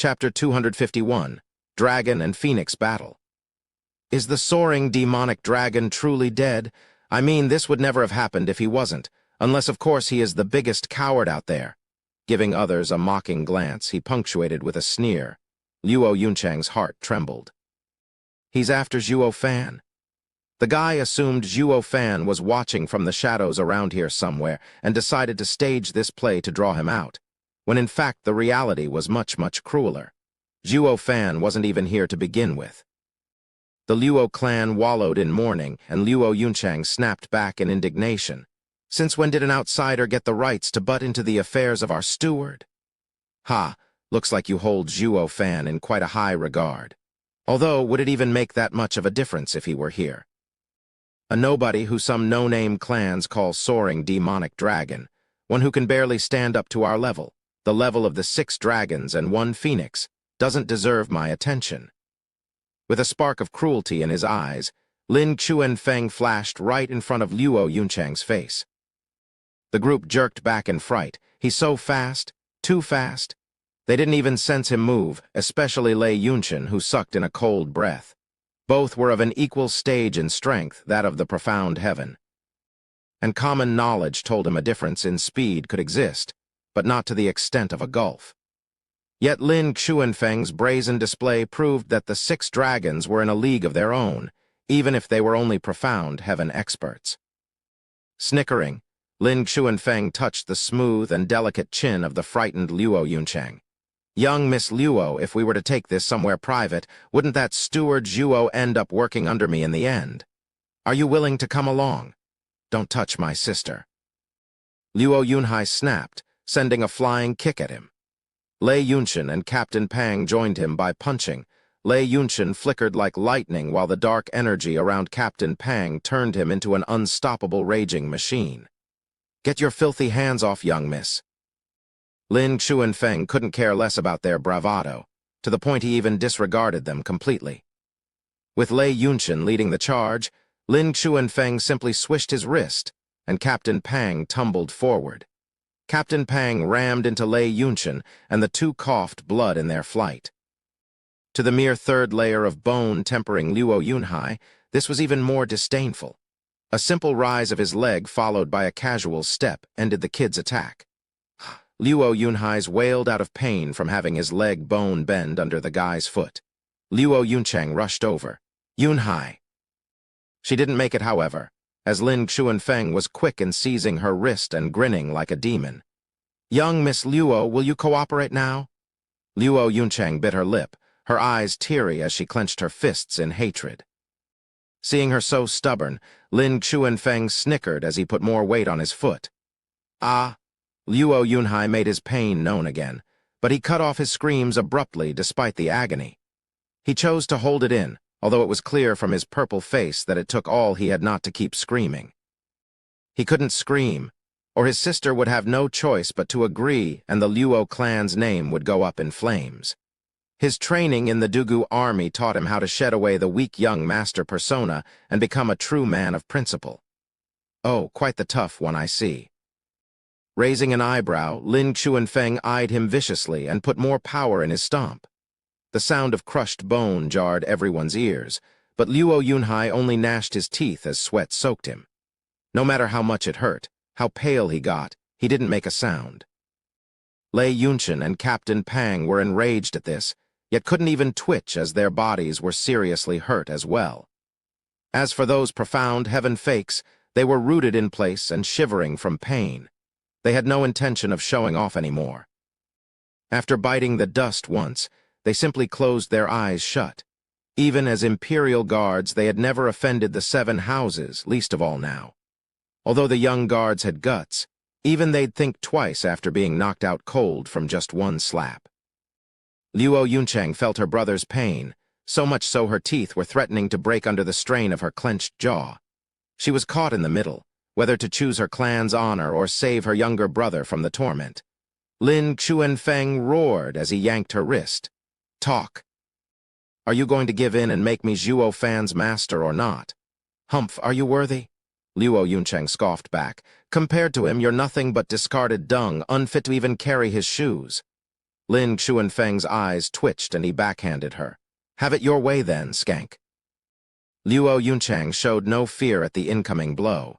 Chapter 251, Dragon and Phoenix Battle. Is the soaring demonic dragon truly dead? I mean, this would never have happened if he wasn't, unless of course he is the biggest coward out there. Giving others a mocking glance, he punctuated with a sneer. Luo Yunchang's heart trembled. He's after Zhuo Fan. The guy assumed Zhuo Fan was watching from the shadows around here somewhere and decided to stage this play to draw him out, when in fact the reality was much, much crueler. Zhuo Fan wasn't even here to begin with. The Luo clan wallowed in mourning, and Luo Yunchang snapped back in indignation. Since when did an outsider get the rights to butt into the affairs of our steward? Ha, looks like you hold Zhuo Fan in quite a high regard. Although, would it even make that much of a difference if he were here? A nobody who some no-name clans call soaring demonic dragon, one who can barely stand up to our level, the level of the 6 dragons and 1 phoenix, doesn't deserve my attention. With a spark of cruelty in his eyes, Lin Xuanfeng flashed right in front of Luo Yunchang's face. The group jerked back in fright. He's so fast, too fast. They didn't even sense him move, especially Lei Yunchen, who sucked in a cold breath. Both were of an equal stage in strength, that of the profound heaven. And common knowledge told him a difference in speed could exist, but not to the extent of a gulf. Yet Lin Xuanfeng's brazen display proved that the 6 dragons were in a league of their own, even if they were only profound heaven experts. Snickering, Lin Xuanfeng touched the smooth and delicate chin of the frightened Luo Yunchang. Young Miss Luo, if we were to take this somewhere private, wouldn't that steward Zhuo end up working under me in the end? Are you willing to come along? Don't touch my sister. Luo Yunhai snapped, sending a flying kick at him. Lei Yunchen and Captain Pang joined him by punching. Lei Yunchen flickered like lightning while the dark energy around Captain Pang turned him into an unstoppable raging machine. Get your filthy hands off, young miss. Lin Xuanfeng couldn't care less about their bravado, to the point he even disregarded them completely. With Lei Yunchen leading the charge, Lin Xuanfeng simply swished his wrist, and Captain Pang tumbled forward. Captain Pang rammed into Lei Yunchen, and the two coughed blood in their flight. To the mere 3rd layer of bone tempering Luo Yunhai, this was even more disdainful. A simple rise of his leg followed by a casual step ended the kid's attack. Luo Yunhai's wailed out of pain from having his leg bone bend under the guy's foot. Luo Yunchang rushed over. Yunhai. She didn't make it, however, as Lin Xuanfeng was quick in seizing her wrist and grinning like a demon. Young Miss Luo, will you cooperate now? Luo Yunchang bit her lip, her eyes teary as she clenched her fists in hatred. Seeing her so stubborn, Lin Xuanfeng snickered as he put more weight on his foot. Ah! Luo Yunhai made his pain known again, but he cut off his screams abruptly despite the agony. He chose to hold it in, although it was clear from his purple face that it took all he had not to keep screaming. He couldn't scream, or his sister would have no choice but to agree, and the Luo clan's name would go up in flames. His training in the Dugu army taught him how to shed away the weak young master persona and become a true man of principle. Oh, quite the tough one, I see. Raising an eyebrow, Lin Xuanfeng eyed him viciously and put more power in his stomp. The sound of crushed bone jarred everyone's ears, but Luo Yunhai only gnashed his teeth as sweat soaked him. No matter how much it hurt, how pale he got, he didn't make a sound. Lei Yunchen and Captain Pang were enraged at this, yet couldn't even twitch as their bodies were seriously hurt as well. As for those profound heaven fakes, they were rooted in place and shivering from pain. They had no intention of showing off anymore. After biting the dust once, they simply closed their eyes shut. Even as imperial guards, they had never offended the 7 houses, least of all now. Although the young guards had guts, even they'd think twice after being knocked out cold from just one slap. Luo Yunchang felt her brother's pain, so much so her teeth were threatening to break under the strain of her clenched jaw. She was caught in the middle, whether to choose her clan's honor or save her younger brother from the torment. Lin Xuanfeng roared as he yanked her wrist. Talk. Are you going to give in and make me Zhuo Fan's master or not? Humph, are you worthy? Luo Yunchang scoffed back. Compared to him, you're nothing but discarded dung, unfit to even carry his shoes. Lin Xuanfeng's eyes twitched and he backhanded her. Have it your way then, skank. Luo Yunchang showed no fear at the incoming blow.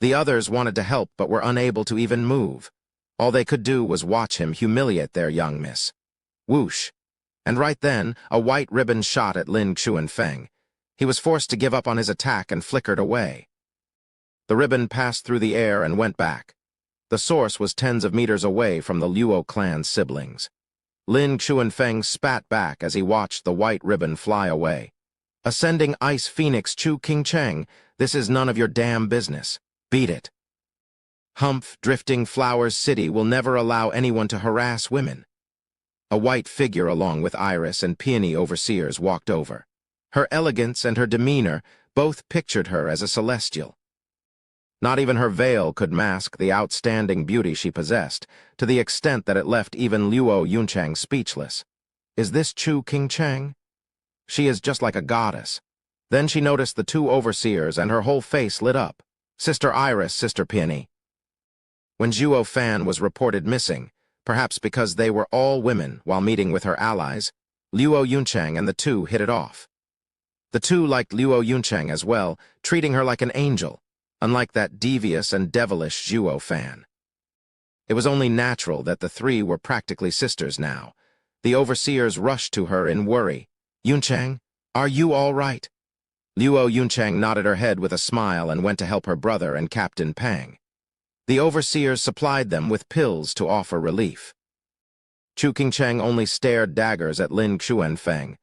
The others wanted to help but were unable to even move. All they could do was watch him humiliate their young miss. Whoosh! And right then, a white ribbon shot at Lin Xuanfeng. He was forced to give up on his attack and flickered away. The ribbon passed through the air and went back. The source was tens of meters away from the Luo clan's siblings. Lin Xuanfeng spat back as he watched the white ribbon fly away. Ascending Ice Phoenix Chu Qingcheng, this is none of your damn business. Beat it. Humph, Drifting Flowers City will never allow anyone to harass women. A white figure along with Iris and Peony overseers walked over. Her elegance and her demeanor both pictured her as a celestial. Not even her veil could mask the outstanding beauty she possessed, to the extent that it left even Luo Yunchang speechless. Is this Chu Qingcheng? She is just like a goddess. Then she noticed the two overseers and her whole face lit up. Sister Iris, Sister Peony. When Zhuo Fan was reported missing, perhaps because they were all women while meeting with her allies, Luo Yunchang and the two hit it off. The two liked Luo Yunchang as well, treating her like an angel, unlike that devious and devilish Zhuo Fan. It was only natural that the three were practically sisters now. The overseers rushed to her in worry. Yunchang, are you all right? Luo Yunchang nodded her head with a smile and went to help her brother and Captain Pang. The overseers supplied them with pills to offer relief. Chu Qingcheng only stared daggers at Lin Xuanfeng.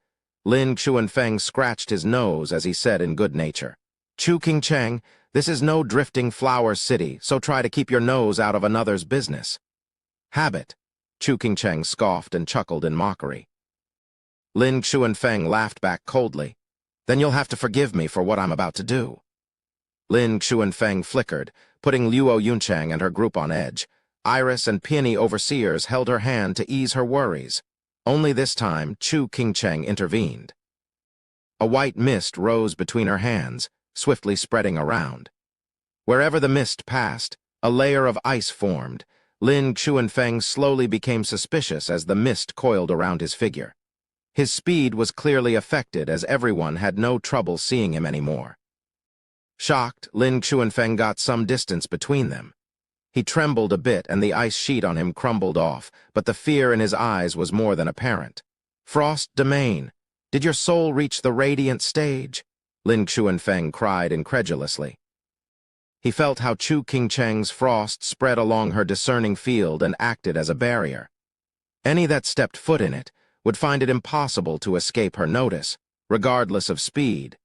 Lin Xuanfeng scratched his nose as he said in good nature, Chu Qingcheng, this is no Drifting Flower City, so try to keep your nose out of another's business. Habit, Chu Qingcheng scoffed and chuckled in mockery. Lin Xuanfeng laughed back coldly. Then you'll have to forgive me for what I'm about to do. Lin Xuanfeng flickered, putting Luo Yunchang and her group on edge. Iris and Peony overseers held her hand to ease her worries. Only this time, Chu Qingcheng intervened. A white mist rose between her hands, swiftly spreading around. Wherever the mist passed, a layer of ice formed. Lin Xuanfeng slowly became suspicious as the mist coiled around his figure. His speed was clearly affected as everyone had no trouble seeing him anymore. Shocked, Lin Xuanfeng got some distance between them. He trembled a bit and the ice sheet on him crumbled off, but the fear in his eyes was more than apparent. Frost Domain, did your soul reach the radiant stage? Lin Xuanfeng cried incredulously. He felt how Chu Qingcheng's frost spread along her discerning field and acted as a barrier. Any that stepped foot in it would find it impossible to escape her notice, regardless of speed.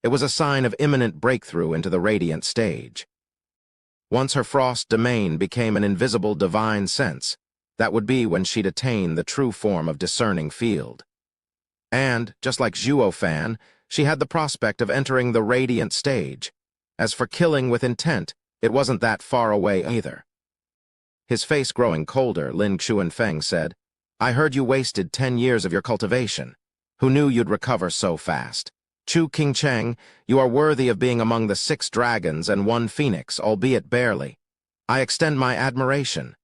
It was a sign of imminent breakthrough into the radiant stage. Once her frost domain became an invisible divine sense, that would be when she'd attain the true form of discerning field. And, just like Zhuo Fan, she had the prospect of entering the radiant stage. As for killing with intent, it wasn't that far away either. His face growing colder, Lin Xuanfeng said, I heard you wasted 10 years of your cultivation. Who knew you'd recover so fast? Chu Qingcheng, you are worthy of being among the 6 dragons and 1 phoenix, albeit barely. I extend my admiration.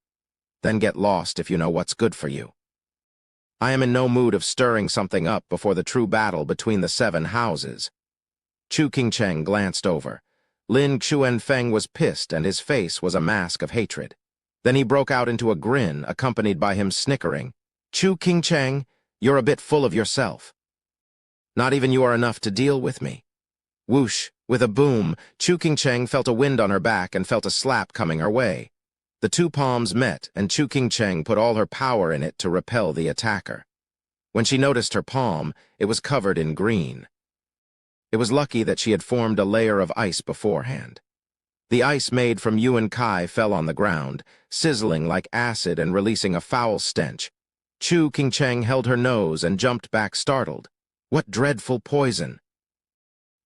Then get lost if you know what's good for you. I am in no mood of stirring something up before the true battle between the 7 houses. Chu Qingcheng glanced over. Lin Xuanfeng was pissed and his face was a mask of hatred. Then he broke out into a grin, accompanied by him snickering. Chu Qingcheng, you're a bit full of yourself. Not even you are enough to deal with me. Whoosh, with a boom, Chu Qingcheng felt a wind on her back and felt a slap coming her way. The 2 palms met, and Chu Qingcheng put all her power in it to repel the attacker. When she noticed her palm, it was covered in green. It was lucky that she had formed a layer of ice beforehand. The ice made from Yuan Kai fell on the ground, sizzling like acid and releasing a foul stench. Chu Qingcheng held her nose and jumped back startled. What dreadful poison!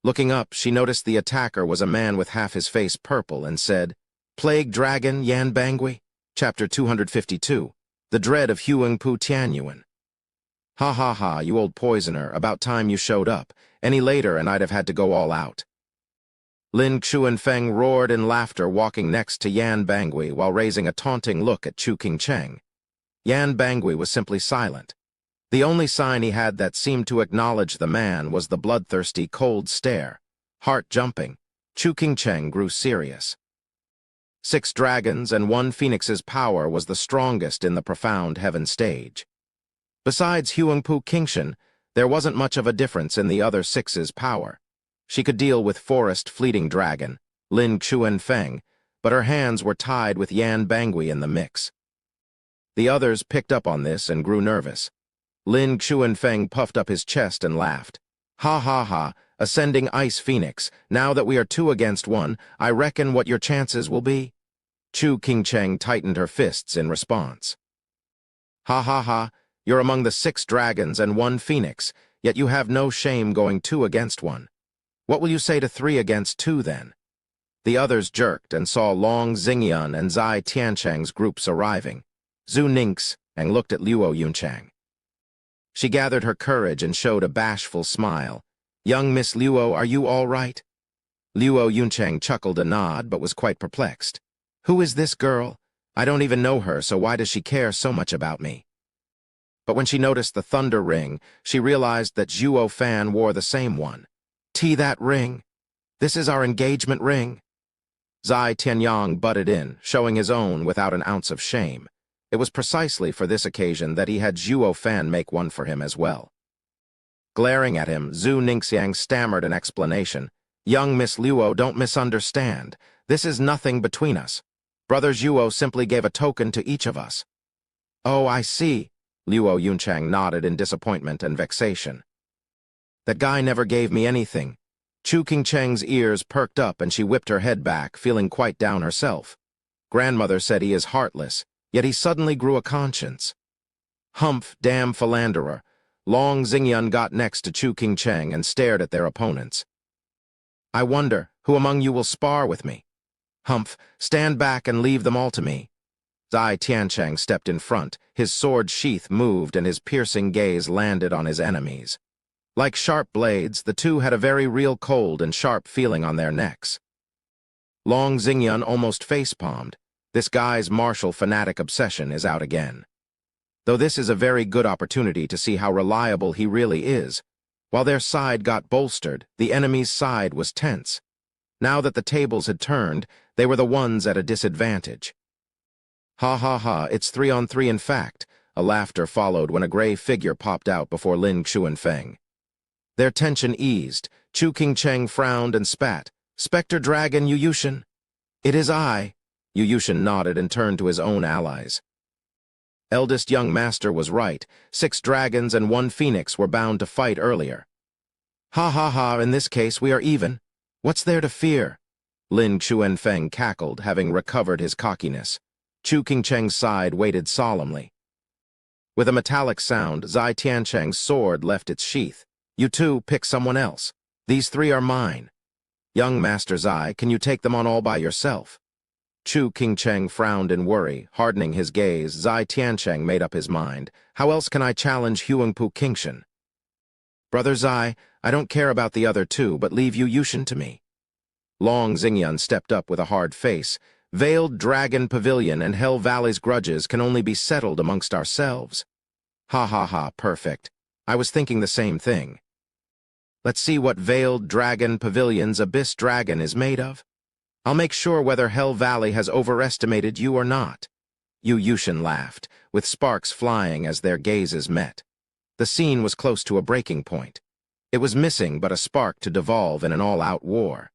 Looking up, she noticed the attacker was a man with half his face purple and said, Plague Dragon Yan Bangui? Chapter 252, The Dread of Huangpu Tianyuan. Ha ha ha, you old poisoner, about time you showed up. Any later and I'd have had to go all out. Lin Xuanfeng roared in laughter walking next to Yan Bangui while raising a taunting look at Chu Qingcheng. Yan Bangui was simply silent. The only sign he had that seemed to acknowledge the man was the bloodthirsty, cold stare. Heart jumping, Chu Qingcheng grew serious. 6 dragons and 1 phoenix's power was the strongest in the profound heaven stage. Besides Huangpu Qingshan, there wasn't much of a difference in the other 6's power. She could deal with Forest Fleeting Dragon, Lin Xuanfeng, but her hands were tied with Yan Bangui in the mix. The others picked up on this and grew nervous. Lin Xuanfeng puffed up his chest and laughed. Ha ha ha, Ascending Ice Phoenix, now that we are 2 against 1, I reckon what your chances will be? Chu Qingcheng tightened her fists in response. Ha ha ha, you're among the 6 dragons and 1 phoenix, yet you have no shame going 2 against 1. What will you say to 3 against 2 then? The others jerked and saw Long Xingyan and Zai Tiancheng's groups arriving. Zhu Ningx and looked at Luo Yunchang. She gathered her courage and showed a bashful smile. Young Miss Luo, are you all right? Luo Yunchang chuckled a nod but was quite perplexed. Who is this girl? I don't even know her, so why does she care so much about me? But when she noticed the thunder ring, she realized that Zhuo Fan wore the same one. That ring? This is our engagement ring? Zai Tianyang butted in, showing his own without an ounce of shame. It was precisely for this occasion that he had Zhuo Fan make one for him as well. Glaring at him, Zhu Ningxiang stammered an explanation. Young Miss Luo, don't misunderstand. This is nothing between us. Brother Zhuo simply gave a token to each of us. Oh, I see. Luo Yunchang nodded in disappointment and vexation. That guy never gave me anything. Chu Qingcheng's ears perked up and she whipped her head back, feeling quite down herself. Grandmother said he is heartless, yet he suddenly grew a conscience. Humph, damn philanderer. Long Xingyan got next to Chu Qingcheng and stared at their opponents. I wonder, who among you will spar with me? Humph, stand back and leave them all to me. Zai Tiancheng stepped in front, his sword sheath moved and his piercing gaze landed on his enemies. Like sharp blades, the two had a very real cold and sharp feeling on their necks. Long Xingyan almost face-palmed. This guy's martial fanatic obsession is out again. Though this is a very good opportunity to see how reliable he really is. While their side got bolstered, the enemy's side was tense. Now that the tables had turned, they were the ones at a disadvantage. Ha ha ha, it's 3-on-3 in fact. A laughter followed when a gray figure popped out before Lin Xuanfeng. Their tension eased. Chu Qingcheng frowned and spat. Spectre Dragon Yuyushin? It is I. Yuyushin nodded and turned to his own allies. Eldest young master was right. 6 dragons and 1 phoenix were bound to fight earlier. Ha ha ha, in this case we are even. What's there to fear? Lin Xuanfeng cackled, having recovered his cockiness. Chu Qingcheng's side waited solemnly. With a metallic sound, Zai Tiancheng's sword left its sheath. You two, pick someone else. These 3 are mine. Young Master Zai, can you take them on all by yourself? Chu Qingcheng frowned in worry, hardening his gaze. Zai Tiancheng made up his mind. How else can I challenge Huangpu Qingshan? Brother Zai, I don't care about the other 2, but leave Yuyushin to me. Long Xingyan stepped up with a hard face. Veiled Dragon Pavilion and Hell Valley's grudges can only be settled amongst ourselves. Ha ha ha, perfect. I was thinking the same thing. Let's see what Veiled Dragon Pavilion's Abyss Dragon is made of. I'll make sure whether Hell Valley has overestimated you or not. Yushin laughed, with sparks flying as their gazes met. The scene was close to a breaking point. It was missing but a spark to devolve in an all-out war.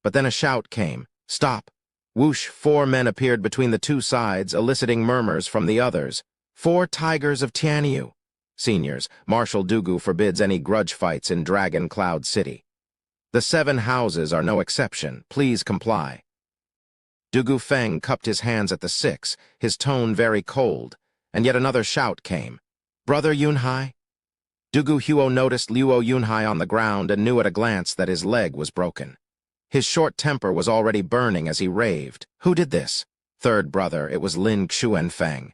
But then a shout came. Stop! Whoosh, 4 men appeared between the 2 sides, eliciting murmurs from the others. 4 tigers of Tianyu. Seniors, Marshal Dugu forbids any grudge fights in Dragon Cloud City. The 7 houses are no exception. Please comply. Dugu Feng cupped his hands at the 6, his tone very cold, and yet another shout came. Brother Yunhai? Dugu Huo noticed Luo Yunhai on the ground and knew at a glance that his leg was broken. His short temper was already burning as he raved. Who did this? Third brother, it was Lin Xuanfeng.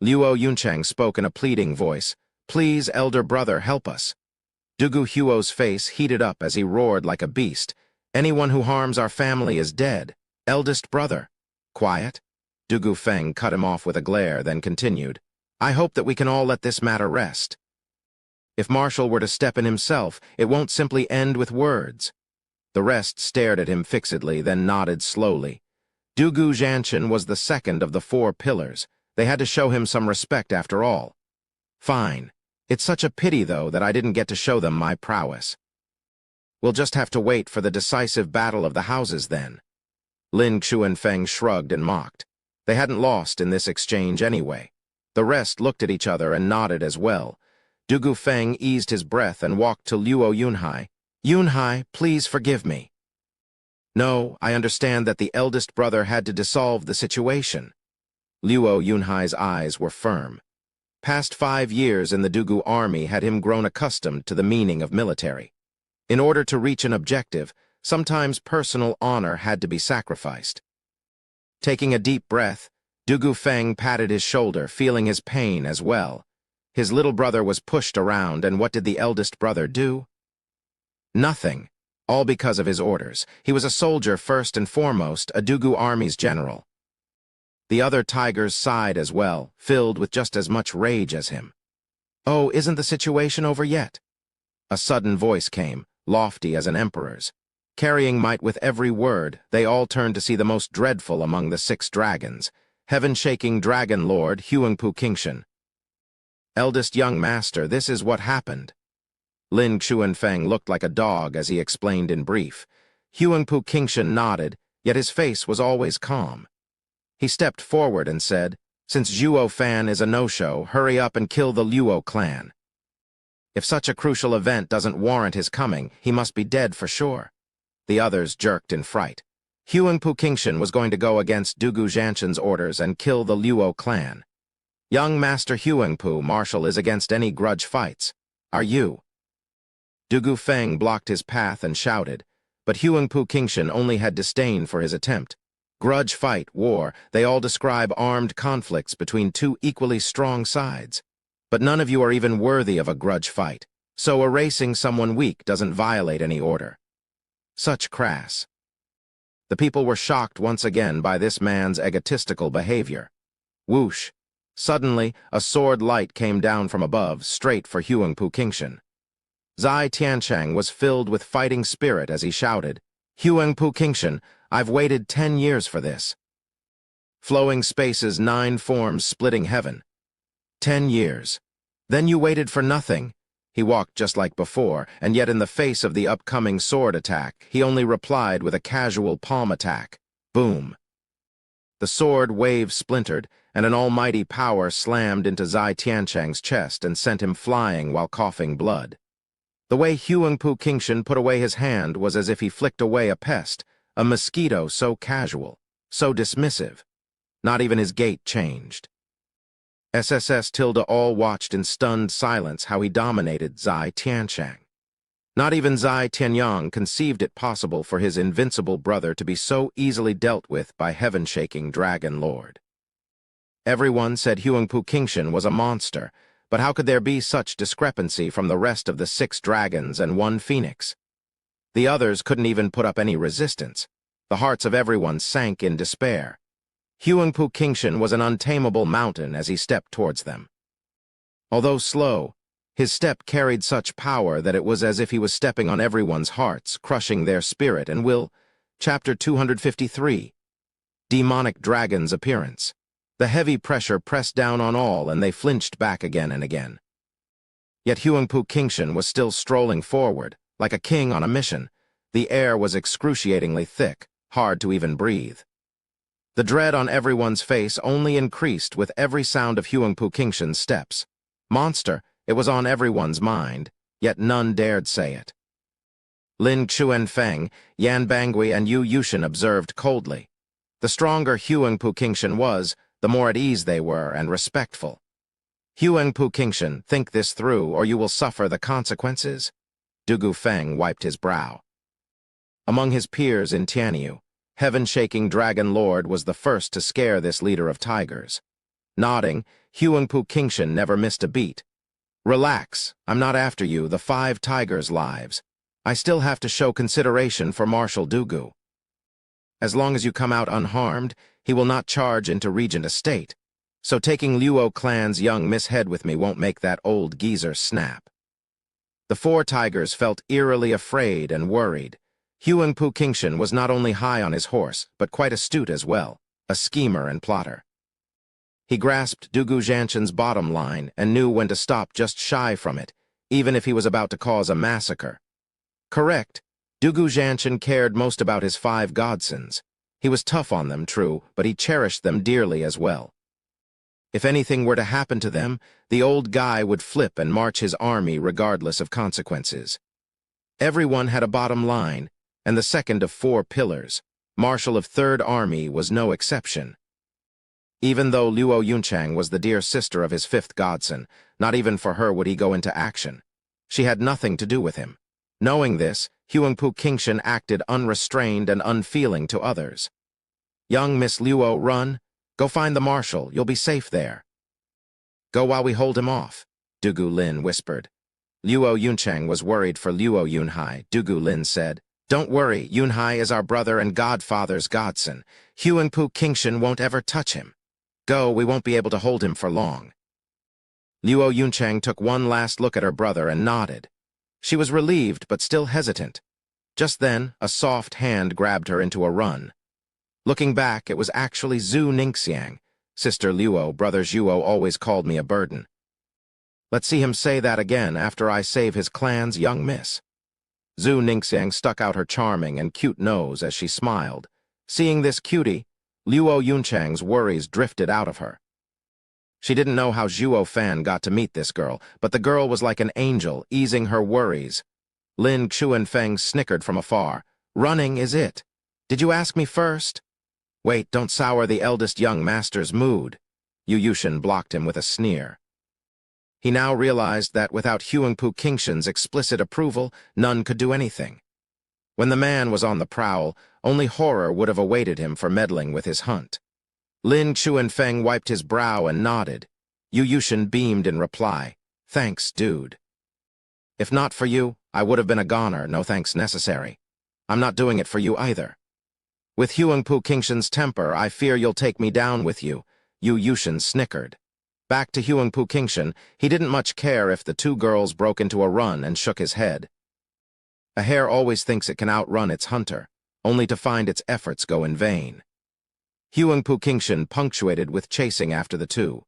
Luo Yunchang spoke in a pleading voice. Please, elder brother, help us. Dugu Huo's face heated up as he roared like a beast. Anyone who harms our family is dead. Eldest brother. Quiet. Dugu Feng cut him off with a glare, then continued, I hope that we can all let this matter rest. If Marshall were to step in himself, it won't simply end with words. The rest stared at him fixedly, then nodded slowly. Dugu Zhanshan was the second of the 4 pillars. They had to show him some respect after all. Fine. It's such a pity, though, that I didn't get to show them my prowess. We'll just have to wait for the decisive battle of the houses, then. Lin Xuanfeng shrugged and mocked. They hadn't lost in this exchange anyway. The rest looked at each other and nodded as well. Dugu Feng eased his breath and walked to Luo Yunhai. Yunhai, please forgive me. No, I understand that the eldest brother had to dissolve the situation. Luo Yunhai's eyes were firm. Past 5 years in the Dugu army had him grown accustomed to the meaning of military. In order to reach an objective, sometimes personal honor had to be sacrificed. Taking a deep breath, Dugu Feng patted his shoulder, feeling his pain as well. His little brother was pushed around, and what did the eldest brother do? Nothing. All because of his orders. He was a soldier first and foremost, a Dugu army's general. The other tigers sighed as well, filled with just as much rage as him. Oh, isn't the situation over yet? A sudden voice came, lofty as an emperor's. Carrying might with every word, they all turned to see the most dreadful among the 6 dragons, heaven-shaking dragon lord Huangpu Qingshan. Eldest young master, this is what happened. Lin Xuanfeng looked like a dog as he explained in brief. Huangpu Qingshan nodded, yet his face was always calm. He stepped forward and said, Since Zhuo Fan is a no-show, hurry up and kill the Luo clan. If such a crucial event doesn't warrant his coming, he must be dead for sure. The others jerked in fright. Huangpu Qingshan was going to go against Dugu Zhanshan's orders and kill the Luo clan. Young Master Huangpu, Marshal is against any grudge fights. Are you? Dugu Feng blocked his path and shouted, but Huangpu Qingshan only had disdain for his attempt. Grudge fight, war, they all describe armed conflicts between 2 equally strong sides. But none of you are even worthy of a grudge fight, so erasing someone weak doesn't violate any order. Such crass. The people were shocked once again by this man's egotistical behavior. Whoosh! Suddenly, a sword light came down from above, straight for Huangpu Qingshan. Zai Tianchang was filled with fighting spirit as he shouted, Huangpu Qingshan, I've waited 10 years for this. Flowing spaces, 9 forms splitting heaven. 10 years. Then you waited for nothing. He walked just like before, and yet in the face of the upcoming sword attack, he only replied with a casual palm attack. Boom. The sword wave splintered, and an almighty power slammed into Zai Tianchang's chest and sent him flying while coughing blood. The way Huangpu Qingshan put away his hand was as if he flicked away a pest, a mosquito so casual, so dismissive. Not even his gait changed. SSS Tilde all watched in stunned silence how he dominated Zai Tianchang. Not even Zai Tianyang conceived it possible for his invincible brother to be so easily dealt with by heaven-shaking Dragon Lord. Everyone said Huangpu Qingshan was a monster, but how could there be such discrepancy from the rest of the 6 dragons and 1 phoenix? The others couldn't even put up any resistance. The hearts of everyone sank in despair. Huangpu Qingshan was an untamable mountain as he stepped towards them. Although slow, his step carried such power that it was as if he was stepping on everyone's hearts, crushing their spirit and will. Chapter 253. Demonic Dragon's Appearance. The heavy pressure pressed down on all, and they flinched back again and again. Yet Huangpu Qingshan was still strolling forward, like a king on a mission. The air was excruciatingly thick, hard to even breathe. The dread on everyone's face only increased with every sound of Huangpu Qingshan's steps. Monster, it was on everyone's mind, yet none dared say it. Lin Xuanfeng, Yan Bangui, and Yu Yushin observed coldly. The stronger Huangpu Qingshan was, the more at ease they were and respectful. Huangpu Qingshan, think this through, or you will suffer the consequences. Dugu Feng wiped his brow. Among his peers in Tianyu, heaven-shaking Dragon Lord was the first to scare this leader of tigers. Nodding, Huangpu Qingshan never missed a beat. Relax, I'm not after you, the 5 tigers' lives. I still have to show consideration for Marshal Dugu. As long as you come out unharmed, he will not charge into Regent Estate. So taking Luo clan's young Miss Head with me won't make that old geezer snap. The four tigers felt eerily afraid and worried. Huangpu Qingshan was not only high on his horse, but quite astute as well, a schemer and plotter. He grasped Dugu Zhanshan's bottom line and knew when to stop just shy from it, even if he was about to cause a massacre. Correct, Dugu Zhanshan cared most about his 5 godsons. He was tough on them, true, but he cherished them dearly as well. If anything were to happen to them, the old guy would flip and march his army regardless of consequences. Everyone had a bottom line, and the second of 4 pillars, Marshal of 3rd Army, was no exception. Even though Luo Yunchang was the dear sister of his 5th godson, not even for her would he go into action. She had nothing to do with him. Knowing this, Huangpu Qingshan acted unrestrained and unfeeling to others. "Young Miss Luo, run. Go find the marshal, you'll be safe there." "Go while we hold him off," Dugu Lin whispered. Luo Yunchang was worried for Luo Yunhai. Dugu Lin said, "Don't worry, Yunhai is our brother and godfather's godson. Huangpu Qingshan won't ever touch him. Go, we won't be able to hold him for long." Luo Yunchang took one last look at her brother and nodded. She was relieved but still hesitant. Just then, a soft hand grabbed her into a run. Looking back, it was actually Zhu Ningxiang. "Sister Luo, brother Zhuo always called me a burden. Let's see him say that again after I save his clan's young miss." Zhu Ningxiang stuck out her charming and cute nose as she smiled. Seeing this cutie, Luo Yunchang's worries drifted out of her. She didn't know how Zhuo Fan got to meet this girl, but the girl was like an angel, easing her worries. Lin Xuanfeng snickered from afar. "Running is it. Did you ask me first?" "Wait, don't sour the eldest young master's mood." Yu Yushin blocked him with a sneer. He now realized that without Huangpu Qingshan's explicit approval, none could do anything. When the man was on the prowl, only horror would have awaited him for meddling with his hunt. Lin Xuanfeng wiped his brow and nodded. Yu Yushin beamed in reply. "Thanks, dude. If not for you, I would have been a goner, no thanks necessary. I'm not doing it for you either. With Huangpu Qingshan's temper, I fear you'll take me down with you," Yu Yushin snickered. Back to Huangpu Qingshan, he didn't much care if the 2 girls broke into a run and shook his head. A hare always thinks it can outrun its hunter, only to find its efforts go in vain. Huangpu Qingshan punctuated with chasing after the 2.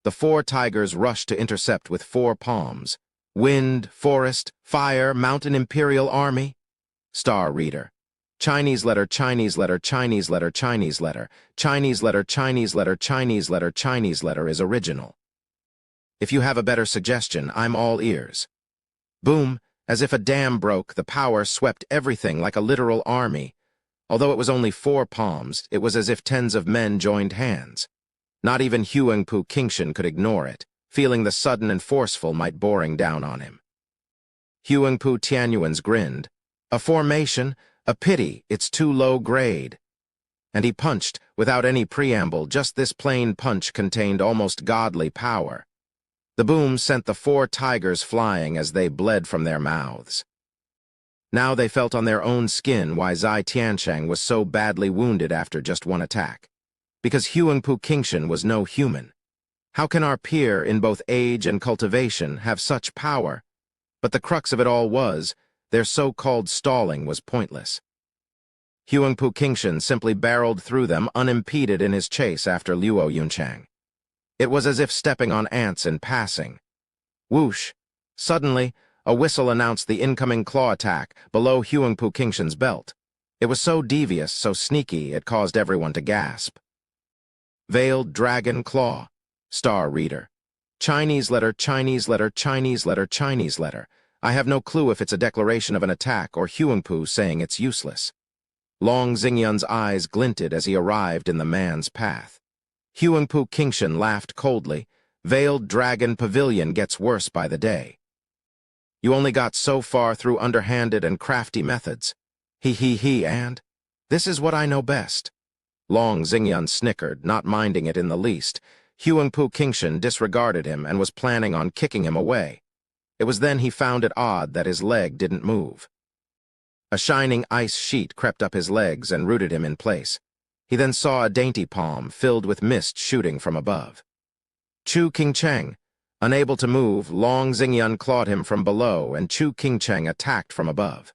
The 4 tigers rushed to intercept with 4 palms. Wind, forest, fire, mountain imperial army. Star reader. Chinese letter, Chinese letter, Chinese letter, Chinese letter, Chinese letter, Chinese letter, Chinese letter, Chinese letter is original. If you have a better suggestion, I'm all ears. Boom, as if a dam broke, the power swept everything like a literal army. Although it was only 4 palms, it was as if tens of men joined hands. Not even Huangpu Qingshan could ignore it, feeling the sudden and forceful might boring down on him. Huangpu Tianyuan's grinned. "A formation? A pity, it's too low grade." And he punched, without any preamble. Just this plain punch contained almost godly power. The boom sent the 4 tigers flying as they bled from their mouths. Now they felt on their own skin why Zai Tianshang was so badly wounded after just one attack. Because Huangpu Qingshan was no human. How can our peer in both age and cultivation have such power? But the crux of it all was, their so-called stalling was pointless. Huangpu Qingshan simply barreled through them unimpeded in his chase after Luo Yunchang. It was as if stepping on ants in passing. Whoosh! Suddenly, a whistle announced the incoming claw attack below Huangpu Qingshan's belt. It was so devious, so sneaky, it caused everyone to gasp. Veiled Dragon Claw. Star reader. Chinese letter, Chinese letter, Chinese letter, Chinese letter. I have no clue if it's a declaration of an attack or Huangpu saying it's useless. Long Xingyun's eyes glinted as he arrived in the man's path. Huangpu Qingshan laughed coldly. Veiled Dragon Pavilion gets worse by the day. You only got so far through underhanded and crafty methods. And? This is what I know best. Long Xingyun snickered, not minding it in the least. Huangpu Qingshan disregarded him and was planning on kicking him away. It was then he found it odd that his leg didn't move. A shining ice sheet crept up his legs and rooted him in place. He then saw a dainty palm filled with mist shooting from above. Chu Qingcheng. Unable to move, Long Xingyun clawed him from below, and Chu Qingcheng attacked from above.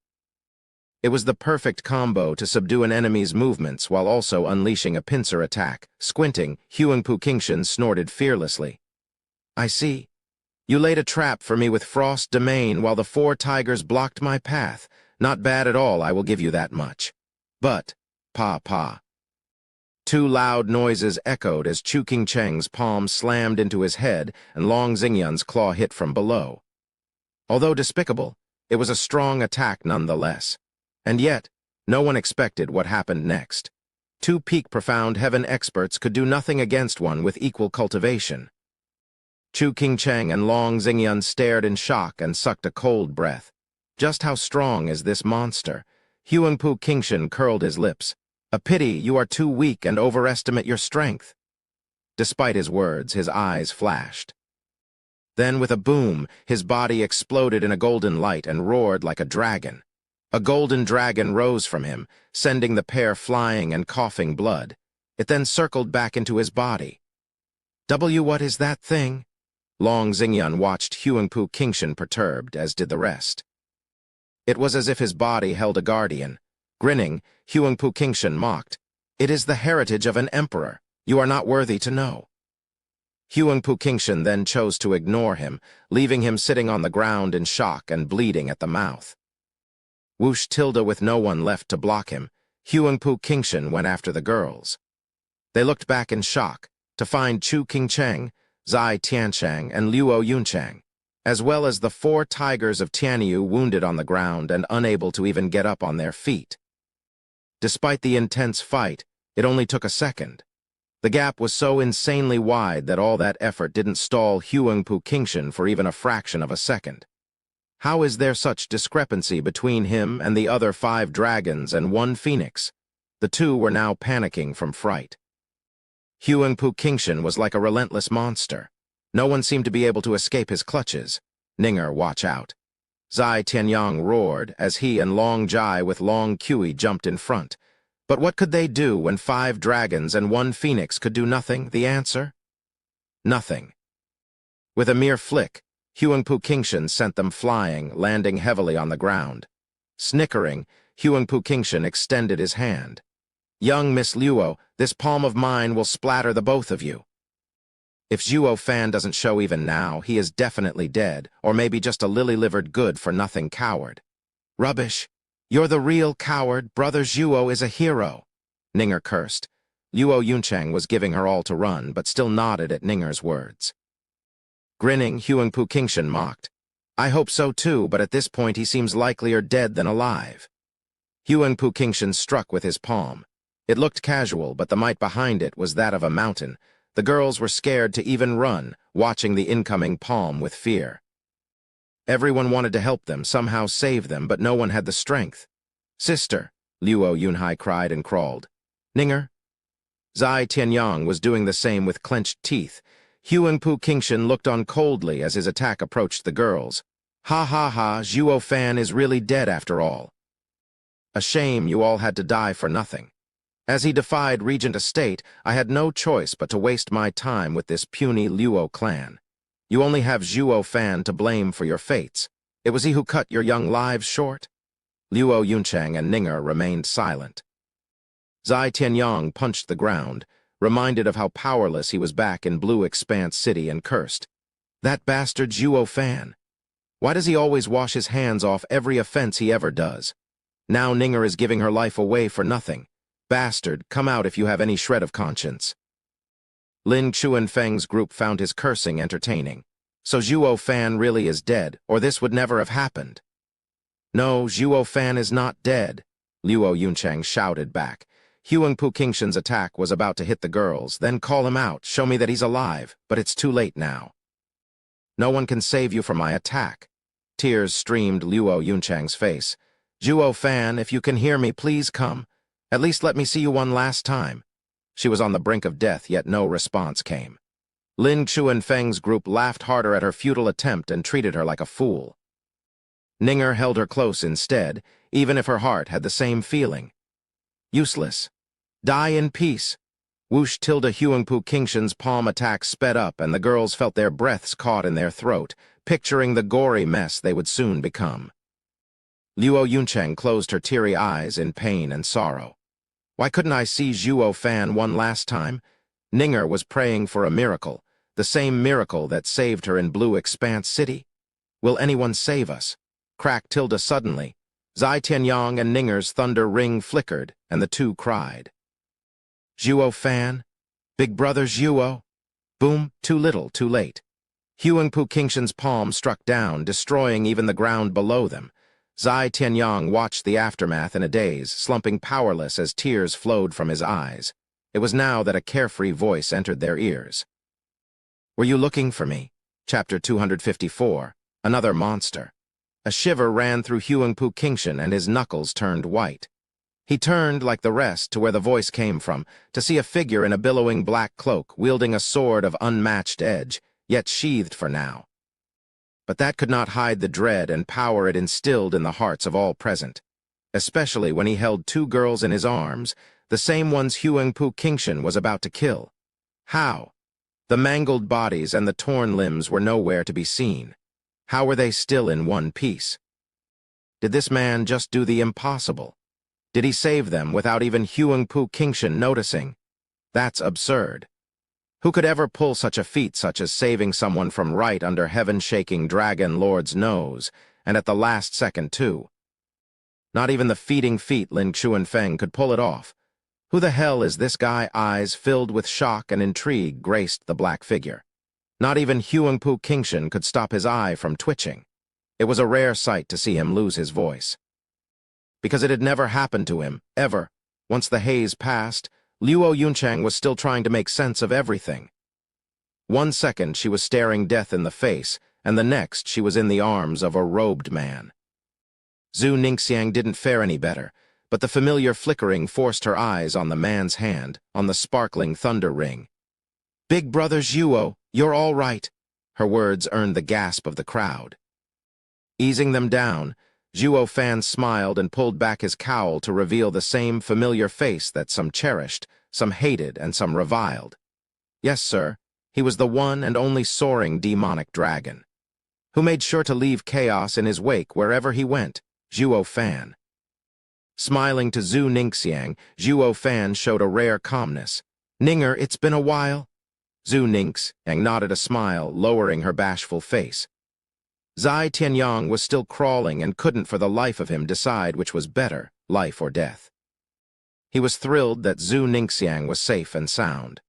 It was the perfect combo to subdue an enemy's movements while also unleashing a pincer attack. Squinting, Huangpu Qingshan snorted fearlessly. "I see. You laid a trap for me with Frost Domain while the 4 tigers blocked my path. Not bad at all, I will give you that much. But, pa. 2 loud noises echoed as Chu Qingcheng's palm slammed into his head and Long Xingyun's claw hit from below. Although despicable, it was a strong attack nonetheless. And yet, no one expected what happened next. 2 peak-profound heaven experts could do nothing against one with equal cultivation. Chu Qingcheng and Long Xingyun stared in shock and sucked a cold breath. Just how strong is this monster? Huangpu Qingshan curled his lips. A pity you are too weak and overestimate your strength. Despite his words, his eyes flashed. Then, with a boom, his body exploded in a golden light and roared like a dragon. A golden dragon rose from him, sending the pair flying and coughing blood. It then circled back into his body. What is that thing? Long Xingyun watched Huangpu Qingshan perturbed, as did the rest. It was as if his body held a guardian. Grinning, Huangpu Qingshan mocked. "It is the heritage of an emperor. You are not worthy to know." Huangpu Qingshan then chose to ignore him, leaving him sitting on the ground in shock and bleeding at the mouth. Whoosh tilde with no one left to block him, Huangpu Qingshan went after the girls. They looked back in shock to find Chu Qingcheng, Zai Tianshang, and Luo Yunchang, as well as the 4 tigers of Tianyu wounded on the ground and unable to even get up on their feet. Despite the intense fight, it only took a second. The gap was so insanely wide that all that effort didn't stall Huangpu Qingshan for even a fraction of a second. How is there such discrepancy between him and the other 5 dragons and 1 phoenix? The 2 were now panicking from fright. Huangpu Qingshan was like a relentless monster. No one seemed to be able to escape his clutches. "Ninger, watch out." Zai Tianyang roared as he and Long Jai with Long Kui jumped in front. But what could they do when 5 dragons and 1 phoenix could do nothing? The answer? Nothing. With a mere flick, Huangpu Qingshan sent them flying, landing heavily on the ground. Snickering, Huangpu Qingshan extended his hand. "Young Miss Luo, this palm of mine will splatter the both of you." If Zhuo Fan doesn't show even now, he is definitely dead, or maybe just a lily-livered good-for-nothing coward. "Rubbish. You're the real coward. Brother Zhuo is a hero." Ninger cursed. Luo Yunchang was giving her all to run, but still nodded at Ninger's words. Grinning, Huangpu Qingshan mocked. "I hope so too, but at this point he seems likelier dead than alive." Huangpu Qingshan struck with his palm. It looked casual, but the might behind it was that of a mountain. The girls were scared to even run, watching the incoming palm with fear. Everyone wanted to help them, somehow save them, but no one had the strength. "Sister," Luo Yunhai cried and crawled. "Ninger?" Zai Tianyang was doing the same with clenched teeth. Huangpu Qingshan looked on coldly as his attack approached the girls. "Ha ha ha, Zhuo Fan is really dead after all. A shame you all had to die for nothing. As he defied Regent Estate, I had no choice but to waste my time with this puny Luo clan. You only have Zhuo Fan to blame for your fates. It was he who cut your young lives short." Luo Yunchang and Ninger remained silent. Zai Tianyang punched the ground, reminded of how powerless he was back in Blue Expanse City, and cursed. "That bastard Zhuo Fan. Why does he always wash his hands off every offense he ever does? Now Ninger is giving her life away for nothing. Bastard, come out if you have any shred of conscience." Lin Chuanfeng's group found his cursing entertaining. "So Zhuo Fan really is dead, or this would never have happened." "No, Zhuo Fan is not dead," Luo Yunchang shouted back. Huangpu Qingshan's attack was about to hit the girls. "Then call him out, show me that he's alive, but it's too late now." "No one can save you from my attack." Tears streamed Luo Yunchang's face. "Zhuo Fan, if you can hear me, please come. At least let me see you one last time." She was on the brink of death, yet no response came. Lin Chuanfeng's group laughed harder at her futile attempt and treated her like a fool. Ninger held her close instead, even if her heart had the same feeling. Useless. Die in peace. Whoosh! Tilda Huangpu Qingshan's palm attack sped up, and the girls felt their breaths caught in their throat, picturing the gory mess they would soon become. Luo Yuncheng closed her teary eyes in pain and sorrow. Why couldn't I see Zhuo Fan one last time? Ninger was praying for a miracle, the same miracle that saved her in Blue Expanse City. Will anyone save us? Cracked Tilda suddenly. Zai Tianyang and Ninger's thunder ring flickered, and the two cried. Zhuo Fan? Big brother Zhuo? Boom, too little, too late. Huangpu Qingshan's palm struck down, destroying even the ground below them. Zai Tianyang watched the aftermath in a daze, slumping powerless as tears flowed from his eyes. It was now that a carefree voice entered their ears. Were you looking for me? Chapter 254. Another monster. A shiver ran through Huangpu Qingshan, and his knuckles turned white. He turned, like the rest, to where the voice came from, to see a figure in a billowing black cloak, wielding a sword of unmatched edge, yet sheathed for now. But that could not hide the dread and power it instilled in the hearts of all present, especially when he held two girls in his arms, the same ones Huangpu Qingshan was about to kill. How? The mangled bodies and the torn limbs were nowhere to be seen. How were they still in one piece? Did this man just do the impossible? Did he save them without even Huangpu Qingshan noticing? That's absurd. Who could ever pull such a feat, such as saving someone from right under heaven-shaking Dragon Lord's nose, and at the last second, too? Not even the feeding feet Lin Xuanfeng could pull it off. Who the hell is this guy? Eyes filled with shock and intrigue graced the black figure. Not even Huangpu Qingshan could stop his eye from twitching. It was a rare sight to see him lose his voice. Because it had never happened to him, ever. Once the haze passed, Luo Yuncheng was still trying to make sense of everything. 1 second she was staring death in the face, and the next she was in the arms of a robed man. Zhu Ningxiang didn't fare any better, but the familiar flickering forced her eyes on the man's hand, on the sparkling thunder ring. Big brother Zhuo, you're all right. Her words earned the gasp of the crowd. Easing them down, Zhuo Fan smiled and pulled back his cowl to reveal the same familiar face that some cherished, some hated, and some reviled. Yes, sir, he was the one and only soaring demonic dragon, who made sure to leave chaos in his wake wherever he went, Zhuo Fan. Smiling to Zhu Ningxiang, Zhuo Fan showed a rare calmness. Ninger, it's been a while. Zhu Ningxiang nodded a smile, lowering her bashful face. Zai Tianyang was still crawling and couldn't for the life of him decide which was better, life or death. He was thrilled that Zhu Ningxiang was safe and sound.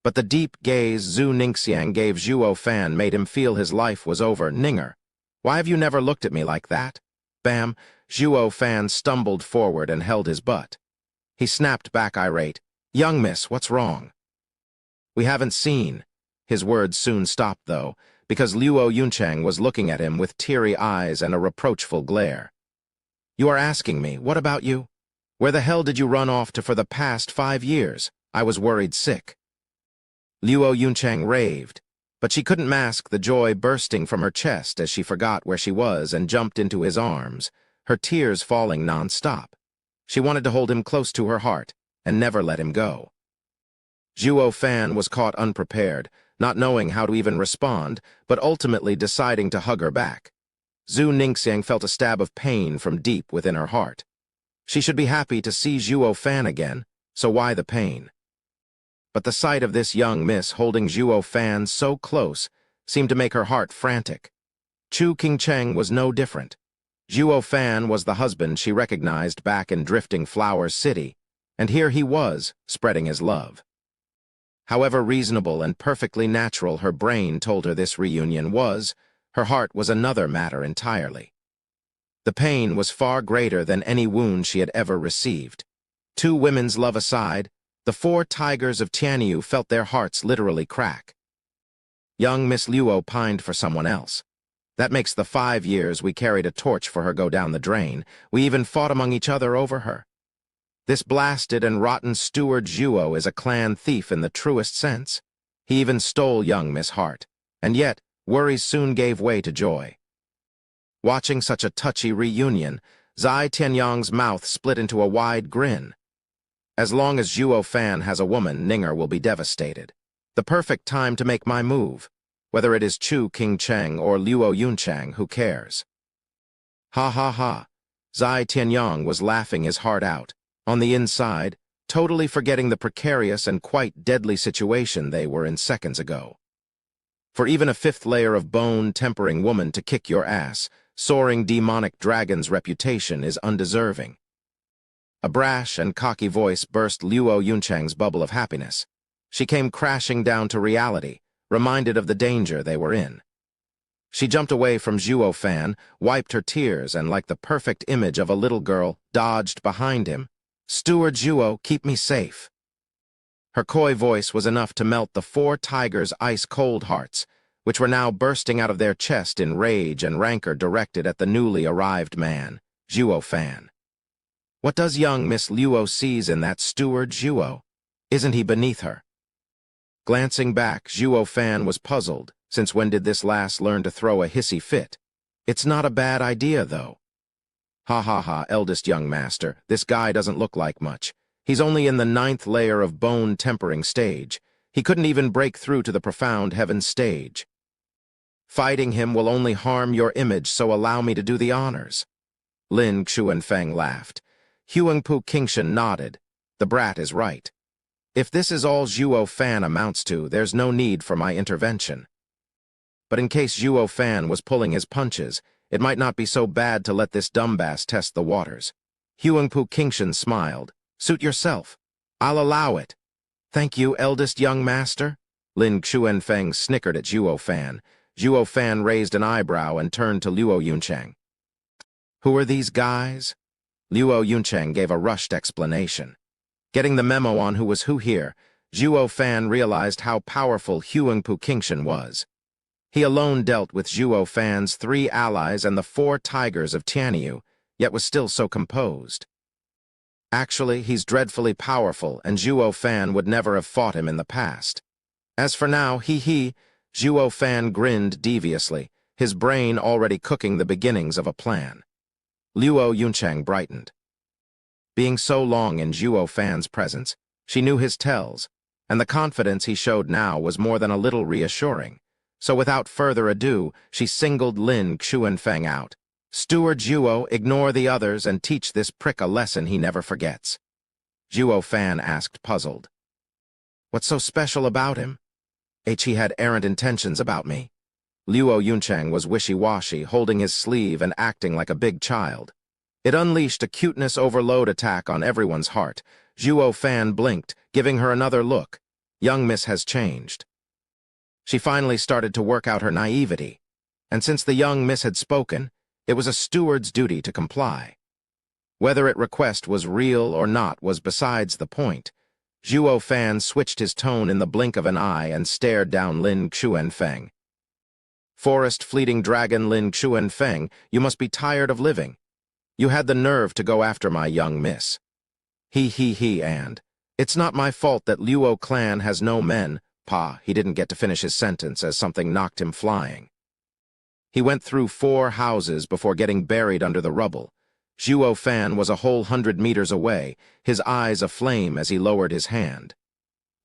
But the deep gaze Zhu Ningxiang gave Zhuo Fan made him feel his life was over. Ninger, why have you never looked at me like that? Bam! Zhuo Fan stumbled forward and held his butt. He snapped back irate. Young miss, what's wrong? We haven't seen. His words soon stopped, though, because Luo Yuncheng was looking at him with teary eyes and a reproachful glare. You are asking me, what about you? Where the hell did you run off to for the past 5 years? I was worried sick. Luo Yuncheng raved, but she couldn't mask the joy bursting from her chest as she forgot where she was and jumped into his arms, her tears falling non-stop. She wanted to hold him close to her heart and never let him go. Zhuo Fan was caught unprepared, not knowing how to even respond, but ultimately deciding to hug her back. Zhu Ningxiang felt a stab of pain from deep within her heart. She should be happy to see Zhuo Fan again, so why the pain? But the sight of this young miss holding Zhuo Fan so close seemed to make her heart frantic. Chu Qingcheng was no different. Zhuo Fan was the husband she recognized back in Drifting Flower City, and here he was, spreading his love. However reasonable and perfectly natural her brain told her this reunion was, her heart was another matter entirely. The pain was far greater than any wound she had ever received. 2 women's love aside, the 4 tigers of Tianyu felt their hearts literally crack. Young Miss Luo pined for someone else. That makes the 5 years we carried a torch for her go down the drain. We even fought among each other over her. This blasted and rotten steward Zhuo is a clan thief in the truest sense. He even stole young Miss Hart, and yet worries soon gave way to joy. Watching such a touchy reunion, Zai Tianyang's mouth split into a wide grin. As long as Zhuo Fan has a woman, Ninger will be devastated. The perfect time to make my move. Whether it is Chu King Cheng or Luo Yunchang, who cares? Ha ha ha. Zai Tianyong was laughing his heart out. On the inside, totally forgetting the precarious and quite deadly situation they were in seconds ago. For even a fifth layer of bone-tempering woman to kick your ass, soaring demonic dragon's reputation is undeserving. A brash and cocky voice burst Luo Yunchang's bubble of happiness. She came crashing down to reality, reminded of the danger they were in. She jumped away from Zhuo Fan, wiped her tears, and like the perfect image of a little girl, dodged behind him. "Steward Zhuo, keep me safe." Her coy voice was enough to melt the four tigers' ice-cold hearts, which were now bursting out of their chest in rage and rancor directed at the newly arrived man, Zhuo Fan. What does young Miss Luo sees in that steward Zhuo? Isn't he beneath her? Glancing back, Zhuo Fan was puzzled, since when did this lass learn to throw a hissy fit? It's not a bad idea, though. Ha ha ha, eldest young master, this guy doesn't look like much. He's only in the 9th layer of bone-tempering stage. He couldn't even break through to the profound heavens stage. Fighting him will only harm your image, so allow me to do the honors. Lin Xuanfeng laughed. Huangpu Qingshan nodded. The brat is right. If this is all Zhuo Fan amounts to, there's no need for my intervention. But in case Zhuo Fan was pulling his punches, it might not be so bad to let this dumbass test the waters. Huangpu Qingshan smiled. Suit yourself. I'll allow it. Thank you, eldest young master. Lin Xuanfeng snickered at Zhuo Fan. Zhuo Fan raised an eyebrow and turned to Luo Yunchang. Who are these guys? Luo Yunchang gave a rushed explanation. Getting the memo on who was who here, Zhuo Fan realized how powerful Huangpu Qingshan was. He alone dealt with Zhuo Fan's 3 allies and the 4 tigers of Tianyu, yet was still so composed. Actually, he's dreadfully powerful, and Zhuo Fan would never have fought him in the past. As for now, Zhuo Fan grinned deviously, his brain already cooking the beginnings of a plan. Luo Yunchang brightened. Being so long in Zhuo Fan's presence, she knew his tells, and the confidence he showed now was more than a little reassuring. So without further ado, she singled Lin Xuanfeng out. Steward Zhuo, ignore the others and teach this prick a lesson he never forgets. Zhuo Fan asked, puzzled. What's so special about him? He had errant intentions about me. Luo Yunchang was wishy-washy, holding his sleeve and acting like a big child. It unleashed a cuteness overload attack on everyone's heart. Zhuo Fan blinked, giving her another look. Young Miss has changed. She finally started to work out her naivety, and since the young Miss had spoken, it was a steward's duty to comply. Whether its request was real or not was besides the point. Zhuo Fan switched his tone in the blink of an eye and stared down Lin Xuanfeng. Forest-fleeting dragon Lin Xuanfeng, you must be tired of living. You had the nerve to go after my young miss. And it's not my fault that Luo clan has no men. He didn't get to finish his sentence as something knocked him flying. He went through 4 houses before getting buried under the rubble. Zhuo Fan was a whole 100 meters away, his eyes aflame as he lowered his hand.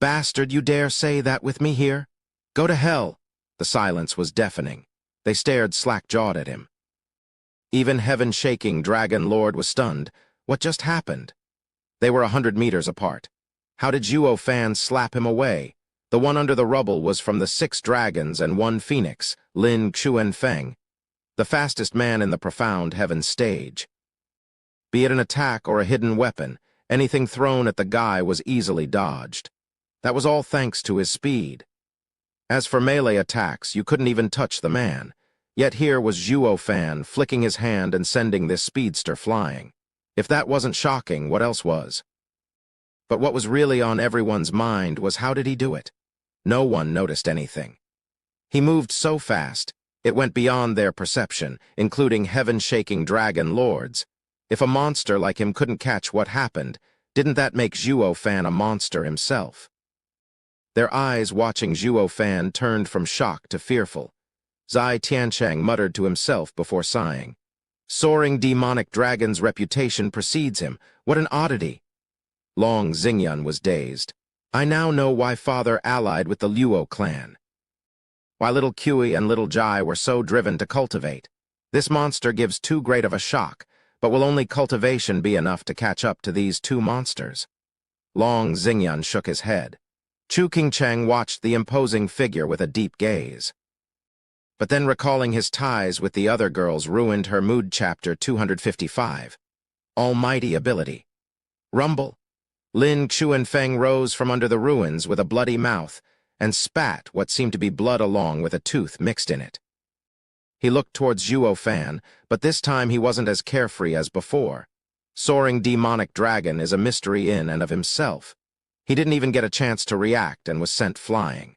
Bastard, you dare say that with me here? Go to hell. The silence was deafening. They stared slack-jawed at him. Even heaven-shaking Dragon Lord was stunned. What just happened? They were 100 meters apart. How did Zhuo Fan slap him away? The one under the rubble was from the 6 dragons and 1 phoenix, Lin Xuanfeng, the fastest man in the profound heaven stage. Be it an attack or a hidden weapon, anything thrown at the guy was easily dodged. That was all thanks to his speed. As for melee attacks, you couldn't even touch the man. Yet here was Zhuo Fan flicking his hand and sending this speedster flying. If that wasn't shocking, what else was? But what was really on everyone's mind was how did he do it? No one noticed anything. He moved so fast, it went beyond their perception, including heaven-shaking dragon lords. If a monster like him couldn't catch what happened, didn't that make Zhuo Fan a monster himself? Their eyes watching Zhuo Fan turned from shock to fearful. Zai Tiancheng muttered to himself before sighing. Soaring demonic dragon's reputation precedes him. What an oddity! Long Xingyun was dazed. I now know why father allied with the Luo clan. Why little Kui and little Jai were so driven to cultivate. This monster gives too great of a shock, but will only cultivation be enough to catch up to these two monsters? Long Xingyun shook his head. Chu Qingcheng watched the imposing figure with a deep gaze. But then recalling his ties with the other girls ruined her mood. Chapter 255. Almighty Ability. Rumble. Lin Xuanfeng rose from under the ruins with a bloody mouth and spat what seemed to be blood along with a tooth mixed in it. He looked towards Zhuo Fan, but this time he wasn't as carefree as before. Soaring demonic dragon is a mystery in and of himself. He didn't even get a chance to react and was sent flying.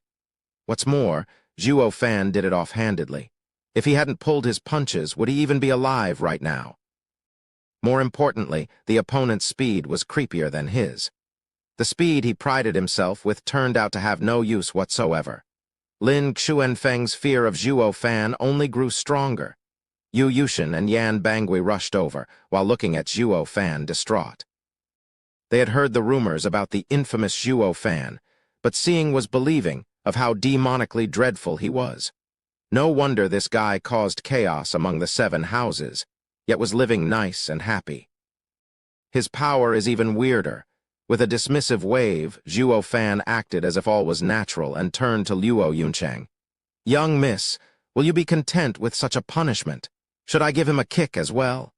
What's more, Zhuo Fan did it offhandedly. If he hadn't pulled his punches, would he even be alive right now? More importantly, the opponent's speed was creepier than his. The speed he prided himself with turned out to have no use whatsoever. Lin Xuanfeng's fear of Zhuo Fan only grew stronger. Yu Yushin and Yan Bangui rushed over, while looking at Zhuo Fan distraught. They had heard the rumors about the infamous Zhuo Fan, but seeing was believing of how demonically dreadful he was. No wonder this guy caused chaos among the 7 houses, yet was living nice and happy. His power is even weirder. With a dismissive wave, Zhuo Fan acted as if all was natural and turned to Luo Yuncheng. "Young miss, will you be content with such a punishment? Should I give him a kick as well?"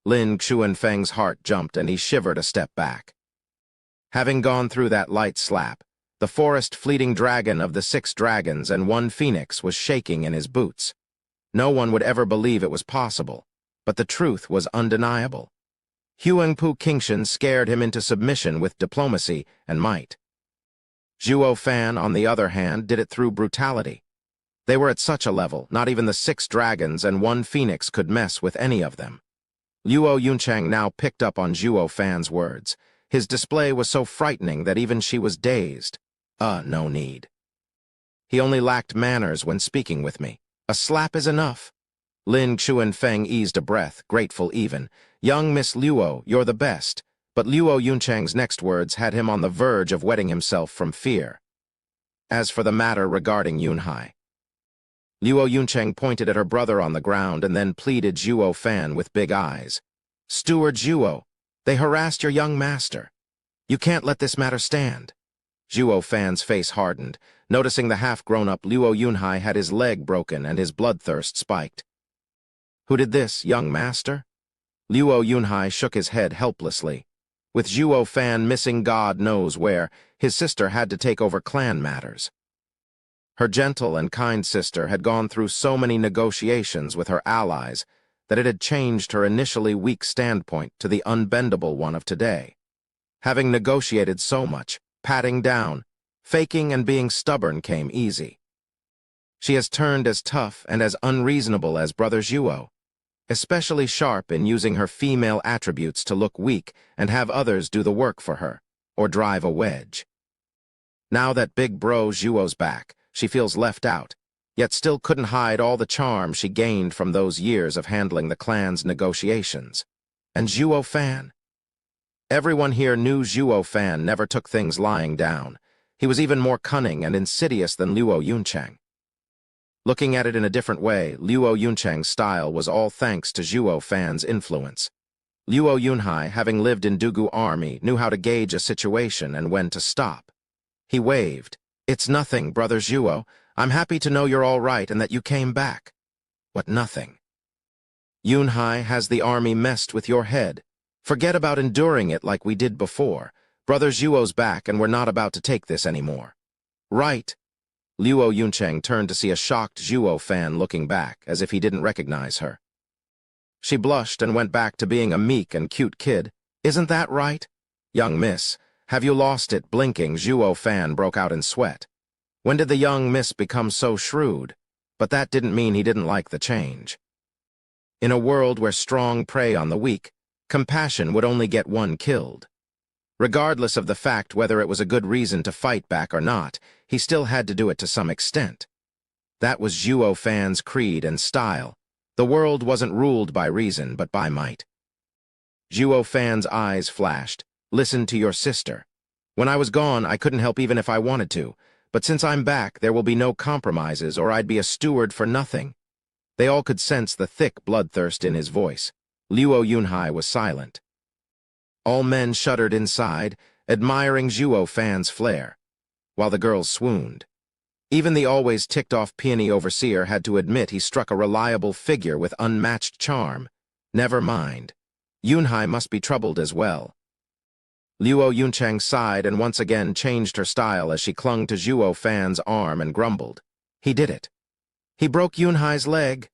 Lin Xuanfeng's heart jumped and he shivered a step back. Having gone through that light slap, the forest-fleeting dragon of the 6 dragons and 1 phoenix was shaking in his boots. No one would ever believe it was possible, but the truth was undeniable. Huangpu Qingshan scared him into submission with diplomacy and might. Zhuo Fan, on the other hand, did it through brutality. They were at such a level, not even the 6 dragons and 1 phoenix could mess with any of them. Luo Yuncheng now picked up on Zhuo Fan's words. His display was so frightening that even she was dazed. No need. He only lacked manners when speaking with me. A slap is enough. Lin Xuanfeng eased a breath, grateful even. "Young Miss Luo, you're the best." But Luo Yuncheng's next words had him on the verge of wetting himself from fear. As for the matter regarding Yunhai, Luo Yuncheng pointed at her brother on the ground and then pleaded Zhuo Fan with big eyes. "Steward Zhuo, they harassed your young master. You can't let this matter stand." Zhuo Fan's face hardened. Noticing the half-grown-up Luo Yunhai had his leg broken and his bloodthirst spiked. "Who did this, young master?" Luo Yunhai shook his head helplessly. With Zhuo Fan missing God knows where, his sister had to take over clan matters. Her gentle and kind sister had gone through so many negotiations with her allies that it had changed her initially weak standpoint to the unbendable one of today. Having negotiated so much, patting down, faking and being stubborn came easy. She has turned as tough and as unreasonable as brother Zhuo, especially sharp in using her female attributes to look weak and have others do the work for her, or drive a wedge. Now that big bro Zhuo's back, she feels left out, yet still couldn't hide all the charm she gained from those years of handling the clan's negotiations. And Zhuo Fan? Everyone here knew Zhuo Fan never took things lying down. He was even more cunning and insidious than Luo Yuncheng. Looking at it in a different way, Luo Yuncheng's style was all thanks to Zhuo Fan's influence. Luo Yunhai, having lived in Dugu army, knew how to gauge a situation and when to stop. He waved. "It's nothing, brother Zhuo. I'm happy to know you're all right and that you came back." "What nothing?" "Yunhai, has the army messed with your head? Forget about enduring it like we did before. Brother Zhuo's back and we're not about to take this anymore." "Right." Luo Yuncheng turned to see a shocked Zhuo Fan looking back, as if he didn't recognize her. She blushed and went back to being a meek and cute kid. "Isn't that right?" "Young miss, have you lost it?" Blinking, Zhuo Fan broke out in sweat. When did the young miss become so shrewd? But that didn't mean he didn't like the change. In a world where strong prey on the weak, compassion would only get one killed. Regardless of the fact whether it was a good reason to fight back or not, he still had to do it to some extent. That was Zhuo Fan's creed and style. The world wasn't ruled by reason, but by might. Zhuo Fan's eyes flashed. Listen to your sister. When I was gone, I couldn't help even if I wanted to, but since I'm back, there will be no compromises or I'd be a steward for nothing." They all could sense the thick bloodthirst in his voice. Luo Yunhai was silent. All men shuddered inside, admiring Zhuo Fan's flair, while the girls swooned. Even the always ticked-off peony overseer had to admit he struck a reliable figure with unmatched charm. Never mind. Yunhai must be troubled as well. Luo Yunchang sighed and once again changed her style as she clung to Zhuo Fan's arm and grumbled. He did it. He broke Yunhai's leg.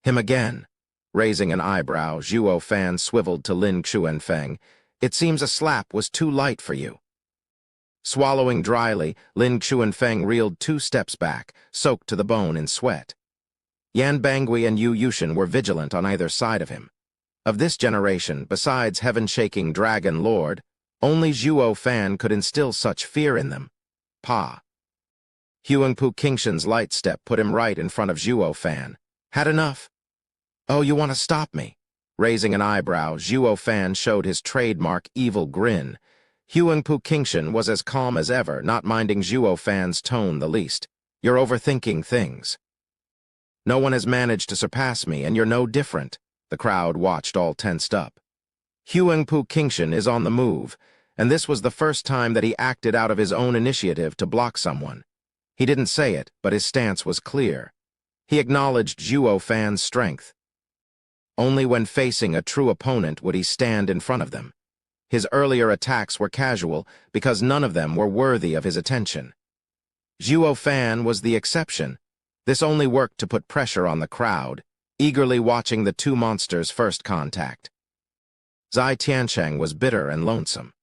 Him again. Raising an eyebrow, Zhuo Fan swiveled to Lin Xuanfeng. "It seems a slap was too light for you." Swallowing dryly, Lin Xuanfeng reeled 2 steps back, soaked to the bone in sweat. Yan Bangui and Yu Yushin were vigilant on either side of him. Of this generation, besides heaven-shaking Dragon Lord, only Zhuo Fan could instill such fear in them. Pa. Huangpu Qingshan's light step put him right in front of Zhuo Fan. "Had enough?" "Oh, you want to stop me?" Raising an eyebrow, Zhuo Fan showed his trademark evil grin. Huangpu Qingshan was as calm as ever, not minding Zhuo Fan's tone the least. "You're overthinking things. No one has managed to surpass me, and you're no different." The crowd watched all tensed up. Huangpu Qingshan is on the move, and this was the first time that he acted out of his own initiative to block someone. He didn't say it, but his stance was clear. He acknowledged Zhuo Fan's strength. Only when facing a true opponent would he stand in front of them. His earlier attacks were casual because none of them were worthy of his attention. Zhuo Fan was the exception. This only worked to put pressure on the crowd, eagerly watching the 2 monsters' first contact. Zai Tiancheng was bitter and lonesome.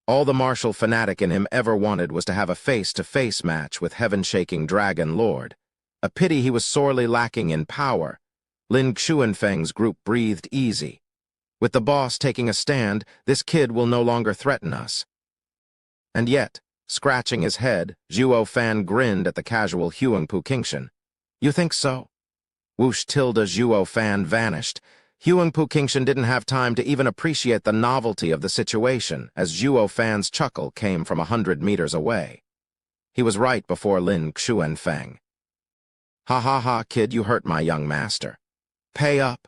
All the martial fanatic in him ever wanted was to have a face-to-face match with heaven-shaking Dragon Lord. A pity he was sorely lacking in power. Lin Xuanfeng's group breathed easy. With the boss taking a stand, this kid will no longer threaten us. And yet, scratching his head, Zhuo Fan grinned at the casual Huangpu Qingshan. "You think so?" Whoosh tilde Zhuo Fan vanished. Huangpu Qingshan didn't have time to even appreciate the novelty of the situation as Zhuo Fan's chuckle came from 100 meters away. He was right before Lin Xuanfeng. "Ha ha ha, kid, you hurt my young master. Pay up."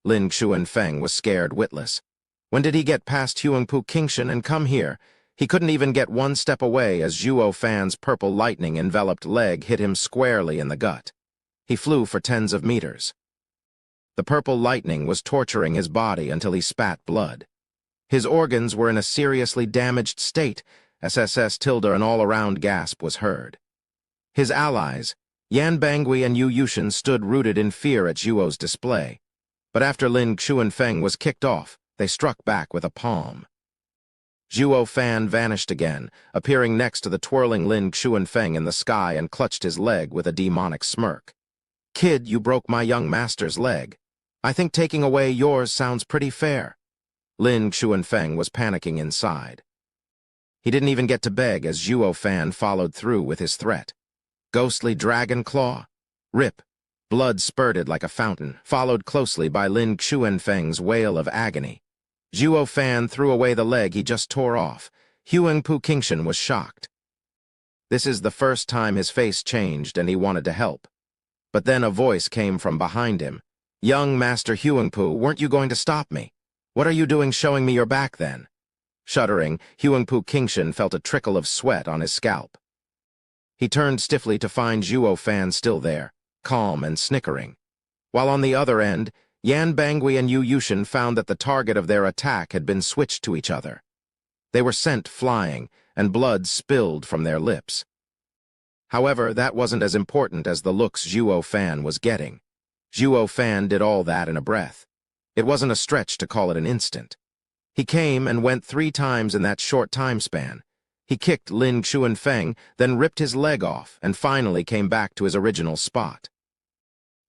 Lin Xuanfeng was scared witless. When did he get past Huangpu Qingshan and come here? He couldn't even get 1 step away as Zhuo Fan's purple lightning-enveloped leg hit him squarely in the gut. He flew for tens of meters. The purple lightning was torturing his body until he spat blood. His organs were in a seriously damaged state. SSS tilde an all-around gasp was heard. His allies, Yan Bangui and Yu Yushin, stood rooted in fear at Zhuo's display. But after Lin Xuanfeng was kicked off, they struck back with a palm. Zhuo Fan vanished again, appearing next to the twirling Lin Xuanfeng in the sky and clutched his leg with a demonic smirk. "Kid, you broke my young master's leg. I think taking away yours sounds pretty fair." Lin Xuanfeng was panicking inside. He didn't even get to beg as Zhuo Fan followed through with his threat. Ghostly dragon claw. Rip. Blood spurted like a fountain, followed closely by Lin Xuanfeng's wail of agony. Zhuo Fan threw away the leg he just tore off. Huangpu Qingshan was shocked. This is the first time his face changed and he wanted to help. But then a voice came from behind him. "Young Master Huangpu, weren't you going to stop me? What are you doing showing me your back then?" Shuddering, Huangpu Qingshan felt a trickle of sweat on his scalp. He turned stiffly to find Zhuo Fan still there, calm and snickering. While on the other end, Yan Bangui and Yu Yushin found that the target of their attack had been switched to each other. They were sent flying, and blood spilled from their lips. However, that wasn't as important as the looks Zhuo Fan was getting. Zhuo Fan did all that in a breath. It wasn't a stretch to call it an instant. He came and went 3 times in that short time span. He kicked Lin Xuanfeng, then ripped his leg off, and finally came back to his original spot.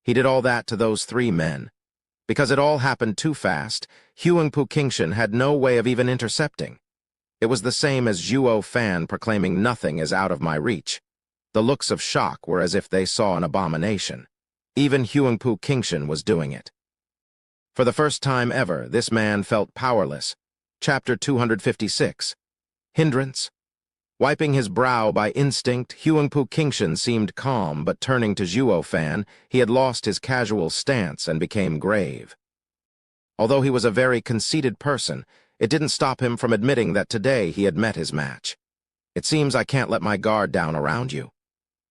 He did all that to those 3 men. Because it all happened too fast, Huangpu Qingshan had no way of even intercepting. It was the same as Zhuo Fan proclaiming nothing is out of my reach. The looks of shock were as if they saw an abomination. Even Huangpu Qingshan was doing it. For the first time ever, this man felt powerless. Chapter 256. Hindrance. Wiping his brow by instinct, Huangpu Qingshan seemed calm, but turning to Zhuo Fan, he had lost his casual stance and became grave. Although he was a very conceited person, it didn't stop him from admitting that today he had met his match. "It seems I can't let my guard down around you."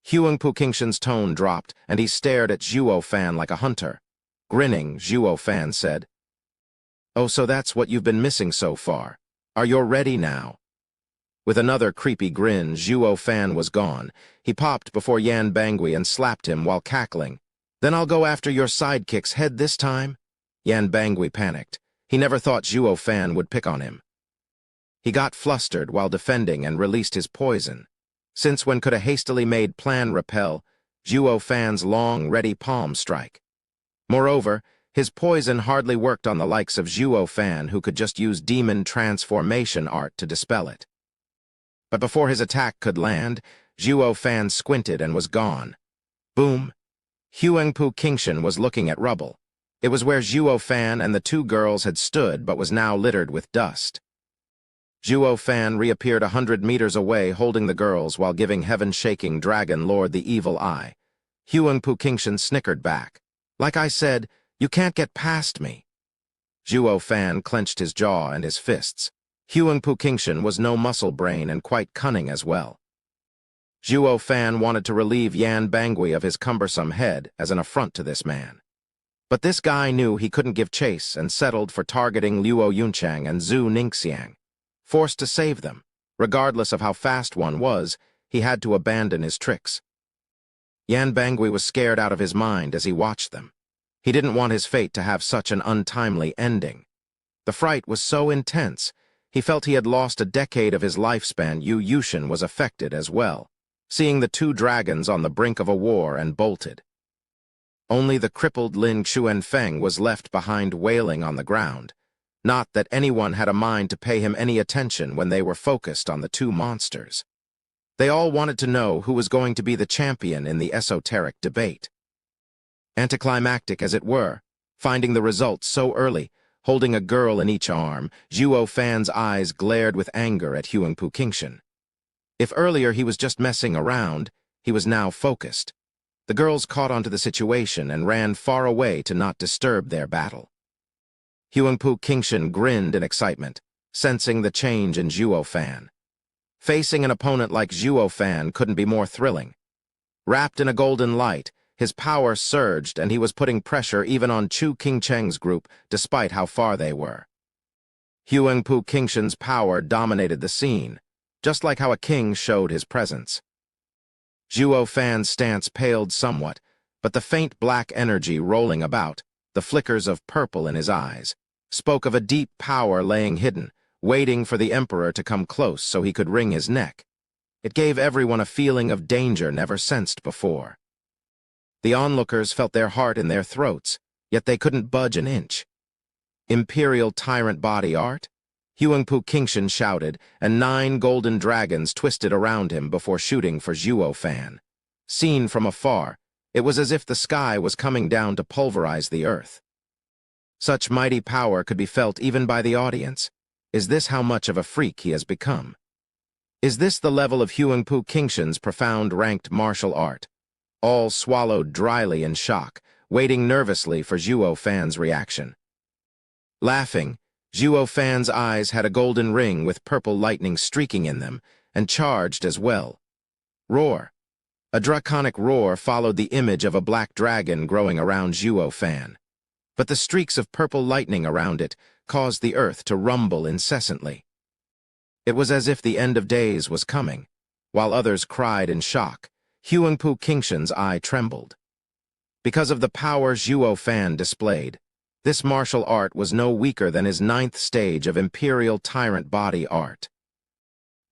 Huangpu Qingshan's tone dropped, and he stared at Zhuo Fan like a hunter. Grinning, Zhuo Fan said, "Oh, so that's what you've been missing so far. Are you ready now?" With another creepy grin, Zhuo Fan was gone. He popped before Yan Bangui and slapped him while cackling. "Then I'll go after your sidekick's head this time?" Yan Bangui panicked. He never thought Zhuo Fan would pick on him. He got flustered while defending and released his poison. Since when could a hastily made plan repel Zhuo Fan's long, ready palm strike? Moreover, his poison hardly worked on the likes of Zhuo Fan, who could just use demon transformation art to dispel it. But before his attack could land, Zhuo Fan squinted and was gone. Boom! Huangpu Qingshan was looking at rubble. It was where Zhuo Fan and the two girls had stood, but was now littered with dust. Zhuo Fan reappeared 100 meters away, holding the girls while giving heaven-shaking Dragon Lord the evil eye. Huangpu Qingshan snickered back. "Like I said, you can't get past me." Zhuo Fan clenched his jaw and his fists. Huangpu Qingshan was no muscle brain and quite cunning as well. Zhuo Fan wanted to relieve Yan Bangui of his cumbersome head as an affront to this man. But this guy knew he couldn't give chase and settled for targeting Luo Yunchang and Zhu Ningxiang. Forced to save them, regardless of how fast one was, he had to abandon his tricks. Yan Bangui was scared out of his mind as he watched them. He didn't want his fate to have such an untimely ending. The fright was so intense, he felt he had lost a decade of his lifespan. Yu Yushin was affected as well, seeing the two dragons on the brink of a war, and bolted. Only the crippled Lin Xuanfeng was left behind, wailing on the ground. Not that anyone had a mind to pay him any attention when they were focused on the two monsters. They all wanted to know who was going to be the champion in the esoteric debate. Anticlimactic as it were, finding the results so early, holding a girl in each arm, Zhuo Fan's eyes glared with anger at Huangpu Qingshan. If earlier he was just messing around, he was now focused. The girls caught onto the situation and ran far away to not disturb their battle. Huangpu Qingshan grinned in excitement, sensing the change in Zhuo Fan. Facing an opponent like Zhuo Fan couldn't be more thrilling. Wrapped in a golden light, his power surged and he was putting pressure even on Chu Qingcheng's group, despite how far they were. Huangpu Qingshan's power dominated the scene, just like how a king showed his presence. Zhuo Fan's stance paled somewhat, but the faint black energy rolling about, the flickers of purple in his eyes, spoke of a deep power laying hidden, waiting for the emperor to come close so he could wring his neck. It gave everyone a feeling of danger never sensed before. The onlookers felt their heart in their throats, yet they couldn't budge an inch. "Imperial tyrant body art?" Huangpu Qingshan shouted, and 9 golden dragons twisted around him before shooting for Zhuo Fan. Seen from afar, it was as if the sky was coming down to pulverize the earth. Such mighty power could be felt even by the audience. Is this how much of a freak he has become? Is this the level of Huangpu Qingshan's profound ranked martial art? All swallowed dryly in shock, waiting nervously for Zhuo Fan's reaction. Laughing, Zhuo Fan's eyes had a golden ring with purple lightning streaking in them, and charged as well. Roar. A draconic roar followed the image of a black dragon growing around Zhuo Fan. But the streaks of purple lightning around it caused the earth to rumble incessantly. It was as if the end of days was coming. While others cried in shock, Huangpu Qingshan's eye trembled. Because of the power Zhuo Fan displayed, this martial art was no weaker than his 9th stage of imperial tyrant body art.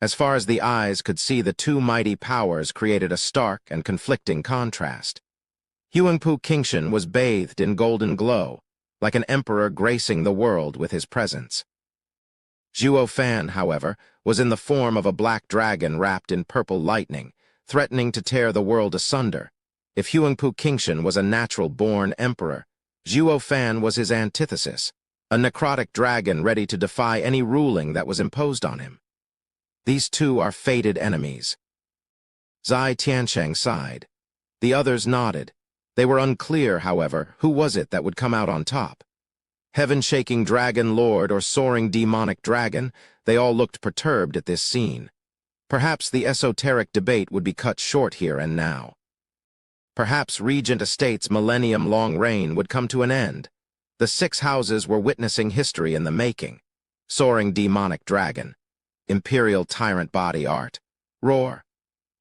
As far as the eyes could see, the two mighty powers created a stark and conflicting contrast. Huangpu Qingshan was bathed in golden glow, like an emperor gracing the world with his presence. Zhuo Fan, however, was in the form of a black dragon wrapped in purple lightning, threatening to tear the world asunder. If Huangpu Qingshan was a natural-born emperor, Zhuo Fan was his antithesis, a necrotic dragon ready to defy any ruling that was imposed on him. These two are fated enemies. Zai Tiansheng sighed. The others nodded. They were unclear, however, who was it that would come out on top. Heaven-shaking dragon lord or soaring demonic dragon, they all looked perturbed at this scene. Perhaps the esoteric debate would be cut short here and now. Perhaps Regent Estate's millennium-long reign would come to an end. The 6 houses were witnessing history in the making. Soaring demonic dragon. Imperial tyrant body art. Roar.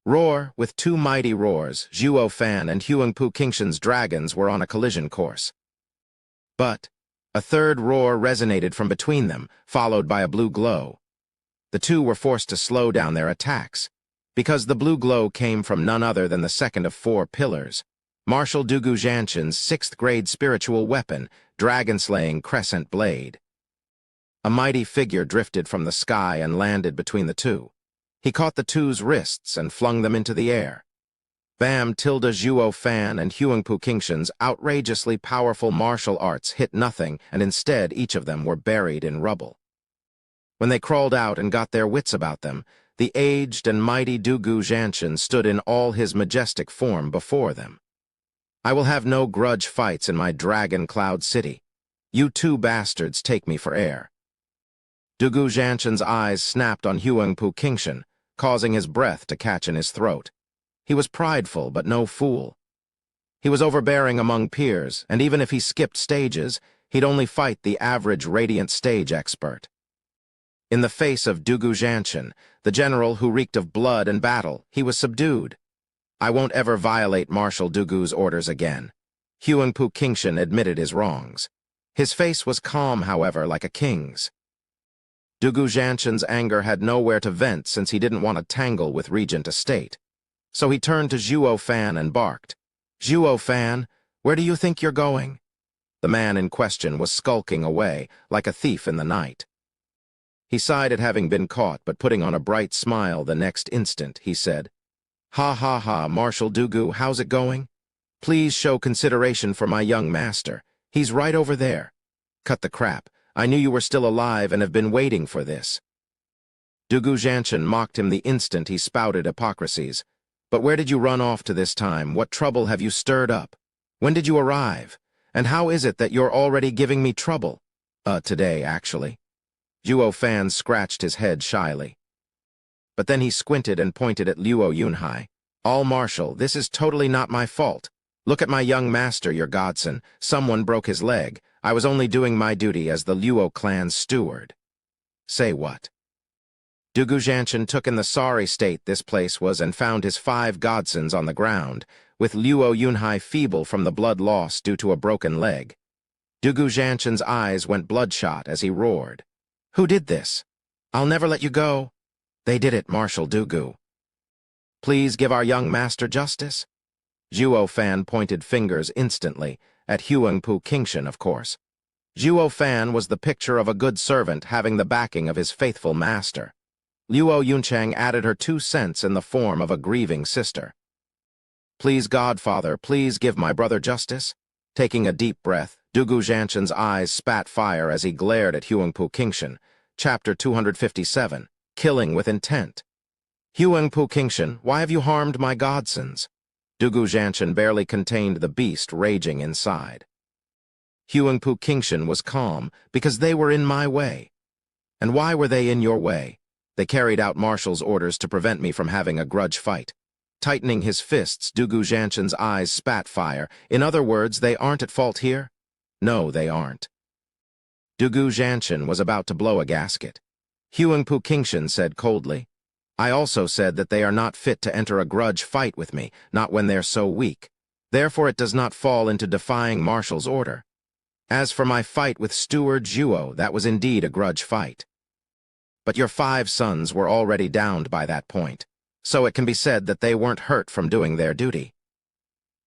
Roar, with 2 mighty roars, Zhuo Fan and Huangpu Qingshan's dragons were on a collision course. But a third roar resonated from between them, followed by a blue glow. The two were forced to slow down their attacks, because the blue glow came from none other than the second of 4 pillars, Marshal Dugu Zhanshan's 6th-grade spiritual weapon, dragon-slaying crescent blade. A mighty figure drifted from the sky and landed between the two. He caught the two's wrists and flung them into the air. Bam! Tilda Zhuo Fan and Huangpu Qingshan's outrageously powerful martial arts hit nothing, and instead each of them were buried in rubble. When they crawled out and got their wits about them, the aged and mighty Dugu Zhanshan stood in all his majestic form before them. I will have no grudge fights in my dragon cloud city. You 2 bastards take me for air. Dugu Zhanshan's eyes snapped on Huangpu Qingshan, causing his breath to catch in his throat. He was prideful, but no fool. He was overbearing among peers, and even if he skipped stages, he'd only fight the average radiant stage expert. In the face of Dugu Zhanshan, the general who reeked of blood and battle, he was subdued. I won't ever violate Marshal Dugu's orders again. Huangpu Qingshan admitted his wrongs. His face was calm, however, like a king's. Dugu Zhanshan's anger had nowhere to vent since he didn't want to tangle with Regent Estate. So he turned to Zhuo Fan and barked, "Zhuo Fan, where do you think you're going?" The man in question was skulking away, like a thief in the night. He sighed at having been caught, but putting on a bright smile the next instant, he said, "Ha ha ha, Marshal Dugu, how's it going? Please show consideration for my young master. He's right over there. Cut the crap. I knew you were still alive and have been waiting for this." Dugu Zhanshan mocked him the instant he spouted hypocrisies. "But where did you run off to this time? What trouble have you stirred up? When did you arrive? And how is it that you're already giving me trouble?" Today, actually." Zhuo Fan scratched his head shyly. But then he squinted and pointed at Luo Yunhai. "All Marshal, this is totally not my fault. Look at my young master, your godson. Someone broke his leg. I was only doing my duty as the Luo clan's steward." "Say what?" Dugu Zhanshan took in the sorry state this place was and found his 5 godsons on the ground, with Luo Yunhai feeble from the blood loss due to a broken leg. Dugu Zhanshan's eyes went bloodshot as he roared. "Who did this? I'll never let you go." "They did it, Marshal Dugu." "Please give our young master justice." Zhuo Fan pointed fingers instantly, at Huangpu Qingshan, of course. Zhuo Fan was the picture of a good servant having the backing of his faithful master. Luo Yunchang added her 2 cents in the form of a grieving sister. "Please, Godfather, please give my brother justice." Taking a deep breath, Dugu Zhanshan's eyes spat fire as he glared at Huangpu Qingshan. Chapter 257, Killing with Intent. "Huangpu Qingshan, why have you harmed my godsons?" Dugu Zhanshan barely contained the beast raging inside. Huangpu Qingshan was calm, because they were in my way. "And why were they in your way?" "They carried out Marshal's orders to prevent me from having a grudge fight." Tightening his fists, Dugu Zhanshan's eyes spat fire. "In other words, they aren't at fault here?" "No, they aren't." Dugu Zhanshan was about to blow a gasket. Huangpu Qingshan said coldly, "I also said that they are not fit to enter a grudge fight with me, not when they're so weak. Therefore it does not fall into defying Marshal's order. As for my fight with Steward Zhuo, that was indeed a grudge fight. But your 5 sons were already downed by that point, so it can be said that they weren't hurt from doing their duty."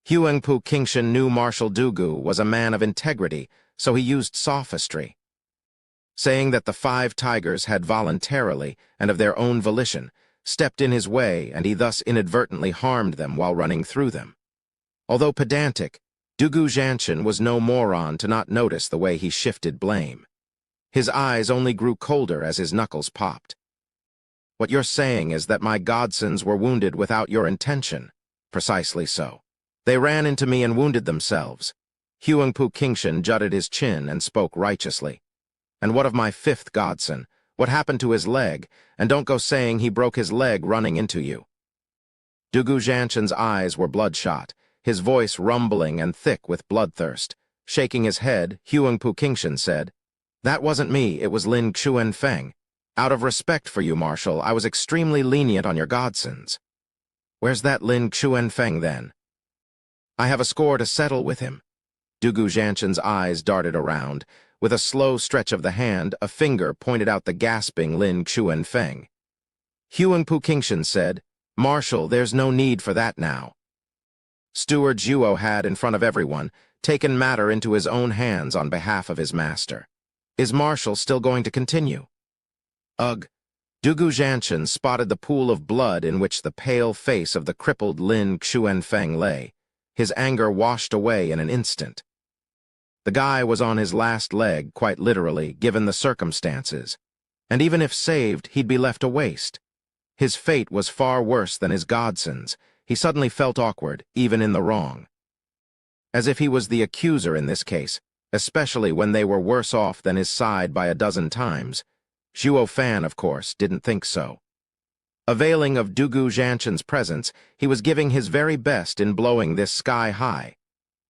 Huangpu Qingshan knew Marshal Dugu was a man of integrity, so he used sophistry. Saying that the 5 tigers had voluntarily, and of their own volition, stepped in his way and he thus inadvertently harmed them while running through them. Although pedantic, Dugu Zhanshan was no moron to not notice the way he shifted blame. His eyes only grew colder as his knuckles popped. What you're saying is that my godsons were wounded without your intention. Precisely so. They ran into me and wounded themselves. Huangpu Qingshan jutted his chin and spoke righteously. And what of my fifth godson? What happened to his leg? And don't go saying he broke his leg running into you. Dugu Zhanshan's eyes were bloodshot, his voice rumbling and thick with bloodthirst. Shaking his head, Huangpu Qingshan said, "That wasn't me, it was Lin Xuanfeng. Out of respect for you, Marshal, I was extremely lenient on your godsons." "Where's that Lin Xuanfeng, then?" "I have a score to settle with him." Dugu Zhanshan's eyes darted around. With a slow stretch of the hand, a finger pointed out the gasping Lin Xuanfeng. Huangpu Qingshan said, "Marshal, there's no need for that now." Steward Zhuo had, in front of everyone, taken matter into his own hands on behalf of his master. Is Marshal still going to continue? Ugh. Dugu Zhanshan spotted the pool of blood in which the pale face of the crippled Lin Xuanfeng lay. His anger washed away in an instant. The guy was on his last leg, quite literally, given the circumstances. And even if saved, he'd be left to waste. His fate was far worse than his godson's. He suddenly felt awkward, even in the wrong. As if he was the accuser in this case, especially when they were worse off than his side by a dozen times. Zhuo Fan, of course, didn't think so. Availing of Dugu Zhanshan's presence, he was giving his very best in blowing this sky high.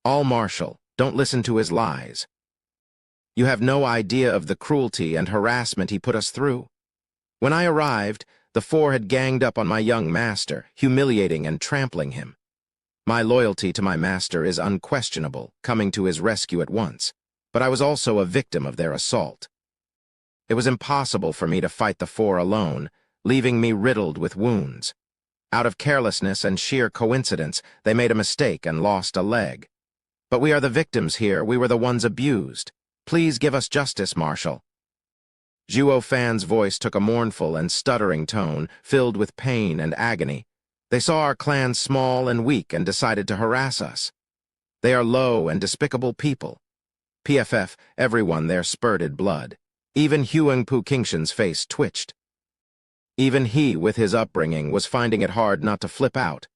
All Marshal, don't listen to his lies. You have no idea of the cruelty and harassment he put us through. When I arrived, the four had ganged up on my young master, humiliating and trampling him. My loyalty to my master is unquestionable, coming to his rescue at once, but I was also a victim of their assault. It was impossible for me to fight the four alone, leaving me riddled with wounds. Out of carelessness and sheer coincidence, they made a mistake and lost a leg. But we are the victims here, we were the ones abused. Please give us justice, Marshal." Zhuo Fan's voice took a mournful and stuttering tone, filled with pain and agony. "They saw our clan small and weak and decided to harass us. They are low and despicable people." PFF, everyone there spurted blood. Even Huangpu Qingshan's face twitched. Even he, with his upbringing, was finding it hard not to flip out.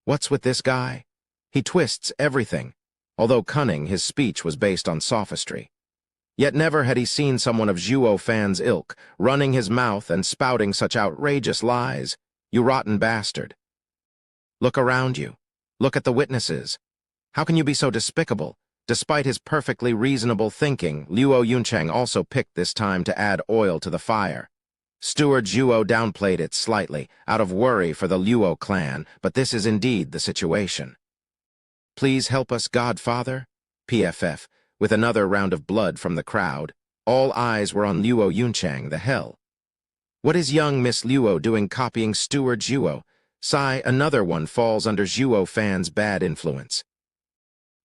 What's with this guy? He twists everything. Although cunning, his speech was based on sophistry. Yet never had he seen someone of Zhuo Fan's ilk, running his mouth and spouting such outrageous lies. You rotten bastard. Look around you. Look at the witnesses. How can you be so despicable? Despite his perfectly reasonable thinking, Luo Yuncheng also picked this time to add oil to the fire. Steward Zhuo downplayed it slightly, out of worry for the Luo clan, but this is indeed the situation. "Please help us, Godfather." PFF, with another round of blood from the crowd. All eyes were on Luo Yuncheng, the hell. What is young Miss Luo doing copying Steward Zhuo? Sigh, another one falls under Zhuo Fan's bad influence.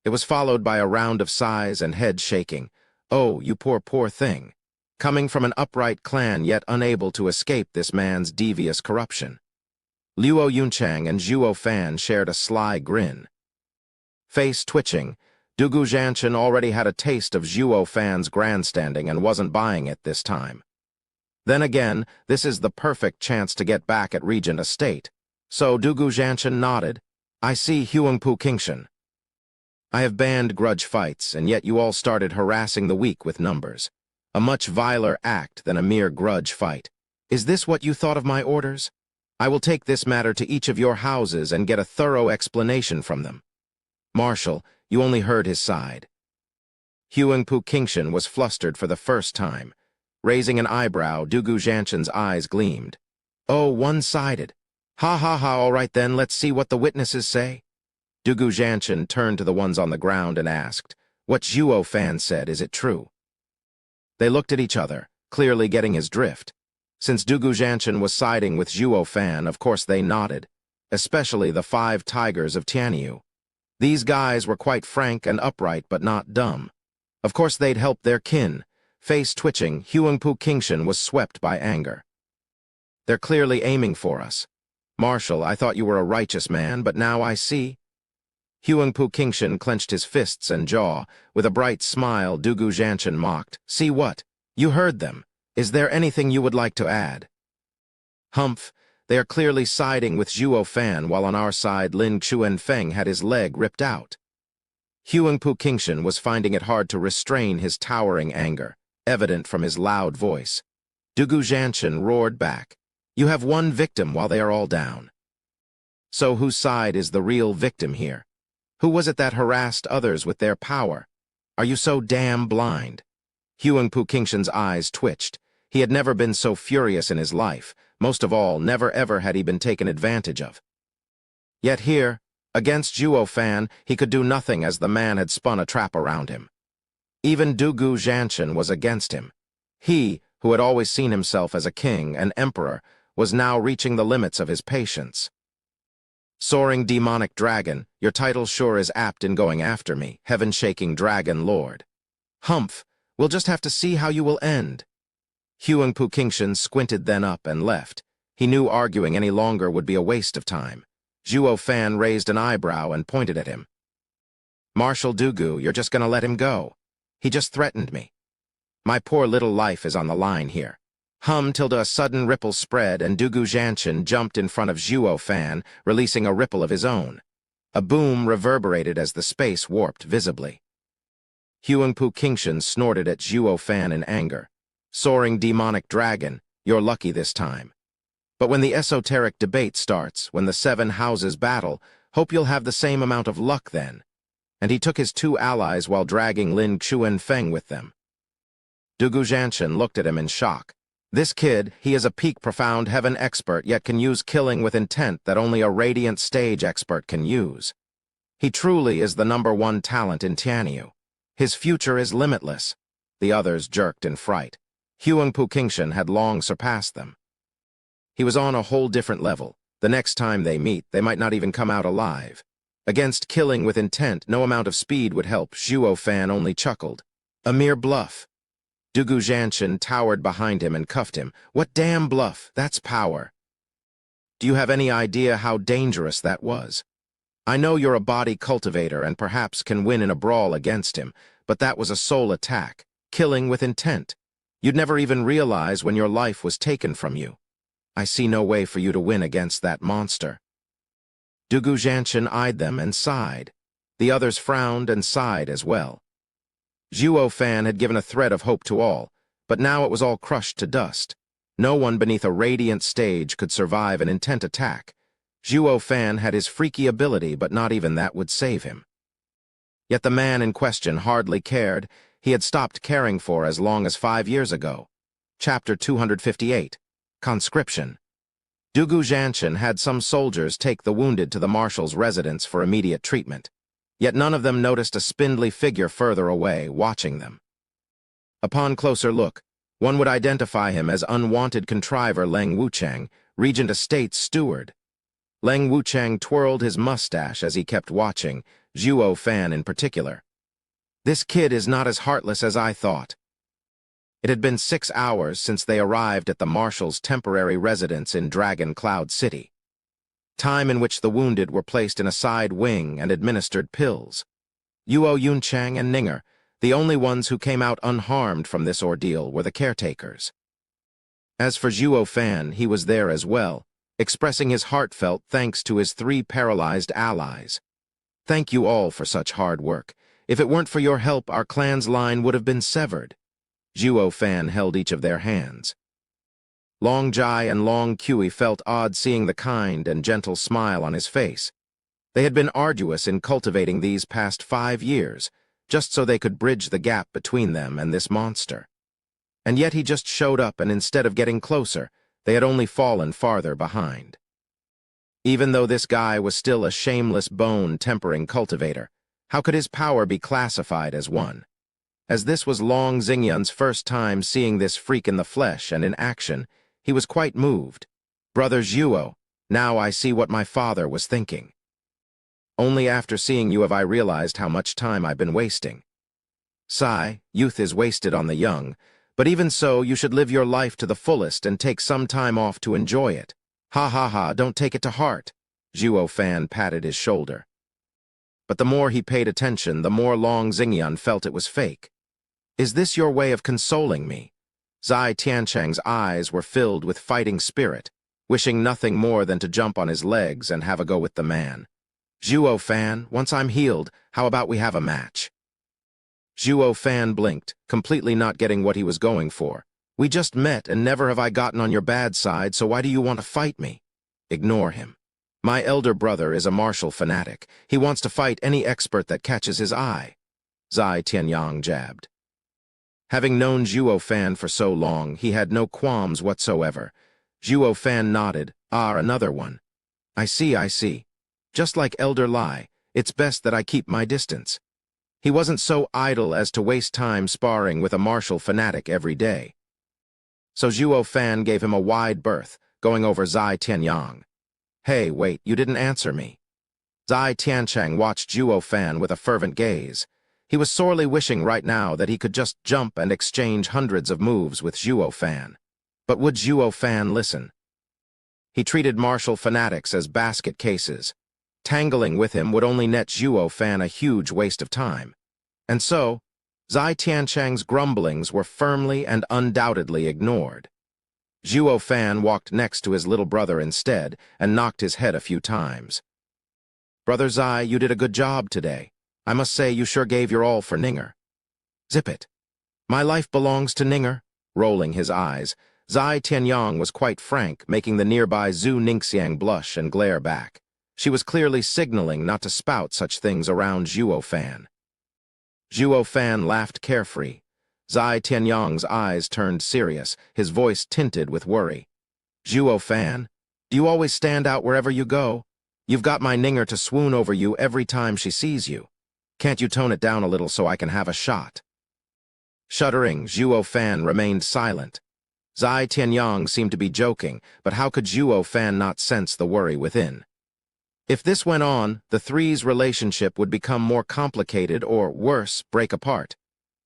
It was followed by a round of sighs and head shaking. Oh, you poor thing. Coming from an upright clan yet unable to escape this man's devious corruption. Luo Yuncheng and Zhuo Fan shared a sly grin. Face twitching, Dugu Zhanshan already had a taste of Zhuo Fan's grandstanding and wasn't buying it this time. Then again, this is the perfect chance to get back at Regent Estate. So Dugu Zhanshan nodded. "I see, Huangpu Qingshan. I have banned grudge fights, and yet you all started harassing the weak with numbers. A much viler act than a mere grudge fight. Is this what you thought of my orders? I will take this matter to each of your houses and get a thorough explanation from them." Marshal, you only heard his side. Huangpu Qingshan was flustered for the first time. Raising an eyebrow, Dugu Zhanshan's eyes gleamed. "Oh, one-sided. Ha ha ha, all right then, let's see what the witnesses say." Dugu Zhanshan turned to the ones on the ground and asked, "What Zhuo Fan said, is it true?" They looked at each other, clearly getting his drift. Since Dugu Zhanshan was siding with Zhuo Fan, of course they nodded, especially the 5 tigers of Tianyu. These guys were quite frank and upright, but not dumb. Of course they'd help their kin. Face twitching, Huangpu Qingshan was swept by anger. "They're clearly aiming for us. Marshal, I thought you were a righteous man, but now I see." Huangpu Qingshan clenched his fists and jaw. With a bright smile, Dugu Zhanshan mocked. "See what? You heard them. Is there anything you would like to add? Humph, they are clearly siding with Zhuo Fan, while on our side Lin Chuanfeng had his leg ripped out. Huangpu Qingshan was finding it hard to restrain his towering anger, evident from his loud voice. Dugu Zhanshan roared back, "You have one victim while they are all down." So whose side is the real victim here? Who was it that harassed others with their power? Are you so damn blind? Huangpu Qingshan's eyes twitched. He had never been so furious in his life. Most of all, never ever had he been taken advantage of. Yet here, against Zhuo Fan, he could do nothing as the man had spun a trap around him. Even Dugu Zhanshan was against him. He, who had always seen himself as a king, an emperor, was now reaching the limits of his patience. Soaring demonic dragon, your title sure is apt in going after me, heaven-shaking dragon lord. Humph, we'll just have to see how you will end. Huangpu Qingshan squinted then up and left. He knew arguing any longer would be a waste of time. Zhuo Fan raised an eyebrow and pointed at him. Marshal Dugu, you're just gonna let him go. He just threatened me. My poor little life is on the line here. Till a sudden ripple spread and Dugu Zhanshan jumped in front of Zhuo Fan, releasing a ripple of his own. A boom reverberated as the space warped visibly. Huangpu Qingshan snorted at Zhuo Fan in anger. Soaring demonic dragon, you're lucky this time. But when the esoteric debate starts, when the 7 houses battle, hope you'll have the same amount of luck then. And he took his 2 allies while dragging Lin Chuanfeng with them. Dugu Zhanshan looked at him in shock. This kid, he is a peak profound heaven expert, yet can use killing with intent that only a radiant stage expert can use. He truly is the #1 talent in Tianyu. His future is limitless. The others jerked in fright. Huangpu Qingshan had long surpassed them. He was on a whole different level. The next time they meet, they might not even come out alive. Against killing with intent, no amount of speed would help. Zhuo Fan only chuckled. A mere bluff. Dugu Zhanshan towered behind him and cuffed him. What damn bluff? That's power. Do you have any idea how dangerous that was? I know you're a body cultivator and perhaps can win in a brawl against him, but that was a soul attack, killing with intent. You'd never even realize when your life was taken from you. I see no way for you to win against that monster. Dugu Zhanshan eyed them and sighed. The others frowned and sighed as well. Zhuo Fan had given a thread of hope to all, but now it was all crushed to dust. No one beneath a radiant stage could survive an intent attack. Zhuo Fan had his freaky ability, but not even that would save him. Yet the man in question hardly cared. He had stopped caring for as long as 5 years ago. Chapter 258. Conscription. Dugu Zhanshan had some soldiers take the wounded to the marshal's residence for immediate treatment. Yet none of them noticed a spindly figure further away, watching them. Upon closer look, one would identify him as unwanted contriver Leng Wuchang, Regent Estate's steward. Leng Wuchang twirled his mustache as he kept watching, Zhuo Fan in particular. This kid is not as heartless as I thought. It had been 6 hours since they arrived at the marshal's temporary residence in Dragon Cloud City. Time in which the wounded were placed in a side wing and administered pills. Yuo Yunchang and Ninger, the only ones who came out unharmed from this ordeal, were the caretakers. As for Zhuo Fan, he was there as well, expressing his heartfelt thanks to his 3 paralyzed allies. Thank you all for such hard work. If it weren't for your help, our clan's line would have been severed. Zhuo Fan held each of their hands. Long Jai and Long Kui felt odd seeing the kind and gentle smile on his face. They had been arduous in cultivating these past 5 years, just so they could bridge the gap between them and this monster. And yet he just showed up, and instead of getting closer, they had only fallen farther behind. Even though this guy was still a shameless bone-tempering cultivator, how could his power be classified as one? As this was Long Xingyan's first time seeing this freak in the flesh and in action, he was quite moved. Brother Zhuo, now I see what my father was thinking. Only after seeing you have I realized how much time I've been wasting. Sigh, youth is wasted on the young, but even so you should live your life to the fullest and take some time off to enjoy it. Ha ha ha, don't take it to heart. Zhuo Fan patted his shoulder. But the more he paid attention, the more Long Xingyan felt it was fake. Is this your way of consoling me? Zai Tiancheng's eyes were filled with fighting spirit, wishing nothing more than to jump on his legs and have a go with the man. Zhuo Fan, once I'm healed, how about we have a match? Zhuo Fan blinked, completely not getting what he was going for. We just met and never have I gotten on your bad side, so why do you want to fight me? Ignore him. My elder brother is a martial fanatic. He wants to fight any expert that catches his eye. Zai Tianyang jabbed. Having known Zhuo Fan for so long, he had no qualms whatsoever. Zhuo Fan nodded. Ah, another one. I see. Just like Elder Lai, it's best that I keep my distance. He wasn't so idle as to waste time sparring with a martial fanatic every day. So Zhuo Fan gave him a wide berth, going over Zai Tianyang. Hey, wait, you didn't answer me. Zai Tiancheng watched Zhuo Fan with a fervent gaze. He was sorely wishing right now that he could just jump and exchange hundreds of moves with Zhuo Fan. But would Zhuo Fan listen? He treated martial fanatics as basket cases. Tangling with him would only net Zhuo Fan a huge waste of time. And so, Zai Tiancheng's grumblings were firmly and undoubtedly ignored. Zhuo Fan walked next to his little brother instead and knocked his head a few times. Brother Zai, you did a good job today. I must say you sure gave your all for Ninger. Zip it. My life belongs to Ninger. Rolling his eyes, Zai Tianyang was quite frank, making the nearby Zhu Ningxiang blush and glare back. She was clearly signaling not to spout such things around Zhuo Fan. Zhuo Fan laughed carefree. Zai Tianyang's eyes turned serious, his voice tinted with worry. Zhuo Fan, do you always stand out wherever you go? You've got my Ninger to swoon over you every time she sees you. Can't you tone it down a little so I can have a shot? Shuddering, Zhuo Fan remained silent. Zai Tianyang seemed to be joking, but how could Zhuo Fan not sense the worry within? If this went on, the three's relationship would become more complicated or, worse, break apart.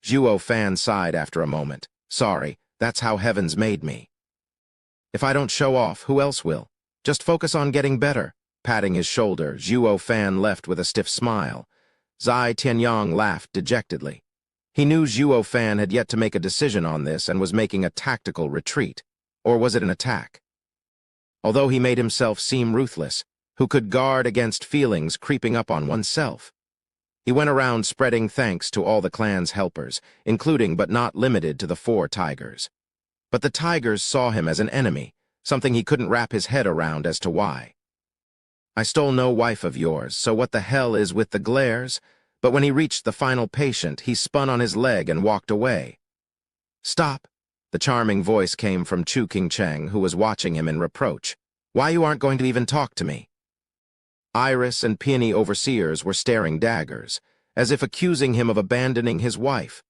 Zhuo Fan sighed after a moment. Sorry, that's how heaven's made me. If I don't show off, who else will? Just focus on getting better. Patting his shoulder, Zhuo Fan left with a stiff smile. Zai Tianyang laughed dejectedly. He knew Zhuo Fan had yet to make a decision on this and was making a tactical retreat. Or was it an attack? Although he made himself seem ruthless, who could guard against feelings creeping up on oneself? He went around spreading thanks to all the clan's helpers, including but not limited to the 4 tigers. But the tigers saw him as an enemy, something he couldn't wrap his head around as to why. I stole no wife of yours, so what the hell is with the glares? But when he reached the final patient, he spun on his leg and walked away. Stop! The charming voice came from Chu Qingcheng, who was watching him in reproach. Why you aren't going to even talk to me? Iris and Peony overseers were staring daggers, as if accusing him of abandoning his wife.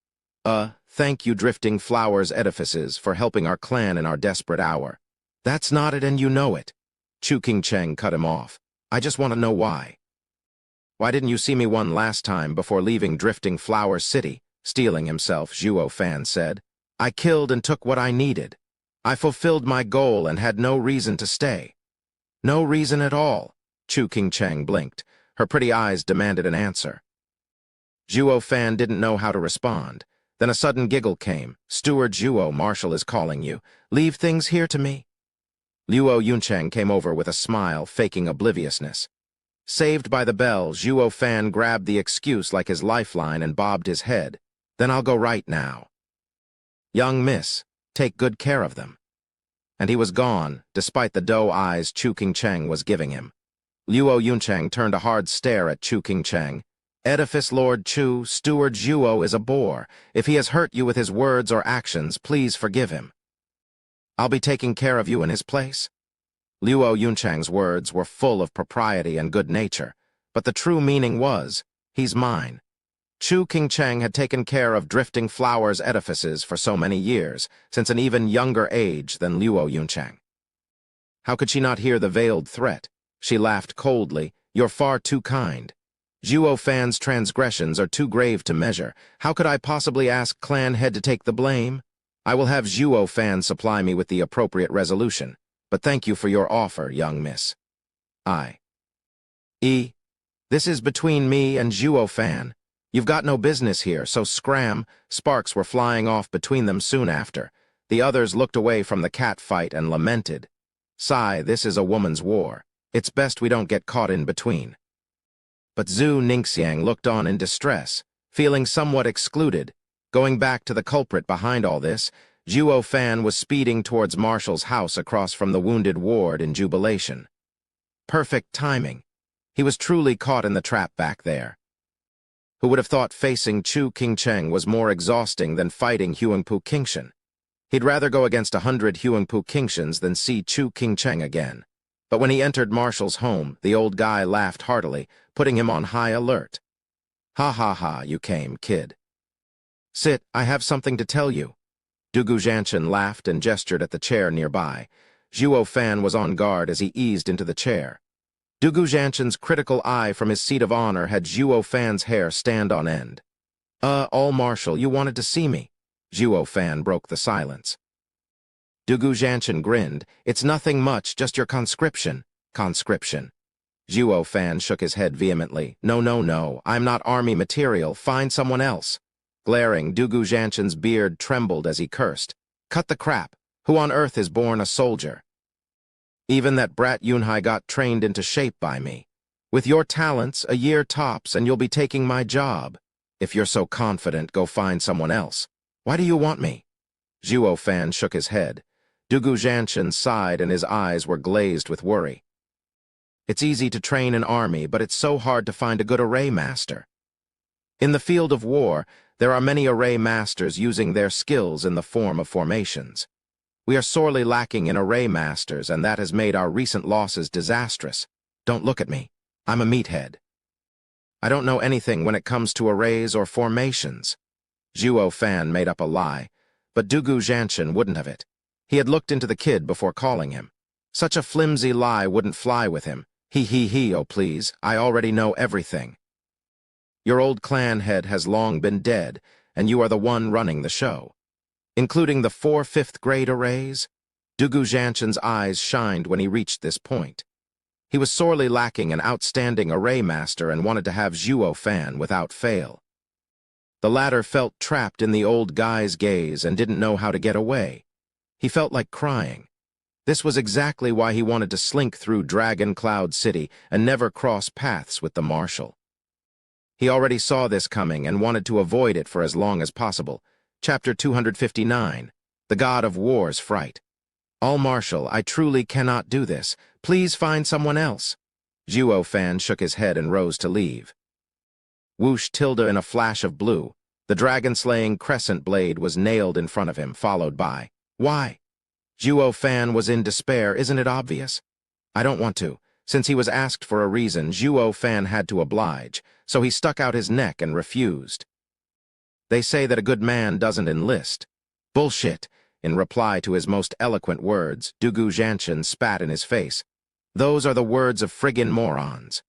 Thank you, Drifting Flowers Edifices, for helping our clan in our desperate hour. That's not it, and you know it. Chu Qingcheng cut him off. I just want to know why. Why didn't you see me one last time before leaving Drifting Flower City? Steeling himself, Zhuo Fan said. I killed and took what I needed. I fulfilled my goal and had no reason to stay. No reason at all. Chu Qingcheng blinked. Her pretty eyes demanded an answer. Zhuo Fan didn't know how to respond. Then a sudden giggle came. Steward Zhuo, Marshal is calling you. Leave things here to me. Luo Yuncheng came over with a smile, faking obliviousness. Saved by the bell, Zhuo Fan grabbed the excuse like his lifeline and bobbed his head. Then I'll go right now. Young miss, take good care of them. And he was gone, despite the doe eyes Chu Qingcheng was giving him. Luo Yuncheng turned a hard stare at Chu Qingcheng. Edifice Lord Chu, Steward Zhuo is a bore. If he has hurt you with his words or actions, please forgive him. I'll be taking care of you in his place. Luo Yuncheng's words were full of propriety and good nature, but the true meaning was, he's mine. Chu Qingcheng had taken care of Drifting Flowers Edifices for so many years, since an even younger age than Luo Yuncheng. How could she not hear the veiled threat? She laughed coldly. You're far too kind. Zhuo Fan's transgressions are too grave to measure. How could I possibly ask clan head to take the blame? I will have Zhuo Fan supply me with the appropriate resolution. But thank you for your offer, young miss. This is between me and Zhuo Fan. You've got no business here, so scram. Sparks were flying off between them soon after. The others looked away from the cat fight and lamented. "Sigh, this is a woman's war. It's best we don't get caught in between." But Zhu Ningxiang looked on in distress, feeling somewhat excluded. Going back to the culprit behind all this, Zhuo Fan was speeding towards Marshall's house across from the wounded ward in jubilation. Perfect timing. He was truly caught in the trap back there. Who would have thought facing Chu Qingcheng was more exhausting than fighting Huangpu Qingshan? He'd rather go against 100 Huangpu Qingshans than see Chu Qingcheng again. But when he entered Marshall's home, the old guy laughed heartily, putting him on high alert. "Ha ha ha, you came, kid. Sit, I have something to tell you." Dugu Zhanshan laughed and gestured at the chair nearby. Zhuo Fan was on guard as he eased into the chair. Dugu Zhanshan's critical eye from his seat of honor had Zhuo Fan's hair stand on end. All Marshal, you wanted to see me." Zhuo Fan broke the silence. Dugu Zhanshan grinned. "It's nothing much, just your conscription." "Conscription?" Zhuo Fan shook his head vehemently. No, no, no, I'm not army material. Find someone else." Glaring, Dugu Zhanshan's beard trembled as he cursed. "Cut the crap. Who on earth is born a soldier? Even that brat Yunhai got trained into shape by me. With your talents, a year tops, and you'll be taking my job. If you're so confident, go find someone else. Why do you want me?" Zhuo Fan shook his head. Dugu Zhanshan sighed and his eyes were glazed with worry. "It's easy to train an army, but it's so hard to find a good array master. In the field of war, there are many array masters using their skills in the form of formations. We are sorely lacking in array masters, and that has made our recent losses disastrous. Don't look at me. I'm a meathead. I don't know anything when it comes to arrays or formations." Zhuo Fan made up a lie, but Dugu Zhanshan wouldn't have it. He had looked into the kid before calling him. Such a flimsy lie wouldn't fly with him. He, oh please, I already know everything. Your old clan head has long been dead, and you are the one running the show. Including the 4 5th-grade arrays? Dugu Zhanshan's eyes shined when he reached this point. He was sorely lacking an outstanding array master and wanted to have Zhuo Fan without fail. The latter felt trapped in the old guy's gaze and didn't know how to get away. He felt like crying. This was exactly why he wanted to slink through Dragon Cloud City and never cross paths with the Marshal. He already saw this coming and wanted to avoid it for as long as possible. Chapter 259, The God of War's Fright. "All Marshal, I truly cannot do this. Please find someone else." Zhuo Fan shook his head and rose to leave. Whoosh tilde in a flash of blue. The dragon-slaying crescent blade was nailed in front of him, followed by, "Why?" Zhuo Fan was in despair. Isn't it obvious? "I don't want to." Since he was asked for a reason, Zhuo Fan had to oblige, so he stuck out his neck and refused. "They say that a good man doesn't enlist." "Bullshit." In reply to his most eloquent words, Dugu Zhanshan spat in his face. "Those are the words of friggin' morons.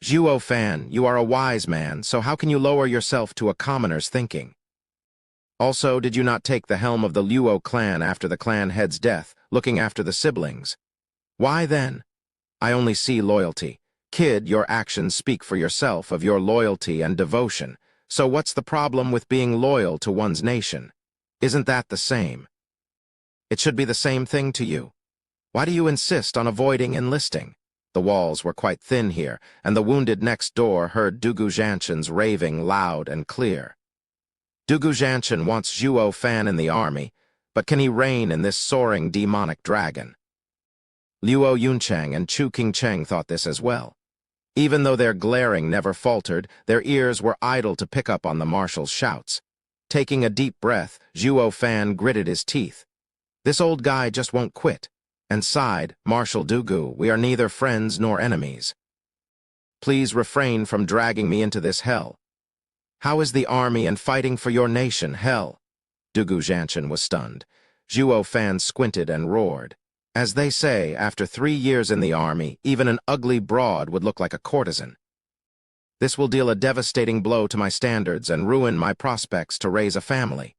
Zhuo Fan, you are a wise man, so how can you lower yourself to a commoner's thinking? Also, did you not take the helm of the Luo clan after the clan head's death, looking after the siblings? Why then? I only see loyalty. Kid, your actions speak for yourself of your loyalty and devotion. So what's the problem with being loyal to one's nation? Isn't that the same? It should be the same thing to you. Why do you insist on avoiding enlisting?" The walls were quite thin here, and the wounded next door heard Dugu Zhanshan's raving loud and clear. Dugu Zhanshan wants Zhuo Fan in the army, but can he reign in this soaring demonic dragon? Luo Yunchang and Chu Qingcheng thought this as well. Even though their glaring never faltered, their ears were idle to pick up on the Marshal's shouts. Taking a deep breath, Zhuo Fan gritted his teeth. This old guy just won't quit, and sighed, "Marshal Dugu, we are neither friends nor enemies. Please refrain from dragging me into this hell." "How is the army and fighting for your nation hell?" Dugu Zhanshan was stunned. Zhuo Fan squinted and roared. "As they say, after 3 years in the army, even an ugly broad would look like a courtesan. This will deal a devastating blow to my standards and ruin my prospects to raise a family."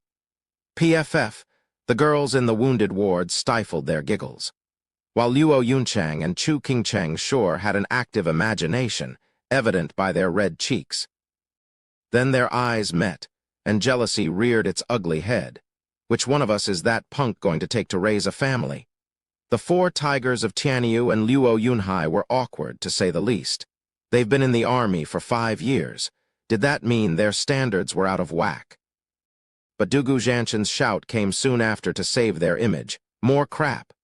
PFF, the girls in the wounded ward stifled their giggles. While Luo Yunchang and Chu Qingcheng sure had an active imagination, evident by their red cheeks. Then their eyes met, and jealousy reared its ugly head. Which one of us is that punk going to take to raise a family? The four tigers of Tianyu and Luo Yunhai were awkward, to say the least. They've been in the army for 5 years. Did that mean their standards were out of whack? But Dugu Zhanshan's shout came soon after to save their image. More crap.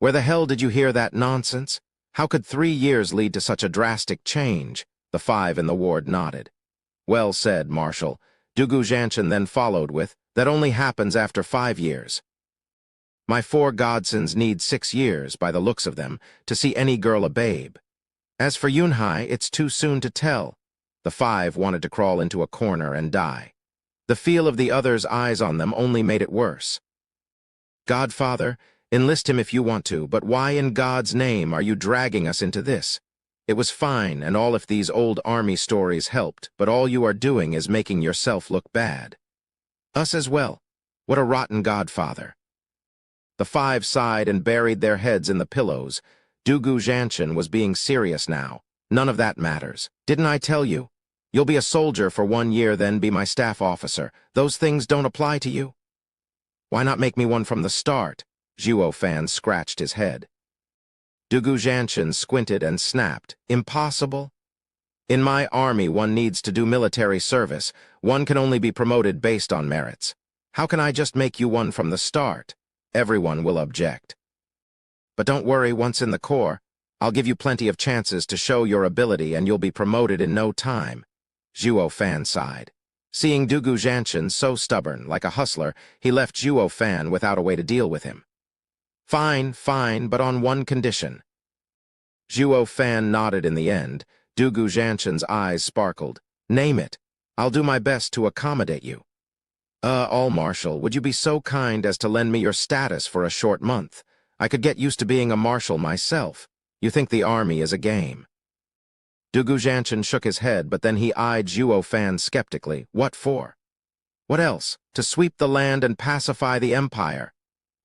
Where the hell did you hear that nonsense? How could 3 years lead to such a drastic change? The 5 in the ward nodded. Well said, Marshal. Dugu Zhanshan then followed with, that only happens after 5 years. My 4 godsons need 6 years, by the looks of them, to see any girl a babe. As for Yunhai, it's too soon to tell. The 5 wanted to crawl into a corner and die. The feel of the others' eyes on them only made it worse. Godfather, enlist him if you want to, but why in God's name are you dragging us into this? It was fine and all if these old army stories helped, but all you are doing is making yourself look bad. Us as well. What a rotten godfather. The 5 sighed and buried their heads in the pillows. Dugu Zhanshan was being serious now. None of that matters. Didn't I tell you? You'll be a soldier for 1 year, then be my staff officer. Those things don't apply to you? Why not make me one from the start? Zhuo Fan scratched his head. Dugu Zhanshan squinted and snapped. Impossible? In my army, one needs to do military service. One can only be promoted based on merits. How can I just make you one from the start? Everyone will object. But don't worry, once in the Corps, I'll give you plenty of chances to show your ability and you'll be promoted in no time. Zhuo Fan sighed. Seeing Dugu Zhanshan so stubborn, like a hustler, he left Zhuo Fan without a way to deal with him. Fine, but on one condition. Zhuo Fan nodded in the end. Dugu Zhanshan's eyes sparkled. Name it. I'll do my best to accommodate you. All Marshal, would you be so kind as to lend me your status for a short month? I could get used to being a marshal myself. You think the army is a game. Dugu Zhanshan shook his head, but then he eyed Zhuo Fan skeptically. What for? What else? To sweep the land and pacify the empire.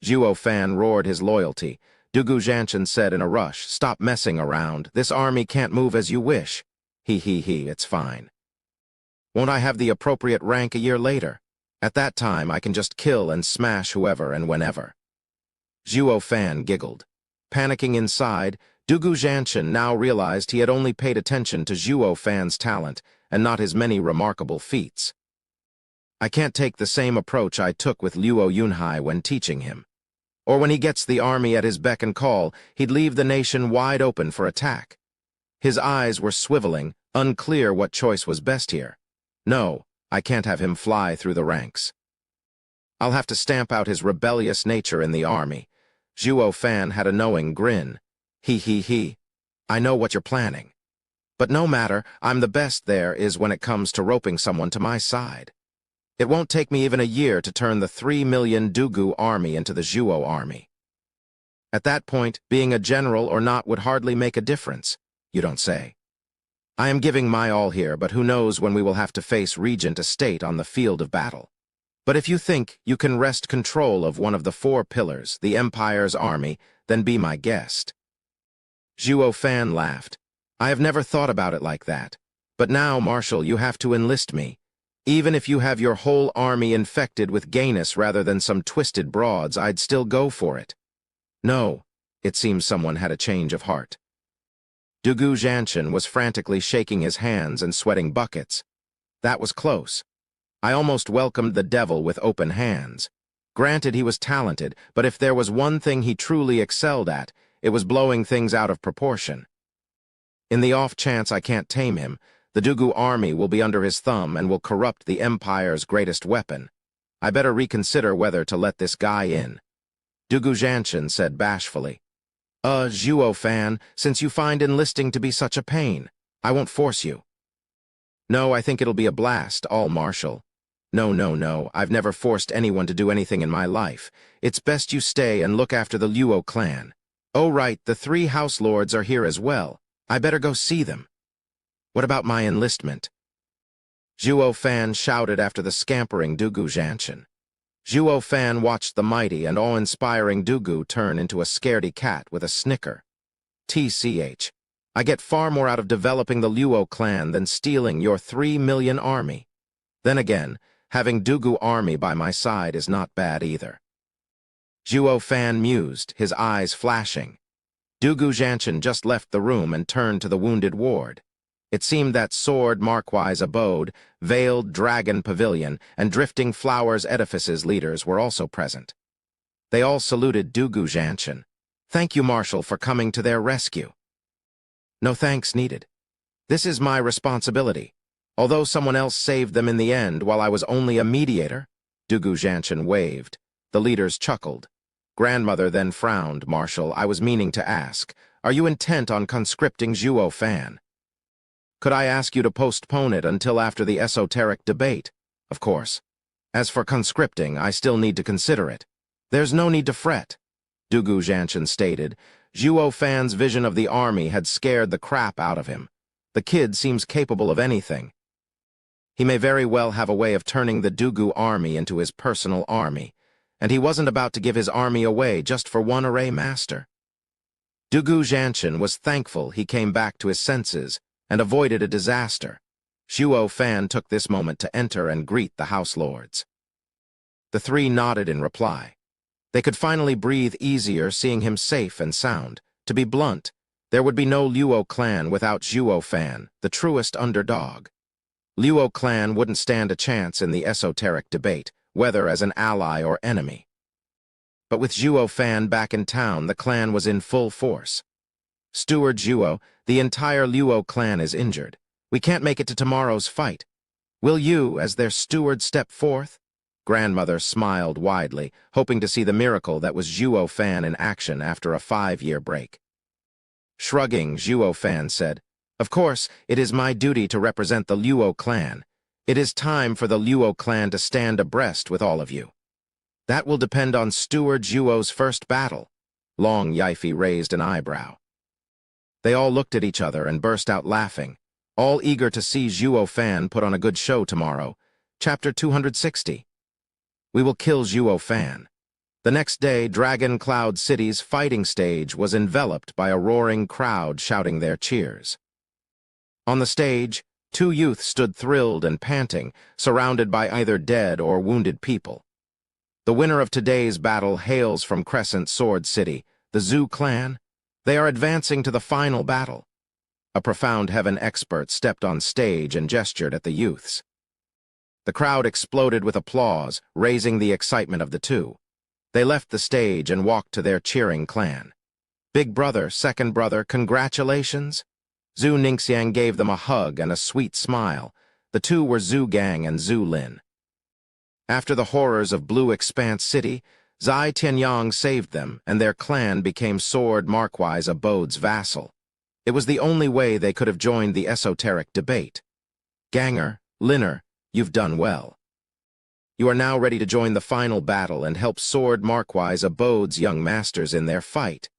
Zhuo Fan roared his loyalty. Dugu Zhanshan said in a rush, stop messing around. This army can't move as you wish. It's fine. Won't I have the appropriate rank a year later? At that time, I can just kill and smash whoever and whenever. Zhuo Fan giggled. Panicking inside, Dugu Zhanshan now realized he had only paid attention to Zhuo Fan's talent and not his many remarkable feats. I can't take the same approach I took with Luo Yunhai when teaching him. Or when he gets the army at his beck and call, he'd leave the nation wide open for attack. His eyes were swiveling, unclear what choice was best here. No, I can't have him fly through the ranks. I'll have to stamp out his rebellious nature in the army. Zhuo Fan had a knowing grin. I know what you're planning. But no matter, I'm the best there is when it comes to roping someone to my side. It won't take me even a year to turn the 3 million Dugu army into the Zhuo army. At that point, being a general or not would hardly make a difference, you don't say. I am giving my all here, but who knows when we will have to face Regent Estate on the field of battle. But if you think you can wrest control of one of the 4 pillars, the Empire's army, then be my guest. Zhuo Fan laughed. I have never thought about it like that. But now, Marshal, you have to enlist me. Even if you have your whole army infected with gayness rather than some twisted broads, I'd still go for it. No, it seems someone had a change of heart. Dugu Zhanshan was frantically shaking his hands and sweating buckets. That was close. I almost welcomed the devil with open hands. Granted, he was talented, but if there was one thing he truly excelled at, it was blowing things out of proportion. In the off chance I can't tame him, the Dugu army will be under his thumb and will corrupt the Empire's greatest weapon. I better reconsider whether to let this guy in. Dugu Zhanshan said bashfully. Zhuo Fan, since you find enlisting to be such a pain, I won't force you. No, I think it'll be a blast, all Marshal. No, I've never forced anyone to do anything in my life. It's best you stay and look after the Luo clan. Oh right, the 3 house lords are here as well. I better go see them. What about my enlistment? Zhuo Fan shouted after the scampering Dugu Zhanshan. Zhuo Fan watched the mighty and awe-inspiring Dugu turn into a scaredy cat with a snicker. TCH. I get far more out of developing the Luo clan than stealing your 3 million army. Then again, Having Dugu army by my side is not bad either. Zhuo Fan mused, his eyes flashing. Dugu Zhanshan just left the room and turned to the wounded ward. It seemed that Sword Markwise Abode, Veiled Dragon Pavilion, and Drifting Flowers Edifice's leaders were also present. They all saluted Dugu Zhanshan. "Thank you, Marshal, for coming to their rescue." "No thanks needed. This is my responsibility. Although someone else saved them in the end while I was only a mediator," Dugu Zhanshan waved. The leaders chuckled. Grandmother then frowned. "Marshal, I was meaning to ask, are you intent on conscripting Zhuo Fan? Could I ask you to postpone it until after the esoteric debate?" "Of course. As for conscripting, I still need to consider it." "There's no need to fret," Dugu Zhanshan stated. Zhuo Fan's vision of the army had scared the crap out of him. The kid seems capable of anything. He may very well have a way of turning the Dugu army into his personal army, and he wasn't about to give his army away just for one array master. Dugu Zhanshan was thankful he came back to his senses and avoided a disaster. Zhuo Fan took this moment to enter and greet the House Lords. The three nodded in reply. They could finally breathe easier seeing him safe and sound. To be blunt, there would be no Luo clan without Zhuo Fan, the truest underdog. Luo clan wouldn't stand a chance in the esoteric debate, whether as an ally or enemy. But with Zhuo Fan back in town, the clan was in full force. "Steward Zhuo, the entire Luo clan is injured. We can't make it to tomorrow's fight. Will you, as their steward, step forth?" Grandmother smiled widely, hoping to see the miracle that was Zhuo Fan in action after a 5-year break. Shrugging, Zhuo Fan said, "Of course, it is my duty to represent the Luo clan. It is time for the Luo clan to stand abreast with all of you. That will depend on Steward Zhuo's first battle." Long Yifi raised an eyebrow. They all looked at each other and burst out laughing, all eager to see Zhuo Fan put on a good show tomorrow. Chapter 260. We will kill Zhuo Fan. The next day, Dragon Cloud City's fighting stage was enveloped by a roaring crowd shouting their cheers. On the stage, 2 youths stood thrilled and panting, surrounded by either dead or wounded people. The winner of today's battle hails from Crescent Sword City, the Zhu clan. They are advancing to the final battle. A Profound Heaven expert stepped on stage and gestured at the youths. The crowd exploded with applause, raising the excitement of the two. They left the stage and walked to their cheering clan. "Big brother, second brother, congratulations." Zhu Ningxiang gave them a hug and a sweet smile. The two were Zhu Gang and Zhu Lin. After the horrors of Blue Expanse City, Zai Tianyang saved them, and their clan became Sword Markwise Abode's vassal. It was the only way they could have joined the esoteric debate. "Ganger, Linner, you've done well. You are now ready to join the final battle and help Sword Markwise Abode's young masters in their fight."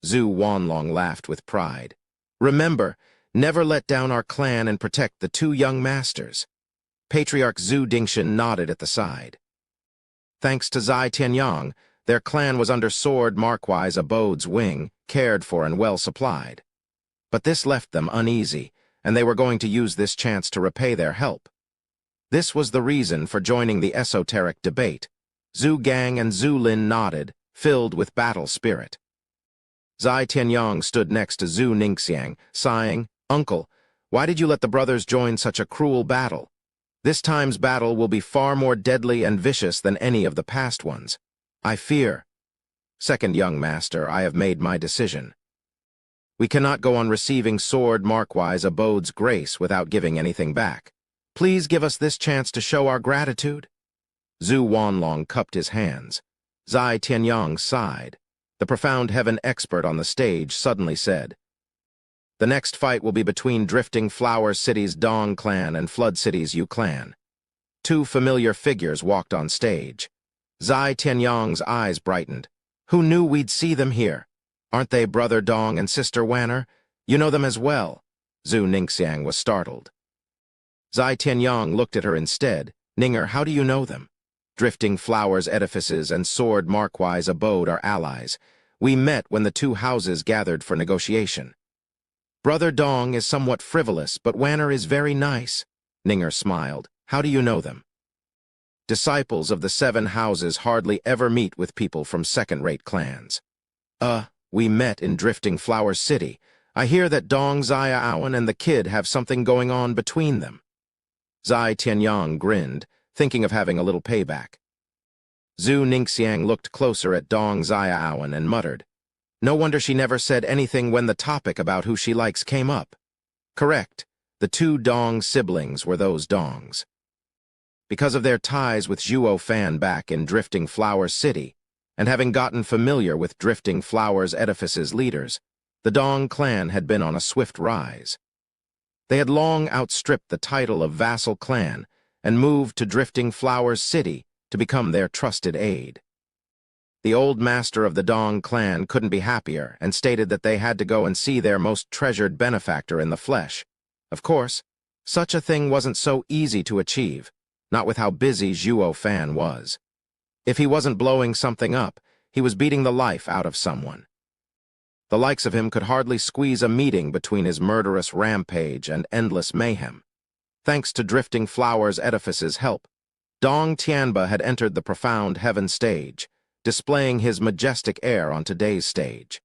Zhu Wanlong laughed with pride. "Remember, never let down our clan and protect the 2 young masters." Patriarch Zhu Dingshan nodded at the side. Thanks to Zai Tianyang, their clan was under Sword Markwise Abode's wing, cared for and well supplied. But this left them uneasy, and they were going to use this chance to repay their help. This was the reason for joining the esoteric debate. Zhu Gang and Zhu Lin nodded, filled with battle spirit. Zai Tianyang stood next to Zhu Ningxiang, sighing, "Uncle, why did you let the brothers join such a cruel battle? This time's battle will be far more deadly and vicious than any of the past ones. I fear." "Second young master, I have made my decision. We cannot go on receiving Sword Markwise Abode's grace without giving anything back. Please give us this chance to show our gratitude." Zhu Wanlong cupped his hands. Zai Tianyang sighed. The Profound Heaven expert on the stage suddenly said, "The next fight will be between Drifting Flower City's Dong clan and Flood City's Yu clan." 2 familiar figures walked on stage. Zai Tianyang's eyes brightened. "Who knew we'd see them here? Aren't they Brother Dong and Sister Wanner? You know them as well." Zhu Ningxiang was startled. Zai Tianyang looked at her instead. "Ninger, how do you know them?" "Drifting Flowers Edifices and Sword Markwise Abode are allies. We met when the 2 houses gathered for negotiation. Brother Dong is somewhat frivolous, but Wanner is very nice." Ninger smiled. "How do you know them?" Disciples of the 7 houses hardly ever meet with people from second-rate clans. We met in Drifting Flower City. I hear that Dong Xiaowen and the kid have something going on between them. Zai Tianyang grinned, thinking of having a little payback. Zhu Ningxiang looked closer at Dong Xiaowen and muttered, "No wonder she never said anything when the topic about who she likes came up." Correct, the 2 Dong siblings were those Dongs. Because of their ties with Zhuo Fan back in Drifting Flower City, and having gotten familiar with Drifting Flowers Edifice's leaders, the Dong clan had been on a swift rise. They had long outstripped the title of vassal clan and moved to Drifting Flowers City to become their trusted aide. The old master of the Dong clan couldn't be happier and stated that they had to go and see their most treasured benefactor in the flesh. Of course, such a thing wasn't so easy to achieve, not with how busy Zhuo Fan was. If he wasn't blowing something up, he was beating the life out of someone. The likes of him could hardly squeeze a meeting between his murderous rampage and endless mayhem. Thanks to Drifting Flowers Edifice's help, Dong Tianba had entered the profound heaven stage, displaying his majestic air on today's stage.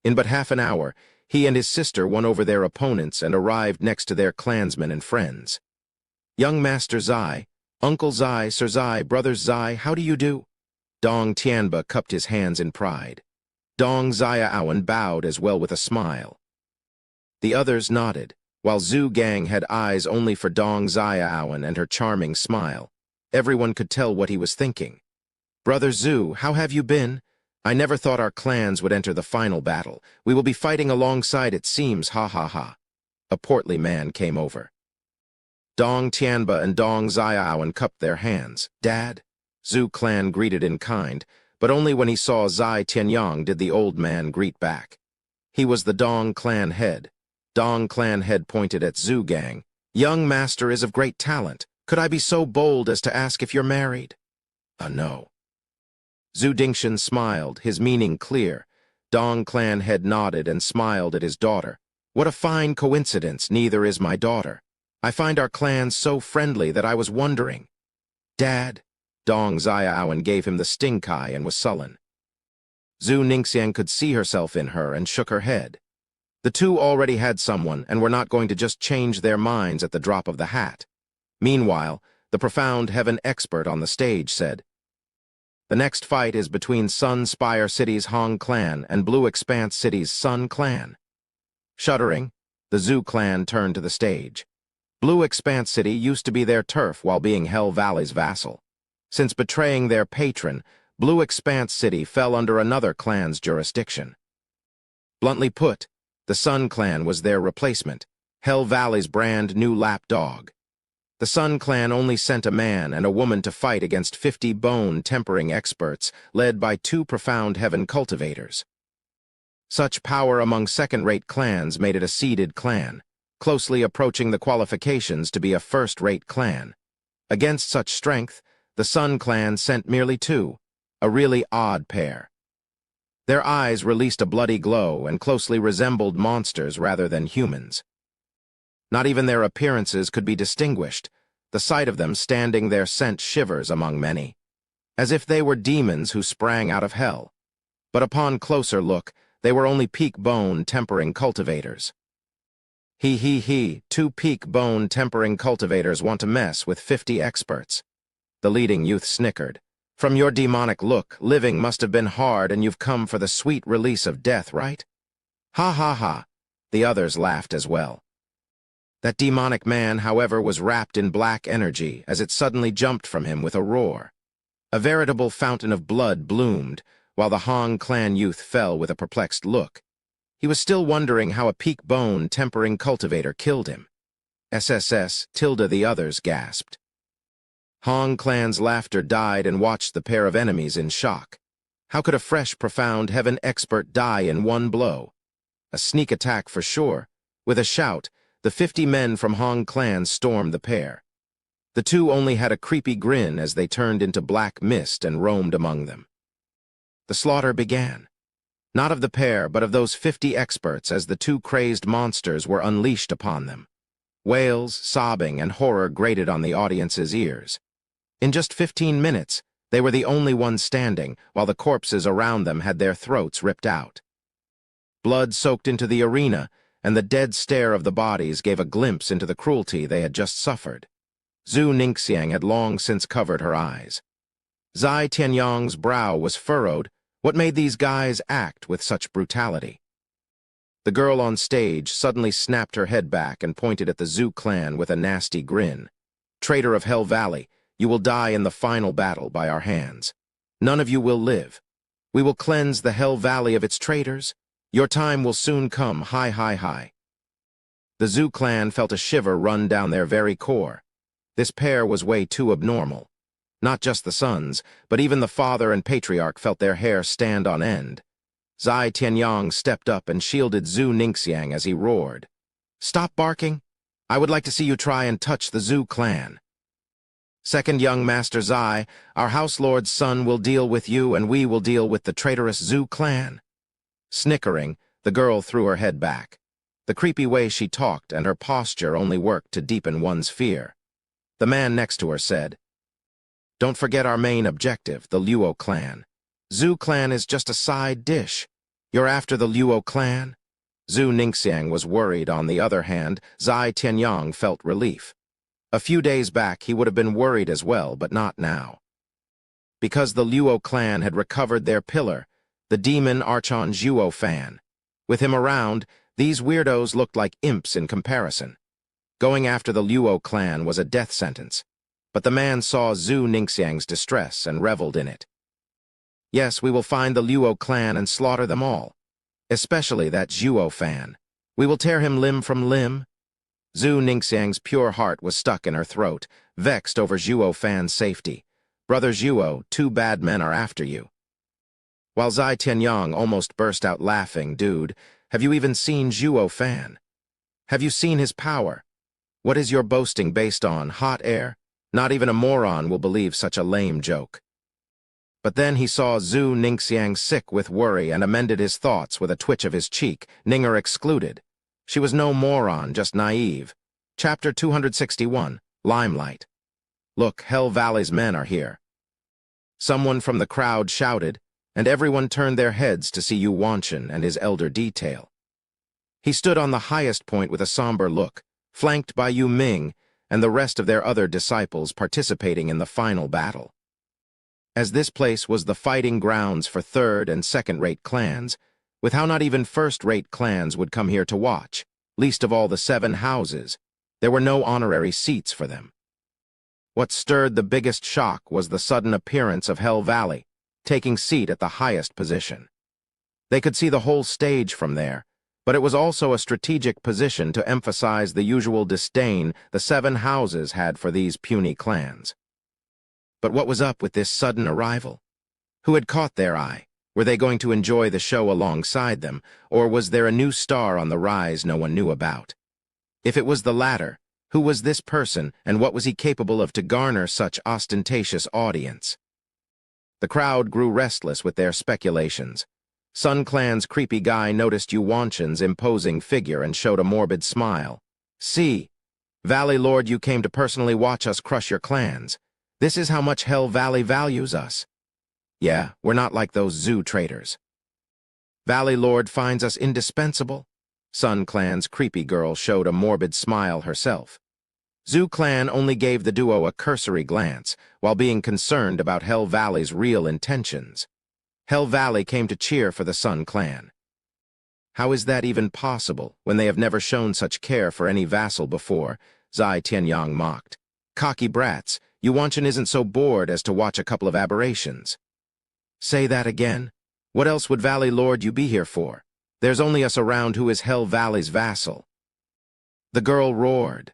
In but half an hour, he and his sister won over their opponents and arrived next to their clansmen and friends. "Young Master Zai, Uncle Zai, Sir Zai, Brothers Zai, how do you do?" Dong Tianba cupped his hands in pride. Dong Xiaowen bowed as well with a smile. The others nodded, while Zhu Gang had eyes only for Dong Xiaowen and her charming smile. Everyone could tell what he was thinking. "Brother Zhu, how have you been? I never thought our clans would enter the final battle. We will be fighting alongside, it seems, ha ha ha." A portly man came over. Dong Tianba and Dong Xiaowen cupped their hands. "Dad?" Zhu clan greeted in kind, but only when he saw Zai Tianyang did the old man greet back. He was the Dong clan head. Dong clan head pointed at Zhu Gang. "Young master is of great talent. Could I be so bold as to ask if you're married?" No." Zhu Dingshan smiled, his meaning clear. Dong clan head nodded and smiled at his daughter. "What a fine coincidence, neither is my daughter. I find our clans so friendly that I was wondering." "Dad?" Dong Xiaowen gave him the stink eye and was sullen. Zhu Ningxiang could see herself in her and shook her head. The 2 already had someone and were not going to just change their minds at the drop of the hat. Meanwhile, the profound heaven expert on the stage said, "The next fight is between Sun Spire City's Hong clan and Blue Expanse City's Sun clan." Shuddering, the Zhu clan turned to the stage. Blue Expanse City used to be their turf while being Hell Valley's vassal. Since betraying their patron, Blue Expanse City fell under another clan's jurisdiction. Bluntly put, the Sun clan was their replacement, Hell Valley's brand new lapdog. The Sun clan only sent a man and a woman to fight against 50 bone-tempering experts led by 2 profound heaven cultivators. Such power among second-rate clans made it a seeded clan, closely approaching the qualifications to be a first-rate clan. Against such strength, the Sun clan sent merely 2, a really odd pair. Their eyes released a bloody glow and closely resembled monsters rather than humans. Not even their appearances could be distinguished. The sight of them standing there sent shivers among many, as if they were demons who sprang out of hell. But upon closer look, they were only peak bone tempering cultivators. He, 2 peak bone tempering cultivators want to mess with 50 experts. The leading youth snickered. "From your demonic look, living must have been hard and you've come for the sweet release of death, right?" "Ha ha ha." The others laughed as well. That demonic man, however, was wrapped in black energy as it suddenly jumped from him with a roar. A veritable fountain of blood bloomed, while the Hong clan youth fell with a perplexed look. He was still wondering how a peak bone tempering cultivator killed him. SSS, tilde the others gasped. Hong clan's laughter died and watched the pair of enemies in shock. How could a fresh, profound heaven expert die in one blow? A sneak attack for sure. With a shout, the 50 men from Hong clan stormed the pair. The 2 only had a creepy grin as they turned into black mist and roamed among them. The slaughter began. Not of the pair, but of those 50 experts as the 2 crazed monsters were unleashed upon them. Wails, sobbing, and horror grated on the audience's ears. In just 15 minutes, they were the only ones standing, while the corpses around them had their throats ripped out. Blood soaked into the arena, and the dead stare of the bodies gave a glimpse into the cruelty they had just suffered. Zhu Ningxiang had long since covered her eyes. Zai Tianyong's brow was furrowed. What made these guys act with such brutality? The girl on stage suddenly snapped her head back and pointed at the Zhu clan with a nasty grin. "Traitor of Hell Valley, you will die in the final battle by our hands. None of you will live. We will cleanse the Hell Valley of its traitors. Your time will soon come, hi hi hi." The Zhu clan felt a shiver run down their very core. This pair was way too abnormal. Not just the sons, but even the father and patriarch felt their hair stand on end. Zai Tianyong stepped up and shielded Zhu Ningxiang as he roared. "Stop barking. I would like to see you try and touch the Zhu clan. Second young Master Zai, our house lord's son will deal with you and we will deal with the traitorous Zhu clan." Snickering, the girl threw her head back. The creepy way she talked and her posture only worked to deepen one's fear. The man next to her said, "Don't forget our main objective, the Luo clan. Zhu clan is just a side dish. You're after the Luo clan?" Zhu Ningxiang was worried. On the other hand, Zai Tianyong felt relief. A few days back, he would have been worried as well, but not now. Because the Luo clan had recovered their pillar, the demon Archon Zhuo fan. With him around, these weirdos looked like imps in comparison. Going after the Luo clan was a death sentence, but the man saw Zhu Ningxiang's distress and reveled in it. "Yes, we will find the Luo clan and slaughter them all, especially that Zhuo fan. We will tear him limb from limb." Zhu Ningxiang's pure heart was stuck in her throat, vexed over Zhuo fan's safety. "Brother Zhuo, 2 bad men are after you." While Zai Tianyong almost burst out laughing, "Dude, have you even seen Zhuo fan? Have you seen his power? What is your boasting based on, hot air? Not even a moron will believe such a lame joke." But then he saw Zhu Ningxiang sick with worry and amended his thoughts with a twitch of his cheek, Ninger excluded. She was no moron, just naive. Chapter 261, Limelight. "Look, Hell Valley's men are here." Someone from the crowd shouted, and everyone turned their heads to see Yu Wanchen and his elder detail. He stood on the highest point with a somber look, flanked by Yu Ming and the rest of their other disciples participating in the final battle. As this place was the fighting grounds for third- and second-rate clans, with how not even first-rate clans would come here to watch, least of all the 7 houses, there were no honorary seats for them. What stirred the biggest shock was the sudden appearance of Hell Valley, taking seat at the highest position. They could see the whole stage from there, but it was also a strategic position to emphasize the usual disdain the 7 houses had for these puny clans. But what was up with this sudden arrival? Who had caught their eye? Were they going to enjoy the show alongside them, or was there a new star on the rise no one knew about? If it was the latter, who was this person and what was he capable of to garner such ostentatious audience? The crowd grew restless with their speculations. Sun Clan's creepy guy noticed Yu Wanchen's imposing figure and showed a morbid smile. "See, Valley Lord, you came to personally watch us crush your clans. This is how much Hell Valley values us. Yeah, we're not like those Zhu traitors. Valley Lord finds us indispensable." Sun Clan's creepy girl showed a morbid smile herself. Zhu Clan only gave the duo a cursory glance, while being concerned about Hell Valley's real intentions. Hell Valley came to cheer for the Sun Clan. How is that even possible, when they have never shown such care for any vassal before? Zai Tianyong mocked. "Cocky brats, Yu Wanchen isn't so bored as to watch a couple of aberrations." "Say that again? What else would Valley Lord you be here for? There's only us around who is Hell Valley's vassal." The girl roared.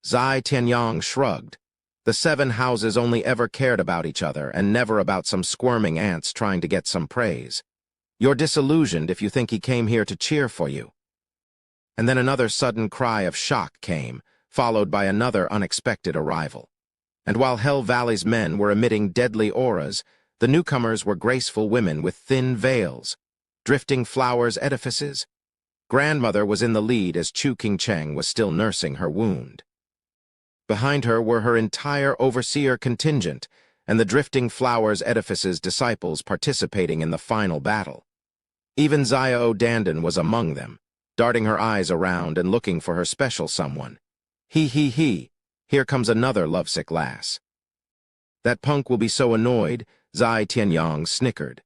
Zai Tianyong shrugged. The 7 houses only ever cared about each other and never about some squirming ants trying to get some praise. You're disillusioned if you think he came here to cheer for you. And then another sudden cry of shock came, followed by another unexpected arrival. And while Hell Valley's men were emitting deadly auras, the newcomers were graceful women with thin veils, drifting flowers edifices. Grandmother was in the lead as Chu Qingcheng was still nursing her wound. Behind her were her entire overseer contingent, and the Drifting Flowers Edifice's disciples participating in the final battle. Even Zaya Dandan was among them, darting her eyes around and looking for her special someone. He, here comes another lovesick lass. That punk will be so annoyed, Zai Tianyang snickered.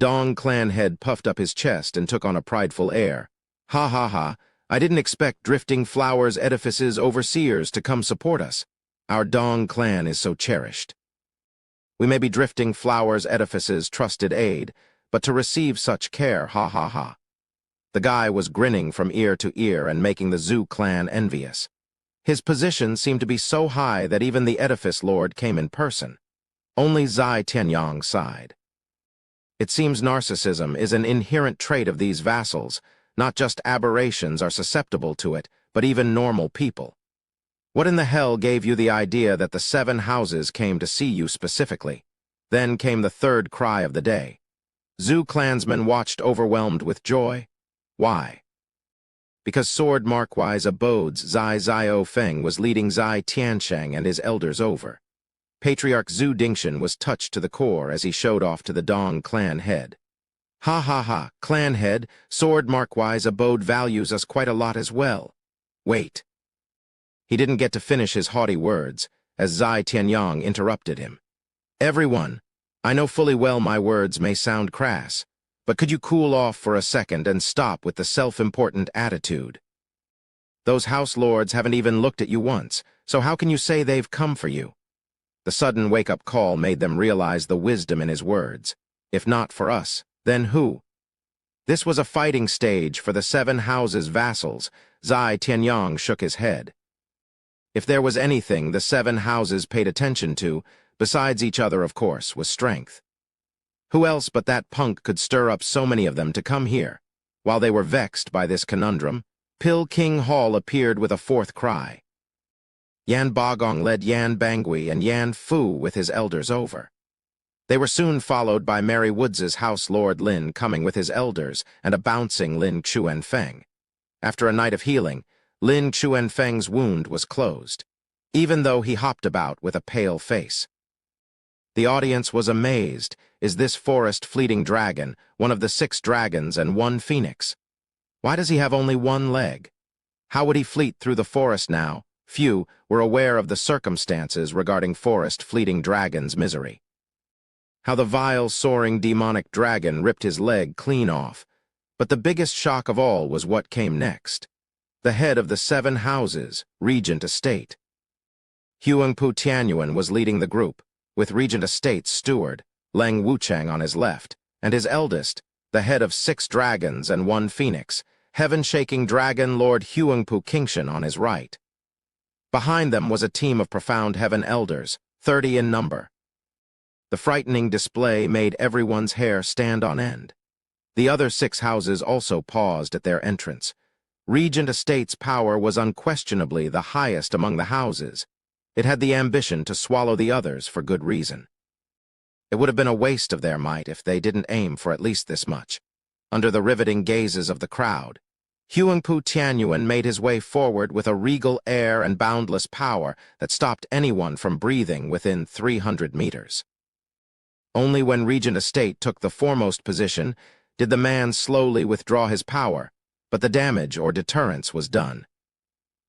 Dong clan head puffed up his chest and took on a prideful air. Ha, I didn't expect Drifting Flowers Edifice's overseers to come support us. Our Dong clan is so cherished. We may be Drifting Flowers Edifice's trusted aid, but to receive such care, ha. The guy was grinning from ear to ear and making the Zhu clan envious. His position seemed to be so high that even the edifice lord came in person. Only Zai Tianyang sighed. It seems narcissism is an inherent trait of these vassals. Not just aberrations are susceptible to it, but even normal people. What in the hell gave you the idea that the 7 houses came to see you specifically? Then came the third cry of the day. Zhu clansmen watched overwhelmed with joy. Why? Because Sword Markwise Abode's Zai Zio Feng was leading Zai Tiansheng and his elders over. Patriarch Zhu Dingshan was touched to the core as he showed off to the Dong clan head. Ha, clan head, Sword Markwise Abode values us quite a lot as well. Wait. He didn't get to finish his haughty words, as Zai Tianyang interrupted him. Everyone, I know fully well my words may sound crass, but could you cool off for a second and stop with the self-important attitude? Those house lords haven't even looked at you once, so how can you say they've come for you? The sudden wake-up call made them realize the wisdom in his words. If not for us, then who? This was a fighting stage for the 7 houses' vassals. Zai Tianyang shook his head. If there was anything the 7 houses paid attention to, besides each other of course, was strength. Who else but that punk could stir up so many of them to come here? While they were vexed by this conundrum, Pil King Hall appeared with a 4th cry. Yan Bagong led Yan Bangui and Yan Fu with his elders over. They were soon followed by Mary Woods's House Lord Lin coming with his elders and a bouncing Lin Chuanfeng. After a night of healing, Lin Chuanfeng's wound was closed, even though he hopped about with a pale face. The audience was amazed. Is this forest fleeting dragon one of the 6 dragons and 1 phoenix? Why does he have only 1 leg? How would he fleet through the forest now? Few were aware of the circumstances regarding forest fleeting dragon's misery. How the vile, soaring demonic dragon ripped his leg clean off. But the biggest shock of all was what came next. The head of the 7 houses, Regent Estate. Huangpu Tianyuan was leading the group, with Regent Estate's steward, Leng Wuchang on his left, and his eldest, the head of 6 dragons and 1 phoenix, heaven-shaking dragon Lord Huangpu Kingshan on his right. Behind them was a team of profound heaven elders, 30 in number. The frightening display made everyone's hair stand on end. The other 6 houses also paused at their entrance. Regent Estate's power was unquestionably the highest among the houses. It had the ambition to swallow the others for good reason. It would have been a waste of their might if they didn't aim for at least this much. Under the riveting gazes of the crowd, Huangpu Tianyuan made his way forward with a regal air and boundless power that stopped anyone from breathing within 300 meters. Only when Regent Estate took the foremost position did the man slowly withdraw his power, but the damage or deterrence was done.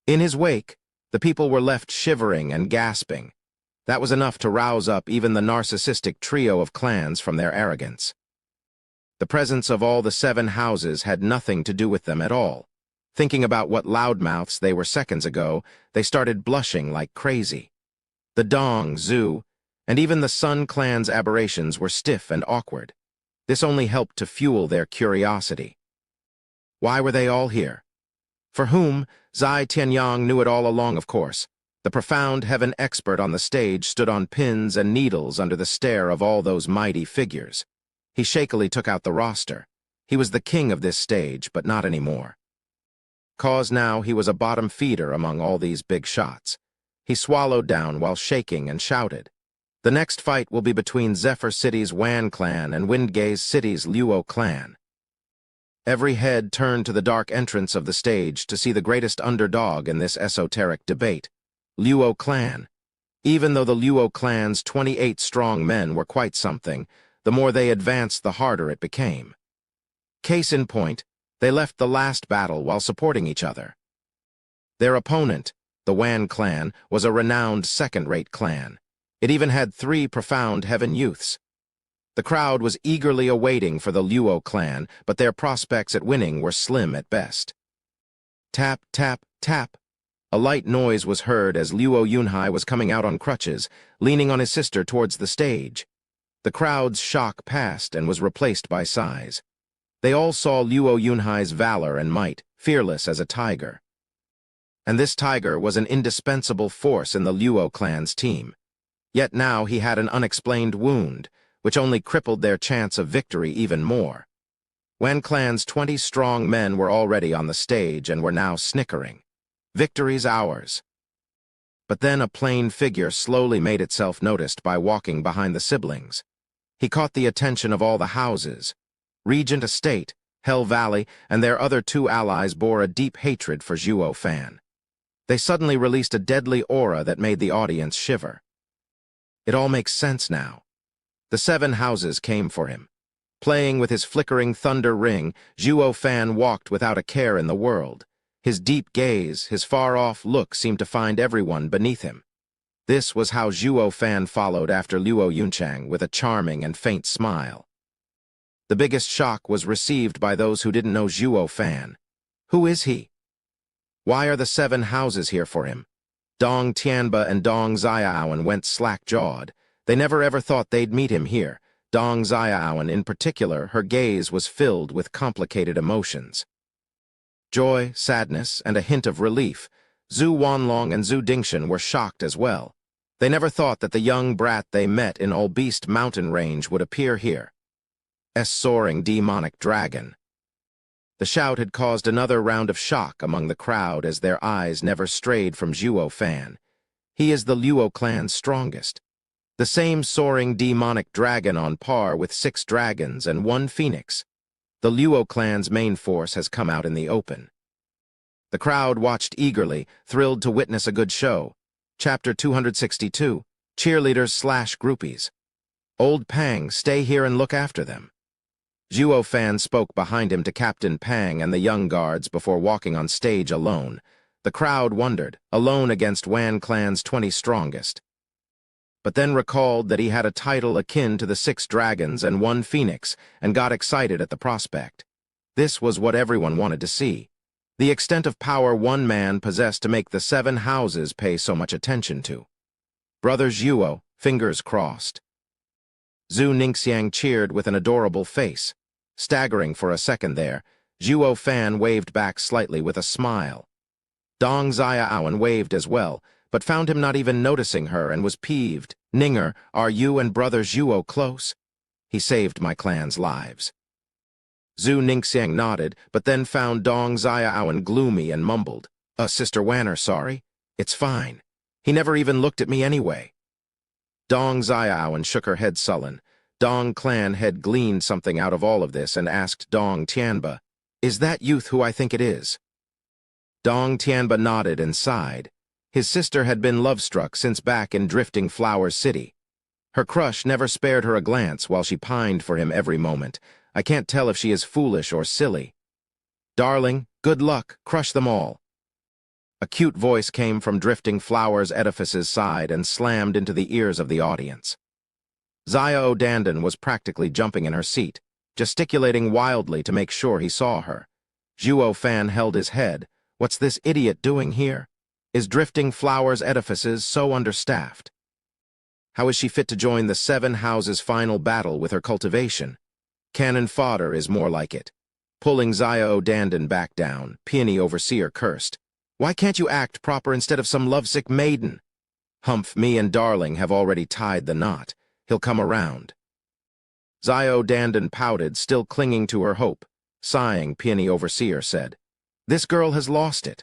In his wake, the people were left shivering and gasping. That was enough to rouse up even the narcissistic trio of clans from their arrogance. The presence of all the 7 houses had nothing to do with them at all. Thinking about what loudmouths they were seconds ago, they started blushing like crazy. The Dong, Zhu, and even the Sun clan's aberrations were stiff and awkward. This only helped to fuel their curiosity. Why were they all here? For whom? Zai Tianyang knew it all along, of course. The profound heaven expert on the stage stood on pins and needles under the stare of all those mighty figures. He shakily took out the roster. He was the king of this stage, but not anymore. Cause now he was a bottom feeder among all these big shots. He swallowed down while shaking and shouted. The next fight will be between Zephyr City's Wan clan and Windgaze City's Luo clan. Every head turned to the dark entrance of the stage to see the greatest underdog in this esoteric debate. Luo clan. Even though the Luo clan's 28 strong men were quite something, the more they advanced the harder it became. Case in point, they left the last battle while supporting each other. Their opponent, the Wan clan, was a renowned second-rate clan. It even had 3 profound heaven youths. The crowd was eagerly awaiting for the Luo clan, but their prospects at winning were slim at best. Tap, tap, tap. A light noise was heard as Luo Yunhai was coming out on crutches, leaning on his sister towards the stage. The crowd's shock passed and was replaced by sighs. They all saw Luo Yunhai's valor and might, fearless as a tiger. And this tiger was an indispensable force in the Luo clan's team. Yet now he had an unexplained wound, which only crippled their chance of victory even more. Wan clan's 20 strong men were already on the stage and were now snickering. Victory's ours. But then a plain figure slowly made itself noticed by walking behind the siblings. He caught the attention of all the houses. Regent Estate, Hell Valley, and their other 2 allies bore a deep hatred for Zhuo Fan. They suddenly released a deadly aura that made the audience shiver. It all makes sense now. The 7 houses came for him. Playing with his flickering thunder ring, Zhuo Fan walked without a care in the world. His deep gaze, his far-off look seemed to find everyone beneath him. This was how Zhuo Fan followed after Luo Yunchang with a charming and faint smile. The biggest shock was received by those who didn't know Zhuo Fan. Who is he? Why are the 7 houses here for him? Dong Tianba and Dong Xiaowen went slack-jawed. They never ever thought they'd meet him here. Dong Xiaowen in particular, her gaze was filled with complicated emotions. Joy, sadness, and a hint of relief. Zhu Wanlong and Zhu Dingshan were shocked as well. They never thought that the young brat they met in Olbeast mountain range would appear here. Soaring demonic dragon. The shout had caused another round of shock among the crowd as their eyes never strayed from Zhuo Fan. He is the Luo clan's strongest. The same soaring demonic dragon on par with 6 dragons and 1 phoenix. The Luo clan's main force has come out in the open. The crowd watched eagerly, thrilled to witness a good show. Chapter 262, Cheerleaders/Groupies. Old Pang, stay here and look after them. Zhuo Fan spoke behind him to Captain Pang and the young guards before walking on stage alone. The crowd wondered, alone against Wan clan's 20 strongest. But then recalled that he had a title akin to the 6 dragons and 1 phoenix, and got excited at the prospect. This was what everyone wanted to see. The extent of power one man possessed to make the 7 houses pay so much attention to. Brother Zhuo, fingers crossed. Zhu Ningxiang cheered with an adorable face. Staggering for a second there, Zhuo Fan waved back slightly with a smile. Dong Xiaowen waved as well, but found him not even noticing her and was peeved. Ninger, are you and Brother Zhuo close? He saved my clan's lives. Zhu Ningxiang nodded, but then found Dong Xiaowen gloomy and mumbled, Sister Wanner, sorry. It's fine. He never even looked at me anyway. Dong Xiaowen shook her head sullen. Dong clan had gleaned something out of all of this and asked Dong Tianba, is that youth who I think it is? Dong Tianba nodded and sighed. His sister had been love-struck since back in Drifting Flower City. Her crush never spared her a glance while she pined for him every moment. I can't tell if she is foolish or silly. Darling, good luck, crush them all. A cute voice came from Drifting Flower's edifice's side and slammed into the ears of the audience. Xiao Dandan was practically jumping in her seat, gesticulating wildly to make sure he saw her. Zhuo Fan held his head. What's this idiot doing here? Is Drifting Flower's edifices so understaffed? How is she fit to join the 7 houses' final battle with her cultivation? Cannon fodder is more like it. Pulling Xiao Dandan back down, Peony Overseer cursed. Why can't you act proper instead of some lovesick maiden? Humph, me and Darling have already tied the knot. He'll come around. Xiao Dandan pouted, still clinging to her hope. Sighing, Peony Overseer said, this girl has lost it.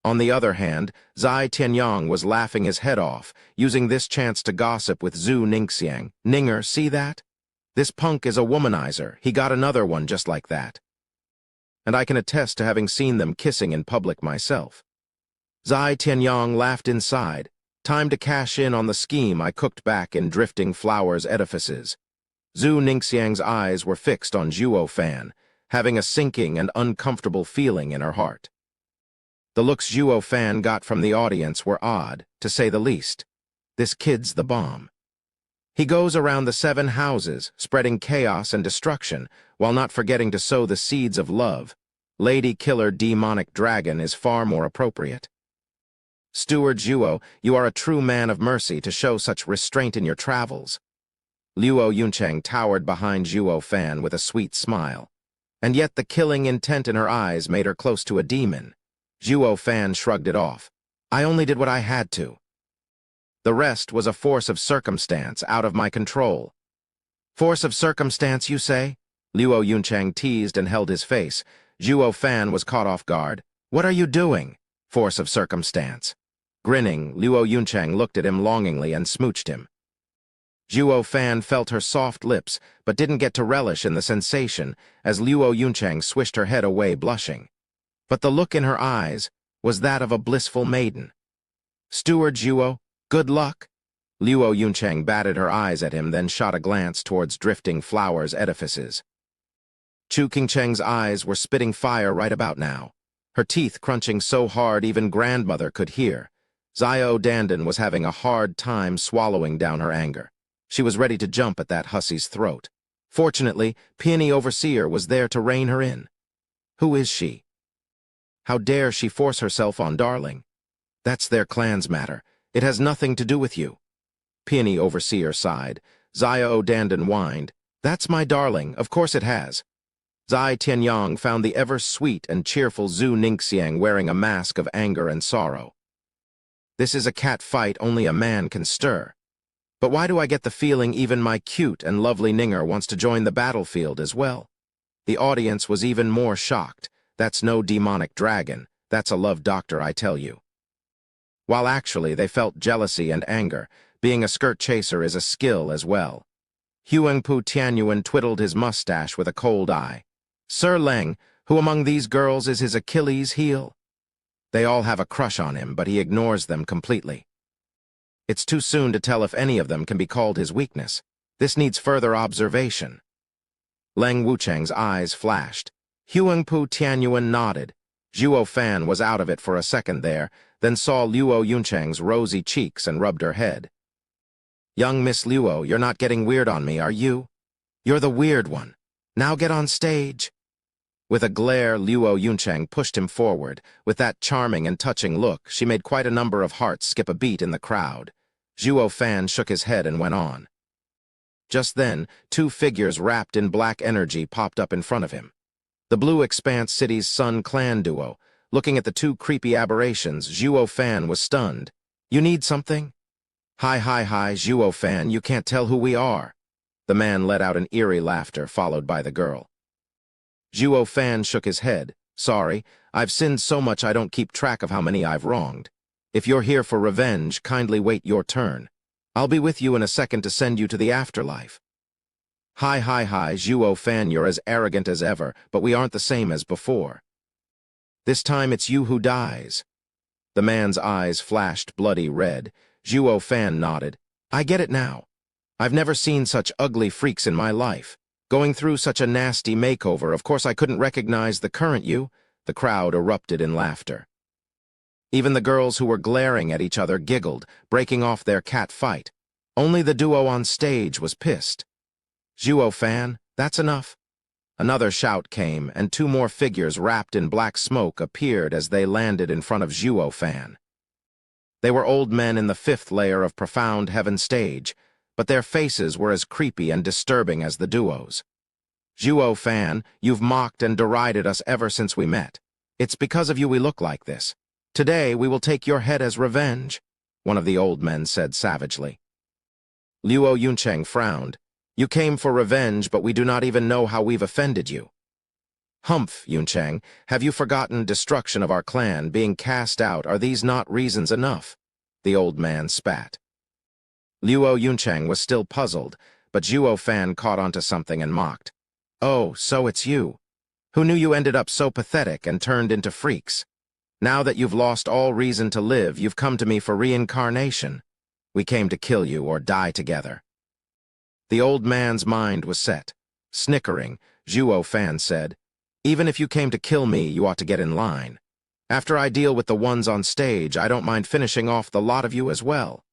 On the other hand, Zai Tianyang was laughing his head off, using this chance to gossip with Zhu Ningxiang. Ninger, see that? This punk is a womanizer. He got another one just like that. And I can attest to having seen them kissing in public myself. Zai Tianyong laughed inside. Time to cash in on the scheme I cooked back in Drifting Flowers edifices. Zhu Ningxiang's eyes were fixed on Zhuo Fan, having a sinking and uncomfortable feeling in her heart. The looks Zhuo Fan got from the audience were odd, to say the least. This kid's the bomb. He goes around the 7 houses, spreading chaos and destruction, while not forgetting to sow the seeds of love. Lady Killer Demonic Dragon is far more appropriate. Steward Zhuo, you are a true man of mercy to show such restraint in your travels. Luo Yuncheng towered behind Zhuo Fan with a sweet smile. And yet the killing intent in her eyes made her close to a demon. Zhuo Fan shrugged it off. I only did what I had to. The rest was a force of circumstance out of my control. Force of circumstance, you say? Luo Yuncheng teased and held his face. Zhuo Fan was caught off guard. What are you doing? Force of circumstance. Grinning, Luo Yuncheng looked at him longingly and smooched him. Zhuo Fan felt her soft lips, but didn't get to relish in the sensation as Luo Yuncheng swished her head away blushing. But the look in her eyes was that of a blissful maiden. Steward Zhuo, good luck. Luo Yuncheng batted her eyes at him, then shot a glance towards Drifting Flowers edifices. Chu Qingcheng's eyes were spitting fire right about now, her teeth crunching so hard even grandmother could hear. Zio Dandan was having a hard time swallowing down her anger. She was ready to jump at that hussy's throat. Fortunately, Peony Overseer was there to rein her in. Who is she? How dare she force herself on Darling? That's their clan's matter. It has nothing to do with you. Peony Overseer sighed. Zio Dandan whined. That's my darling, of course it has. Zai Tianyong found the ever-sweet and cheerful Zhu Ningxiang wearing a mask of anger and sorrow. This is a cat fight only a man can stir. But why do I get the feeling even my cute and lovely Ninger wants to join the battlefield as well? The audience was even more shocked. That's no demonic dragon. That's a love doctor, I tell you. While actually they felt jealousy and anger. Being a skirt chaser is a skill as well. Huangpu Tianyuan twiddled his mustache with a cold eye. Sir Leng, who among these girls is his Achilles heel? They all have a crush on him, but he ignores them completely. It's too soon to tell if any of them can be called his weakness. This needs further observation. Leng Wucheng's eyes flashed. Huangpu Tianyuan nodded. Zhuo Fan was out of it for a second there, then saw Luo Yuncheng's rosy cheeks and rubbed her head. Young Miss Luo, you're not getting weird on me, are you? You're the weird one. Now get on stage. With a glare, Luo Yuncheng pushed him forward. With that charming and touching look, she made quite a number of hearts skip a beat in the crowd. Zhuo Fan shook his head and went on. Just then, 2 figures wrapped in black energy popped up in front of him. The Blue Expanse City's Sun Clan duo. Looking at the 2 creepy aberrations, Zhuo Fan was stunned. You need something? Hi, Zhuo Fan, you can't tell who we are. The man let out an eerie laughter, followed by the girl. Zhuo Fan shook his head. Sorry, I've sinned so much I don't keep track of how many I've wronged. If you're here for revenge, kindly wait your turn. I'll be with you in a second to send you to the afterlife. Hi, Zhuo Fan, you're as arrogant as ever, but we aren't the same as before. This time it's you who dies. The man's eyes flashed bloody red. Zhuo Fan nodded. I get it now. I've never seen such ugly freaks in my life. Going through such a nasty makeover, of course I couldn't recognize the current you. The crowd erupted in laughter. Even the girls who were glaring at each other giggled, breaking off their cat fight. Only the duo on stage was pissed. Zhuo Fan, that's enough. Another shout came, and 2 more figures wrapped in black smoke appeared as they landed in front of Zhuo Fan. They were old men in the 5th layer of Profound Heaven stage, but their faces were as creepy and disturbing as the duo's. Zhuo Fan, you've mocked and derided us ever since we met. It's because of you we look like this. Today we will take your head as revenge, one of the old men said savagely. Luo Yuncheng frowned. You came for revenge, but we do not even know how we've offended you. Humph, Yuncheng, have you forgotten destruction of our clan, being cast out? Are these not reasons enough? The old man spat. Luo Yuncheng was still puzzled, but Zhuo Fan caught onto something and mocked. Oh, so it's you. Who knew you ended up so pathetic and turned into freaks? Now that you've lost all reason to live, you've come to me for reincarnation. We came to kill you or die together." The old man's mind was set. Snickering, Zhuo Fan said, "Even if you came to kill me, you ought to get in line. After I deal with the ones on stage, I don't mind finishing off the lot of you as well."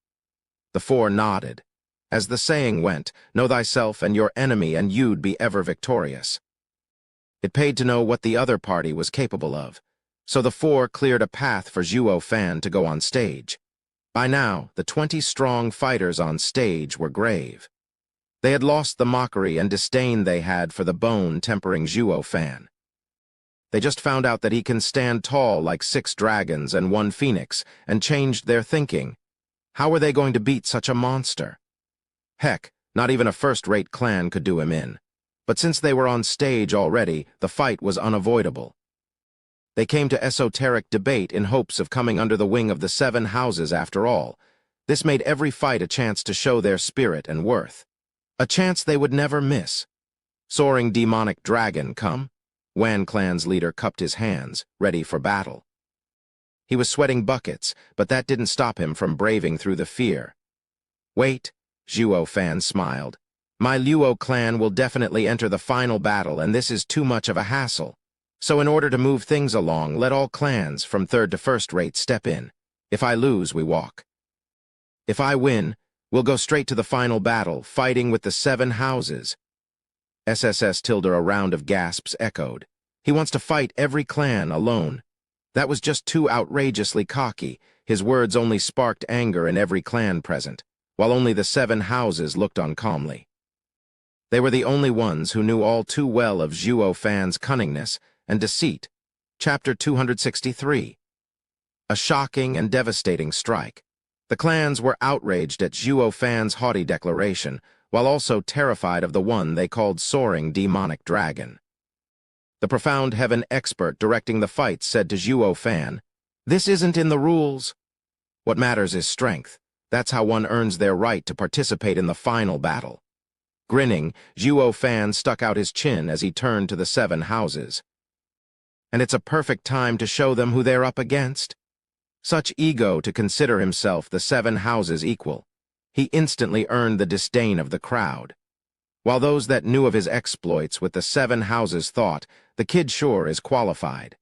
The four nodded. As the saying went, know thyself and your enemy and you'd be ever victorious. It paid to know what the other party was capable of, so the four cleared a path for Zhuo Fan to go on stage. By now, the 20 strong fighters on stage were grave. They had lost the mockery and disdain they had for the bone-tempering Zhuo Fan. They just found out that he can stand tall like 6 dragons and 1 phoenix, and changed their thinking. How were they going to beat such a monster? Heck, not even a first-rate clan could do him in. But since they were on stage already, the fight was unavoidable. They came to esoteric debate in hopes of coming under the wing of the 7 houses after all. This made every fight a chance to show their spirit and worth. A chance they would never miss. Soaring demonic dragon, come? Wan Clan's leader cupped his hands, ready for battle. He was sweating buckets, but that didn't stop him from braving through the fear. "Wait," Zhuo Fan smiled. "My Luo clan will definitely enter the final battle, and this is too much of a hassle. So in order to move things along, let all clans, from 3rd to 1st rate, step in. If I lose, we walk. If I win, we'll go straight to the final battle, fighting with the 7 houses." SSS tilde a round of gasps echoed. He wants to fight every clan alone. That was just too outrageously cocky. His words only sparked anger in every clan present, while only the 7 houses looked on calmly. They were the only ones who knew all too well of Zhuo Fan's cunningness and deceit. Chapter 263. A shocking and devastating strike. The clans were outraged at Zhuo Fan's haughty declaration, while also terrified of the one they called Soaring Demonic Dragon. The profound heaven expert directing the fight said to Zhuo Fan, "This isn't in the rules. What matters is strength. That's how one earns their right to participate in the final battle." Grinning, Zhuo Fan stuck out his chin as he turned to the 7 houses. "And it's a perfect time to show them who they're up against." Such ego to consider himself the 7 houses' equal. He instantly earned the disdain of the crowd. While those that knew of his exploits with the 7 houses thought, the kid sure is qualified.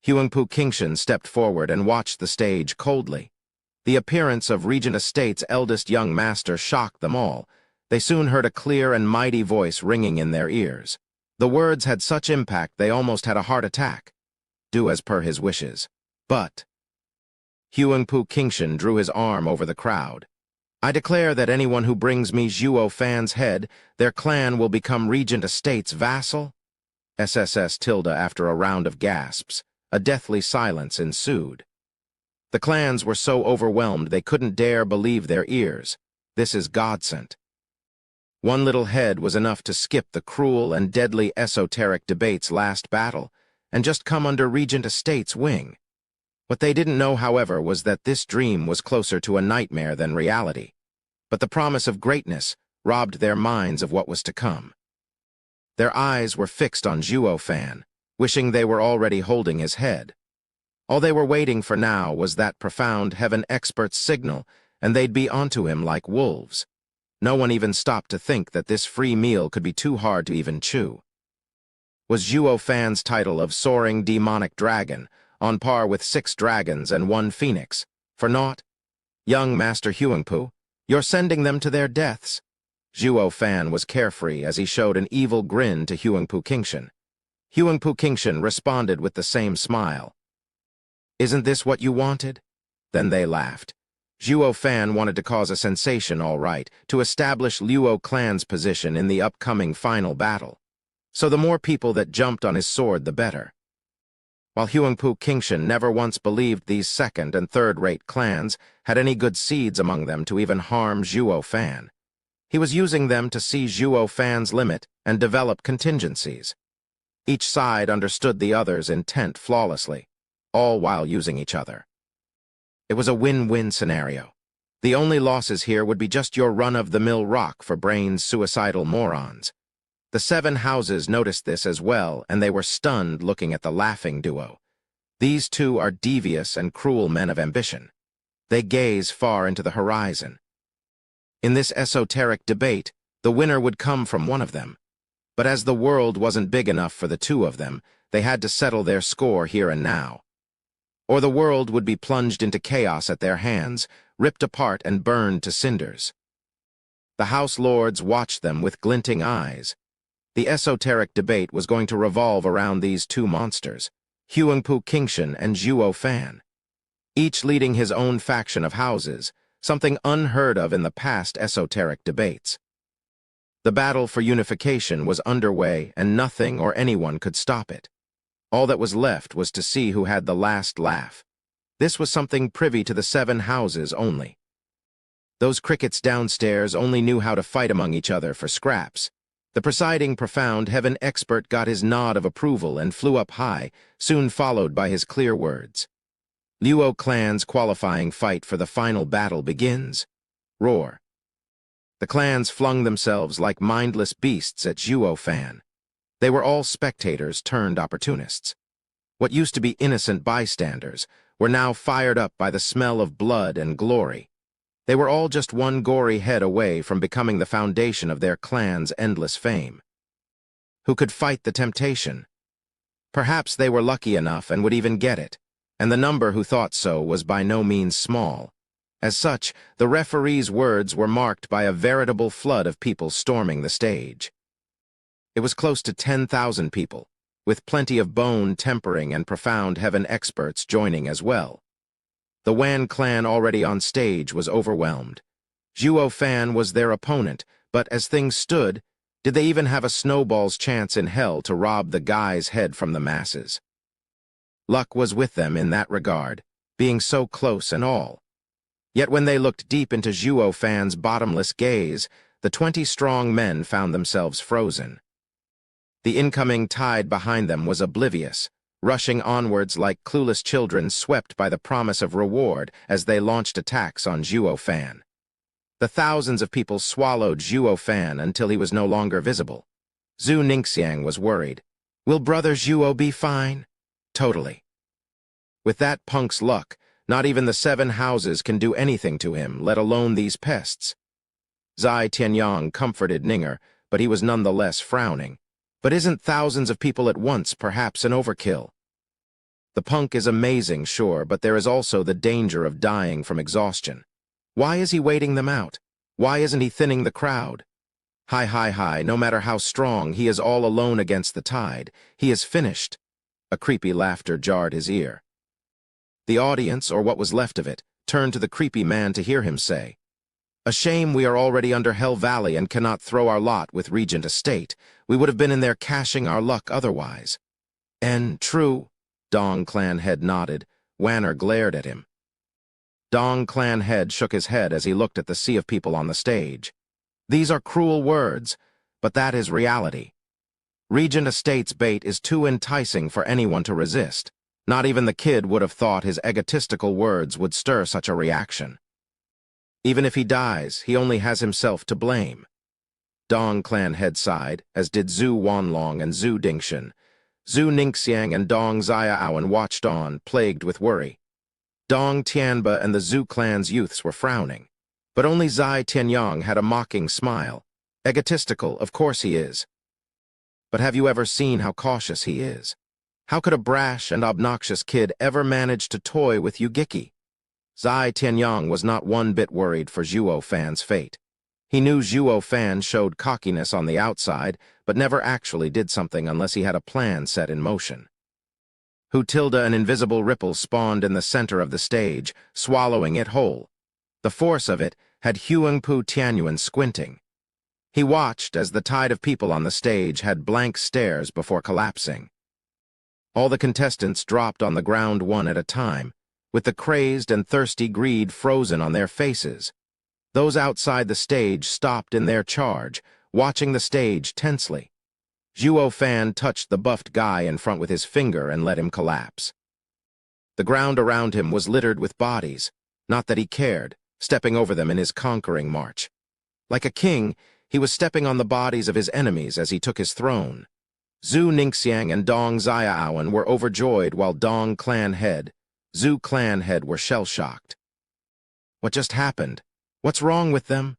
Huangpu Qingshan stepped forward and watched the stage coldly. The appearance of Regent Estate's eldest young master shocked them all. They soon heard a clear and mighty voice ringing in their ears. The words had such impact they almost had a heart attack. "Do as per his wishes. But..." Huangpu Qingshan drew his arm over the crowd. "I declare that anyone who brings me Zhuo Fan's head, their clan will become Regent Estate's vassal?" SSS tilde after a round of gasps. A deathly silence ensued. The clans were so overwhelmed they couldn't dare believe their ears. This is God-sent. One little head was enough to skip the cruel and deadly esoteric debate's last battle, and just come under Regent Estate's wing. What they didn't know, however, was that this dream was closer to a nightmare than reality. But the promise of greatness robbed their minds of what was to come. Their eyes were fixed on Zhuo Fan, wishing they were already holding his head. All they were waiting for now was that profound heaven expert's signal, and they'd be onto him like wolves. No one even stopped to think that this free meal could be too hard to even chew. Was Zhuo Fan's title of Soaring Demonic Dragon, on par with 6 dragons and 1 phoenix, for naught? Young Master Huangpu, you're sending them to their deaths. Zhuo Fan was carefree as he showed an evil grin to Huangpu Qingshan. Huangpu Qingshan responded with the same smile. "Isn't this what you wanted?" Then they laughed. Zhuo Fan wanted to cause a sensation, all right, to establish Luo clan's position in the upcoming final battle. So the more people that jumped on his sword, the better. While Huangpu Qingshan never once believed these 2nd and 3rd-rate clans had any good seeds among them to even harm Zhuo Fan. He was using them to see Zhuo Fan's limit and develop contingencies. Each side understood the other's intent flawlessly, all while using each other. It was a win-win scenario. The only losses here would be just your run-of-the-mill rock for brains suicidal morons. The 7 houses noticed this as well, and they were stunned looking at the laughing duo. These two are devious and cruel men of ambition. They gaze far into the horizon. In this esoteric debate, the winner would come from one of them. But as the world wasn't big enough for the two of them, they had to settle their score here and now. Or the world would be plunged into chaos at their hands, ripped apart and burned to cinders. The House Lords watched them with glinting eyes. The esoteric debate was going to revolve around these two monsters, Huangpu Qingshan and Zhuo Fan, each leading his own faction of houses, something unheard of in the past esoteric debates. The battle for unification was underway, and nothing or anyone could stop it. All that was left was to see who had the last laugh. This was something privy to the 7 houses only. Those crickets downstairs only knew how to fight among each other for scraps. The presiding profound heaven expert got his nod of approval and flew up high, soon followed by his clear words. Luo clan's qualifying fight for the final battle begins. Roar. The clans flung themselves like mindless beasts at Zhuo Fan. They were all spectators turned opportunists. What used to be innocent bystanders were now fired up by the smell of blood and glory. They were all just one gory head away from becoming the foundation of their clan's endless fame. Who could fight the temptation? Perhaps they were lucky enough and would even get it, and the number who thought so was by no means small. As such, the referee's words were marked by a veritable flood of people storming the stage. It was close to 10,000 people, with plenty of bone tempering and profound heaven experts joining as well. The Wan clan already on stage was overwhelmed. Zhuo Fan was their opponent, but as things stood, did they even have a snowball's chance in hell to rob the guy's head from the masses? Luck was with them in that regard, being so close and all. Yet when they looked deep into Zhuo Fan's bottomless gaze, the 20 strong men found themselves frozen. The incoming tide behind them was oblivious, rushing onwards like clueless children swept by the promise of reward as they launched attacks on Zhuo Fan. The thousands of people swallowed Zhuo Fan until he was no longer visible. Zhu Ningxiang was worried. Will brother Zhuo be fine? Totally. With that punk's luck, not even the 7 houses can do anything to him, let alone these pests. Zai Tianyang comforted Ninger, but he was nonetheless frowning. But isn't thousands of people at once perhaps an overkill? The punk is amazing, sure, but there is also the danger of dying from exhaustion. Why is he waiting them out? Why isn't he thinning the crowd? Hi, no matter how strong, he is all alone against the tide. He is finished. A creepy laughter jarred his ear. The audience, or what was left of it, turned to the creepy man to hear him say, "A shame we are already under Hell Valley and cannot throw our lot with Regent Estate. We would have been in there cashing our luck otherwise." True, Dong Clan Head nodded. Wanner glared at him. Dong Clan Head shook his head as he looked at the sea of people on the stage. These are cruel words, but that is reality. Regent Estate's bait is too enticing for anyone to resist. Not even the kid would have thought his egotistical words would stir such a reaction. Even if he dies, he only has himself to blame. Dong Clan Head sighed, as did Zhu Wanlong and Zhu Dingshan. Zhu Ningxiang and Dong Xiaowen watched on, plagued with worry. Dong Tianba and the Zhu clan's youths were frowning. But only Zai Tianyang had a mocking smile. Egotistical, of course he is. But have you ever seen how cautious he is? How could a brash and obnoxious kid ever manage to toy with Yugiki? Zai Tianyang was not one bit worried for Zhuo Fan's fate. He knew Zhuo Fan showed cockiness on the outside, but never actually did something unless he had a plan set in motion. An invisible ripple spawned in the center of the stage, swallowing it whole. The force of it had Huangpu Tianyuan squinting. He watched as the tide of people on the stage had blank stares before collapsing. All the contestants dropped on the ground one at a time, with the crazed and thirsty greed frozen on their faces. Those outside the stage stopped in their charge, watching the stage tensely. Zhuo Fan touched the buffed guy in front with his finger and let him collapse. The ground around him was littered with bodies, not that he cared, stepping over them in his conquering march. Like a king, he was stepping on the bodies of his enemies as he took his throne. Zhu Ningxiang and Dong Xiaowen were overjoyed while Dong clan head, Zhu clan head were shell-shocked. What just happened? What's wrong with them?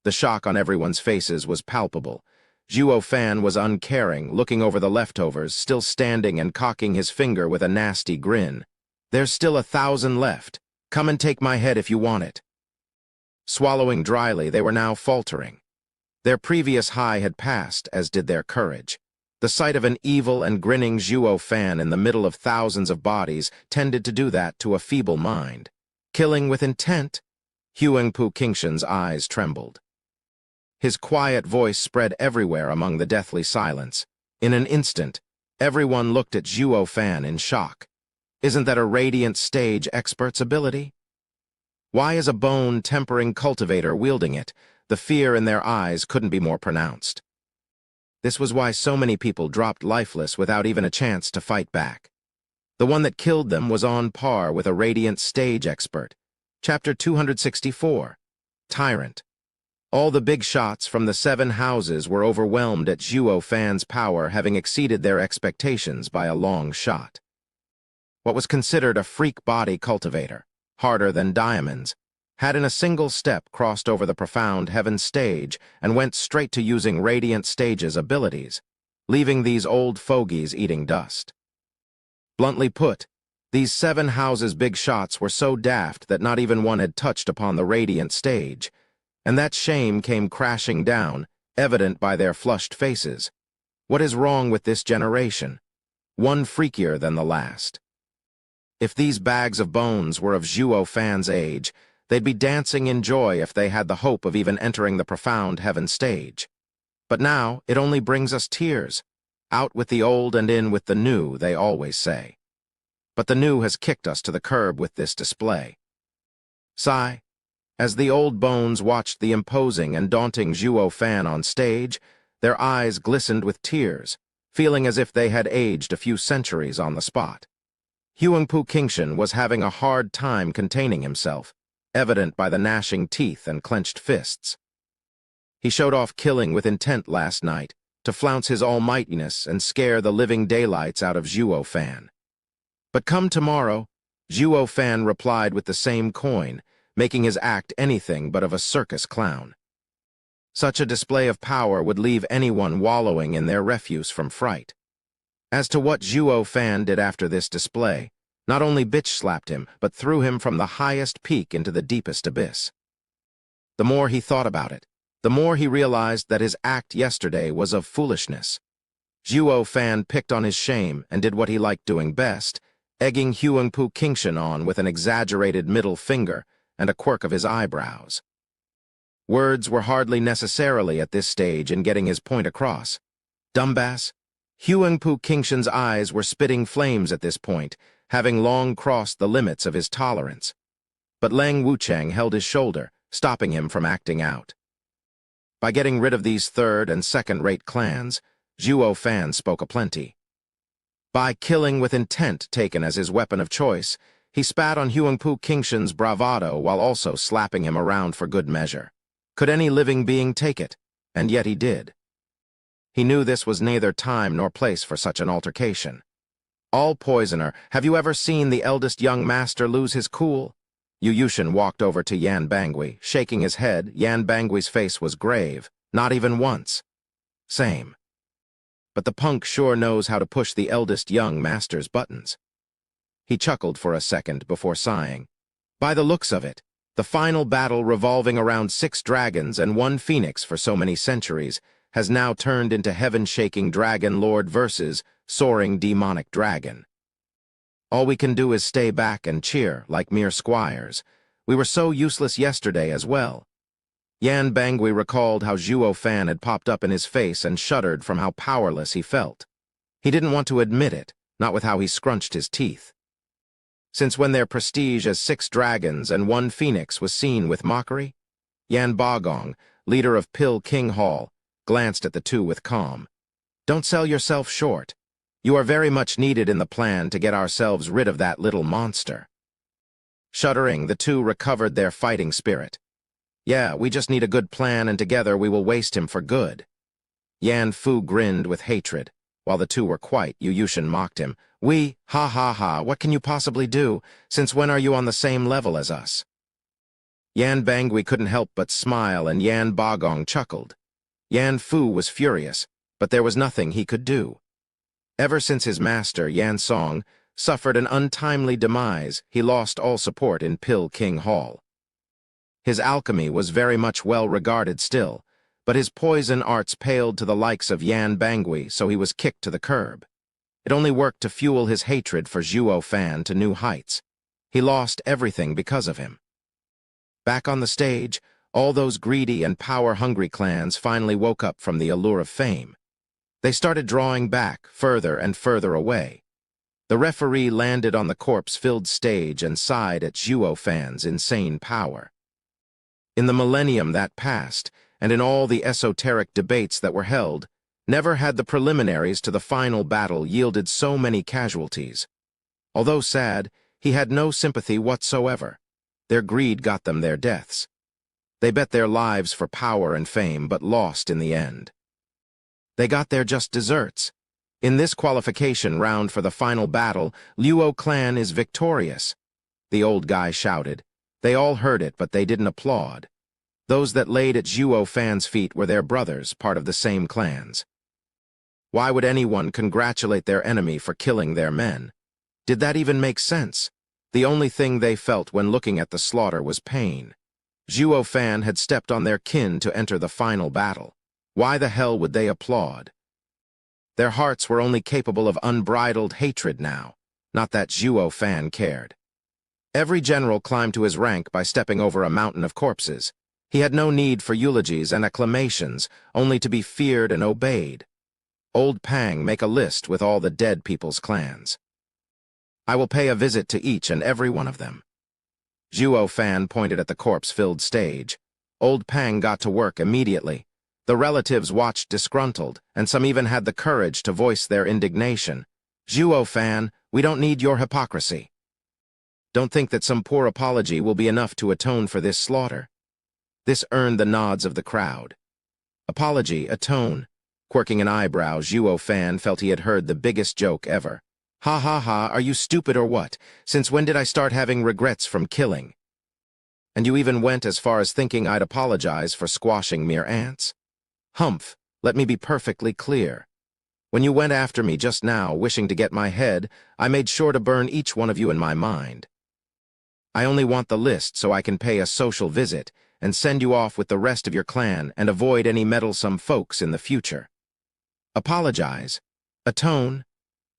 The shock on everyone's faces was palpable. Zhuo Fan was uncaring, looking over the leftovers, still standing and cocking his finger with a nasty grin. There's still 1,000 left. Come and take my head if you want it. Swallowing dryly, they were now faltering. Their previous high had passed, as did their courage. The sight of an evil and grinning Zhuo Fan in the middle of thousands of bodies tended to do that to a feeble mind. Killing with intent? Huangpu Qingshan's eyes trembled. His quiet voice spread everywhere among the deathly silence. In an instant, everyone looked at Zhuo Fan in shock. Isn't that a radiant stage expert's ability? Why is a bone-tempering cultivator wielding it? The fear in their eyes couldn't be more pronounced. This was why so many people dropped lifeless without even a chance to fight back. The one that killed them was on par with a radiant stage expert. Chapter 264. Tyrant. All the big shots from the 7 houses were overwhelmed at Zhuo Fan's power, having exceeded their expectations by a long shot. What was considered a freak body cultivator, harder than diamonds, had in a single step crossed over the profound heaven stage and went straight to using Radiant Stage's abilities, leaving these old fogies eating dust. Bluntly put, these 7 houses' big shots were so daft that not even one had touched upon the Radiant Stage, and that shame came crashing down, evident by their flushed faces. What is wrong with this generation? One freakier than the last. If these bags of bones were of Zhuo Fan's age, they'd be dancing in joy if they had the hope of even entering the profound heaven stage. But now it only brings us tears. Out with the old and in with the new, they always say. But the new has kicked us to the curb with this display. Sigh. As the old bones watched the imposing and daunting Zhuo Fan on stage, their eyes glistened with tears, feeling as if they had aged a few centuries on the spot. Huangpu Qingshan was having a hard time containing himself, evident by the gnashing teeth and clenched fists. He showed off killing with intent last night, to flounce his almightiness and scare the living daylights out of Zhuo Fan. But come tomorrow, Zhuo Fan replied with the same coin, making his act anything but of a circus clown. Such a display of power would leave anyone wallowing in their refuse from fright. As to what Zhuo Fan did after this display, not only bitch-slapped him, but threw him from the highest peak into the deepest abyss. The more he thought about it, the more he realized that his act yesterday was of foolishness. Zhuo Fan picked on his shame and did what he liked doing best, egging Huangpu Qingshan on with an exaggerated middle finger and a quirk of his eyebrows. Words were hardly necessarily at this stage in getting his point across. Dumbass. Huangpu Qingshan's eyes were spitting flames at this point, having long crossed the limits of his tolerance. But Lang Wucheng held his shoulder, stopping him from acting out. By getting rid of these third- and second-rate clans, Zhuo Fan spoke aplenty. By killing with intent taken as his weapon of choice, he spat on Huangpu Qingshan's bravado while also slapping him around for good measure. Could any living being take it? And yet he did. He knew this was neither time nor place for such an altercation. All poisoner, have you ever seen the eldest young master lose his cool? Yu Yushin walked over to Yan Bangui, shaking his head. Yan Bangui's face was grave, not even once. Same. But the punk sure knows how to push the eldest young master's buttons. He chuckled for a second before sighing. By the looks of it, the final battle revolving around 6 dragons and 1 phoenix for so many centuries has now turned into heaven-shaking Dragon Lord versus soaring demonic dragon. All we can do is stay back and cheer like mere squires. We were so useless yesterday as well. Yan Bangui recalled how Zhuo Fan had popped up in his face and shuddered from how powerless he felt. He didn't want to admit it, not with how he scrunched his teeth. Since when their prestige as 6 dragons and 1 phoenix was seen with mockery? Yan Bagong, leader of Pill King Hall, glanced at the two with calm. Don't sell yourself short. You are very much needed in the plan to get ourselves rid of that little monster. Shuddering, the two recovered their fighting spirit. Yeah, we just need a good plan and together we will waste him for good. Yan Fu grinned with hatred. While the two were quiet, Yushin mocked him. Ha ha ha, what can you possibly do? Since when are you on the same level as us? Yan Bangui couldn't help but smile, and Yan Bagong chuckled. Yan Fu was furious, but there was nothing he could do. Ever since his master, Yan Song, suffered an untimely demise, he lost all support in Pill King Hall. His alchemy was very much well regarded still, but his poison arts paled to the likes of Yan Bangui, so he was kicked to the curb. It only worked to fuel his hatred for Zhuo Fan to new heights. He lost everything because of him. Back on the stage, all those greedy and power-hungry clans finally woke up from the allure of fame. They started drawing back, further and further away. The referee landed on the corpse-filled stage and sighed at Zhuo Fan's insane power. In the millennium that passed, and in all the esoteric debates that were held, never had the preliminaries to the final battle yielded so many casualties. Although sad, he had no sympathy whatsoever. Their greed got them their deaths. They bet their lives for power and fame, but lost in the end. They got their just desserts. In this qualification round for the final battle, Luo clan is victorious. The old guy shouted. They all heard it, but they didn't applaud. Those that laid at Zhuo Fan's feet were their brothers, part of the same clans. Why would anyone congratulate their enemy for killing their men? Did that even make sense? The only thing they felt when looking at the slaughter was pain. Zhuo Fan had stepped on their kin to enter the final battle. Why the hell would they applaud? Their hearts were only capable of unbridled hatred now, not that Zhuo Fan cared. Every general climbed to his rank by stepping over a mountain of corpses. He had no need for eulogies and acclamations, only to be feared and obeyed. Old Pang, make a list with all the dead people's clans. I will pay a visit to each and every one of them. Zhuo Fan pointed at the corpse-filled stage. Old Pang got to work immediately. The relatives watched disgruntled, and some even had the courage to voice their indignation. Zhuo Fan, we don't need your hypocrisy. Don't think that some poor apology will be enough to atone for this slaughter. This earned the nods of the crowd. Apology, atone. Quirking an eyebrow, Zhuo Fan felt he had heard the biggest joke ever. Ha ha ha, are you stupid or what? Since when did I start having regrets from killing? And you even went as far as thinking I'd apologize for squashing mere ants? Humph, let me be perfectly clear. When you went after me just now, wishing to get my head, I made sure to burn each one of you in my mind. I only want the list so I can pay a social visit and send you off with the rest of your clan and avoid any meddlesome folks in the future. Apologize? Atone?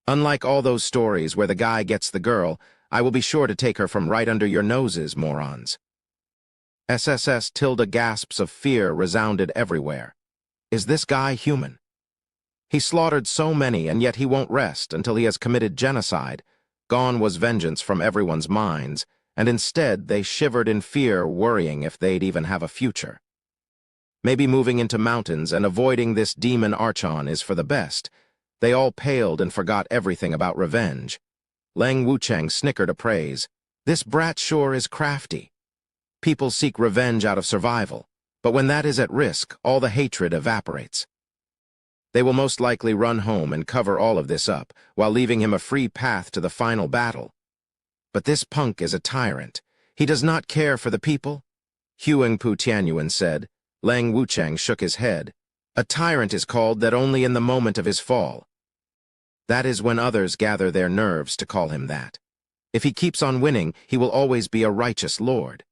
Unlike all those stories where the guy gets the girl, I will be sure to take her from right under your noses, morons. SSS tilde gasps of fear resounded everywhere. Is this guy human? He slaughtered so many, and yet he won't rest until he has committed genocide. Gone was vengeance from everyone's minds, and instead they shivered in fear, worrying if they'd even have a future. Maybe moving into mountains and avoiding this demon Archon is for the best. They all paled and forgot everything about revenge. Leng Wucheng snickered appraise. This brat sure is crafty. People seek revenge out of survival, but when that is at risk, all the hatred evaporates. They will most likely run home and cover all of this up, while leaving him a free path to the final battle. But this punk is a tyrant. He does not care for the people? Huang Pu Tianyuan said. Leng Wucheng shook his head. A tyrant is called that only in the moment of his fall. That is when others gather their nerves to call him that. If he keeps on winning, he will always be a righteous lord.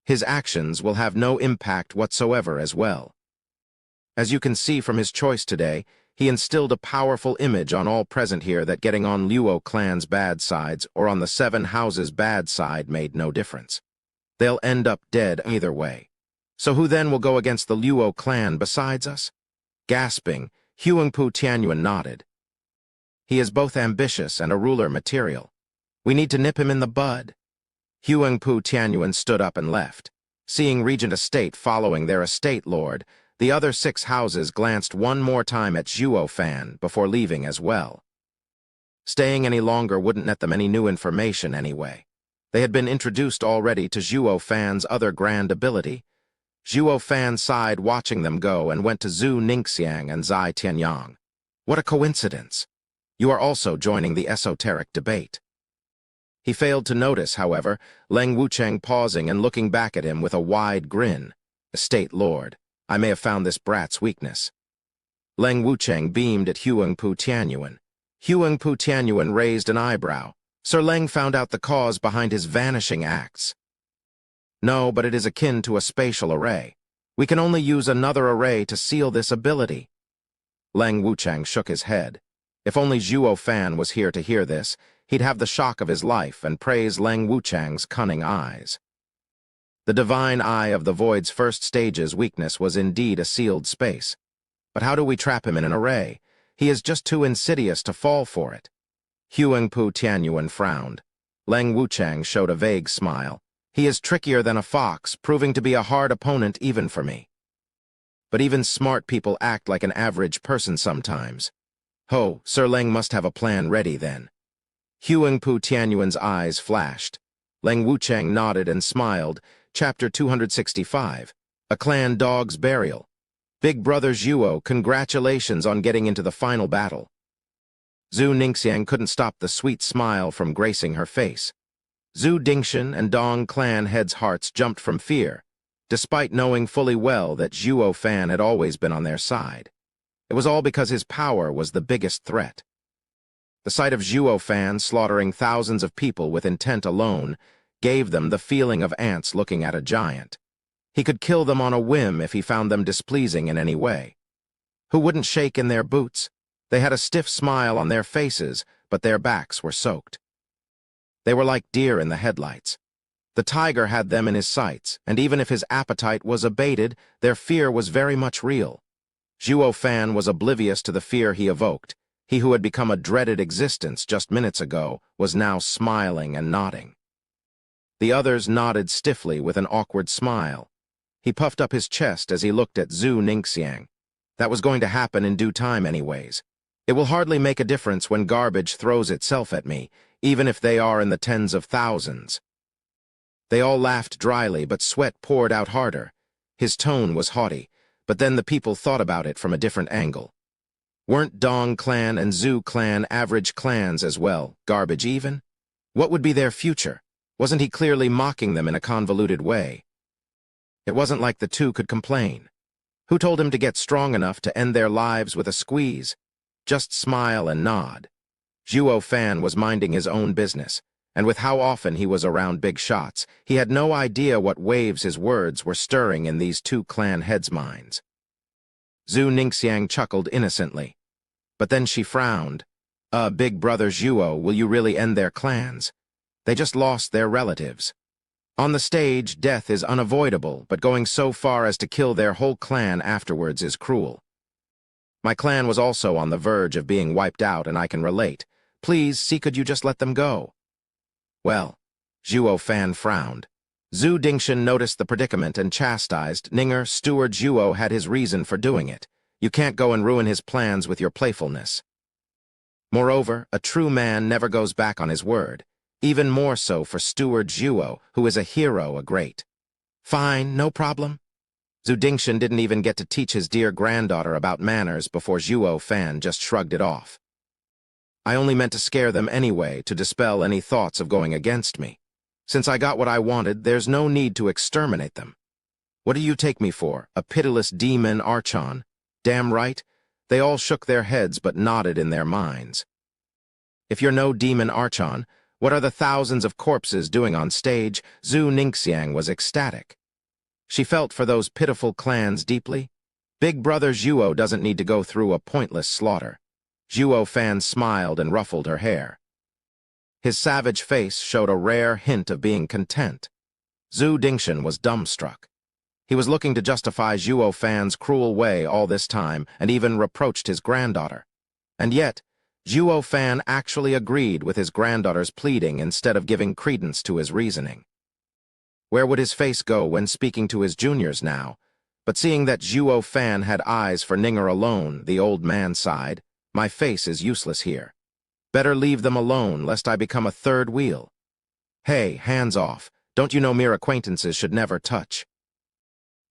His actions will have no impact whatsoever as well. As you can see from his choice today, he instilled a powerful image on all present here that getting on Luo clan's bad sides or on the 7 houses' bad side made no difference. They'll end up dead either way. So who then will go against the Luo clan besides us? Gasping, Huang Pu Tianyuan nodded. He is both ambitious and a ruler material. We need to nip him in the bud. Huang Pu Tianyuan stood up and left. Seeing Regent Estate following their estate lord, the other 6 houses glanced one more time at Zhuo Fan before leaving as well. Staying any longer wouldn't net them any new information anyway. They had been introduced already to Zhuo Fan's other grand ability. Zhuo Fan sighed watching them go and went to Zhu Ningxiang and Zai Tianyang. What a coincidence. You are also joining the esoteric debate. He failed to notice, however, Leng Wucheng pausing and looking back at him with a wide grin. Estate Lord, I may have found this brat's weakness. Leng Wucheng beamed at Huang Pu Tianyuan. Huang Pu Tianyuan raised an eyebrow. Sir Leng found out the cause behind his vanishing acts. No, but it is akin to a spatial array. We can only use another array to seal this ability. Leng Wucheng shook his head. If only Zhuo Fan was here to hear this, he'd have the shock of his life and praise Leng Wucheng's cunning eyes. The divine eye of the void's first stage's weakness was indeed a sealed space. But how do we trap him in an array? He is just too insidious to fall for it. Huang Pu Tianyuan frowned. Leng Wucheng showed a vague smile. He is trickier than a fox, proving to be a hard opponent even for me. But even smart people act like an average person sometimes. Ho, Sir Leng must have a plan ready then. Huang Pu Tianyuan's eyes flashed. Leng Wucheng nodded and smiled. Chapter 265, A Clan Dog's Burial. Big Brother Zhuo, congratulations on getting into the final battle. Zhu Ningxiang couldn't stop the sweet smile from gracing her face. Zhu Dingshan and Dong clan heads' hearts jumped from fear, despite knowing fully well that Zhuo Fan had always been on their side. It was all because his power was the biggest threat. The sight of Zhuo Fan slaughtering thousands of people with intent alone gave them the feeling of ants looking at a giant. He could kill them on a whim if he found them displeasing in any way. Who wouldn't shake in their boots? They had a stiff smile on their faces, but their backs were soaked. They were like deer in the headlights. The tiger had them in his sights, and even if his appetite was abated, their fear was very much real. Zhuo Fan was oblivious to the fear he evoked. He who had become a dreaded existence just minutes ago was now smiling and nodding. The others nodded stiffly with an awkward smile. He puffed up his chest as he looked at Zhu Ningxiang. That was going to happen in due time anyways. It will hardly make a difference when garbage throws itself at me, even if they are in the tens of thousands. They all laughed dryly, but sweat poured out harder. His tone was haughty, but then the people thought about it from a different angle. Weren't Dong clan and Zhu clan average clans as well, garbage even? What would be their future? Wasn't he clearly mocking them in a convoluted way? It wasn't like the two could complain. Who told him to get strong enough to end their lives with a squeeze? Just smile and nod. Zhuo Fan was minding his own business, and with how often he was around big shots, he had no idea what waves his words were stirring in these two clan heads' minds. Zhu Ningxiang chuckled innocently, but then she frowned. Big Brother Zhuo, will you really end their clans? They just lost their relatives. On the stage, death is unavoidable, but going so far as to kill their whole clan afterwards is cruel. My clan was also on the verge of being wiped out, and I can relate. Please, see, could you just let them go? Well, Zhuo Fan frowned. Zhu Dingshan noticed the predicament and chastised. Ninger, Steward Zhuo had his reason for doing it. You can't go and ruin his plans with your playfulness. Moreover, a true man never goes back on his word. Even more so for Steward Zhuo, who is a hero, a great. Fine, no problem. Zhu Dingshan didn't even get to teach his dear granddaughter about manners before Zhuo Fan just shrugged it off. I only meant to scare them anyway, to dispel any thoughts of going against me. Since I got what I wanted, there's no need to exterminate them. What do you take me for, a pitiless demon archon? Damn right. They all shook their heads but nodded in their minds. If you're no demon archon, what are the thousands of corpses doing on stage? Zhu Ningxiang was ecstatic. She felt for those pitiful clans deeply. Big Brother Zhuo doesn't need to go through a pointless slaughter. Zhuo Fan smiled and ruffled her hair. His savage face showed a rare hint of being content. Zhu Dingshan was dumbstruck. He was looking to justify Zhuo Fan's cruel way all this time and even reproached his granddaughter. And yet, Zhuo Fan actually agreed with his granddaughter's pleading instead of giving credence to his reasoning. Where would his face go when speaking to his juniors now? But seeing that Zhuo Fan had eyes for Ninger alone, the old man sighed. My face is useless here. Better leave them alone, lest I become a third wheel. Hey, hands off. Don't you know mere acquaintances should never touch?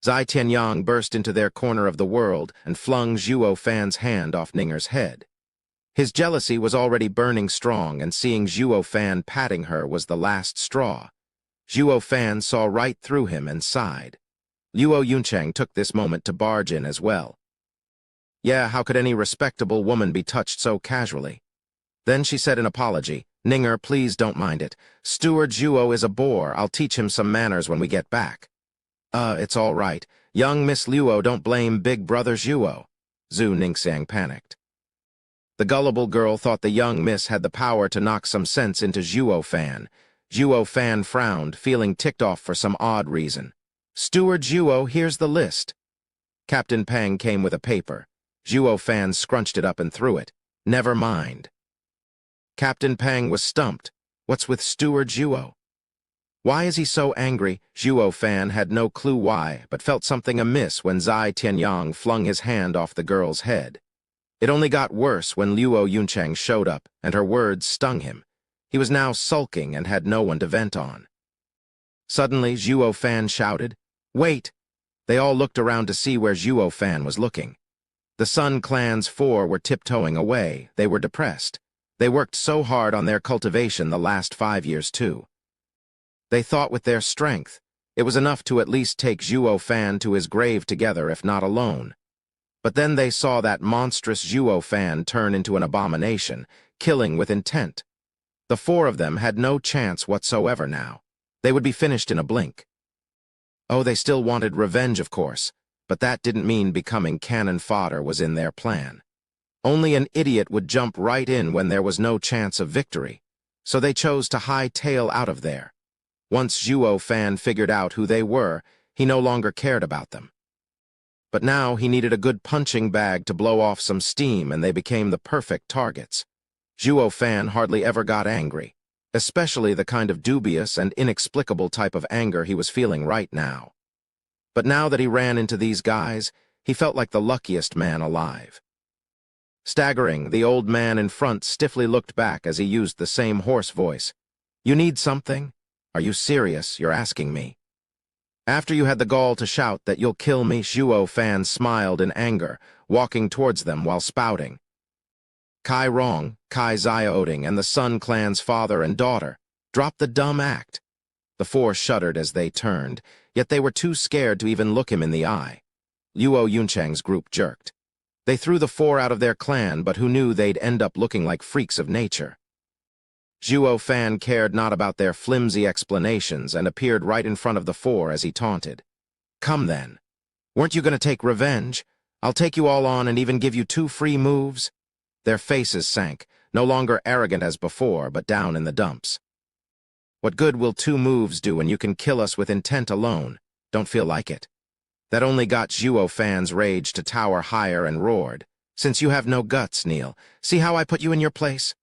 Zai Tianyang burst into their corner of the world and flung Zhuo Fan's hand off Ninger's head. His jealousy was already burning strong, and seeing Zhuo Fan patting her was the last straw. Zhuo Fan saw right through him and sighed. Luo Yuncheng took this moment to barge in as well. Yeah, how could any respectable woman be touched so casually? Then she said in apology, "Ninger, please don't mind it. Steward Zhuo is a bore. I'll teach him some manners when we get back." It's all right. Young Miss Luo don't blame big brother Zhuo." Zhu Ningxiang panicked. The gullible girl thought the young miss had the power to knock some sense into Zhuo Fan. Zhuo Fan frowned, feeling ticked off for some odd reason. "Steward Zhuo, here's the list." Captain Peng came with a paper. Zhuo Fan scrunched it up and threw it. "Never mind." Captain Peng was stumped. What's with Steward Zhuo? Why is he so angry? Zhuo Fan had no clue why, but felt something amiss when Zai Tianyang flung his hand off the girl's head. It only got worse when Luo Yuncheng showed up, and her words stung him. He was now sulking and had no one to vent on. Suddenly, Zhuo Fan shouted, "Wait!" They all looked around to see where Zhuo Fan was looking. The Sun Clan's 4 were tiptoeing away. They were depressed. They worked so hard on their cultivation the last 5 years, too. They thought with their strength, it was enough to at least take Zhuo Fan to his grave together, if not alone. But then they saw that monstrous Zhuo Fan turn into an abomination, killing with intent. The 4 of them had no chance whatsoever now. They would be finished in a blink. Oh, they still wanted revenge, of course, but that didn't mean becoming cannon fodder was in their plan. Only an idiot would jump right in when there was no chance of victory, so they chose to hightail out of there. Once Zhuo Fan figured out who they were, he no longer cared about them. But now he needed a good punching bag to blow off some steam, and they became the perfect targets. Zhuo Fan hardly ever got angry, especially the kind of dubious and inexplicable type of anger he was feeling right now. But now that he ran into these guys, he felt like the luckiest man alive. Staggering, the old man in front stiffly looked back as he used the same hoarse voice. "You need something? Are you serious? You're asking me?" After you had the gall to shout that you'll kill me, Zhuo Fan smiled in anger, walking towards them while spouting. "Kai Rong, Kai Xiaoding, and the Sun Clan's father and daughter. Drop the dumb act." The 4 shuddered as they turned, yet they were too scared to even look him in the eye. Luo Yuncheng's group jerked. They threw the 4 out of their clan, but who knew they'd end up looking like freaks of nature. Zhuo Fan cared not about their flimsy explanations and appeared right in front of the 4 as he taunted. "Come then. Weren't you going to take revenge? I'll take you all on and even give you 2 free moves." Their faces sank, no longer arrogant as before, but down in the dumps. "What good will 2 moves do when you can kill us with intent alone? Don't feel like it." That only got Zhuo Fan's rage to tower higher and roared. "Since you have no guts, Neil, see how I put you in your place?"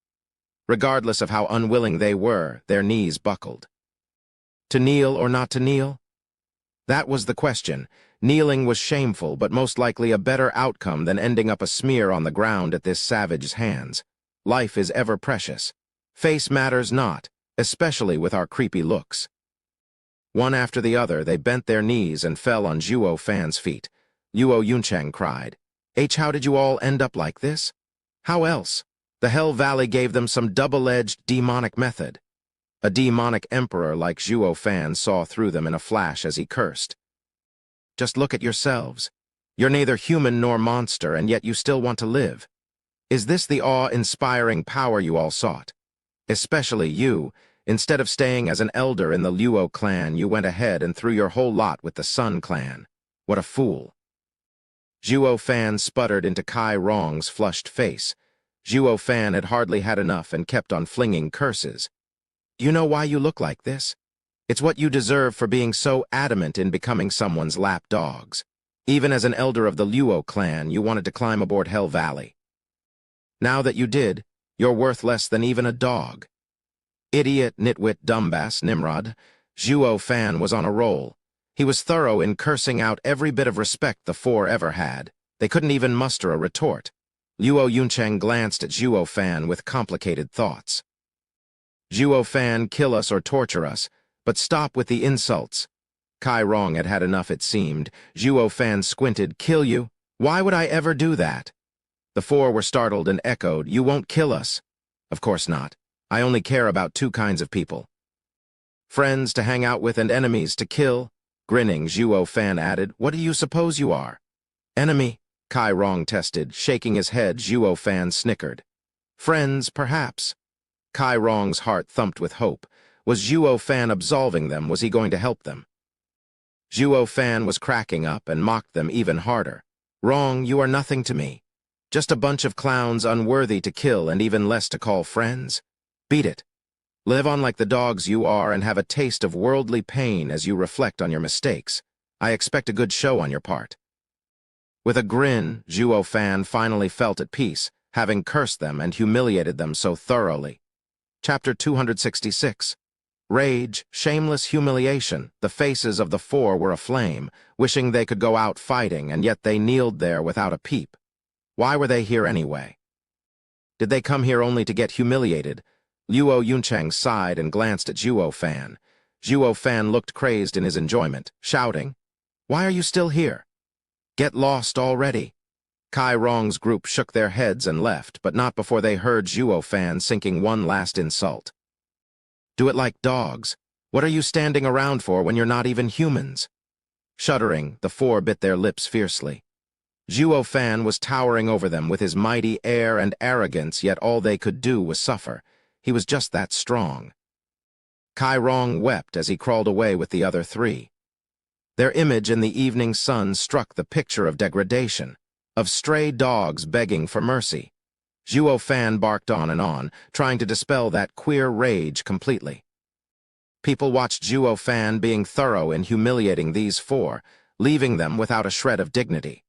Regardless of how unwilling they were, their knees buckled. To kneel or not to kneel? That was the question. Kneeling was shameful, but most likely a better outcome than ending up a smear on the ground at this savage's hands. Life is ever precious. Face matters not, especially with our creepy looks. One after the other, they bent their knees and fell on Zhuo Fan's feet. Luo Yuncheng cried, "How did you all end up like this? How else? The Hell Valley gave them some double-edged demonic method." A demonic emperor like Zhuo Fan saw through them in a flash as he cursed. "Just look at yourselves. You're neither human nor monster, and yet you still want to live. Is this the awe-inspiring power you all sought? Especially you. Instead of staying as an elder in the Luo clan, you went ahead and threw your whole lot with the Sun clan. What a fool." Zhuo Fan sputtered into Kai Rong's flushed face. Zhuo Fan had hardly had enough and kept on flinging curses. "You know why you look like this? It's what you deserve for being so adamant in becoming someone's lapdogs. Even as an elder of the Luo clan, you wanted to climb aboard Hell Valley. Now that you did, you're worth less than even a dog." Idiot, nitwit, dumbass, Nimrod. Zhuo Fan was on a roll. He was thorough in cursing out every bit of respect the 4 ever had. They couldn't even muster a retort. Luo Yuncheng glanced at Zhuo Fan with complicated thoughts. "Zhuo Fan, kill us or torture us, but stop with the insults." Kai Rong had had enough, it seemed. Zhuo Fan squinted. "Kill you? Why would I ever do that?" The four were startled and echoed, "You won't kill us." "Of course not. I only care about two kinds of people. Friends to hang out with and enemies to kill." Grinning, Zhuo Fan added, "What do you suppose you are?" "Enemy," Kai Rong tested. Shaking his head, Zhuo Fan snickered. "Friends, perhaps." Kai Rong's heart thumped with hope. Was Zhuo Fan absolving them? Was he going to help them? Zhuo Fan was cracking up and mocked them even harder. "Rong, you are nothing to me. Just a bunch of clowns unworthy to kill and even less to call friends. Beat it. Live on like the dogs you are and have a taste of worldly pain as you reflect on your mistakes. I expect a good show on your part." With a grin, Zhuo Fan finally felt at peace, having cursed them and humiliated them so thoroughly. Chapter 266. Rage, shameless humiliation. The faces of the four were aflame, wishing they could go out fighting, and yet they kneeled there without a peep. Why were they here anyway? Did they come here only to get humiliated? Luo Yuncheng sighed and glanced at Zhuo Fan. Zhuo Fan looked crazed in his enjoyment, shouting, "Why are you still here? Get lost already." Kai Rong's group shook their heads and left, but not before they heard Zhuo Fan sinking one last insult. "Do it like dogs. What are you standing around for when you're not even humans?" Shuddering, the four bit their lips fiercely. Zhuo Fan was towering over them with his mighty air and arrogance, yet all they could do was suffer. He was just that strong. Kai Rong wept as he crawled away with the other three. Their image in the evening sun struck the picture of degradation, of stray dogs begging for mercy. Zhuo Fan barked on, trying to dispel that queer rage completely. People watched Zhuo Fan being thorough in humiliating these four, leaving them without a shred of dignity.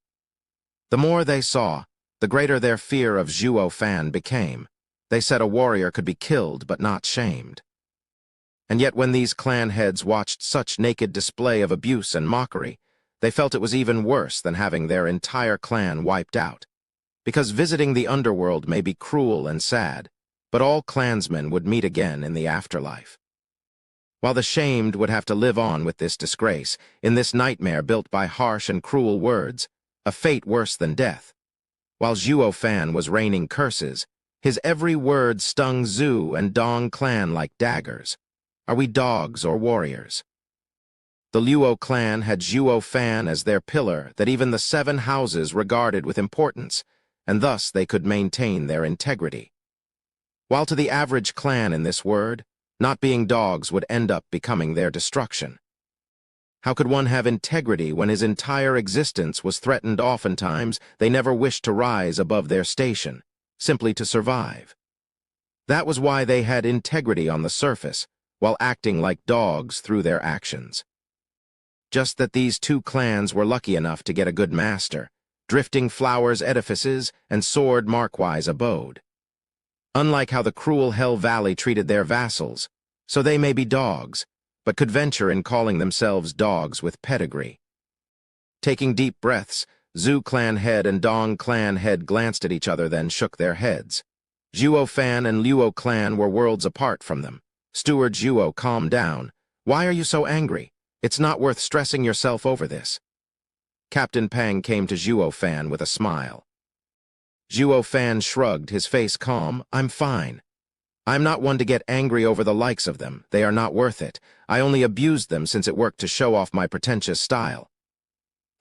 The more they saw, the greater their fear of Zhuo Fan became. They said a warrior could be killed but not shamed. And yet when these clan heads watched such naked display of abuse and mockery, they felt it was even worse than having their entire clan wiped out. Because visiting the underworld may be cruel and sad, but all clansmen would meet again in the afterlife. While the shamed would have to live on with this disgrace, in this nightmare built by harsh and cruel words, a fate worse than death. While Zhuo Fan was raining curses, his every word stung Zhu and Dong clan like daggers. Are we dogs or warriors? The Luo clan had Zhuo Fan as their pillar that even the 7 houses regarded with importance, and thus they could maintain their integrity. While to the average clan in this word, not being dogs would end up becoming their destruction. How could one have integrity when his entire existence was threatened? Oftentimes, they never wished to rise above their station, simply to survive. That was why they had integrity on the surface, while acting like dogs through their actions. Just that these 2 clans were lucky enough to get a good master, drifting flowers edifices and sword markwise abode. Unlike how the cruel Hell Valley treated their vassals, so they may be dogs, but could venture in calling themselves dogs with pedigree. Taking deep breaths, Zhu clan head and Dong clan head glanced at each other, then shook their heads. Zhuo Fan and Luo clan were worlds apart from them. Steward Zhuo, calm down. Why are you so angry? It's not worth stressing yourself over this. Captain Pang came to Zhuo Fan with a smile. Zhuo Fan shrugged, his face calm. I'm fine. I'm not one to get angry over the likes of them. They are not worth it. I only abused them since it worked to show off my pretentious style.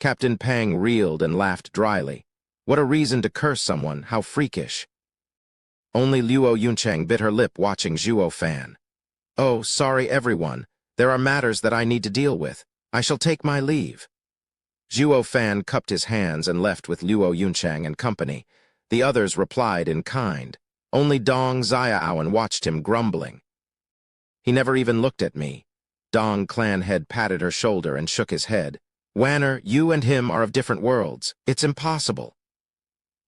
Captain Pang reeled and laughed dryly. What a reason to curse someone, how freakish. Only Luo Yuncheng bit her lip watching Zhuo Fan. Oh, sorry everyone. There are matters that I need to deal with. I shall take my leave. Zhuo Fan cupped his hands and left with Luo Yuncheng and company. The others replied in kind. Only Dong Xiaowen watched him grumbling. He never even looked at me. Dong clan head patted her shoulder and shook his head. Wanner, you and him are of different worlds. It's impossible.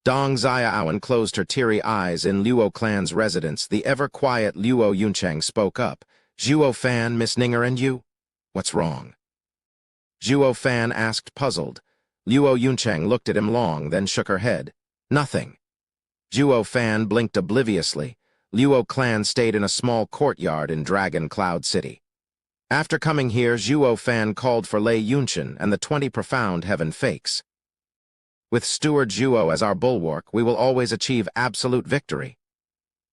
Dong Xiaowen closed her teary eyes in Luo clan's residence. The ever-quiet Luo Yuncheng spoke up. Zhuo Fan, Miss Ninger and you? What's wrong? Zhuo Fan asked, puzzled. Luo Yuncheng looked at him long, then shook her head. Nothing. Zhuo Fan blinked obliviously. Luo clan stayed in a small courtyard in Dragon Cloud City. After coming here, Zhuo Fan called for Lei Yunchen and the 20 profound heaven fakes. With Steward Zhuo as our bulwark, we will always achieve absolute victory.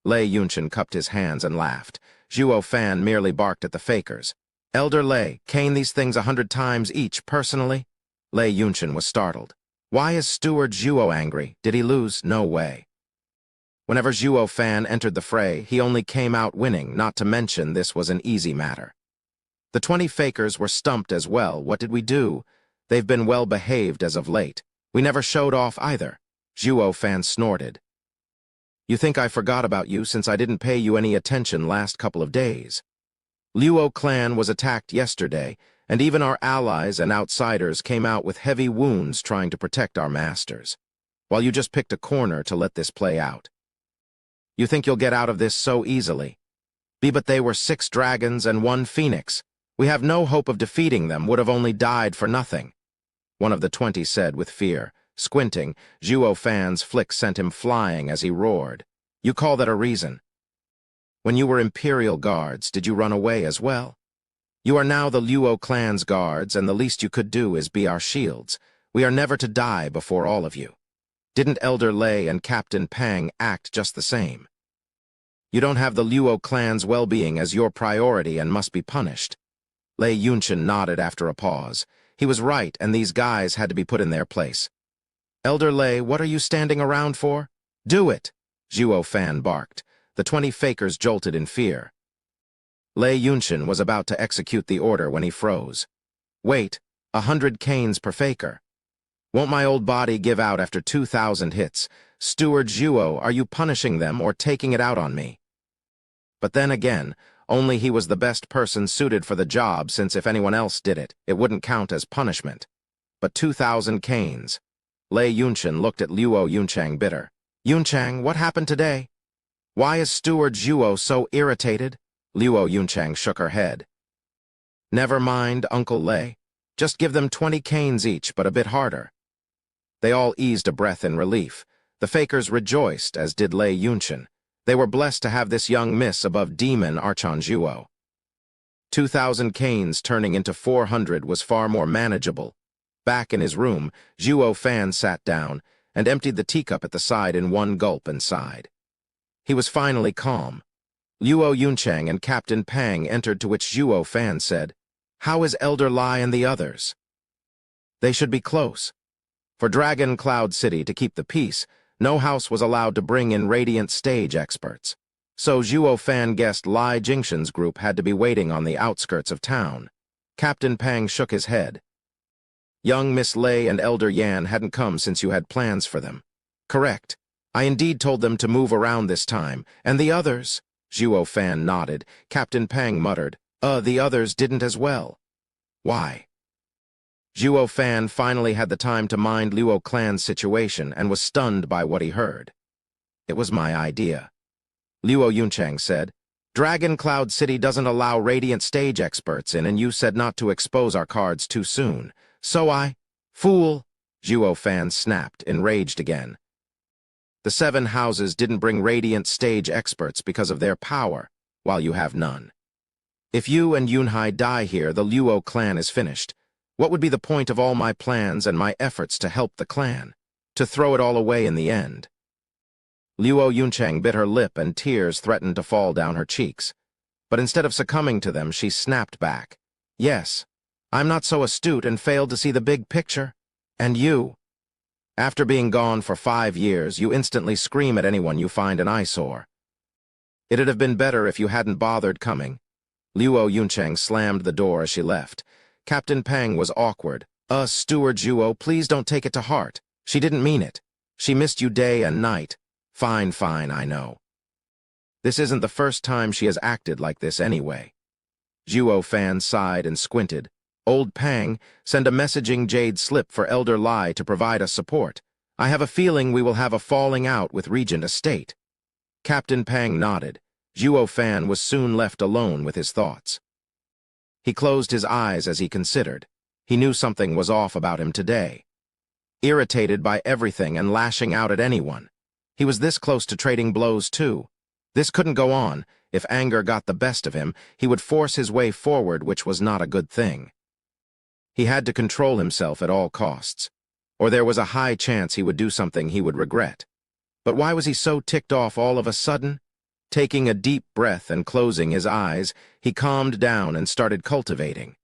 Lei Yunchen cupped his hands and laughed. Zhuo Fan merely barked at the fakers. Elder Lei, cane these things 100 times each, personally? Lei Yunchen was startled. Why is Steward Zhuo angry? Did he lose? No way. Whenever Zhuo Fan entered the fray, he only came out winning, not to mention this was an easy matter. The 20 fakers were stumped as well. What did we do? They've been well behaved as of late. We never showed off either. Zhuo Fan snorted. You think I forgot about you since I didn't pay you any attention last couple of days? Luo clan was attacked yesterday, and even our allies and outsiders came out with heavy wounds trying to protect our masters, while you just picked a corner to let this play out. You think you'll get out of this so easily? But they were 6 dragons and 1 phoenix. We have no hope of defeating them, would have only died for nothing. One of the 20 said with fear. Squinting, Zhuo Fan's flick sent him flying as he roared. You call that a reason? When you were Imperial Guards, did you run away as well? You are now the Luo clan's guards, and the least you could do is be our shields. We are never to die before all of you. Didn't Elder Lei and Captain Pang act just the same? You don't have the Luo clan's well-being as your priority and must be punished. Lei Yunchen nodded after a pause. He was right, and these guys had to be put in their place. Elder Lei, what are you standing around for? Do it! Zhuo Fan barked. The 20 fakers jolted in fear. Lei Yunchen was about to execute the order when he froze. Wait, 100 canes per faker. Won't my old body give out after 2,000 hits? Steward Zhuo, are you punishing them or taking it out on me? But then again, only he was the best person suited for the job, since if anyone else did it, it wouldn't count as punishment. But 2,000 canes. Lei Yunchen looked at Luo Yunchang bitter. Yunchang, what happened today? Why is Steward Zhuo so irritated? Luo Yunchang shook her head. Never mind, Uncle Lei. Just give them 20 canes each, but a bit harder. They all eased a breath in relief. The fakers rejoiced, as did Lei Yunchen. They were blessed to have this young miss above Demon Archon Zhuo. 2,000 canes turning into 400 was far more manageable. Back in his room, Zhuo Fan sat down and emptied the teacup at the side in one gulp and sighed. He was finally calm. Luo Yunchang and Captain Pang entered, to which Zhuo Fan said, How is Elder Lai and the others? They should be close. For Dragon Cloud City to keep the peace, no house was allowed to bring in radiant stage experts. So Zhuo Fan guessed Lai Jingshan's group had to be waiting on the outskirts of town. Captain Pang shook his head. Young Miss Lei and Elder Yan hadn't come since you had plans for them. Correct. I indeed told them to move around this time. And the others? Zhuo Fan nodded. Captain Pang muttered, the others didn't as well. Why? Zhuo Fan finally had the time to mind Luo clan's situation and was stunned by what he heard. It was my idea. Luo Yunchang said, Dragon Cloud City doesn't allow radiant stage experts in, and you said not to expose our cards too soon. So Fool! Zhuo Fan snapped, enraged again. The 7 houses didn't bring radiant stage experts because of their power, while you have none. If you and Yunhai die here, the Luo clan is finished. What would be the point of all my plans and my efforts to help the clan? To throw it all away in the end. Luo Yunchang bit her lip and tears threatened to fall down her cheeks. But instead of succumbing to them, she snapped back. Yes, I'm not so astute and failed to see the big picture. And you? After being gone for 5 years, you instantly scream at anyone you find an eyesore. It'd have been better if you hadn't bothered coming. Luo Yunchang slammed the door as she left. Captain Pang was awkward. Steward Zhuo, please don't take it to heart. She didn't mean it. She missed you day and night. Fine, I know. This isn't the first time she has acted like this anyway. Zhuo Fan sighed and squinted. Old Pang, send a messaging jade slip for Elder Lai to provide us support. I have a feeling we will have a falling out with Regent Estate. Captain Pang nodded. Zhuo Fan was soon left alone with his thoughts. He closed his eyes as he considered. He knew something was off about him today. Irritated by everything and lashing out at anyone. He was this close to trading blows too. This couldn't go on. If anger got the best of him, he would force his way forward, which was not a good thing. He had to control himself at all costs, or there was a high chance he would do something he would regret. But why was he so ticked off all of a sudden? Taking a deep breath and closing his eyes, he calmed down and started cultivating.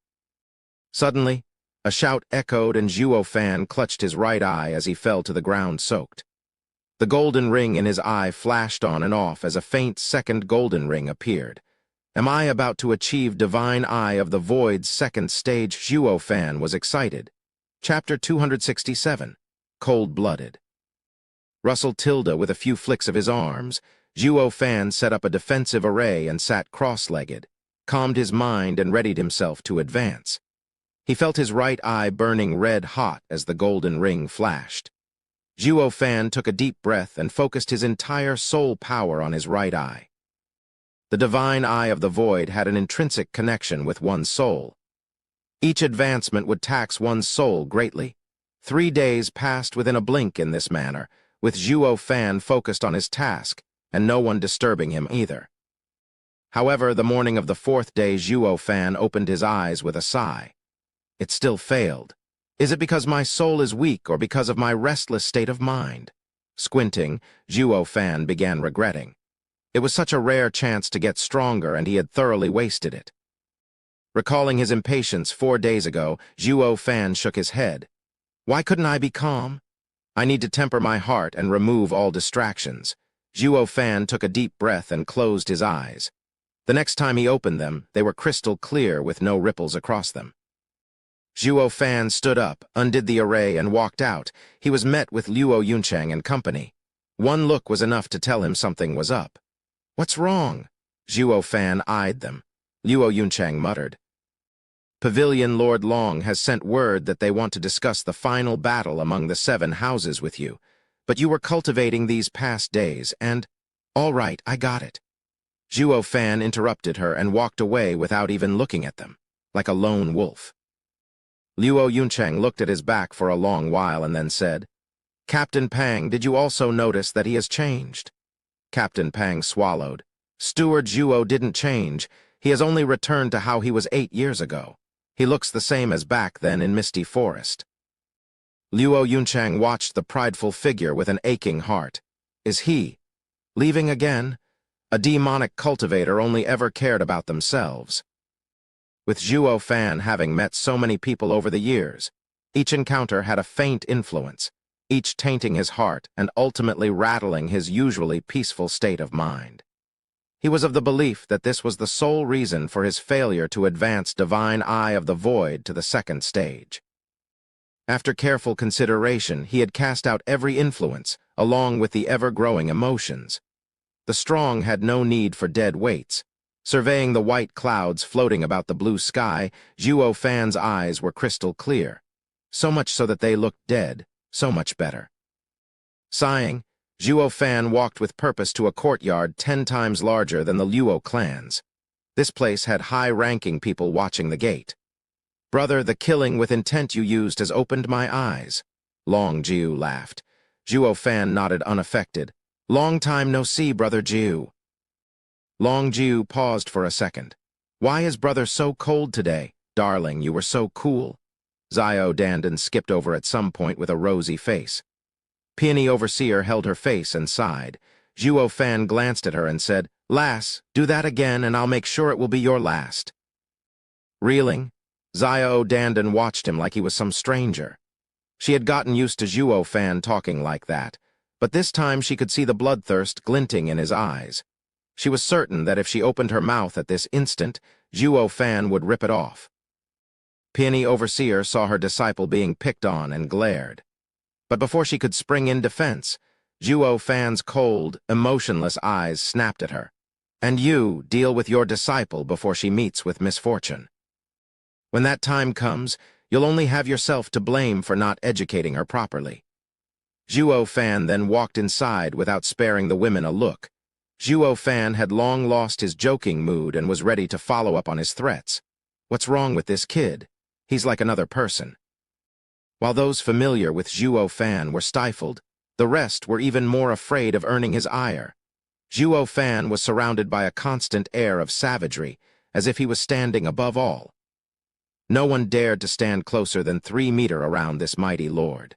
Suddenly, a shout echoed and Zhuo Fan clutched his right eye as he fell to the ground soaked. The golden ring in his eye flashed on and off as a faint second golden ring appeared. Am I about to achieve divine eye of the void's second stage? Zhuo Fan was excited. Chapter 267, Cold-Blooded. Russell Tilda with a few flicks of his arms, Zhuo Fan set up a defensive array and sat cross-legged, calmed his mind and readied himself to advance. He felt his right eye burning red-hot as the golden ring flashed. Zhuo Fan took a deep breath and focused his entire soul power on his right eye. The divine eye of the void had an intrinsic connection with one's soul. Each advancement would tax one's soul greatly. 3 days passed within a blink in this manner, with Zhuo Fan focused on his task, and no one disturbing him either. However, the morning of the 4th day, Zhuo Fan opened his eyes with a sigh. It still failed. Is it because my soul is weak or because of my restless state of mind? Squinting, Zhuo Fan began regretting. It was such a rare chance to get stronger, and he had thoroughly wasted it. Recalling his impatience 4 days ago, Zhuo Fan shook his head. Why couldn't I be calm? I need to temper my heart and remove all distractions. Zhuo Fan took a deep breath and closed his eyes. The next time he opened them, they were crystal clear with no ripples across them. Zhuo Fan stood up, undid the array, and walked out. He was met with Luo Yunchang and company. One look was enough to tell him something was up. What's wrong? Zhuo Fan eyed them. Luo Yunchang muttered. Pavilion Lord Long has sent word that they want to discuss the final battle among the 7 houses with you, but you were cultivating these past days, and— All right, I got it. Zhuo Fan interrupted her and walked away without even looking at them, like a lone wolf. Luo Yunchang looked at his back for a long while and then said, Captain Pang, did you also notice that he has changed? Captain Pang swallowed. Steward Zhuo didn't change. He has only returned to how he was 8 years ago. He looks the same as back then in Misty Forest. Luo Yunchang watched the prideful figure with an aching heart. Is he leaving again? A demonic cultivator only ever cared about themselves. With Zhuo Fan having met so many people over the years, each encounter had a faint influence, each tainting his heart and ultimately rattling his usually peaceful state of mind. He was of the belief that this was the sole reason for his failure to advance Divine Eye of the Void to the 2nd stage. After careful consideration, he had cast out every influence, along with the ever-growing emotions. The strong had no need for dead weights. Surveying the white clouds floating about the blue sky, Zhuo Fan's eyes were crystal clear. So much so that they looked dead, so much better. Sighing, Zhuo Fan walked with purpose to a courtyard 10 times larger than the Luo clans. This place had high-ranking people watching the gate. Brother, the killing with intent you used has opened my eyes. Long Jiu laughed. Zhuo Fan nodded unaffected. Long time no see, Brother Jiu. Long Jiu paused for a second. Why is brother so cold today? Darling, you were so cool. Xiao Dandan skipped over at some point with a rosy face. Peony Overseer held her face and sighed. Zhuo Fan glanced at her and said, Lass, do that again and I'll make sure it will be your last. Reeling, Xiao Dandan watched him like he was some stranger. She had gotten used to Zhuo Fan talking like that, but this time she could see the bloodthirst glinting in his eyes. She was certain that if she opened her mouth at this instant, Zhuo Fan would rip it off. Peony Overseer saw her disciple being picked on and glared. But before she could spring in defense, Zhuo Fan's cold, emotionless eyes snapped at her. And you deal with your disciple before she meets with misfortune. When that time comes, you'll only have yourself to blame for not educating her properly. Zhuo Fan then walked inside without sparing the women a look. Zhuo Fan had long lost his joking mood and was ready to follow up on his threats. What's wrong with this kid? He's like another person. While those familiar with Zhuo Fan were stifled, the rest were even more afraid of earning his ire. Zhuo Fan was surrounded by a constant air of savagery, as if he was standing above all. No one dared to stand closer than 3 meters around this mighty lord.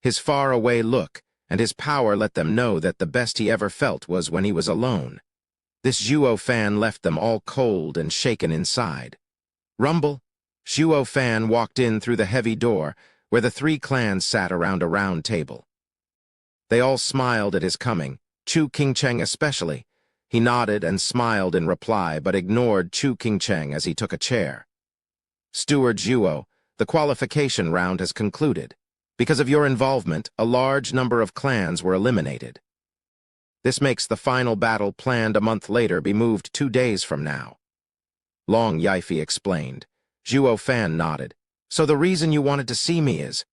His far-away look and his power let them know that the best he ever felt was when he was alone. This Zhuo Fan left them all cold and shaken inside. Rumble! Zhuo Fan walked in through the heavy door, where the three clans sat around a round table. They all smiled at his coming, Chu Qingcheng especially. He nodded and smiled in reply, but ignored Chu Qingcheng as he took a chair. Steward Zhuo, the qualification round has concluded. Because of your involvement, a large number of clans were eliminated. This makes the final battle planned a month later be moved 2 days from now. Long Yifi explained. Zhuo Fan nodded. So the reason you wanted to see me is,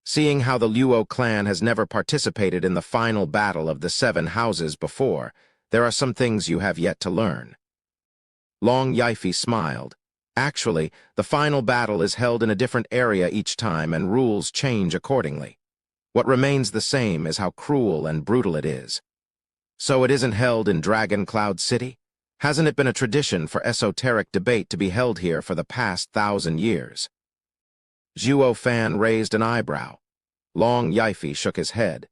seeing how the Luo clan has never participated in the final battle of the 7 houses before, there are some things you have yet to learn. Long Yifi smiled. Actually, the final battle is held in a different area each time and rules change accordingly. What remains the same is how cruel and brutal it is. So it isn't held in Dragon Cloud City? Hasn't it been a tradition for esoteric debate to be held here for the past 1,000 years? Zhuo Fan raised an eyebrow. Long Yifi shook his head.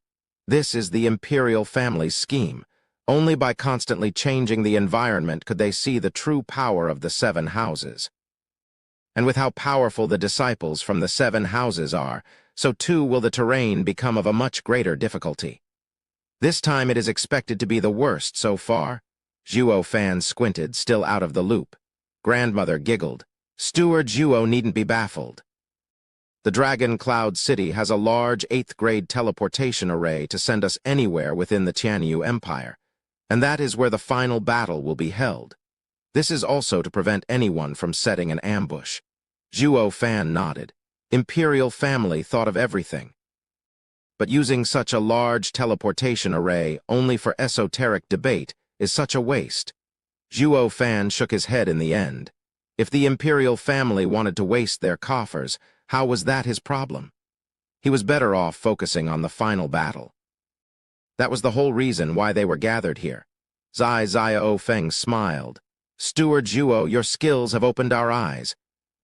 This is the imperial family's scheme. Only by constantly changing the environment could they see the true power of the 7 houses. And with how powerful the disciples from the 7 houses are, so too will the terrain become of a much greater difficulty. This time it is expected to be the worst so far. Zhuo Fan squinted, still out of the loop. Grandmother giggled. Steward Zhuo needn't be baffled. The Dragon Cloud City has a large 8th-grade teleportation array to send us anywhere within the Tianyu Empire, and that is where the final battle will be held. This is also to prevent anyone from setting an ambush. Zhuo Fan nodded. Imperial family thought of everything. But using such a large teleportation array only for esoteric debate is such a waste. Zhuo Fan shook his head in the end. If the imperial family wanted to waste their coffers, how was that his problem? He was better off focusing on the final battle. That was the whole reason why they were gathered here. Zai Ziao Feng smiled. Steward Zhuo, your skills have opened our eyes.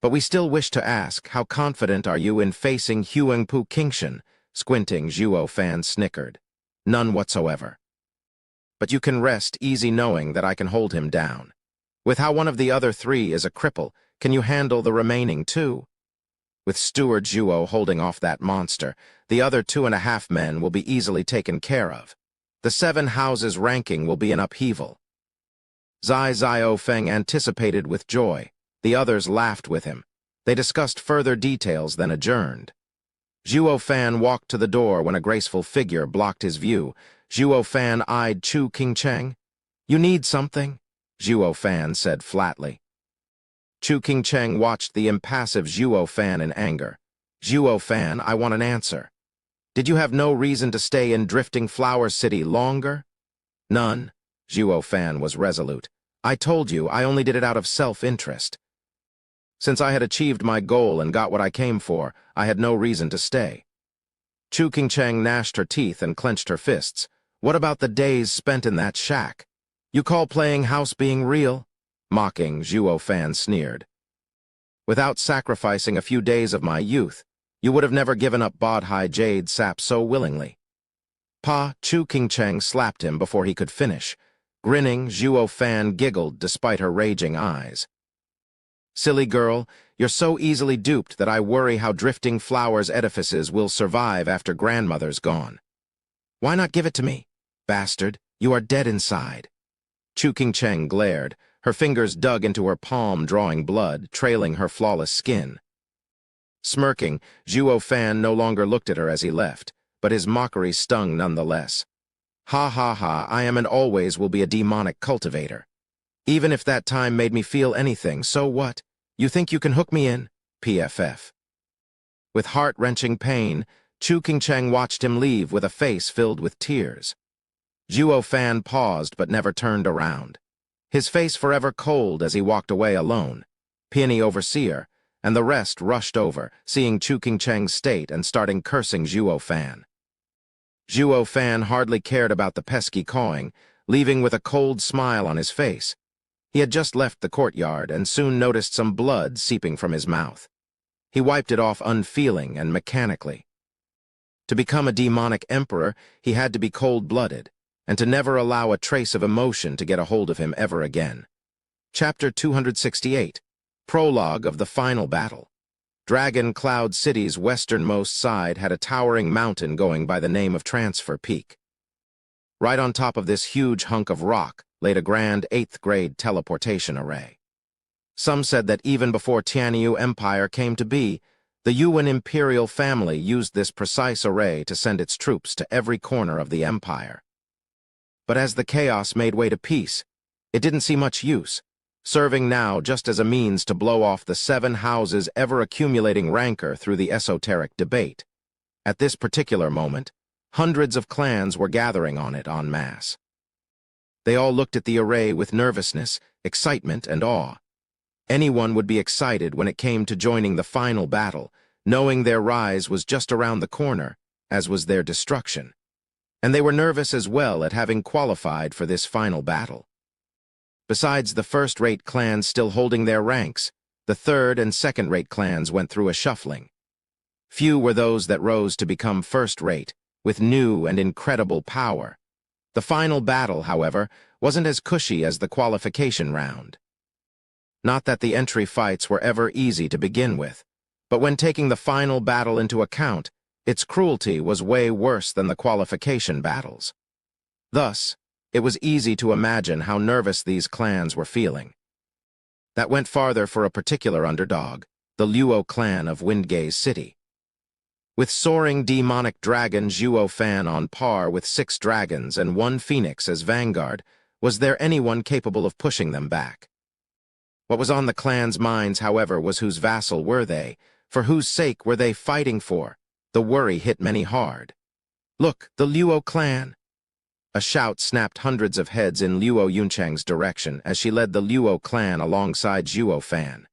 But we still wish to ask, how confident are you in facing Huangpu Qingshan? Squinting, Zhuo Fan snickered. None whatsoever. But you can rest easy knowing that I can hold him down. With how one of the other 3 is a cripple, can you handle the remaining 2? With Steward Zhuo holding off that monster, the other 2.5 men will be easily taken care of. The 7 houses ranking will be an upheaval. Zai Ziao Feng anticipated with joy. The others laughed with him. They discussed further details, then adjourned. Zhuo Fan walked to the door when a graceful figure blocked his view. Zhuo Fan eyed Chu Qingcheng. You need something? Zhuo Fan said flatly. Chu Qingcheng watched the impassive Zhuo Fan in anger. Zhuo Fan, I want an answer. Did you have no reason to stay in Drifting Flower City longer? None. Zhuo Fan was resolute. I told you I only did it out of self-interest. Since I had achieved my goal and got what I came for, I had no reason to stay. Chu Qingcheng gnashed her teeth and clenched her fists. What about the days spent in that shack? You call playing house being real? Mocking, Zhuo Fan sneered. Without sacrificing a few days of my youth, you would have never given up Bodhi Jade Sap so willingly. Pa, Chu Qingcheng slapped him before he could finish. Grinning, Zhuo Fan giggled despite her raging eyes. Silly girl, you're so easily duped that I worry how Drifting Flowers edifices will survive after grandmother's gone. Why not give it to me? Bastard, you are dead inside. Chu Qingcheng glared, her fingers dug into her palm drawing blood, trailing her flawless skin. Smirking, Zhuo Fan no longer looked at her as he left, but his mockery stung nonetheless. Ha ha ha, I am and always will be a demonic cultivator. Even if that time made me feel anything, so what? You think you can hook me in? PFF. With heart-wrenching pain, Chu Qingcheng watched him leave with a face filled with tears. Zhuo Fan paused but never turned around. His face forever cold as he walked away alone. Peony Overseer and the rest rushed over, seeing Chu Qingcheng's state and starting cursing Zhuo Fan. Zhuo Fan hardly cared about the pesky cawing, leaving with a cold smile on his face. He had just left the courtyard and soon noticed some blood seeping from his mouth. He wiped it off unfeeling and mechanically. To become a demonic emperor, he had to be cold-blooded, and to never allow a trace of emotion to get a hold of him ever again. Chapter 268, Prologue of the Final Battle. Dragon Cloud City's westernmost side had a towering mountain going by the name of Transfer Peak. Right on top of this huge hunk of rock laid a grand 8th-grade teleportation array. Some said that even before Tianyu Empire came to be, the Yuan imperial family used this precise array to send its troops to every corner of the empire. But as the chaos made way to peace, it didn't see much use, serving now just as a means to blow off the 7 houses' ever-accumulating rancor through the esoteric debate. At this particular moment, hundreds of clans were gathering on it en masse. They all looked at the array with nervousness, excitement, and awe. Anyone would be excited when it came to joining the final battle, knowing their rise was just around the corner, as was their destruction. And they were nervous as well at having qualified for this final battle. Besides the first-rate clans still holding their ranks, the third- and second-rate clans went through a shuffling. Few were those that rose to become first-rate, with new and incredible power. The final battle, however, wasn't as cushy as the qualification round. Not that the entry fights were ever easy to begin with, but when taking the final battle into account, its cruelty was way worse than the qualification battles. Thus, it was easy to imagine how nervous these clans were feeling. That went farther for a particular underdog, the Luo clan of Windgaze City. With soaring demonic dragon Zhuo Fan on par with 6 dragons and 1 phoenix as vanguard, was there anyone capable of pushing them back? What was on the clan's minds, however, was whose vassal were they, for whose sake were they fighting for? The worry hit many hard. Look, the Luo clan! A shout snapped hundreds of heads in Luo Yunchang's direction as she led the Luo clan alongside Zhuo Fan.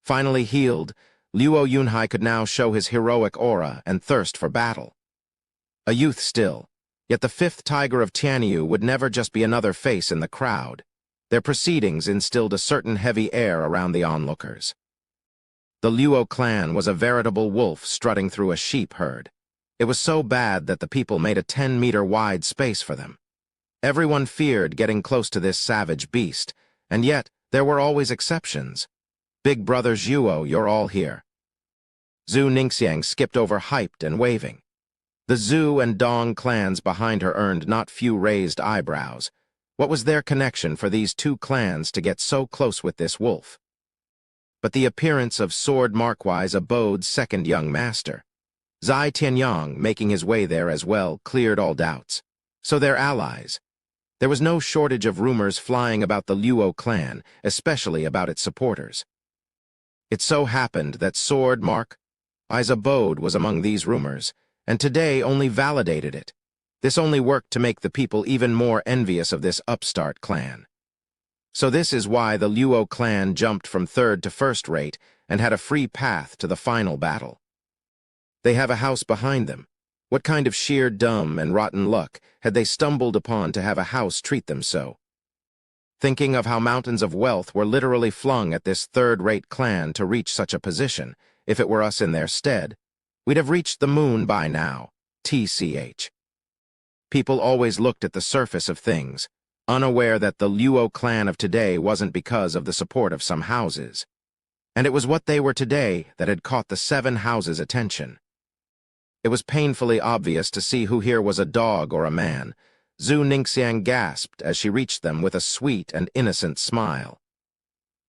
Finally healed, Luo Yunhai could now show his heroic aura and thirst for battle. A youth still, yet the 5th tiger of Tianyu would never just be another face in the crowd. Their proceedings instilled a certain heavy air around the onlookers. The Luo clan was a veritable wolf strutting through a sheep herd. It was so bad that the people made a 10-meter-wide space for them. Everyone feared getting close to this savage beast, and yet there were always exceptions. Big Brother Zhuo, you're all here. Zhu Ningxiang skipped over hyped and waving. The Zhu and Dong clans behind her earned not few raised eyebrows. What was their connection for these 2 clans to get so close with this wolf? But the appearance of Sword Markwise Abode's second young master, Zai Tianyang, making his way there as well, cleared all doubts. So they're allies. There was no shortage of rumors flying about the Luo clan, especially about its supporters. It so happened that Sword Markwise Abode was among these rumors, and today only validated it. This only worked to make the people even more envious of this upstart clan. So this is why the Luo clan jumped from 3rd to 1st rate and had a free path to the final battle. They have a house behind them. What kind of sheer dumb and rotten luck had they stumbled upon to have a house treat them so? Thinking of how mountains of wealth were literally flung at this 3rd-rate clan to reach such a position, if it were us in their stead, we'd have reached the moon by now, TCH. People always looked at the surface of things, unaware that the Luo clan of today wasn't because of the support of some houses. And it was what they were today that had caught the 7 houses' attention. It was painfully obvious to see who here was a dog or a man. Zhu Ningxiang gasped as she reached them with a sweet and innocent smile.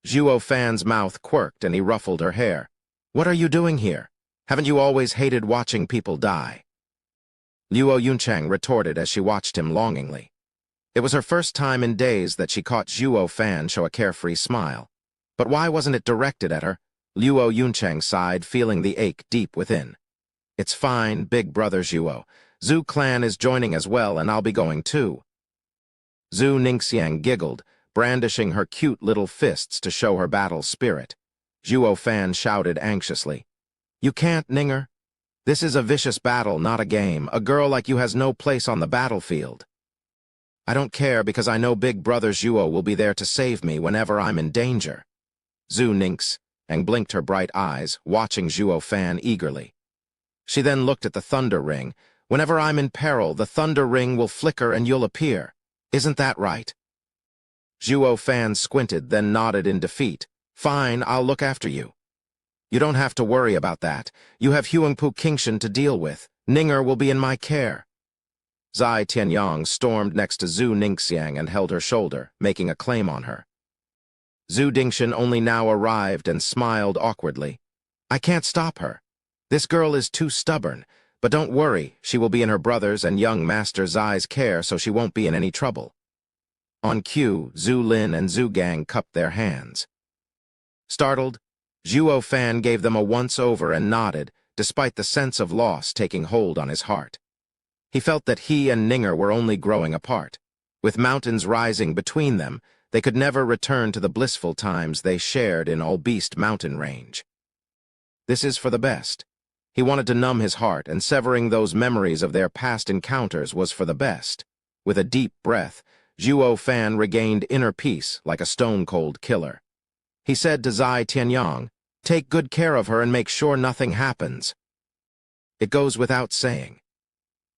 Zhuo Fan's mouth quirked and he ruffled her hair. "What are you doing here? Haven't you always hated watching people die?" Luo Yunchang retorted as she watched him longingly. It was her first time in days that she caught Zhuo Fan show a carefree smile. But why wasn't it directed at her? Luo Yunchang sighed, feeling the ache deep within. "It's fine, big brother Zhuo. Zhu clan is joining as well, and I'll be going too." Zhu Ningxiang giggled, brandishing her cute little fists to show her battle spirit. Zhuo Fan shouted anxiously, "You can't, Ninger. This is a vicious battle, not a game. A girl like you has no place on the battlefield." "I don't care because I know big brother Zhuo will be there to save me whenever I'm in danger." Zhu Ningxiang blinked her bright eyes, watching Zhuo Fan eagerly. She then looked at the thunder ring. Whenever I'm in peril, the thunder ring will flicker and you'll appear. Isn't that right? Zhuo Fan squinted, then nodded in defeat. Fine, I'll look after you. You don't have to worry about that. You have Huangpu Qingshan to deal with. Ninger will be in my care. Zai Tianyang stormed next to Zhu Ningxiang and held her shoulder, making a claim on her. Zhu Dingshan only now arrived and smiled awkwardly. I can't stop her. This girl is too stubborn, but don't worry, she will be in her brother's and young Master Zai's care, so she won't be in any trouble. On cue, Zhu Lin and Zhu Gang cupped their hands. Startled, Zhuo Fan gave them a once-over and nodded, despite the sense of loss taking hold on his heart. He felt that he and Ninger were only growing apart. With mountains rising between them, they could never return to the blissful times they shared in Albeast mountain range. This is for the best. He wanted to numb his heart, and severing those memories of their past encounters was for the best. With a deep breath, Zhuo Fan regained inner peace like a stone-cold killer. He said to Zai Tianyang, "Take good care of her and make sure nothing happens." It goes without saying.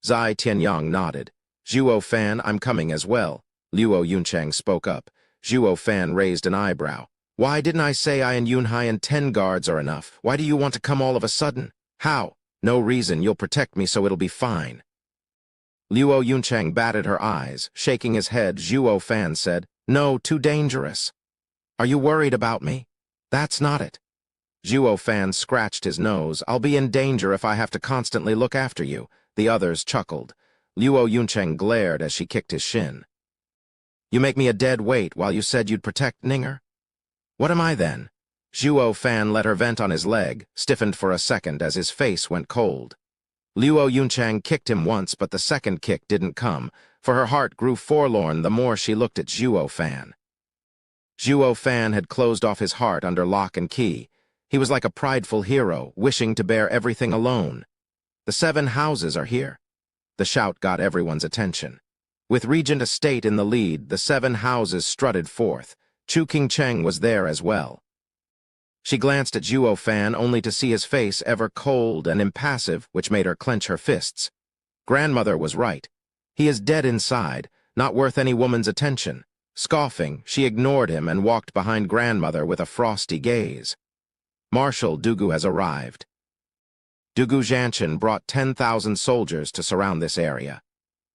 Zai Tianyang nodded. Zhuo Fan, I'm coming as well. Luo Yuncheng spoke up. Zhuo Fan raised an eyebrow. Why didn't I say I and Yunhai and 10 guards are enough? Why do you want to come all of a sudden? How? No reason, you'll protect me so it'll be fine. Luo Yuncheng batted her eyes. Shaking his head, Zhuo Fan said, No, too dangerous. Are you worried about me? That's not it. Zhuo Fan scratched his nose. I'll be in danger if I have to constantly look after you. The others chuckled. Luo Yuncheng glared as she kicked his shin. You make me a dead weight while you said you'd protect Ninger? What am I then? Zhuo Fan let her vent on his leg, stiffened for a second as his face went cold. Luo Yuncheng kicked him once, but the second kick didn't come, for her heart grew forlorn the more she looked at Zhuo Fan. Zhuo Fan had closed off his heart under lock and key. He was like a prideful hero, wishing to bear everything alone. The 7 houses are here. The shout got everyone's attention. With Regent Estate in the lead, the 7 houses strutted forth. Chu Qingcheng was there as well. She glanced at Zhuo Fan only to see his face ever cold and impassive, which made her clench her fists. Grandmother was right. He is dead inside, not worth any woman's attention. Scoffing, she ignored him and walked behind grandmother with a frosty gaze. Marshal Dugu has arrived. Dugu Zhanshan brought 10,000 soldiers to surround this area.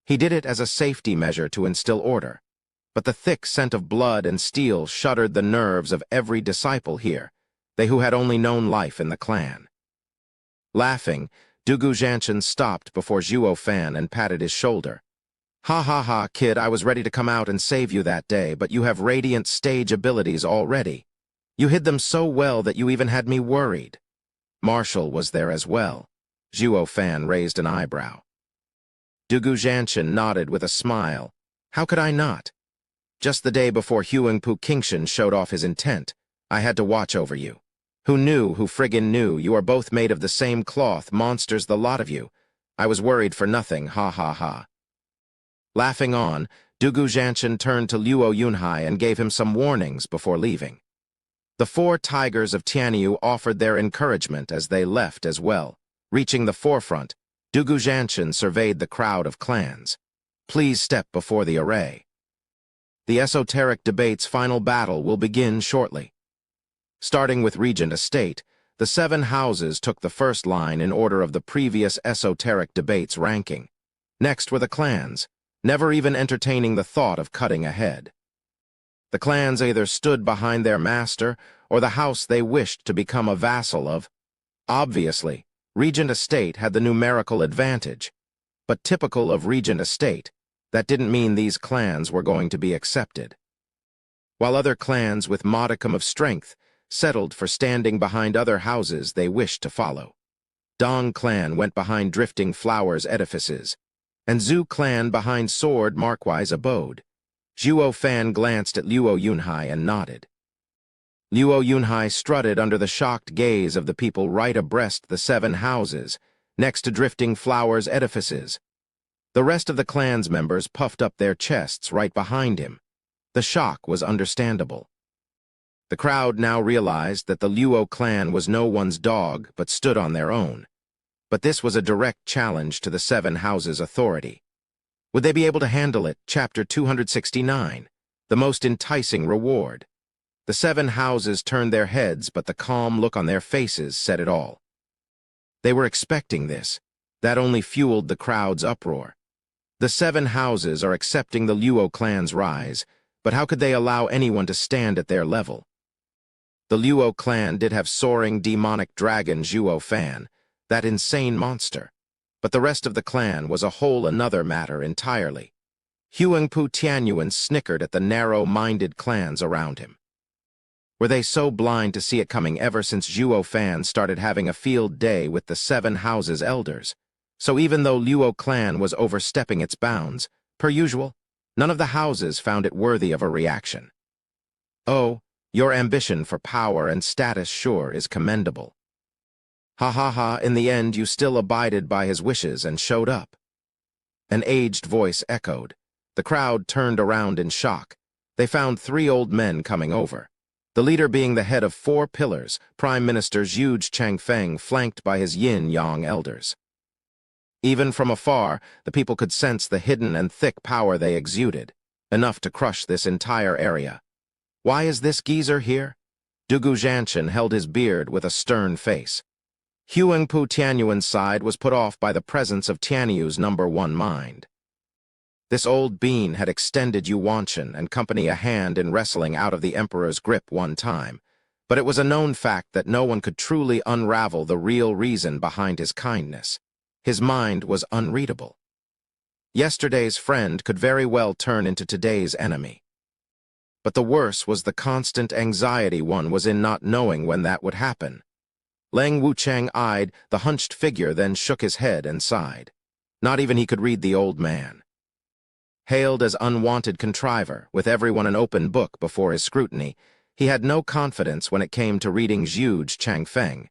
He did it as a safety measure to instill order. But the thick scent of blood and steel shuddered the nerves of every disciple here, they who had only known life in the clan. Laughing, Dugu Zhanshan stopped before Zhuo Fan and patted his shoulder. Ha ha ha, kid, I was ready to come out and save you that day, but you have radiant stage abilities already. You hid them so well that you even had me worried. Marshal was there as well. Zhuo Fan raised an eyebrow. Dugu Zhanshan nodded with a smile. How could I not? Just the day before Huangpu Qingshan showed off his intent, I had to watch over you. Who knew, who friggin' knew, you are both made of the same cloth, monsters the lot of you. I was worried for nothing, ha ha ha. Laughing on, Dugu Zhanshan turned to Luo Yunhai and gave him some warnings before leaving. The 4 tigers of Tianyu offered their encouragement as they left as well. Reaching the forefront, Dugu Zhanshan surveyed the crowd of clans. Please step before the array. The esoteric debate's final battle will begin shortly. Starting with Regent Estate, the 7 houses took the first line in order of the previous esoteric debate's ranking. Next were the clans, never even entertaining the thought of cutting ahead. The clans either stood behind their master or the house they wished to become a vassal of. Obviously, Regent Estate had the numerical advantage, but typical of Regent Estate, that didn't mean these clans were going to be accepted. While other clans with modicum of strength settled for standing behind other houses they wished to follow. Dong clan went behind Drifting Flowers edifices, and Zhu clan behind Sword Markwise abode. Zhuo Fan glanced at Luo Yunhai and nodded. Luo Yunhai strutted under the shocked gaze of the people right abreast the 7 houses, next to Drifting Flowers edifices. The rest of the clan's members puffed up their chests right behind him. The shock was understandable. The crowd now realized that the Luo clan was no one's dog but stood on their own. But this was a direct challenge to the Seven Houses' authority. Would they be able to handle it? Chapter 269, The Most Enticing Reward. The Seven Houses turned their heads, but the calm look on their faces said it all. They were expecting this. That only fueled the crowd's uproar. The Seven Houses are accepting the Luo clan's rise, but how could they allow anyone to stand at their level? The Luo clan did have soaring demonic dragon Zhuo Fan, that insane monster. But the rest of the clan was a whole another matter entirely. Huangpu Tianyuan snickered at the narrow-minded clans around him. Were they so blind to see it coming ever since Zhuo Fan started having a field day with the Seven Houses' elders? So even though Luo clan was overstepping its bounds, per usual, none of the houses found it worthy of a reaction. Oh, your ambition for power and status sure is commendable. Ha ha ha, in the end you still abided by his wishes and showed up. An aged voice echoed. The crowd turned around in shock. They found three old men coming over. The leader being the head of four pillars, Prime Minister Zhu Changfeng, flanked by his yin-yang elders. Even from afar, the people could sense the hidden and thick power they exuded, enough to crush this entire area. Why is this geezer here? Dugu Zhanshan held his beard with a stern face. Huangpu Tianyuan's side was put off by the presence of Tianyu's number one mind. This old bean had extended Yuanshan and company a hand in wrestling out of the emperor's grip one time, but it was a known fact that no one could truly unravel the real reason behind his kindness. His mind was unreadable. Yesterday's friend could very well turn into today's enemy. But the worse was the constant anxiety one was in not knowing when that would happen. Lang Wuchang eyed the hunched figure, then shook his head and sighed. Not even he could read the old man. Hailed as unwanted contriver, with everyone an open book before his scrutiny, he had no confidence when it came to reading Zhu Changfeng.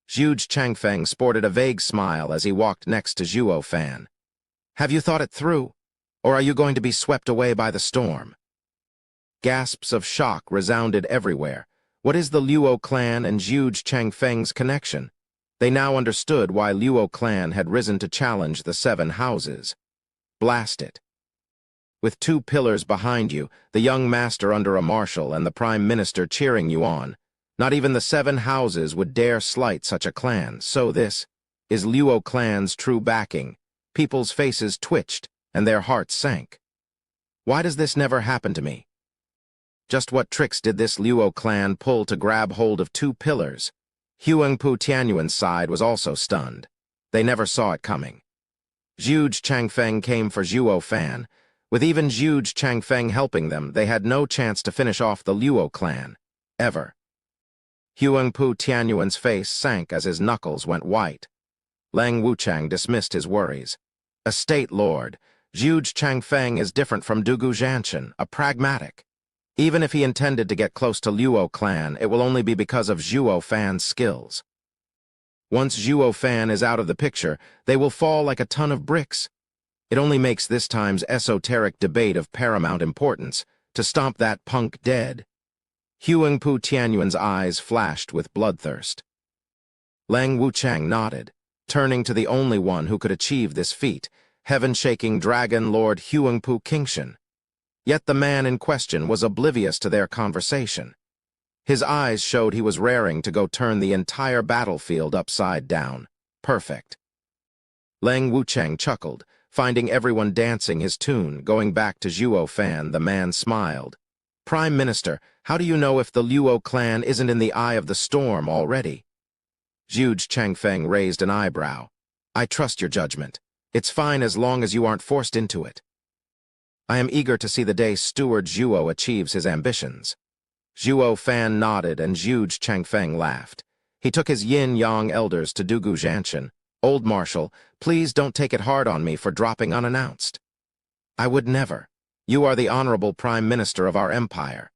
Zhu Changfeng sported a vague smile as he walked next to Zhuo Fan. Have you thought it through? Or are you going to be swept away by the storm? Gasps of shock resounded everywhere. What is the Luo clan and Zhu Changfeng's connection? They now understood why Luo clan had risen to challenge the Seven Houses. Blast it. With two pillars behind you, the young master under a marshal and the prime minister cheering you on, not even the Seven Houses would dare slight such a clan. So this is Luo clan's true backing. People's faces twitched and their hearts sank. Why does this never happen to me? Just what tricks did this Luo clan pull to grab hold of two pillars? Huangpu Tianyuan's side was also stunned. They never saw it coming. Zhu Changfeng came for Zhuo Fan. With even Zhu Changfeng helping them, they had no chance to finish off the Luo clan. Ever. Huangpu Tianyuan's face sank as his knuckles went white. Lang Wuchang dismissed his worries. A state lord, Zhu Changfeng is different from Dugu Zhanshan, a pragmatic. Even if he intended to get close to Luo clan, it will only be because of Zhuo Fan's skills. Once Zhuo Fan is out of the picture, they will fall like a ton of bricks. It only makes this time's esoteric debate of paramount importance, to stomp that punk dead. Huangpu Tianyuan's eyes flashed with bloodthirst. Lang Wuchang nodded, turning to the only one who could achieve this feat, heaven-shaking Dragon Lord Huangpu Qingshan. Yet the man in question was oblivious to their conversation. His eyes showed he was raring to go turn the entire battlefield upside down. Perfect. Lang Wuchang chuckled, finding everyone dancing his tune. Going back to Zhuo Fan, the man smiled. Prime Minister, how do you know if the Luo clan isn't in the eye of the storm already? Zhu Changfeng raised an eyebrow. I trust your judgment. It's fine as long as you aren't forced into it. I am eager to see the day Steward Zhuo achieves his ambitions. Zhuo Fan nodded and Zhu Changfeng laughed. He took his yin-yang elders to Dugu Zhanshan. Old Marshal, please don't take it hard on me for dropping unannounced. I would never. You are the honorable Prime Minister of our empire.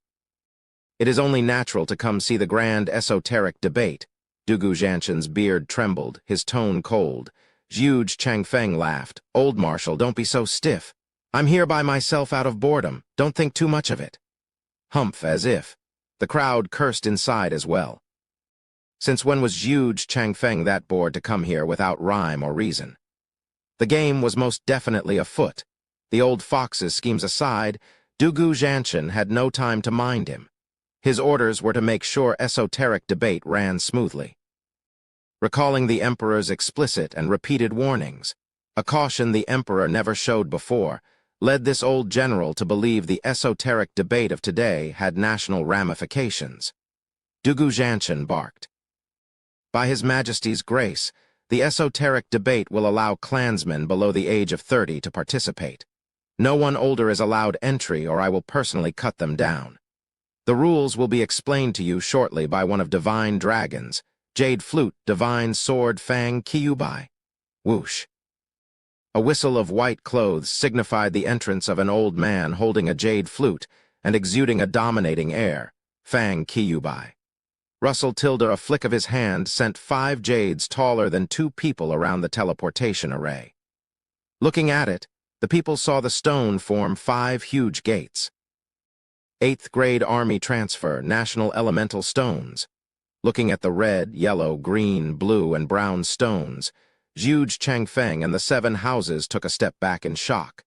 It is only natural to come see the grand esoteric debate. Dugu Zhanshan's beard trembled, his tone cold. Zhu Changfeng laughed. Old Marshal, don't be so stiff. I'm here by myself out of boredom. Don't think too much of it. Humph, as if. The crowd cursed inside as well. Since when was huge Changfeng that bored to come here without rhyme or reason? The game was most definitely afoot. The old fox's schemes aside, Dugu Zhanshan had no time to mind him. His orders were to make sure esoteric debate ran smoothly. Recalling the emperor's explicit and repeated warnings, a caution the emperor never showed before, led this old general to believe the esoteric debate of today had national ramifications. Dugu Zhanshan barked. By His Majesty's grace, the esoteric debate will allow clansmen below the age of 30 to participate. No one older is allowed entry, or I will personally cut them down. The rules will be explained to you shortly by one of Divine Dragons, Jade Flute, Divine Sword Fang Kyubai. Whoosh. A whistle of white clothes signified the entrance of an old man holding a jade flute and exuding a dominating air, Fang Kyubai. Russell tilde a flick of his hand sent 5 jades taller than 2 people around the teleportation array. Looking at it, the people saw the stone form 5 huge gates. 8th grade Army transfer, National Elemental Stones. Looking at the red, yellow, green, blue, and brown stones, Zhuge Changfeng and the 7 houses took a step back in shock.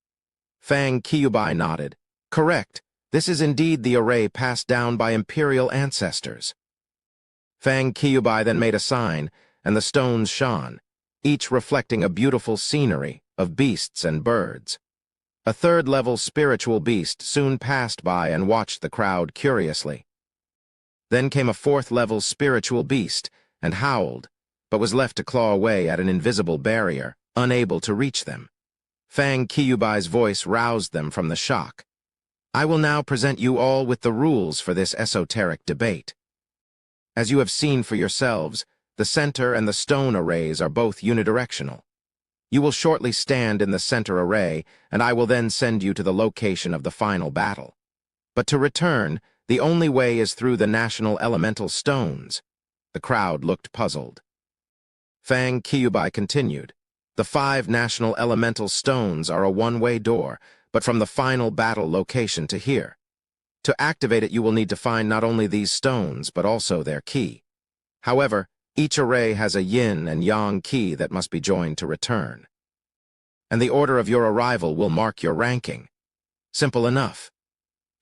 Fang Kyubai nodded. Correct, this is indeed the array passed down by imperial ancestors. Fang Kyubai then made a sign, and the stones shone, each reflecting a beautiful scenery of beasts and birds. A 3rd-level spiritual beast soon passed by and watched the crowd curiously. Then came a 4th-level spiritual beast and howled, but was left to claw away at an invisible barrier, unable to reach them. Fang Kyubai's voice roused them from the shock. I will now present you all with the rules for this esoteric debate. As you have seen for yourselves, the center and the stone arrays are both unidirectional. You will shortly stand in the center array, and I will then send you to the location of the final battle. But to return, the only way is through the national elemental stones. The crowd looked puzzled. Fang Kyubai continued. The 5 national elemental stones are a one-way door, but from the final battle location to here. To activate it, you will need to find not only these stones, but also their key. However, each array has a yin and yang key that must be joined to return. And the order of your arrival will mark your ranking. Simple enough.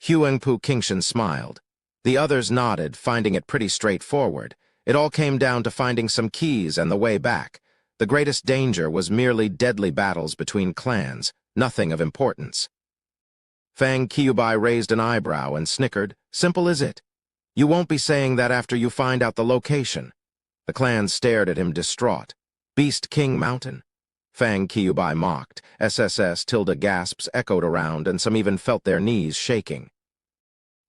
Huangpu Qingshan smiled. The others nodded, finding it pretty straightforward. It all came down to finding some keys and the way back. The greatest danger was merely deadly battles between clans, nothing of importance. Fang Kyubai raised an eyebrow and snickered. Simple is it? You won't be saying that after you find out the location. The clan stared at him distraught. Beast King Mountain? Fang Kyubai mocked. SSS tilde gasps echoed around, and some even felt their knees shaking.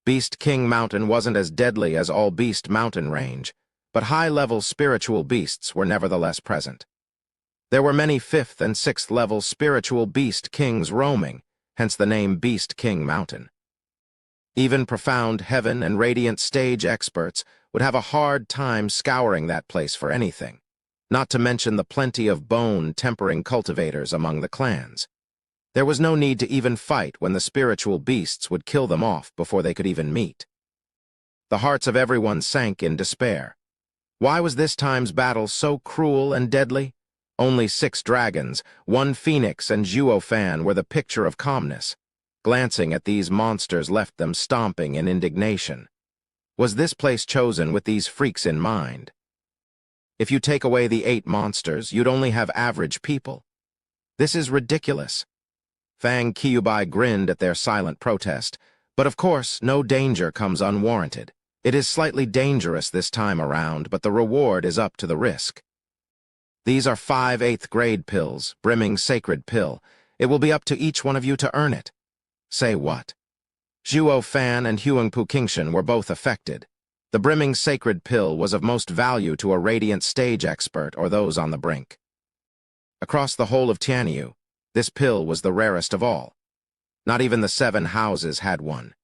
Beast King Mountain wasn't as deadly as all Beast Mountain range, but high-level spiritual beasts were nevertheless present. There were many 5th and 6th-level spiritual beast kings roaming, hence the name Beast King Mountain. Even profound heaven and radiant stage experts would have a hard time scouring that place for anything, not to mention the plenty of bone-tempering cultivators among the clans. There was no need to even fight when the spiritual beasts would kill them off before they could even meet. The hearts of everyone sank in despair. Why was this time's battle so cruel and deadly? Only 6 dragons, 1 phoenix and Zhuo Fan were the picture of calmness. Glancing at these monsters left them stomping in indignation. Was this place chosen with these freaks in mind? If you take away the 8 monsters, you'd only have average people. This is ridiculous. Fang Kyubai grinned at their silent protest, but of course, no danger comes unwarranted. It is slightly dangerous this time around, but the reward is up to the risk. These are 5 8th-grade pills, brimming sacred pill. It will be up to each one of you to earn it. Say what? Zhuo Fan and Huangpu Qingshan were both affected. The brimming sacred pill was of most value to a radiant stage expert or those on the brink. Across the whole of Tianyu, this pill was the rarest of all. Not even the 7 houses had one.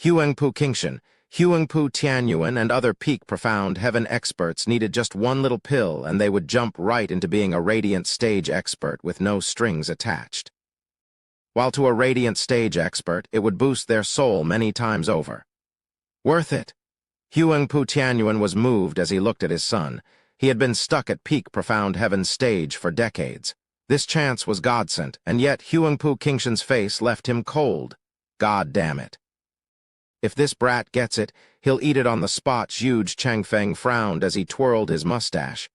Huangpu Qingshan, Huangpu Tianyuan, and other peak profound heaven experts needed just one little pill and they would jump right into being a radiant stage expert with no strings attached. While to a radiant stage expert, it would boost their soul many times over. Worth it. Huangpu Tianyuan was moved as he looked at his son. He had been stuck at peak profound heaven's stage for decades. This chance was God-sent, and yet Huangpu Qingshan's face left him cold. God damn it. If this brat gets it, he'll eat it on the spot. Huge Changfeng frowned as he twirled his mustache.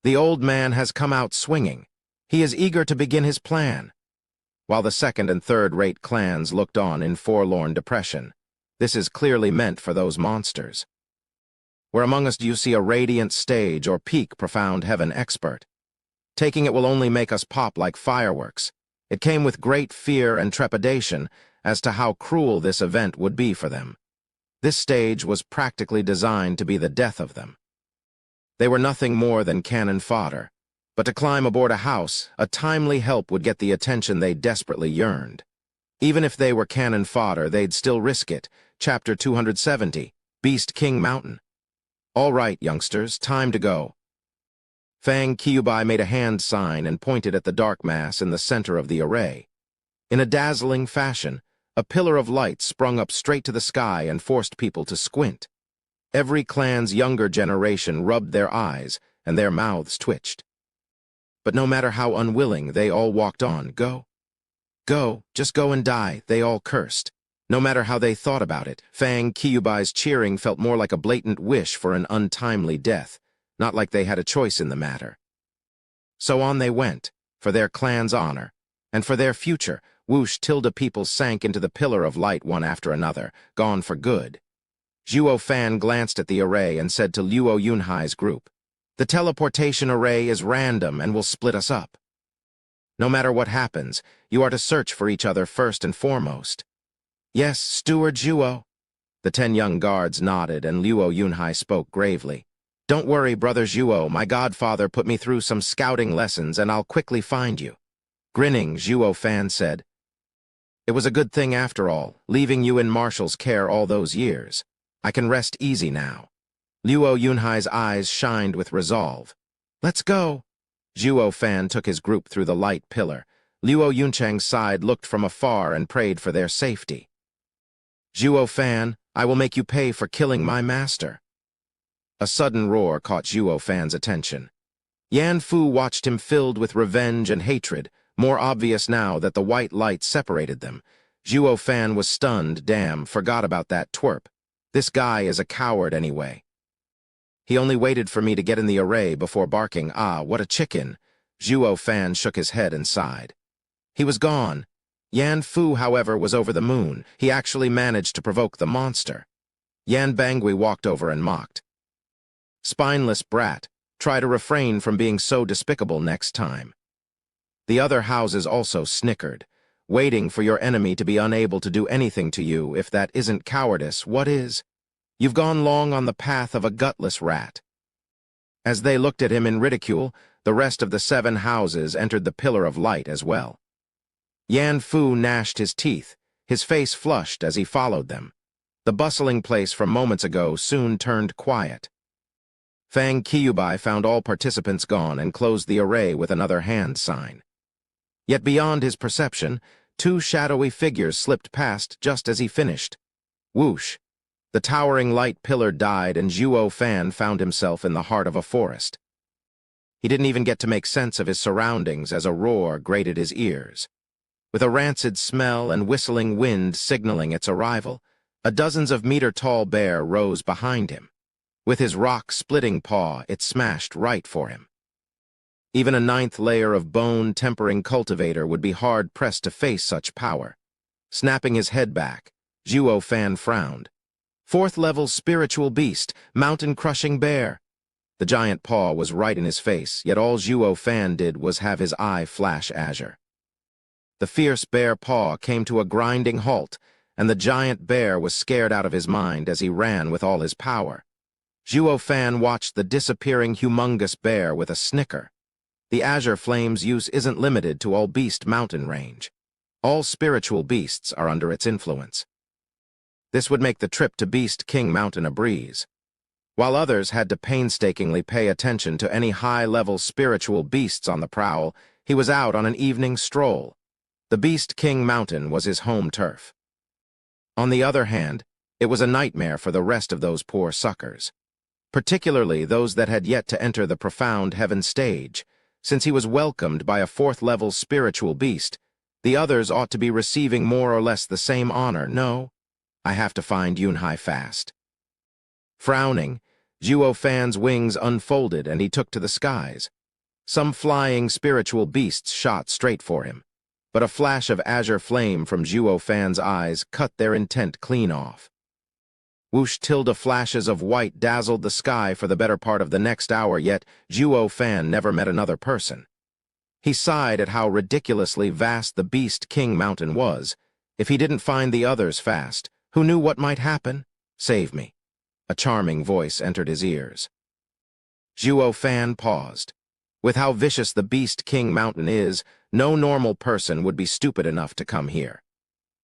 The old man has come out swinging. He is eager to begin his plan. While the second and third-rate clans looked on in forlorn depression. This is clearly meant for those monsters. Where among us do you see a radiant stage or peak profound heaven expert? Taking it will only make us pop like fireworks. It came with great fear and trepidation as to how cruel this event would be for them. This stage was practically designed to be the death of them. They were nothing more than cannon fodder, but to climb aboard a house, a timely help would get the attention they desperately yearned. Even if they were cannon fodder, they'd still risk it. Chapter 270, Beast King Mountain. All right, youngsters, time to go. Fang Qiubai made a hand sign and pointed at the dark mass in the center of the array. In a dazzling fashion, a pillar of light sprung up straight to the sky and forced people to squint. Every clan's younger generation rubbed their eyes, and their mouths twitched. But no matter how unwilling, they all walked on. Go. Go, just go and die, they all cursed. No matter how they thought about it, Fang Qiubai's cheering felt more like a blatant wish for an untimely death, not like they had a choice in the matter. So on they went, for their clan's honor, and for their future. Whoosh, tilde people sank into the pillar of light one after another, gone for good. Zhuo Fan glanced at the array and said to Luo Yunhai's group, "The teleportation array is random and will split us up. No matter what happens, you are to search for each other first and foremost." "Yes, Steward Zhuo." The 10 young guards nodded, and Luo Yunhai spoke gravely. "Don't worry, Brother Zhuo, my godfather put me through some scouting lessons, and I'll quickly find you." Grinning, Zhuo Fan said, "It was a good thing after all, leaving you in Marshall's care all those years. I can rest easy now." Luo Yunhai's eyes shined with resolve. "Let's go." Zhuo Fan took his group through the light pillar. Luo Yunchang's side looked from afar and prayed for their safety. "Zhuo Fan, I will make you pay for killing my master." A sudden roar caught Zhuo Fan's attention. Yan Fu watched him filled with revenge and hatred, more obvious now that the white light separated them. Zhuo Fan was stunned. Damn, forgot about that twerp. This guy is a coward anyway. He only waited for me to get in the array before barking, "Ah, what a chicken." Zhuo Fan shook his head and sighed. He was gone. Yan Fu, however, was over the moon. He actually managed to provoke the monster. Yan Bangui walked over and mocked. "Spineless brat, try to refrain from being so despicable next time." The other houses also snickered. Waiting for your enemy to be unable to do anything to you, if that isn't cowardice, what is? You've gone long on the path of a gutless rat. As they looked at him in ridicule, the rest of the 7 houses entered the pillar of light as well. Yan Fu gnashed his teeth, his face flushed as he followed them. The bustling place from moments ago soon turned quiet. Fang Qiubai found all participants gone and closed the array with another hand sign. Yet beyond his perception, 2 shadowy figures slipped past just as he finished. Whoosh! The towering light pillar died and Zhuo Fan found himself in the heart of a forest. He didn't even get to make sense of his surroundings as a roar grated his ears. With a rancid smell and whistling wind signaling its arrival, a dozens of meter-tall bear rose behind him. With his rock-splitting paw, it smashed right for him. Even a 9th layer of bone-tempering cultivator would be hard-pressed to face such power. Snapping his head back, Zhuo Fan frowned. 4th-level spiritual beast, mountain-crushing bear. The giant paw was right in his face, yet all Zhuo Fan did was have his eye flash azure. The fierce bear paw came to a grinding halt, and the giant bear was scared out of his mind as he ran with all his power. Zhuo Fan watched the disappearing humongous bear with a snicker. The azure flame's use isn't limited to all beast mountain range. All spiritual beasts are under its influence. This would make the trip to Beast King Mountain a breeze. While others had to painstakingly pay attention to any high-level spiritual beasts on the prowl, he was out on an evening stroll. The Beast King Mountain was his home turf. On the other hand, It was a nightmare for the rest of those poor suckers, particularly those that had yet to enter the profound heaven stage. Since he was welcomed by a fourth-level spiritual beast, the others ought to be receiving more or less the same honor. No, I have to find Yunhai fast. Frowning, Zhuo Fan's wings unfolded and he took to the skies. Some flying spiritual beasts shot straight for him, but a flash of azure flame from Zhuo Fan's eyes cut their intent clean off. Whoosh tilde flashes of white dazzled the sky for the better part of the next hour, yet Zhuo Fan never met another person. He sighed at how ridiculously vast the Beast King Mountain was. If he didn't find the others fast, who knew what might happen? Save me. A charming voice entered his ears. Zhuo Fan paused. With how vicious the Beast King Mountain is, no normal person would be stupid enough to come here.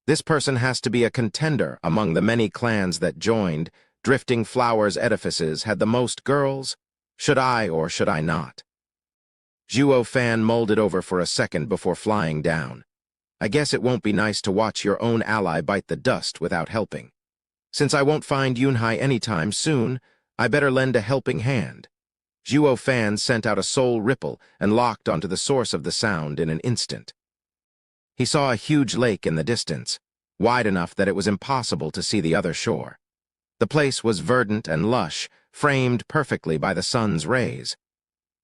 This person has to be a contender among the many clans that joined. Drifting Flowers Edifices had the most girls. Should I or should I not? Zhuo Fan mulled it over for a second before flying down. I guess it won't be nice to watch your own ally bite the dust without helping. Since I won't find Yunhai anytime soon, I better lend a helping hand. Zhuo Fan sent out a soul ripple and locked onto the source of the sound in an instant. He saw a huge lake in the distance, wide enough that it was impossible to see the other shore. The place was verdant and lush, framed perfectly by the sun's rays.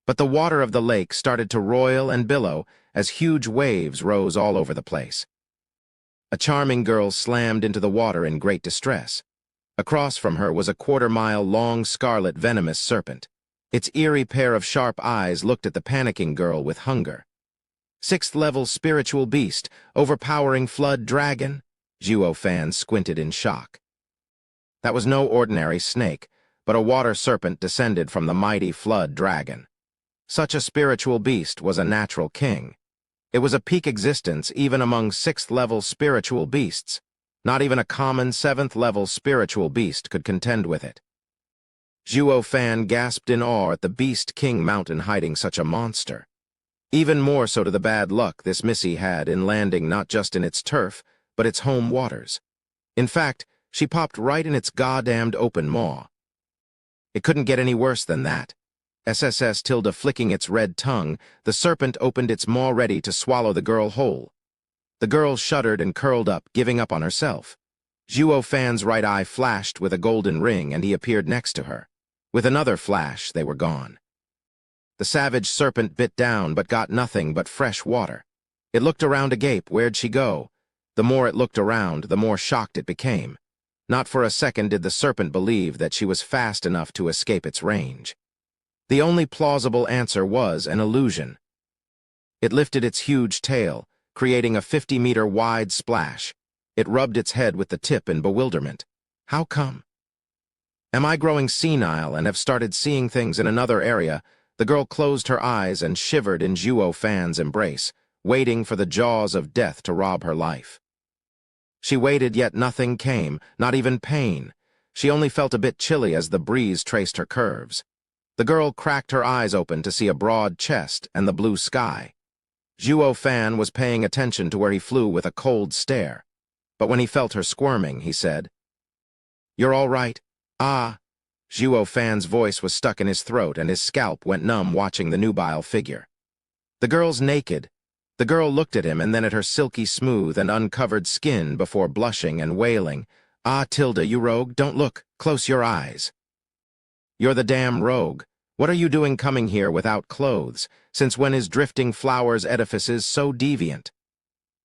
But the water of the lake started to roil and billow as huge waves rose all over the place. A charming girl slammed into the water in great distress. Across from her was a quarter-mile-long scarlet venomous serpent. Its eerie pair of sharp eyes looked at the panicking girl with hunger. Sixth-level spiritual beast, overpowering flood dragon? Zhuo Fan squinted in shock. That was no ordinary snake, but a water serpent descended from the mighty flood dragon. Such a spiritual beast was a natural king. It was a peak existence even among sixth-level spiritual beasts. Not even a common seventh-level spiritual beast could contend with it. Zhuo Fan gasped in awe at the Beast King Mountain hiding such a monster. Even more so to the bad luck this Missy had in landing not just in its turf, but its home waters. In fact, she popped right in its goddamned open maw. It couldn't get any worse than that. SSS tilde flicking its red tongue, the serpent opened its maw ready to swallow the girl whole. The girl shuddered and curled up, giving up on herself. Zhuo Fan's right eye flashed with a golden ring, and he appeared next to her. With another flash, they were gone. The savage serpent bit down, but got nothing but fresh water. It looked around agape. Where'd she go? The more it looked around, the more shocked it became. Not for a second did the serpent believe that she was fast enough to escape its range. The only plausible answer was an illusion. It lifted its huge tail, creating a 50-meter wide splash. It rubbed its head with the tip in bewilderment. How come? Am I growing senile and have started seeing things in another area? The girl closed her eyes and shivered in Zhuo Fan's embrace, waiting for the jaws of death to rob her life. She waited, yet nothing came, not even pain. She only felt a bit chilly as the breeze traced her curves. The girl cracked her eyes open to see a broad chest and the blue sky. Zhuo Fan was paying attention to where he flew with a cold stare. But when he felt her squirming, he said, "You're all right?" "Ah." Zhuo Fan's voice was stuck in his throat and his scalp went numb watching the nubile figure. The girl's naked. The girl looked at him and then at her silky smooth and uncovered skin before blushing and wailing. "Ah, tilde, you rogue, don't look. Close your eyes." "You're the damn rogue. What are you doing coming here without clothes? Since when is Drifting Flowers Edifices so deviant?"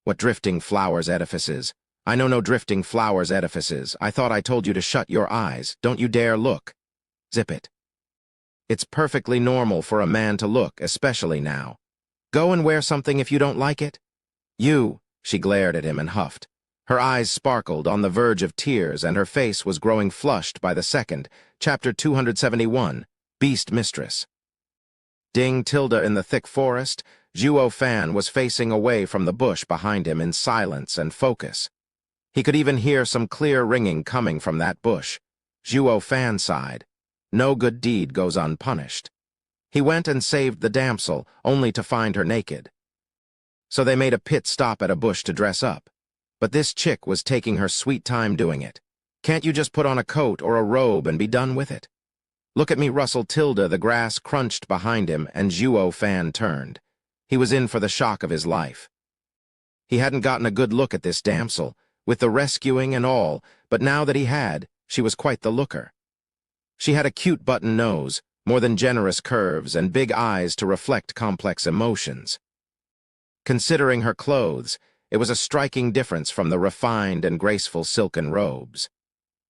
"What Drifting Flowers Edifices? I know no Drifting Flowers Edifices. I thought I told you to shut your eyes. Don't you dare look." "Zip it." "It's perfectly normal for a man to look, especially now. Go and wear something if you don't like it." "You," she glared at him and huffed. Her eyes sparkled on the verge of tears and her face was growing flushed by the second. Chapter 271, Beast Mistress. Ding tilde in the thick forest, Zhuo Fan was facing away from the bush behind him in silence and focus. He could even hear some clear ringing coming from that bush. Zhuo Fan sighed. No good deed goes unpunished. He went and saved the damsel, only to find her naked. So they made a pit stop at a bush to dress up. But this chick was taking her sweet time doing it. Can't you just put on a coat or a robe and be done with it? Look at me, rustled Tilda. The grass crunched behind him, and Zhuo Fan turned. He was in for the shock of his life. He hadn't gotten a good look at this damsel, with the rescuing and all, but now that he had, she was quite the looker. She had a cute button nose, more than generous curves, and big eyes to reflect complex emotions. Considering her clothes, it was a striking difference from the refined and graceful silken robes.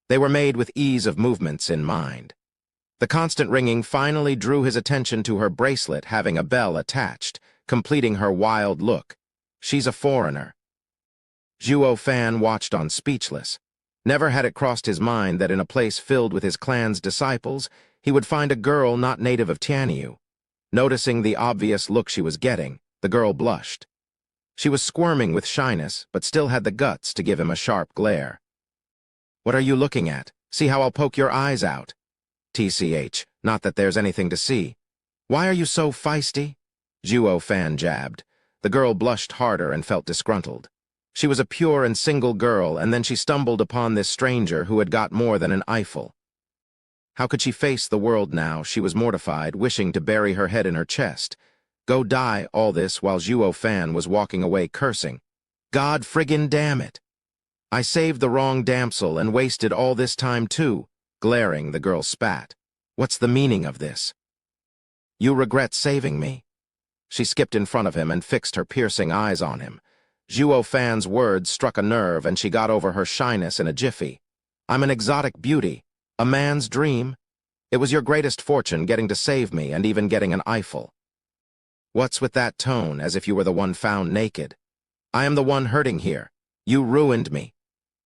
They were made with ease of movements in mind. The constant ringing finally drew his attention to her bracelet having a bell attached, completing her wild look. She's a foreigner. Zhuo Fan watched on speechless. Never had it crossed his mind that in a place filled with his clan's disciples, he would find a girl not native of Tianyu. Noticing the obvious look she was getting, the girl blushed. She was squirming with shyness, but still had the guts to give him a sharp glare. "What are you looking at? See how I'll poke your eyes out." "TCH, not that there's anything to see." "Why are you so feisty?" Zhuo Fan jabbed. The girl blushed harder and felt disgruntled. She was a pure and single girl, and then she stumbled upon this stranger who had got more than an eyeful. How could she face the world now? She was mortified, wishing to bury her head in her chest. Go die, all this while Zhuo Fan was walking away cursing. "God friggin' damn it! I saved the wrong damsel and wasted all this time too." Glaring, the girl spat. "What's the meaning of this?" "You regret saving me." She skipped in front of him and fixed her piercing eyes on him. Zhuo Fan's words struck a nerve, and she got over her shyness in a jiffy. "I'm an exotic beauty, a man's dream. It was your greatest fortune getting to save me and even getting an eyeful." "What's with that tone, as if you were the one found naked?" "I am the one hurting here. You ruined me."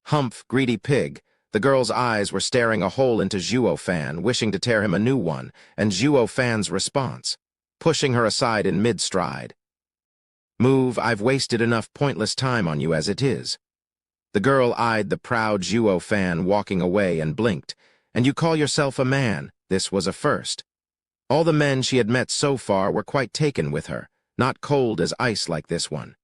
"Humph, greedy pig." The girl's eyes were staring a hole into Zhuo Fan, wishing to tear him a new one, and Zhuo Fan's response, pushing her aside in mid-stride. "Move, I've wasted enough pointless time on you as it is." The girl eyed the proud Zhuo Fan walking away and blinked. "And you call yourself a man?" This was a first. All the men she had met so far were quite taken with her, not cold as ice like this one.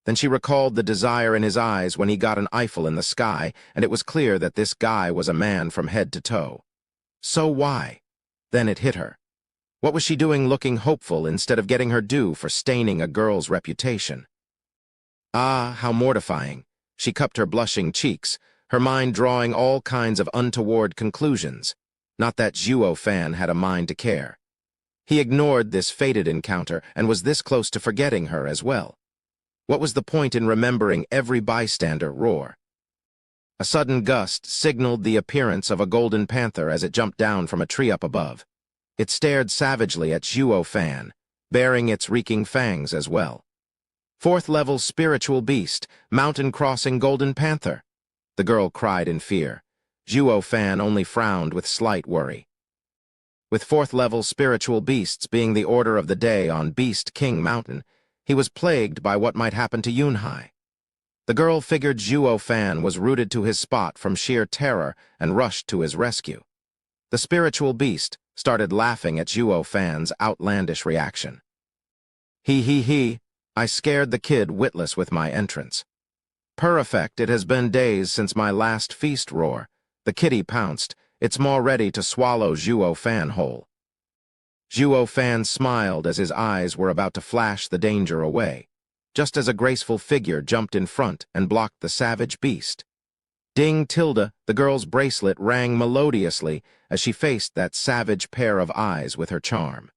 Then she recalled the desire in his eyes when he got an eyeful in the sky, and it was clear that this guy was a man from head to toe. So why? Then it hit her. What was she doing looking hopeful instead of getting her due for staining a girl's reputation? Ah, how mortifying. She cupped her blushing cheeks, her mind drawing all kinds of untoward conclusions. Not that Zhuo Fan had a mind to care. He ignored this fated encounter and was this close to forgetting her as well. What was the point in remembering every bystander roar? A sudden gust signaled the appearance of a golden panther as it jumped down from a tree up above. It stared savagely at Zhuo Fan, bearing its reeking fangs as well. "Fourth-level spiritual beast, mountain-crossing golden panther." The girl cried in fear. Zhuo Fan only frowned with slight worry. With fourth-level spiritual beasts being the order of the day on Beast King Mountain, he was plagued by what might happen to Yunhai. The girl figured Zhuo Fan was rooted to his spot from sheer terror and rushed to his rescue. The spiritual beast started laughing at Zhuo Fan's outlandish reaction. He, I scared the kid witless with my entrance. Per effect, it has been days since my last feast roar. The kitty pounced, its maw ready to swallow Zhuo Fan whole. Zhuo Fan smiled as his eyes were about to flash the danger away, just as a graceful figure jumped in front and blocked the savage beast. Ding Tilda, the girl's bracelet rang melodiously as she faced that savage pair of eyes with her charm.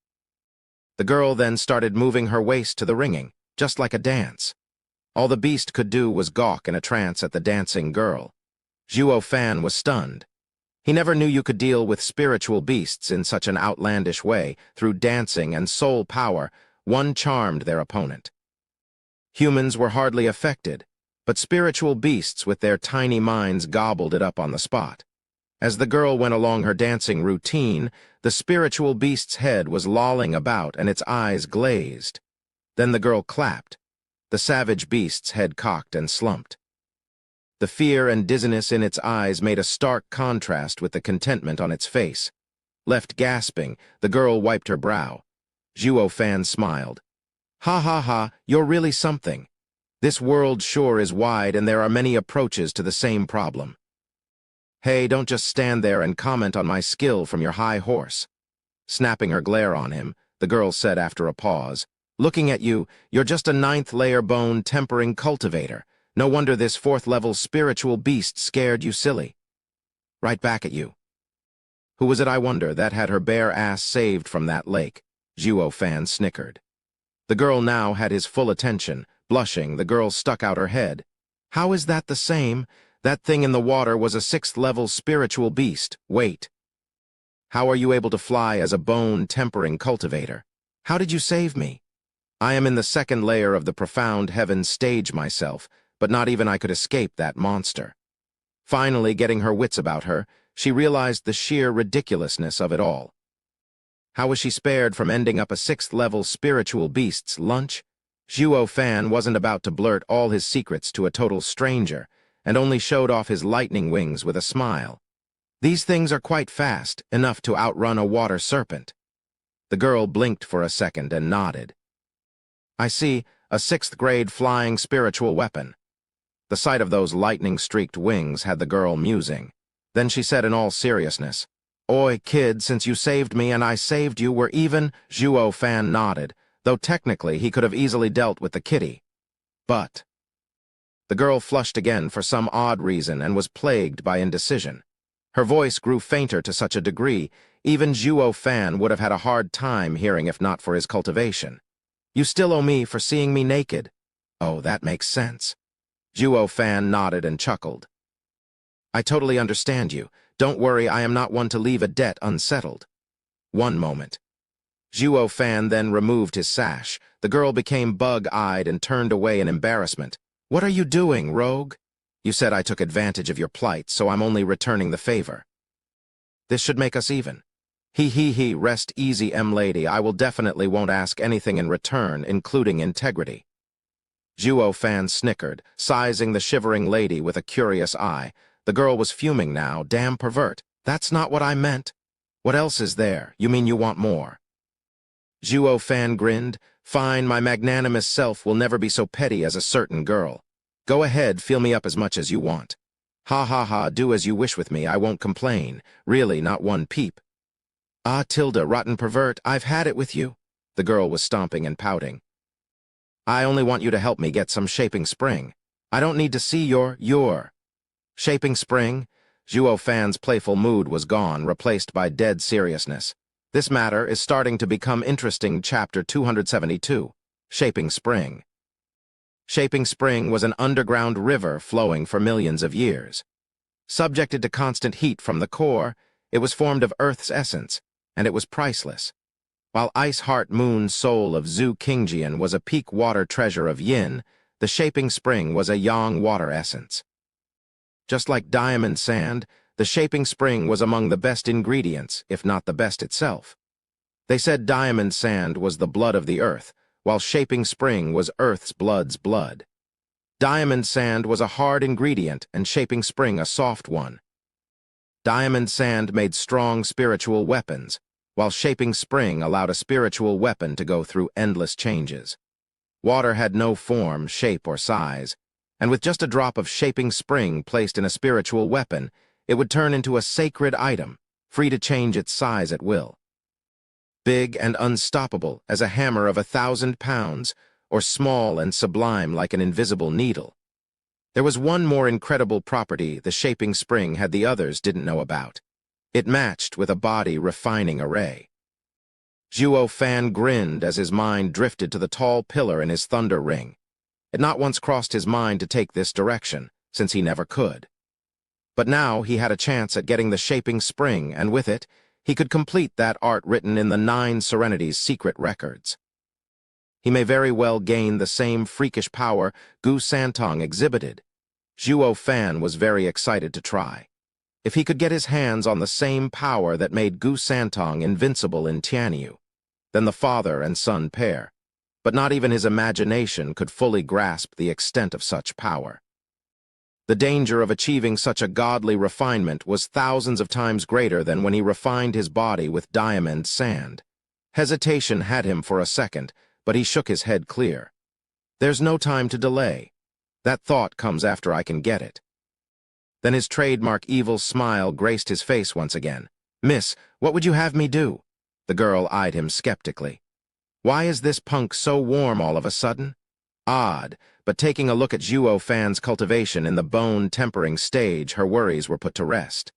The girl then started moving her waist to the ringing, just like a dance. All the beast could do was gawk in a trance at the dancing girl. Zhuo Fan was stunned. He never knew you could deal with spiritual beasts in such an outlandish way. Through dancing and soul power, one charmed their opponent. Humans were hardly affected, but spiritual beasts with their tiny minds gobbled it up on the spot. As the girl went along her dancing routine, the spiritual beast's head was lolling about and its eyes glazed. Then the girl clapped. The savage beast's head cocked and slumped. The fear and dizziness in its eyes made a stark contrast with the contentment on its face. Left gasping, the girl wiped her brow. Zhuo Fan smiled. "Ha ha ha, you're really something. This world sure is wide and there are many approaches to the same problem." Hey, don't just stand there and comment on my skill from your high horse. Snapping her glare on him, the girl said after a pause, "Looking at you, you're just a ninth-layer bone tempering cultivator. No wonder this fourth-level spiritual beast scared you silly." Right back at you. Who was it, I wonder, that had her bare ass saved from that lake? Zhuo Fan snickered. The girl now had his full attention. Blushing, the girl stuck out her head. "How is that the same? That thing in the water was a sixth-level spiritual beast. Wait. How are you able to fly as a bone-tempering cultivator? How did you save me? I am in the second layer of the profound heavens stage myself, but not even I could escape that monster." Finally, getting her wits about her, she realized the sheer ridiculousness of it all. How was she spared from ending up a sixth-level spiritual beast's lunch? Zhuo Fan wasn't about to blurt all his secrets to a total stranger, and only showed off his lightning wings with a smile. "These things are quite fast, enough to outrun a water serpent." The girl blinked for a second and nodded. "I see, a sixth-grade flying spiritual weapon." The sight of those lightning-streaked wings had the girl musing. Then she said in all seriousness, "Oi, kid, since you saved me and I saved you, we're even." Zhuo Fan nodded, though technically he could have easily dealt with the kitty. But the girl flushed again for some odd reason and was plagued by indecision. Her voice grew fainter to such a degree, even Zhuo Fan would have had a hard time hearing if not for his cultivation. "You still owe me for seeing me naked." "Oh, that makes sense." Zhuo Fan nodded and chuckled. "I totally understand you. Don't worry, I am not one to leave a debt unsettled." One moment. Zhuo Fan then removed his sash. The girl became bug-eyed and turned away in embarrassment. "What are you doing, rogue? You said I took advantage of your plight, so I'm only returning the favor. This should make us even." He, rest easy, lady. I will definitely won't ask anything in return, including integrity." Zhuo Fan snickered, sizing the shivering lady with a curious eye. The girl was fuming now. "Damn pervert. That's not what I meant." "What else is there? You mean you want more?" Zhuo Fan grinned. "Fine, my magnanimous self will never be so petty as a certain girl. Go ahead, feel me up as much as you want. Ha ha ha, do as you wish with me, I won't complain. Really, not one peep." "Ah, Tilda, rotten pervert, I've had it with you." The girl was stomping and pouting. "I only want you to help me get some shaping spring. I don't need to see your shaping spring." Zhuo Fan's playful mood was gone, replaced by dead seriousness. "This matter is starting to become interesting." Chapter 272. Shaping Spring. Shaping Spring was an underground river flowing for millions of years. Subjected to constant heat from the core, it was formed of Earth's essence, and it was priceless. While Ice Heart Moon Soul of Zhu Qingjian was a peak water treasure of Yin, the Shaping Spring was a Yang water essence. Just like diamond sand, the Shaping Spring was among the best ingredients, if not the best itself. They said diamond sand was the blood of the earth, while Shaping Spring was Earth's blood's blood. Diamond sand was a hard ingredient and Shaping Spring a soft one. Diamond sand made strong spiritual weapons, while Shaping Spring allowed a spiritual weapon to go through endless changes. Water had no form, shape, or size, and with just a drop of Shaping Spring placed in a spiritual weapon, it would turn into a sacred item, free to change its size at will. Big and unstoppable as a hammer of 1,000 pounds, or small and sublime like an invisible needle. There was one more incredible property the Shaping Spring had the others didn't know about. It matched with a body-refining array. Zhuo Fan grinned as his mind drifted to the tall pillar in his thunder ring. It not once crossed his mind to take this direction, since he never could. But now he had a chance at getting the Shaping Spring, and with it, he could complete that art written in the 9 Serenities' secret records. He may very well gain the same freakish power Gu Santong exhibited. Zhuo Fan was very excited to try. If he could get his hands on the same power that made Gu Santong invincible in Tianyu, then the father and son pair. But not even his imagination could fully grasp the extent of such power. The danger of achieving such a godly refinement was thousands of times greater than when he refined his body with diamond sand. Hesitation had him for a second, but he shook his head clear. "There's no time to delay. That thought comes after I can get it." Then his trademark evil smile graced his face once again. "Miss, what would you have me do?" The girl eyed him skeptically. "Why is this punk so warm all of a sudden?" Odd, but taking a look at Zhuo Fan's cultivation in the bone-tempering stage, her worries were put to rest.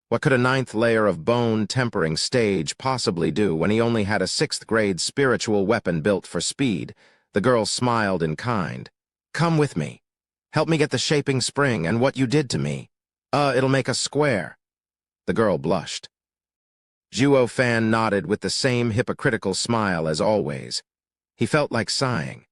What could a 9th layer of bone-tempering stage possibly do when he only had a 6th-grade spiritual weapon built for speed? The girl smiled in kind. "Come with me. Help me get the shaping spring and what you did to me. It'll make us square." The girl blushed. Zhuo Fan nodded with the same hypocritical smile as always. He felt like sighing.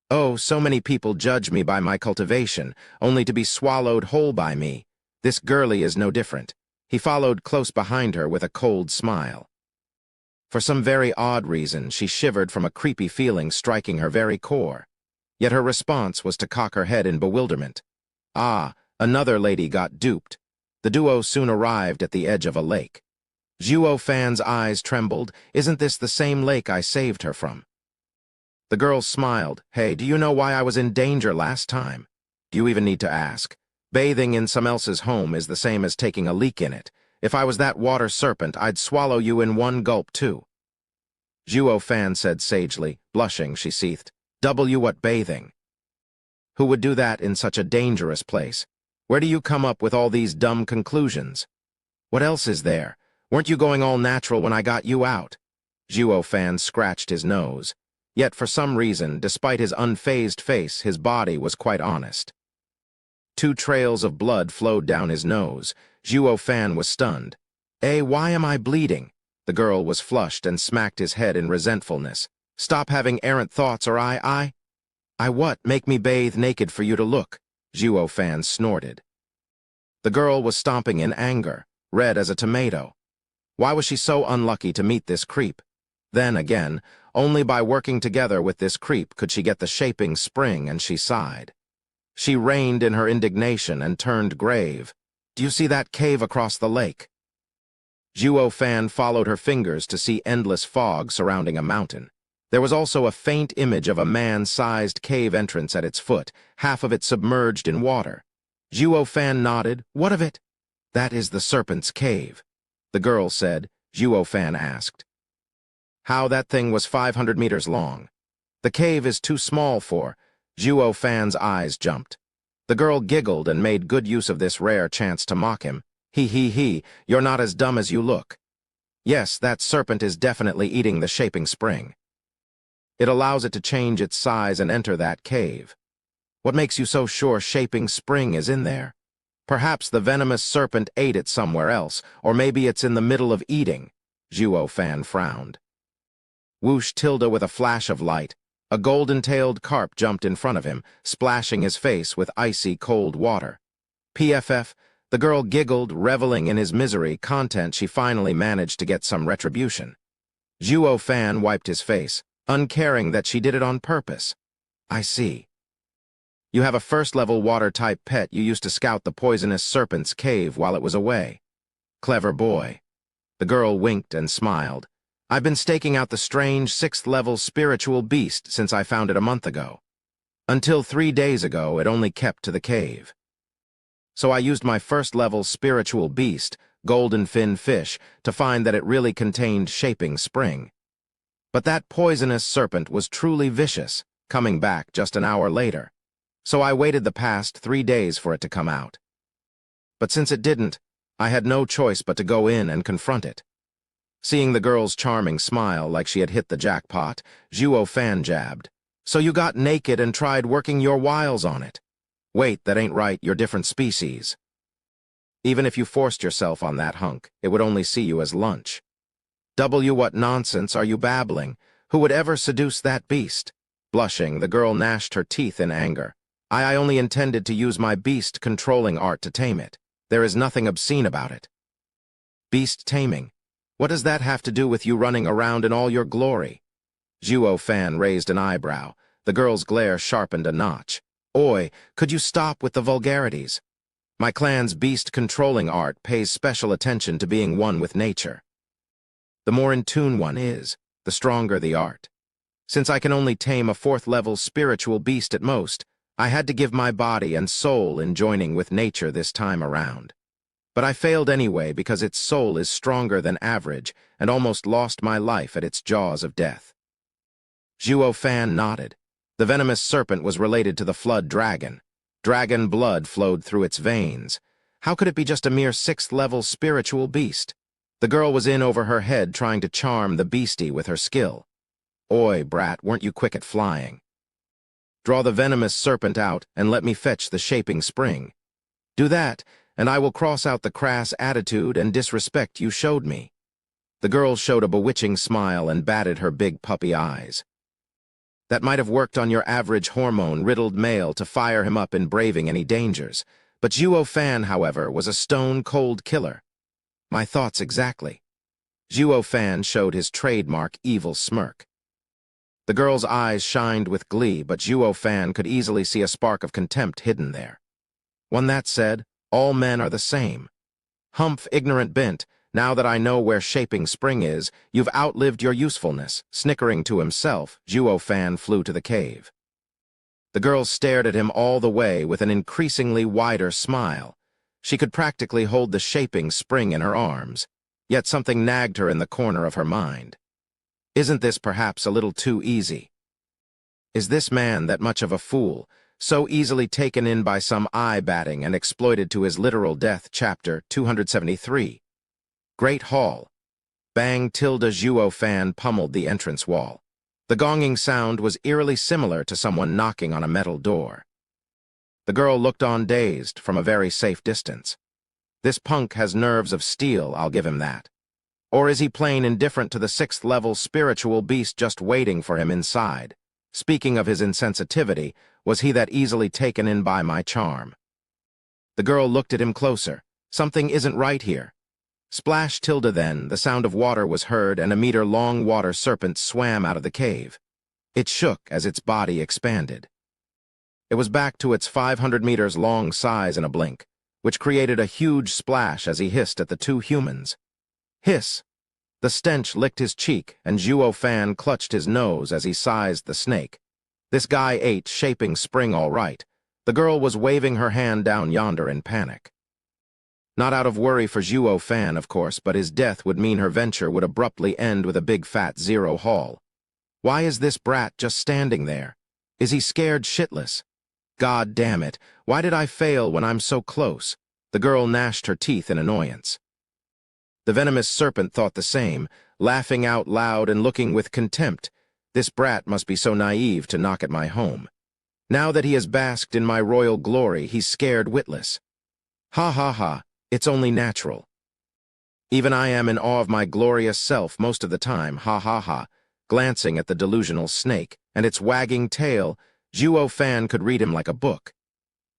"Oh, so many people judge me by my cultivation, only to be swallowed whole by me. This girlie is no different." He followed close behind her with a cold smile. For some very odd reason, she shivered from a creepy feeling striking her very core. Yet her response was to cock her head in bewilderment. Ah, another lady got duped. The duo soon arrived at the edge of a lake. Zhuo Fan's eyes trembled. "Isn't this the same lake I saved her from?" The girl smiled. "Hey, do you know why I was in danger last time? Do you even need to ask? Bathing in some else's home is the same as taking a leak in it. If I was that water serpent, I'd swallow you in one gulp too." Zhuo Fan said sagely. Blushing, she seethed. What bathing? Who would do that in such a dangerous place? Where do you come up with all these dumb conclusions? What else is there? Weren't you going all natural when I got you out?" Zhuo Fan scratched his nose. Yet for some reason, despite his unfazed face, his body was quite honest. 2 trails of blood flowed down his nose. Zhuo Fan was stunned. Why am I bleeding?" The girl was flushed and smacked his head in resentfulness. "Stop having errant thoughts or I what? Make me bathe naked for you to look?" Zhuo Fan snorted. The girl was stomping in anger, red as a tomato. Why was she so unlucky to meet this creep? Then again, only by working together with this creep could she get the shaping spring, and she sighed. She reined in her indignation and turned grave. "Do you see that cave across the lake?" Zhuo Fan followed her fingers to see endless fog surrounding a mountain. There was also a faint image of a man-sized cave entrance at its foot, half of it submerged in water. Zhuo Fan nodded. "What of it?" "That is the serpent's cave," the girl said. Zhuo Fan asked. "How that thing was 500 meters long." "The cave is too small for—" Zhuo Fan's eyes jumped. The girl giggled and made good use of this rare chance to mock him. He, you're not as dumb as you look. Yes, that serpent is definitely eating the shaping spring. It allows it to change its size and enter that cave. What makes you so sure shaping spring is in there? Perhaps the venomous serpent ate it somewhere else, or maybe it's in the middle of eating." Zhuo Fan frowned. Whoosh tilde with a flash of light. A golden-tailed carp jumped in front of him, splashing his face with icy cold water. PFF, the girl giggled, reveling in his misery, content she finally managed to get some retribution. Zhuo Fan wiped his face, uncaring that she did it on purpose. "I see. You have a first-level water-type pet you used to scout the poisonous serpent's cave while it was away. Clever boy." The girl winked and smiled. "I've been staking out the strange 6th-level spiritual beast since I found it a month ago. Until 3 days ago, it only kept to the cave. So I used my first-level spiritual beast, golden fin fish, to find that it really contained shaping spring. But that poisonous serpent was truly vicious, coming back just an hour later. So I waited the past 3 days for it to come out. But since it didn't, I had no choice but to go in and confront it." Seeing the girl's charming smile like she had hit the jackpot, Zhuo Fan jabbed. "So you got naked and tried working your wiles on it? Wait, that ain't right, you're different species. Even if you forced yourself on that hunk, it would only see you as lunch. What nonsense are you babbling? Who would ever seduce that beast?" Blushing, the girl gnashed her teeth in anger. I only intended to use my beast-controlling art to tame it. There is nothing obscene about it." "Beast taming? What does that have to do with you running around in all your glory?" Zhuo Fan raised an eyebrow. The girl's glare sharpened a notch. "Oi, could you stop with the vulgarities? My clan's beast-controlling art pays special attention to being one with nature. The more in tune one is, the stronger the art. Since I can only tame a 4th-level spiritual beast at most, I had to give my body and soul in joining with nature this time around. But I failed anyway because its soul is stronger than average and almost lost my life at its jaws of death. Zhuo Fan nodded. The venomous serpent was related to the flood dragon. Dragon blood flowed through its veins. How could it be just a mere sixth-level spiritual beast? The girl was in over her head trying to charm the beastie with her skill. Oi, brat, weren't you quick at flying? Draw the venomous serpent out and let me fetch the shaping spring. Do that, and I will cross out the crass attitude and disrespect you showed me. The girl showed a bewitching smile and batted her big puppy eyes. That might have worked on your average hormone-riddled male to fire him up in braving any dangers, but Zhuo Fan, however, was a stone-cold killer. My thoughts exactly. Zhuo Fan showed his trademark evil smirk. The girl's eyes shined with glee, but Zhuo Fan could easily see a spark of contempt hidden there. One that said, all men are the same. Humph, ignorant bint, now that I know where shaping spring is, you've outlived your usefulness. Snickering to himself, Zhuo Fan flew to the cave. The girl stared at him all the way with an increasingly wider smile. She could practically hold the shaping spring in her arms, yet something nagged her in the corner of her mind. Isn't this perhaps a little too easy? Is this man that much of a fool, so easily taken in by some eye-batting and exploited to his literal death? Chapter 273. Great Hall. Bang tilde Zhuo Fan pummeled the entrance wall. The gonging sound was eerily similar to someone knocking on a metal door. The girl looked on dazed from a very safe distance. This punk has nerves of steel, I'll give him that. Or is he plain indifferent to the sixth-level spiritual beast just waiting for him inside? Speaking of his insensitivity, was he that easily taken in by my charm? The girl looked at him closer. Something isn't right here. Splash tilde then, the sound of water was heard and a meter-long water serpent swam out of the cave. It shook as its body expanded. It was back to its 500 meters long size in a blink, which created a huge splash as he hissed at the two humans. Hiss! The stench licked his cheek, and Zhuo Fan clutched his nose as he sized the snake. This guy ate shaping spring all right. The girl was waving her hand down yonder in panic. Not out of worry for Zhuo Fan, of course, but his death would mean her venture would abruptly end with a big fat zero haul. Why is this brat just standing there? Is he scared shitless? God damn it, why did I fail when I'm so close? The girl gnashed her teeth in annoyance. The venomous serpent thought the same, laughing out loud and looking with contempt. This brat must be so naive to knock at my home. Now that he has basked in my royal glory, he's scared witless. Ha ha ha, it's only natural. Even I am in awe of my glorious self most of the time, ha ha ha. Glancing at the delusional snake and its wagging tail, Zhuo Fan could read him like a book.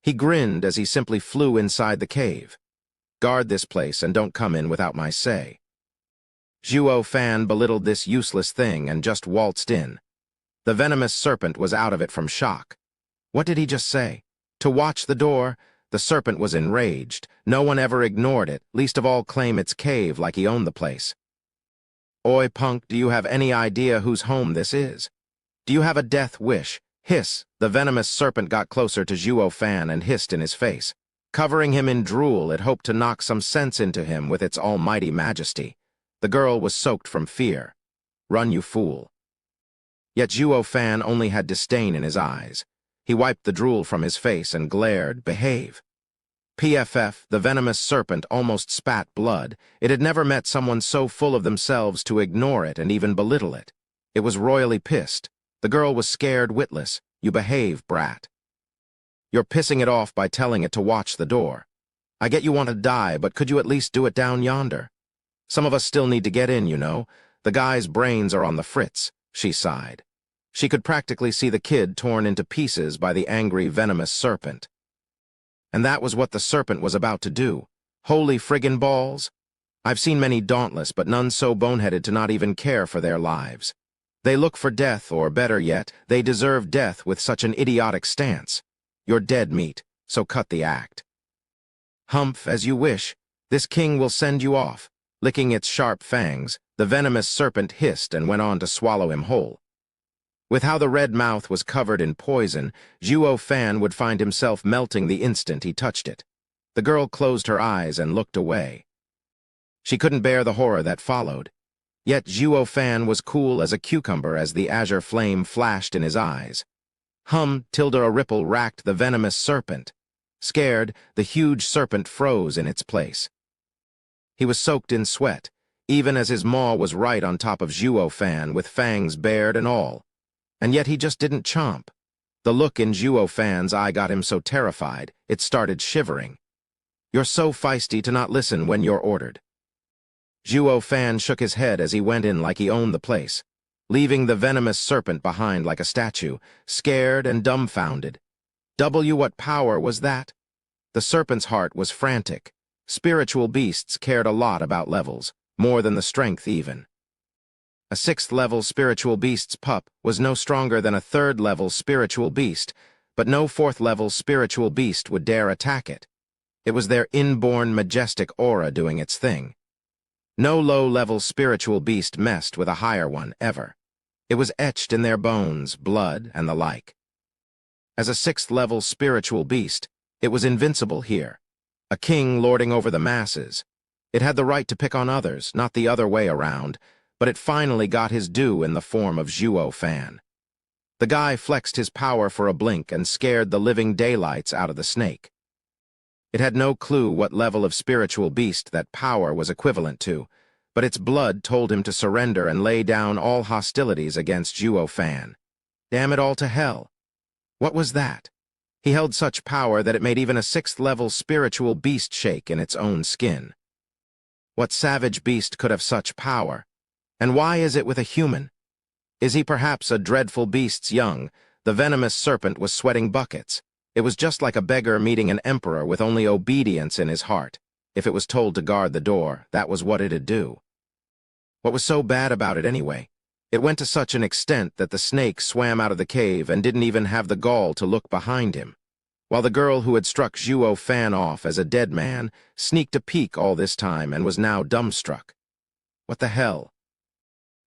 He grinned as he simply flew inside the cave. Guard this place and don't come in without my say. Zhuo Fan belittled this useless thing and just waltzed in. The venomous serpent was out of it from shock. What did he just say? To watch the door? The serpent was enraged. No one ever ignored it, least of all claim its cave like he owned the place. Oi, punk, do you have any idea whose home this is? Do you have a death wish? Hiss! The venomous serpent got closer to Zhuo Fan and hissed in his face. Covering him in drool, it hoped to knock some sense into him with its almighty majesty. The girl was soaked from fear. Run, you fool. Yet Zhuo Fan only had disdain in his eyes. He wiped the drool from his face and glared, behave. PFF, the venomous serpent almost spat blood. It had never met someone so full of themselves to ignore it and even belittle it. It was royally pissed. The girl was scared witless. You behave, brat. You're pissing it off by telling it to watch the door. I get you want to die, but could you at least do it down yonder? Some of us still need to get in, you know. The guy's brains are on the fritz, she sighed. She could practically see the kid torn into pieces by the angry, venomous serpent. And that was what the serpent was about to do. Holy friggin' balls! I've seen many dauntless, but none so boneheaded to not even care for their lives. They look for death, or better yet, they deserve death with such an idiotic stance. You're dead meat, so cut the act. Humph, as you wish. This king will send you off. Licking its sharp fangs, the venomous serpent hissed and went on to swallow him whole. With how the red mouth was covered in poison, Zhuo Fan would find himself melting the instant he touched it. The girl closed her eyes and looked away. She couldn't bear the horror that followed. Yet Zhuo Fan was cool as a cucumber as the azure flame flashed in his eyes. Tilda a ripple racked the venomous serpent. Scared, the huge serpent froze in its place. He was soaked in sweat, even as his maw was right on top of Zhuo Fan with fangs bared and all. And yet he just didn't chomp. The look in Zhuo Fan's eye got him so terrified, it started shivering. "You're so feisty to not listen when you're ordered." Zhuo Fan shook his head as he went in like he owned the place, leaving the venomous serpent behind like a statue, scared and dumbfounded. What power was that? The serpent's heart was frantic. Spiritual beasts cared a lot about levels, more than the strength even. A 6th-level spiritual beast's pup was no stronger than a 3rd-level spiritual beast, but no 4th-level spiritual beast would dare attack it. It was their inborn majestic aura doing its thing. No low-level spiritual beast messed with a higher one, ever. It was etched in their bones, blood, and the like. As a 6th-level spiritual beast, it was invincible here. A king lording over the masses. It had the right to pick on others, not the other way around, but it finally got his due in the form of Zhuo Fan. The guy flexed his power for a blink and scared the living daylights out of the snake. It had no clue what level of spiritual beast that power was equivalent to, but its blood told him to surrender and lay down all hostilities against Zhuo Fan. Damn it all to hell. What was that? He held such power that it made even a 6th-level spiritual beast shake in its own skin. What savage beast could have such power? And why is it with a human? Is he perhaps a dreadful beast's young? The venomous serpent was sweating buckets. It was just like a beggar meeting an emperor with only obedience in his heart. If it was told to guard the door, that was what it'd do. What was so bad about it anyway? It went to such an extent that the snake swam out of the cave and didn't even have the gall to look behind him, while the girl who had struck Zhuo Fan off as a dead man sneaked a peek all this time and was now dumbstruck. What the hell?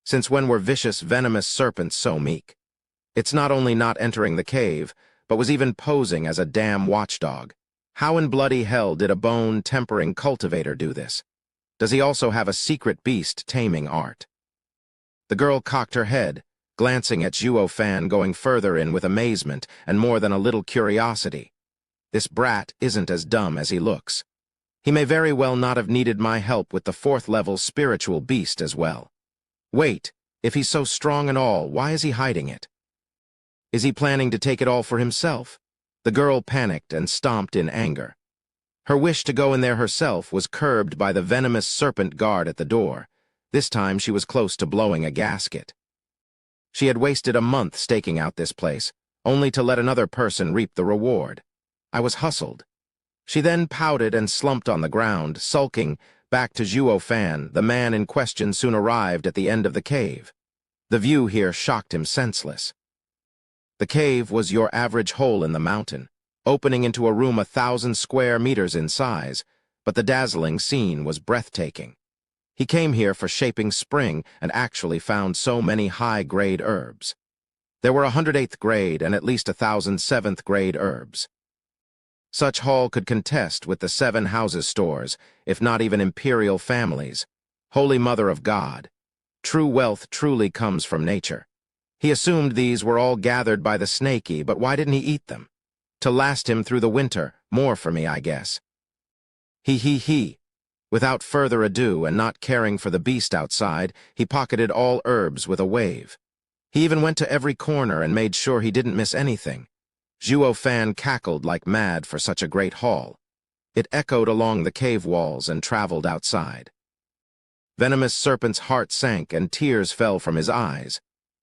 Since when were vicious, venomous serpents so meek? It's not only not entering the cave, but was even posing as a damn watchdog. How in bloody hell did a bone-tempering cultivator do this? Does he also have a secret beast-taming art? The girl cocked her head, glancing at Zhuo Fan going further in with amazement and more than a little curiosity. This brat isn't as dumb as he looks. He may very well not have needed my help with the 4th-level spiritual beast as well. Wait, if he's so strong and all, why is he hiding it? Is he planning to take it all for himself? The girl panicked and stomped in anger. Her wish to go in there herself was curbed by the venomous serpent guard at the door. This time she was close to blowing a gasket. She had wasted a month staking out this place, only to let another person reap the reward. I was hustled. She then pouted and slumped on the ground, sulking. Back to Zhuo Fan, the man in question soon arrived at the end of the cave. The view here shocked him senseless. The cave was your average hole in the mountain, opening into a room 1,000 square meters in size, but the dazzling scene was breathtaking. He came here for shaping spring and actually found so many high-grade herbs. There were 108th grade and at least 1,000 7th-grade herbs. Such haul could contest with the 7 houses stores, if not even imperial families. Holy Mother of God. True wealth truly comes from nature. He assumed these were all gathered by the snaky, but why didn't he eat them? To last him through the winter, more for me, I guess. He. Without further ado, and not caring for the beast outside, he pocketed all herbs with a wave. He even went to every corner and made sure he didn't miss anything. Zhuo Fan cackled like mad for such a great haul. It echoed along the cave walls and traveled outside. Venomous Serpent's heart sank and tears fell from his eyes.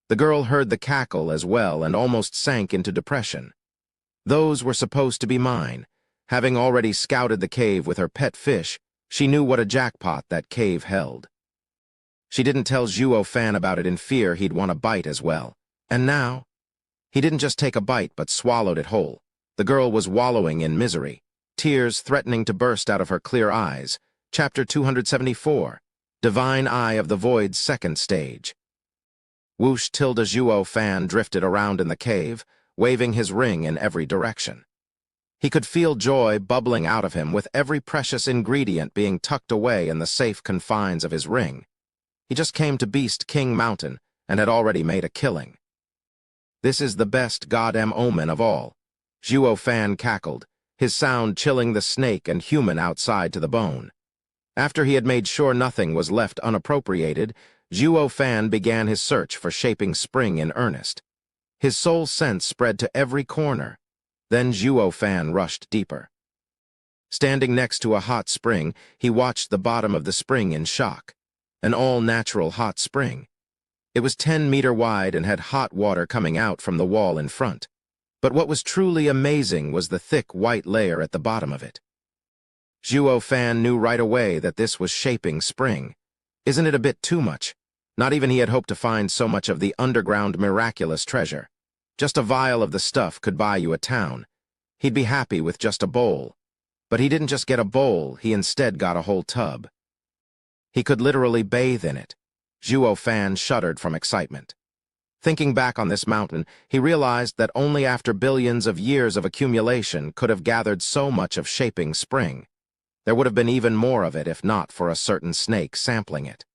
The girl heard the cackle as well and almost sank into depression. Those were supposed to be mine. Having already scouted the cave with her pet fish, she knew what a jackpot that cave held. She didn't tell Zhuo Fan about it in fear he'd want a bite as well. And now? He didn't just take a bite but swallowed it whole. The girl was wallowing in misery, tears threatening to burst out of her clear eyes. Chapter 274, Divine Eye of the Void's second stage. Whoosh tilde Zhuo Fan drifted around in the cave, waving his ring in every direction. He could feel joy bubbling out of him with every precious ingredient being tucked away in the safe confines of his ring. He just came to Beast King Mountain and had already made a killing. This is the best goddamn omen of all. Zhuo Fan cackled, his sound chilling the snake and human outside to the bone. After he had made sure nothing was left unappropriated, Zhuo Fan began his search for Shaping Spring in earnest. His soul sense spread to every corner. Then Zhuo Fan rushed deeper. Standing next to a hot spring, he watched the bottom of the spring in shock. An all-natural hot spring. It was 10 meters wide and had hot water coming out from the wall in front. But what was truly amazing was the thick white layer at the bottom of it. Zhuo Fan knew right away that this was Shaping Spring. Isn't it a bit too much? Not even he had hoped to find so much of the underground miraculous treasure. Just a vial of the stuff could buy you a town. He'd be happy with just a bowl. But he didn't just get a bowl, he instead got a whole tub. He could literally bathe in it. Zhuo Fan shuddered from excitement. Thinking back on this mountain, he realized that only after billions of years of accumulation could have gathered so much of Shaping Spring. There would have been even more of it if not for a certain snake sampling it.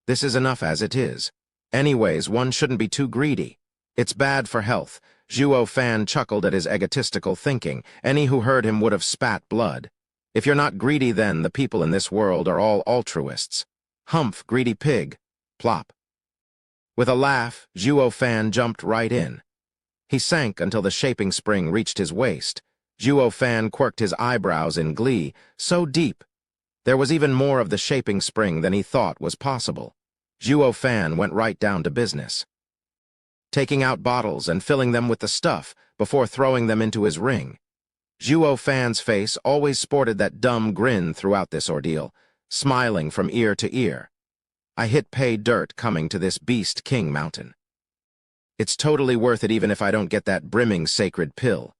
This is enough as it is. Anyways, one shouldn't be too greedy. It's bad for health. Zhuo Fan chuckled at his egotistical thinking. Any who heard him would have spat blood. If you're not greedy, then the people in this world are all altruists. Humph, greedy pig. Plop. With a laugh, Zhuo Fan jumped right in. He sank until the Shaping Spring reached his waist. Zhuo Fan quirked his eyebrows in glee. So deep. There was even more of the Shaping Spring than he thought was possible. Zhuo Fan went right down to business, taking out bottles and filling them with the stuff before throwing them into his ring. Zhuo Fan's face always sported that dumb grin throughout this ordeal, smiling from ear to ear. I hit pay dirt coming to this Beast King Mountain. It's totally worth it even if I don't get that brimming sacred pill.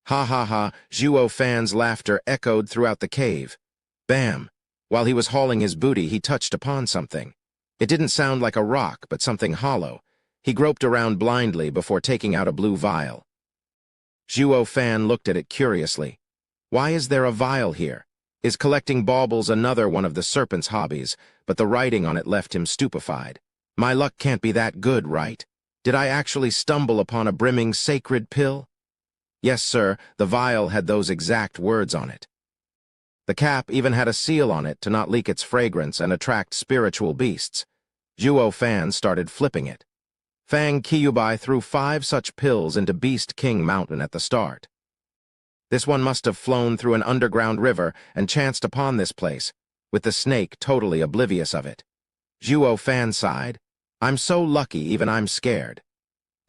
Ha ha ha, Zhuo Fan's laughter echoed throughout the cave. Bam! While he was hauling his booty, he touched upon something. It didn't sound like a rock, but something hollow. He groped around blindly before taking out a blue vial. Zhuo Fan looked at it curiously. Why is there a vial here? Is collecting baubles another one of the serpent's hobbies? But the writing on it left him stupefied. My luck can't be that good, right? Did I actually stumble upon a brimming sacred pill? Yes, sir, the vial had those exact words on it. The cap even had a seal on it to not leak its fragrance and attract spiritual beasts. Zhuo Fan started flipping it. Fang Qiubai threw 5 such pills into Beast King Mountain at the start. This one must have flown through an underground river and chanced upon this place, with the snake totally oblivious of it. Zhuo Fan sighed. I'm so lucky even I'm scared.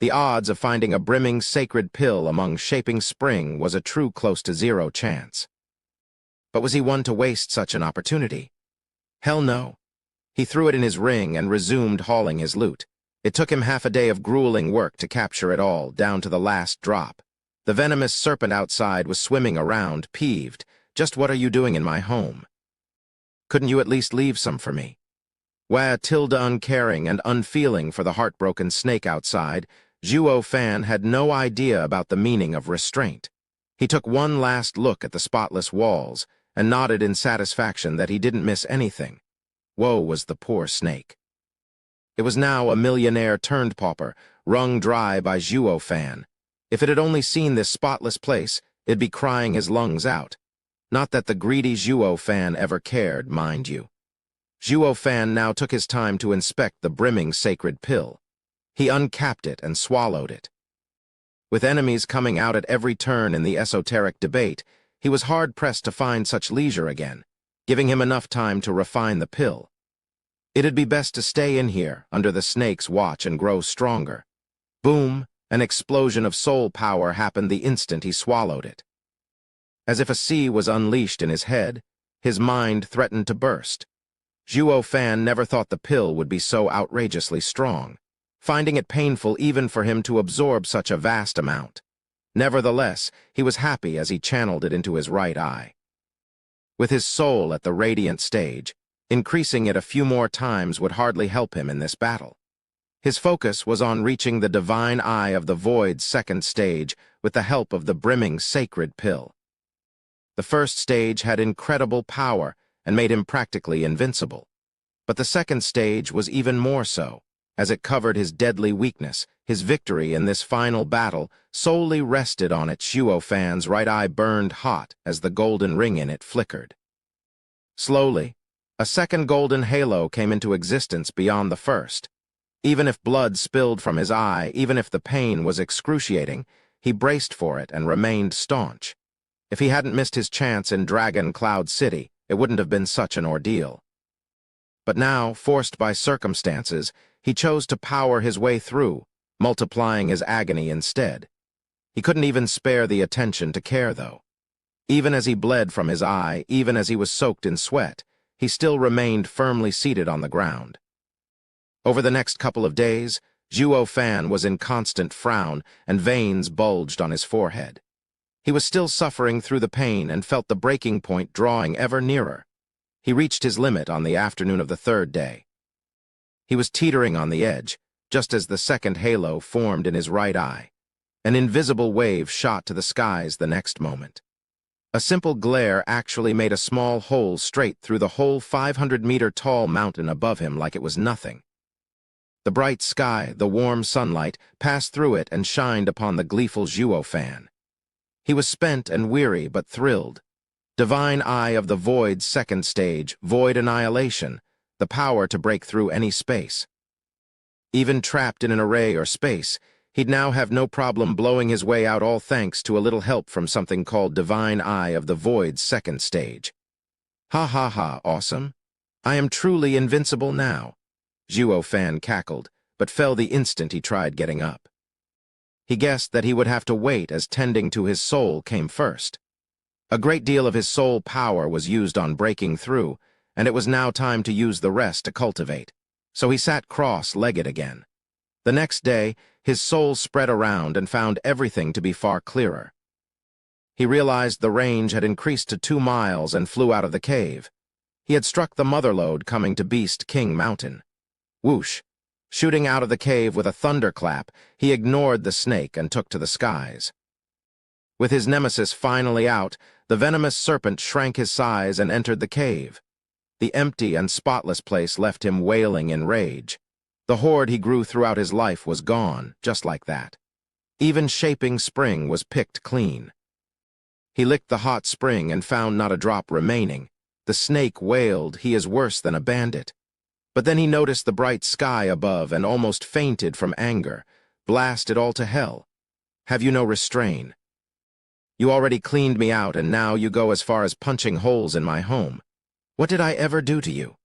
The odds of finding a brimming sacred pill among Shaping Spring was a true close to 0 chance. But was he one to waste such an opportunity? Hell no. He threw it in his ring and resumed hauling his loot. It took him half a day of grueling work to capture it all, down to the last drop. The venomous serpent outside was swimming around, peeved. Just what are you doing in my home? Couldn't you at least leave some for me? Wah tilde uncaring and unfeeling for the heartbroken snake outside, Zhuo Fan had no idea about the meaning of restraint. He took one last look at the spotless walls and nodded in satisfaction that he didn't miss anything. Woe was the poor snake. It was now a millionaire-turned-pauper, wrung dry by Zhuo Fan. If it had only seen this spotless place, it'd be crying his lungs out. Not that the greedy Zhuo Fan ever cared, mind you. Zhuo Fan now took his time to inspect the brimming sacred pill. He uncapped it and swallowed it. With enemies coming out at every turn in the esoteric debate, he was hard-pressed to find such leisure again, giving him enough time to refine the pill. It'd be best to stay in here, under the snake's watch, and grow stronger. Boom! An explosion of soul power happened the instant he swallowed it. As if a sea was unleashed in his head, his mind threatened to burst. Zhuo Fan never thought the pill would be so outrageously strong, finding it painful even for him to absorb such a vast amount. Nevertheless, he was happy as he channeled it into his right eye. With his soul at the radiant stage, increasing it a few more times would hardly help him in this battle. His focus was on reaching the divine eye of the void's second stage with the help of the brimming sacred pill. The first stage had incredible power and made him practically invincible. But the second stage was even more so, as it covered his deadly weakness. His victory in this final battle solely rested on it. Zhuo Fan's right eye burned hot as the golden ring in it flickered. Slowly, a second golden halo came into existence beyond the first. Even if blood spilled from his eye, even if the pain was excruciating, he braced for it and remained staunch. If he hadn't missed his chance in Dragon Cloud City, it wouldn't have been such an ordeal. But now, forced by circumstances, he chose to power his way through, multiplying his agony instead. He couldn't even spare the attention to care, though. Even as he bled from his eye, even as he was soaked in sweat, he still remained firmly seated on the ground. Over the next couple of days, Zhuo Fan was in constant frown, and veins bulged on his forehead. He was still suffering through the pain and felt the breaking point drawing ever nearer. He reached his limit on the afternoon of the third day. He was teetering on the edge, just as the second halo formed in his right eye. An invisible wave shot to the skies the next moment. A simple glare actually made a small hole straight through the whole 500-meter-tall mountain above him like it was nothing. The bright sky, the warm sunlight, passed through it and shined upon the gleeful Zhuo Fan. He was spent and weary but thrilled. Divine Eye of the Void's second stage, void annihilation, the power to break through any space. Even trapped in an array or space, he'd now have no problem blowing his way out, all thanks to a little help from something called Divine Eye of the Void's second stage. Ha ha ha, awesome. I am truly invincible now. Zhuo Fan cackled, but fell the instant he tried getting up. He guessed that he would have to wait as tending to his soul came first. A great deal of his soul power was used on breaking through, and it was now time to use the rest to cultivate. So he sat cross-legged again. The next day, his soul spread around and found everything to be far clearer. He realized the range had increased to 2 miles and flew out of the cave. He had struck the motherlode coming to Beast King Mountain. Whoosh! Shooting out of the cave with a thunderclap, he ignored the snake and took to the skies. With his nemesis finally out, the venomous serpent shrank his size and entered the cave. The empty and spotless place left him wailing in rage. The hoard he grew throughout his life was gone, just like that. Even Shaping Spring was picked clean. He licked the hot spring and found not a drop remaining. The snake wailed, "He is worse than a bandit." But then he noticed the bright sky above and almost fainted from anger. Blast it all to hell. Have you no restraint? You already cleaned me out, and now you go as far as punching holes in my home. What did I ever do to you?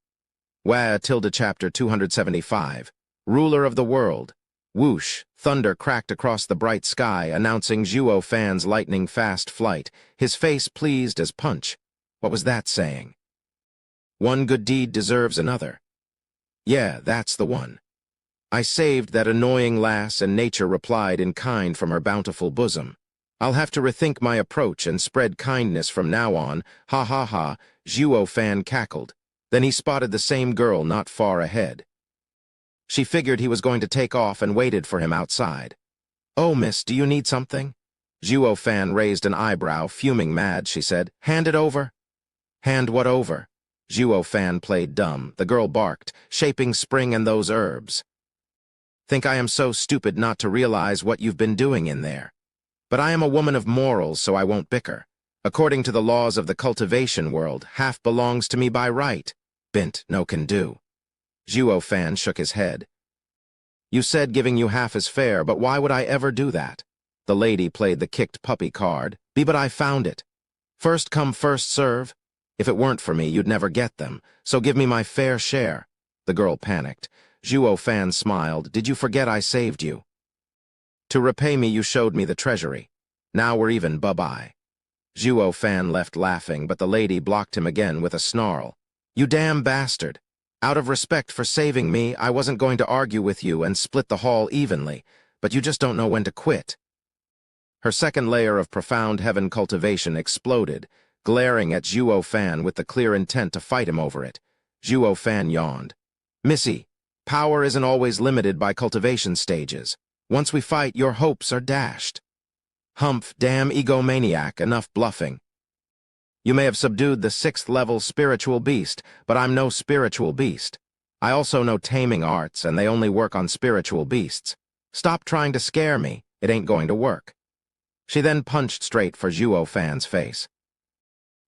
Chapter 275. Ruler of the world. Whoosh! Thunder cracked across the bright sky, announcing Zhuo Fan's lightning-fast flight, his face pleased as punch. What was that saying? One good deed deserves another. Yeah, that's the one. I saved that annoying lass, and nature replied in kind from her bountiful bosom. I'll have to rethink my approach and spread kindness from now on. Ha ha ha, Zhuo Fan cackled. Then he spotted the same girl not far ahead. She figured he was going to take off and waited for him outside. Oh, miss, do you need something? Zhuo Fan raised an eyebrow, fuming mad. She said, Hand it over. Hand what over? Zhuo Fan played dumb. The girl barked, Shaping Spring and those herbs. Think I am so stupid not to realize what you've been doing in there. But I am a woman of morals, so I won't bicker. According to the laws of the cultivation world, half belongs to me by right. Bint, no can do. Zhuo Fan shook his head. You said giving you half is fair, but why would I ever do that? The lady played the kicked puppy card. But I found it. First come, first serve. If it weren't for me, you'd never get them, so give me my fair share. The girl panicked. Zhuo Fan smiled. Did you forget I saved you? To repay me, you showed me the treasury. Now we're even, bye-bye. Zhuo Fan left laughing, but the lady blocked him again with a snarl. You damn bastard. Out of respect for saving me, I wasn't going to argue with you and split the haul evenly, but you just don't know when to quit. Her second layer of profound heaven cultivation exploded, glaring at Zhuo Fan with the clear intent to fight him over it. Zhuo Fan yawned. Missy, Power isn't always limited by cultivation stages. Once we fight, your hopes are dashed. Humph, damn egomaniac, enough bluffing. You may have subdued the 6th-level spiritual beast, but I'm no spiritual beast. I also know taming arts, and they only work on spiritual beasts. Stop trying to scare me. It ain't going to work. She then punched straight for Zhuo Fan's face.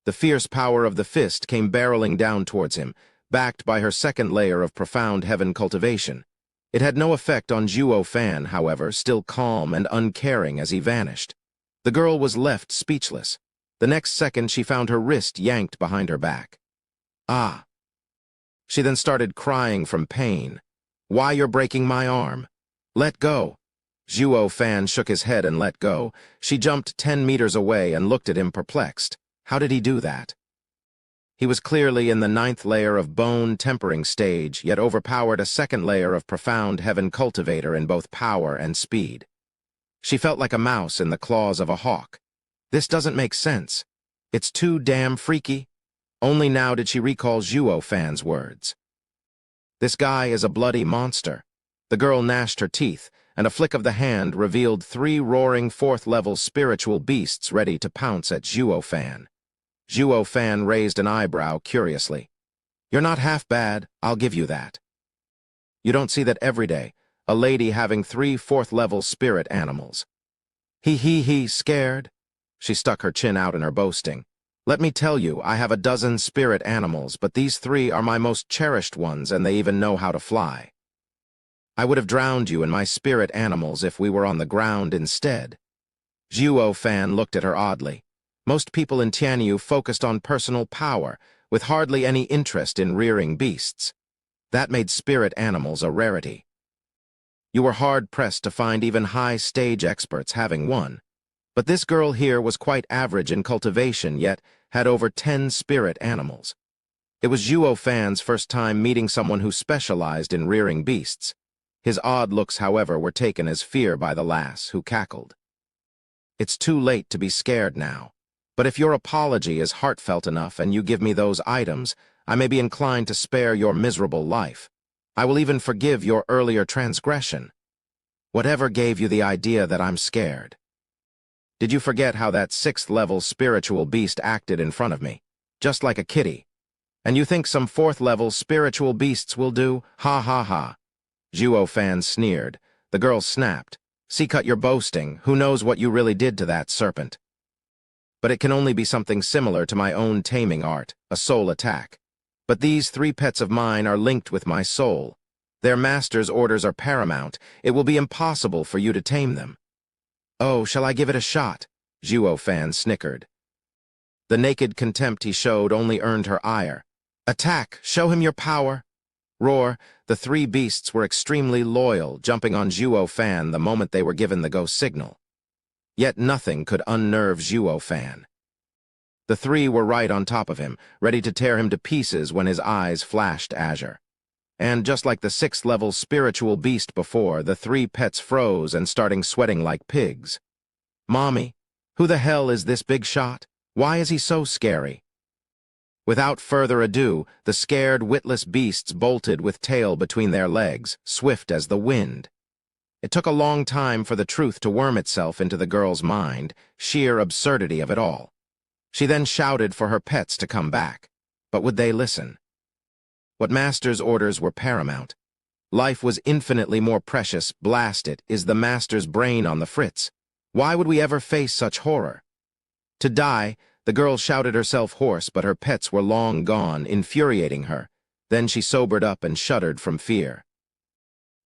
The fierce power of the fist came barreling down towards him, backed by her second layer of profound heaven cultivation. It had no effect on Zhuo Fan, however, still calm and uncaring as he vanished. The girl was left speechless. The next second she found her wrist yanked behind her back. Ah! She then started crying from pain. Why, you're breaking my arm. Let go. Zhuo Fan shook his head and let go. She jumped 10 meters away and looked at him perplexed. How did he do that? He was clearly in the 9th layer of bone tempering stage, yet overpowered a 2nd layer of profound heaven cultivator in both power and speed. She felt like a mouse in the claws of a hawk. This doesn't make sense. It's too damn freaky. Only now did she recall Zhuo Fan's words. This guy is a bloody monster. The girl gnashed her teeth, and a flick of the hand revealed 3 roaring 4th-level spiritual beasts ready to pounce at Zhuo Fan. Zhuo Fan raised an eyebrow curiously. You're not half bad, I'll give you that. You don't see that every day, a lady having 3 4th-level spirit animals. He, scared? She stuck her chin out in her boasting. Let me tell you, I have a dozen spirit animals, but these 3 are my most cherished ones, and they even know how to fly. I would have drowned you in my spirit animals if we were on the ground instead. Zhuo Fan looked at her oddly. Most people in Tianyu focused on personal power, with hardly any interest in rearing beasts. That made spirit animals a rarity. You were hard-pressed to find even high-stage experts having one. But this girl here was quite average in cultivation, yet had over 10 spirit animals. It was Zhuo Fan's first time meeting someone who specialized in rearing beasts. His odd looks, however, were taken as fear by the lass, who cackled. It's too late to be scared now. But if your apology is heartfelt enough and you give me those items, I may be inclined to spare your miserable life. I will even forgive your earlier transgression. Whatever gave you the idea that I'm scared? Did you forget how that 6th-level spiritual beast acted in front of me? Just like a kitty. And you think some 4th-level spiritual beasts will do? Ha ha ha. Zhuo Fan sneered. The girl snapped. See, cut your boasting. Who knows what you really did to that serpent? But it can only be something similar to my own taming art, a soul attack. But these 3 pets of mine are linked with my soul. Their master's orders are paramount. It will be impossible for you to tame them. Oh, shall I give it a shot? Zhuo Fan snickered. The naked contempt he showed only earned her ire. Attack! Show him your power! Roar! The 3 beasts were extremely loyal, jumping on Zhuo Fan the moment they were given the go signal. Yet nothing could unnerve Zhuo Fan. The 3 were right on top of him, ready to tear him to pieces when his eyes flashed azure. And just like the 6th-level spiritual beast before, the 3 pets froze and started sweating like pigs. Mommy, who the hell is this big shot? Why is he so scary? Without further ado, the scared, witless beasts bolted with tail between their legs, swift as the wind. It took a long time for the truth to worm itself into the girl's mind, sheer absurdity of it all. She then shouted for her pets to come back. But would they listen? What master's orders were paramount. Life was infinitely more precious. Blast it, is the master's brain on the fritz? Why would we ever face such horror? To die, the girl shouted herself hoarse, but her pets were long gone, infuriating her. Then she sobered up and shuddered from fear.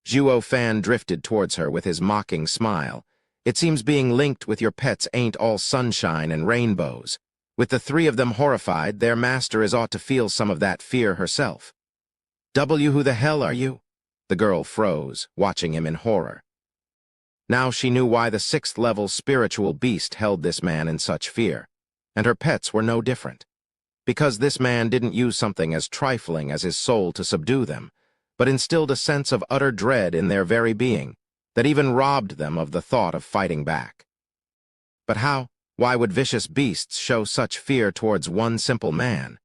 Zhuo Fan drifted towards her with his mocking smile. It seems being linked with your pets ain't all sunshine and rainbows. With the 3 of them horrified, their master is ought to feel some of that fear herself. Who the hell are you? The girl froze, watching him in horror. Now she knew why the 6th-level spiritual beast held this man in such fear. And her pets were no different. Because this man didn't use something as trifling as his soul to subdue them, but instilled a sense of utter dread in their very being, that even robbed them of the thought of fighting back. But how? Why would vicious beasts show such fear towards one simple man?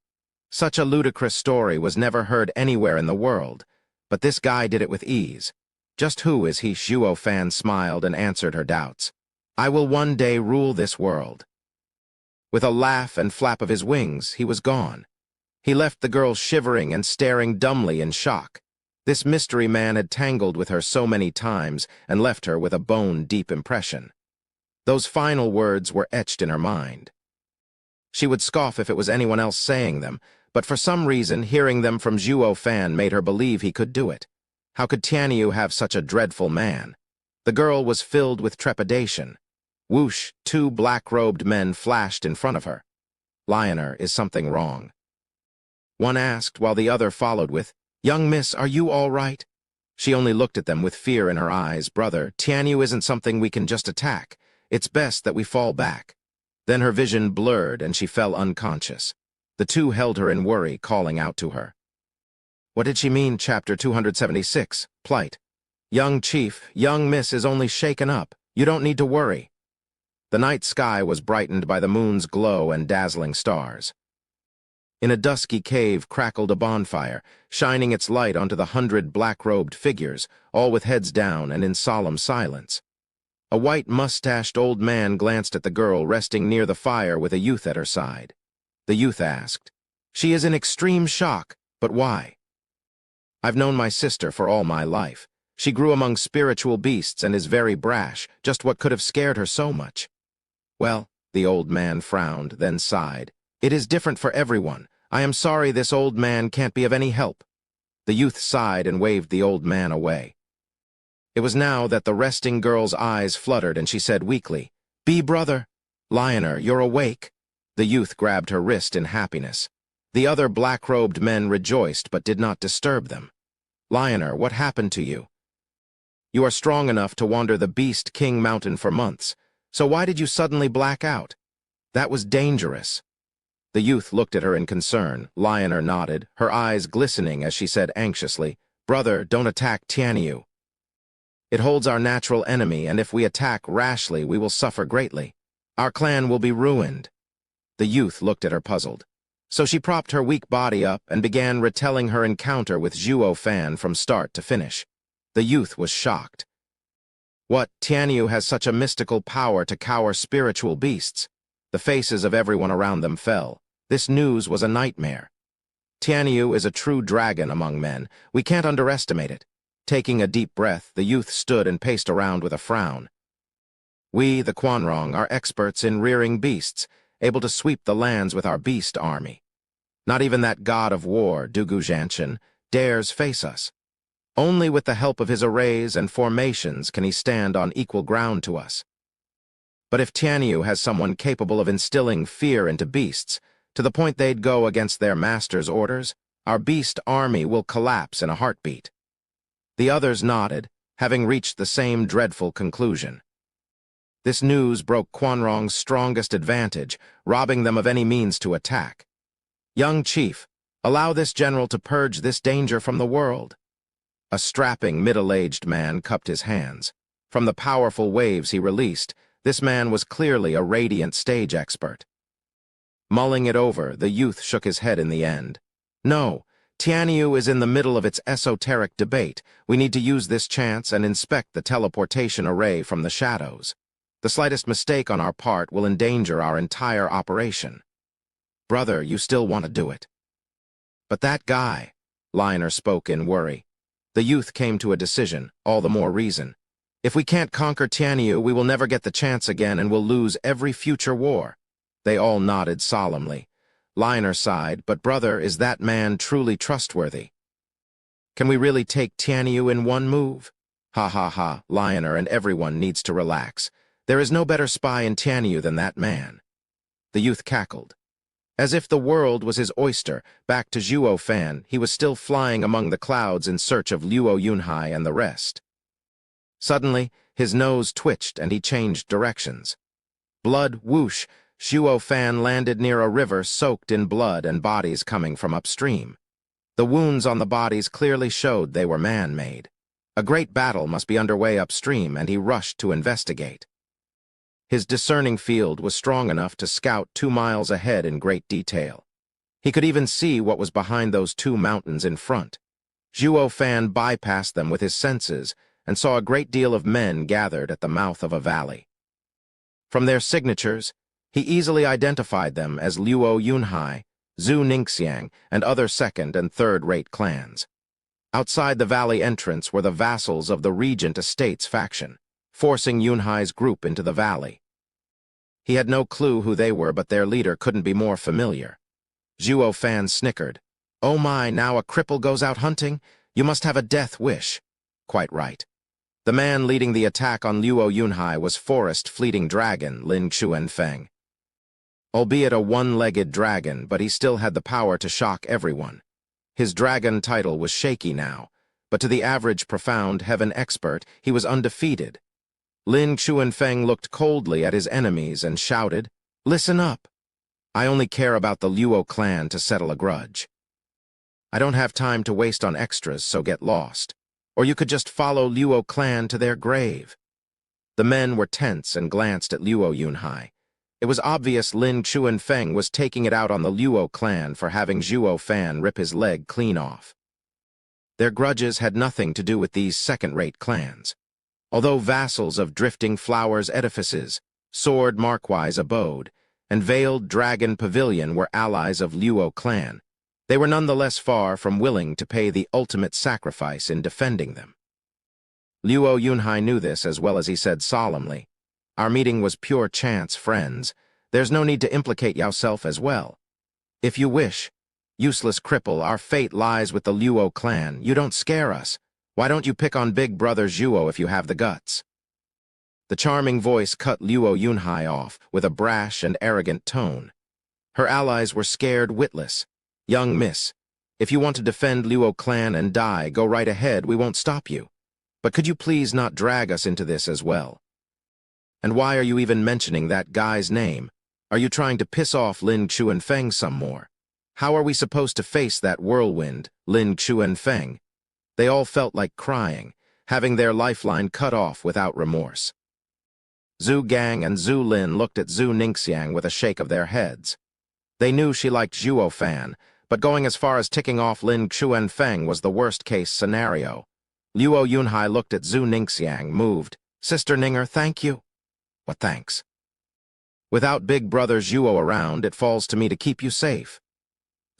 Such a ludicrous story was never heard anywhere in the world, But this guy did it with ease. Just who is he? Zhuo Fan smiled and answered her doubts. I will one day rule this world. With a laugh and flap of his wings, he was gone. He left the girl shivering and staring dumbly in shock. This mystery man had tangled with her so many times and left her with a bone-deep impression. Those final words were etched in her mind. She would scoff if it was anyone else saying them, but for some reason, hearing them from Zhuo Fan made her believe he could do it. How could Tianyu have such a dreadful man? The girl was filled with trepidation. Whoosh, two black-robed men flashed in front of her. Lionel, is something wrong? One asked, while the other followed with, Young miss, are you all right? She only looked at them with fear in her eyes. Brother, Tianyu isn't something we can just attack. It's best that we fall back. Then her vision blurred and she fell unconscious. The two held her in worry, calling out to her. What did she mean? Chapter 276, Plight. Young chief, young miss is only shaken up. You don't need to worry. The night sky was brightened by the moon's glow and dazzling stars. In a dusky cave crackled a bonfire, shining its light onto the 100 black-robed figures, all with heads down and in solemn silence. A white-mustached old man glanced at the girl resting near the fire with a youth at her side. The youth asked, She is in extreme shock, but why? I've known my sister for all my life. She grew among spiritual beasts and is very brash, just what could have scared her so much. Well, the old man frowned, then sighed. It is different for everyone. I am sorry this old man can't be of any help. The youth sighed and waved the old man away. It was now that the resting girl's eyes fluttered and she said weakly, Be brother. Lionel, you're awake. The youth grabbed her wrist in happiness. The other black-robed men rejoiced but did not disturb them. Lionel, what happened to you? You are strong enough to wander the Beast King Mountain for months, so why did you suddenly black out? That was dangerous. The youth looked at her in concern. Lionel nodded, her eyes glistening as she said anxiously, Brother, don't attack Tianyu. It holds our natural enemy, and if we attack rashly, we will suffer greatly. Our clan will be ruined. The youth looked at her puzzled. So she propped her weak body up and began retelling her encounter with Zhuo Fan from start to finish. The youth was shocked. What, Tianyu has such a mystical power to cower spiritual beasts? The faces of everyone around them fell. This news was a nightmare. Tianyu is a true dragon among men. We can't underestimate it. Taking a deep breath, the youth stood and paced around with a frown. We, the Quanrong, are experts in rearing beasts, able to sweep the lands with our beast army. Not even that god of war, Dugu Zhanshan, dares face us. Only with the help of his arrays and formations can he stand on equal ground to us. But if Tianyu has someone capable of instilling fear into beasts, to the point they'd go against their master's orders, our beast army will collapse in a heartbeat. The others nodded, having reached the same dreadful conclusion. This news broke Quanrong's strongest advantage, robbing them of any means to attack. Young chief, allow this general to purge this danger from the world. A strapping, middle-aged man cupped his hands. From the powerful waves he released, this man was clearly a radiant stage expert. Mulling it over, the youth shook his head in the end. No, Tianyu is in the middle of its esoteric debate. We need to use this chance and inspect the teleportation array from the shadows. The slightest mistake on our part will endanger our entire operation. Brother, you still want to do it. But that guy, Lionel spoke in worry. The youth came to a decision, all the more reason. If we can't conquer Tianyu, we will never get the chance again and will lose every future war. They all nodded solemnly. Lionel sighed, but brother, is that man truly trustworthy? Can we really take Tianyu in one move? Ha ha ha, Lionel and everyone needs to relax. There is no better spy in Tianyu than that man. The youth cackled. As if the world was his oyster, back to Zhuo Fan, he was still flying among the clouds in search of Luo Yunhai and the rest. Suddenly, his nose twitched and he changed directions. Blood whoosh, Zhuo Fan landed near a river soaked in blood and bodies coming from upstream. The wounds on the bodies clearly showed they were man-made. A great battle must be underway upstream, and he rushed to investigate. His discerning field was strong enough to scout 2 miles ahead in great detail. He could even see what was behind those 2 mountains in front. Zhuo Fan bypassed them with his senses and saw a great deal of men gathered at the mouth of a valley. From their signatures, he easily identified them as Luo Yunhai, Zhu Ningxiang, and other second- and third-rate clans. Outside the valley entrance were the vassals of the Regent Estates faction, forcing Yunhai's group into the valley. He had no clue who they were, but their leader couldn't be more familiar. Zhuo Fan snickered. "Oh my, now a cripple goes out hunting? You must have a death wish." Quite right. The man leading the attack on Luo Yunhai was Forest Fleeting Dragon Lin Xuanfeng. Albeit a one-legged dragon, but he still had the power to shock everyone. His dragon title was shaky now, but to the average profound heaven expert, he was undefeated. Lin Xuanfeng looked coldly at his enemies and shouted, "Listen up! I only care about the Luo clan to settle a grudge. I don't have time to waste on extras, so get lost. Or you could just follow Luo clan to their grave." The men were tense and glanced at Luo Yunhai. It was obvious Lin Xuanfeng was taking it out on the Luo clan for having Zhuo Fan rip his leg clean off. Their grudges had nothing to do with these second-rate clans. Although vassals of Drifting Flowers edifices, Sword Markwise abode, and Veiled Dragon Pavilion were allies of Luo clan, they were nonetheless far from willing to pay the ultimate sacrifice in defending them. Luo Yunhai knew this as well as he said solemnly, "Our meeting was pure chance, friends. There's no need to implicate yourself as well. If you wish, useless cripple, our fate lies with the Luo clan. You don't scare us. Why don't you pick on big brother Zhuo if you have the guts?" The charming voice cut Luo Yunhai off with a brash and arrogant tone. Her allies were scared witless. "Young miss, if you want to defend Luo clan and die, go right ahead, we won't stop you. But could you please not drag us into this as well? And why are you even mentioning that guy's name? Are you trying to piss off Lin Xuanfeng some more? How are we supposed to face that whirlwind, Lin Xuanfeng?" They all felt like crying, having their lifeline cut off without remorse. Zhu Gang and Zhu Lin looked at Zhu Ningxiang with a shake of their heads. They knew she liked Zhuo Fan, but going as far as ticking off Lin Xuanfeng was the worst-case scenario. Luo Yunhai looked at Zhu Ningxiang, moved. "Sister Ninger, thank you." "What thanks?" "Without big brother Zhuo around, it falls to me to keep you safe."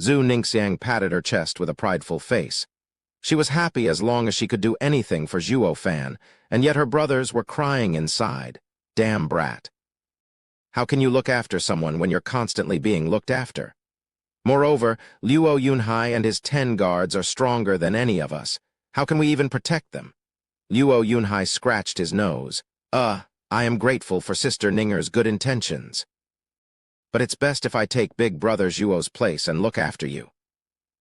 Zhu Ningxiang patted her chest with a prideful face. She was happy as long as she could do anything for Zhuo Fan, and yet her brothers were crying inside. Damn brat. How can you look after someone when you're constantly being looked after? Moreover, Luo Yunhai and his 10 guards are stronger than any of us. How can we even protect them? Luo Yunhai scratched his nose. I am grateful for Sister Ninger's good intentions. But it's best if I take big brother Zhuo's place and look after you."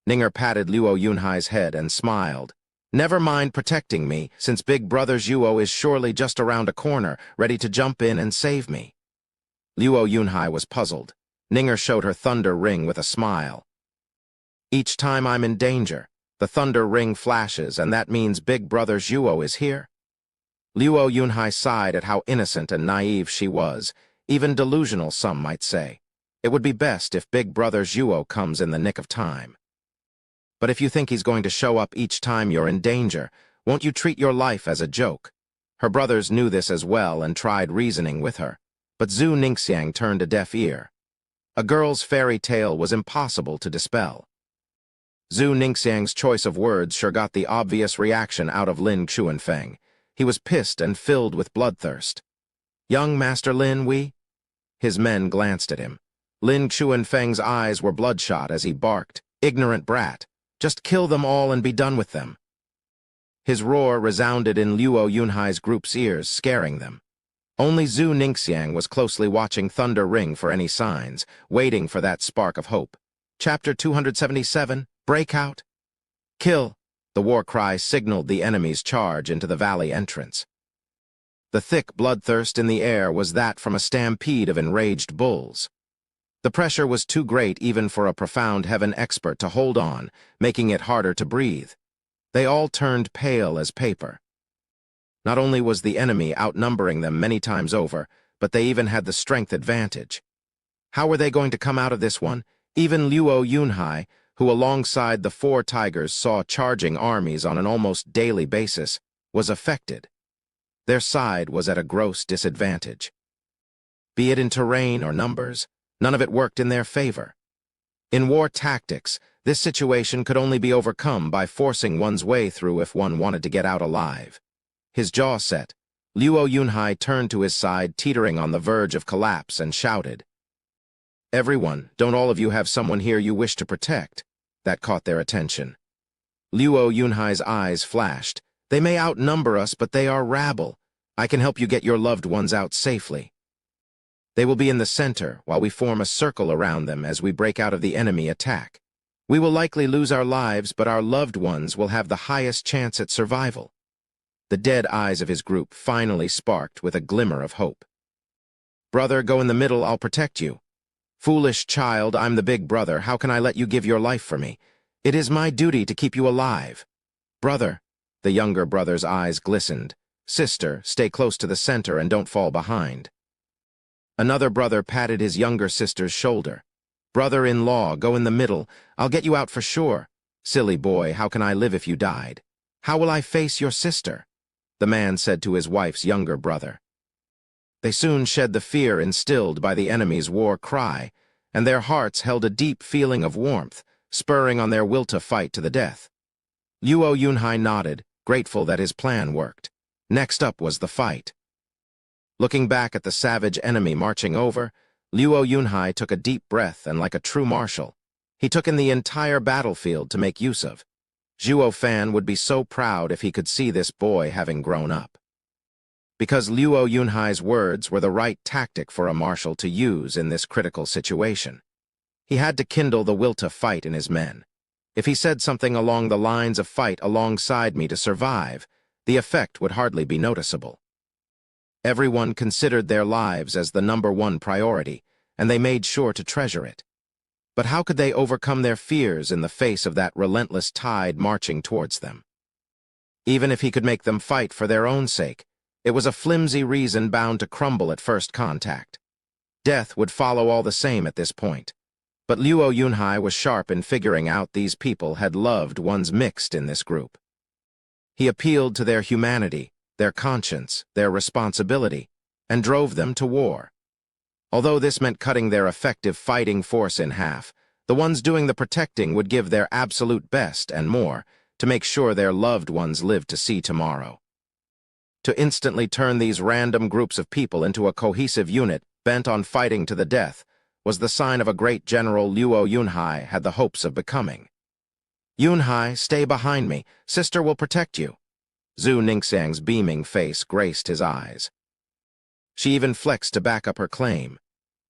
Ninger patted Luo Yunhai's head and smiled. "Never mind protecting me, since big brother Zhuo is surely just around a corner, ready to jump in and save me." Luo Yunhai was puzzled. Ninger showed her thunder ring with a smile. "Each time I'm in danger, the thunder ring flashes, and that means big brother Zhuo is here?" Luo Yunhai sighed at how innocent and naive she was, even delusional, some might say. It would be best if big brother Zhuo comes in the nick of time. "But if you think he's going to show up each time you're in danger, won't you treat your life as a joke?" Her brothers knew this as well and tried reasoning with her, but Zhu Ningxiang turned a deaf ear. A girl's fairy tale was impossible to dispel. Zhu Ningxiang's choice of words sure got the obvious reaction out of Lin Xuanfeng. He was pissed and filled with bloodthirst. "Young Master Lin, we?" His men glanced at him. Lin Xuanfeng's eyes were bloodshot as he barked, "Ignorant brat! Just kill them all and be done with them." His roar resounded in Luo Yunhai's group's ears, scaring them. Only Zhu Ningxiang was closely watching Thunder Ring for any signs, waiting for that spark of hope. Chapter 277, Breakout. "Kill!" The war cry signaled the enemy's charge into the valley entrance. The thick bloodthirst in the air was that from a stampede of enraged bulls. The pressure was too great even for a profound heaven expert to hold on, making it harder to breathe. They all turned pale as paper. Not only was the enemy outnumbering them many times over, but they even had the strength advantage. How were they going to come out of this one? Even Luo Yunhai, who alongside the four tigers saw charging armies on an almost daily basis, was affected. Their side was at a gross disadvantage. Be it in terrain or numbers, none of it worked in their favor. In war tactics, this situation could only be overcome by forcing one's way through if one wanted to get out alive. His jaw set, Luo Yunhai turned to his side, teetering on the verge of collapse, and shouted, "Everyone, don't all of you have someone here you wish to protect?" That caught their attention. Luo Yunhai's eyes flashed. "They may outnumber us, but they are rabble. I can help you get your loved ones out safely. They will be in the center while we form a circle around them as we break out of the enemy attack. We will likely lose our lives, but our loved ones will have the highest chance at survival." The dead eyes of his group finally sparked with a glimmer of hope. "Brother, go in the middle, I'll protect you." "Foolish child, I'm the big brother. How can I let you give your life for me? It is my duty to keep you alive." "Brother," the younger brother's eyes glistened. "Sister, stay close to the center and don't fall behind." Another brother patted his younger sister's shoulder. "Brother-in-law, go in the middle. I'll get you out for sure." "Silly boy, how can I live if you died? How will I face your sister?" the man said to his wife's younger brother. They soon shed the fear instilled by the enemy's war cry, and their hearts held a deep feeling of warmth, spurring on their will to fight to the death. Luo Yunhai nodded, grateful that his plan worked. Next up was the fight. Looking back at the savage enemy marching over, Luo Yunhai took a deep breath and, like a true marshal, he took in the entire battlefield to make use of. Zhuo Fan would be so proud if he could see this boy having grown up. Because Luo Yunhai's words were the right tactic for a marshal to use in this critical situation. He had to kindle the will to fight in his men. If he said something along the lines of "fight alongside me to survive," the effect would hardly be noticeable. Everyone considered their lives as the #1 priority, and they made sure to treasure it. But how could they overcome their fears in the face of that relentless tide marching towards them? Even if he could make them fight for their own sake, it was a flimsy reason bound to crumble at first contact. Death would follow all the same at this point. But Luo Yunhai was sharp in figuring out these people had loved ones mixed in this group. He appealed to their humanity, their conscience, their responsibility, and drove them to war. Although this meant cutting their effective fighting force in half, the ones doing the protecting would give their absolute best and more to make sure their loved ones lived to see tomorrow. To instantly turn these random groups of people into a cohesive unit bent on fighting to the death was the sign of a great general Luo Yunhai had the hopes of becoming. "Yunhai, stay behind me. Sister will protect you." Zhu Ningxiang's beaming face graced his eyes. She even flexed to back up her claim.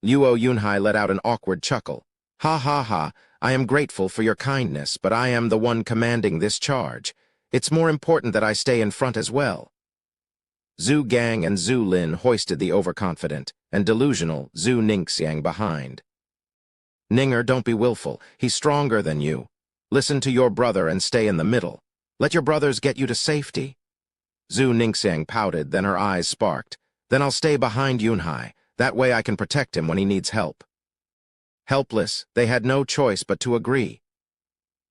Luo Yunhai let out an awkward chuckle. "Ha ha ha, I am grateful for your kindness, but I am the one commanding this charge. It's more important that I stay in front as well." Zhu Gang and Zhu Lin hoisted the overconfident and delusional Zhu Ningxiang behind. "Ninger, don't be willful. He's stronger than you. Listen to your brother and stay in the middle. Let your brothers get you to safety." Zhu Ningxiang pouted, then her eyes sparked. "Then I'll stay behind Yunhai. That way I can protect him when he needs help." Helpless, they had no choice but to agree.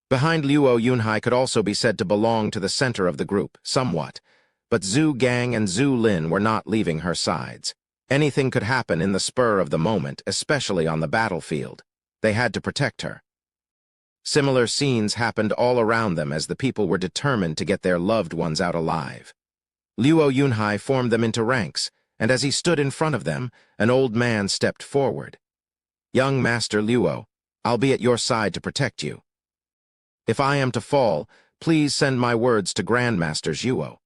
Behind Luo Yunhai could also be said to belong to the center of the group, somewhat, but Zhu Gang and Zhu Lin were not leaving her sides. Anything could happen in the spur of the moment, especially on the battlefield. They had to protect her. Similar scenes happened all around them as the people were determined to get their loved ones out alive. Luo Yunhai formed them into ranks, and as he stood in front of them, an old man stepped forward. "Young Master Luo, I'll be at your side to protect you. If I am to fall, please send my words to Grandmaster Zhuo.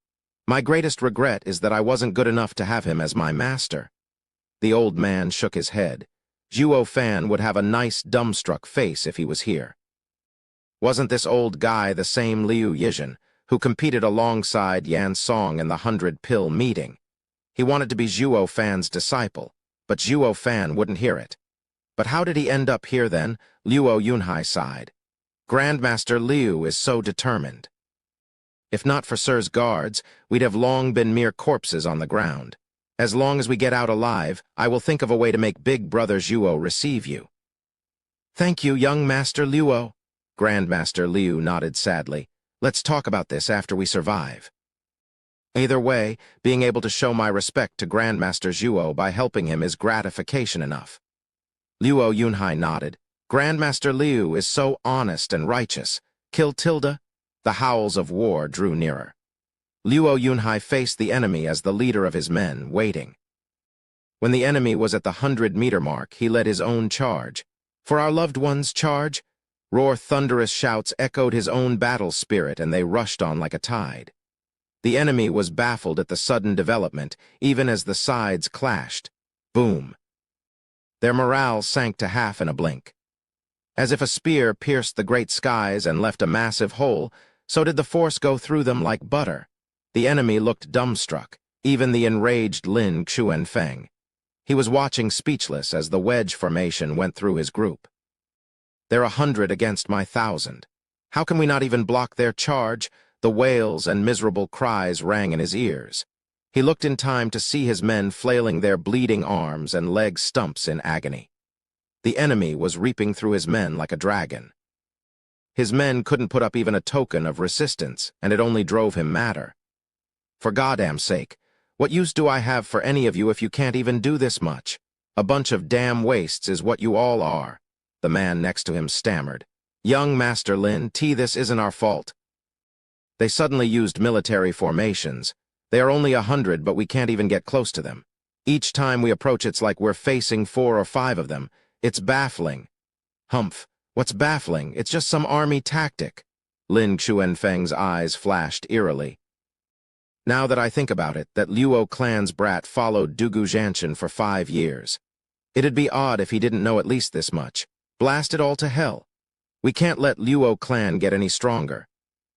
My greatest regret is that I wasn't good enough to have him as my master." The old man shook his head. Zhuo Fan would have a nice dumbstruck face if he was here. Wasn't this old guy the same Liu Yizhen, who competed alongside Yan Song in the 100-pill meeting? He wanted to be Zhuo Fan's disciple, but Zhuo Fan wouldn't hear it. But how did he end up here then? Luo Yunhai sighed. "Grandmaster Liu is so determined. If not for Sir's guards, we'd have long been mere corpses on the ground. As long as we get out alive, I will think of a way to make Big Brother Zhuo receive you." "Thank you, young Master Luo." Grandmaster Liu nodded sadly. Let's talk about this after we survive. Either way, being able to show my respect to Grandmaster Zhuo by helping him is gratification enough. Luo Yunhai nodded. Grandmaster Liu is so honest and righteous. Kill Tilda? The howls of war drew nearer. Luo Yunhai faced the enemy as the leader of his men, waiting. When the enemy was at the 100-meter mark, he led his own charge. For our loved ones, charge! Roar thunderous shouts echoed his own battle spirit, and they rushed on like a tide. The enemy was baffled at the sudden development, even as the sides clashed. Boom! Their morale sank to half in a blink. As if a spear pierced the great skies and left a massive hole, so did the force go through them like butter. The enemy looked dumbstruck, even the enraged Lin Xuanfeng. He was watching speechless as the wedge formation went through his group. They're 100 against my 1,000. How can we not even block their charge? The wails and miserable cries rang in his ears. He looked in time to see his men flailing their bleeding arms and leg stumps in agony. The enemy was reaping through his men like a dragon. His men couldn't put up even a token of resistance, and it only drove him madder. For goddamn sake, what use do I have for any of you if you can't even do this much? A bunch of damn wastes is what you all are. The man next to him stammered. Young Master Lin, this isn't our fault. They suddenly used military formations. They are only 100, but we can't even get close to them. Each time we approach, it's like we're facing 4 or 5 of them. It's baffling. Humph, what's baffling? It's just some army tactic. Lin Xuanfeng's eyes flashed eerily. Now that I think about it, that Luo clan's brat followed Dugu Zhanshan for 5 years. It'd be odd if he didn't know at least this much. Blast it all to hell. We can't let Luo clan get any stronger.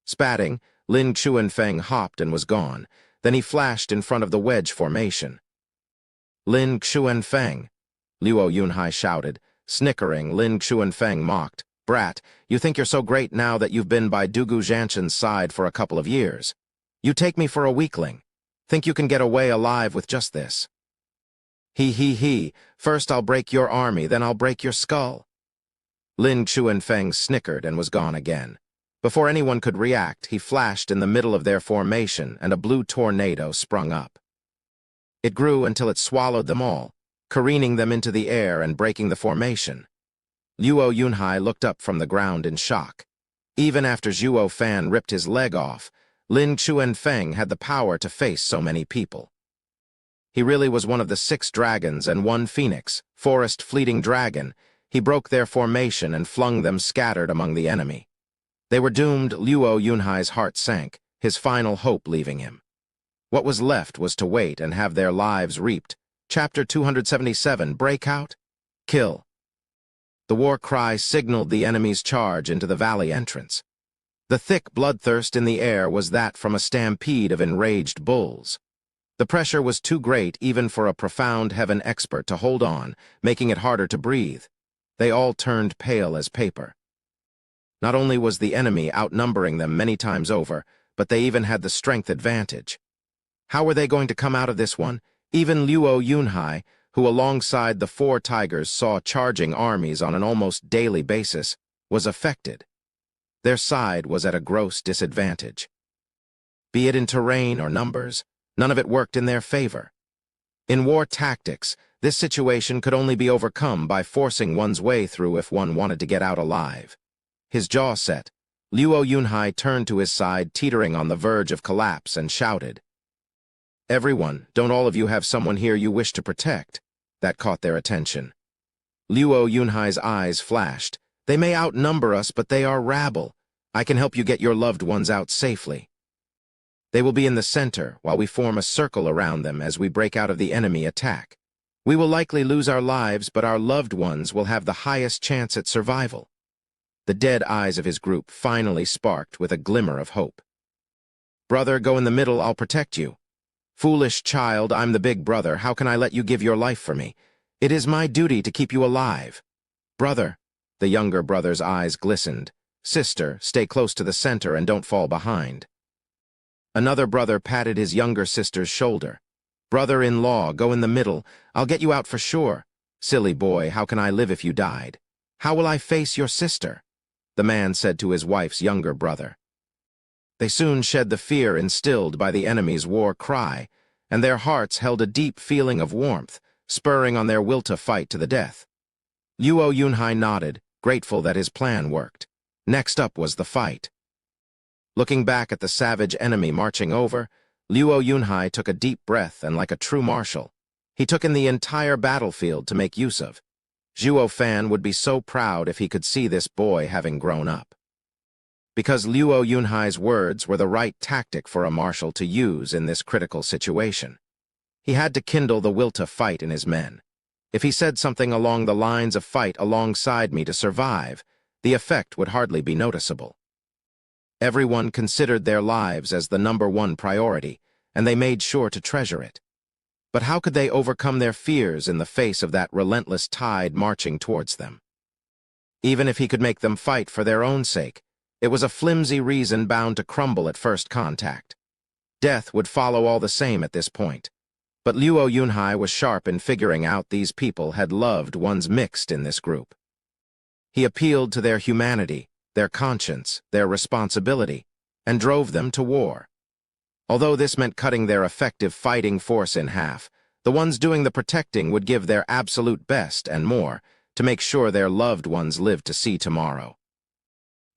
Spatting, Lin Xuanfeng hopped and was gone. Then he flashed in front of the wedge formation. Lin Xuanfeng, Luo Yunhai shouted. Snickering, Lin Xuanfeng mocked. Brat, you think you're so great now that you've been by Dugu Zhanshan's side for a couple of years. You take me for a weakling. Think you can get away alive with just this? He. First I'll break your army, then I'll break your skull. Lin Xuanfeng snickered and was gone again. Before anyone could react, he flashed in the middle of their formation, and a blue tornado sprung up. It grew until it swallowed them all, careening them into the air and breaking the formation. Luo Yunhai looked up from the ground in shock. Even after Zhuo Fan ripped his leg off, Lin Xuanfeng had the power to face so many people. He really was one of the 6 dragons and 1 phoenix, forest fleeting dragon. He broke their formation and flung them scattered among the enemy. They were doomed. Luo Yunhai's heart sank, his final hope leaving him. What was left was to wait and have their lives reaped. Chapter 277, Breakout? Kill. The war cry signaled the enemy's charge into the valley entrance. The thick bloodthirst in the air was that from a stampede of enraged bulls. The pressure was too great even for a profound heaven expert to hold on, making it harder to breathe. They all turned pale as paper. Not only was the enemy outnumbering them many times over, but they even had the strength advantage. How were they going to come out of this one? Even Luo Yunhai, who alongside the 4 tigers saw charging armies on an almost daily basis, was affected. Their side was at a gross disadvantage. Be it in terrain or numbers, none of it worked in their favor. In war tactics, this situation could only be overcome by forcing one's way through if one wanted to get out alive. His jaw set, Luo Yunhai turned to his side, teetering on the verge of collapse, and shouted, Everyone, don't all of you have someone here you wish to protect? That caught their attention. Luo Yunhai's eyes flashed. They may outnumber us, but they are rabble. I can help you get your loved ones out safely. They will be in the center while we form a circle around them as we break out of the enemy attack. We will likely lose our lives, but our loved ones will have the highest chance at survival. The dead eyes of his group finally sparked with a glimmer of hope. Brother, go in the middle, I'll protect you. Foolish child, I'm the big brother, how can I let you give your life for me? It is my duty to keep you alive. Brother, the younger brother's eyes glistened. Sister, stay close to the center and don't fall behind. Another brother patted his younger sister's shoulder. Brother-in-law, go in the middle, I'll get you out for sure. Silly boy, how can I live if you died? How will I face your sister? the man said to his wife's younger brother. They soon shed the fear instilled by the enemy's war cry, and their hearts held a deep feeling of warmth, spurring on their will to fight to the death. Luo Yunhai nodded, grateful that his plan worked. Next up was the fight. Looking back at the savage enemy marching over, Luo Yunhai took a deep breath and, like a true marshal, he took in the entire battlefield to make use of. Zhuo Fan would be so proud if he could see this boy having grown up. Because Luo Yunhai's words were the right tactic for a marshal to use in this critical situation. He had to kindle the will to fight in his men. If he said something along the lines of "fight alongside me to survive," the effect would hardly be noticeable. Everyone considered their lives as the #1 priority, and they made sure to treasure it. But how could they overcome their fears in the face of that relentless tide marching towards them? Even if he could make them fight for their own sake, it was a flimsy reason bound to crumble at first contact. Death would follow all the same at this point. But Luo Yunhai was sharp in figuring out these people had loved ones mixed in this group. He appealed to their humanity, their conscience, their responsibility, and drove them to war. Although this meant cutting their effective fighting force in half, the ones doing the protecting would give their absolute best and more to make sure their loved ones lived to see tomorrow.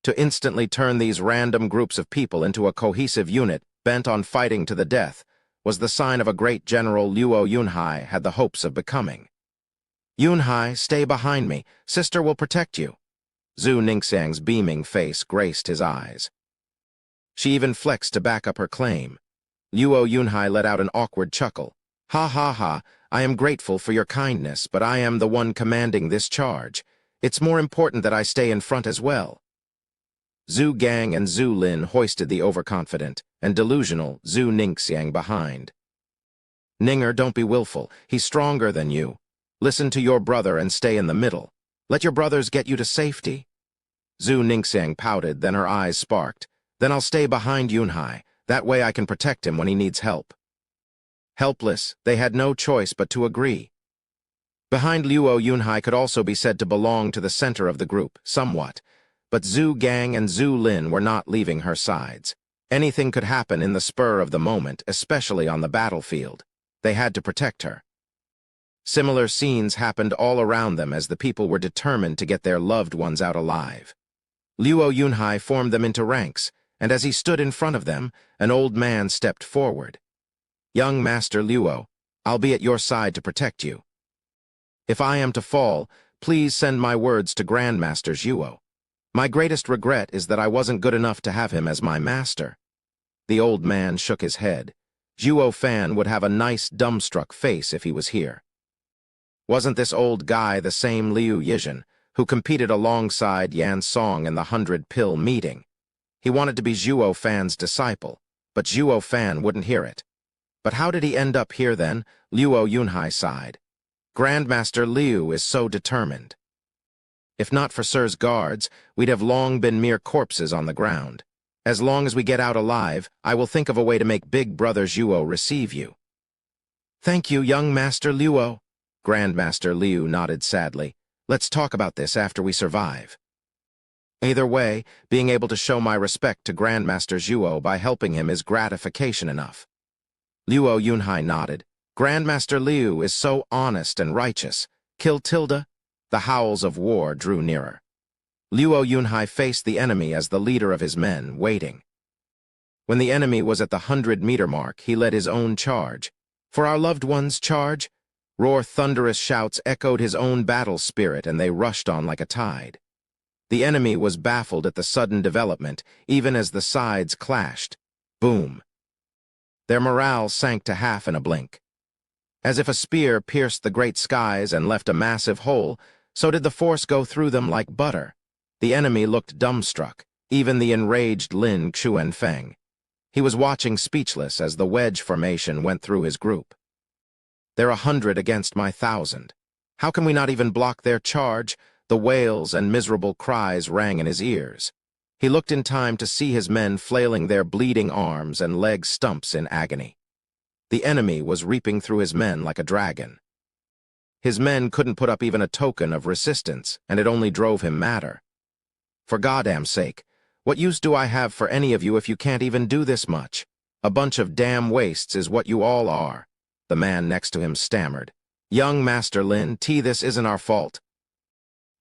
To instantly turn these random groups of people into a cohesive unit bent on fighting to the death was the sign of a great general Luo Yunhai had the hopes of becoming. "Yunhai, stay behind me. Sister will protect you." Zhu Ningxiang's beaming face graced his eyes. She even flexed to back up her claim. Luo Yunhai let out an awkward chuckle. "Ha ha ha, I am grateful for your kindness, but I am the one commanding this charge. It's more important that I stay in front as well." Zhu Gang and Zhu Lin hoisted the overconfident and delusional Zhu Ningxiang behind. "Ninger, don't be willful. He's stronger than you. Listen to your brother and stay in the middle. Let your brothers get you to safety." Zhu Ningxiang pouted, then her eyes sparked. "Then I'll stay behind Yunhai. That way I can protect him when he needs help." Helpless, they had no choice but to agree. Behind Luo Yunhai could also be said to belong to the center of the group, somewhat, but Zhu Gang and Zhu Lin were not leaving her sides. Anything could happen in the spur of the moment, especially on the battlefield. They had to protect her. Similar scenes happened all around them as the people were determined to get their loved ones out alive. Luo Yunhai formed them into ranks, and as he stood in front of them, an old man stepped forward. "Young Master Luo, I'll be at your side to protect you. If I am to fall, please send my words to Grandmaster Zhuo. My greatest regret is that I wasn't good enough to have him as my master." The old man shook his head. Zhuo Fan would have a nice dumbstruck face if he was here. Wasn't this old guy the same Liu Yizhen, who competed alongside Yan Song in the 100-pill meeting? He wanted to be Zhuo Fan's disciple, but Zhuo Fan wouldn't hear it. But how did he end up here then? Luo Yunhai sighed. "Grandmaster Liu is so determined. If not for Sir's guards, we'd have long been mere corpses on the ground. As long as we get out alive, I will think of a way to make Big Brother Zhuo receive you." "Thank you, young Master Luo." Grandmaster Liu nodded sadly. "Let's talk about this after we survive." Either way, being able to show my respect to Grandmaster Zhuo by helping him is gratification enough. Luo Yunhai nodded. "Grandmaster Liu is so honest and righteous. Kill Tilda?" The howls of war drew nearer. Luo Yunhai faced the enemy as the leader of his men, waiting. When the enemy was at the 100-meter mark, he led his own charge. "For our loved ones, charge!" Roar thunderous shouts echoed his own battle spirit, and they rushed on like a tide. The enemy was baffled at the sudden development, even as the sides clashed. Boom! Their morale sank to half in a blink. As if a spear pierced the great skies and left a massive hole, so did the force go through them like butter. The enemy looked dumbstruck, even the enraged Lin Xuanfeng. He was watching speechless as the wedge formation went through his group. "They're 100 against my 1,000. How can we not even block their charge?" The wails and miserable cries rang in his ears. He looked in time to see his men flailing their bleeding arms and leg stumps in agony. The enemy was reaping through his men like a dragon. His men couldn't put up even a token of resistance, and it only drove him madder. For goddamn sake, what use do I have for any of you if you can't even do this much? A bunch of damn wastes is what you all are. The man next to him stammered. Young Master Lin, this isn't our fault.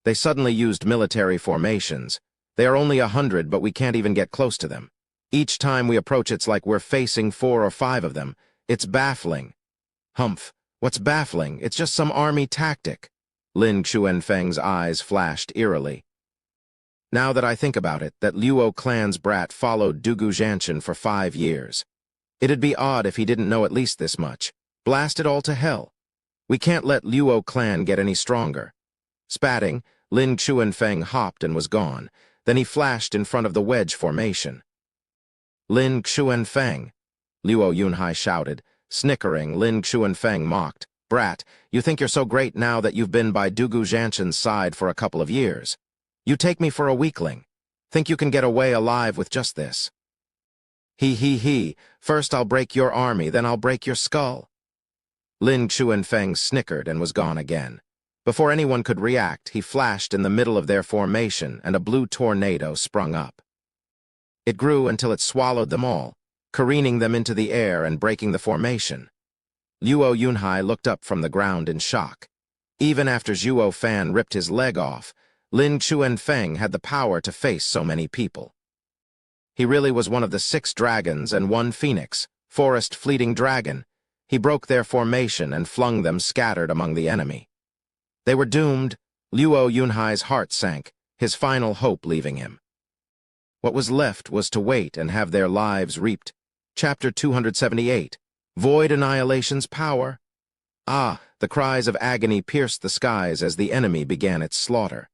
They suddenly used military formations. They are only 100, but we can't even get close to them. Each time we approach, it's like we're facing 4 or 5 of them. It's baffling. Humph, what's baffling? It's just some army tactic. Lin Xuanfeng's eyes flashed eerily. Now that I think about it, that Luo clan's brat followed Dugu Zhanshan for 5 years. It'd be odd if he didn't know at least this much. Blast it all to hell. We can't let Luo clan get any stronger. Spatting, Lin Xuanfeng hopped and was gone. Then he flashed in front of the wedge formation. Lin Xuanfeng, Luo Yunhai shouted. Snickering, Lin Xuanfeng mocked. Brat, you think you're so great now that you've been by Dugu Zhanshan's side for a couple of years. You take me for a weakling. Think you can get away alive with just this? He. First I'll break your army, then I'll break your skull. Lin Xuanfeng snickered and was gone again. Before anyone could react, he flashed in the middle of their formation and a blue tornado sprung up. It grew until it swallowed them all, careening them into the air and breaking the formation. Luo Yunhai looked up from the ground in shock. Even after Zhuo Fan ripped his leg off, Lin Xuanfeng had the power to face so many people. He really was one of the 6 dragons and 1 phoenix, forest fleeting dragon. He broke their formation and flung them scattered among the enemy. They were doomed. Luo Yunhai's heart sank, his final hope leaving him. What was left was to wait and have their lives reaped. Chapter 278. Void Annihilation's Power. Ah, the cries of agony pierced the skies as the enemy began its slaughter.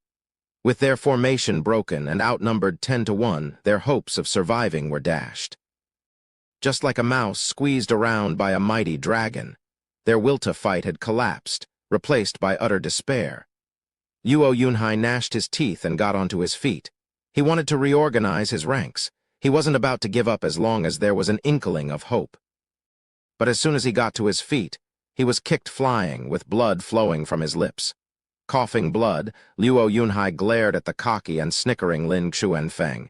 With their formation broken and outnumbered 10 to 1, their hopes of surviving were dashed. Just like a mouse squeezed around by a mighty dragon, their will to fight had collapsed, replaced by utter despair. Luo Yunhai gnashed his teeth and got onto his feet. He wanted to reorganize his ranks. He wasn't about to give up as long as there was an inkling of hope. But as soon as he got to his feet, he was kicked flying, with blood flowing from his lips. Coughing blood, Luo Yunhai glared at the cocky and snickering Lin Xuanfeng.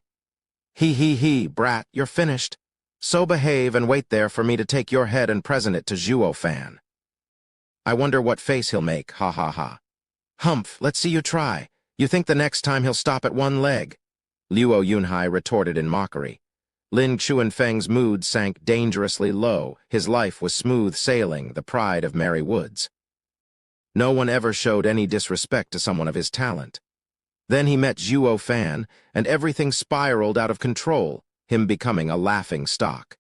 He, brat, you're finished. So behave and wait there for me to take your head and present it to Zhuo Fan. I wonder what face he'll make, ha ha ha. Humph, let's see you try. You think the next time he'll stop at 1 leg? Luo Yunhai retorted in mockery. Lin Xuanfeng's mood sank dangerously low. His life was smooth sailing, the pride of Merry Woods. No one ever showed any disrespect to someone of his talent. Then he met Zhuo Fan, and everything spiraled out of control, him becoming a laughing stock.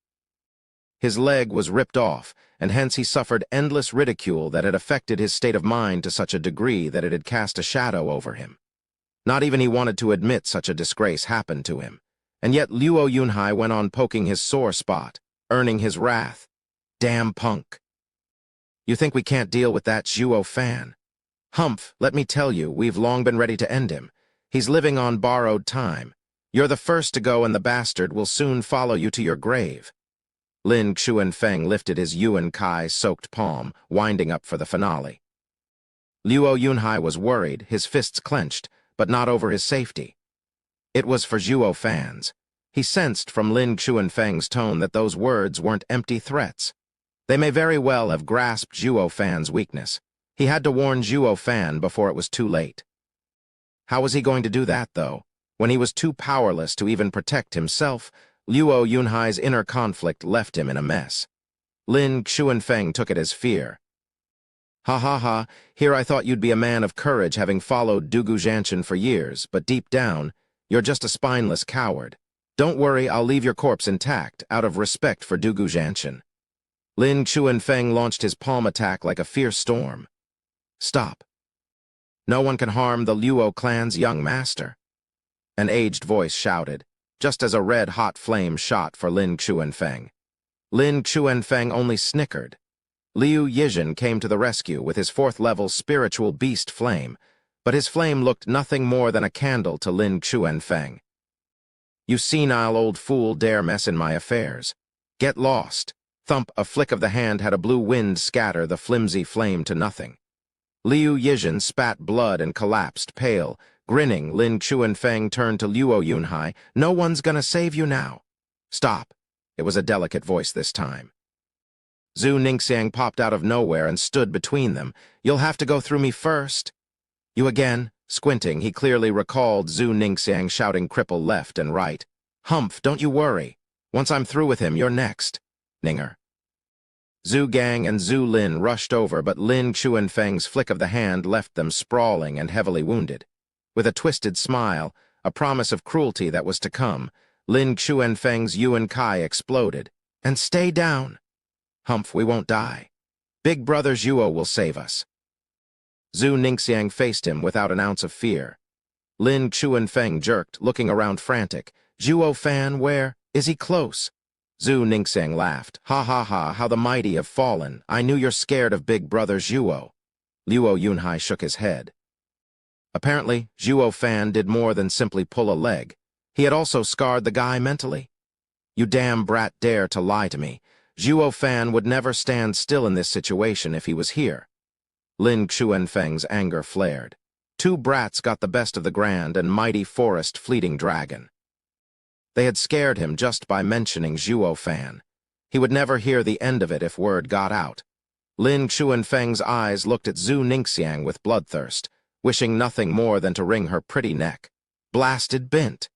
His leg was ripped off, and hence he suffered endless ridicule that had affected his state of mind to such a degree that it had cast a shadow over him. Not even he wanted to admit such a disgrace happened to him, and yet Luo Yunhai went on poking his sore spot, earning his wrath. Damn punk. You think we can't deal with that Zhuo Fan? Humph, let me tell you, we've long been ready to end him. He's living on borrowed time. You're the first to go and the bastard will soon follow you to your grave. Lin Xuanfeng lifted his Yuan Kai-soaked palm, winding up for the finale. Luo Yunhai was worried, his fists clenched, but not over his safety. It was for Zhuo Fan's. He sensed from Lin Xuanfeng's tone that those words weren't empty threats. They may very well have grasped Zhuo Fan's weakness. He had to warn Zhuo Fan before it was too late. How was he going to do that, though? When he was too powerless to even protect himself, Luo Yunhai's inner conflict left him in a mess. Lin Xuanfeng took it as fear. Ha ha ha, here I thought you'd be a man of courage having followed Dugu Zhanshan for years, but deep down, you're just a spineless coward. Don't worry, I'll leave your corpse intact, out of respect for Dugu Zhanshan. Lin Xuanfeng launched his palm attack like a fierce storm. Stop. No one can harm the Luo clan's young master. An aged voice shouted, just as a red-hot flame shot for Lin Xuanfeng. Lin Xuanfeng only snickered. Liu Yizhen came to the rescue with his 4th-level spiritual beast flame, but his flame looked nothing more than a candle to Lin Xuanfeng. You senile old fool dare mess in my affairs. Get lost. Thump, a flick of the hand had a blue wind scatter the flimsy flame to nothing. Liu Yizhen spat blood and collapsed, pale, Grinning, Lin Chuanfeng turned to Luo Yunhai. "No one's gonna save you now." "Stop." It was a delicate voice this time. Zhu Ningxiang popped out of nowhere and stood between them. "You'll have to go through me first." "You again?" Squinting, he clearly recalled Zhu Ningxiang shouting cripple left and right. "Humph, don't you worry. Once I'm through with him, you're next." Ninger. Zhu Gang and Zhu Lin rushed over, but Lin Chuanfeng's flick of the hand left them sprawling and heavily wounded. With a twisted smile, a promise of cruelty that was to come, Lin Chuanfeng's Yuan Kai exploded. "And stay down." "Humph, we won't die. Big Brother Zhuo will save us." Zhu Ningxiang faced him without an ounce of fear. Lin Chuanfeng jerked, looking around frantic. "Zhuo Fan, where? Is he close?" Zhu Ningxiang laughed. "Ha ha ha, how the mighty have fallen. I knew you're scared of Big Brother Zhuo." Luo Yunhai shook his head. Apparently, Zhuo Fan did more than simply pull a leg. He had also scarred the guy mentally. "You damn brat dare to lie to me. Zhuo Fan would never stand still in this situation if he was here." Lin Chuanfeng's anger flared. Two brats got the best of the grand and mighty forest fleeting dragon. They had scared him just by mentioning Zhuo Fan. He would never hear the end of it if word got out. Lin Chuanfeng's eyes looked at Zhu Ningxiang with bloodthirst, wishing nothing more than to wring her pretty neck. "Blasted bint.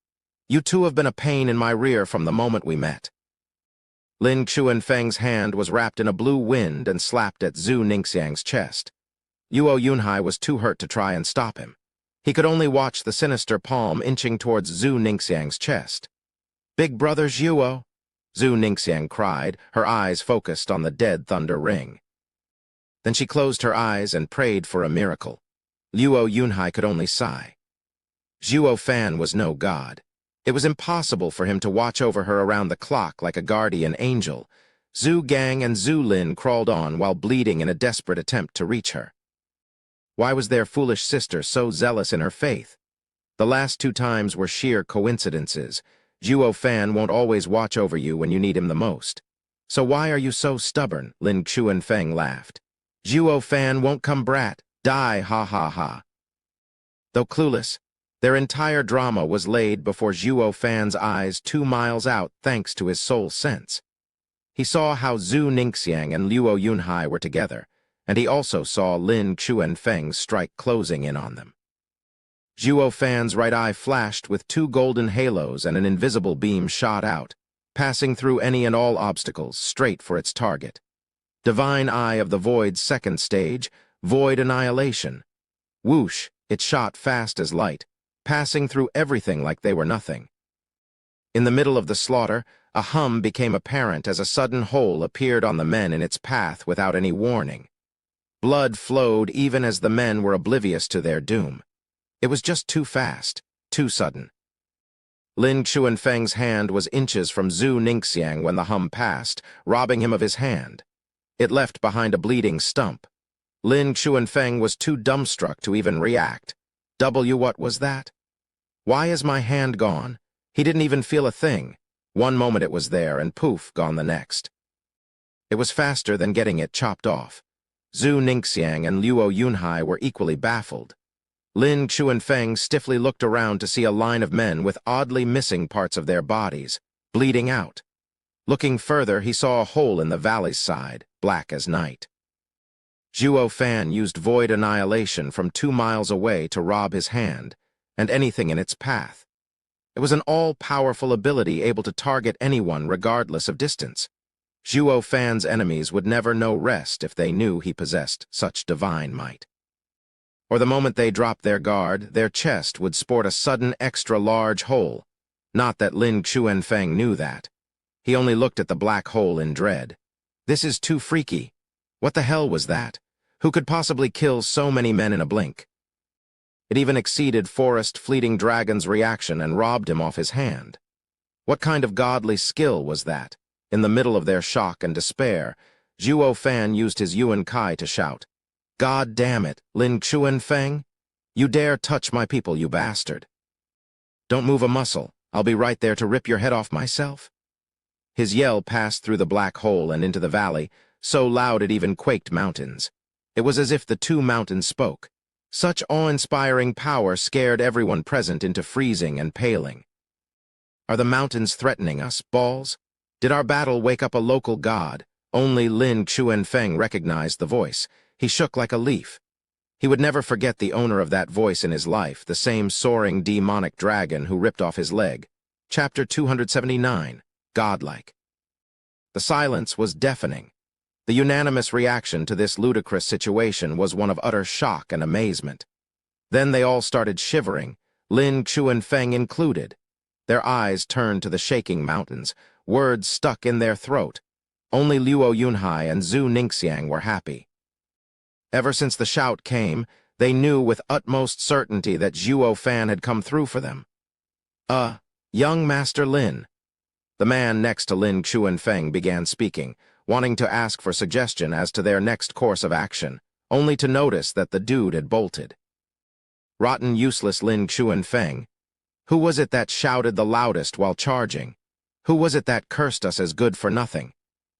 You two have been a pain in my rear from the moment we met." Lin Chuanfeng's hand was wrapped in a blue wind and slapped at Zhu Ningxiang's chest. Luo Yunhai was too hurt to try and stop him. He could only watch the sinister palm inching towards Zhu Ningxiang's chest. "Big Brother Zhuo," Zhu Ningxiang cried, her eyes focused on the dead thunder ring. Then she closed her eyes and prayed for a miracle. Luo Yunhai could only sigh. Zhuo Fan was no god. It was impossible for him to watch over her around the clock like a guardian angel. Zhu Gang and Zhu Lin crawled on while bleeding in a desperate attempt to reach her. Why was their foolish sister so zealous in her faith? The last two times were sheer coincidences. Zhuo Fan won't always watch over you when you need him the most. "So why are you so stubborn?" Lin Chuanfeng laughed. "Zhuo Fan won't come brat. Die, ha ha ha." Though clueless, their entire drama was laid before Zhuo Fan's eyes 2 miles out thanks to his soul sense. He saw how Zhu Ningxiang and Luo Yunhai were together, and he also saw Lin Chuanfeng's strike closing in on them. Zhuo Fan's right eye flashed with 2 golden halos and an invisible beam shot out, passing through any and all obstacles, straight for its target. Divine Eye of the Void's second stage, Void Annihilation. Whoosh, it shot fast as light, passing through everything like they were nothing. In the middle of the slaughter, a hum became apparent as a sudden hole appeared on the men in its path without any warning. Blood flowed even as the men were oblivious to their doom. It was just too fast, too sudden. Lin Chuanfeng's hand was inches from Zhu Ningxiang when the hum passed, robbing him of his hand. It left behind a bleeding stump. Lin Chuanfeng was too dumbstruck to even react. What was that? Why is my hand gone? He didn't even feel a thing. One moment it was there, and poof, gone the next. It was faster than getting it chopped off. Zhu Ningxiang and Luo Yunhai were equally baffled. Lin Chuanfeng stiffly looked around to see a line of men with oddly missing parts of their bodies, bleeding out. Looking further, he saw a hole in the valley's side, black as night. Zhuo Fan used Void Annihilation from 2 miles away to rob his hand, and anything in its path. It was an all-powerful ability able to target anyone regardless of distance. Zhuo Fan's enemies would never know rest if they knew he possessed such divine might. Or the moment they dropped their guard, their chest would sport a sudden extra-large hole. Not that Lin Chuanfeng knew that. He only looked at the black hole in dread. This is too freaky. What the hell was that? Who could possibly kill so many men in a blink? It even exceeded Forest Fleeting Dragon's reaction and robbed him off his hand. What kind of godly skill was that? In the middle of their shock and despair, Zhuo Fan used his Yuan Kai to shout, "God damn it, Lin Chuanfeng! You dare touch my people, you bastard! Don't move a muscle. I'll be right there to rip your head off myself." His yell passed through the black hole and into the valley, so loud it even quaked mountains. It was as if the 2 mountains spoke. Such awe-inspiring power scared everyone present into freezing and paling. Are the mountains threatening us, Balls? Did our battle wake up a local god? Only Lin Xuanfeng recognized the voice. He shook like a leaf. He would never forget the owner of that voice in his life, the same soaring demonic dragon who ripped off his leg. Chapter 279, Godlike. The silence was deafening. The unanimous reaction to this ludicrous situation was one of utter shock and amazement. Then they all started shivering, Lin Xuanfeng included. Their eyes turned to the shaking mountains, words stuck in their throat. Only Luo Yunhai and Zhu Ningxiang were happy. Ever since the shout came, they knew with utmost certainty that Zhuo Fan had come through for them. Young Master Lin. The man next to Lin Xuanfeng began speaking, wanting to ask for suggestion as to their next course of action, only to notice that the dude had bolted. Rotten, useless Lin Xuanfeng. Who was it that shouted the loudest while charging? Who was it that cursed us as good for nothing?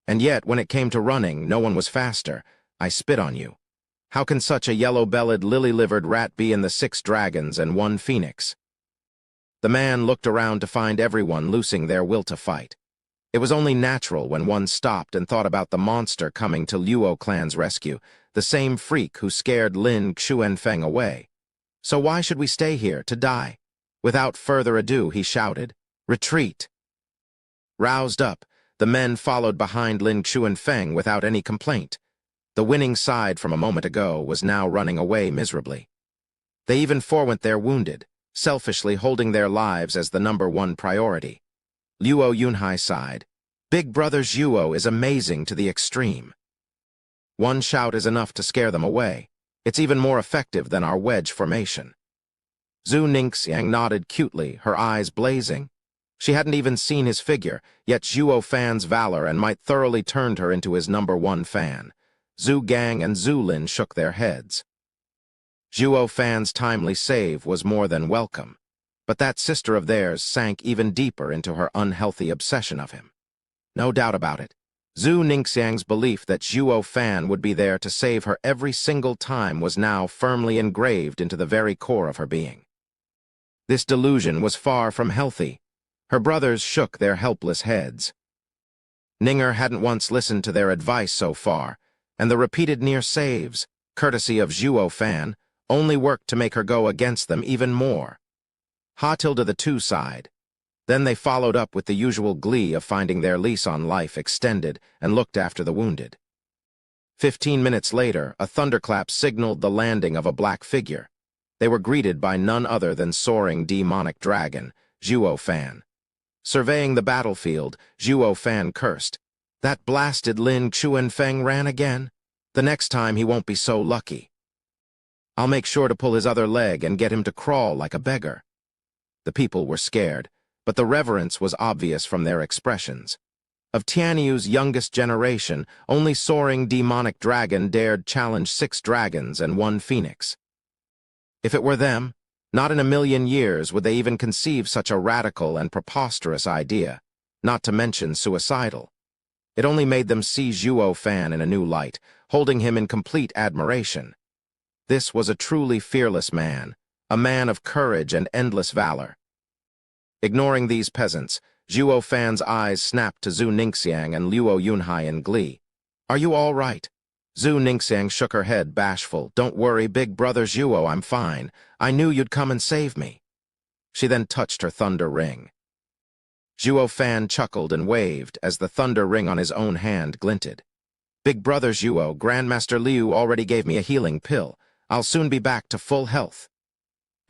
And yet, when it came to running, no one was faster. I spit on you. How can such a yellow-bellied, lily-livered rat be in the 6 dragons and 1 phoenix? The man looked around to find everyone losing their will to fight. It was only natural when one stopped and thought about the monster coming to Luo clan's rescue, the same freak who scared Lin Xuanfeng away. So why should we stay here, to die? Without further ado, he shouted, "Retreat!" Roused up, the men followed behind Lin Xuanfeng without any complaint. The winning side from a moment ago was now running away miserably. They even forewent their wounded, selfishly holding their lives as the #1 priority. Luo Yunhai sighed. Big Brother Zhuo is amazing to the extreme. One shout is enough to scare them away. It's even more effective than our wedge formation. Zhu Ningxiang nodded cutely, her eyes blazing. She hadn't even seen his figure, yet Zhuo Fan's valor and might thoroughly turned her into his #1 fan. Zhu Gang and Zhu Lin shook their heads. Zhuo Fan's timely save was more than welcome, but that sister of theirs sank even deeper into her unhealthy obsession of him. No doubt about it, Zhu Ningxiang's belief that Zhuo Fan would be there to save her every single time was now firmly engraved into the very core of her being. This delusion was far from healthy. Her brothers shook their helpless heads. Ninger hadn't once listened to their advice so far, and the repeated near saves, courtesy of Zhuo Fan, only worked to make her go against them even more. Ha-tilde the 2 sighed. Then they followed up with the usual glee of finding their lease on life extended and looked after the wounded. 15 minutes later, a thunderclap signaled the landing of a black figure. They were greeted by none other than soaring demonic dragon, Zhuo Fan. Surveying the battlefield, Zhuo Fan cursed. That blasted Lin Xuanfeng ran again. The next time he won't be so lucky. I'll make sure to pull his other leg and get him to crawl like a beggar. The people were scared, but the reverence was obvious from their expressions. Of Tianyu's youngest generation, only soaring demonic dragon dared challenge 6 dragons and 1 phoenix. If it were them, not in a million years would they even conceive such a radical and preposterous idea, not to mention suicidal. It only made them see Zhuo Fan in a new light, holding him in complete admiration. This was a truly fearless man, a man of courage and endless valor. Ignoring these peasants, Zhuo Fan's eyes snapped to Zhu Ningxiang and Luo Yunhai in glee. Are you all right? Zhu Ningxiang shook her head, bashful. Don't worry, big brother Zhuo, I'm fine. I knew you'd come and save me. She then touched her thunder ring. Zhuo Fan chuckled and waved as the thunder ring on his own hand glinted. Big brother Zhuo, Grandmaster Liu already gave me a healing pill. I'll soon be back to full health.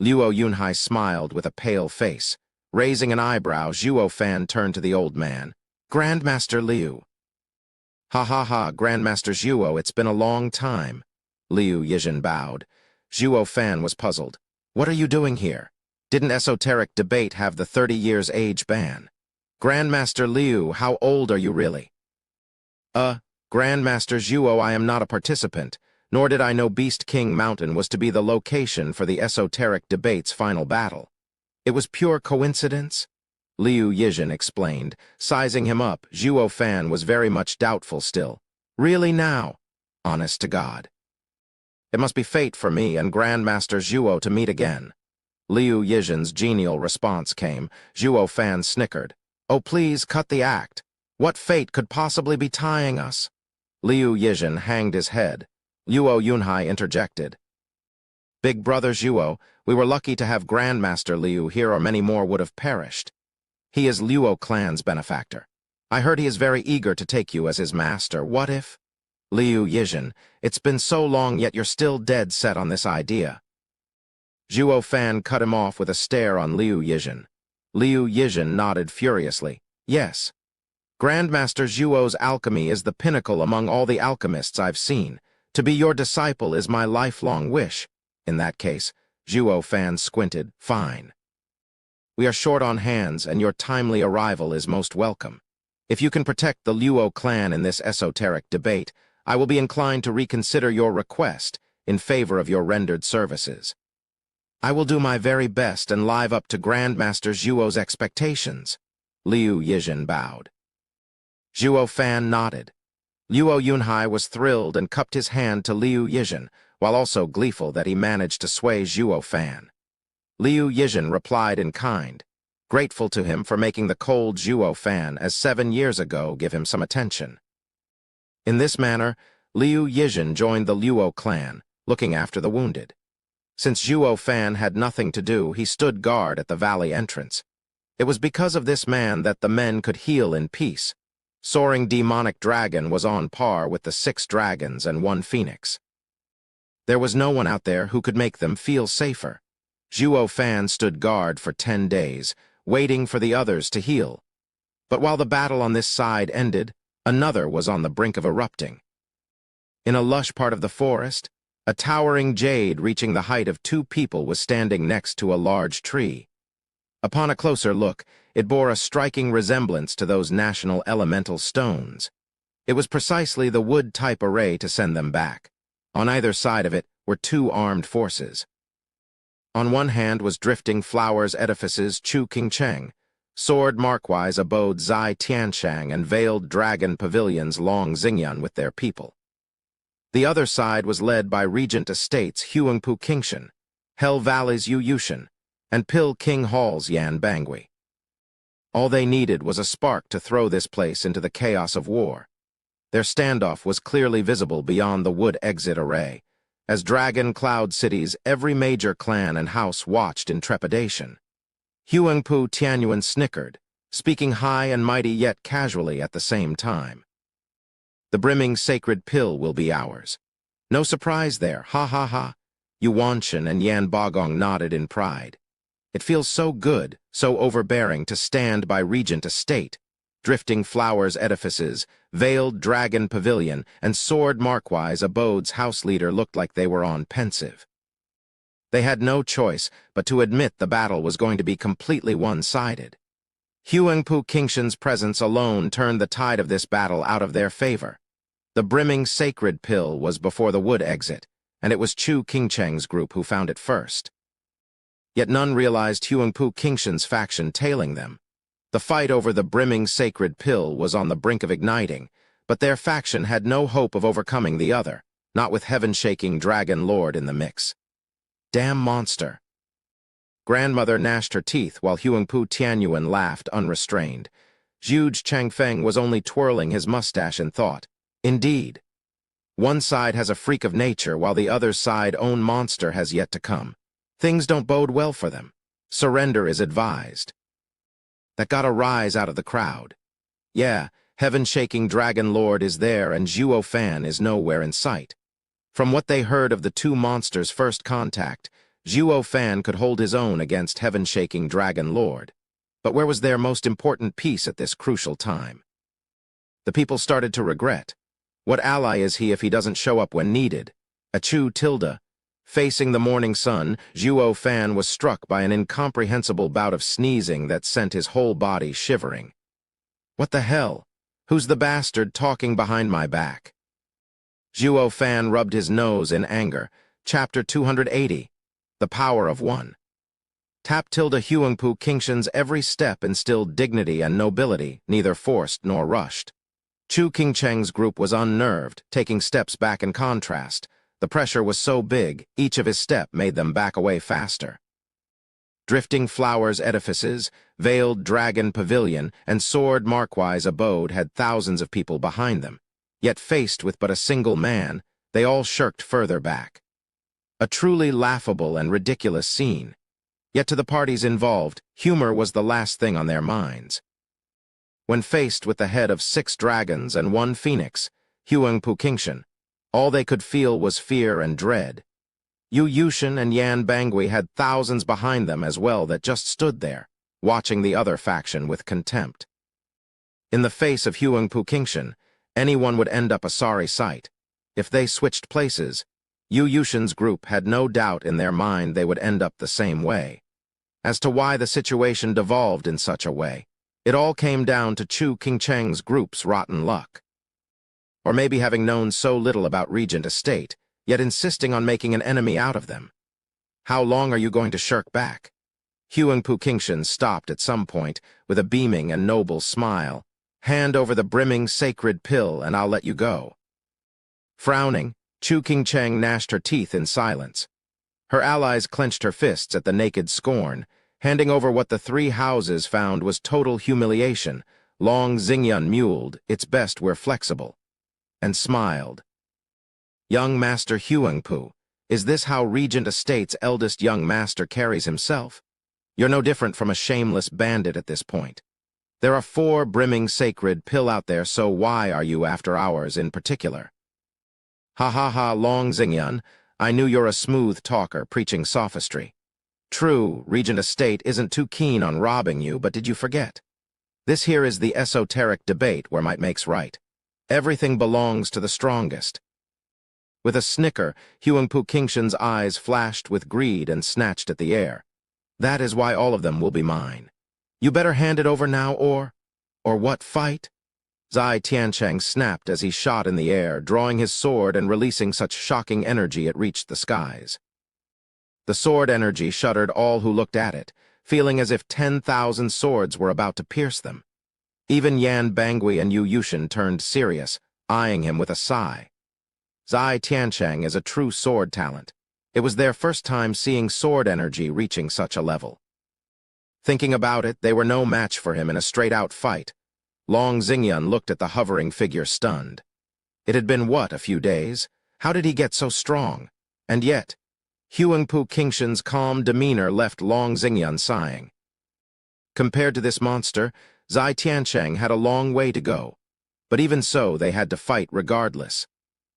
Luo Yunhai smiled with a pale face. Raising an eyebrow, Zhuo Fan turned to the old man. Grandmaster Liu. Ha ha ha, Grandmaster Zhuo, it's been a long time. Liu Yizhen bowed. Zhuo Fan was puzzled. What are you doing here? Didn't esoteric debate have the 30 years age ban? Grandmaster Liu, how old are you really? Grandmaster Zhuo, I am not a participant, nor did I know Beast King Mountain was to be the location for the esoteric debate's final battle. It was pure coincidence? Liu Yizhen explained. Sizing him up, Zhuo Fan was very much doubtful still. Really now? Honest to God. It must be fate for me and Grandmaster Zhuo to meet again. Liu Yizhen's genial response came. Zhuo Fan snickered. Oh, please, cut the act. What fate could possibly be tying us? Liu Yizhen hanged his head. Luo Yunhai interjected. Big brother Zhuo, we were lucky to have Grandmaster Liu here, or many more would have perished. He is Luo clan's benefactor. I heard he is very eager to take you as his master. What if? Liu Yizhen, it's been so long yet you're still dead set on this idea. Zhuo Fan cut him off with a stare on Liu Yizhen. Liu Yizhen nodded furiously. Yes. Grandmaster Zhuo's alchemy is the pinnacle among all the alchemists I've seen. To be your disciple is my lifelong wish. In that case, Zhuo Fan squinted. Fine. We are short on hands, and your timely arrival is most welcome. If you can protect the Luo clan in this esoteric debate, I will be inclined to reconsider your request in favor of your rendered services. I will do my very best and live up to Grandmaster Zhuo's expectations. Liu Yizhen bowed. Zhuo Fan nodded. Luo Yunhai was thrilled and cupped his hand to Liu Yizhen, while also gleeful that he managed to sway Zhuo Fan. Liu Yizhen replied in kind, grateful to him for making the cold Zhuo Fan as 7 years ago give him some attention. In this manner, Liu Yizhen joined the Luo clan, looking after the wounded. Since Zhuo Fan had nothing to do, he stood guard at the valley entrance. It was because of this man that the men could heal in peace. Soaring demonic dragon was on par with the 6 dragons and 1 phoenix. There was no one out there who could make them feel safer. Zhuo Fan stood guard for 10 days, waiting for the others to heal. But while the battle on this side ended, another was on the brink of erupting. In a lush part of the forest, a towering jade reaching the height of 2 people was standing next to a large tree. Upon a closer look, it bore a striking resemblance to those national elemental stones. It was precisely the wood-type array to send them back. On either side of it were 2 armed forces. On one hand was Drifting Flowers Edifices Chu Qingcheng, sword markwise abode Zai Tianshang, and Veiled Dragon Pavilions Long Xingyan with their people. The other side was led by Regent Estates Huangpu Qingshan, Hell Valley's Yu Yushan, and Pill King Hall's Yan Bangui. All they needed was a spark to throw this place into the chaos of war. Their standoff was clearly visible beyond the wood exit array. As Dragon Cloud City's every major clan and house watched in trepidation. Huangpu Tianyuan snickered, speaking high and mighty yet casually at the same time. The brimming sacred pill will be ours. No surprise there, ha ha ha. Yuanshan and Yan Bagong nodded in pride. It feels so good, so overbearing to stand by Regent Estate, Drifting Flowers Edifices, Veiled Dragon Pavilion, and Sword Markwise Abode's house leader looked like they were on pensive. They had no choice but to admit the battle was going to be completely one-sided. Huangpu Qingshan's presence alone turned the tide of this battle out of their favor. The brimming sacred pill was before the wood exit, and it was Chu Qingcheng's group who found it first. Yet none realized Huangpu Qingshan's faction tailing them. The fight over the brimming sacred pill was on the brink of igniting, but their faction had no hope of overcoming the other, not with heaven-shaking Dragon Lord in the mix. Damn monster. Grandmother gnashed her teeth while Huangpu Tianyuan laughed unrestrained. Zhuge Changfeng was only twirling his mustache in thought. Indeed. One side has a freak of nature while the other side own monster has yet to come. Things don't bode well for them. Surrender is advised. That got a rise out of the crowd. Yeah, heaven-shaking Dragon Lord is there and Zhuo Fan is nowhere in sight. From what they heard of the 2 monsters' first contact, Zhuo Fan could hold his own against heaven-shaking Dragon Lord. But where was their most important piece at this crucial time? The people started to regret. What ally is he if he doesn't show up when needed? Achu Tilda. Facing the morning sun, Zhuo Fan was struck by an incomprehensible bout of sneezing that sent his whole body shivering. What the hell? Who's the bastard talking behind my back? Zhuo Fan rubbed his nose in anger. Chapter 280. The Power of One. Tap tilde Huangpu Qingshan's every step instilled dignity and nobility, neither forced nor rushed. Chu Qingcheng's group was unnerved, taking steps back in contrast. The pressure was so big, each of his step made them back away faster. Drifting flowers edifices, veiled dragon pavilion, and sword Marquise abode had thousands of people behind them. Yet faced with but a single man, they all shirked further back. A truly laughable and ridiculous scene. Yet to the parties involved, humor was the last thing on their minds. When faced with the head of 6 dragons and 1 phoenix, Huang Puqingshan, all they could feel was fear and dread. Yu Yushin and Yan Bangui had thousands behind them as well that just stood there, watching the other faction with contempt. In the face of Huang Puqingshan, anyone would end up a sorry sight. If they switched places, Yu Yushin's group had no doubt in their mind they would end up the same way. As to why the situation devolved in such a way, it all came down to Chu Qingcheng's group's rotten luck. Or maybe having known so little about Regent Estate, yet insisting on making an enemy out of them. How long are you going to shirk back? Huang Puqingshan stopped at some point with a beaming and noble smile. Hand over the brimming sacred pill and I'll let you go. Frowning, Chu Qingcheng gnashed her teeth in silence. Her allies clenched her fists at the naked scorn. Handing over what the 3 houses found was total humiliation. Long Xingyun muled, "It's best we're flexible," and smiled. Young Master Huangpu, is this how Regent Estate's eldest young master carries himself? You're no different from a shameless bandit at this point. There are 4 brimming sacred pill out there, so why are you after ours in particular? Ha ha ha, Long Xingyun, I knew you're a smooth talker preaching sophistry. True, Regent Estate isn't too keen on robbing you, but did you forget? This here is the esoteric debate where might makes right. Everything belongs to the strongest. With a snicker, Huang Puqingshan's eyes flashed with greed and snatched at the air. That is why all of them will be mine. You better hand it over now or what, fight? Zai Tiancheng snapped as he shot in the air, drawing his sword and releasing such shocking energy it reached the skies. The sword energy shuddered all who looked at it, feeling as if 10,000 swords were about to pierce them. Even Yan Bangui and Yu Yushin turned serious, eyeing him with a sigh. Zai Tiancheng is a true sword talent. It was their first time seeing sword energy reaching such a level. Thinking about it, they were no match for him in a straight-out fight. Long Xingyun looked at the hovering figure stunned. It had been what, a few days? How did he get so strong? And yet, Huang Puqingshan's calm demeanor left Long Xingyun sighing. Compared to this monster, Zai Tiancheng had a long way to go. But even so, they had to fight regardless.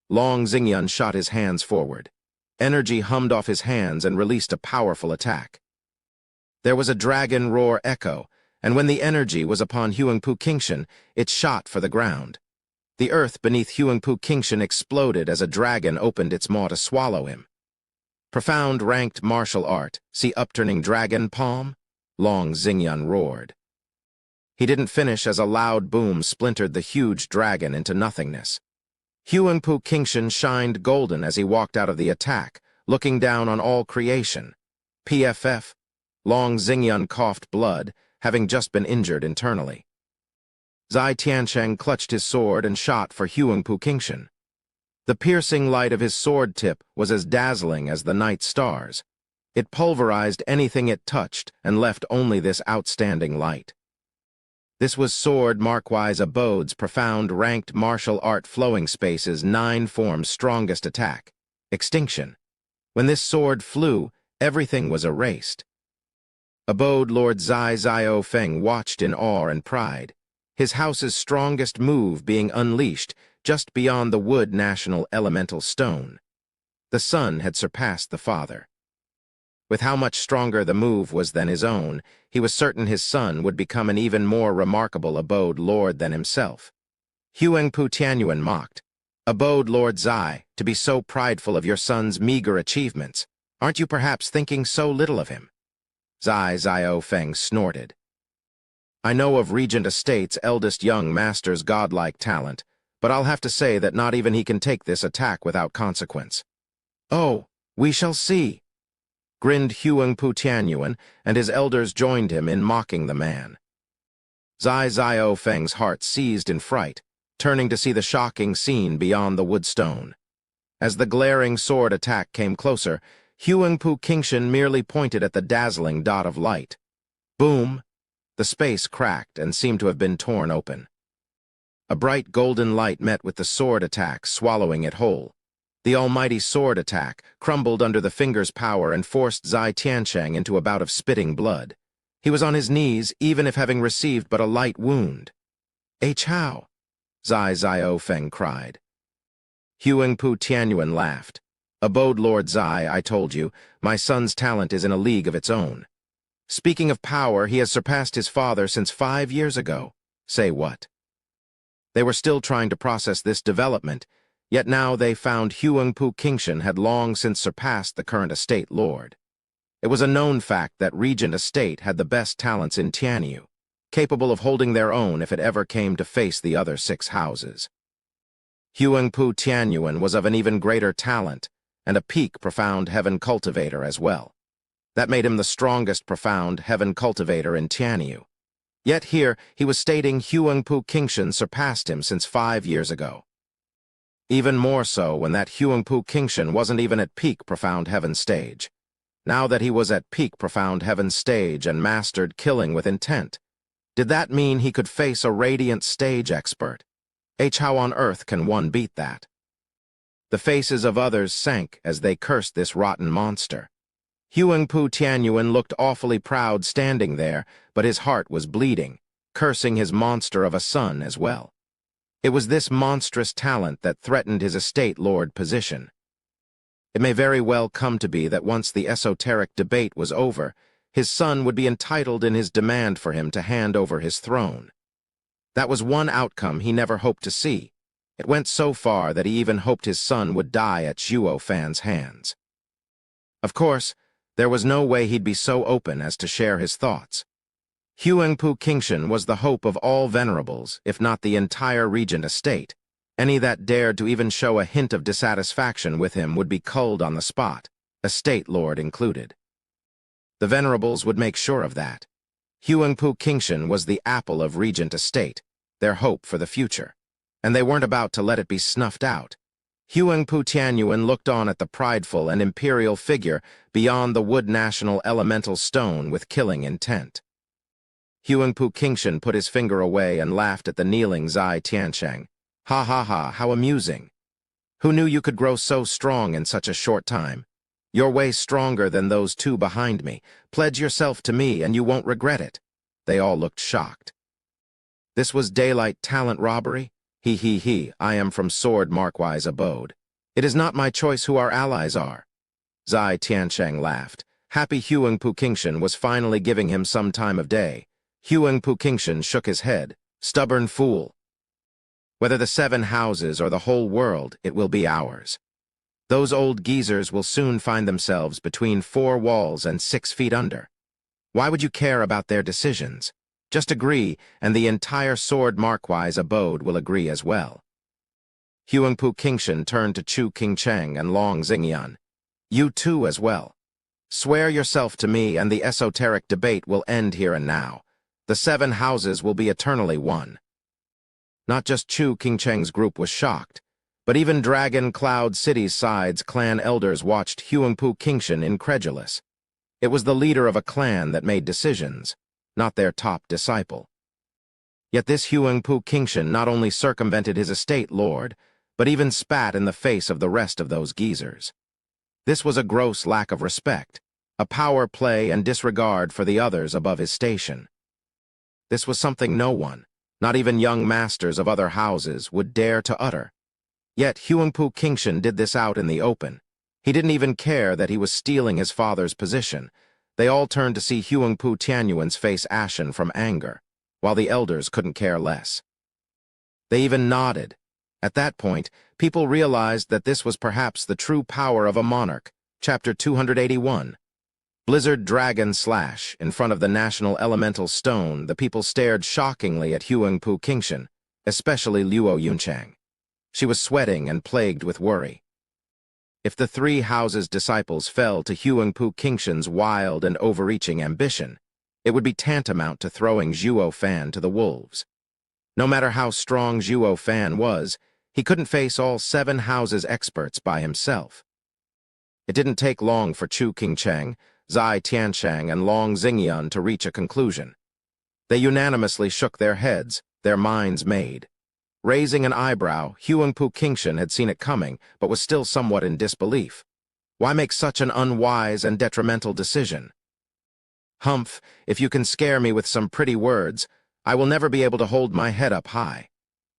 Long Xingyun shot his hands forward. Energy hummed off his hands and released a powerful attack. There was a dragon roar echo, and when the energy was upon Huang Puqingshan, it shot for the ground. The earth beneath Huang Puqingshan exploded as a dragon opened its maw to swallow him. Profound ranked martial art, see upturning dragon palm? Long Xingyun roared. He didn't finish as a loud boom splintered the huge dragon into nothingness. Huang Puqingshan shined golden as he walked out of the attack, looking down on all creation. PFF. Long Xingyun coughed blood, having just been injured internally. Zai Tiancheng clutched his sword and shot for Huang Puqingshan. The piercing light of his sword tip was as dazzling as the night stars. It pulverized anything it touched and left only this outstanding light. This was Sword Marquise Abode's profound ranked martial art flowing space's 9 forms strongest attack, Extinction. When this sword flew, everything was erased. Abode Lord Zai Zio Feng watched in awe and pride, his house's strongest move being unleashed just beyond the wood national elemental stone. The son had surpassed the father. With how much stronger the move was than his own, he was certain his son would become an even more remarkable Abode Lord than himself. Huang Puqingshan mocked, "Abode Lord Zai, to be so prideful of your son's meager achievements. Aren't you perhaps thinking so little of him?" Zai Zio Feng snorted. "I know of Regent Estate's eldest young master's godlike talent, but I'll have to say that not even he can take this attack without consequence." "Oh, we shall see," grinned Huang Puqingshan, and his elders joined him in mocking the man. Zai Zio Feng's heart seized in fright, turning to see the shocking scene beyond the woodstone. As the glaring sword attack came closer, Huangpu Qingshan merely pointed at the dazzling dot of light. Boom! The space cracked and seemed to have been torn open. A bright golden light met with the sword attack, swallowing it whole. The almighty sword attack crumbled under the finger's power and forced Zai Tiancheng into a bout of spitting blood. He was on his knees, even if having received but a light wound. "How?" Zai Ziaofeng cried. Huangpu Tianyuan laughed. "Abode Lord Zai, I told you, my son's talent is in a league of its own. Speaking of power, he has surpassed his father since 5 years ago. Say what?" They were still trying to process this development, yet now they found Huangpu Qingshan had long since surpassed the current estate lord. It was a known fact that Regent Estate had the best talents in Tianyu, capable of holding their own if it ever came to face the other 6 houses. Huangpu Tianyuan was of an even greater talent, and a peak profound heaven cultivator as well. That made him the strongest profound heaven cultivator in Tianyu. Yet here he was stating Huangpu Qingshan surpassed him since 5 years ago. Even more so when that Huangpu Qingshan wasn't even at peak profound heaven stage. Now that he was at peak profound heaven stage and mastered killing with intent, did that mean he could face a radiant stage expert? How on earth can one beat that? The faces of others sank as they cursed this rotten monster. Huangpu Tianyuan looked awfully proud standing there, but his heart was bleeding, cursing his monster of a son as well. It was this monstrous talent that threatened his estate lord position. It may very well come to be that once the esoteric debate was over, his son would be entitled in his demand for him to hand over his throne. That was one outcome he never hoped to see. It went so far that he even hoped his son would die at Zhuo Fan's hands. Of course, there was no way he'd be so open as to share his thoughts. Huangpu Qingshan was the hope of all venerables, if not the entire regent estate. Any that dared to even show a hint of dissatisfaction with him would be culled on the spot, estate lord included. The venerables would make sure of that. Huangpu Qingshan was the apple of regent estate, their hope for the future, and they weren't about to let it be snuffed out. Huangpu Tianyuan looked on at the prideful and imperial figure beyond the wood national elemental stone with killing intent. Huangpu Qingshan put his finger away and laughed at the kneeling Zai Tiancheng. "Ha ha ha, how amusing. Who knew you could grow so strong in such a short time? You're way stronger than those 2 behind me. Pledge yourself to me and you won't regret it." They all looked shocked. This was daylight talent robbery? He, I am from Sword Markwise Abode. It is not my choice who our allies are. Zai Tiancheng laughed. Happy Huangpu Qingshan was finally giving him some time of day. Huangpu Qingshan shook his head. "Stubborn fool. Whether the 7 houses or the whole world, it will be ours. Those old geezers will soon find themselves between 4 walls and 6 feet under. Why would you care about their decisions? Just agree, and the entire Sword Markwise Abode will agree as well." Huangpu Qingshan turned to Chu Qingcheng and Long Xingyan. "You too as well. Swear yourself to me and the esoteric debate will end here and now. The 7 houses will be eternally one." Not just Chu Qingcheng's group was shocked, but even Dragon Cloud City's side's clan elders watched Huangpu Qingshan incredulous. It was the leader of a clan that made decisions, not their top disciple. Yet this Huangpu Qingshan not only circumvented his estate lord, but even spat in the face of the rest of those geezers. This was a gross lack of respect, a power play and disregard for the others above his station. This was something no one, not even young masters of other houses, would dare to utter. Yet Huangpu Qingshan did this out in the open. He didn't even care that he was stealing his father's position. They all turned to see Huangpu Tianyuan's face ashen from anger, while the elders couldn't care less. They even nodded. At that point, people realized that this was perhaps the true power of a monarch. Chapter 281. Blizzard Dragon Slash. In front of the national elemental stone, the people stared shockingly at Huangpu Qingshan, especially Luo Yunchang. She was sweating and plagued with worry. If the 3 houses' disciples fell to Huangpu Qingshan's wild and overreaching ambition, it would be tantamount to throwing Zhuo Fan to the wolves. No matter how strong Zhuo Fan was, He couldn't face all 7 houses' experts by himself. It didn't take long for Chu Qingcheng, Zai Tianshang, and Long Xingyun to reach a conclusion. They unanimously shook their heads, their minds made. Raising an eyebrow, Huangpu Qingshan had seen it coming, but was still somewhat in disbelief. Why make such an unwise and detrimental decision? Humph, if you can scare me with some pretty words, I will never be able to hold my head up high.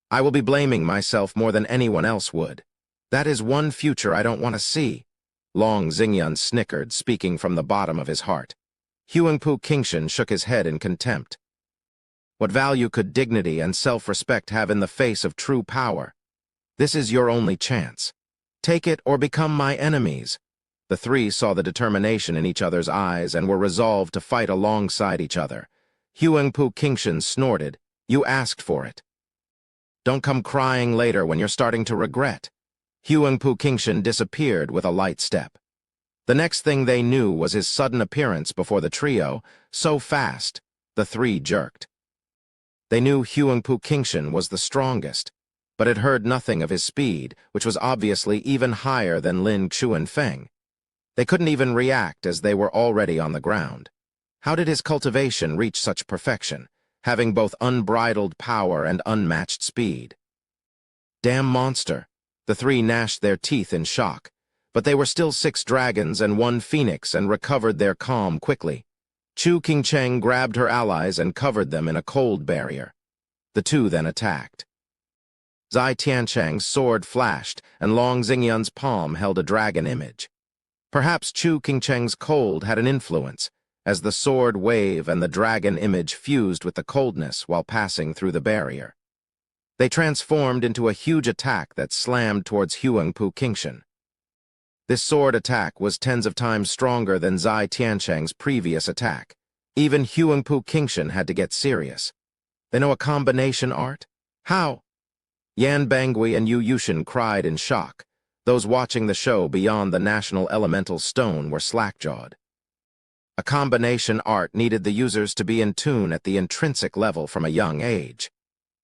I will be blaming myself more than anyone else would. That is one future I don't want to see. Long Xingyun snickered, speaking from the bottom of his heart. Huangpu Qingshan shook his head in contempt. What value could dignity and self-respect have in the face of true power? This is your only chance. Take it or become my enemies. The 3 saw the determination in each other's eyes and were resolved to fight alongside each other. Huangpu Qingshan snorted, "You asked for it. Don't come crying later when you're starting to regret." Huangpu Qingshan disappeared with a light step. The next thing they knew was his sudden appearance before the trio, so fast, the 3 jerked. They knew Huangpu Qingshan was the strongest, but had heard nothing of his speed, which was obviously even higher than Lin Xuanfeng. They couldn't even react as they were already on the ground. How did his cultivation reach such perfection, having both unbridled power and unmatched speed? Damn monster! The 3 gnashed their teeth in shock, but they were still 6 dragons and 1 phoenix and recovered their calm quickly. Chu Qingcheng grabbed her allies and covered them in a cold barrier. The 2 then attacked. Zai Tianshang's sword flashed, and Long Xingyun's palm held a dragon image. Perhaps Chu Qingcheng's cold had an influence, as the sword wave and the dragon image fused with the coldness while passing through the barrier. They transformed into a huge attack that slammed towards Huangpu Qingshan. This sword attack was tens of times stronger than Zai Tianshang's previous attack. Even Huangpu Qingshan had to get serious. They know a combination art? How? Yan Bangui and Yu Yushin cried in shock. Those watching the show beyond the National Elemental Stone were slack-jawed. A combination art needed the users to be in tune at the intrinsic level from a young age.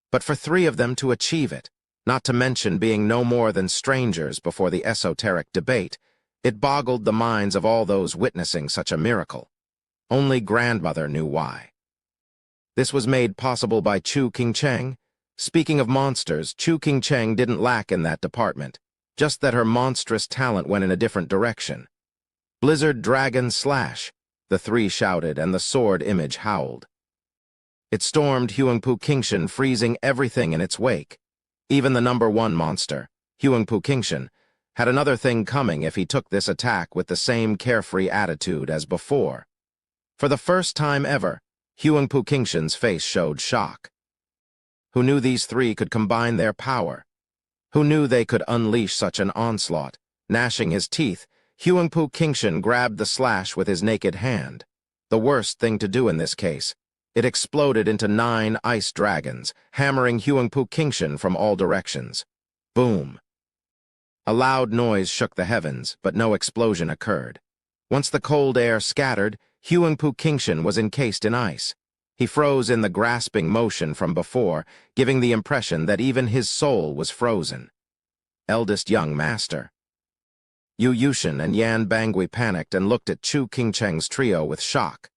But for 3 of them to achieve it, not to mention being no more than strangers before the esoteric debate, it boggled the minds of all those witnessing such a miracle. Only grandmother knew why. This was made possible by Chu Qingcheng. Speaking of monsters, Chu Qingcheng didn't lack in that department, just that her monstrous talent went in a different direction. Blizzard Dragon Slash, the 3 shouted, and the sword image howled. It stormed Huangpu Qingshan, freezing everything in its wake. Even the number 1 monster, Huangpu Qingshan, had another thing coming if he took this attack with the same carefree attitude as before. For the first time ever, Huangpu Qingshan's face showed shock. Who knew these 3 could combine their power? Who knew they could unleash such an onslaught? Gnashing his teeth, Huangpu Qingshan grabbed the slash with his naked hand. The worst thing to do in this case. It exploded into 9 ice dragons, hammering Huangpu Qingshan from all directions. Boom! A loud noise shook the heavens, but no explosion occurred. Once the cold air scattered, Huangpu Qingshan was encased in ice. He froze in the grasping motion from before, giving the impression that even his soul was frozen. Eldest young master. Yu Yushin and Yan Bangui panicked and looked at Chu Qingcheng's trio with shock.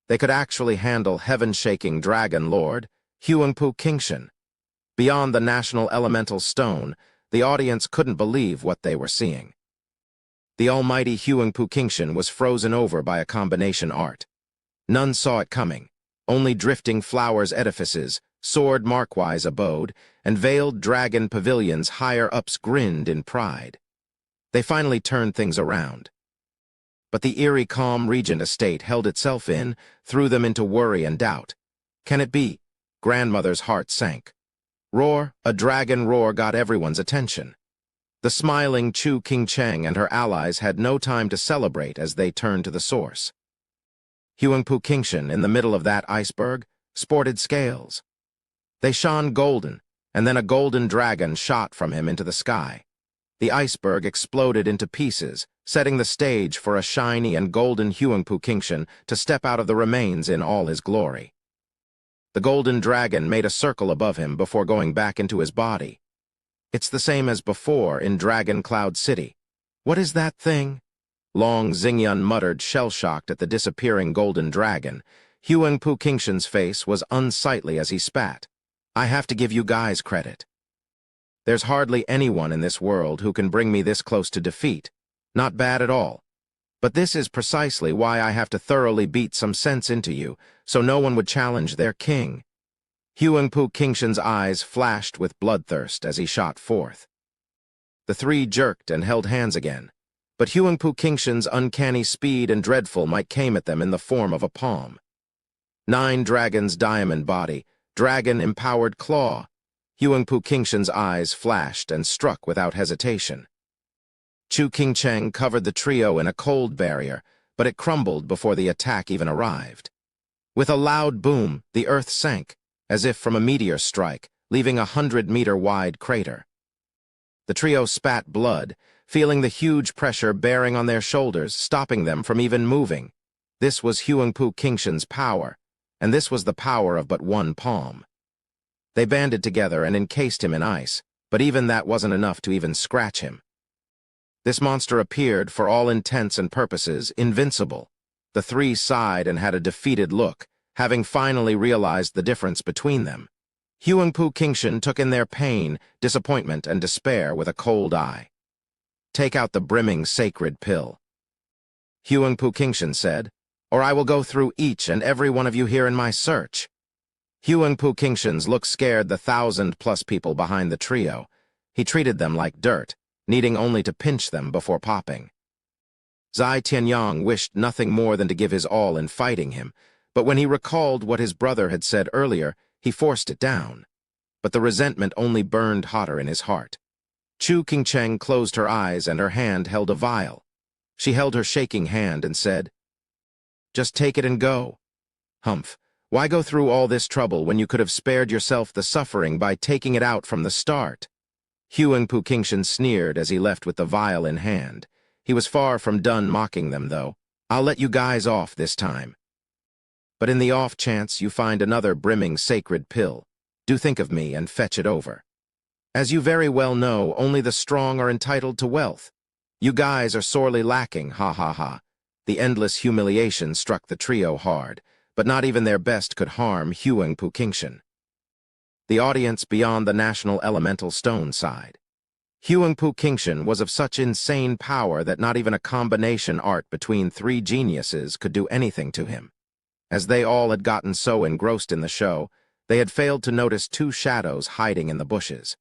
They could actually handle heaven-shaking Dragon Lord, Huangpu Qingshan. Beyond the National Elemental Stone, the audience couldn't believe what they were seeing. The almighty Huangpu Qingshan was frozen over by a combination art. None saw it coming. Only drifting flowers edifices, sword markwise abode, and veiled dragon pavilions higher-ups grinned in pride. They finally turned things around. But the eerie calm Regent estate held itself in, threw them into worry and doubt. Can it be? Grandmother's heart sank. Roar, a dragon roar got everyone's attention. The smiling Chu Qingcheng and her allies had no time to celebrate as they turned to the source. Huangpu Qingshan, in the middle of that iceberg, sported scales. They shone golden, and then a golden dragon shot from him into the sky. The iceberg exploded into pieces, setting the stage for a shiny and golden Huangpu Qingshan to step out of the remains in all his glory. The golden dragon made a circle above him before going back into his body. It's the same as before in Dragon Cloud City. What is that thing? Long Xingyun muttered, shell-shocked at the disappearing golden dragon. Huangpu Qingshan's face was unsightly as he spat. I have to give you guys credit. There's hardly anyone in this world who can bring me this close to defeat. Not bad at all. But this is precisely why I have to thoroughly beat some sense into you, so no one would challenge their king. Huangpu Qingshan's eyes flashed with bloodthirst as he shot forth. The three jerked and held hands again, but Huangpu Qingshan's uncanny speed and dreadful might came at them in the form of a palm. 9 Dragon's diamond body, dragon-empowered claw. Huangpu Qingshan's eyes flashed and struck without hesitation. Chu Qingcheng covered the trio in a cold barrier, but it crumbled before the attack even arrived. With a loud boom, the earth sank, as if from a meteor strike, leaving a 100-meter-wide crater. The trio spat blood, feeling the huge pressure bearing on their shoulders, stopping them from even moving. This was Huangpu Qingshan's power, and this was the power of but one palm. They banded together and encased him in ice, but even that wasn't enough to even scratch him. This monster appeared, for all intents and purposes, invincible. The three sighed and had a defeated look, having finally realized the difference between them. Huangpu Qingshan took in their pain, disappointment, and despair with a cold eye. Take out the brimming sacred pill. Huangpu Qingshan said, or I will go through each and every one of you here in my search. Huangpu Qingshan's look scared the 1,000+ people behind the trio. He treated them like dirt, needing only to pinch them before popping. Zai Tianyang wished nothing more than to give his all in fighting him, but when he recalled what his brother had said earlier, he forced it down. But the resentment only burned hotter in his heart. Chu Qingcheng closed her eyes and her hand held a vial. She held her shaking hand and said, just take it and go. Humph. Why go through all this trouble when you could have spared yourself the suffering by taking it out from the start? Huangpu Qingshan sneered as he left with the vial in hand. He was far from done mocking them, though. I'll let you guys off this time. But in the off chance you find another brimming sacred pill, do think of me and fetch it over. As you very well know, only the strong are entitled to wealth. You guys are sorely lacking, ha ha ha. The endless humiliation struck the trio hard, but not even their best could harm Huangpu Qingshan. The audience beyond the national elemental stone sighed. Huangpu Qingshan was of such insane power that not even a combination art between 3 geniuses could do anything to him. As they all had gotten so engrossed in the show, they had failed to notice 2 shadows hiding in the bushes.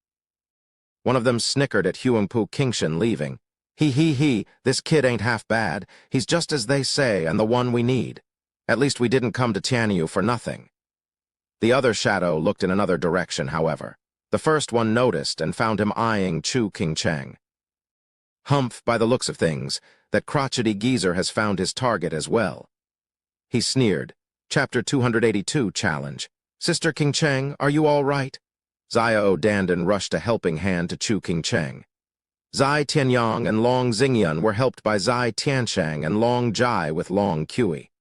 One of them snickered at Huangpu Qingshan leaving. He, this kid ain't half bad. He's just as they say and the one we need. At least we didn't come to Tianyu for nothing. The other shadow looked in another direction, however. The first one noticed and found him eyeing Chu Qingcheng. Humph, by the looks of things, that crotchety geezer has found his target as well. He sneered. Chapter 282 Challenge. Sister Qingcheng, are you all right? Xiao Dandan rushed a helping hand to Chu Qingcheng. Zai Tianyang and Long Xingyun were helped by Zai Tianshang and Long Jai with Long Kui.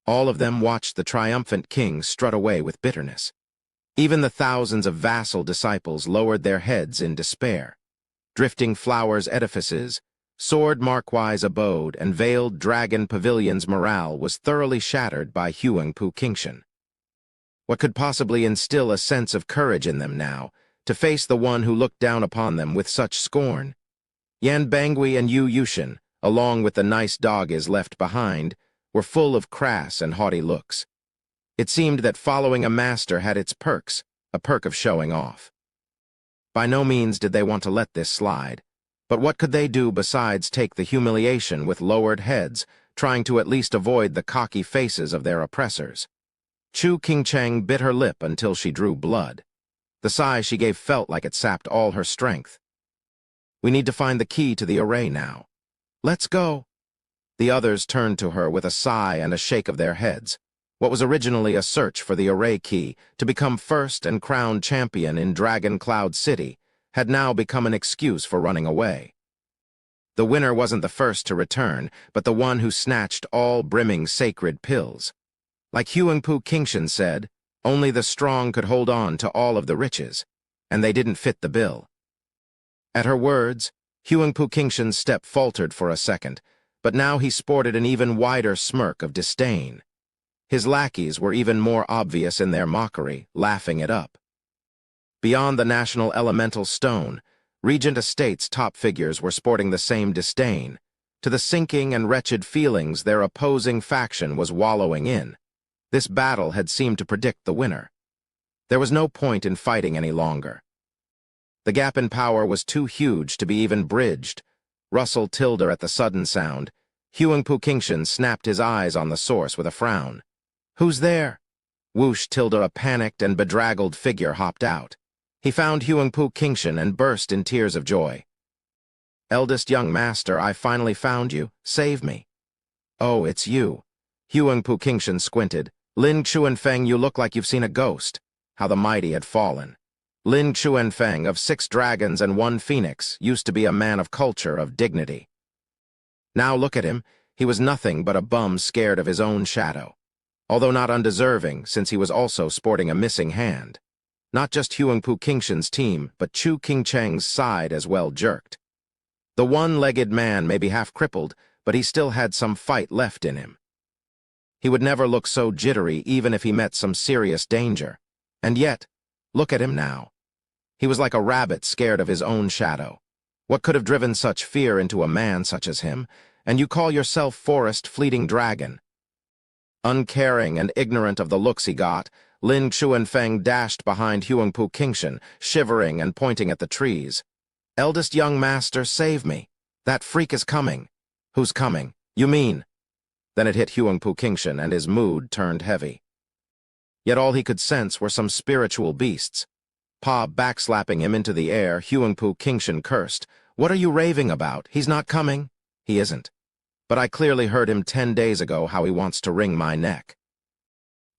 All of them watched the triumphant king strut away with bitterness. Even the thousands of vassal disciples lowered their heads in despair. Drifting flowers' edifices, sword markwise abode, and veiled dragon pavilions' morale was thoroughly shattered by Huangpu Qingshan. What could possibly instill a sense of courage in them now, to face the one who looked down upon them with such scorn? Yan Bangui and Yu Yushin, along with the nice dog is left behind, were full of crass and haughty looks. It seemed that following a master had its perks, a perk of showing off. By no means did they want to let this slide, but what could they do besides take the humiliation with lowered heads, trying to at least avoid the cocky faces of their oppressors? Chu Qingcheng bit her lip until she drew blood. The sigh she gave felt like it sapped all her strength. We need to find the key to the array now. Let's go. The others turned to her with a sigh and a shake of their heads. What was originally a search for the array key to become first and crowned champion in Dragon Cloud City had now become an excuse for running away. The winner wasn't the first to return, but the one who snatched all brimming sacred pills. Like Huangpu Qingshan said, only the strong could hold on to all of the riches, and they didn't fit the bill. At her words, Huangpu Qingshan's step faltered for a second, but now he sported an even wider smirk of disdain. His lackeys were even more obvious in their mockery, laughing it up. Beyond the national elemental stone, Regent Estate's top figures were sporting the same disdain, to the sinking and wretched feelings their opposing faction was wallowing in. This battle had seemed to predict the winner. There was no point in fighting any longer. The gap in power was too huge to be even bridged. Russell Tilder at the sudden sound. Huangpu Qingshan snapped his eyes on the source with a frown. "Who's there?" Whoosh! Tilder, a panicked and bedraggled figure, hopped out. He found Huangpu Qingshan and burst in tears of joy. "Eldest young master, I finally found you. Save me." "Oh, it's you." Huangpu Qingshan squinted. "Lin Xuanfeng, you look like you've seen a ghost." How the mighty had fallen. Lin Xuanfeng, of 6 dragons and 1 phoenix, used to be a man of culture, of dignity. Now look at him. He was nothing but a bum scared of his own shadow. Although not undeserving, since he was also sporting a missing hand. Not just Huangpu Qingshan's team, but Chu Qingcheng's side as well jerked. The one-legged man may be half-crippled, but he still had some fight left in him. He would never look so jittery even if he met some serious danger. And yet, look at him now. He was like a rabbit scared of his own shadow. What could have driven such fear into a man such as him? And you call yourself Forest Fleeting Dragon? Uncaring and ignorant of the looks he got, Lin Xuanfeng dashed behind Huangpu Qingshan, shivering and pointing at the trees. "Eldest young master, save me. That freak is coming." "Who's coming? You mean?" Then it hit Huangpu Qingshan, and his mood turned heavy. Yet all he could sense were some spiritual beasts. Backslapping him into the air, Huangpu Qingshan cursed. "What are you raving about? He's not coming." "He isn't. But I clearly heard him 10 days ago how he wants to wring my neck."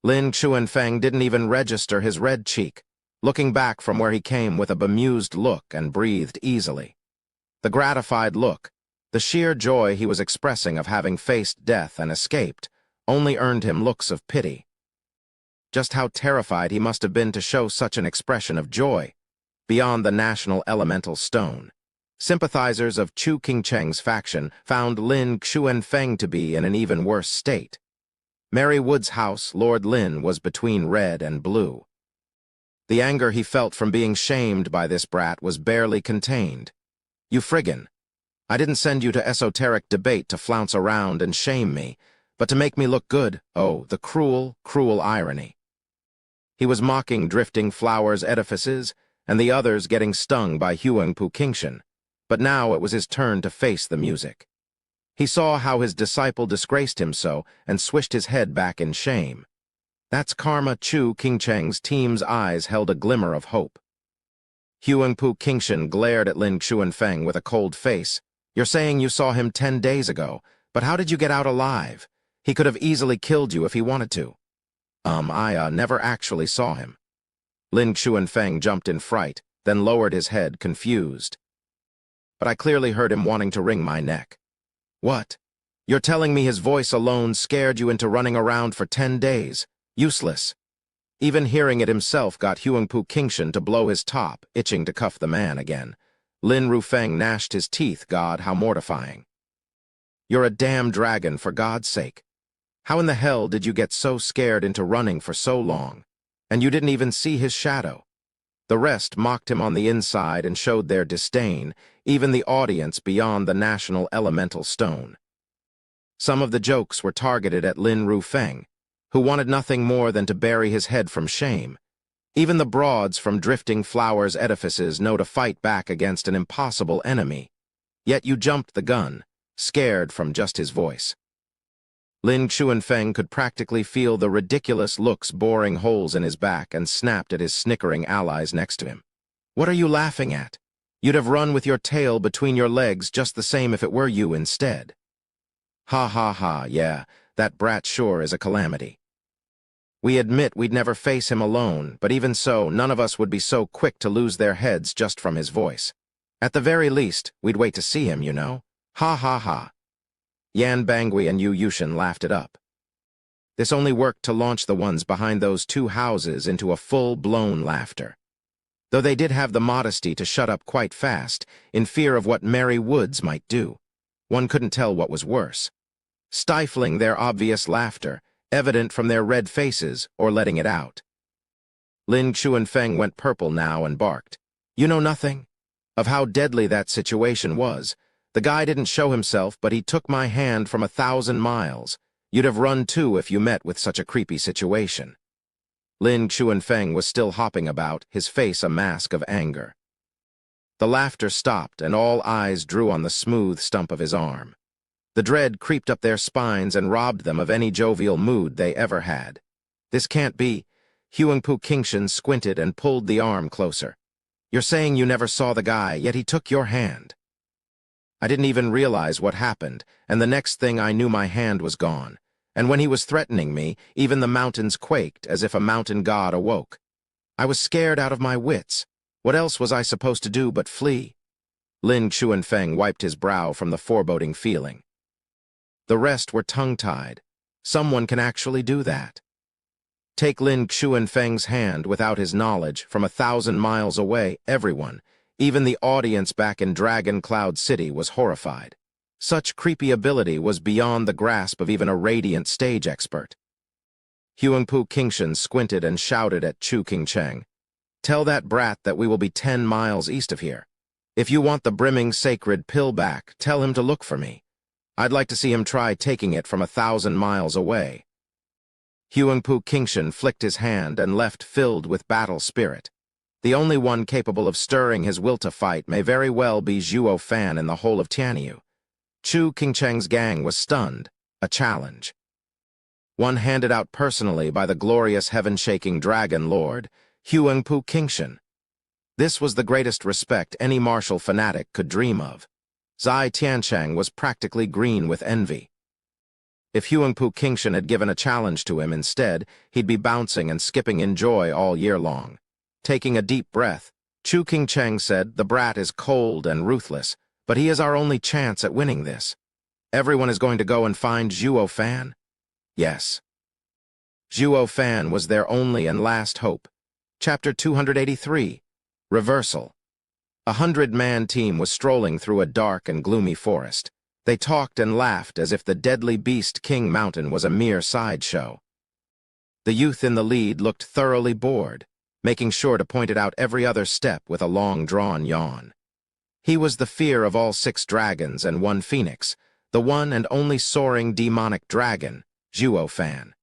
Lin Xuanfeng didn't even register his red cheek, looking back from where he came with a bemused look and breathed easily. The gratified look, the sheer joy he was expressing of having faced death and escaped, only earned him looks of pity. Just how terrified he must have been to show such an expression of joy. Beyond the national elemental stone, sympathizers of Chu Qingcheng's faction found Lin Xuanfeng to be in an even worse state. Mary Wood's house, Lord Lin, was between red and blue. The anger he felt from being shamed by this brat was barely contained. "You friggin'! I didn't send you to esoteric debate to flounce around and shame me, but to make me look good. Oh, the cruel, cruel irony." He was mocking Drifting Flowers' edifices, and the others getting stung by Huangpu Qingshan, but now it was his turn to face the music. He saw how his disciple disgraced him so, and swished his head back in shame. That's karma. Chu Qingcheng's team's eyes held a glimmer of hope. Huangpu Qingshan glared at Lin Xuanfeng with a cold face. "You're saying you saw him 10 days ago, but how did you get out alive? He could have easily killed you if he wanted to." I never actually saw him." Lin Xuanfeng jumped in fright, then lowered his head, confused. "But I clearly heard him wanting to wring my neck." "What? You're telling me his voice alone scared you into running around for 10 days? Useless." Even hearing it himself got Huangpu Qingshan to blow his top, itching to cuff the man again. Lin Rufeng gnashed his teeth. God, how mortifying. "You're a damn dragon, for God's sake. How in the hell did you get so scared into running for so long? And you didn't even see his shadow." The rest mocked him on the inside and showed their disdain, even the audience beyond the national elemental stone. Some of the jokes were targeted at Lin Rufeng, who wanted nothing more than to bury his head from shame. Even the broads from Drifting Flowers' edifices know to fight back against an impossible enemy. Yet you jumped the gun, scared from just his voice. Lin Xuanfeng could practically feel the ridiculous looks boring holes in his back and snapped at his snickering allies next to him. "What are you laughing at? You'd have run with your tail between your legs just the same if it were you instead." "Ha ha ha, yeah, that brat sure is a calamity. We admit we'd never face him alone, but even so, none of us would be so quick to lose their heads just from his voice. At the very least, we'd wait to see him, you know. Ha ha ha." Yan Bangui and Yu Yushin laughed it up. This only worked to launch the ones behind those 2 houses into a full-blown laughter. though they did have the modesty to shut up quite fast, in fear of what Mary Woods might do. One couldn't tell what was worse: stifling their obvious laughter, evident from their red faces, or letting it out. Lin Xuanfeng went purple now and barked. "You know nothing of how deadly that situation was. The guy didn't show himself, but he took my hand from 1,000 miles. You'd have run too if you met with such a creepy situation." Lin Xuanfeng was still hopping about, his face a mask of anger. The laughter stopped, and all eyes drew on the smooth stump of his arm. The dread creeped up their spines and robbed them of any jovial mood they ever had. "This can't be." Huangpu Qingshan squinted and pulled the arm closer. "You're saying you never saw the guy, yet he took your hand." "I didn't even realize what happened, and the next thing I knew my hand was gone. And when he was threatening me, even the mountains quaked as if a mountain god awoke. I was scared out of my wits. What else was I supposed to do but flee?" Lin Xuanfeng wiped his brow from the foreboding feeling. The rest were tongue-tied. Someone can actually do that. Take Lin Xuanfeng's hand without his knowledge from 1,000 miles away, everyone, even the audience back in Dragon Cloud City, was horrified. Such creepy ability was beyond the grasp of even a radiant stage expert. Huangpu Qingshan squinted and shouted at Chu Qingcheng, "Tell that brat that we will be 10 miles east of here. If you want the brimming sacred pill back, tell him to look for me. I'd like to see him try taking it from 1,000 miles away." Huangpu Qingshan flicked his hand and left filled with battle spirit. The only one capable of stirring his will to fight may very well be Zhuo Fan in the whole of Tianyu. Chu Qingcheng's gang was stunned, a challenge. One handed out personally by the glorious heaven-shaking dragon lord, Huangpu Qingshan. This was the greatest respect any martial fanatic could dream of. Zai Tianchang was practically green with envy. If Huangpu Qingshan had given a challenge to him instead, he'd be bouncing and skipping in joy all year long. Taking a deep breath, Chu Qingcheng said, "The brat is cold and ruthless, but he is our only chance at winning this. Everyone is going to go and find Zhuo Fan?" Yes. Zhuo Fan was their only and last hope. Chapter 283, Reversal. 100-man team was strolling through a dark and gloomy forest. They talked and laughed as if the deadly beast King Mountain was a mere sideshow. The youth in the lead looked thoroughly bored, making sure to point it out every other step with a long-drawn yawn. He was the fear of all 6 dragons and 1 phoenix, the one and only soaring demonic dragon, Zhuo Fan.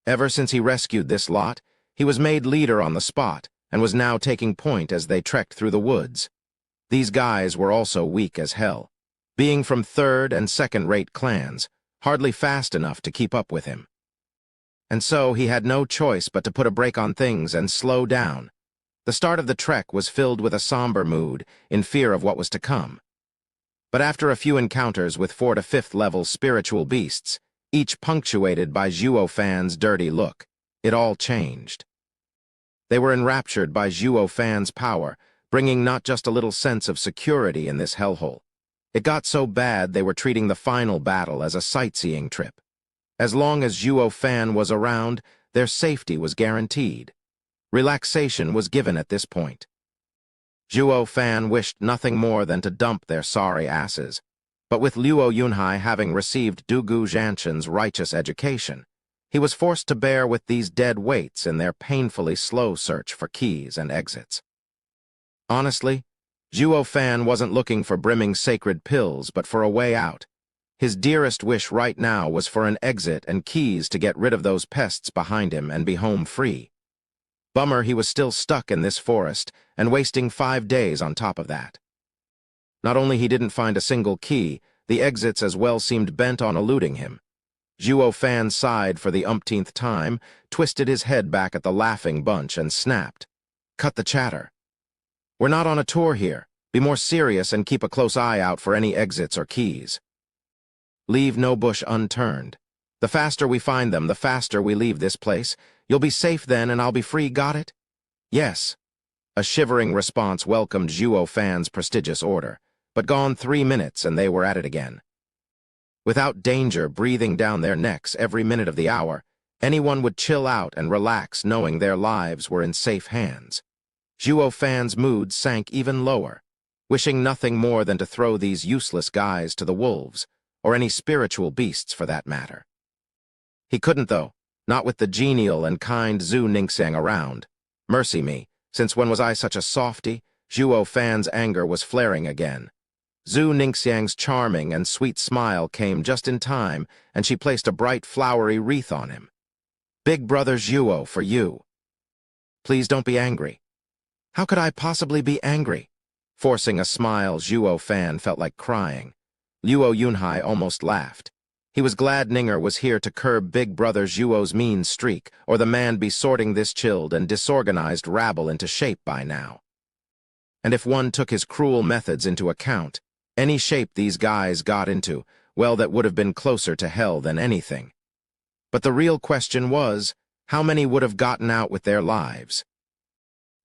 Ever since he rescued this lot, he was made leader on the spot and was now taking point as they trekked through the woods. These guys were also weak as hell, being from 3rd- and 2nd-rate clans, hardly fast enough to keep up with him. And so he had no choice but to put a brake on things and slow down. The start of the trek was filled with a somber mood, in fear of what was to come. But after a few encounters with 4th to 5th level spiritual beasts, each punctuated by Zhuo Fan's dirty look, it all changed. They were enraptured by Zhuo Fan's power, bringing not just a little sense of security in this hellhole. It got so bad they were treating the final battle as a sightseeing trip. As long as Zhuo Fan was around, their safety was guaranteed. Relaxation was given at this point. Zhuo Fan wished nothing more than to dump their sorry asses, but with Luo Yunhai having received Dugu Zhanshan's righteous education, he was forced to bear with these dead weights in their painfully slow search for keys and exits. Honestly, Zhuo Fan wasn't looking for brimming sacred pills, but for a way out. His dearest wish right now was for an exit and keys to get rid of those pests behind him and be home free. Bummer he was still stuck in this forest and wasting 5 days on top of that. Not only he didn't find a single key, the exits as well seemed bent on eluding him. Zhuo Fan sighed for the umpteenth time, twisted his head back at the laughing bunch and snapped, "Cut the chatter. We're not on a tour here. Be more serious and keep a close eye out for any exits or keys. Leave no bush unturned. The faster we find them, the faster we leave this place. You'll be safe then and I'll be free, got it?" "Yes." A shivering response welcomed Zhuo Fan's prestigious order, but gone 3 minutes and they were at it again. Without danger breathing down their necks every minute of the hour, anyone would chill out and relax knowing their lives were in safe hands. Zhuo Fan's mood sank even lower, wishing nothing more than to throw these useless guys to the wolves, or any spiritual beasts for that matter. He couldn't, though, not with the genial and kind Zhu Ningxiang around. Mercy me, since when was I such a softy? Zhuo Fan's anger was flaring again. Zhu Ningxiang's charming and sweet smile came just in time, and she placed a bright flowery wreath on him. Big brother Zhuo, for you. Please don't be angry. How could I possibly be angry? Forcing a smile, Zhuo Fan felt like crying. Luo Yunhai almost laughed. He was glad Ninger was here to curb big brother Zhuo's mean streak, or the man be sorting this chilled and disorganized rabble into shape by now. And if one took his cruel methods into account, any shape these guys got into, well, that would have been closer to hell than anything. But the real question was, how many would have gotten out with their lives?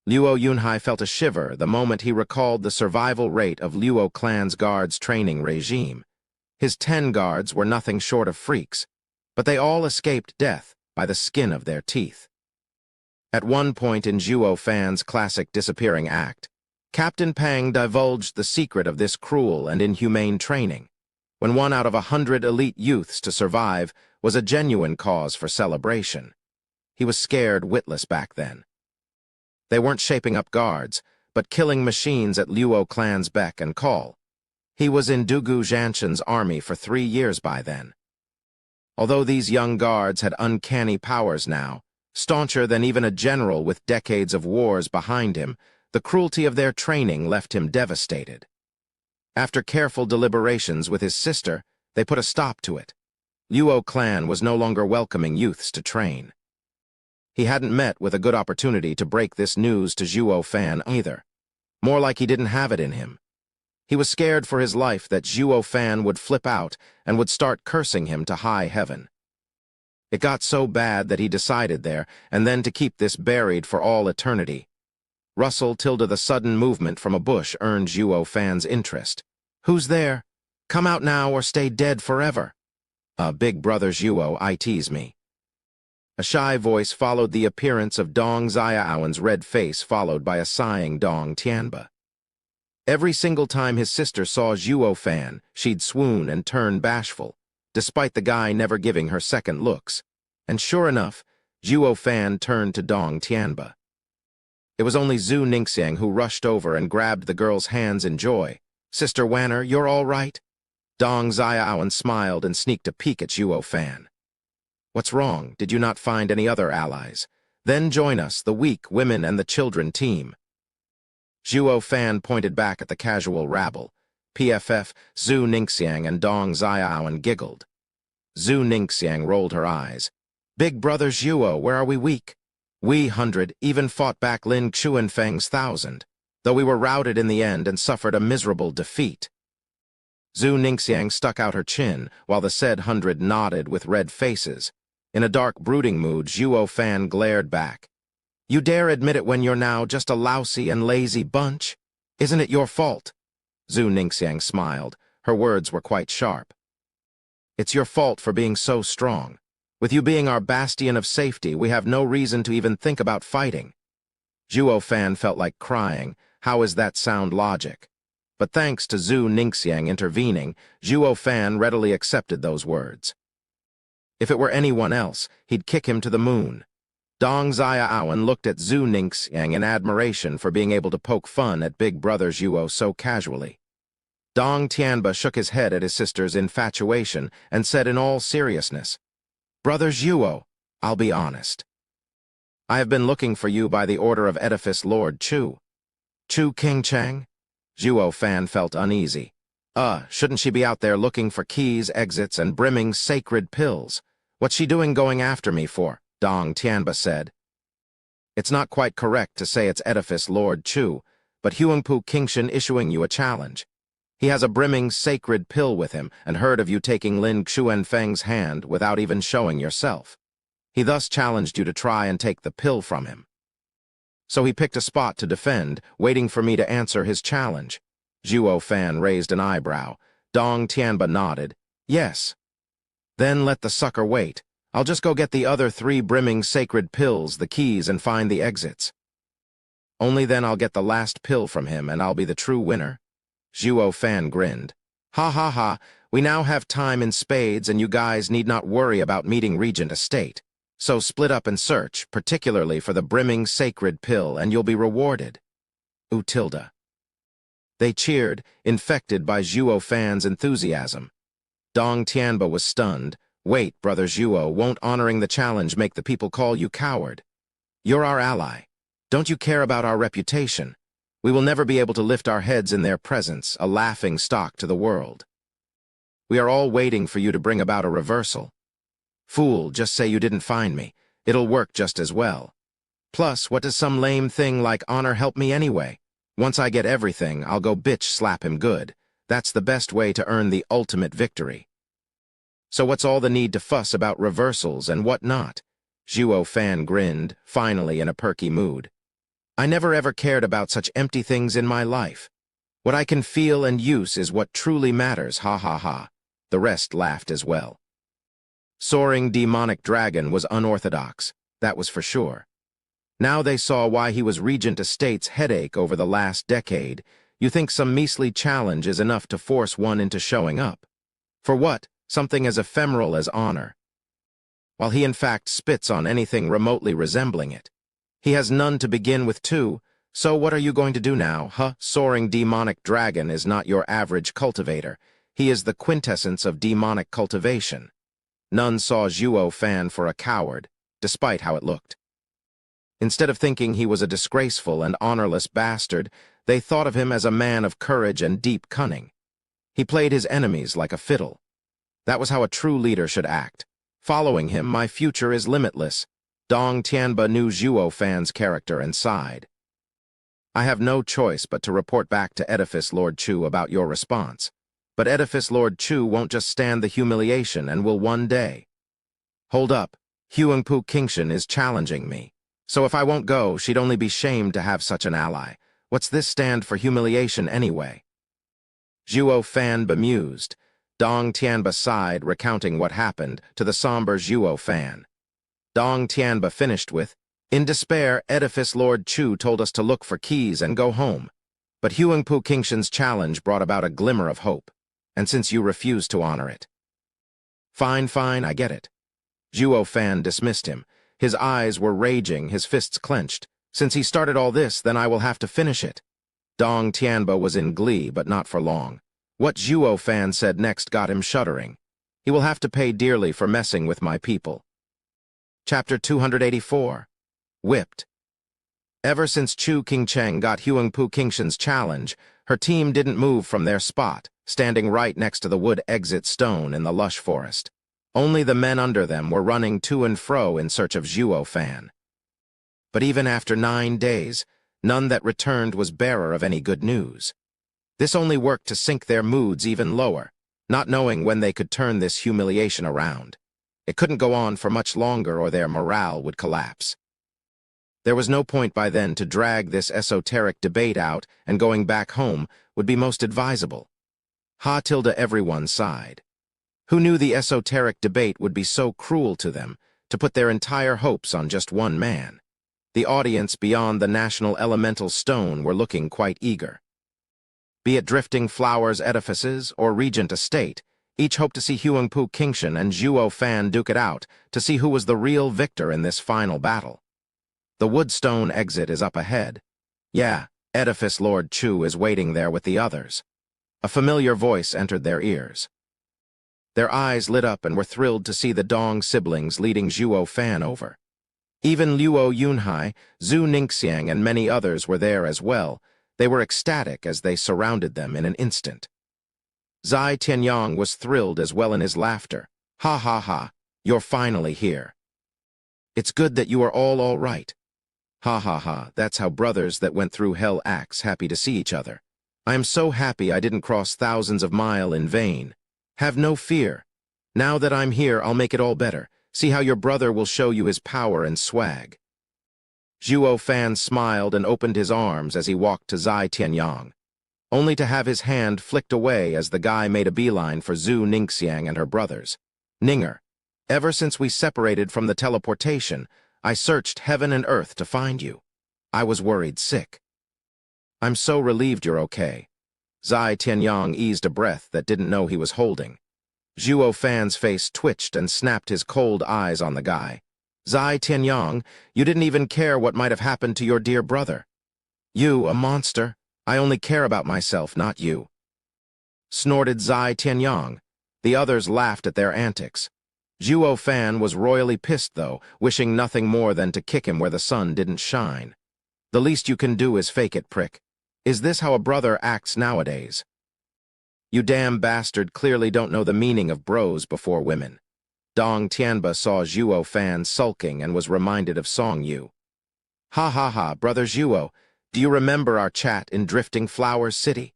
Luo Yunhai felt a shiver the moment he recalled the survival rate of Luo clan's guards' training regime. His 10 guards were nothing short of freaks, but they all escaped death by the skin of their teeth. At one point in Zhuo Fan's classic disappearing act, Captain Pang divulged the secret of this cruel and inhumane training, when 1 out of 100 elite youths to survive was a genuine cause for celebration. He was scared witless back then. They weren't shaping up guards, but killing machines at Luo clan's beck and call. He was in Dugu Zhanshan's army for 3 years by then. Although these young guards had uncanny powers now, stauncher than even a general with decades of wars behind him, the cruelty of their training left him devastated. After careful deliberations with his sister, they put a stop to it. Luo clan was no longer welcoming youths to train. He hadn't met with a good opportunity to break this news to Zhuo Fan either. More like he didn't have it in him. He was scared for his life that Zhuo Fan would flip out and would start cursing him to high heaven. It got so bad that he decided there and then to keep this buried for all eternity. Rustle tilde the sudden movement from a bush earned Zhuo Fan's interest. Who's there? Come out now or stay dead forever. Big brother Zhuo, I tease me. A shy voice followed the appearance of Dong Xiaowen's red face, followed by a sighing Dong Tianba. Every single time his sister saw Zhuo Fan, she'd swoon and turn bashful, despite the guy never giving her second looks. And sure enough, Zhuo Fan turned to Dong Tianba. It was only Zhu Ningxiang who rushed over and grabbed the girl's hands in joy. Sister Wanner, you're all right? Dong Xiaowen smiled and sneaked a peek at Zhuo Fan. What's wrong? Did you not find any other allies? Then join us, the weak, women, and the children team. Zhuo Fan pointed back at the casual rabble. PFF, Zhu Ningxiang, and Dong Xiaowen giggled. Zhu Ningxiang rolled her eyes. Big brother Zhuo, where are we weak? We 100 even fought back Lin Xuanfeng's 1,000, though we were routed in the end and suffered a miserable defeat. Zhu Ningxiang stuck out her chin, while the said 100 nodded with red faces. In a dark, brooding mood, Zhuo Fan glared back. You dare admit it when you're now just a lousy and lazy bunch? Isn't it your fault? Zhu Ningxiang smiled. Her words were quite sharp. It's your fault for being so strong. With you being our bastion of safety, we have no reason to even think about fighting. Zhuo Fan felt like crying. How is that sound logic? But thanks to Zhu Ningxiang intervening, Zhuo Fan readily accepted those words. If it were anyone else, he'd kick him to the moon. Dong Xiaowen looked at Zhu Ningxiang in admiration for being able to poke fun at big brother Zhuo so casually. Dong Tianba shook his head at his sister's infatuation and said in all seriousness, Brother Zhuo, I'll be honest. I have been looking for you by the order of Edifice Lord Chu. Chu Qingchang? Zhuo Fan felt uneasy. Shouldn't she be out there looking for keys, exits, and brimming sacred pills? What's she doing going after me for? Dong Tianba said. It's not quite correct to say it's Edifice Lord Chu, but Huangpu Qingshan issuing you a challenge. He has a brimming sacred pill with him and heard of you taking Lin Xuanfeng's hand without even showing yourself. He thus challenged you to try and take the pill from him. So he picked a spot to defend, waiting for me to answer his challenge. Zhuo Fan raised an eyebrow. Dong Tianba nodded. Yes. Then let the sucker wait. I'll just go get the other 3 brimming sacred pills, the keys, and find the exits. Only then I'll get the last pill from him and I'll be the true winner." Zhuo Fan grinned. "Ha ha ha, we now have time in spades and you guys need not worry about meeting Regent Estate. So split up and search, particularly for the brimming sacred pill, and you'll be rewarded." Utilda. They cheered, infected by Zhuo Fan's enthusiasm. Dong Tianba was stunned. "Wait, Brother Zhuo, won't honoring the challenge make the people call you coward? You're our ally. Don't you care about our reputation? We will never be able to lift our heads in their presence, a laughing stock to the world. We are all waiting for you to bring about a reversal. Fool, just say you didn't find me. It'll work just as well. Plus, what does some lame thing like honor help me anyway? Once I get everything, I'll go bitch slap him good. That's the best way to earn the ultimate victory. So what's all the need to fuss about reversals and what not?" Zhuo Fan grinned, finally in a perky mood. "I never ever cared about such empty things in my life. What I can feel and use is what truly matters, ha ha ha." The rest laughed as well. Soaring demonic dragon was unorthodox, that was for sure. Now they saw why he was Regent Estate's headache over the last decade. You think some measly challenge is enough to force one into showing up? For what? Something as ephemeral as honor. While he in fact spits on anything remotely resembling it. He has none to begin with too, so what are you going to do now, huh? Soaring demonic dragon is not your average cultivator. He is the quintessence of demonic cultivation. None saw Zhuo Fan for a coward, despite how it looked. Instead of thinking he was a disgraceful and honorless bastard, they thought of him as a man of courage and deep cunning. He played his enemies like a fiddle. That was how a true leader should act. Following him, my future is limitless. Dong Tianba knew Zhuo Fan's character and sighed. "I have no choice but to report back to Edifice Lord Chu about your response. But Edifice Lord Chu won't just stand the humiliation and will one day." "Hold up, Huangpu Qingshan is challenging me. So if I won't go, she'd only be shamed to have such an ally. What's this stand for humiliation anyway?" Zhuo Fan bemused. Dong Tianba sighed, recounting what happened to the somber Zhuo Fan. Dong Tianba finished with, "In despair, Edifice Lord Chu told us to look for keys and go home. But Huangpu Qingshan's challenge brought about a glimmer of hope. And since you refuse to honor it." Fine, I get it." Zhuo Fan dismissed him. His eyes were raging, his fists clenched. "Since he started all this, then I will have to finish it." Dong Tianba was in glee, but not for long. What Zhuo Fan said next got him shuddering. He will have to pay dearly for messing with my people. Chapter 284. Whipped. Ever since Chu Qingcheng got Huangpu Qingshan's challenge, her team didn't move from their spot, standing right next to the wood exit stone in the lush forest. Only the men under them were running to and fro in search of Zhuo Fan. But even after 9 days, none that returned was bearer of any good news. This only worked to sink their moods even lower, not knowing when they could turn this humiliation around. It couldn't go on for much longer or their morale would collapse. There was no point by then to drag this esoteric debate out, and going back home would be most advisable. Everyone sighed. Who knew the esoteric debate would be so cruel to them, to put their entire hopes on just one man? The audience beyond the National Elemental Stone were looking quite eager. Be it Drifting Flowers Edifices or Regent Estate, each hoped to see Huangpu Qingshan and Zhuo Fan duke it out to see who was the real victor in this final battle. The Woodstone exit is up ahead. Yeah, Edifice Lord Chu is waiting there with the others. A familiar voice entered their ears. Their eyes lit up and were thrilled to see the Dong siblings leading Zhuo Fan over. Even Luo Yunhai, Zhu Ningxiang, and many others were there as well. They were ecstatic as they surrounded them in an instant. Zai Tianyang was thrilled as well in his laughter. "Ha ha ha, you're finally here. It's good that you are all right. Ha ha ha, that's how brothers that went through hell acts, happy to see each other. I am so happy I didn't cross thousands of miles in vain. Have no fear. Now that I'm here, I'll make it all better. See how your brother will show you his power and swag." Zhuo Fan smiled and opened his arms as he walked to Zai Tianyang, only to have his hand flicked away as the guy made a beeline for Zhu Ningxiang and her brothers. "Ninger, ever since we separated from the teleportation, I searched heaven and earth to find you. I was worried sick. I'm so relieved you're okay. Zai Tianyang eased a breath that didn't know he was holding. Zhuo Fan's face twitched and snapped his cold eyes on the guy. Zai Tianyang, you didn't even care what might have happened to your dear brother. You, a monster. I only care about myself, not you. Snorted Zai Tianyang. The others laughed at their antics. Zhuo Fan was royally pissed, though, wishing nothing more than to kick him where the sun didn't shine. The least you can do is fake it, prick. Is this how a brother acts nowadays? You damn bastard clearly don't know the meaning of bros before women. Dong Tianba saw Zhuo Fan sulking and was reminded of Song Yu. Ha ha ha, brother Zhuo, do you remember our chat in Drifting Flowers City?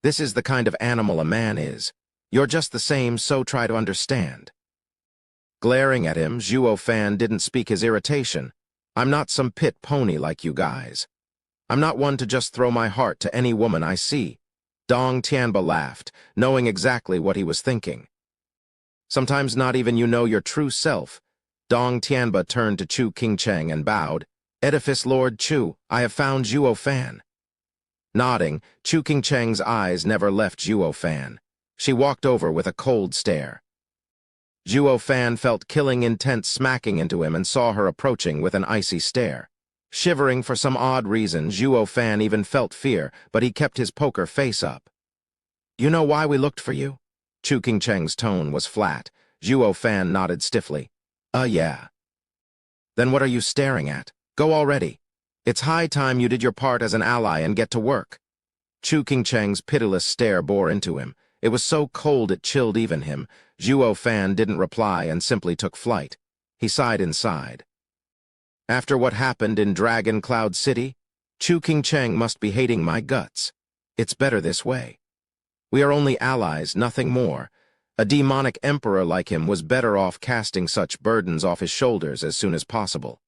This is the kind of animal a man is. You're just the same, so try to understand. Glaring at him, Zhuo Fan didn't speak his irritation. I'm not some pit pony like you guys. I'm not one to just throw my heart to any woman I see. Dong Tianba laughed, knowing exactly what he was thinking. Sometimes not even you know your true self. Dong Tianba turned to Chu Qingcheng and bowed. Edifice Lord Chu, I have found Zhuo Fan. Nodding, Chu Qingcheng's eyes never left Zhuo Fan. She walked over with a cold stare. Zhuo Fan felt killing intent smacking into him and saw her approaching with an icy stare. Shivering for some odd reason, Zhuo Fan even felt fear, but he kept his poker face up. You know why we looked for you? Chu Qingcheng's tone was flat. Zhuo Fan nodded stiffly. Yeah. Then what are you staring at? Go already. It's high time you did your part as an ally and get to work. Chu Qingcheng's pitiless stare bore into him. It was so cold it chilled even him. Zhuo Fan didn't reply and simply took flight. He sighed inside. After what happened in Dragon Cloud City, Chu Qingcheng must be hating my guts. It's better this way. We are only allies, nothing more. A demonic emperor like him was better off casting such burdens off his shoulders as soon as possible.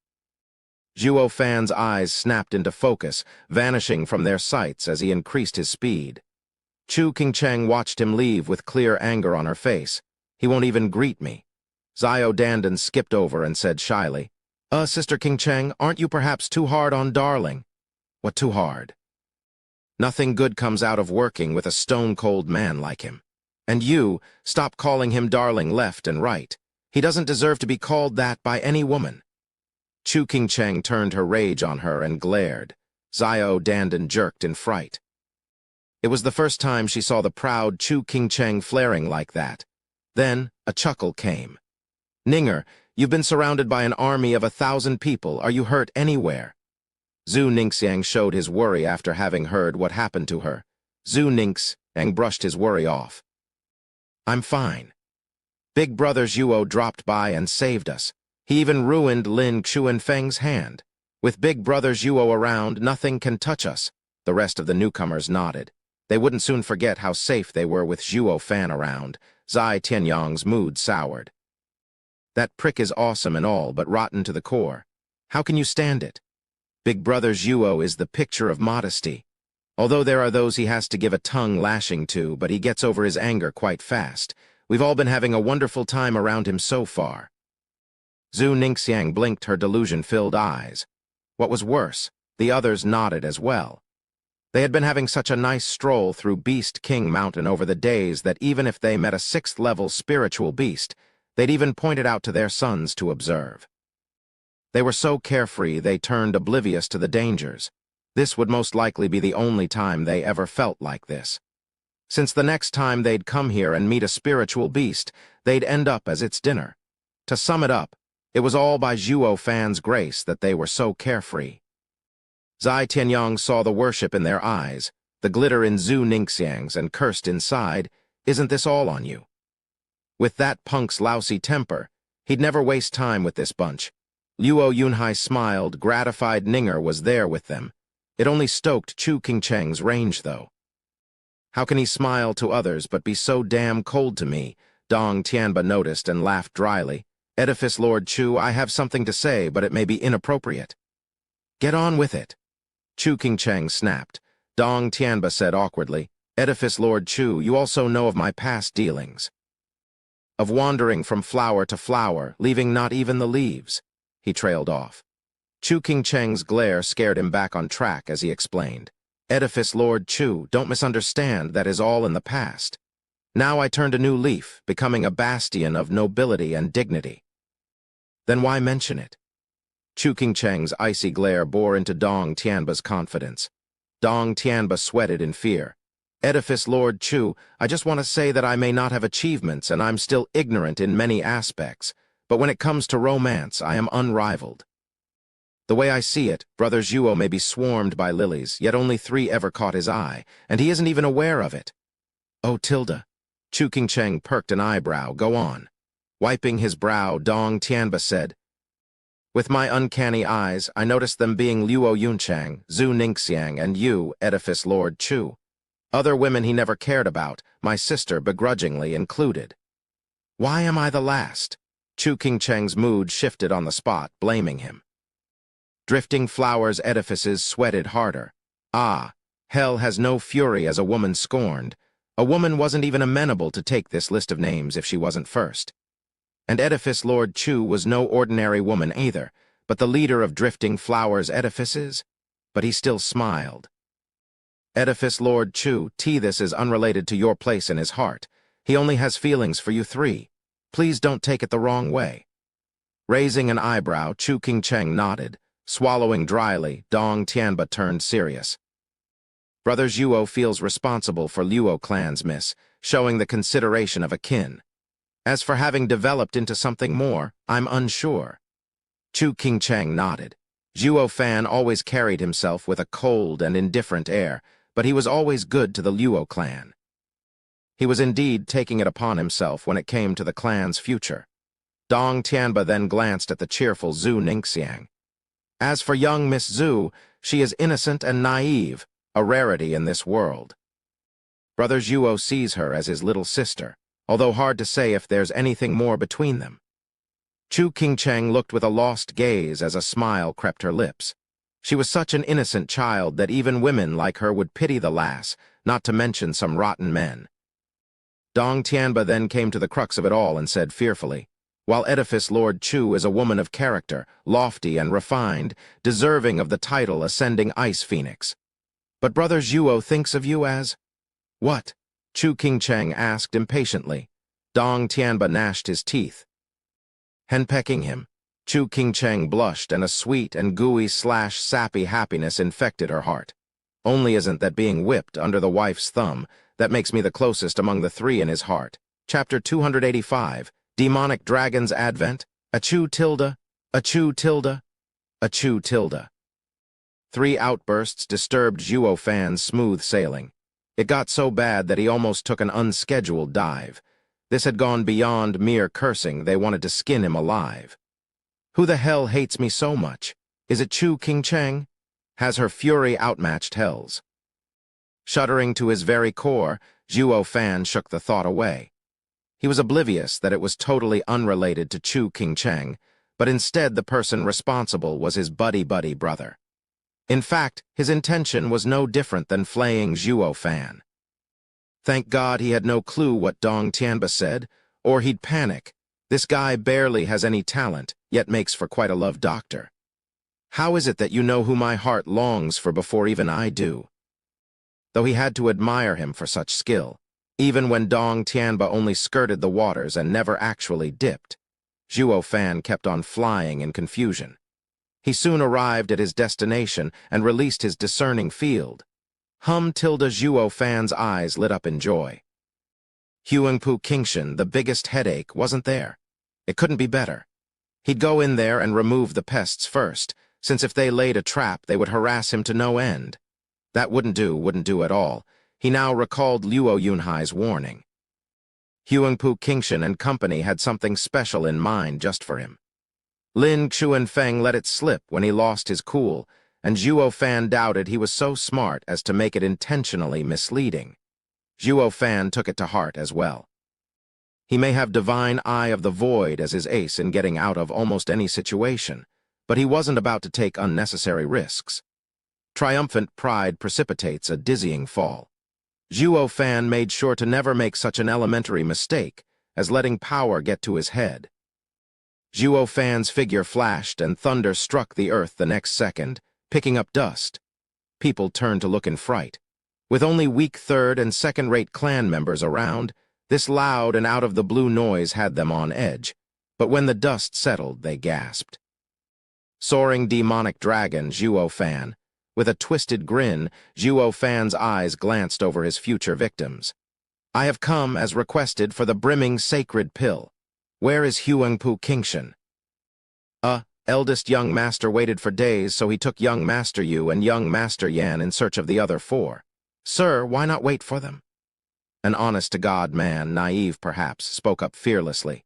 Zhuo Fan's eyes snapped into focus, vanishing from their sights as he increased his speed. Chu Qingcheng watched him leave with clear anger on her face. He won't even greet me. Zio Dandan skipped over and said shyly, Sister Qingcheng, aren't you perhaps too hard on Darling? What too hard? Nothing good comes out of working with a stone-cold man like him. And you, stop calling him darling left and right. He doesn't deserve to be called that by any woman. Chu Qingcheng turned her rage on her and glared. Zio Dandan jerked in fright. It was the first time she saw the proud Chu Qingcheng flaring like that. Then a chuckle came. Ninger, you've been surrounded by an army of 1,000 people. Are you hurt anywhere? Zhu Ningxiang showed his worry after having heard what happened to her. Zhu Ningxiang brushed his worry off. I'm fine. Big Brother Zhuo dropped by and saved us. He even ruined Lin Xuanfeng's hand. With Big Brother Zhuo around, nothing can touch us. The rest of the newcomers nodded. They wouldn't soon forget how safe they were with Zhuo Fan around. Zai Tianyang's mood soured. That prick is awesome and all, but rotten to the core. How can you stand it? Big Brother Zhuo is the picture of modesty. Although there are those he has to give a tongue lashing to, but he gets over his anger quite fast. We've all been having a wonderful time around him so far. Zhu Ningxiang blinked her delusion-filled eyes. What was worse, the others nodded as well. They had been having such a nice stroll through Beast King Mountain over the days that even if they met a 6th-level spiritual beast, they'd even pointed out to their sons to observe. They were so carefree they turned oblivious to the dangers. This would most likely be the only time they ever felt like this. Since the next time they'd come here and meet a spiritual beast, they'd end up as its dinner. To sum it up, it was all by Zhuo Fan's grace that they were so carefree. Zai Tianyang saw the worship in their eyes, the glitter in Zhu Ningxiang's, and cursed inside, "Isn't this all on you?" With that punk's lousy temper, he'd never waste time with this bunch. Luo Yunhai smiled, gratified Ninger was there with them. It only stoked Chu Qingcheng's range, though. How can he smile to others but be so damn cold to me? Dong Tianba noticed and laughed dryly. Edifice Lord Chu, I have something to say, but it may be inappropriate. Get on with it. Chu Qingcheng snapped. Dong Tianba said awkwardly, Edifice Lord Chu, you also know of my past dealings. Of wandering from flower to flower, leaving not even the leaves. He trailed off. Chu Qingcheng's glare scared him back on track as he explained. Edifice Lord Chu, don't misunderstand, that is all in the past. Now I turned a new leaf, becoming a bastion of nobility and dignity. Then why mention it? Chu Qingcheng's icy glare bore into Dong Tianba's confidence. Dong Tianba sweated in fear. Edifice Lord Chu, I just want to say that I may not have achievements and I'm still ignorant in many aspects, but when it comes to romance, I am unrivaled. The way I see it, Brother Zhuo may be swarmed by lilies, yet only 3 ever caught his eye, and he isn't even aware of it. Oh, Tilda. Chu Qingcheng perked an eyebrow. Go on. Wiping his brow, Dong Tianba said, with my uncanny eyes, I noticed them being Luo Yunchang, Zhu Ningxiang, and you, Edifice Lord Chu. Other women he never cared about, my sister begrudgingly included. Why am I the last? Chu Qingcheng's mood shifted on the spot, blaming him. Drifting Flowers' edifices sweated harder. Ah, hell has no fury as a woman scorned. A woman wasn't even amenable to take this list of names if she wasn't first. And Edifice Lord Chu was no ordinary woman either, but the leader of Drifting Flowers' edifices. But he still smiled. Edifice Lord Chu, this is unrelated to your place in his heart. He only has feelings for you 3. Please don't take it the wrong way. Raising an eyebrow, Chu Qingcheng nodded. Swallowing dryly, Dong Tianba turned serious. Brother Zhuo feels responsible for Luo clan's miss, showing the consideration of a kin. As for having developed into something more, I'm unsure. Chu Qingcheng nodded. Zhuo Fan always carried himself with a cold and indifferent air, but he was always good to the Luo clan. He was indeed taking it upon himself when it came to the clan's future. Dong Tianba then glanced at the cheerful Zhu Ningxiang. As for young Miss Zhu, she is innocent and naive, a rarity in this world. Brother Zhuo sees her as his little sister, although hard to say if there's anything more between them. Chu Qingcheng looked with a lost gaze as a smile crept her lips. She was such an innocent child that even women like her would pity the lass, not to mention some rotten men. Dong Tianba then came to the crux of it all and said fearfully, while Edifice Lord Chu is a woman of character, lofty and refined, deserving of the title Ascending Ice Phoenix. But Brother Zhuo thinks of you as... What? Chu Qingcheng asked impatiently. Dong Tianba gnashed his teeth. Henpecking him, Chu Qingcheng blushed and a sweet and gooey/sappy happiness infected her heart. Only isn't that being whipped under the wife's thumb that makes me the closest among the 3 in his heart. Chapter 285. Demonic Dragon's Advent, Achu Tilda, Achu Tilda, Achu Tilda. 3 outbursts disturbed Zhuo Fan's smooth sailing. It got so bad that he almost took an unscheduled dive. This had gone beyond mere cursing, they wanted to skin him alive. Who the hell hates me so much? Is it Chu Qingcheng? Has her fury outmatched hell's? Shuddering to his very core, Zhuo Fan shook the thought away. He was oblivious that it was totally unrelated to Chu Qingcheng, but instead the person responsible was his buddy-buddy brother. In fact, his intention was no different than flaying Zhuo Fan. Thank God he had no clue what Dong Tianba said, or he'd panic. This guy barely has any talent, yet makes for quite a love doctor. How is it that you know who my heart longs for before even I do? Though he had to admire him for such skill, even when Dong Tianba only skirted the waters and never actually dipped, Zhuo Fan kept on flying in confusion. He soon arrived at his destination and released his discerning field. Zhuo Fan's eyes lit up in joy. Huangpu Qingshan, the biggest headache, wasn't there. It couldn't be better. He'd go in there and remove the pests first, since if they laid a trap, they would harass him to no end. That wouldn't do at all. He now recalled Luo Yunhai's warning. Huangpu Qingshan and company had something special in mind just for him. Lin Xuanfeng let it slip when he lost his cool, and Zhuo Fan doubted he was so smart as to make it intentionally misleading. Zhuo Fan took it to heart as well. He may have divine eye of the void as his ace in getting out of almost any situation, but he wasn't about to take unnecessary risks. Triumphant pride precipitates a dizzying fall. Zhuo Fan made sure to never make such an elementary mistake as letting power get to his head. Zhuo Fan's figure flashed and thunder struck the earth the next second, picking up dust. People turned to look in fright. With only weak third- and second-rate clan members around, this loud and out-of-the-blue noise had them on edge. But when the dust settled, they gasped. Soaring demonic dragon, Zhuo Fan. With a twisted grin, Zhuo Fan's eyes glanced over his future victims. I have come, as requested, for the brimming sacred pill. Where is Huangpu Qingshan? Eldest young master waited for days, so he took young master Yu and young master Yan in search of the other four. Sir, why not wait for them? An honest-to-God man, naive perhaps, spoke up fearlessly.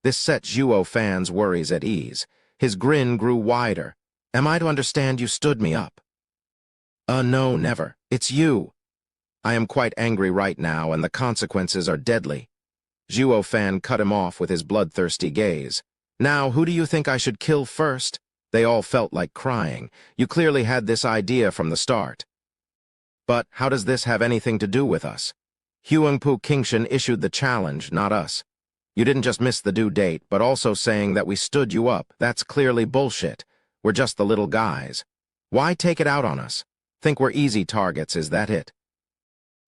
This set Zhuo Fan's worries at ease. His grin grew wider. Am I to understand you stood me up? No, never. It's you. I am quite angry right now, and the consequences are deadly. Zhuo Fan cut him off with his bloodthirsty gaze. Now, who do you think I should kill first? They all felt like crying. You clearly had this idea from the start. But how does this have anything to do with us? Huangpu Qingshan issued the challenge, not us. You didn't just miss the due date, but also saying that we stood you up. That's clearly bullshit. We're just the little guys. Why take it out on us? Think we're easy targets, is that it?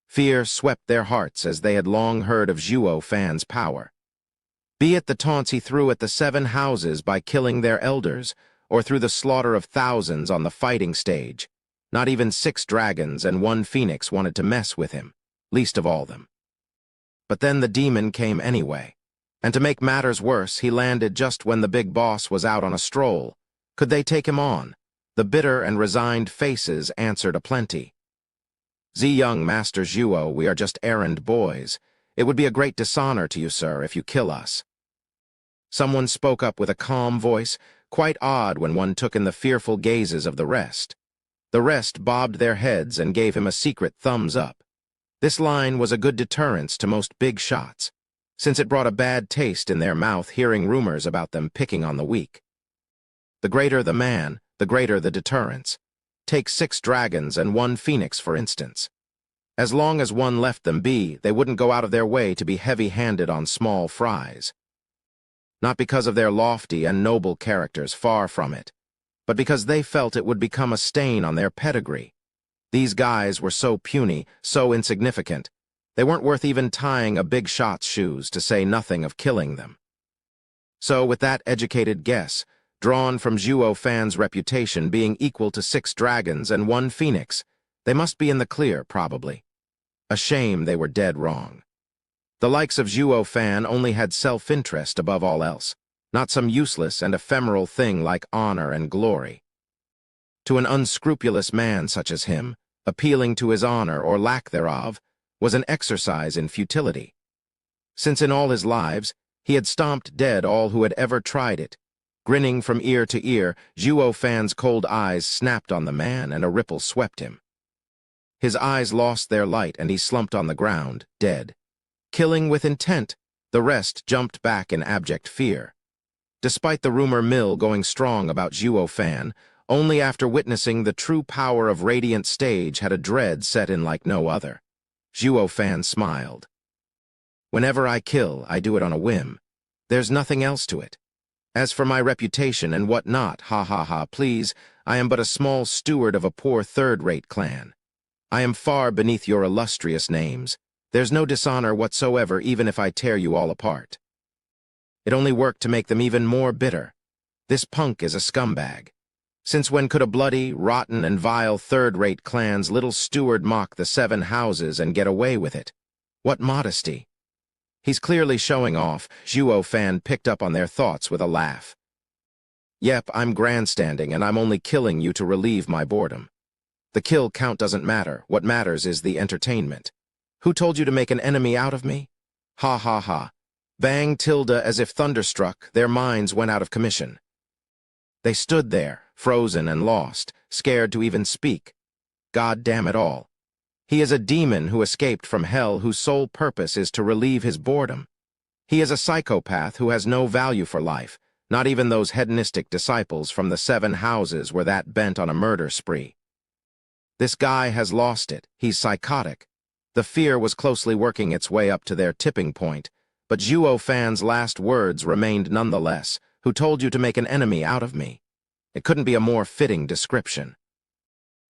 Fear swept their hearts as they had long heard of Zhuo Fan's power. Be it the taunts he threw at the 7 houses by killing their elders, or through the slaughter of thousands on the fighting stage. Not even 6 dragons and 1 phoenix wanted to mess with him, least of all them. But then the demon came anyway. And to make matters worse, he landed just when the big boss was out on a stroll. Could they take him on? The bitter and resigned faces answered aplenty. Young Master Zhuo, we are just errand boys. It would be a great dishonor to you, sir, if you kill us. Someone spoke up with a calm voice, quite odd when one took in the fearful gazes of the rest. The rest bobbed their heads and gave him a secret thumbs up. This line was a good deterrence to most big shots, since it brought a bad taste in their mouth hearing rumors about them picking on the weak. The greater the man, the greater the deterrence. Take 6 dragons and 1 phoenix, for instance. As long as one left them be, they wouldn't go out of their way to be heavy-handed on small fries. Not because of their lofty and noble characters, far from it, but because they felt it would become a stain on their pedigree. These guys were so puny, so insignificant. They weren't worth even tying a big shot's shoes, to say nothing of killing them. So, with that educated guess, drawn from Zhuo Fan's reputation being equal to 6 dragons and 1 phoenix, they must be in the clear, probably. A shame they were dead wrong. The likes of Zhuo Fan only had self-interest above all else, not some useless and ephemeral thing like honor and glory. To an unscrupulous man such as him, appealing to his honor or lack thereof was an exercise in futility. Since in all his lives, he had stomped dead all who had ever tried it. Grinning from ear to ear, Zhuo Fan's cold eyes snapped on the man and a ripple swept him. His eyes lost their light and he slumped on the ground, dead. Killing with intent, the rest jumped back in abject fear. Despite the rumor mill going strong about Zhuo Fan, only after witnessing the true power of Radiant Stage had a dread set in like no other. Zhuo Fan smiled. Whenever I kill, I do it on a whim. There's nothing else to it. As for my reputation and what not, ha ha ha, please, I am but a small steward of a poor third-rate clan. I am far beneath your illustrious names. There's no dishonor whatsoever even if I tear you all apart. It only worked to make them even more bitter. This punk is a scumbag. Since when could a bloody, rotten, and vile third-rate clan's little steward mock the 7 houses and get away with it? What modesty! He's clearly showing off. Zhuo Fan picked up on their thoughts with a laugh. Yep, I'm grandstanding, and I'm only killing you to relieve my boredom. The kill count doesn't matter. What matters is the entertainment. Who told you to make an enemy out of me? Ha ha ha. Bang tilde as if thunderstruck, their minds went out of commission. They stood there, frozen and lost, scared to even speak. God damn it all. He is a demon who escaped from hell whose sole purpose is to relieve his boredom. He is a psychopath who has no value for life. Not even those hedonistic disciples from the 7 houses were that bent on a murder spree. This guy has lost it. He's psychotic. The fear was closely working its way up to their tipping point, but Zhuo Fan's last words remained nonetheless, Who told you to make an enemy out of me? It couldn't be a more fitting description.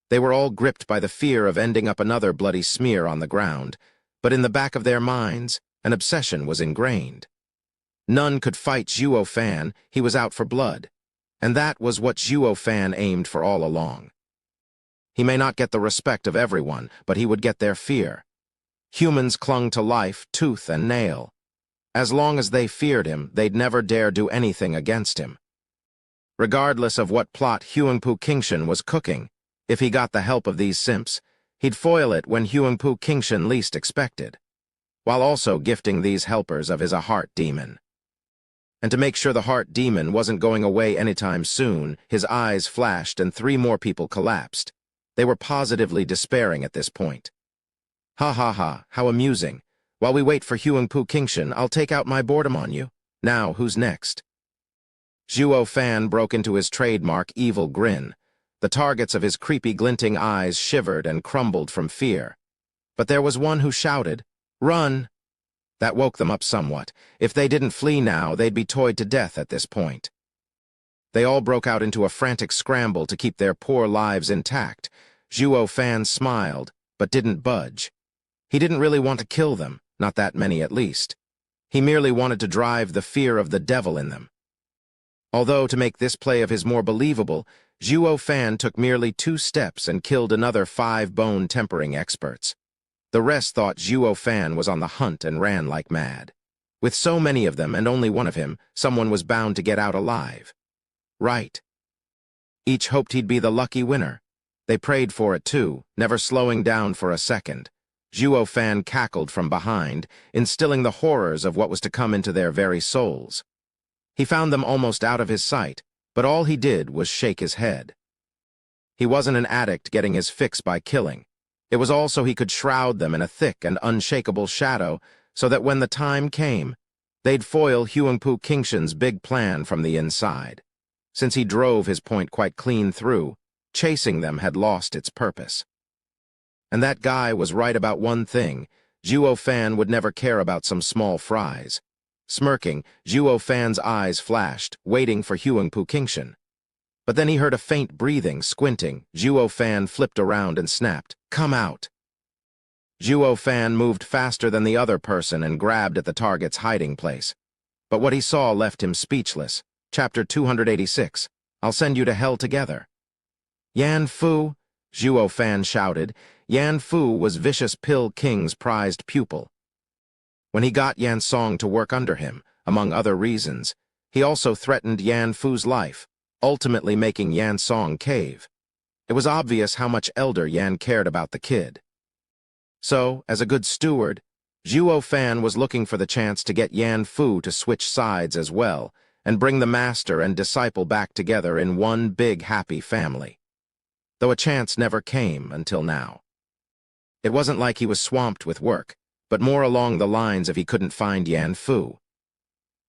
They were all gripped by the fear of ending up another bloody smear on the ground, but in the back of their minds, an obsession was ingrained. None could fight Zhuo Fan, he was out for blood, and that was what Zhuo Fan aimed for all along. He may not get the respect of everyone, but he would get their fear. Humans clung to life, tooth and nail. As long as they feared him, they'd never dare do anything against him. Regardless of what plot Huangpu Qingshan was cooking, if he got the help of these simps, he'd foil it when Huangpu Qingshan least expected, while also gifting these helpers of his a heart demon. And to make sure the heart demon wasn't going away anytime soon, his eyes flashed and 3 more people collapsed. They were positively despairing at this point. Ha ha ha, how amusing. While we wait for Huangpu Qingshan, I'll take out my boredom on you. Now, who's next? Zhuo Fan broke into his trademark evil grin. The targets of his creepy glinting eyes shivered and crumbled from fear. But there was one who shouted, "Run!" That woke them up somewhat. If they didn't flee now, they'd be toyed to death at this point. They all broke out into a frantic scramble to keep their poor lives intact. Zhuo Fan smiled, but didn't budge. He didn't really want to kill them, not that many at least. He merely wanted to drive the fear of the devil in them. Although, to make this play of his more believable, Zhuo Fan took merely 2 steps and killed another 5 bone tempering experts. The rest thought Zhuo Fan was on the hunt and ran like mad. With so many of them and only one of him, someone was bound to get out alive. Right. Each hoped he'd be the lucky winner. They prayed for it too, never slowing down for a second. Zhuo Fan cackled from behind, instilling the horrors of what was to come into their very souls. He found them almost out of his sight, but all he did was shake his head. He wasn't an addict getting his fix by killing. It was also he could shroud them in a thick and unshakable shadow so that when the time came, they'd foil Huangpu Qingshan's big plan from the inside. Since he drove his point quite clean through, chasing them had lost its purpose. And that guy was right about one thing: Zhuo Fan would never care about some small fries. Smirking, Zhuo Fan's eyes flashed, waiting for Huangpu Qingshan. But then he heard a faint breathing, squinting. Zhuo Fan flipped around and snapped, "Come out!" Zhuo Fan moved faster than the other person and grabbed at the target's hiding place. But what he saw left him speechless. Chapter 286. I'll send you to hell together. Yan Fu, Zhuo Fan shouted. Yan Fu was Vicious Pill King's prized pupil. When he got Yan Song to work under him, among other reasons, he also threatened Yan Fu's life, ultimately making Yan Song cave. It was obvious how much Elder Yan cared about the kid. So, as a good steward, Zhuo Fan was looking for the chance to get Yan Fu to switch sides as well, and bring the master and disciple back together in one big happy family. Though a chance never came until now. It wasn't like he was swamped with work, but more along the lines of he couldn't find Yan Fu.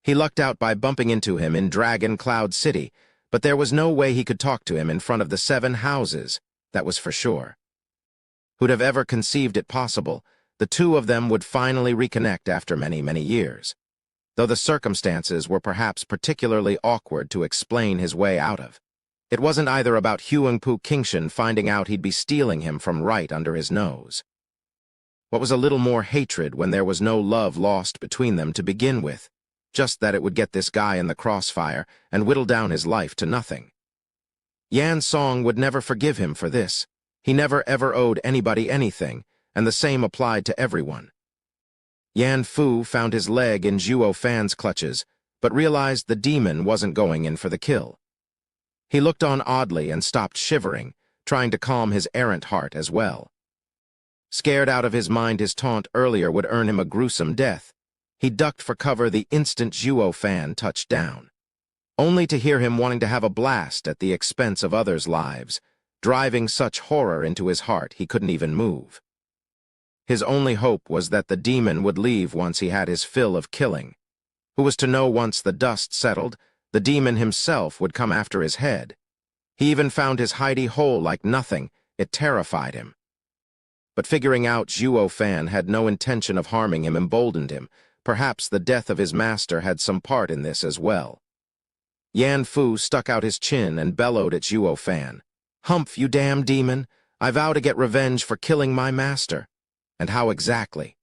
He lucked out by bumping into him in Dragon Cloud City, but there was no way he could talk to him in front of the 7 houses, that was for sure. Who'd have ever conceived it possible, the 2 of them would finally reconnect after many, many years, though the circumstances were perhaps particularly awkward to explain his way out of. It wasn't either about Huangpu Qingshan finding out he'd be stealing him from right under his nose. What was a little more hatred when there was no love lost between them to begin with, just that it would get this guy in the crossfire and whittle down his life to nothing. Yan Song would never forgive him for this. He never ever owed anybody anything, and the same applied to everyone. Yan Fu found his leg in Zhuo Fan's clutches, but realized the demon wasn't going in for the kill. He looked on oddly and stopped shivering, trying to calm his errant heart as well. Scared out of his mind his taunt earlier would earn him a gruesome death, he ducked for cover the instant Zhuo Fan touched down, only to hear him wanting to have a blast at the expense of others' lives, driving such horror into his heart he couldn't even move. His only hope was that the demon would leave once he had his fill of killing. Who was to know once the dust settled, the demon himself would come after his head. He even found his hidey hole like nothing. It terrified him. But figuring out Zhuo Fan had no intention of harming him emboldened him. Perhaps the death of his master had some part in this as well. Yan Fu stuck out his chin and bellowed at Zhuo Fan. "Humph, you damn demon! I vow to get revenge for killing my master." "And how exactly?"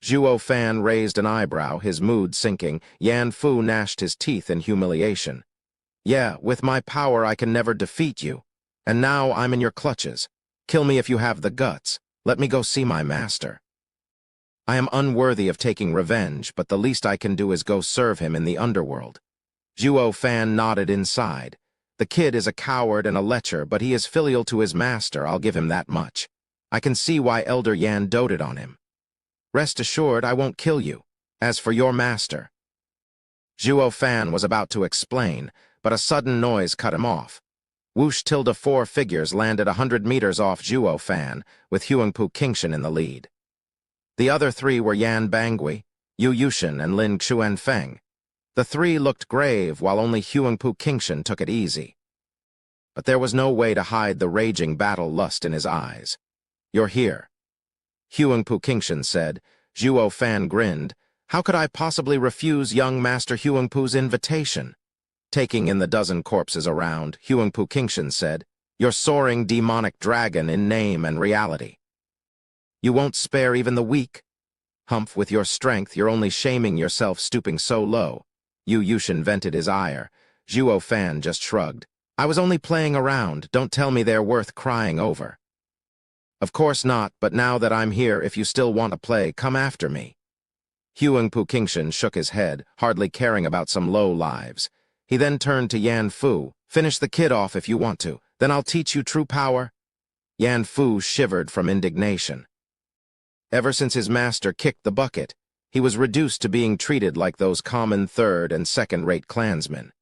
Zhuo Fan raised an eyebrow, his mood sinking. Yan Fu gnashed his teeth in humiliation. "Yeah, with my power I can never defeat you. And now I'm in your clutches. Kill me if you have the guts. Let me go see my master." "I am unworthy of taking revenge, but the least I can do is go serve him in the underworld." Zhuo Fan nodded inside. "The kid is a coward and a lecher, but he is filial to his master, I'll give him that much. I can see why Elder Yan doted on him. Rest assured, I won't kill you. As for your master—" Zhuo Fan was about to explain, but a sudden noise cut him off. Whoosh tilde 4 figures landed 100 meters off Zhuo Fan, with Huangpu Qingshan in the lead. The other 3 were Yan Bangui, Yu Yushin, and Lin Xuanfeng. The 3 looked grave, while only Huangpu Qingshan took it easy. But there was no way to hide the raging battle lust in his eyes. "You're here," Huangpu Qingshan said. Zhuo Fan grinned. "How could I possibly refuse young Master Huangpu's invitation?" Taking in the dozen corpses around, Huangpu Qingshan said, "You're soaring demonic dragon in name and reality. You won't spare even the weak? Humph, with your strength, you're only shaming yourself stooping so low." Yu Yushin vented his ire. Zhuo Fan just shrugged. "I was only playing around. Don't tell me they're worth crying over." "Of course not, but now that I'm here, if you still want to play, come after me." Huangpu Qingshan shook his head, hardly caring about some low lives. He then turned to Yan Fu. "Finish the kid off if you want to, then I'll teach you true power." Yan Fu shivered from indignation. Ever since his master kicked the bucket, he was reduced to being treated like those common third- and second-rate clansmen.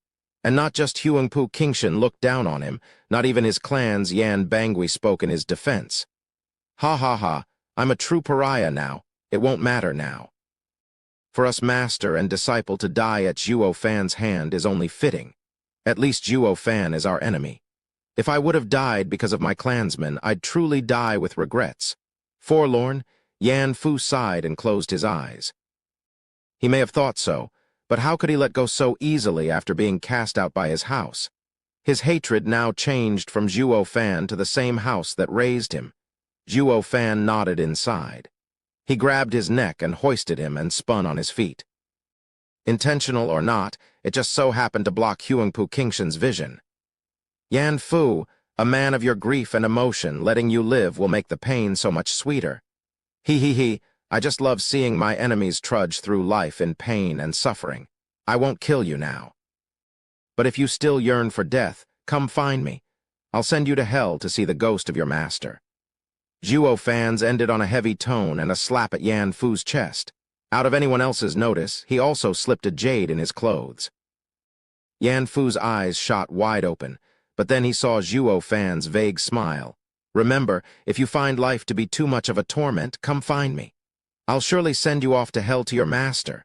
And not just Huangpu Qingshan looked down on him, not even his clan's Yan Bangui spoke in his defense. "Ha ha ha, I'm a true pariah now. It won't matter now. For us master and disciple to die at Zhuo Fan's hand is only fitting. At least Zhuo Fan is our enemy. If I would have died because of my clansmen, I'd truly die with regrets." Forlorn, Yan Fu sighed and closed his eyes. He may have thought so, but how could he let go so easily after being cast out by his house? His hatred now changed from Zhuo Fan to the same house that raised him. Zhuo Fan nodded inside. He grabbed his neck and hoisted him and spun on his feet. Intentional or not, it just so happened to block Huangpu Qingshan's vision. "Yan Fu, a man of your grief and emotion, letting you live will make the pain so much sweeter. He, I just love seeing my enemies trudge through life in pain and suffering. I won't kill you now. But if you still yearn for death, come find me. I'll send you to hell to see the ghost of your master." Zhuo Fan's ended on a heavy tone and a slap at Yan Fu's chest. Out of anyone else's notice, he also slipped a jade in his clothes. Yan Fu's eyes shot wide open, but then he saw Zhuo Fan's vague smile. "Remember, if you find life to be too much of a torment, come find me. I'll surely send you off to hell to your master."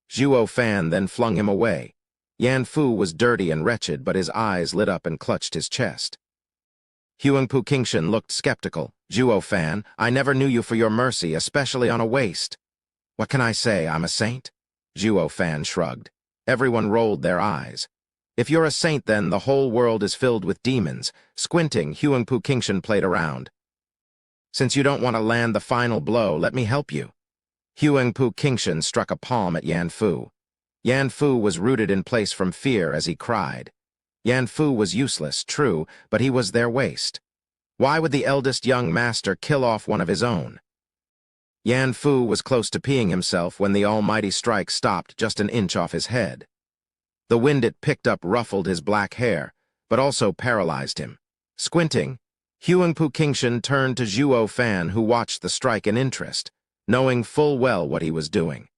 Zhuo Fan then flung him away. Yan Fu was dirty and wretched, but his eyes lit up and clutched his chest. Huangpu Qingshan looked skeptical. "Zhuo Fan, I never knew you for your mercy, especially on a waist." "What can I say, I'm a saint?" Zhuo Fan shrugged. Everyone rolled their eyes. "If you're a saint, then the whole world is filled with demons." Squinting, Huangpu Qingshan played around. "Since you don't want to land the final blow, let me help you." Huangpu Qingshan struck a palm at Yan Fu. Yan Fu was rooted in place from fear as he cried. Yan Fu was useless, true, but he was their waste. Why would the eldest young master kill off one of his own? Yan Fu was close to peeing himself when the almighty strike stopped just an inch off his head. The wind it picked up ruffled his black hair, but also paralyzed him. Squinting, Huangpu Qingshan turned to Zhuo Fan, who watched the strike in interest, knowing full well what he was doing.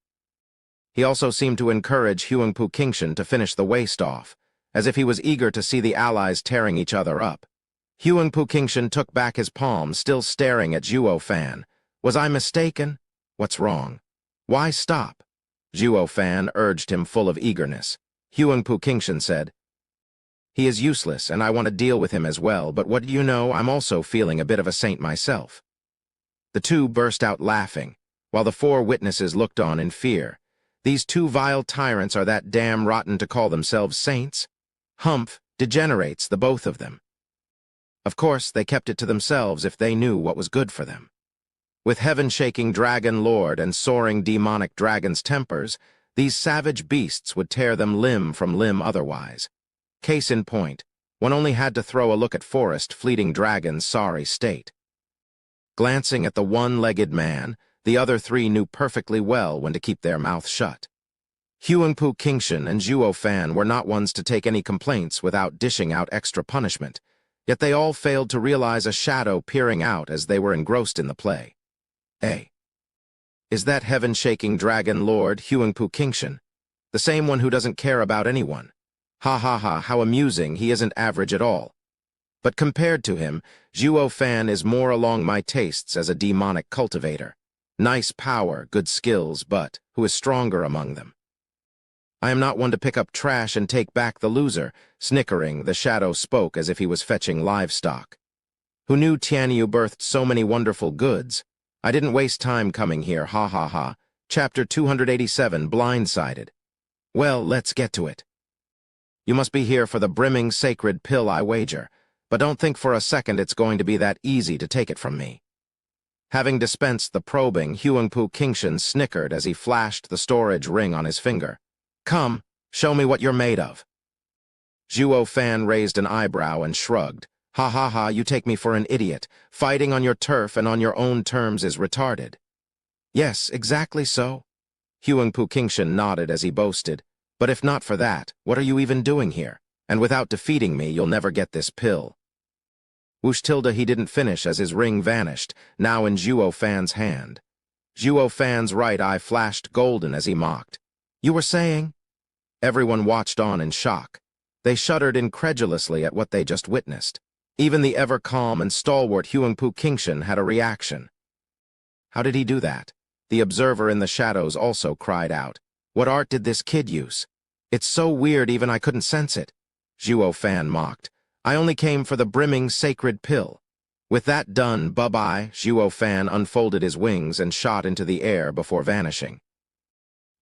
He also seemed to encourage Huangpu Qingshan to finish the waist off, as if he was eager to see the allies tearing each other up. Huangpu Qingshan took back his palm, still staring at Zhuo Fan. "Was I mistaken? What's wrong? Why stop?" Zhuo Fan urged him, full of eagerness. Huangpu Qingshan said, "He is useless, and I want to deal with him as well, but what do you know, I'm also feeling a bit of a saint myself." The two burst out laughing, while the 4 witnesses looked on in fear. These two vile tyrants are that damn rotten to call themselves saints? Humph, degenerates, the both of them. Of course, they kept it to themselves if they knew what was good for them. With heaven-shaking dragon lord and soaring demonic dragon's tempers, these savage beasts would tear them limb from limb otherwise. Case in point, one only had to throw a look at Forrest fleeting dragon's sorry state. Glancing at the one-legged man, the other three knew perfectly well when to keep their mouths shut. Huangpu Qingshan and Zhuo Fan were not ones to take any complaints without dishing out extra punishment, yet they all failed to realize a shadow peering out as they were engrossed in the play. Is that heaven-shaking dragon lord Huangpu Qingshan? The same one who doesn't care about anyone. Ha ha ha, how amusing, he isn't average at all. But compared to him, Zhuo Fan is more along my tastes as a demonic cultivator. Nice power, good skills, but who is stronger among them? I am not one to pick up trash and take back the loser. Snickering, the shadow spoke as if he was fetching livestock. Who knew Tianyu birthed so many wonderful goods? I didn't waste time coming here, ha ha ha. Chapter 287, Blindsided. Well, let's get to it. You must be here for the brimming sacred pill, I wager, but don't think for a second it's going to be that easy to take it from me. Having dispensed the probing, Huangpu Qingshan snickered as he flashed the storage ring on his finger. Come, show me what you're made of. Zhuo Fan raised an eyebrow and shrugged. Ha ha ha, you take me for an idiot. Fighting on your turf and on your own terms is retarded. Yes, exactly so. Huangpu Qingshan nodded as he boasted. But if not for that, what are you even doing here? And without defeating me, you'll never get this pill. Whoosh tilde he didn't finish as his ring vanished, now in Zhuo Fan's hand. Zhuo Fan's right eye flashed golden as he mocked. You were saying? Everyone watched on in shock. They shuddered incredulously at what they just witnessed. Even the ever-calm and stalwart Huangpu Qingshan had a reaction. How did he do that? The observer in the shadows also cried out. What art did this kid use? It's so weird even I couldn't sense it. Zhuo Fan mocked. I only came for the brimming sacred pill. With that done, bye-bye, Zhuo Fan unfolded his wings and shot into the air before vanishing.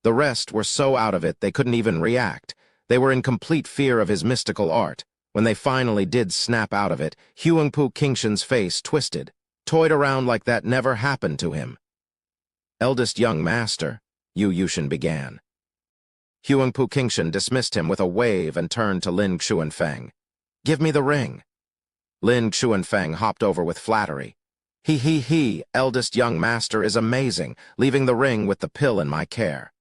The rest were so out of it they couldn't even react. They were in complete fear of his mystical art. When they finally did snap out of it, Huangpu Qingshan's face twisted, toyed around like that never happened to him. Eldest young master, Yu Yushin began. Huangpu Qingshan dismissed him with a wave and turned to Lin Xuanfeng. Give me the ring. Lin Xuanfeng hopped over with flattery. He, eldest young master is amazing, leaving the ring with the pill in my care.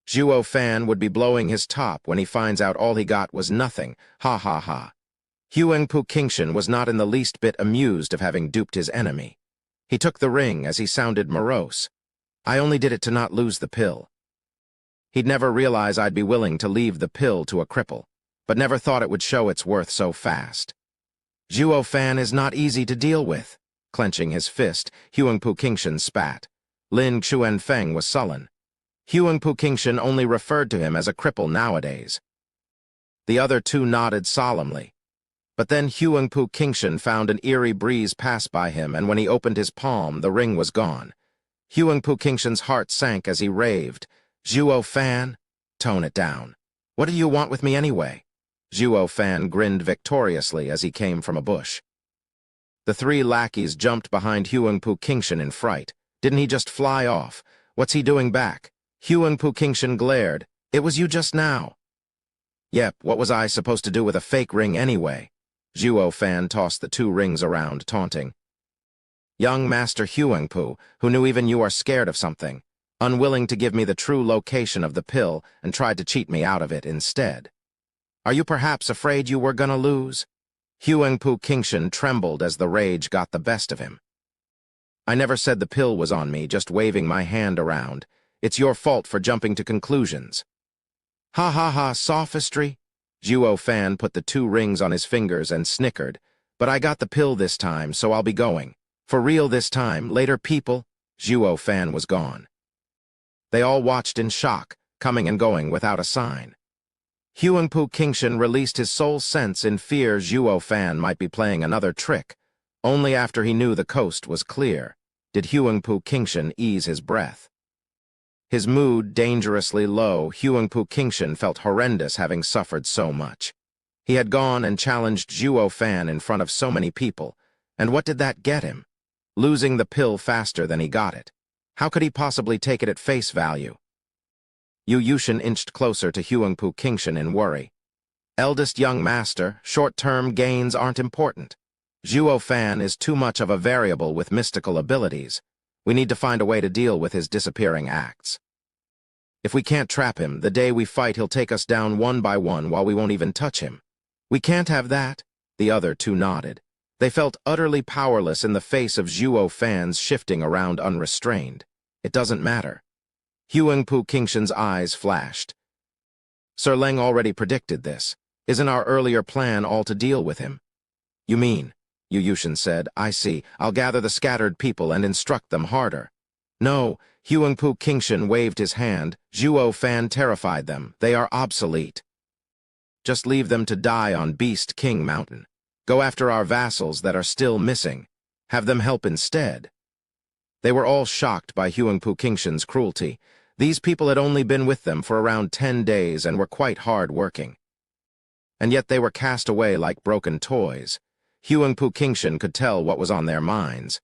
Zhuo Fan would be blowing his top when he finds out all he got was nothing, ha ha ha. Huangpu Qingshan was not in the least bit amused of having duped his enemy. He took the ring as he sounded morose. I only did it to not lose the pill. He'd never realize I'd be willing to leave the pill to a cripple, but never thought it would show its worth so fast. Zhuo Fan is not easy to deal with. Clenching his fist, Huangpu Qingshan spat. Lin Xuanfeng was sullen. Huangpu Qingshan only referred to him as a cripple nowadays. The other two nodded solemnly. But then Huangpu Qingshan found an eerie breeze pass by him, and when he opened his palm, the ring was gone. Huangpu Qingshan's heart sank as he raved. Zhuo Fan? Tone it down. What do you want with me anyway? Zhuo Fan grinned victoriously as he came from a bush. The three lackeys jumped behind Huangpu Qingshan in fright. Didn't he just fly off? What's he doing back? Huangpu Qingshan glared. It was you just now. Yep, what was I supposed to do with a fake ring anyway? Zhuo Fan tossed the two rings around, taunting. Young Master Huangpu, who knew even you are scared of something, unwilling to give me the true location of the pill and tried to cheat me out of it instead. Are you perhaps afraid you were gonna lose? Huangpu Qingshan trembled as the rage got the best of him. I never said the pill was on me, just waving my hand around. It's your fault for jumping to conclusions. Ha ha ha, sophistry? Zhuo Fan put the two rings on his fingers and snickered. But I got the pill this time, so I'll be going. For real this time, later people. Zhuo Fan was gone. They all watched in shock, coming and going without a sign. Huangpu Qingshan released his soul sense in fear Zhuo Fan might be playing another trick. Only after he knew the coast was clear did Huangpu Qingshan ease his breath. His mood dangerously low, Huangpu Qingshan felt horrendous having suffered so much. He had gone and challenged Zhuo Fan in front of so many people, and what did that get him? Losing the pill faster than he got it. How could he possibly take it at face value? Yu Yushin inched closer to Huangpu Qingshan in worry. Eldest young master, short-term gains aren't important. Zhuo Fan is too much of a variable with mystical abilities. We need to find a way to deal with his disappearing acts. If we can't trap him, the day we fight he'll take us down one by one while we won't even touch him. We can't have that. The other two nodded. They felt utterly powerless in the face of Zhuo Fan's shifting around unrestrained. It doesn't matter. Huangpu Qingshan's eyes flashed. Sir Leng already predicted this. Isn't our earlier plan all to deal with him? You mean, Yu Yushin said, I see. I'll gather the scattered people and instruct them harder. No, Huangpu Qingshan waved his hand. Zhuo Fan terrified them. They are obsolete. Just leave them to die on Beast King Mountain. Go after our vassals that are still missing. Have them help instead. They were all shocked by Huangpu Qingshan's cruelty. These people had only been with them for around 10 days and were quite hard-working. And yet they were cast away like broken toys. Huangpu Qingshan could tell what was on their minds.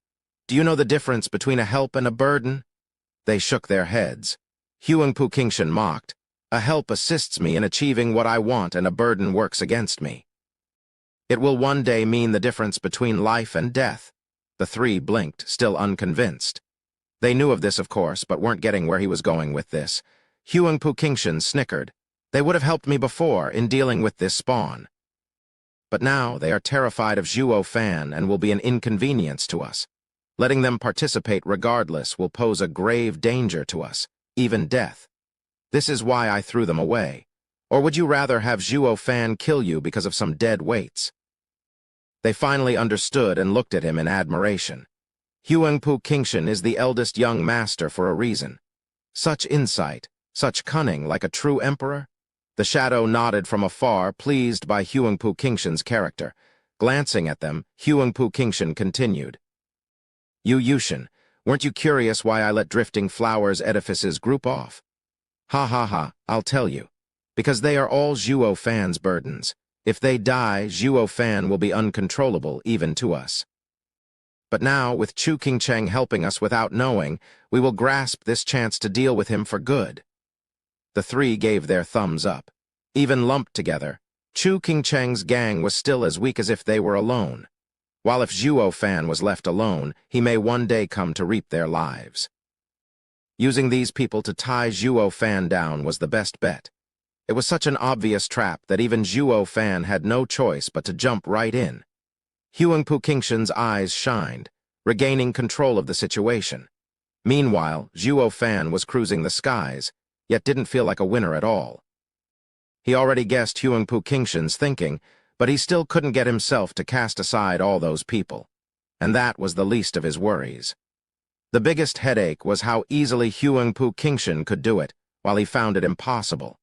Do you know the difference between a help and a burden? They shook their heads. Huangpu Qingshan mocked. A help assists me in achieving what I want and a burden works against me. It will one day mean the difference between life and death. The three blinked, still unconvinced. They knew of this, of course, but weren't getting where he was going with this. Huangpu Qingshan snickered. They would have helped me before in dealing with this spawn. But now they are terrified of Zhuo Fan and will be an inconvenience to us. Letting them participate regardless will pose a grave danger to us, even death. This is why I threw them away. Or would you rather have Zhuo Fan kill you because of some dead weights? They finally understood and looked at him in admiration. Huangpu Qingshan is the eldest young master for a reason. Such insight, such cunning like a true emperor? The shadow nodded from afar, pleased by Huangpu Qingshan's character. Glancing at them, Huangpu Qingshan continued. Yu Yushin, weren't you curious why I let Drifting Flowers edifices group off? Ha ha ha, I'll tell you. Because they are all Zhuo Fan's burdens. If they die, Zhuo Fan will be uncontrollable even to us. But now, with Chu Qingcheng helping us without knowing, we will grasp this chance to deal with him for good. The three gave their thumbs up. Even lumped together, Chu Qingcheng's gang was still as weak as if they were alone. While if Zhuo Fan was left alone, he may one day come to reap their lives. Using these people to tie Zhuo Fan down was the best bet. It was such an obvious trap that even Zhuo Fan had no choice but to jump right in. Huangpu Qingshan's eyes shined, regaining control of the situation. Meanwhile, Zhuo Fan was cruising the skies, yet didn't feel like a winner at all. He already guessed Huangpu Qingshan's thinking, but he still couldn't get himself to cast aside all those people. And that was the least of his worries. The biggest headache was how easily Huangpu Qingshan could do it, while he found it impossible.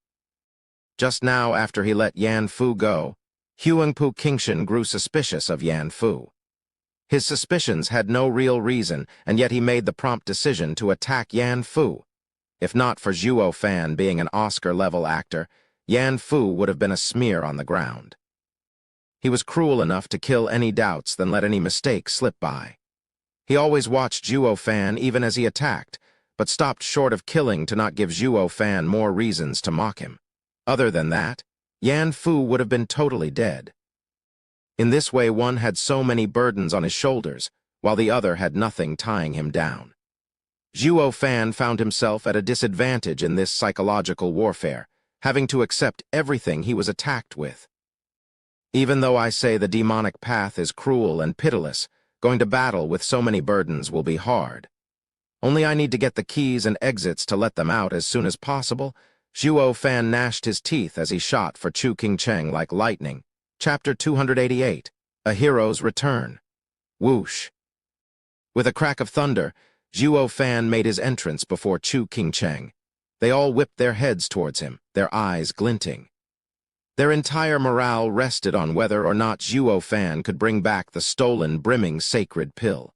Just now, after he let Yan Fu go, Huangpu Qingshan grew suspicious of Yan Fu. His suspicions had no real reason, and yet he made the prompt decision to attack Yan Fu. If not for Zhuo Fan being an Oscar-level actor, Yan Fu would have been a smear on the ground. He was cruel enough to kill any doubts than let any mistake slip by. He always watched Zhuo Fan even as he attacked, but stopped short of killing to not give Zhuo Fan more reasons to mock him. Other than that, Yan Fu would have been totally dead. In this way, one had so many burdens on his shoulders, while the other had nothing tying him down. Zhuo Fan found himself at a disadvantage in this psychological warfare, having to accept everything he was attacked with. Even though I say the demonic path is cruel and pitiless, going to battle with so many burdens will be hard. Only I need to get the keys and exits to let them out as soon as possible. Zhuo Fan gnashed his teeth as he shot for Chu Qingcheng like lightning. Chapter 288, A Hero's Return. Whoosh. With a crack of thunder, Zhuo Fan made his entrance before Chu Qingcheng. They all whipped their heads towards him, their eyes glinting. Their entire morale rested on whether or not Zhuo Fan could bring back the stolen, brimming sacred pill.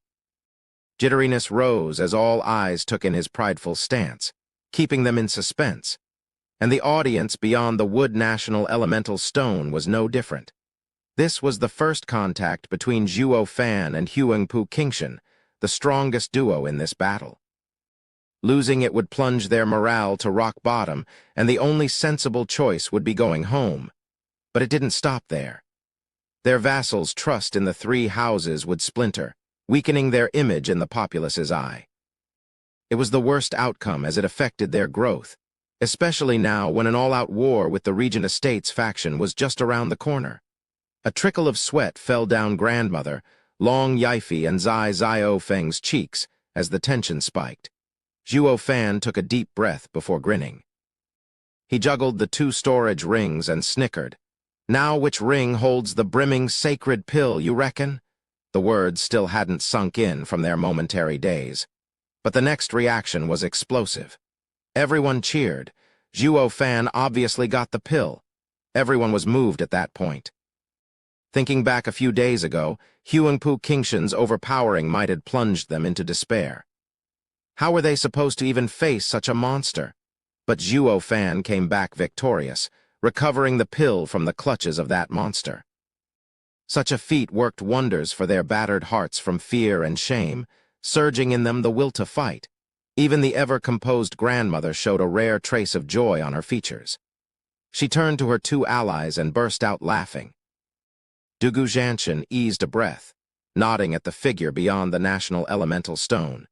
Jitteriness rose as all eyes took in his prideful stance. keeping them in suspense. And the audience beyond the wood national elemental stone was no different. This was the first contact between Zhuo Fan and Huangpu Qingshan, the strongest duo in this battle. Losing it would plunge their morale to rock bottom, and the only sensible choice would be going home. But it didn't stop there. Their vassals' trust in the three houses would splinter, weakening their image in the populace's eye. It was the worst outcome as it affected their growth, especially now when an all-out war with the Regent Estates faction was just around the corner. A trickle of sweat fell down Grandmother, Long Yifi and Zai Zio Feng's cheeks as the tension spiked. Zhuo Fan took a deep breath before grinning. He juggled the two storage rings and snickered. "Now which ring holds the brimming sacred pill, you reckon?" The words still hadn't sunk in from their momentary daze. But the next reaction was explosive. Everyone cheered. Zhuo Fan obviously got the pill. Everyone was moved at that point. Thinking back a few days ago, Huangpu Qingshan's overpowering might had plunged them into despair. How were they supposed to even face such a monster? But Zhuo Fan came back victorious, recovering the pill from the clutches of that monster. Such a feat worked wonders for their battered hearts from fear and shame, surging in them the will to fight. Even the ever-composed grandmother showed a rare trace of joy on her features. She turned to her two allies and burst out laughing. Dugu Zhanshan eased a breath, nodding at the figure beyond the national elemental stone.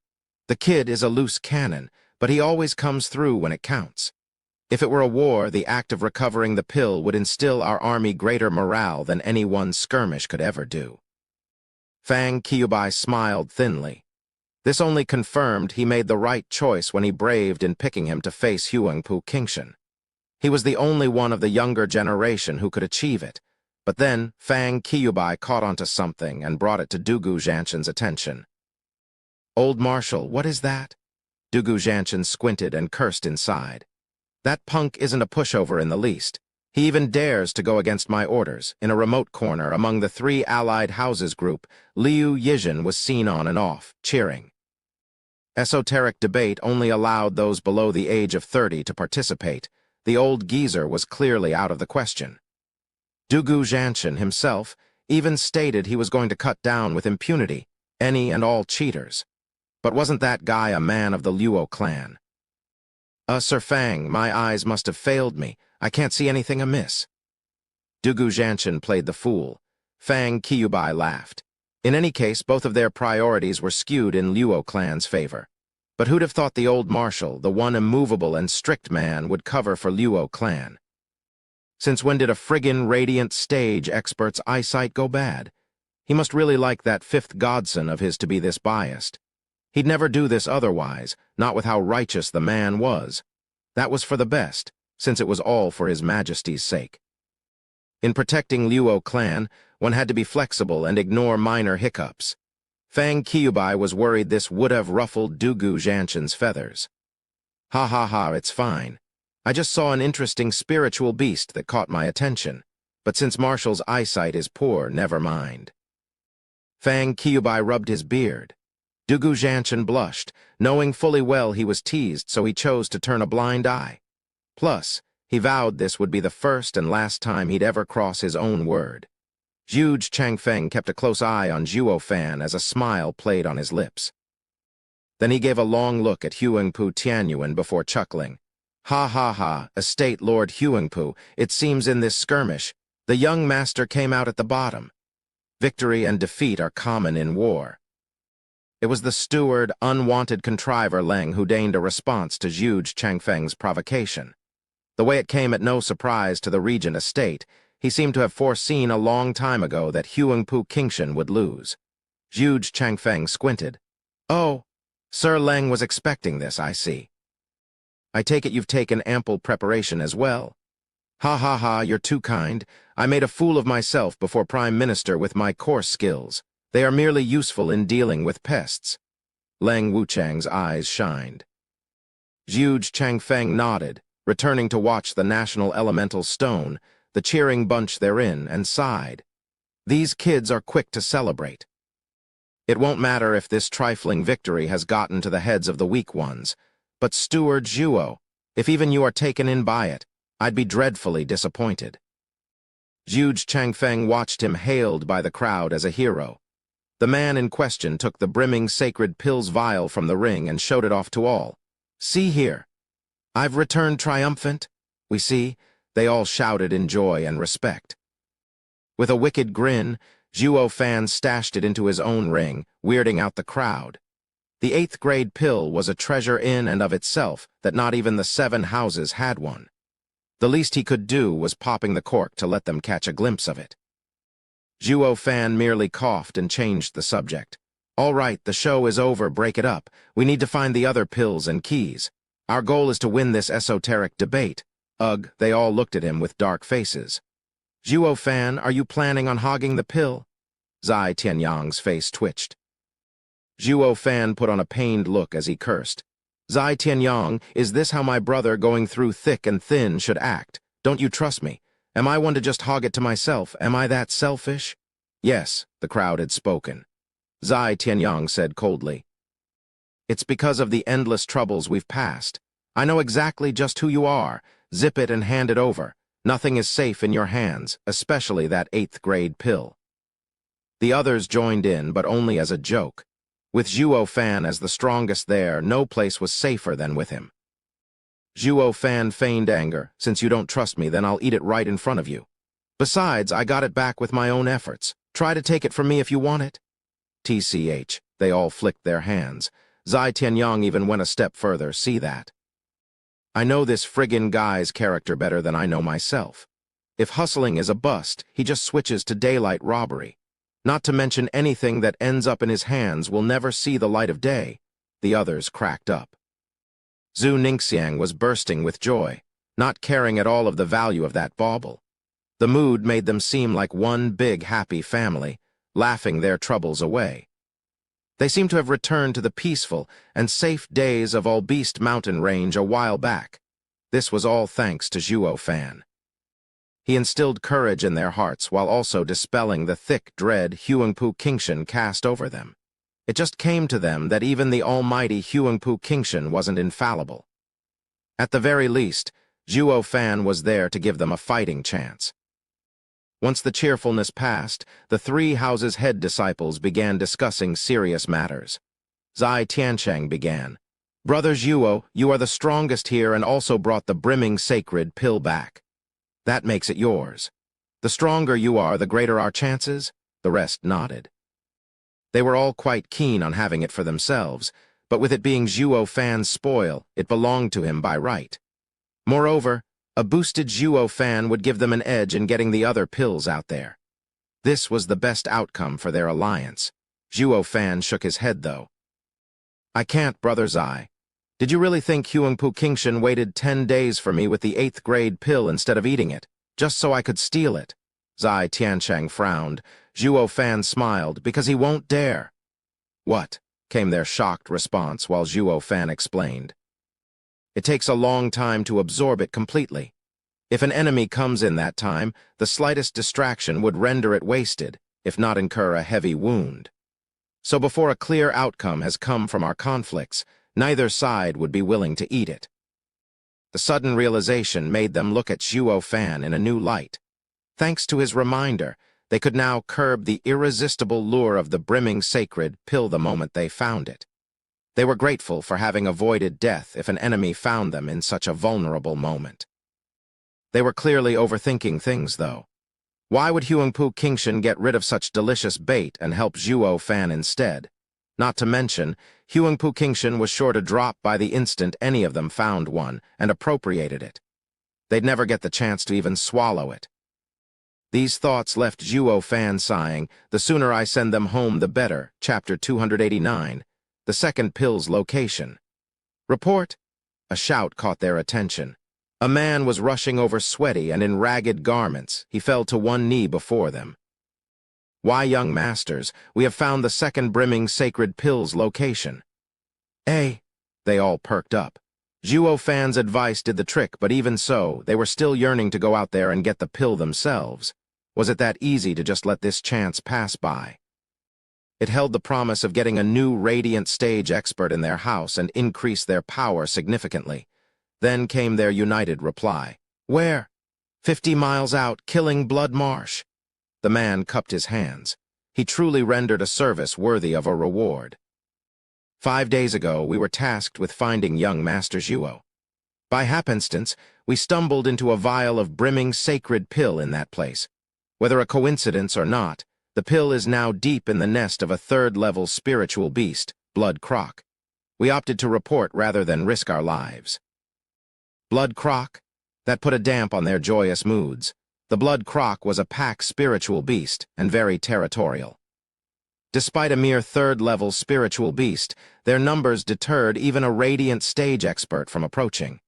The kid is a loose cannon, but he always comes through when it counts. If it were a war, the act of recovering the pill would instill our army greater morale than any one skirmish could ever do. Fang Qiubai smiled thinly. This only confirmed he made the right choice when he braved in picking him to face Huangpu Qingshan. He was the only one of the younger generation who could achieve it. But then Fang Qiubai caught onto something and brought it to Dugu Zhanshan's attention. "Old Marshal, what is that?" Dugu Zhanshan squinted and cursed inside. "That punk isn't a pushover in the least. He even dares to go against my orders." In a remote corner among the three allied houses group, Liu Yizhen was seen on and off, cheering. Esoteric debate only allowed those below the age of 30 to participate. The old geezer was clearly out of the question. Dugu Zhanshan himself even stated he was going to cut down with impunity any and all cheaters. But wasn't that guy a man of the Luo clan? Sir Fang, my eyes must have failed me. I can't see anything amiss." Dugu Zhanshan played the fool. Fang Qiubai laughed. In any case, both of their priorities were skewed in Luo clan's favor. But who'd have thought the old marshal, the one immovable and strict man, would cover for Luo clan? Since when did a friggin' radiant stage expert's eyesight go bad? He must really like that fifth godson of his to be this biased. He'd never do this otherwise, not with how righteous the man was. That was for the best, since it was all for His Majesty's sake. In protecting Luo clan, one had to be flexible and ignore minor hiccups. Fang Qiubai was worried this would have ruffled Dugu Zhanshan's feathers. "Ha ha ha, it's fine. I just saw an interesting spiritual beast that caught my attention, but since Marshall's eyesight is poor, never mind." Fang Qiubai rubbed his beard. Dugu Zhanshan blushed, knowing fully well he was teased, so he chose to turn a blind eye. Plus, he vowed this would be the first and last time he'd ever cross his own word. Zhuge Changfeng kept a close eye on Zhuo Fan as a smile played on his lips. Then he gave a long look at Huangpu Tianyuan before chuckling. "Ha ha ha, Estate Lord Huangpu, it seems in this skirmish, the young master came out at the bottom. Victory and defeat are common in war." It was the steward, unwanted contriver Leng who deigned a response to Zhuge Changfeng's provocation. The way it came at no surprise to the Regent Estate, he seemed to have foreseen a long time ago that Huangpu Qingshan would lose. Zhuge Changfeng squinted. "Oh, Sir Leng was expecting this, I see. I take it you've taken ample preparation as well." "Ha ha ha, you're too kind. I made a fool of myself before Prime Minister with my course skills. They are merely useful in dealing with pests." Leng Wuchang's eyes shined. Zhuge Changfeng nodded, returning to watch the national elemental stone, the cheering bunch therein, and sighed. These kids are quick to celebrate. It won't matter if this trifling victory has gotten to the heads of the weak ones. But Steward Zhuo, if even you are taken in by it, I'd be dreadfully disappointed. Zhu Changfeng watched him hailed by the crowd as a hero. The man in question took the brimming sacred pills vial from the ring and showed it off to all. See here. I've returned triumphant. We see, they all shouted in joy and respect. With a wicked grin, Zhuo Fan stashed it into his own ring, weirding out the crowd. The 8th grade pill was a treasure in and of itself that not even the 7 houses had one. The least he could do was popping the cork to let them catch a glimpse of it. Zhuo Fan merely coughed and changed the subject. All right, the show is over, break it up. We need to find the other pills and keys. Our goal is to win this esoteric debate. Ugh, they all looked at him with dark faces. Zhuo Fan, are you planning on hogging the pill? Zai Tianyang's face twitched. Zhuo Fan put on a pained look as he cursed. Zai Tianyang, is this how my brother going through thick and thin should act? Don't you trust me? Am I one to just hog it to myself? Am I that selfish? Yes, the crowd had spoken. Zai Tianyang said coldly. It's because of the endless troubles we've passed. I know exactly just who you are. Zip it and hand it over. Nothing is safe in your hands, especially that 8th grade pill. The others joined in, but only as a joke. With Zhuo Fan as the strongest there, no place was safer than with him. Zhuo Fan feigned anger. Since you don't trust me, then I'll eat it right in front of you. Besides, I got it back with my own efforts. Try to take it from me if you want it. TCH, they all flicked their hands. Zai Tianyang even went a step further, see that. I know this friggin' guy's character better than I know myself. If hustling is a bust, he just switches to daylight robbery. Not to mention anything that ends up in his hands will never see the light of day. The others cracked up. Zhu Ningxiang was bursting with joy, not caring at all of the value of that bauble. The mood made them seem like one big happy family, laughing their troubles away. They seemed to have returned to the peaceful and safe days of Albeast mountain range a while back. This was all thanks to Zhuo Fan. He instilled courage in their hearts while also dispelling the thick dread Huangpu Qingshan cast over them. It just came to them that even the almighty Huangpu Qingshan wasn't infallible. At the very least, Zhuo Fan was there to give them a fighting chance. Once the cheerfulness passed, the 3 houses' head disciples began discussing serious matters. Zai Tiancheng began. Brother Zhuo, you are the strongest here and also brought the brimming sacred pill back. That makes it yours. The stronger you are, the greater our chances. The rest nodded. They were all quite keen on having it for themselves, but with it being Zhuo Fan's spoil, it belonged to him by right. Moreover, a boosted Zhuo Fan would give them an edge in getting the other pills out there. This was the best outcome for their alliance. Zhuo Fan shook his head, though. I can't, Brother Zai. Did you really think Huangpu Qingshan waited 10 days for me with the 8th grade pill instead of eating it, just so I could steal it? Zai Tiancheng frowned. Zhuo Fan smiled, because he won't dare. What? Came their shocked response while Zhuo Fan explained. It takes a long time to absorb it completely. If an enemy comes in that time, the slightest distraction would render it wasted, if not incur a heavy wound. So before a clear outcome has come from our conflicts, neither side would be willing to eat it. The sudden realization made them look at Zhuo Fan in a new light. Thanks to his reminder, they could now curb the irresistible lure of the brimming sacred pill the moment they found it. They were grateful for having avoided death if an enemy found them in such a vulnerable moment. They were clearly overthinking things, though. Why would Huangpu Qingshan get rid of such delicious bait and help Zhuo Fan instead? Not to mention, Huangpu Qingshan was sure to drop by the instant any of them found one and appropriated it. They'd never get the chance to even swallow it. These thoughts left Zhuo Fan sighing, the sooner I send them home the better, Chapter 289, the second pill's location. Report! A shout caught their attention. A man was rushing over sweaty and in ragged garments. He fell to one knee before them. Why, young masters, we have found the second brimming sacred pill's location. Eh? They all perked up. Zhuo Fan's advice did the trick, but even so, they were still yearning to go out there and get the pill themselves. Was it that easy to just let this chance pass by? It held the promise of getting a new radiant stage expert in their house and increase their power significantly. Then came their united reply. "Where?" "50 miles out, Killing Blood Marsh." The man cupped his hands. He truly rendered a service worthy of a reward. 5 days ago, we were tasked with finding young Master Zhuo. By happenstance, we stumbled into a vial of brimming sacred pill in that place. Whether a coincidence or not, the pill is now deep in the nest of a third-level spiritual beast, Blood Croc. We opted to report rather than risk our lives. Blood Croc? That put a damp on their joyous moods. The Blood Croc was a pack spiritual beast and very territorial. Despite a mere third-level spiritual beast, their numbers deterred even a radiant stage expert from approaching.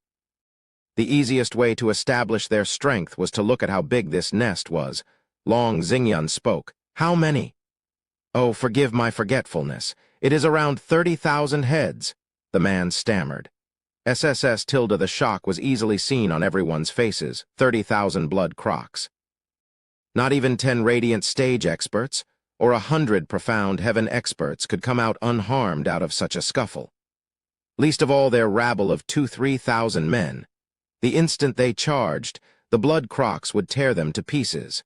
The easiest way to establish their strength was to look at how big this nest was. Long Xingyun spoke. "How many?" "Oh, forgive my forgetfulness. It is around 30,000 heads," the man stammered. SSS tilde the shock was easily seen on everyone's faces. 30,000 Blood Crocs. Not even 10 radiant stage experts, or 100 profound heaven experts could come out unharmed out of such a scuffle. Least of all their rabble of 2,000–3,000 men. The instant they charged, the Blood Crocs would tear them to pieces.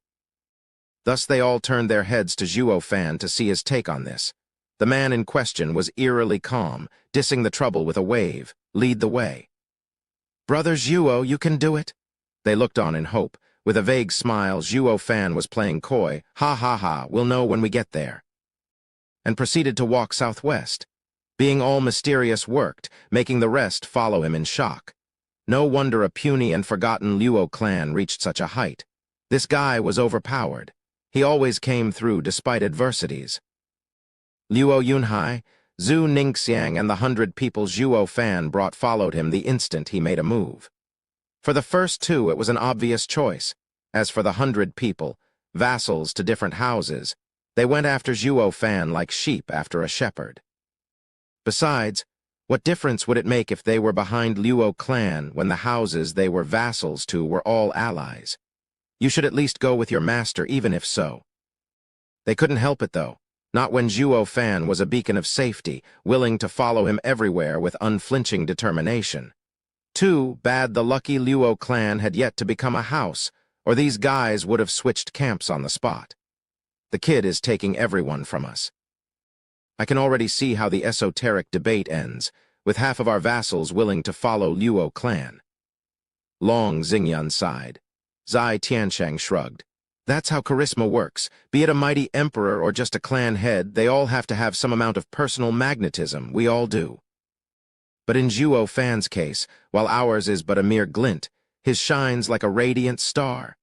Thus they all turned their heads to Zhuo Fan to see his take on this. The man in question was eerily calm, dissing the trouble with a wave. "Lead the way." "Brother Zhuo, you can do it." They looked on in hope. With a vague smile, Zhuo Fan was playing coy. "Ha ha ha, we'll know when we get there." And proceeded to walk southwest. Being all mysterious worked, making the rest follow him in shock. No wonder a puny and forgotten Luo clan reached such a height. This guy was overpowered. He always came through despite adversities. Luo Yunhai, Zhu Ningxiang, and the 100 people Zhuo Fan brought followed him the instant he made a move. For the first two, it was an obvious choice. As for the 100 people, vassals to different houses, they went after Zhuo Fan like sheep after a shepherd. Besides, what difference would it make if they were behind Luo clan when the houses they were vassals to were all allies? You should at least go with your master, even if so. They couldn't help it, though. Not when Zhuo Fan was a beacon of safety, willing to follow him everywhere with unflinching determination. Too bad the lucky Luo clan had yet to become a house, or these guys would have switched camps on the spot. The kid is taking everyone from us. I can already see how the esoteric debate ends, with half of our vassals willing to follow Luo clan. Long Xingyun sighed. Zai Tiansheng shrugged. That's how charisma works. Be it a mighty emperor or just a clan head, they all have to have some amount of personal magnetism. We all do. But in Zhuo Fan's case, while ours is but a mere glint, his shines like a radiant star.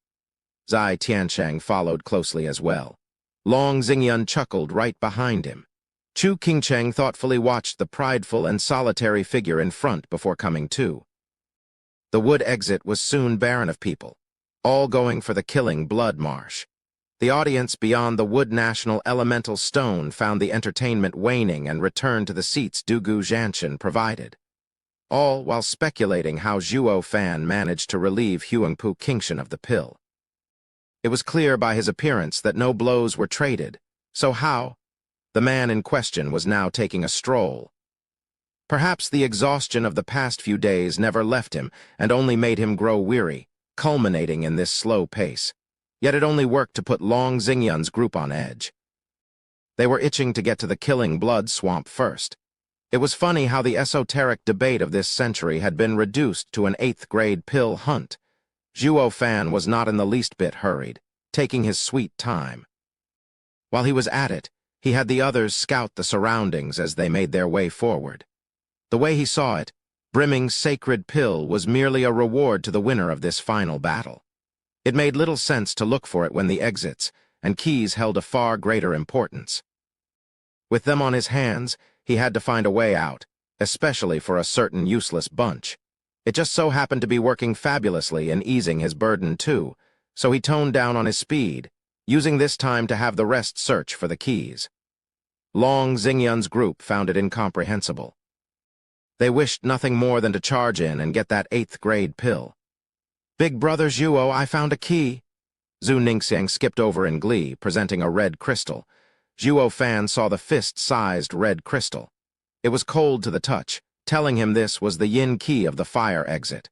Zai Tiansheng followed closely as well. Long Xingyun chuckled right behind him. Chu Qingcheng thoughtfully watched the prideful and solitary figure in front before coming to. The wood exit was soon barren of people, all going for the Killing Blood Marsh. The audience beyond the Wood National Elemental Stone found the entertainment waning and returned to the seats Dugu Zhanshan provided. All while speculating how Zhuo Fan managed to relieve Huangpu Qingshan of the pill. It was clear by his appearance that no blows were traded. So how? The man in question was now taking a stroll. Perhaps the exhaustion of the past few days never left him and only made him grow weary, culminating in this slow pace. Yet it only worked to put Long Xingyun's group on edge. They were itching to get to the Killing Blood Swamp first. It was funny how the esoteric debate of this century had been reduced to an 8th-grade pill hunt. Zhuo Fan was not in the least bit hurried, taking his sweet time. While he was at it, he had the others scout the surroundings as they made their way forward. The way he saw it, brimming sacred pill was merely a reward to the winner of this final battle. It made little sense to look for it when the exits, and keys held a far greater importance. With them on his hands, he had to find a way out, especially for a certain useless bunch. It just so happened to be working fabulously and easing his burden too, so he toned down on his speed, using this time to have the rest search for the keys. Long Xingyun's group found it incomprehensible. They wished nothing more than to charge in and get that 8th-grade pill. "Big brother Zhuo, I found a key." Zhu Ningxiang skipped over in glee, presenting a red crystal. Zhuo Fan saw the fist-sized red crystal. It was cold to the touch, telling him this was the yin key of the fire exit.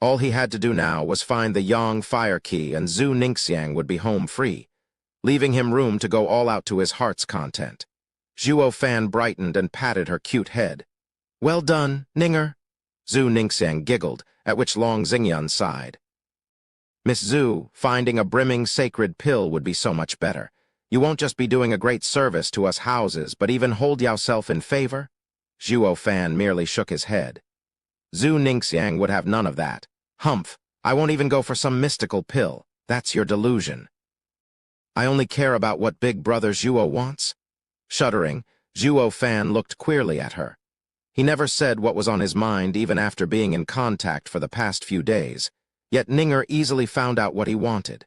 All he had to do now was find the yang fire key and Zhu Ningxiang would be home free, leaving him room to go all out to his heart's content. Zhuo Fan brightened and patted her cute head. "Well done, Ninger." Zhu Ningxiang giggled, at which Long Xingyun sighed. "Miss Zhu, finding a brimming sacred pill would be so much better. You won't just be doing a great service to us houses, but even hold yourself in favor?" Zhuo Fan merely shook his head. Zhu Ningxiang would have none of that. "Humph, I won't even go for some mystical pill. That's your delusion. I only care about what big brother Zhuo wants." Shuddering, Zhuo Fan looked queerly at her. He never said what was on his mind even after being in contact for the past few days, yet Ninger easily found out what he wanted.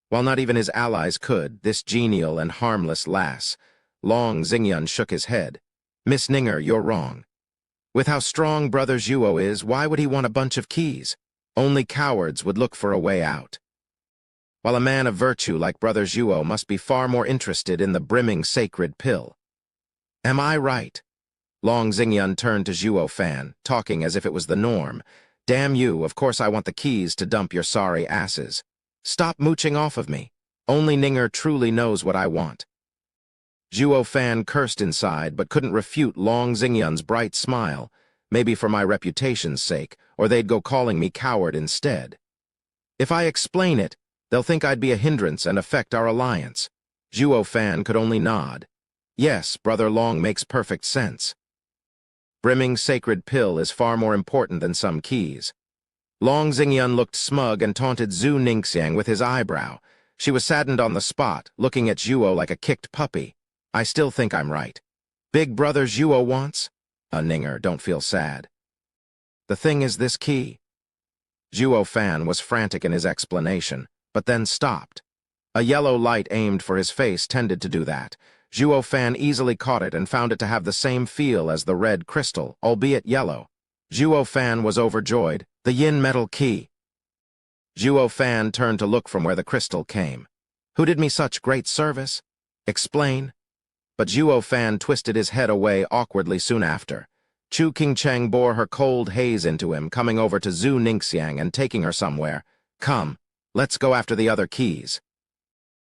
While not even his allies could, this genial and harmless lass, Long Xingyun shook his head. "Miss Ninger, you're wrong. With how strong Brother Zhuo is, why would he want a bunch of keys? Only cowards would look for a way out. While a man of virtue like Brother Zhuo must be far more interested in the brimming sacred pill. Am I right?" Long Xingyun turned to Zhuo Fan, talking as if it was the norm. "Damn you, of course I want the keys to dump your sorry asses. Stop mooching off of me. Only Ninger truly knows what I want." Zhuo Fan cursed inside, but couldn't refute Long Xingyun's bright smile, maybe for my reputation's sake, or they'd go calling me coward instead. "If I explain it, they'll think I'd be a hindrance and affect our alliance." Zhuo Fan could only nod. "Yes, Brother Long makes perfect sense. Brimming sacred pill is far more important than some keys." Long Xingyun looked smug and taunted Zhu Ningxiang with his eyebrow. She was saddened on the spot, looking at Zhuo like a kicked puppy. "I still think I'm right. Big brother Zhuo wants?" Ninger, don't feel sad. "The thing is this key." Zhuo Fan was frantic in his explanation, but then stopped. A yellow light aimed for his face tended to do that. Zhuo Fan easily caught it and found it to have the same feel as the red crystal, albeit yellow. Zhuo Fan was overjoyed. The yin metal key. Zhuo Fan turned to look from where the crystal came. "Who did me such great service? Explain." But Zhuo Fan twisted his head away awkwardly soon after. Chu Qingcheng bore her cold haze into him, coming over to Zhu Ningxiang and taking her somewhere. "Come, let's go after the other keys."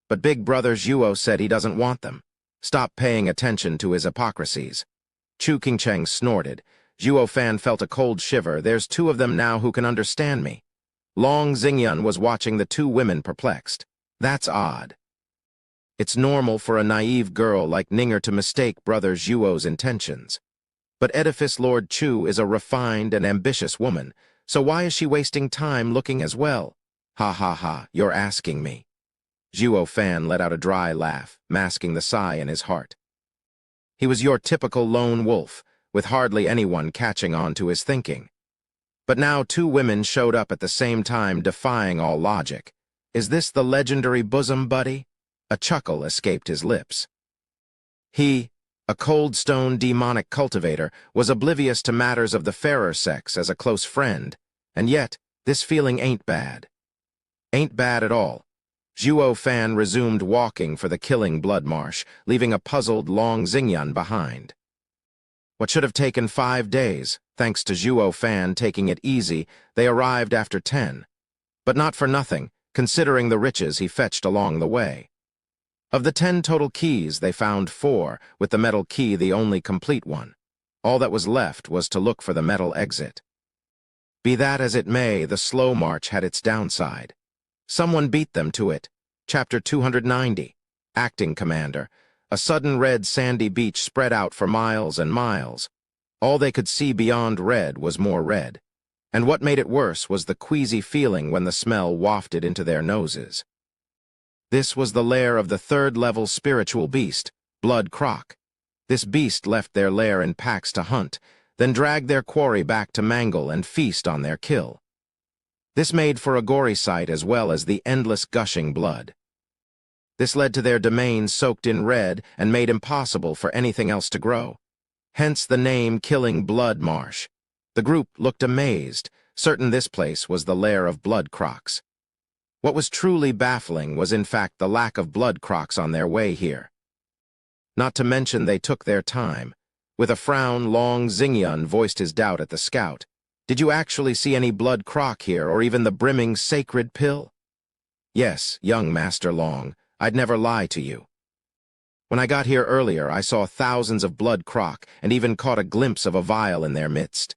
But big brother Zhuo said he doesn't want them. Stop paying attention to his hypocrisies. Chu Qingcheng snorted. Zhuo Fan felt a cold shiver. There's two of them now who can understand me. Long Xingyun was watching the two women perplexed. That's odd. It's normal for a naive girl like Ninger to mistake Brother Zhuo's intentions. But Edifice Lord Chu is a refined and ambitious woman, so why is she wasting time looking as well? Ha ha ha, you're asking me. Zhuo Fan let out a dry laugh, masking the sigh in his heart. He was your typical lone wolf, with hardly anyone catching on to his thinking. But now two women showed up at the same time, defying all logic. Is this the legendary bosom buddy? A chuckle escaped his lips. He, a cold stone demonic cultivator, was oblivious to matters of the fairer sex as a close friend, and yet this feeling ain't bad. Ain't bad at all. Zhuo Fan resumed walking for the killing blood marsh, leaving a puzzled Long Xingyun behind. What should have taken 5 days, thanks to Zhuo Fan taking it easy, they arrived after 10. But not for nothing, considering the riches he fetched along the way. Of the 10 total keys, they found 4, with the metal key the only complete one. All that was left was to look for the metal exit. Be that as it may, the slow march had its downside. Someone beat them to it. Chapter 290. Acting Commander. A sudden red sandy beach spread out for miles and miles. All they could see beyond red was more red. And what made it worse was the queasy feeling when the smell wafted into their noses. This was the lair of the 3rd-level spiritual beast, Blood Croc. This beast left their lair in packs to hunt, then dragged their quarry back to mangle and feast on their kill. This made for a gory sight as well as the endless gushing blood. This led to their domain soaked in red and made impossible for anything else to grow. Hence the name Killing Blood Marsh. The group looked amazed, certain this place was the lair of blood crocs. What was truly baffling was in fact the lack of blood crocs on their way here. Not to mention they took their time. With a frown, Long Xingyun voiced his doubt at the scout. Did you actually see any blood croc here, or even the brimming sacred pill? Yes, young Master Long, I'd never lie to you. When I got here earlier, I saw thousands of blood croc and even caught a glimpse of a vial in their midst.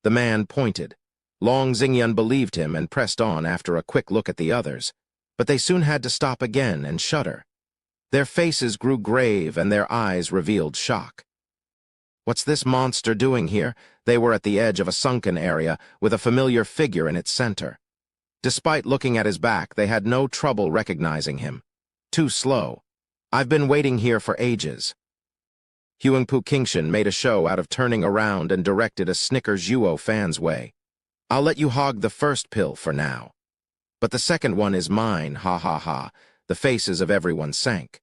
The man pointed. Long Xingyun believed him and pressed on after a quick look at the others, but they soon had to stop again and shudder. Their faces grew grave and their eyes revealed shock. What's this monster doing here? They were at the edge of a sunken area with a familiar figure in its center. Despite looking at his back, they had no trouble recognizing him. Too slow. I've been waiting here for ages. Huangpu Qingshan made a show out of turning around and directed a snicker Zhuo fan's way. I'll let you hog the first pill for now. But the second one is mine, ha ha ha. The faces of everyone sank.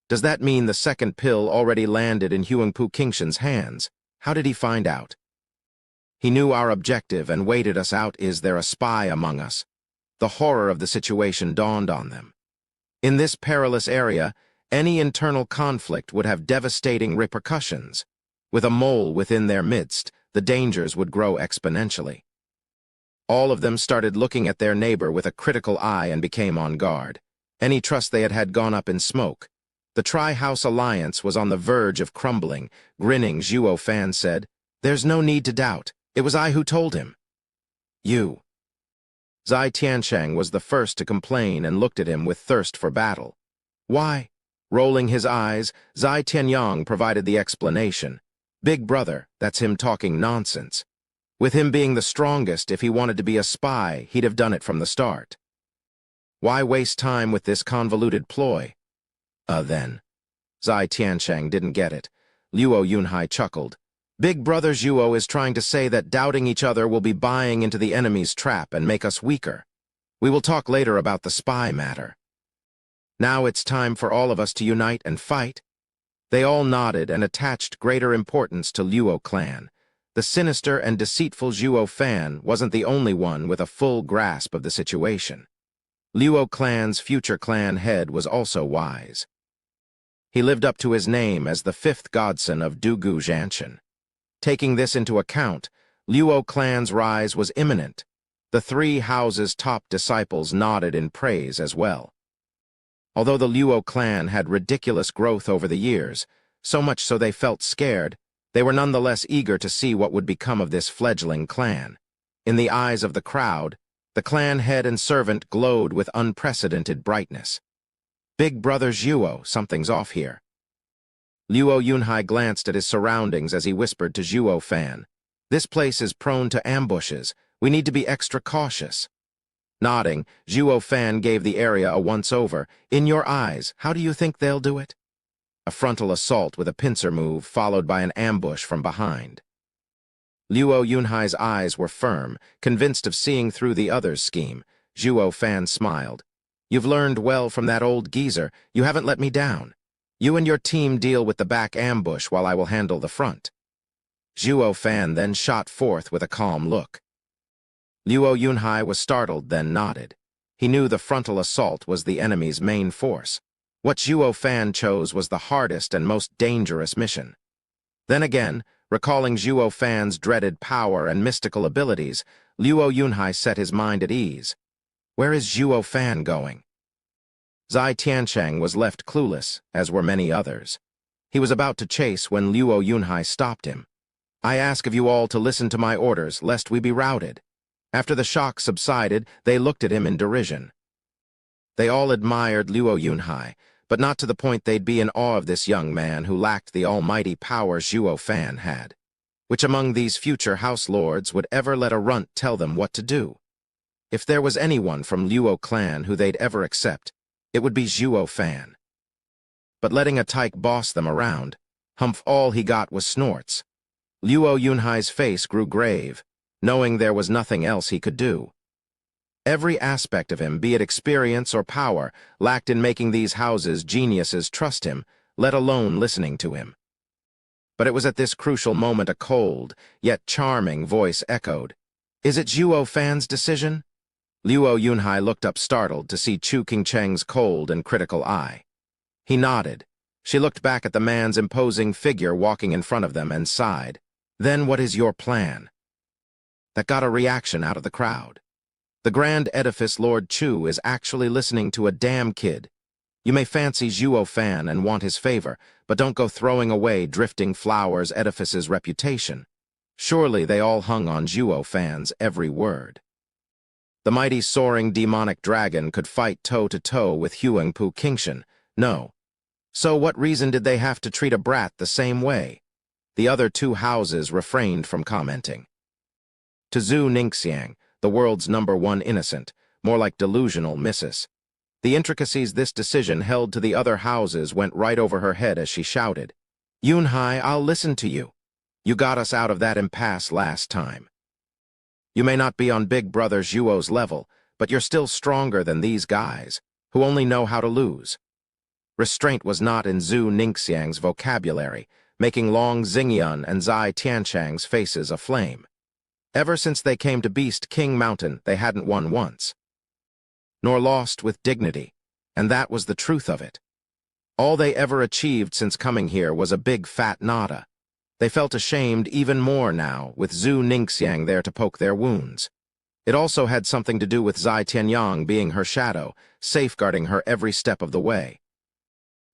Does that mean the second pill already landed in Huangpu Qingshan's hands? How did he find out? He knew our objective and waited us out. Is there a spy among us? The horror of the situation dawned on them. In this perilous area, any internal conflict would have devastating repercussions. With a mole within their midst, the dangers would grow exponentially. All of them started looking at their neighbor with a critical eye and became on guard. Any trust they had had gone up in smoke. The Tri-House Alliance was on the verge of crumbling. Grinning, Zhuo Fan said, "There's no need to doubt. It was I who told him." "You." Zai Tianshang was the first to complain and looked at him with thirst for battle. "Why?" Rolling his eyes, Zai Tianyang provided the explanation. "Big brother, that's him talking nonsense. With him being the strongest, if he wanted to be a spy, he'd have done it from the start. Why waste time with this convoluted ploy?" Then. Zai Tianshang didn't get it. Luo Yunhai chuckled. "Big brother Zhuo is trying to say that doubting each other will be buying into the enemy's trap and make us weaker. We will talk later about the spy matter. Now it's time for all of us to unite and fight." They all nodded and attached greater importance to Luo clan. The sinister and deceitful Zhuo Fan wasn't the only one with a full grasp of the situation. Luo clan's future clan head was also wise. He lived up to his name as the fifth godson of Dugu Zhanshan. Taking this into account, Luo clan's rise was imminent. The three houses' top disciples nodded in praise as well. Although the Luo clan had ridiculous growth over the years, so much so they felt scared, they were nonetheless eager to see what would become of this fledgling clan. In the eyes of the crowd, the clan head and servant glowed with unprecedented brightness. "Big brother Zhuo, something's off here." Luo Yunhai glanced at his surroundings as he whispered to Zhuo Fan, "This place is prone to ambushes. We need to be extra cautious." Nodding, Zhuo Fan gave the area a once-over. "In your eyes, how do you think they'll do it?" A frontal assault with a pincer move, followed by an ambush from behind. Luo Yunhai's eyes were firm, convinced of seeing through the other's scheme. Zhuo Fan smiled. "You've learned well from that old geezer. You haven't let me down. You and your team deal with the back ambush while I will handle the front." Zhuo Fan then shot forth with a calm look. Luo Yunhai was startled, then nodded. He knew the frontal assault was the enemy's main force. What Zhuo Fan chose was the hardest and most dangerous mission. Then again, recalling Zhuo Fan's dreaded power and mystical abilities, Luo Yunhai set his mind at ease. Where is Zhuo Fan going? Zai Tianshang was left clueless, as were many others. He was about to chase when Luo Yunhai stopped him. "I ask of you all to listen to my orders, lest we be routed." After the shock subsided, they looked at him in derision. They all admired Luo Yunhai, but not to the point they'd be in awe of this young man who lacked the almighty power Zhuo Fan had. Which among these future house lords would ever let a runt tell them what to do? If there was anyone from Luo clan who they'd ever accept, it would be Zhuo Fan. But letting a tyke boss them around, humph, all he got was snorts. Luo Yunhai's face grew grave, knowing there was nothing else he could do. Every aspect of him, be it experience or power, lacked in making these houses geniuses trust him, let alone listening to him. But it was at this crucial moment a cold, yet charming voice echoed, "Is it Zhuo Fan's decision?" Luo Yunhai looked up startled to see Chu Qingcheng's cold and critical eye. He nodded. She looked back at the man's imposing figure walking in front of them and sighed. Then what is your plan? That got a reaction out of the crowd. The grand edifice Lord Chu is actually listening to a damn kid. You may fancy Zhuo Fan and want his favor, but don't go throwing away Drifting Flowers edifice's reputation. Surely they all hung on Zhuo Fan's every word. The mighty soaring demonic dragon could fight toe-to-toe with Huangpu Qingshan. No. So what reason did they have to treat a brat the same way? The other two houses refrained from commenting. To Zhu Ningxiang, the world's #1 innocent, more like delusional missus. The intricacies this decision held to the other houses went right over her head as she shouted, "Yunhai, I'll listen to you. You got us out of that impasse last time. You may not be on Big Brother Zhuo's level, but you're still stronger than these guys, who only know how to lose." Restraint was not in Zhu Ningxiang's vocabulary, making Long Xingyun and Zai Tianchang's faces aflame. Ever since they came to Beast King Mountain, they hadn't won once, nor lost with dignity, and that was the truth of it. All they ever achieved since coming here was a big fat nada. They felt ashamed even more now, with Zhu Ningxiang there to poke their wounds. It also had something to do with Zai Tianyang being her shadow, safeguarding her every step of the way.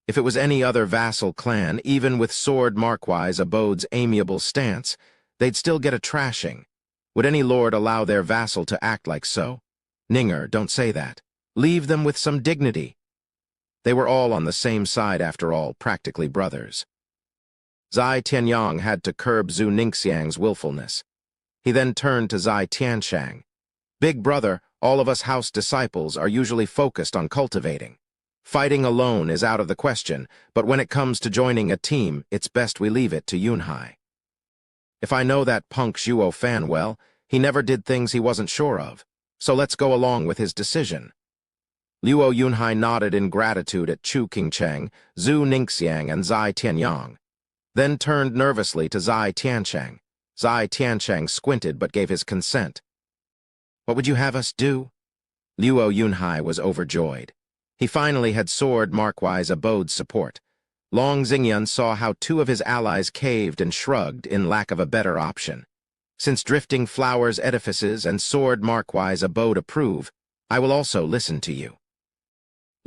If it was any other vassal clan, even with Sword Markwise Abode's amiable stance, they'd still get a trashing. Would any lord allow their vassal to act like so? Ninger, don't say that. Leave them with some dignity. They were all on the same side after all, practically brothers. Zai Tianyang had to curb Zhu Ningxiang's willfulness. He then turned to Zai Tianchang. Big brother, all of us house disciples are usually focused on cultivating. Fighting alone is out of the question, but when it comes to joining a team, it's best we leave it to Yunhai. If I know that punk Zhuo Fan well, he never did things he wasn't sure of, so let's go along with his decision. Luo Yunhai nodded in gratitude at Chu Qingcheng, Zhu Ningxiang, and Zai Tianyang, then turned nervously to Zai Tianchang. Zai Tianchang squinted but gave his consent. What would you have us do? Luo Yunhai was overjoyed. He finally had Sword Markwise Abode's support. Long Xingyun saw how two of his allies caved and shrugged in lack of a better option. Since Drifting Flowers edifices and Sword Markwise Abode approve, I will also listen to you.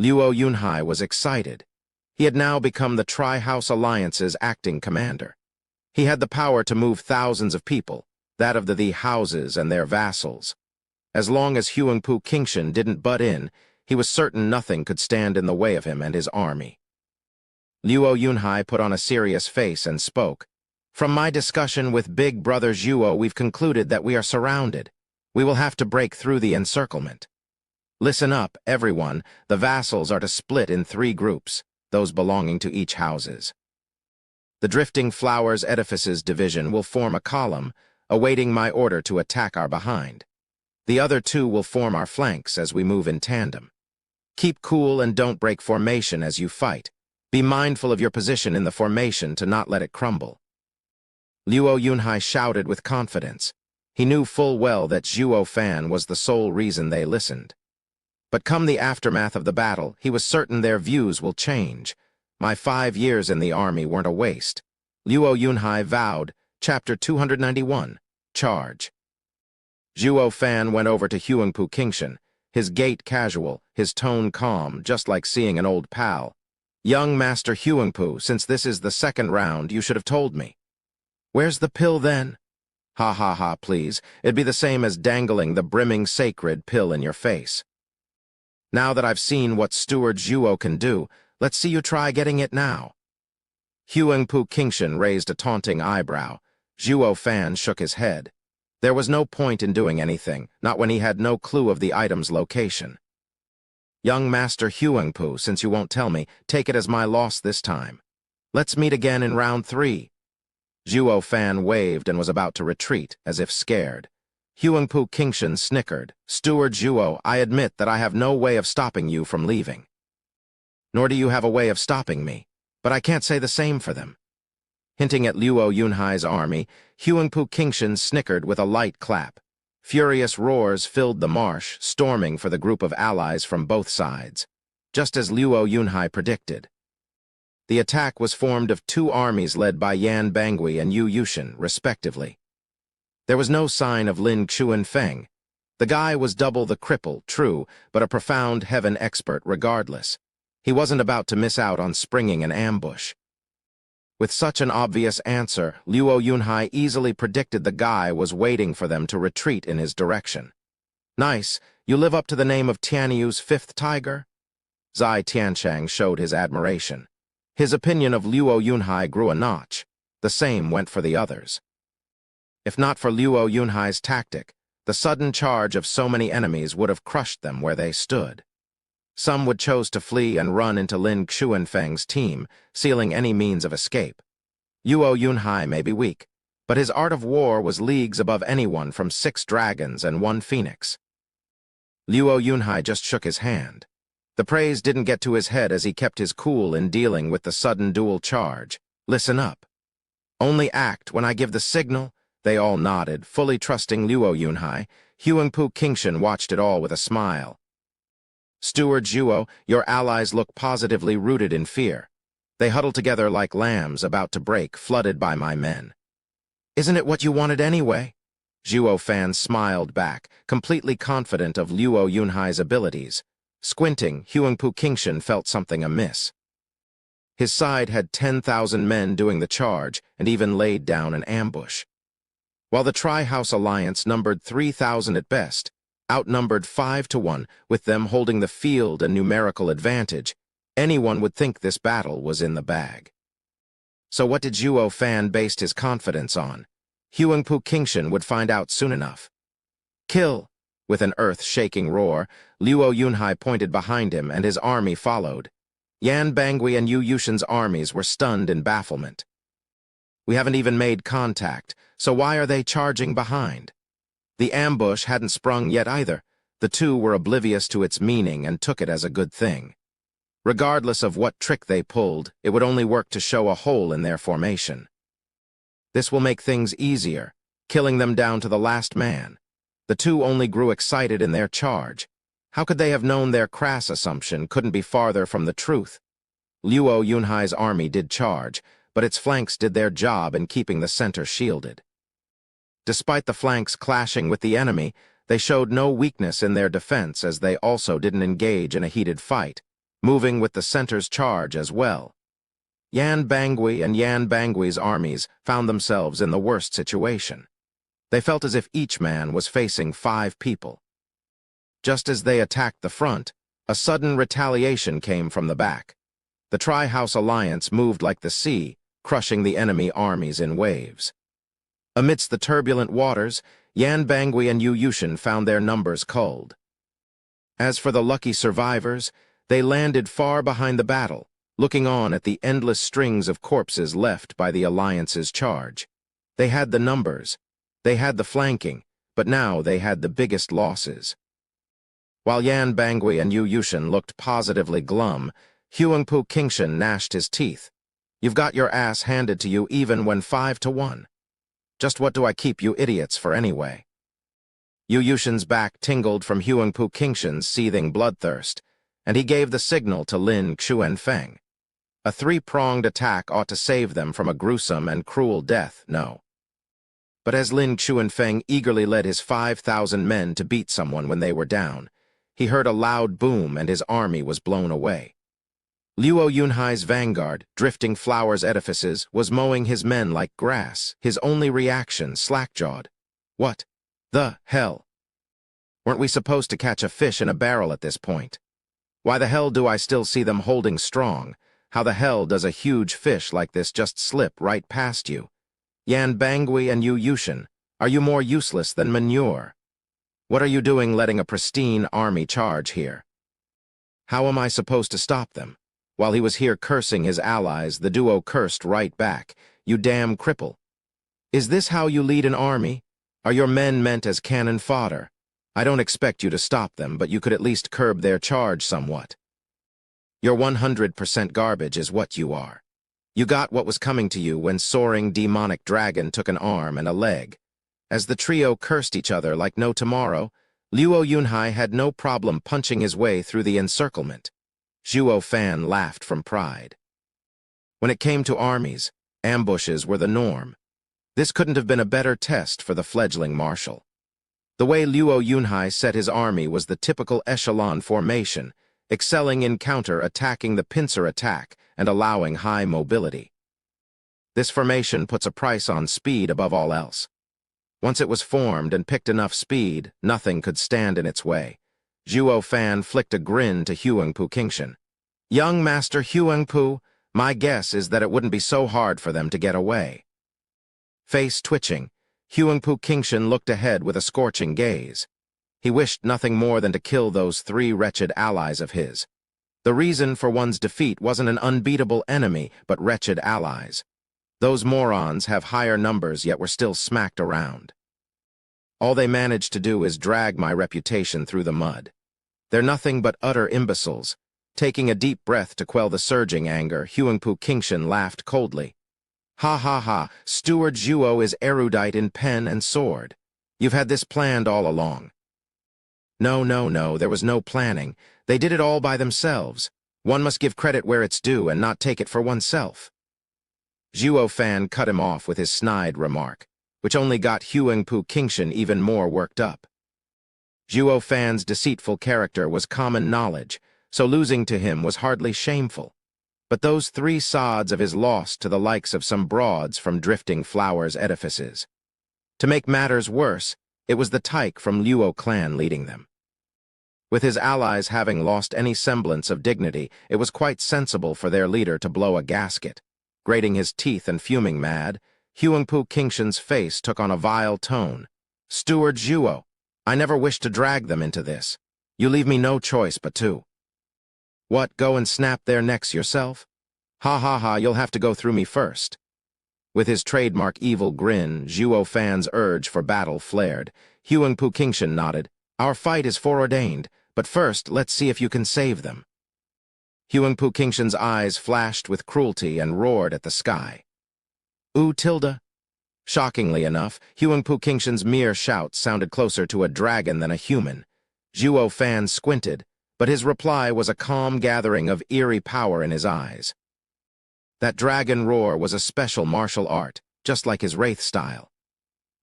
Luo Yunhai was excited. He had now become the Tri-House Alliance's acting commander. He had the power to move thousands of people, that of the houses and their vassals. As long as Huangpu Qingshan didn't butt in, he was certain nothing could stand in the way of him and his army. Luo Yunhai put on a serious face and spoke. From my discussion with Big Brother Zhuo, we've concluded that we are surrounded. We will have to break through the encirclement. Listen up, everyone. The vassals are to split in 3 groups, those belonging to each houses. The Drifting Flowers Edifices division will form a column, awaiting my order to attack our behind. The other 2 will form our flanks as we move in tandem. Keep cool and don't break formation as you fight. Be mindful of your position in the formation to not let it crumble. Luo Yunhai shouted with confidence. He knew full well that Zhuo Fan was the sole reason they listened. But come the aftermath of the battle, he was certain their views will change. My 5 years in the army weren't a waste. Luo Yunhai vowed, Chapter 291, Charge. Zhuo Fan went over to Huangpu Qingshan, his gait casual, his tone calm, just like seeing an old pal. Young Master Huangpu, since this is the 2nd round, you should have told me. Where's the pill then? Ha ha ha, please. It'd be the same as dangling the brimming sacred pill in your face. Now that I've seen what Steward Zhuo can do, let's see you try getting it now. Huangpu Qingshan raised a taunting eyebrow. Zhuo Fan shook his head. There was no point in doing anything, not when he had no clue of the item's location. Young Master Huangpu, since you won't tell me, take it as my loss this time. Let's meet again in round 3. Zhuo Fan waved and was about to retreat, as if scared. Huangpu Qingshan snickered. Steward Zhuo, I admit that I have no way of stopping you from leaving. Nor do you have a way of stopping me, but I can't say the same for them. Hinting at Luo Yunhai's army, Huangpu Qingshan snickered with a light clap. Furious roars filled the marsh, storming for the group of allies from both sides, just as Luo Yunhai predicted. The attack was formed of two armies led by Yan Bangui and Yu Yushin, respectively. There was no sign of Lin Xuanfeng. The guy was double the cripple, true, but a profound heaven expert regardless. He wasn't about to miss out on springing an ambush. With such an obvious answer, Luo Yunhai easily predicted the guy was waiting for them to retreat in his direction. Nice, you live up to the name of Tianyu's fifth tiger? Zai Tianshang showed his admiration. His opinion of Luo Yunhai grew a notch. The same went for the others. If not for Luo Yunhai's tactic, the sudden charge of so many enemies would have crushed them where they stood. Some would choose to flee and run into Lin Xuanfeng's team, sealing any means of escape. Luo Yunhai may be weak, but his art of war was leagues above anyone from 6 dragons and 1 phoenix. Luo Yunhai just shook his hand. The praise didn't get to his head as he kept his cool in dealing with the sudden dual charge. Listen up. Only act when I give the signal. They all nodded, fully trusting Luo Yunhai. Huangpu Qingshan watched it all with a smile. Steward Zhuo, your allies look positively rooted in fear. They huddle together like lambs about to break, flooded by my men. Isn't it what you wanted anyway? Zhuo Fan smiled back, completely confident of Luo Yunhai's abilities. Squinting, Huangpu Qingshan felt something amiss. His side had 10,000 men doing the charge and even laid down an ambush. While the Tri-House Alliance numbered 3,000 at best, outnumbered 5-1, with them holding the field and numerical advantage, anyone would think this battle was in the bag. So what did Zhuo Fan base his confidence on? Huangpu Qingshan would find out soon enough. Kill! With an earth-shaking roar, Luo Yunhai pointed behind him and his army followed. Yan Bangui and Yu Yushin's armies were stunned in bafflement. We haven't even made contact, so why are they charging behind? The ambush hadn't sprung yet either. The two were oblivious to its meaning and took it as a good thing. Regardless of what trick they pulled, it would only work to show a hole in their formation. This will make things easier, killing them down to the last man. The two only grew excited in their charge. How could they have known their crass assumption couldn't be farther from the truth? Luo Yunhai's army did charge, but its flanks did their job in keeping the center shielded. Despite the flanks clashing with the enemy, they showed no weakness in their defense as they also didn't engage in a heated fight, moving with the center's charge as well. Yan Bangui and Yan Bangui's armies found themselves in the worst situation. They felt as if each man was facing 5 people. Just as they attacked the front, a sudden retaliation came from the back. The Tri-House Alliance moved like the sea, crushing the enemy armies in waves. Amidst the turbulent waters, Yan Bangui and Yu Yushin found their numbers culled. As for the lucky survivors, they landed far behind the battle, looking on at the endless strings of corpses left by the Alliance's charge. They had the numbers, they had the flanking, but now they had the biggest losses. While Yan Bangui and Yu Yushin looked positively glum, Huangpu Qingshan gnashed his teeth. You've got your ass handed to you even when 5-1. Just what do I keep you idiots for anyway? Yu Yushin's back tingled from Huangpu Qingshan's seething bloodthirst, and he gave the signal to Lin Xuanfeng. A 3-pronged attack ought to save them from a gruesome and cruel death, no. But as Lin Xuanfeng eagerly led his 5,000 men to beat someone when they were down, he heard a loud boom and his army was blown away. Luo Yunhai's vanguard, drifting flowers edifices, was mowing his men like grass, his only reaction slack-jawed. What the hell? Weren't we supposed to catch a fish in a barrel at this point? Why the hell do I still see them holding strong? How the hell does a huge fish like this just slip right past you? Yan Bangui and Yu Yushin, are you more useless than manure? What are you doing letting a pristine army charge here? How am I supposed to stop them? While he was here cursing his allies, the duo cursed right back. You damn cripple. Is this how you lead an army? Are your men meant as cannon fodder? I don't expect you to stop them, but you could at least curb their charge somewhat. Your 100% garbage is what you are. You got what was coming to you when soaring demonic dragon took an arm and a leg. As the trio cursed each other like no tomorrow, Luo Yunhai had no problem punching his way through the encirclement. Zhuo Fan laughed from pride. When it came to armies, ambushes were the norm. This couldn't have been a better test for the fledgling marshal. The way Luo Yunhai set his army was the typical echelon formation, excelling in counter-attacking the pincer attack and allowing high mobility. This formation puts a price on speed above all else. Once it was formed and picked enough speed, nothing could stand in its way. Zhuo Fan flicked a grin to Huangpu Qingshan. Young Master Huangpu, my guess is that it wouldn't be so hard for them to get away. Face twitching, Huangpu Qingshan looked ahead with a scorching gaze. He wished nothing more than to kill those 3 wretched allies of his. The reason for one's defeat wasn't an unbeatable enemy, but wretched allies. Those morons have higher numbers yet were still smacked around. All they managed to do is drag my reputation through the mud. They're nothing but utter imbeciles. Taking a deep breath to quell the surging anger, Huangpu Qingshan laughed coldly. Ha ha ha, Steward Zhuo is erudite in pen and sword. You've had this planned all along. No, there was no planning. They did it all by themselves. One must give credit where it's due and not take it for oneself. Zhuo Fan cut him off with his snide remark, which only got Huangpu Qingshan even more worked up. Zhuo Fan's deceitful character was common knowledge, so losing to him was hardly shameful. But those 3 sods of his lost to the likes of some broads from Drifting Flowers edifices. To make matters worse, it was the tyke from Luo clan leading them. With his allies having lost any semblance of dignity, it was quite sensible for their leader to blow a gasket. Grating his teeth and fuming mad, Huangpu Qingshan's face took on a vile tone. Steward Zhuo, I never wished to drag them into this. You leave me no choice but to. What, go and snap their necks yourself? Ha ha ha, you'll have to go through me first. With his trademark evil grin, Zhuo Fan's urge for battle flared. Huangpu Qingshan nodded. Our fight is foreordained, but first let's see if you can save them. Huangpu Qingshan's eyes flashed with cruelty and roared at the sky. Ooh, Tilda. Shockingly enough, Huangpu Qingshan's mere shout sounded closer to a dragon than a human. Zhuo Fan squinted, but his reply was a calm gathering of eerie power in his eyes. That dragon roar was a special martial art, just like his wraith style.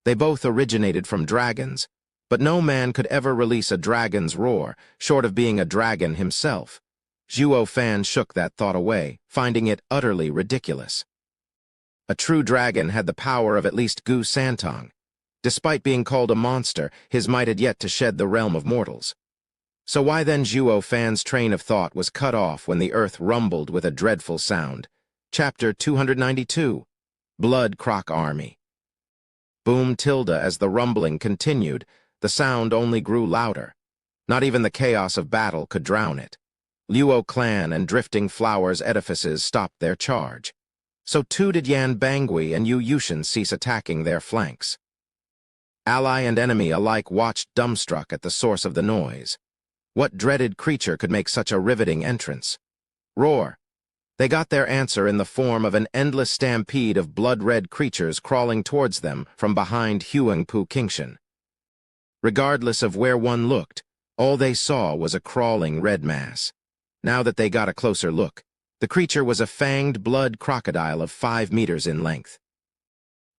They both originated from dragons, but no man could ever release a dragon's roar, short of being a dragon himself. Zhuo Fan shook that thought away, finding it utterly ridiculous. A true dragon had the power of at least Gu Santong. Despite being called a monster, his might had yet to shed the realm of mortals. So why then Zhuo Fan's train of thought was cut off when the earth rumbled with a dreadful sound. Chapter 292, Blood Croc Army. Boom tilde as the rumbling continued, the sound only grew louder. Not even the chaos of battle could drown it. Luo clan and Drifting Flowers edifices stopped their charge. So too did Yan Bangui and Yu Yushin cease attacking their flanks. Ally and enemy alike watched dumbstruck at the source of the noise. What dreaded creature could make such a riveting entrance? Roar! They got their answer in the form of an endless stampede of blood-red creatures crawling towards them from behind Huangpu Qingshan. Regardless of where one looked, all they saw was a crawling red mass. Now that they got a closer look, the creature was a fanged blood crocodile of 5 meters in length.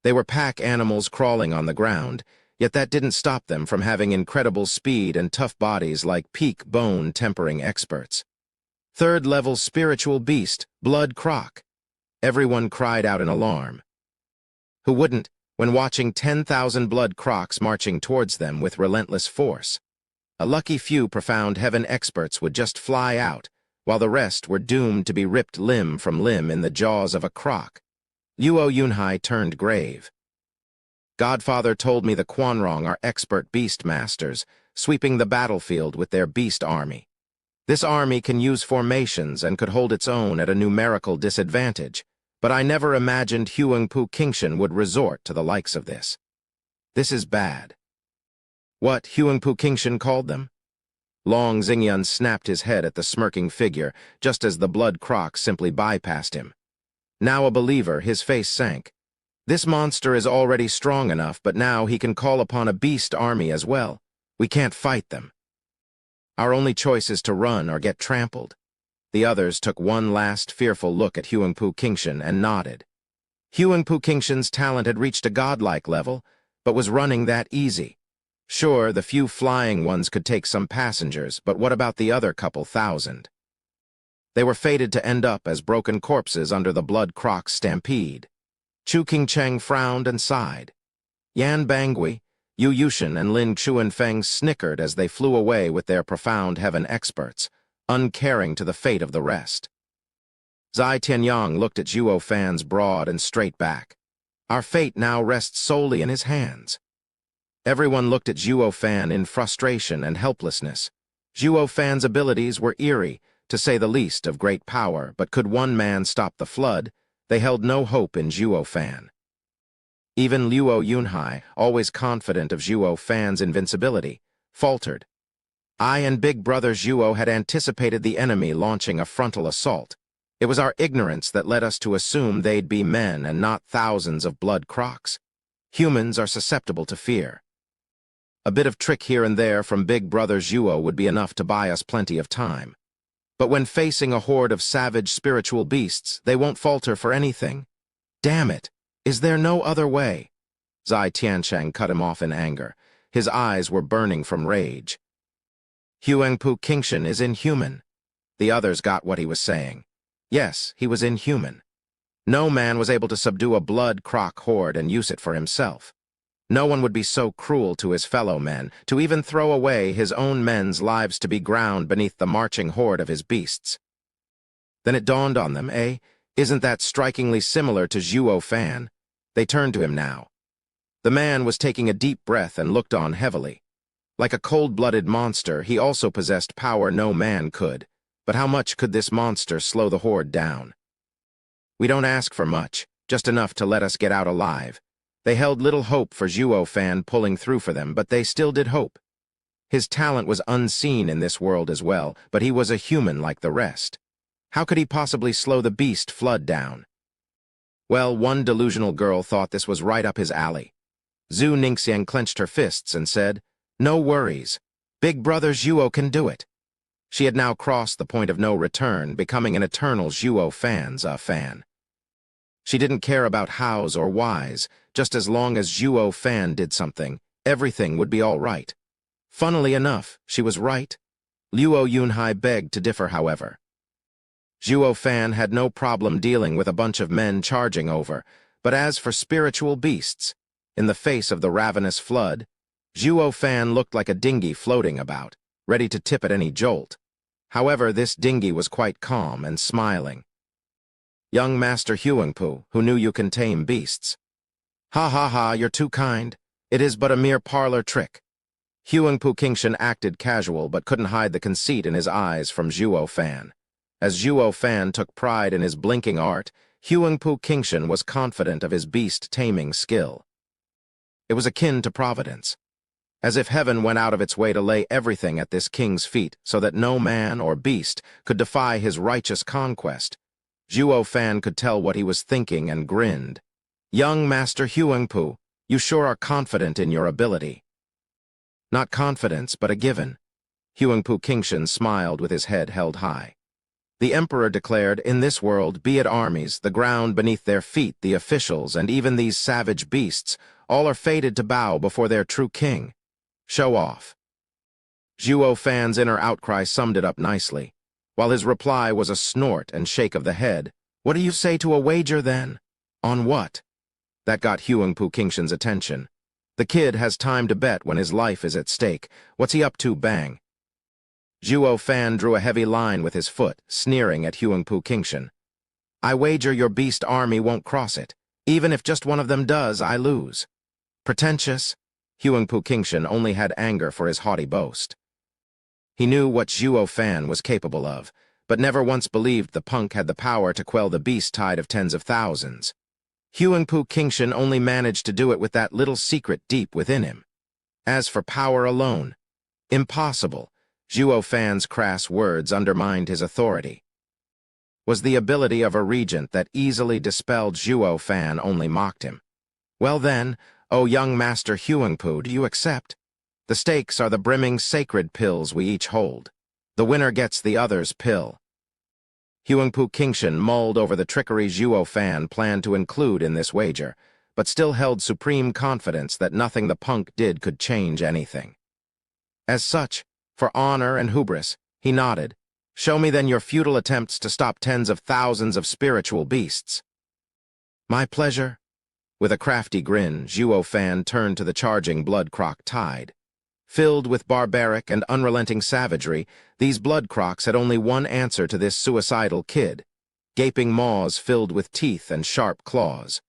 They were pack animals crawling on the ground, yet that didn't stop them from having incredible speed and tough bodies like peak bone tempering experts. 3rd-level spiritual beast, blood croc. Everyone cried out in alarm. Who wouldn't, when watching 10,000 blood crocs marching towards them with relentless force? A lucky few profound heaven experts would just fly out, while the rest were doomed to be ripped limb from limb in the jaws of a croc. Luo Yunhai turned grave. Godfather told me the Quanrong are expert beast masters, sweeping the battlefield with their beast army. This army can use formations and could hold its own at a numerical disadvantage, but I never imagined Huangpu Qingshan would resort to the likes of this. This is bad. What Huangpu Qingshan called them? Long Xingyun snapped his head at the smirking figure, just as the blood croc simply bypassed him. Now a believer, his face sank. This monster is already strong enough, but now he can call upon a beast army as well. We can't fight them. Our only choice is to run or get trampled. The others took one last fearful look at Huangpu Qingshan and nodded. Huangpu Qingshan's talent had reached a godlike level, but was running that easy. Sure, the few flying ones could take some passengers, but what about the other couple thousand? They were fated to end up as broken corpses under the Blood Croc's stampede. Chu Qingcheng frowned and sighed. Yan Bangui, Yu Yushin, and Lin Chuanfeng snickered as they flew away with their profound heaven experts, uncaring to the fate of the rest. Zai Tianyang looked at Zhuo Fan's broad and straight back. Our fate now rests solely in his hands. Everyone looked at Zhuo Fan in frustration and helplessness. Zhuo Fan's abilities were eerie, to say the least, of great power, but could one man stop the flood? They held no hope in Zhuo Fan. Even Luo Yunhai, always confident of Zhuo Fan's invincibility, faltered. I and Big Brother Zhuo had anticipated the enemy launching a frontal assault. It was our ignorance that led us to assume they'd be men and not thousands of blood crocs. Humans are susceptible to fear. A bit of trick here and there from Big Brother Zhuo would be enough to buy us plenty of time. But when facing a horde of savage spiritual beasts, they won't falter for anything. Damn it! Is there no other way? Zai Tiancheng cut him off in anger. His eyes were burning from rage. Huangpu Qingshan is inhuman. The others got what he was saying. Yes, he was inhuman. No man was able to subdue a blood croc horde and use it for himself. No one would be so cruel to his fellow men, to even throw away his own men's lives to be ground beneath the marching horde of his beasts. Then it dawned on them, eh? Isn't that strikingly similar to Zhuo Fan? They turned to him now. The man was taking a deep breath and looked on heavily. Like a cold-blooded monster, he also possessed power no man could. But how much could this monster slow the horde down? We don't ask for much, just enough to let us get out alive. They held little hope for Zhuo Fan pulling through for them, but they still did hope. His talent was unseen in this world as well, but he was a human like the rest. How could he possibly slow the beast flood down? Well, one delusional girl thought this was right up his alley. Zhu Ningxiang clenched her fists and said, "No worries. Big Brother Zhuo can do it." She had now crossed the point of no return, becoming an eternal Zhuo Fan's fan. She didn't care about hows or whys. Just as long as Zhuo Fan did something, everything would be all right. Funnily enough, she was right. Luo Yunhai begged to differ, however. Zhuo Fan had no problem dealing with a bunch of men charging over, but as for spiritual beasts, in the face of the ravenous flood, Zhuo Fan looked like a dinghy floating about, ready to tip at any jolt. However, this dinghy was quite calm and smiling. Young Master Huangpu, who knew you can tame beasts. Ha ha ha, you're too kind. It is but a mere parlor trick. Huangpu Qingshan acted casual but couldn't hide the conceit in his eyes from Zhuo Fan. As Zhuo Fan took pride in his blinking art, Huangpu Qingshan was confident of his beast-taming skill. It was akin to providence. As if heaven went out of its way to lay everything at this king's feet so that no man or beast could defy his righteous conquest. Zhuo Fan could tell what he was thinking and grinned. Young Master Huangpu, you sure are confident in your ability. Not confidence, but a given. Huangpu Qingshan smiled with his head held high. The emperor declared, in this world, be it armies, the ground beneath their feet, the officials, and even these savage beasts, all are fated to bow before their true king. Show off. Zhuo Fan's inner outcry summed it up nicely, while his reply was a snort and shake of the head. What do you say to a wager, then? On what? That got Huangpu Qingshan's attention. The kid has time to bet when his life is at stake. What's he up to, bang? Zhuo Fan drew a heavy line with his foot, sneering at Huangpu Qingshan. I wager your beast army won't cross it. Even if just one of them does, I lose. Pretentious? Huangpu Qingshan only had anger for his haughty boast. He knew what Zhuo Fan was capable of, but never once believed the punk had the power to quell the beast tide of tens of thousands. Huangpu Qingshan only managed to do it with that little secret deep within him. As for power alone, impossible. Zhuo Fan's crass words undermined his authority. Was the ability of a regent that easily dispelled Zhuo Fan only mocked him. Well then, O young Master Huangpu, do you accept? The stakes are the brimming sacred pills we each hold. The winner gets the other's pill. Huangpu Qingshan mulled over the trickery Zhuo Fan planned to include in this wager, but still held supreme confidence that nothing the punk did could change anything. As such, for honor and hubris, he nodded. Show me then your futile attempts to stop tens of thousands of spiritual beasts. My pleasure. With a crafty grin, Zhuo Fan turned to the charging blood croc tide. Filled with barbaric and unrelenting savagery, these blood crocs had only one answer to this suicidal kid: gaping maws filled with teeth and sharp claws.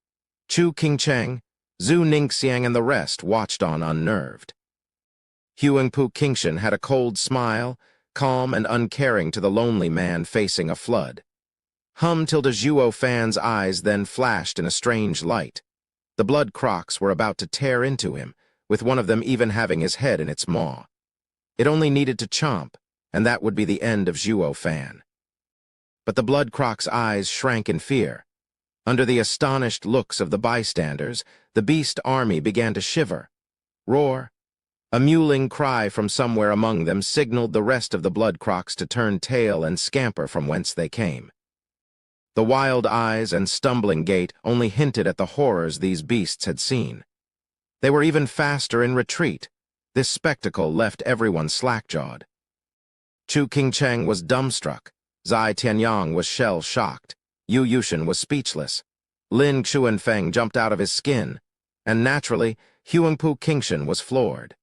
Chu Qingcheng, Zhu Ningxiang and the rest watched on unnerved. Huangpu Qingshan had a cold smile, calm and uncaring to the lonely man facing a flood. Tilde Zhuo Fan's eyes then flashed in a strange light. The blood crocs were about to tear into him, with one of them even having his head in its maw. It only needed to chomp, and that would be the end of Zhuo Fan. But the blood croc's eyes shrank in fear. Under the astonished looks of the bystanders, the beast army began to shiver, roar. A mewling cry from somewhere among them signaled the rest of the blood crocs to turn tail and scamper from whence they came. The wild eyes and stumbling gait only hinted at the horrors these beasts had seen. They were even faster in retreat. This spectacle left everyone slack-jawed. Chu Qingcheng was dumbstruck. Zai Tianyang was shell-shocked. Yu Yushan was speechless. Lin Xuanfeng jumped out of his skin. And naturally, Huangpu Qingshan was floored.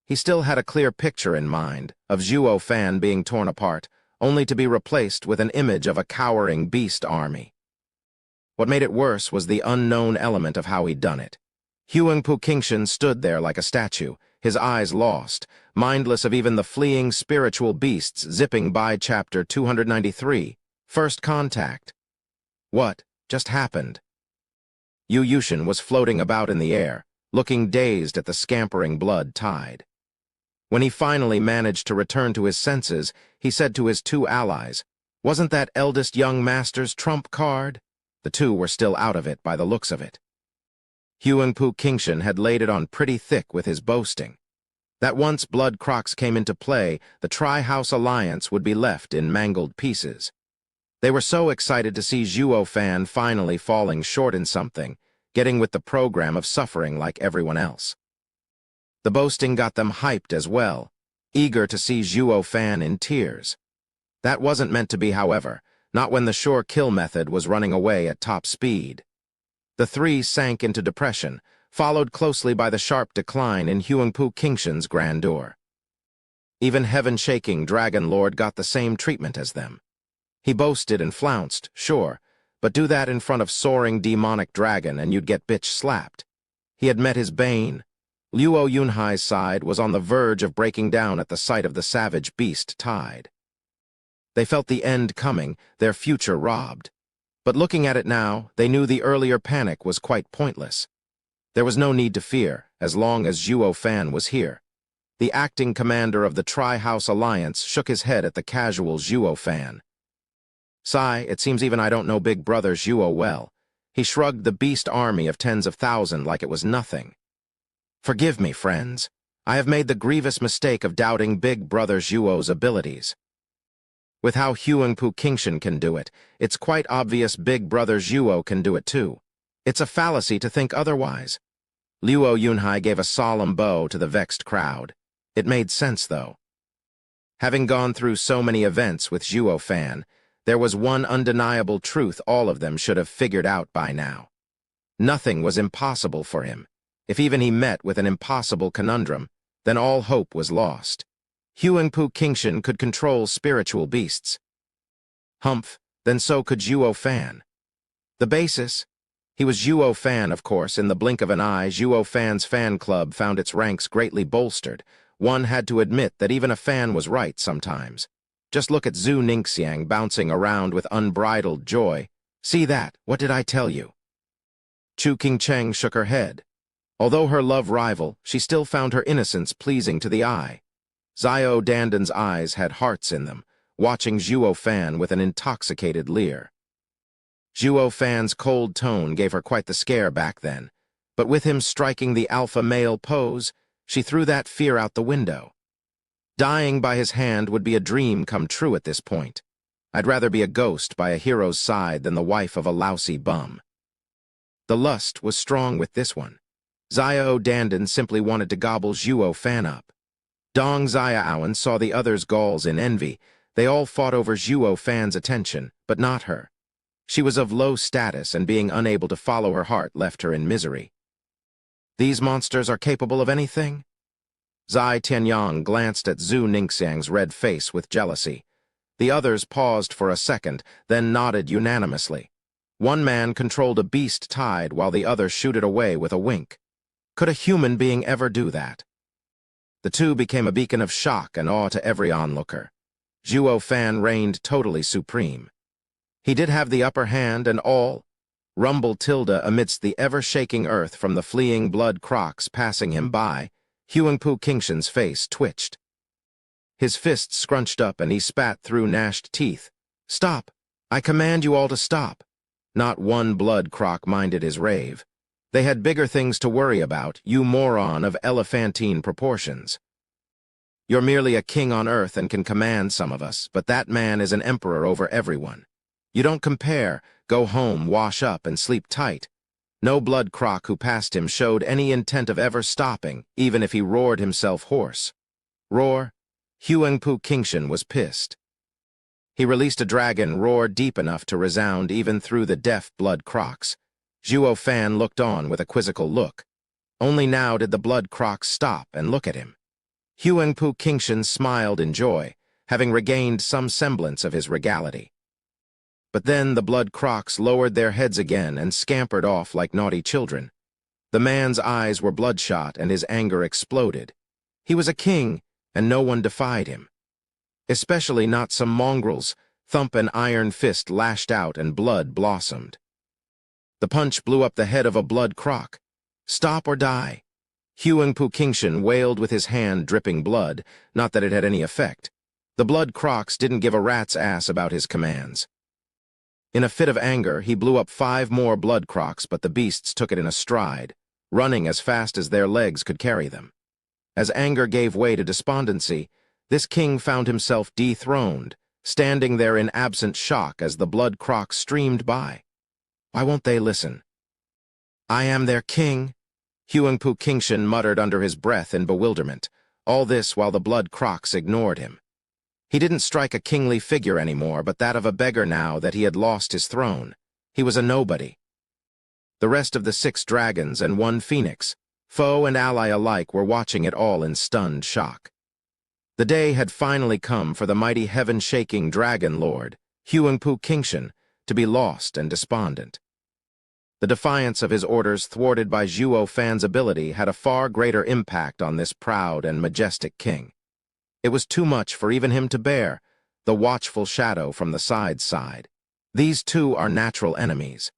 He still had a clear picture in mind of Zhuo Fan being torn apart, only to be replaced with an image of a cowering beast army. What made it worse was the unknown element of how he'd done it. Huangpu Qingshan stood there like a statue, his eyes lost, mindless of even the fleeing spiritual beasts zipping by chapter 293, First Contact. What just happened? Yu Yushan was floating about in the air, looking dazed at the scampering blood tide. When he finally managed to return to his senses, he said to his two allies, "Wasn't that eldest young master's trump card?" The two were still out of it by the looks of it. Huangpu Qingshan had laid it on pretty thick with his boasting. That once blood crocs came into play, the Tri-House Alliance would be left in mangled pieces. They were so excited to see Zhuo Fan finally falling short in something, getting with the program of suffering like everyone else. The boasting got them hyped as well, eager to see Zhuo Fan in tears. That wasn't meant to be, however, not when the sure kill method was running away at top speed. The three sank into depression, followed closely by the sharp decline in Huangpu Qingshan's grandeur. Even heaven-shaking Dragon Lord got the same treatment as them. He boasted and flounced, sure, but do that in front of soaring demonic dragon and you'd get bitch-slapped. He had met his bane. Luo Yunhai's side was on the verge of breaking down at the sight of the savage beast tide. They felt the end coming, their future robbed. But looking at it now, they knew the earlier panic was quite pointless. There was no need to fear, as long as Zhuo Fan was here. The acting commander of the Tri-House Alliance shook his head at the casual Zhuo Fan. "Sigh, it seems even I don't know Big Brother Zhuo well." He shrugged the beast army of tens of thousands like it was nothing. "Forgive me, friends. I have made the grievous mistake of doubting Big Brother Zhuo's abilities. With how Huangpu Qingshan can do it, it's quite obvious Big Brother Zhuo can do it too. It's a fallacy to think otherwise." Luo Yunhai gave a solemn bow to the vexed crowd. It made sense, though. Having gone through so many events with Zhuo Fan, there was one undeniable truth all of them should have figured out by now. Nothing was impossible for him. If even he met with an impossible conundrum, then all hope was lost. Huangpu Qingshan could control spiritual beasts. Humph, then so could Zhuo Fan. The basis? He was Zhuo Fan, of course. In the blink of an eye, Zhuo Fan's fan club found its ranks greatly bolstered. One had to admit that even a fan was right sometimes. Just look at Zhu Ningxiang bouncing around with unbridled joy. "See that? What did I tell you?" Chu Qingcheng shook her head. Although her love rival, she still found her innocence pleasing to the eye. Zio Danden's eyes had hearts in them, watching Zhuo Fan with an intoxicated leer. Zhuo Fan's cold tone gave her quite the scare back then. But with him striking the alpha male pose, she threw that fear out the window. Dying by his hand would be a dream come true at this point. I'd rather be a ghost by a hero's side than the wife of a lousy bum. The lust was strong with this one. Xiao Dandan simply wanted to gobble Zhuo Fan up. Dong Xiaoan saw the others' galls in envy. They all fought over Zhuo Fan's attention, but not her. She was of low status, and being unable to follow her heart left her in misery. These monsters are capable of anything? Zai Tianyang glanced at Zhu Ningxiang's red face with jealousy. The others paused for a second, then nodded unanimously. One man controlled a beast tide while the other shooed it away with a wink. Could a human being ever do that? The two became a beacon of shock and awe to every onlooker. Zhuo Fan reigned totally supreme. He did have the upper hand, and all rumbled Tilda amidst the ever-shaking earth from the fleeing blood crocs passing him by. Huangpu Qingshan's face twitched. His fists scrunched up and he spat through gnashed teeth. "Stop! I command you all to stop!" Not one blood croc minded his rave. They had bigger things to worry about, you moron of elephantine proportions. You're merely a king on earth and can command some of us, but that man is an emperor over everyone. You don't compare. Go home, wash up, and sleep tight. No blood croc who passed him showed any intent of ever stopping, even if he roared himself hoarse. Roar? Huangpu Qingshan was pissed. He released a dragon roar deep enough to resound even through the deaf blood crocs. Zhuo Fan looked on with a quizzical look. Only now did the blood crocs stop and look at him. Huangpu Qingshan smiled in joy, having regained some semblance of his regality. But then the blood crocs lowered their heads again and scampered off like naughty children. The man's eyes were bloodshot and his anger exploded. He was a king, and no one defied him. Especially not some mongrels. Thump an iron fist lashed out and blood blossomed. The punch blew up the head of a blood croc. Stop or die. Huangpu Qingshan wailed with his hand dripping blood, not that it had any effect. The blood crocs didn't give a rat's ass about his commands. In a fit of anger, he blew up 5 more blood crocs, but the beasts took it in a stride, running as fast as their legs could carry them. As anger gave way to despondency, this king found himself dethroned, standing there in absent shock as the blood crocs streamed by. Why won't they listen? "I am their king," Huangpu Qingshan muttered under his breath in bewilderment, all this while the blood crocs ignored him. He didn't strike a kingly figure anymore, but that of a beggar now that he had lost his throne. He was a nobody. The rest of the 6 dragons and 1 phoenix, foe and ally alike, were watching it all in stunned shock. The day had finally come for the mighty heaven-shaking dragon lord, Huangpu Qingshan, to be lost and despondent. The defiance of his orders thwarted by Zhuo Fan's ability had a far greater impact on this proud and majestic king. It was too much for even him to bear, the watchful shadow from the side. These two are natural enemies.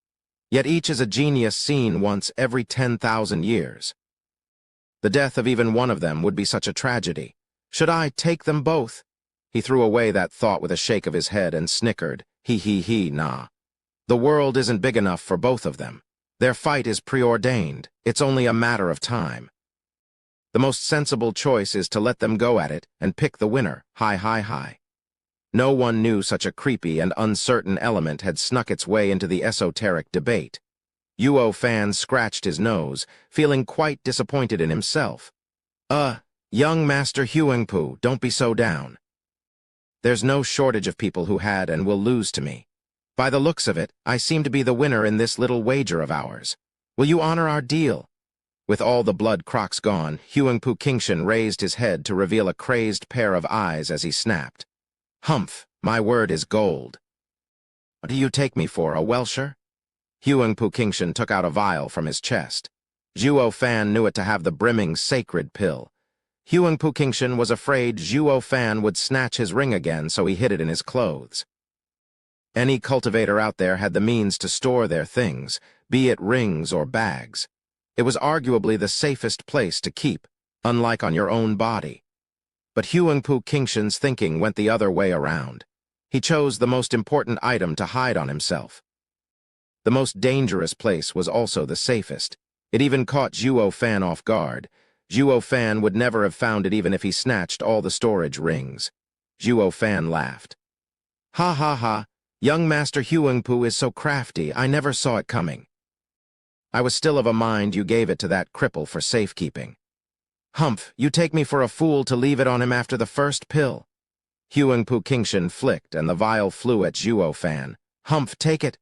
Yet each is a genius seen once every 10,000 years. The death of even one of them would be such a tragedy. Should I take them both? He threw away that thought with a shake of his head and snickered, nah. The world isn't big enough for both of them. Their fight is preordained. It's only a matter of time. The most sensible choice is to let them go at it and pick the winner, high. No one knew such a creepy and uncertain element had snuck its way into the esoteric debate. Zhuo Fan scratched his nose, feeling quite disappointed in himself. Young Master Huangpu, don't be so down. There's no shortage of people who had and will lose to me. By the looks of it, I seem to be the winner in this little wager of ours. Will you honor our deal? With all the blood crocs gone, Huangpu Qingshan raised his head to reveal a crazed pair of eyes as he snapped. Humph, my word is gold. What do you take me for, a Welsher? Huangpu Qingshan took out a vial from his chest. Zhuo Fan knew it to have the brimming sacred pill. Huangpu Qingshan was afraid Zhuo Fan would snatch his ring again, so he hid it in his clothes. Any cultivator out there had the means to store their things, be it rings or bags. It was arguably the safest place to keep, unlike on your own body. But Huangpu Qingshan's thinking went the other way around. He chose the most important item to hide on himself. The most dangerous place was also the safest. It even caught Zhuo Fan off guard. Zhuo Fan would never have found it even if he snatched all the storage rings. Zhuo Fan laughed. Ha ha ha, young Master Huangpu is so crafty, I never saw it coming. I was still of a mind you gave it to that cripple for safekeeping. Humph, you take me for a fool to leave it on him after the first pill. Huangpu Qingshan flicked and the vial flew at Zhuo Fan. Humph, take it.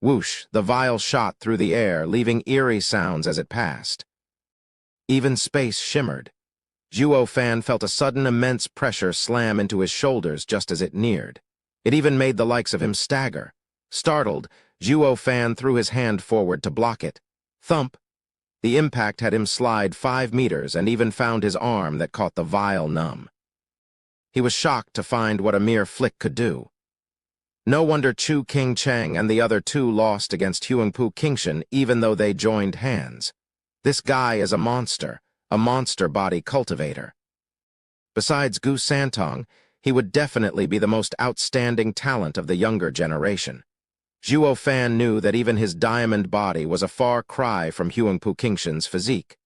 Whoosh, the vial shot through the air, leaving eerie sounds as it passed. Even space shimmered. Zhuo Fan felt a sudden immense pressure slam into his shoulders just as it neared. It even made the likes of him stagger. Startled, Zhuo Fan threw his hand forward to block it. Thump! The impact had him slide 5 meters and even found his arm that caught the vial numb. He was shocked to find what a mere flick could do. No wonder Chu King Cheng and the other two lost against Huangpu Qingshan even though they joined hands. This guy is a monster body cultivator. Besides Gu Santong, he would definitely be the most outstanding talent of the younger generation. Zhuo Fan knew that even his diamond body was a far cry from Huangpu Qingshan's physique.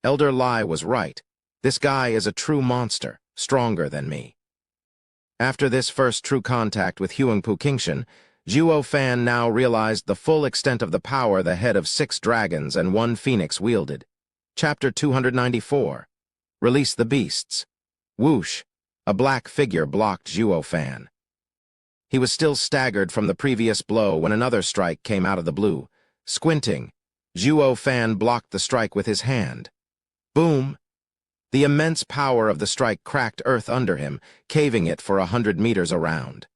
Elder Lai was right. This guy is a true monster, stronger than me. After this first true contact with Huangpu Qingshan, Zhuo Fan now realized the full extent of the power the head of 6 dragons and 1 phoenix wielded. Chapter 294. Release the Beasts. Whoosh! A black figure blocked Zhuo Fan. He was still staggered from the previous blow when another strike came out of the blue. Squinting, Zhuo Fan blocked the strike with his hand. Boom! The immense power of the strike cracked earth under him, caving it for 100 meters around.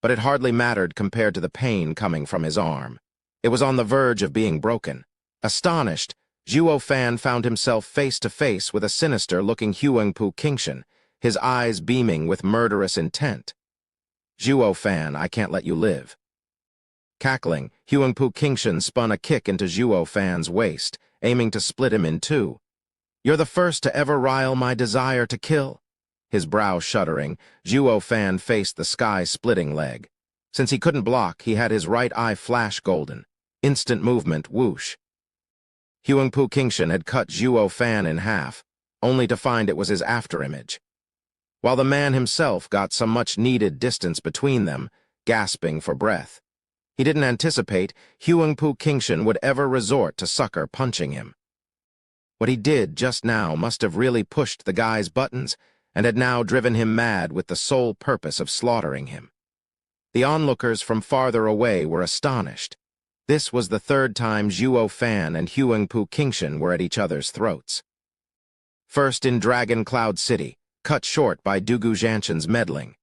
But it hardly mattered compared to the pain coming from his arm. It was on the verge of being broken. Astonished, Zhuo Fan found himself face to face with a sinister-looking Huangpu Qingshan, his eyes beaming with murderous intent. Zhuo Fan, I can't let you live. Cackling, Huangpu Qingshan spun a kick into Zhuo Fan's waist, aiming to split him in two. You're the first to ever rile my desire to kill. His brow shuddering, Zhuo Fan faced the sky-splitting leg. Since he couldn't block, he had his right eye flash golden. Instant movement, whoosh. Huangpu Qingshan had cut Zhuo Fan in half, only to find it was his afterimage. While the man himself got some much-needed distance between them, gasping for breath. He didn't anticipate Huangpu Qingshan would ever resort to sucker punching him. What he did just now must have really pushed the guy's buttons and had now driven him mad with the sole purpose of slaughtering him. The onlookers from farther away were astonished. This was the 3rd time Zhuo Fan and Huangpu Qingshan were at each other's throats. First in Dragon Cloud City, cut short by Dugu Zhanshan's meddling.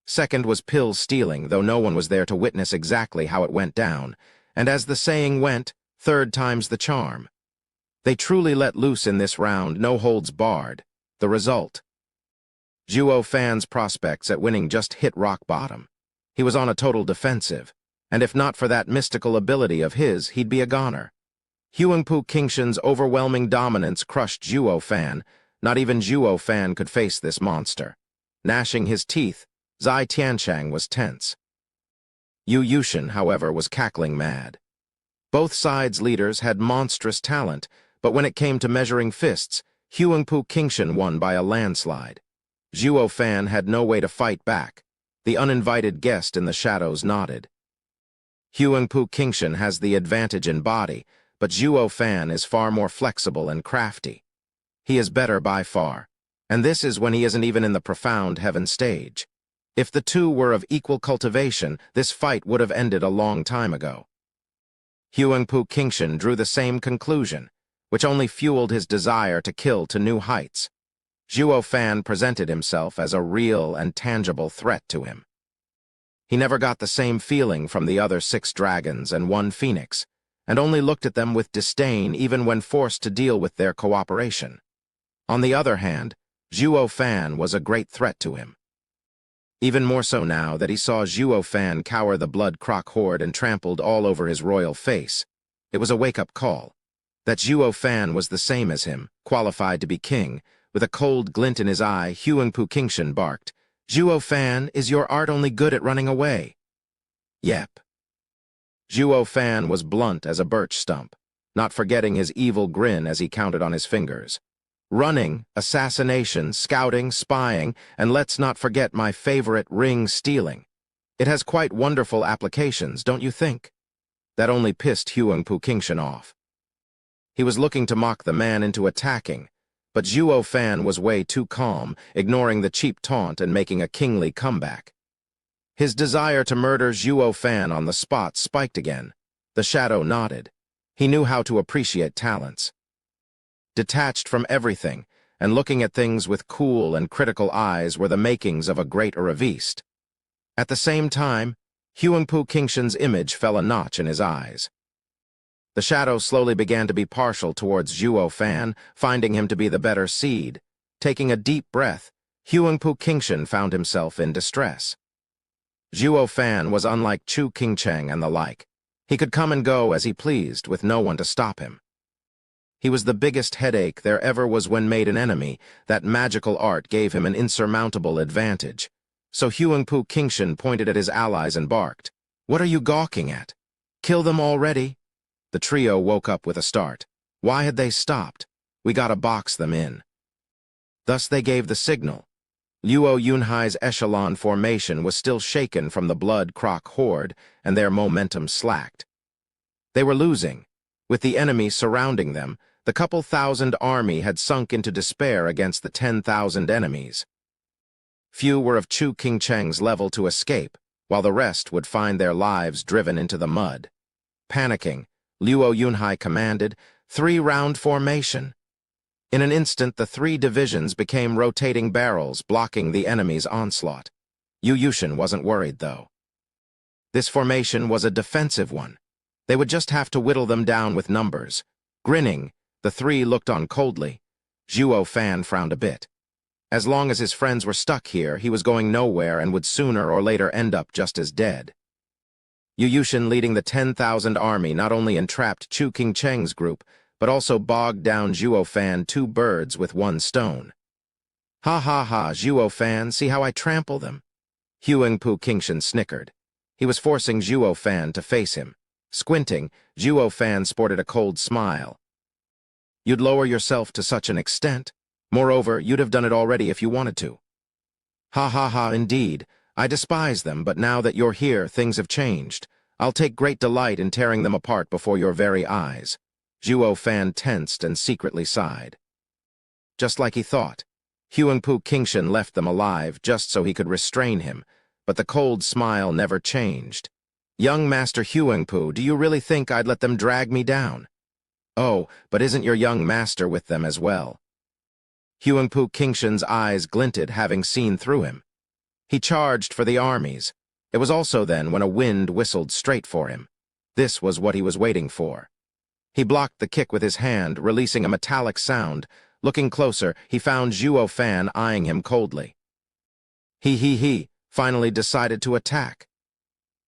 Second was pill stealing, though no one was there to witness exactly how it went down, and as the saying went, 3rd time's the charm. They truly let loose in this round, no holds barred. The result. Zhuo Fan's prospects at winning just hit rock bottom. He was on a total defensive, and if not for that mystical ability of his, he'd be a goner. Huangpu Qingshan's overwhelming dominance crushed Zhuo Fan. Not even Zhuo Fan could face this monster. Gnashing his teeth, Zai Tianchang was tense. Yu Yushin, however, was cackling mad. Both sides' leaders had monstrous talent, but when it came to measuring fists, Huangpu Qingshan won by a landslide. Zhuo Fan had no way to fight back. The uninvited guest in the shadows nodded. Huangpu Qingshan has the advantage in body, but Zhuo Fan is far more flexible and crafty. He is better by far, and this is when he isn't even in the profound heaven stage. If the two were of equal cultivation, this fight would have ended a long time ago. Huangpu Qingshan drew the same conclusion, which only fueled his desire to kill to new heights. Zhuo Fan presented himself as a real and tangible threat to him. He never got the same feeling from the other 6 dragons and 1 phoenix, and only looked at them with disdain even when forced to deal with their cooperation. On the other hand, Zhuo Fan was a great threat to him. Even more so now that he saw Zhuo Fan cower the blood croc horde and trampled all over his royal face. It was a wake-up call. That Zhuo Fan was the same as him, qualified to be king. With a cold glint in his eye, Huangpu Qingshan barked, Zhuo Fan, is your art only good at running away? Yep. Zhuo Fan was blunt as a birch stump. not forgetting his evil grin as he counted on his fingers. Running, assassination, scouting, spying, and let's not forget my favorite, ring stealing. It has quite wonderful applications, don't you think? That only pissed Huangpu Qingshan off. He was looking to mock the man into attacking, but Zhuo Fan was way too calm, ignoring the cheap taunt and making a kingly comeback. His desire to murder Zhuo Fan on the spot spiked again. The shadow nodded. He knew how to appreciate talents. Detached from everything, and looking at things with cool and critical eyes were the makings of a great Araviste. At the same time, Huangpu Qingshan's image fell a notch in his eyes. The shadow slowly began to be partial towards Zhuo Fan, finding him to be the better seed. Taking a deep breath, Huangpu Qingshan found himself in distress. Zhuo Fan was unlike Chu Qingcheng and the like. He could come and go as he pleased, with no one to stop him. He was the biggest headache there ever was when made an enemy. That magical art gave him an insurmountable advantage. So Huangpu Qingshan pointed at his allies and barked, "What are you gawking at? Kill them already?" The trio woke up with a start. Why had they stopped? We gotta box them in. Thus they gave the signal. Luo Yunhai's echelon formation was still shaken from the blood croc horde, and their momentum slacked. They were losing. With the enemy surrounding them, the couple thousand army had sunk into despair against the 10,000 enemies. Few were of Chu Qingcheng's level to escape, while the rest would find their lives driven into the mud. Panicking, Luo Yunhai commanded, 3-round formation. In an instant, the 3 divisions became rotating barrels, blocking the enemy's onslaught. Yu Yushin wasn't worried, though. This formation was a defensive one. They would just have to whittle them down with numbers. Grinning, the 3 looked on coldly. Zhuo Fan frowned a bit. As long as his friends were stuck here, he was going nowhere and would sooner or later end up just as dead. Yu Yushin leading the 10,000 army not only entrapped Chu Qingcheng's group, but also bogged down Zhuo Fan 2 birds with 1 stone. Ha ha ha, Zhuo Fan, see how I trample them? Huangpu Qingshan snickered. He was forcing Zhuo Fan to face him. Squinting, Zhuo Fan sported a cold smile. You'd lower yourself to such an extent. Moreover, you'd have done it already if you wanted to. Ha ha ha, indeed. I despise them, but now that you're here, things have changed. I'll take great delight in tearing them apart before your very eyes. Zhuo Fan tensed and secretly sighed. Just like he thought, Huangpu Qingshan left them alive just so he could restrain him, but the cold smile never changed. Young Master Huangpu, do you really think I'd let them drag me down? Oh, but isn't your young master with them as well? Huangpu Qingshan's eyes glinted, having seen through him. He charged for the armies. It was also then when a wind whistled straight for him. This was what he was waiting for. He blocked the kick with his hand, releasing a metallic sound. Looking closer, he found Zhuo Fan eyeing him coldly. He finally decided to attack.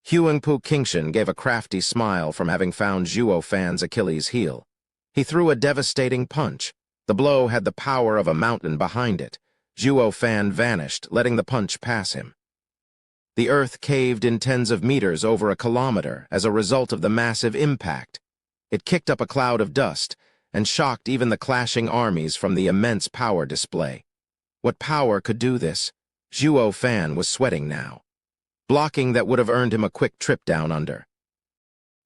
Huangpu Qingshan gave a crafty smile from having found Zhuo Fan's Achilles heel. He threw a devastating punch. The blow had the power of a mountain behind it. Zhuo Fan vanished, letting the punch pass him. The earth caved in tens of meters over a kilometer as a result of the massive impact. It kicked up a cloud of dust and shocked even the clashing armies from the immense power display. What power could do this? Zhuo Fan was sweating now. Blocking that would have earned him a quick trip down under.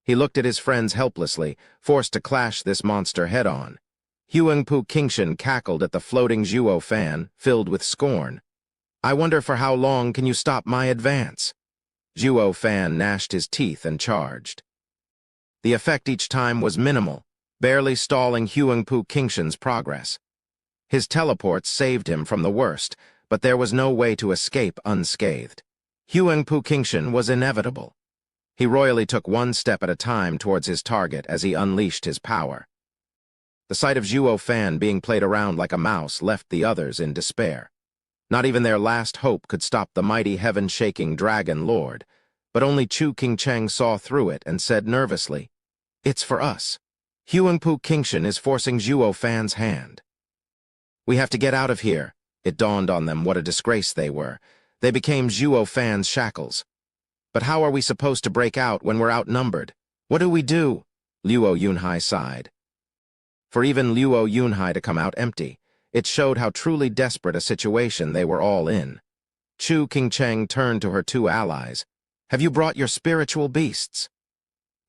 He looked at his friends helplessly, forced to clash this monster head-on. Huangpu Qingshan cackled at the floating Zhuo Fan, filled with scorn. I wonder for how long can you stop my advance? Zhuo Fan gnashed his teeth and charged. The effect each time was minimal, barely stalling Huangpu Qingshan's progress. His teleports saved him from the worst, but there was no way to escape unscathed. Huangpu Qingshan was inevitable. He royally took 1 step at a time towards his target as he unleashed his power. The sight of Zhuo Fan being played around like a mouse left the others in despair. Not even their last hope could stop the mighty heaven-shaking Dragon Lord, but only Chu Qingcheng saw through it and said nervously, "It's for us. Huangpu Qingshan is forcing Zhuo Fan's hand." We have to get out of here. It dawned on them what a disgrace they were. They became Zhuo Fan's shackles. But how are we supposed to break out when we're outnumbered? What do we do? Luo Yunhai sighed. For even Luo Yunhai to come out empty, it showed how truly desperate a situation they were all in. Chu Qingcheng turned to her two allies. "Have you brought your spiritual beasts?"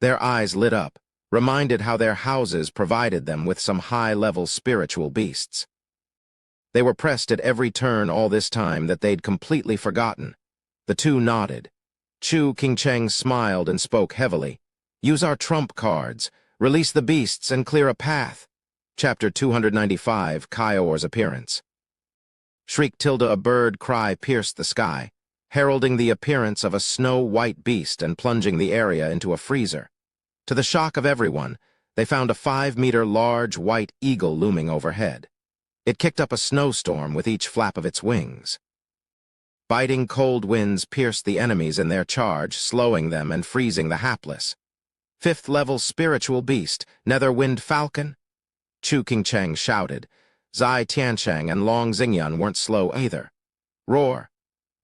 Their eyes lit up, reminded how their houses provided them with some high-level spiritual beasts. They were pressed at every turn all this time that they'd completely forgotten. The two nodded. Chu Qingcheng smiled and spoke heavily. "Use our trump cards, release the beasts, and clear a path." Chapter 295, Kaior's Appearance. Shriek tilde a bird cry pierced the sky, heralding the appearance of a snow-white beast and plunging the area into a freezer. To the shock of everyone, they found a 5-meter large white eagle looming overhead. It kicked up a snowstorm with each flap of its wings. Biting cold winds pierced the enemies in their charge, slowing them and freezing the hapless. 5th-level spiritual beast, Netherwind Falcon? Chu Qingcheng shouted. Zai Tiancheng and Long Xingyun weren't slow either. Roar.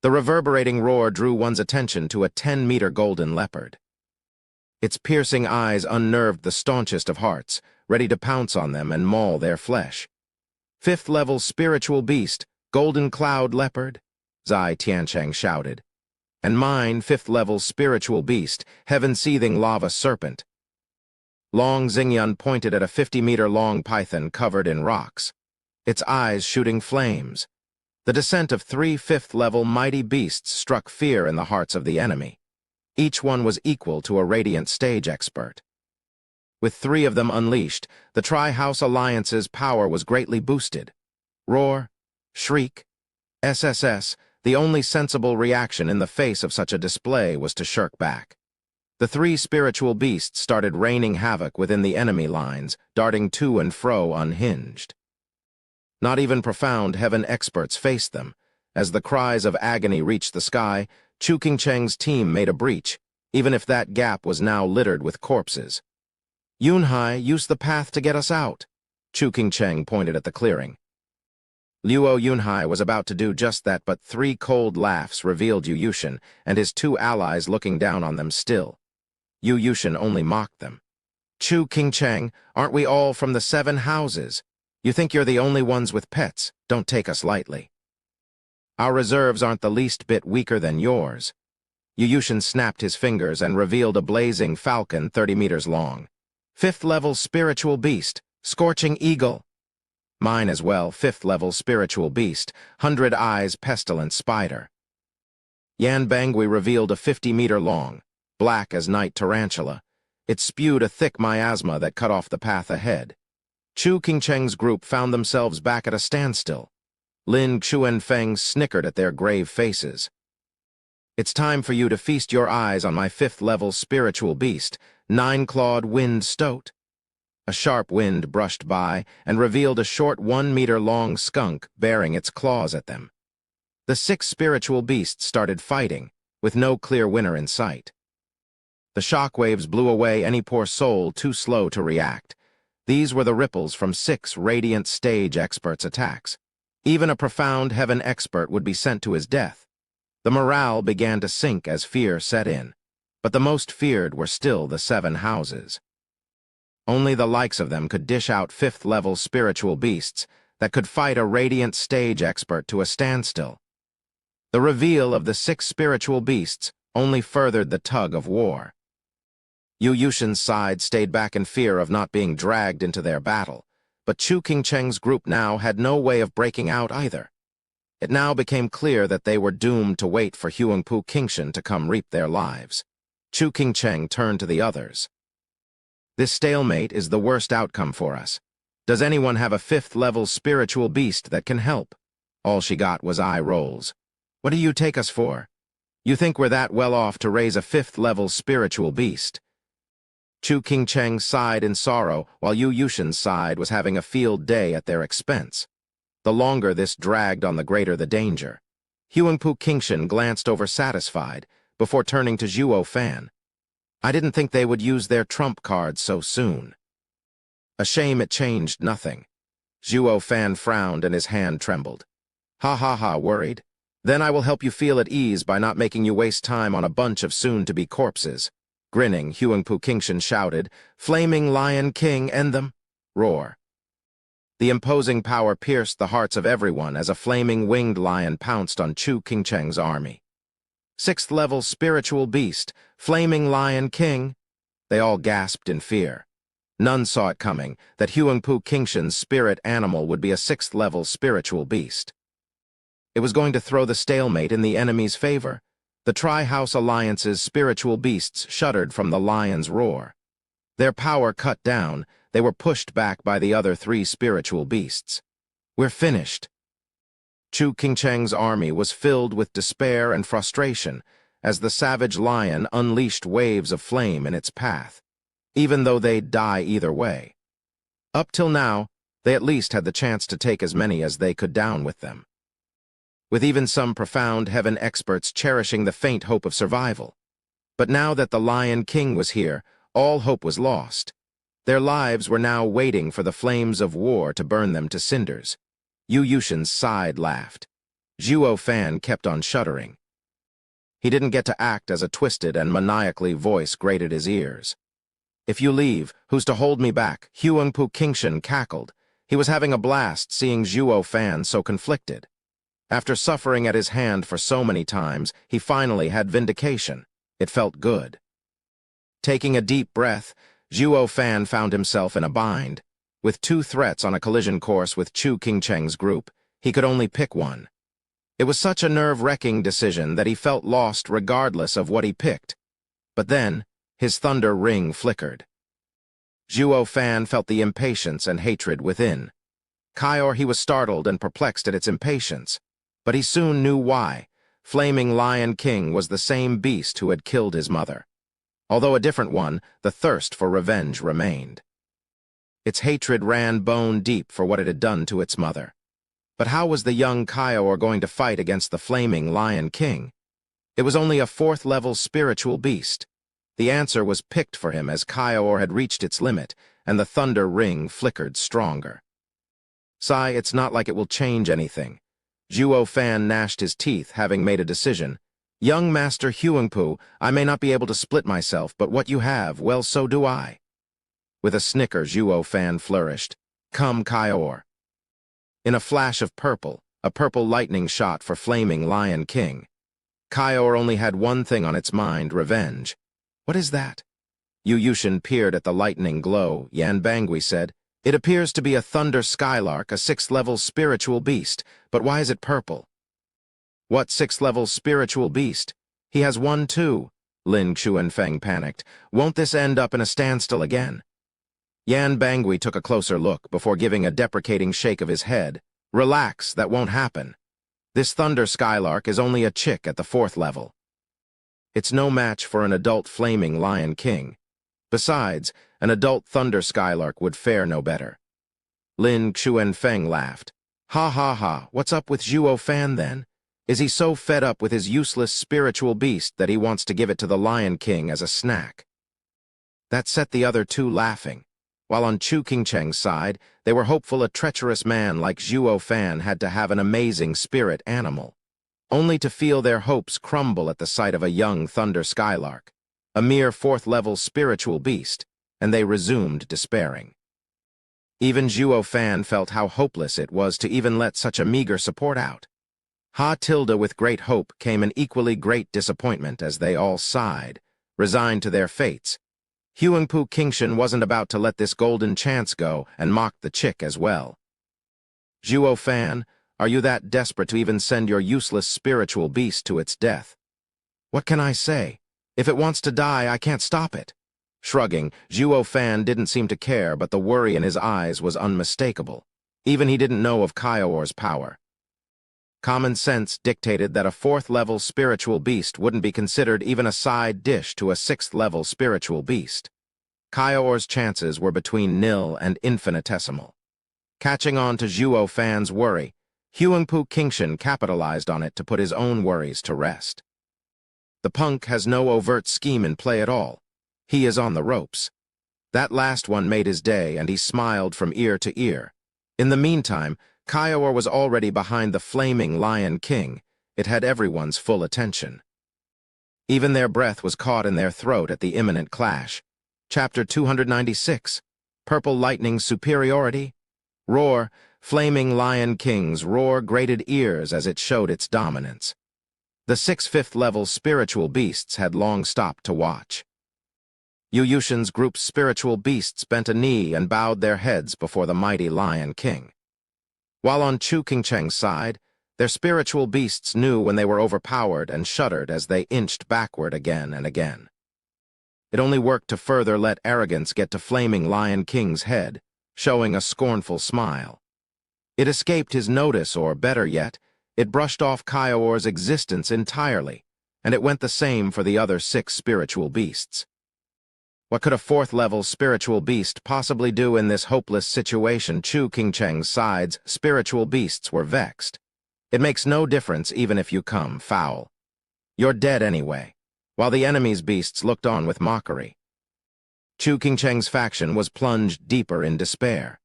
The reverberating roar drew one's attention to a 10-meter golden leopard. Its piercing eyes unnerved the staunchest of hearts, ready to pounce on them and maul their flesh. 5th-level spiritual beast, Golden Cloud Leopard? Zai Tiancheng shouted. And mine, 5th-level spiritual beast, Heaven-Seething Lava Serpent. Long Xingyun pointed at a 50-meter-long python covered in rocks, its eyes shooting flames. The descent of 3 5th-level mighty beasts struck fear in the hearts of the enemy. Each one was equal to a radiant stage expert. With 3 of them unleashed, the Tri-House Alliance's power was greatly boosted. Roar, shriek, SSS, the only sensible reaction in the face of such a display was to shirk back. The 3 spiritual beasts started raining havoc within the enemy lines, darting to and fro unhinged. Not even profound heaven experts faced them. As the cries of agony reached the sky, Chu Qingcheng's team made a breach, even if that gap was now littered with corpses. "Yunhai, use the path to get us out." Chu Qingcheng pointed at the clearing. Luo Yunhai was about to do just that, but 3 cold laughs revealed Yu Yushin and his 2 allies looking down on them still. Yu Yushin only mocked them. "Chu Qingcheng, aren't we all from the 7 houses? You think you're the only ones with pets? Don't take us lightly. Our reserves aren't the least bit weaker than yours." Yu Yushin snapped his fingers and revealed a blazing falcon 30 meters long. 5th-level spiritual beast, Scorching Eagle. Mine as well, 5th-level spiritual beast, 100 Eyes Pestilent Spider. Yan Bangui revealed a 50-meter-long, black as night tarantula. It spewed a thick miasma that cut off the path ahead. Chu Qingcheng's group found themselves back at a standstill. Lin Xuanfeng snickered at their grave faces. "It's time for you to feast your eyes on my 5th-level spiritual beast, 9-clawed Wind Stoat." A sharp wind brushed by and revealed a short 1-meter-long skunk bearing its claws at them. The 6 spiritual beasts started fighting, with no clear winner in sight. The shockwaves blew away any poor soul too slow to react. These were the ripples from 6 radiant stage experts' attacks. Even a profound heaven expert would be sent to his death. The morale began to sink as fear set in, but the most feared were still the 7 houses. Only the likes of them could dish out 5th-level spiritual beasts that could fight a radiant stage expert to a standstill. The reveal of the 6 spiritual beasts only furthered the tug of war. Yu Yushin's side stayed back in fear of not being dragged into their battle, but Chu Qingcheng's group now had no way of breaking out either. It now became clear that they were doomed to wait for Huangpu Qingshan to come reap their lives. Chu Qingcheng turned to the others. "This stalemate is the worst outcome for us. Does anyone have a 5th-level spiritual beast that can help?" All she got was eye rolls. "What do you take us for? You think we're that well off to raise a 5th-level spiritual beast?" Chu Qingcheng sighed in sorrow, while Yu Yushin's side was having a field day at their expense. The longer this dragged on, the greater the danger. Huangpu Qingshan glanced over satisfied, before turning to Zhuo Fan. "I didn't think they would use their trump cards so soon." A shame it changed nothing. Zhuo Fan frowned and his hand trembled. "Ha ha ha, worried? Then I will help you feel at ease by not making you waste time on a bunch of soon-to-be corpses." Grinning, Huangpu Qingshan shouted, "Flaming Lion King, end them!" Roar. The imposing power pierced the hearts of everyone as a flaming winged lion pounced on Chu Qingcheng's army. Sixth-level spiritual beast, Flaming Lion King. They all gasped in fear. None saw it coming, that Huangpu Qingshan's spirit animal would be a sixth-level spiritual beast. It was going to throw the stalemate in the enemy's favor. The Tri-House Alliance's spiritual beasts shuddered from the lion's roar. Their power cut down, they were pushed back by the other three spiritual beasts. "We're finished." Chu Qingcheng's army was filled with despair and frustration as the savage lion unleashed waves of flame in its path, even though they'd die either way. Up till now, they at least had the chance to take as many as they could down with them, with even some profound heaven experts cherishing the faint hope of survival. But now that the Lion King was here, all hope was lost. Their lives were now waiting for the flames of war to burn them to cinders. Yu Yushin's side laughed. Zhuo Fan kept on shuddering. He didn't get to act as a twisted and maniacally voice grated his ears. "If you leave, who's to hold me back?" Huangpu Qingshan cackled. He was having a blast seeing Zhuo Fan so conflicted. After suffering at his hand for so many times, he finally had vindication. It felt good. Taking a deep breath, Zhuo Fan found himself in a bind. With two threats on a collision course with Chu Qingcheng's group, he could only pick one. It was such a nerve-wracking decision that he felt lost regardless of what he picked. But then, his thunder ring flickered. Zhuo Fan felt the impatience and hatred within. He was startled and perplexed at its impatience, but he soon knew why. Flaming Lion King was the same beast who had killed his mother. Although a different one, the thirst for revenge remained. Its hatred ran bone deep for what it had done to its mother. But how was the young Kaior going to fight against the Flaming Lion King? It was only a fourth-level spiritual beast. The answer was picked for him as Kaior had reached its limit, and the thunder ring flickered stronger. It's not like it will change anything." Zhuo Fan gnashed his teeth, having made a decision. "Young Master Huangpu, I may not be able to split myself, but what you have, well, so do I." With a snicker, Zhuo Fan flourished. "Come, Kaior." In a flash of purple, a purple lightning shot for Flaming Lion King. Kaior only had one thing on its mind, revenge. "What is that?" Yu Yushin peered at the lightning glow. Yan Bangui said, "It appears to be a thunder skylark, a sixth-level spiritual beast, but why is it purple?" "What sixth-level spiritual beast? He has one too." Lin Xuanfeng panicked. "Won't this end up in a standstill again?" Yan Bangui took a closer look before giving a deprecating shake of his head. "Relax, that won't happen. This thunder skylark is only a chick at the fourth level. It's no match for an adult Flaming Lion King. Besides, an adult thunder skylark would fare no better." Lin Xuanfeng laughed. "Ha ha ha, what's up with Zhuo Fan then? Is he so fed up with his useless spiritual beast that he wants to give it to the Lion King as a snack?" That set the other two laughing. While on Chu Qingcheng's side, they were hopeful a treacherous man like Zhuo Fan had to have an amazing spirit animal, only to feel their hopes crumble at the sight of a young thunder skylark, a mere fourth-level spiritual beast, and they resumed despairing. Even Zhuo Fan felt how hopeless it was to even let such a meager support out. With great hope came an equally great disappointment as they all sighed, resigned to their fates. Huangpu Qingshan wasn't about to let this golden chance go and mocked the chick as well. "Zhuo Fan, are you that desperate to even send your useless spiritual beast to its death?" "What can I say? If it wants to die, I can't stop it." Shrugging, Zhuo Fan didn't seem to care, but the worry in his eyes was unmistakable. Even he didn't know of Kaior's power. Common sense dictated that a fourth-level spiritual beast wouldn't be considered even a side dish to a sixth-level spiritual beast. Kaior's chances were between nil and infinitesimal. Catching on to Zhuo Fan's worry, Huangpu Qingshan capitalized on it to put his own worries to rest. The punk has no overt scheme in play at all. He is on the ropes. That last one made his day, and he smiled from ear to ear. In the meantime, Kaior was already behind the Flaming Lion King. It had everyone's full attention. Even their breath was caught in their throat at the imminent clash. Chapter 296. Purple Lightning's Superiority. Roar, Flaming Lion King's roar grated ears as it showed its dominance. The 6th fifth-level spiritual beasts had long stopped to watch. Yushin's group's spiritual beasts bent a knee and bowed their heads before the mighty Lion King. While on Chu Qingcheng's side, their spiritual beasts knew when they were overpowered and shuddered as they inched backward again and again. It only worked to further let arrogance get to Flaming Lion King's head, showing a scornful smile. It escaped his notice, or better yet, it brushed off Kaior's existence entirely, and it went the same for the other 6 spiritual beasts. What could a 4th-level spiritual beast possibly do in this hopeless situation? Chu Qingcheng's side's spiritual beasts were vexed. It makes no difference even if you come foul. You're dead anyway, while the enemy's beasts looked on with mockery. Chu Qingcheng's faction was plunged deeper in despair.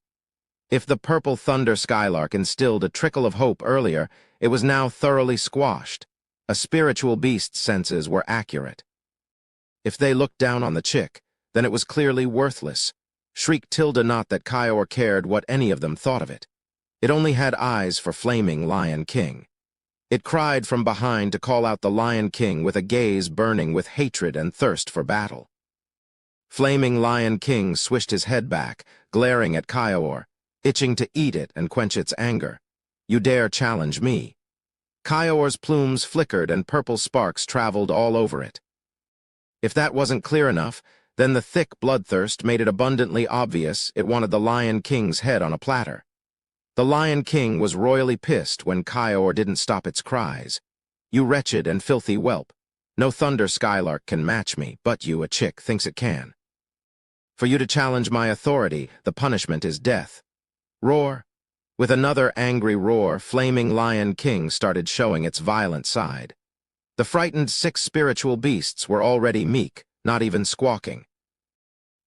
If the purple thunder skylark instilled a trickle of hope earlier, it was now thoroughly squashed. A spiritual beast's senses were accurate. If they looked down on the chick, then it was clearly worthless. Shrieked Tilda not that Kaior cared what any of them thought of it. It only had eyes for Flaming Lion King. It cried from behind to call out the Lion King with a gaze burning with hatred and thirst for battle. Flaming Lion King swished his head back, glaring at Kaior, itching to eat it and quench its anger. You dare challenge me? Kaior's plumes flickered and purple sparks traveled all over it. If that wasn't clear enough, then the thick bloodthirst made it abundantly obvious it wanted the Lion King's head on a platter. The Lion King was royally pissed when Kaior didn't stop its cries. You wretched and filthy whelp. No thunder skylark can match me, but you, a chick, thinks it can. For you to challenge my authority, the punishment is death. Roar. With another angry roar, Flaming Lion King started showing its violent side. The frightened 6 spiritual beasts were already meek, not even squawking.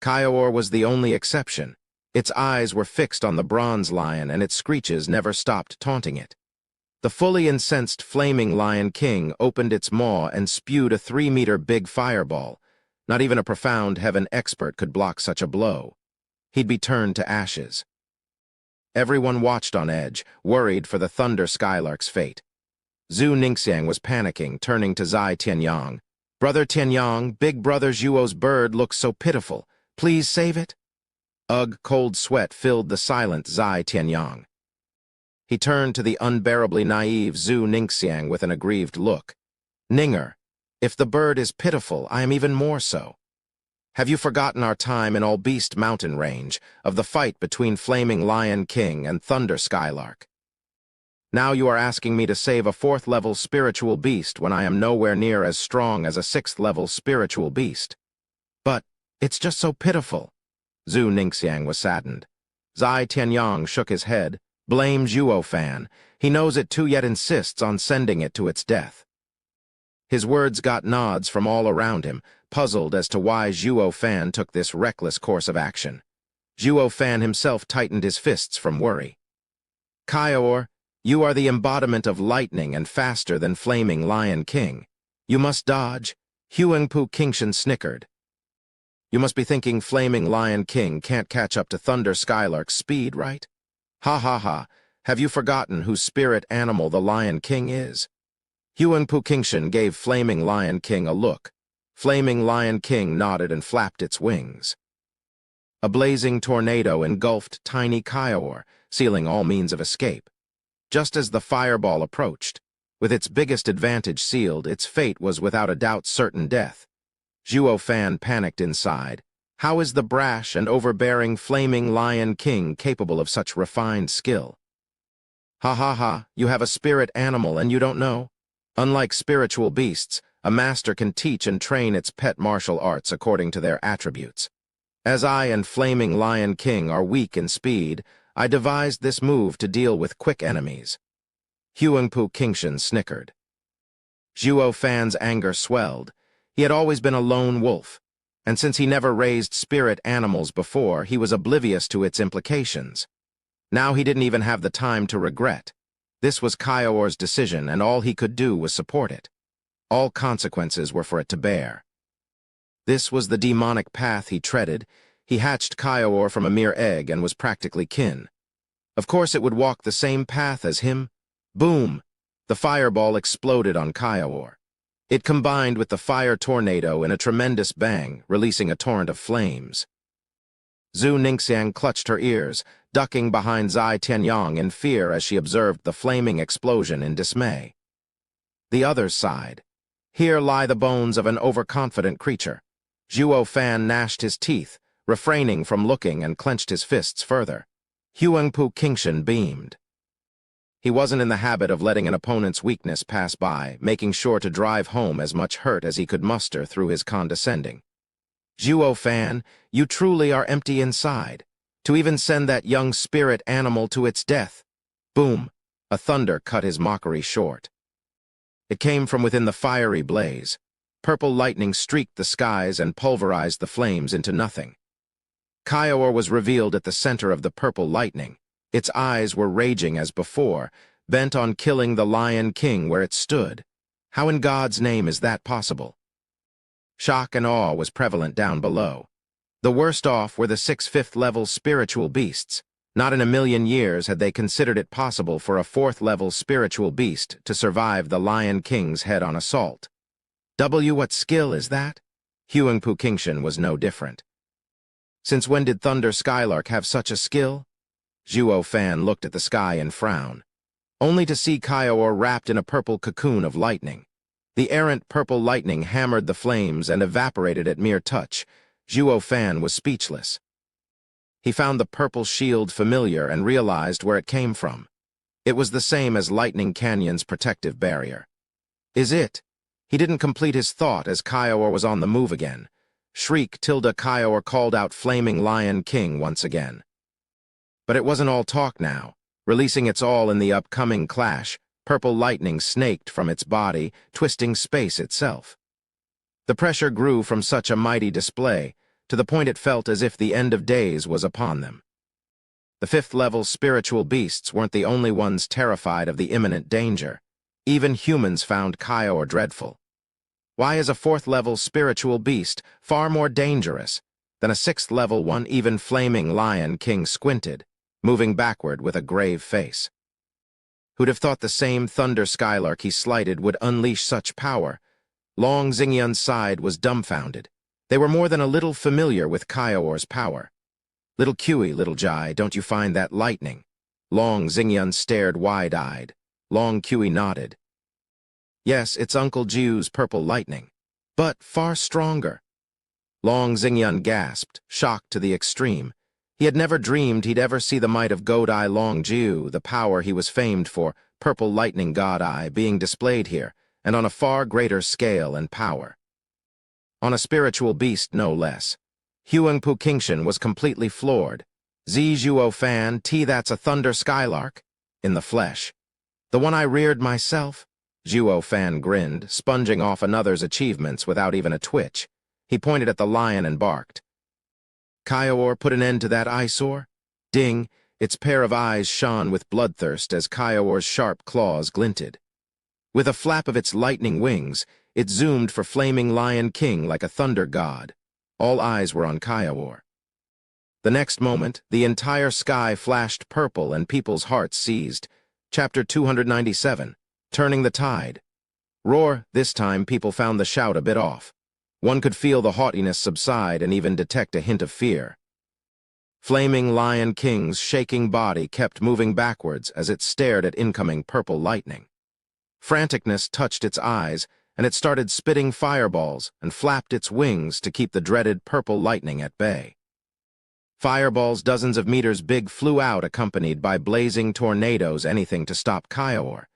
Kaior was the only exception. Its eyes were fixed on the bronze lion and its screeches never stopped taunting it. The fully incensed Flaming Lion King opened its maw and spewed a 3-meter big fireball. Not even a profound heaven expert could block such a blow. He'd be turned to ashes. Everyone watched on edge, worried for the thunder skylark's fate. Zhu Ningxiang was panicking, turning to Zai Tianyang. Brother Tianyang, big brother Zhuo's bird looks so pitiful. Please save it? Ugh, cold sweat filled the silent Zai Tianyang. He turned to the unbearably naive Zhu Ningxiang with an aggrieved look. Ninger, if the bird is pitiful, I am even more so. Have you forgotten our time in All Beast Mountain Range, of the fight between Flaming Lion King and Thunder Skylark? Now you are asking me to save a 4th-level spiritual beast when I am nowhere near as strong as a 6th-level spiritual beast. But it's just so pitiful. Zhu Ningxiang was saddened. Zai Tianyang shook his head. Blame Zhuo Fan. He knows it too, yet insists on sending it to its death. His words got nods from all around him, puzzled as to why Zhuo Fan took this reckless course of action. Zhuo Fan himself tightened his fists from worry. Kaior, you are the embodiment of lightning and faster than Flaming Lion King. You must dodge. Huangpu Qingshan snickered. You must be thinking Flaming Lion King can't catch up to Thunder Skylark's speed, right? Ha ha ha, have you forgotten whose spirit animal the Lion King is? Huangpu Qingshan gave Flaming Lion King a look. Flaming Lion King nodded and flapped its wings. A blazing tornado engulfed tiny Kaior, sealing all means of escape. Just as the fireball approached, with its biggest advantage sealed, its fate was without a doubt certain death. Zhuo Fan panicked inside. How is the brash and overbearing Flaming Lion King capable of such refined skill? Ha ha ha, you have a spirit animal and you don't know? Unlike spiritual beasts, a master can teach and train its pet martial arts according to their attributes. As I and Flaming Lion King are weak in speed, I devised this move to deal with quick enemies. Huangpu Qingshan snickered. Zhuo Fan's anger swelled. He had always been a lone wolf, and since he never raised spirit animals before, he was oblivious to its implications. Now he didn't even have the time to regret. This was Kaior's decision, and all he could do was support it. All consequences were for it to bear. This was the demonic path he treaded. He hatched Kiowa from a mere egg and was practically kin. Of course it would walk the same path as him. Boom! The fireball exploded on Kiowa. It combined with the fire tornado in a tremendous bang, releasing a torrent of flames. Zhu Ningxiang clutched her ears, ducking behind Zai Tianyang in fear as she observed the flaming explosion in dismay. The others sighed. Here lie the bones of an overconfident creature. Zhuo Fan gnashed his teeth, refraining from looking, and clenched his fists further. Huangpu Qingshan beamed. He wasn't in the habit of letting an opponent's weakness pass by, making sure to drive home as much hurt as he could muster through his condescending. Zhuo Fan, you truly are empty inside. To even send that young spirit animal to its death. Boom! A thunder cut his mockery short. It came from within the fiery blaze. Purple lightning streaked the skies and pulverized the flames into nothing. Kiowa was revealed at the center of the purple lightning. Its eyes were raging as before, bent on killing the Lion King where it stood. How in God's name is that possible? Shock and awe was prevalent down below. The worst off were the 6th, 5th level spiritual beasts. Not in a million years had they considered it possible for a 4th level spiritual beast to survive the Lion King's head-on assault. What skill is that? Huangpu Qingshan was no different. Since when did Thunder Skylark have such a skill? Zhuo Fan looked at the sky and frowned, only to see Kiowa wrapped in a purple cocoon of lightning. The errant purple lightning hammered the flames and evaporated at mere touch. Zhuo Fan was speechless. He found the purple shield familiar and realized where it came from. It was the same as Lightning Canyon's protective barrier. Is it? He didn't complete his thought as Kiowa was on the move again. Shriek tilde Kiowa called out Flaming Lion King once again. But it wasn't all talk now. Releasing its all in the upcoming clash, purple lightning snaked from its body, twisting space itself. The pressure grew from such a mighty display, to the point it felt as if the end of days was upon them. The 5th level spiritual beasts weren't the only ones terrified of the imminent danger. Even humans found Kiowa dreadful. Why is a 4th level spiritual beast far more dangerous than a 6th level one? Even Flaming Lion King squinted, moving backward with a grave face. Who'd have thought the same Thunder Skylark he slighted would unleash such power? Long Xingyun's side was dumbfounded. They were more than a little familiar with Kiowa's power. Little Kui, little Jai, don't you find that lightning? Long Xingyun stared wide-eyed. Long Kui nodded. Yes, it's Uncle Jiu's purple lightning, but far stronger. Long Xingyun gasped, shocked to the extreme. He had never dreamed he'd ever see the might of God-Eye Long Jiu, the power he was famed for, purple lightning God-Eye, being displayed here, and on a far greater scale and power. On a spiritual beast, no less. Huangpu Qingshan was completely floored. Zhuo Fan, that's a Thunder Skylark? In the flesh. The one I reared myself? Zhuo Fan grinned, sponging off another's achievements without even a twitch. He pointed at the lion and barked. Kiowa put an end to that eyesore? Ding! Its pair of eyes shone with bloodthirst as Kiowa's sharp claws glinted. With a flap of its lightning wings, it zoomed for Flaming Lion King like a thunder god. All eyes were on Kiowa. The next moment, the entire sky flashed purple and people's hearts seized. Chapter 297. Turning the Tide. Roar, this time people found the shout a bit off. One could feel the haughtiness subside and even detect a hint of fear. Flaming Lion King's shaking body kept moving backwards as it stared at incoming purple lightning. Franticness touched its eyes, and it started spitting fireballs and flapped its wings to keep the dreaded purple lightning at bay. Fireballs dozens of meters big flew out, accompanied by blazing tornadoes, anything to stop Kiowa.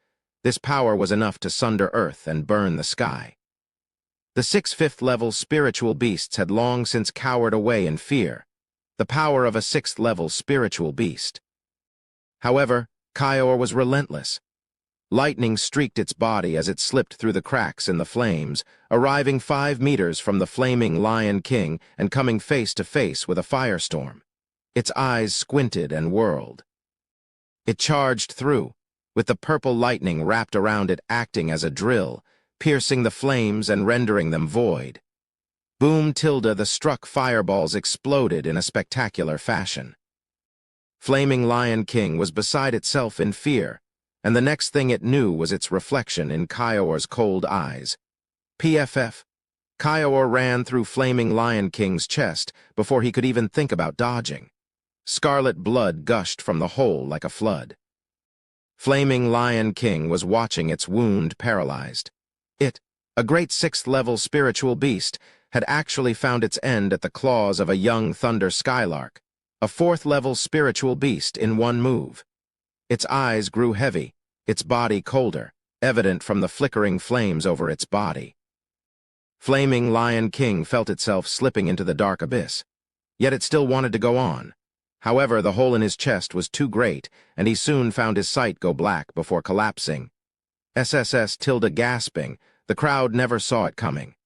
This power was enough to sunder earth and burn the sky. The 6th, 5th level spiritual beasts had long since cowered away in fear. The power of a 6th level spiritual beast. However, Kiowa was relentless. Lightning streaked its body as it slipped through the cracks in the flames, arriving 5 meters from the Flaming Lion King and coming face to face with a firestorm. Its eyes squinted and whirled. It charged through, with the purple lightning wrapped around it acting as a drill, piercing the flames and rendering them void. Boom tilde the struck fireballs exploded in a spectacular fashion. Flaming Lion King was beside itself in fear, and the next thing it knew was its reflection in Kaior's cold eyes. PFF. Kaior ran through Flaming Lion King's chest before he could even think about dodging. Scarlet blood gushed from the hole like a flood. Flaming Lion King was watching its wound paralyzed. It, a great sixth-level spiritual beast, had actually found its end at the claws of a young thunder skylark, a fourth-level spiritual beast in one move. Its eyes grew heavy, its body colder, evident from the flickering flames over its body. Flaming Lion King felt itself slipping into the dark abyss. Yet it still wanted to go on. However, the hole in his chest was too great, and he soon found his sight go black before collapsing. SSS tilde gasping, the crowd never saw it coming.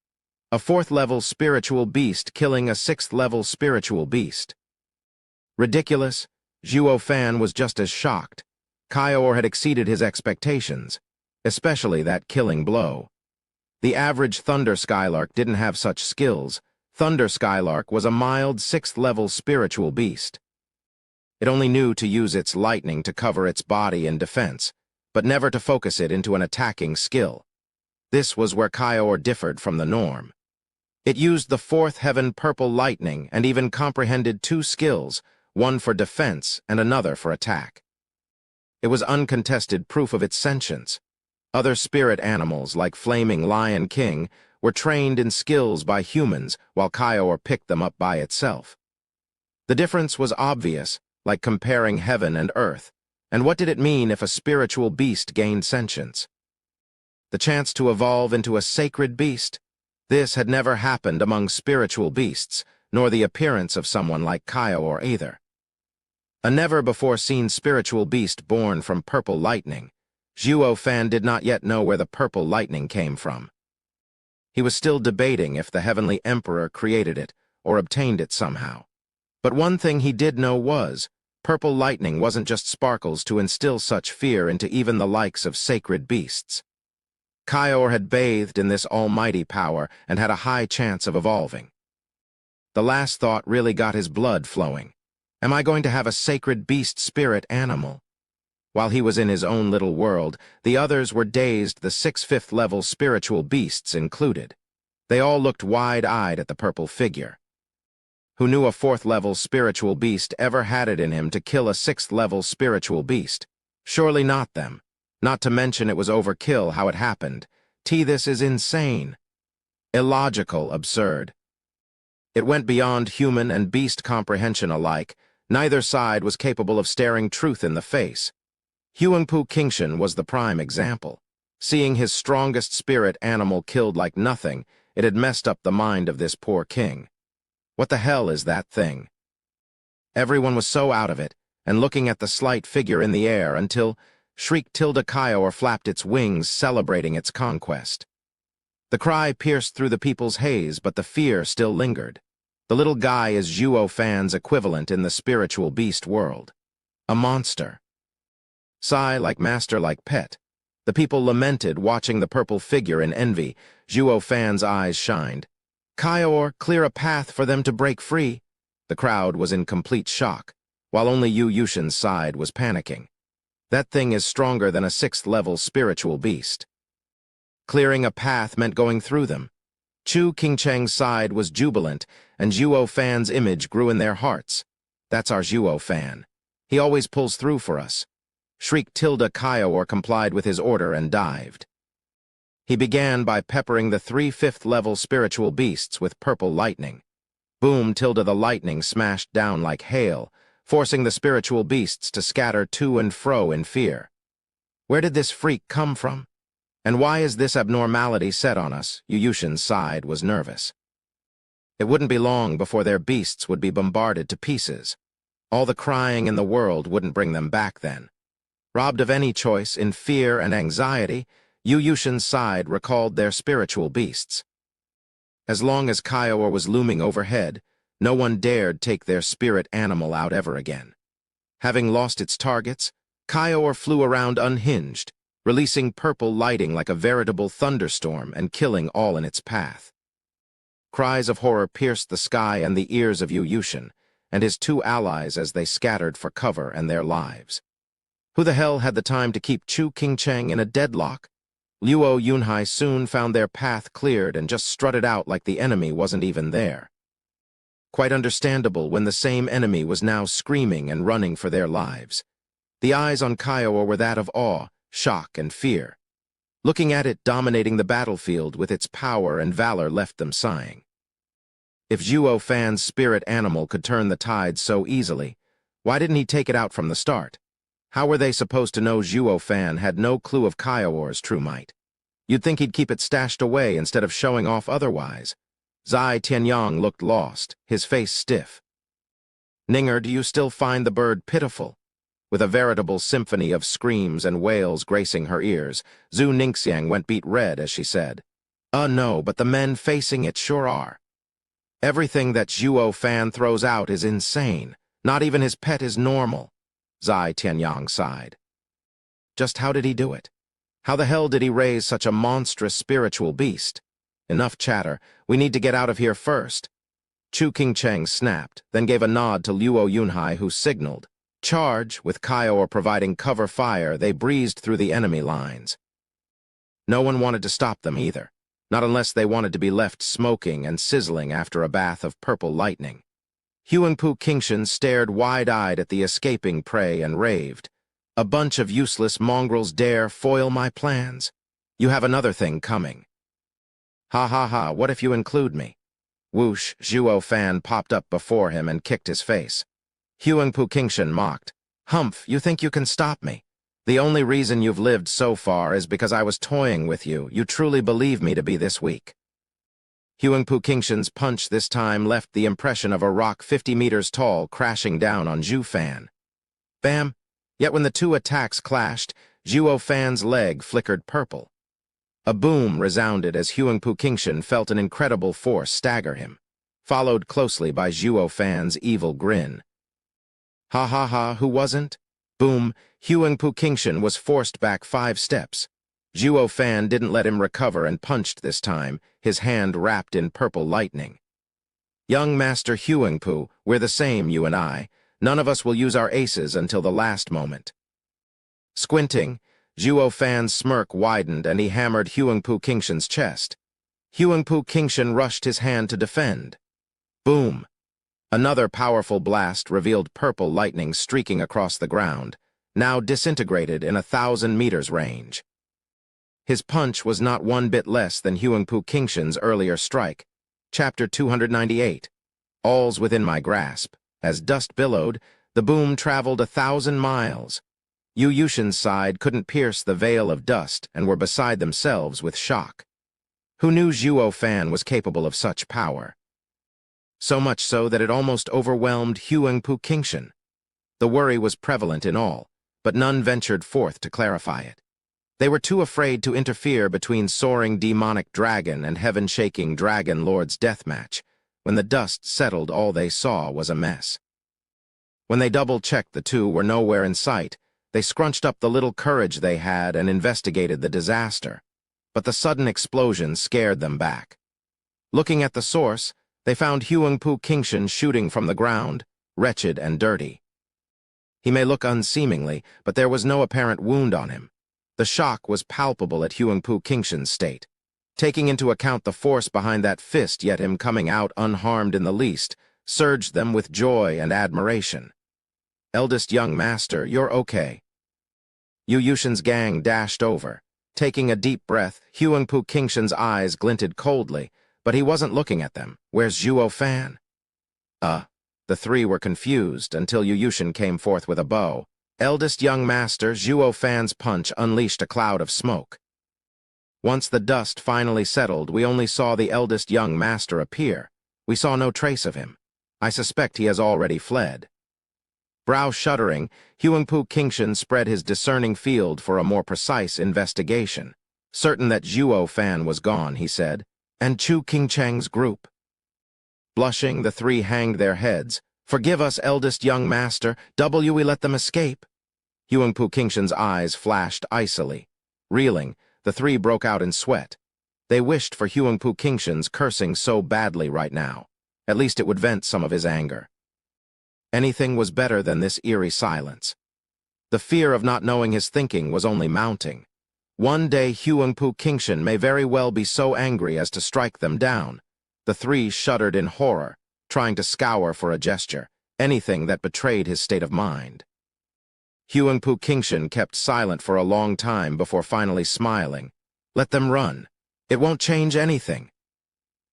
A fourth-level spiritual beast killing a sixth-level spiritual beast. Ridiculous. Zhuo Fan was just as shocked. Kaior had exceeded his expectations, especially that killing blow. The average Thunder Skylark didn't have such skills. Thunder Skylark was a mild sixth-level spiritual beast. It only knew to use its lightning to cover its body in defense, but never to focus it into an attacking skill. This was where Kaior differed from the norm. It used the fourth heaven purple lightning and even comprehended two skills, one for defense and another for attack. It was uncontested proof of its sentience. Other spirit animals, like Flaming Lion King, were trained in skills by humans while Kaior picked them up by itself. The difference was obvious, like comparing heaven and earth. And what did it mean if a spiritual beast gained sentience? The chance to evolve into a sacred beast? This had never happened among spiritual beasts, nor the appearance of someone like Kaior either. A never-before-seen spiritual beast born from purple lightning. Zhuo Fan did not yet know where the purple lightning came from. He was still debating if the Heavenly Emperor created it or obtained it somehow. But one thing he did know was, purple lightning wasn't just sparkles to instill such fear into even the likes of sacred beasts. Kaior had bathed in this almighty power and had a high chance of evolving. The last thought really got his blood flowing. Am I going to have a sacred beast spirit animal? While he was in his own little world, the others were dazed, the 6th level spiritual beasts included. They all looked wide-eyed at the purple figure. Who knew a 4th-level spiritual beast ever had it in him to kill a 6th-level spiritual beast? Surely not them. Not to mention it was overkill how it happened. This is insane. Illogical, absurd. It went beyond human and beast comprehension alike. Neither side was capable of staring truth in the face. Huangpu Qingshan was the prime example. Seeing his strongest spirit animal killed like nothing, it had messed up the mind of this poor king. What the hell is that thing? Everyone was so out of it, and looking at the slight figure in the air until shriek tilde Kaior flapped its wings, celebrating its conquest. The cry pierced through the people's haze, but the fear still lingered. The little guy is Zhuo Fan's equivalent in the spiritual beast world. A monster. Sigh like master like pet. The people lamented, watching the purple figure in envy. Zhuo Fan's eyes shined. Kaior, clear a path for them to break free. The crowd was in complete shock, while only Yu Yushin's side was panicking. That thing is stronger than a 6th-level spiritual beast. Clearing a path meant going through them. Chu Qingcheng's side was jubilant, and Zhuo Fan's image grew in their hearts. That's our Zhuo Fan. He always pulls through for us. Shriek tilde Kaior complied with his order and dived. He began by peppering the 3 5th-level spiritual beasts with purple lightning. Boom tilde the lightning smashed down like hail, forcing the spiritual beasts to scatter to and fro in fear. Where did this freak come from? And why is this abnormality set on us? Yu Yushin's side was nervous. It wouldn't be long before their beasts would be bombarded to pieces. All the crying in the world wouldn't bring them back then. Robbed of any choice, in fear and anxiety, Yu Yushin's side recalled their spiritual beasts. As long as Kaior was looming overhead, no one dared take their spirit animal out ever again. Having lost its targets, Kaior flew around unhinged, releasing purple lighting like a veritable thunderstorm and killing all in its path. Cries of horror pierced the sky and the ears of Yu Yushin and his two allies as they scattered for cover and their lives. Who the hell had the time to keep Chu Qingcheng in a deadlock? Luo Yunhai soon found their path cleared and just strutted out like the enemy wasn't even there. Quite understandable when the same enemy was now screaming and running for their lives. The eyes on Kiowa were that of awe, shock, and fear. Looking at it dominating the battlefield with its power and valor left them sighing. If Zhuo Fan's spirit animal could turn the tide so easily, why didn't he take it out from the start? How were they supposed to know Zhuo Fan had no clue of Kiowa's true might? You'd think he'd keep it stashed away instead of showing off otherwise. Zai Tianyang looked lost, his face stiff. Ninger, do you still find the bird pitiful? With a veritable symphony of screams and wails gracing her ears, Zhu Ningxiang went beet red as she said, No, but the men facing it sure are. Everything that Zhuo Fan throws out is insane. Not even his pet is normal. Zai Tianyang sighed. Just how did he do it? How the hell did he raise such a monstrous spiritual beast? Enough chatter. We need to get out of here first. Chu Qingcheng snapped, then gave a nod to Luo Yunhai, who signaled. Charge, with Kiowa providing cover fire, they breezed through the enemy lines. No one wanted to stop them either, not unless they wanted to be left smoking and sizzling after a bath of purple lightning. Huangpu Qingshan stared wide-eyed at the escaping prey and raved. A bunch of useless mongrels dare foil my plans. You have another thing coming. Ha ha ha, what if you include me? Whoosh, Zhuo Fan popped up before him and kicked his face. Huangpu Qingshan mocked. Humph, you think you can stop me? The only reason you've lived so far is because I was toying with you. You truly believe me to be this weak. Huangpu Qingshan's punch this time left the impression of a rock 50 meters tall crashing down on Zhu Fan. Bam! Yet when the two attacks clashed, Zhuo Fan's leg flickered purple. A boom resounded as Huangpu Qingshan felt an incredible force stagger him, followed closely by Zhuo Fan's evil grin. Ha ha ha, who wasn't? Boom, Huangpu Qingshan was forced back 5 steps. Zhuo Fan didn't let him recover and punched this time, his hand wrapped in purple lightning. Young Master Huangpu, we're the same, you and I. None of us will use our aces until the last moment. Squinting, Zhuo Fan's smirk widened and he hammered Huangpu Qingshan's chest. Huangpu Qingshan rushed his hand to defend. Boom! Another powerful blast revealed purple lightning streaking across the ground, now disintegrated in 1,000 meters range. His punch was not one bit less than Huangpu Qingshan's earlier strike. Chapter 298. All's within my grasp. As dust billowed, the boom traveled 1,000 miles. Yu Yushin's side couldn't pierce the veil of dust and were beside themselves with shock. Who knew Zhuo Fan was capable of such power? So much so that it almost overwhelmed Huangpu Qingshan. The worry was prevalent in all, but none ventured forth to clarify it. They were too afraid to interfere between soaring demonic dragon and heaven-shaking dragon lord's deathmatch. When the dust settled, all they saw was a mess. When they double-checked the two were nowhere in sight, they scrunched up the little courage they had and investigated the disaster. But the sudden explosion scared them back. Looking at the source, they found Huangpu Qingshan shooting from the ground, wretched and dirty. He may look unseemingly, but there was no apparent wound on him. The shock was palpable at Huangpu Qingshan's state. Taking into account the force behind that fist, yet him coming out unharmed in the least, surged them with joy and admiration. Eldest young master, you're okay. Yu Yushin's gang dashed over. Taking a deep breath, Huangpu Qingshan's eyes glinted coldly, but he wasn't looking at them. Where's Zhuo Fan? The three were confused until Yu Yushin came forth with a bow. Eldest young master, Zhuo Fan's punch unleashed a cloud of smoke. Once the dust finally settled, we only saw the eldest young master appear. We saw no trace of him. I suspect he has already fled. Brow shuddering, Huangpu Qingshan spread his discerning field for a more precise investigation. Certain that Zhuo Fan was gone, he said, and Chu Qingcheng's group. Blushing, the three hanged their heads. Forgive us, eldest young master, we let them escape. Huangpu Qingshan's eyes flashed icily. Reeling, the three broke out in sweat. They wished for Huangpu Qingshan's cursing so badly right now. At least it would vent some of his anger. Anything was better than this eerie silence. The fear of not knowing his thinking was only mounting. One day Huangpu Qingshan may very well be so angry as to strike them down. The three shuddered in horror, trying to scour for a gesture, anything that betrayed his state of mind. Huangpu Qingshan kept silent for a long time before finally smiling. Let them run. It won't change anything.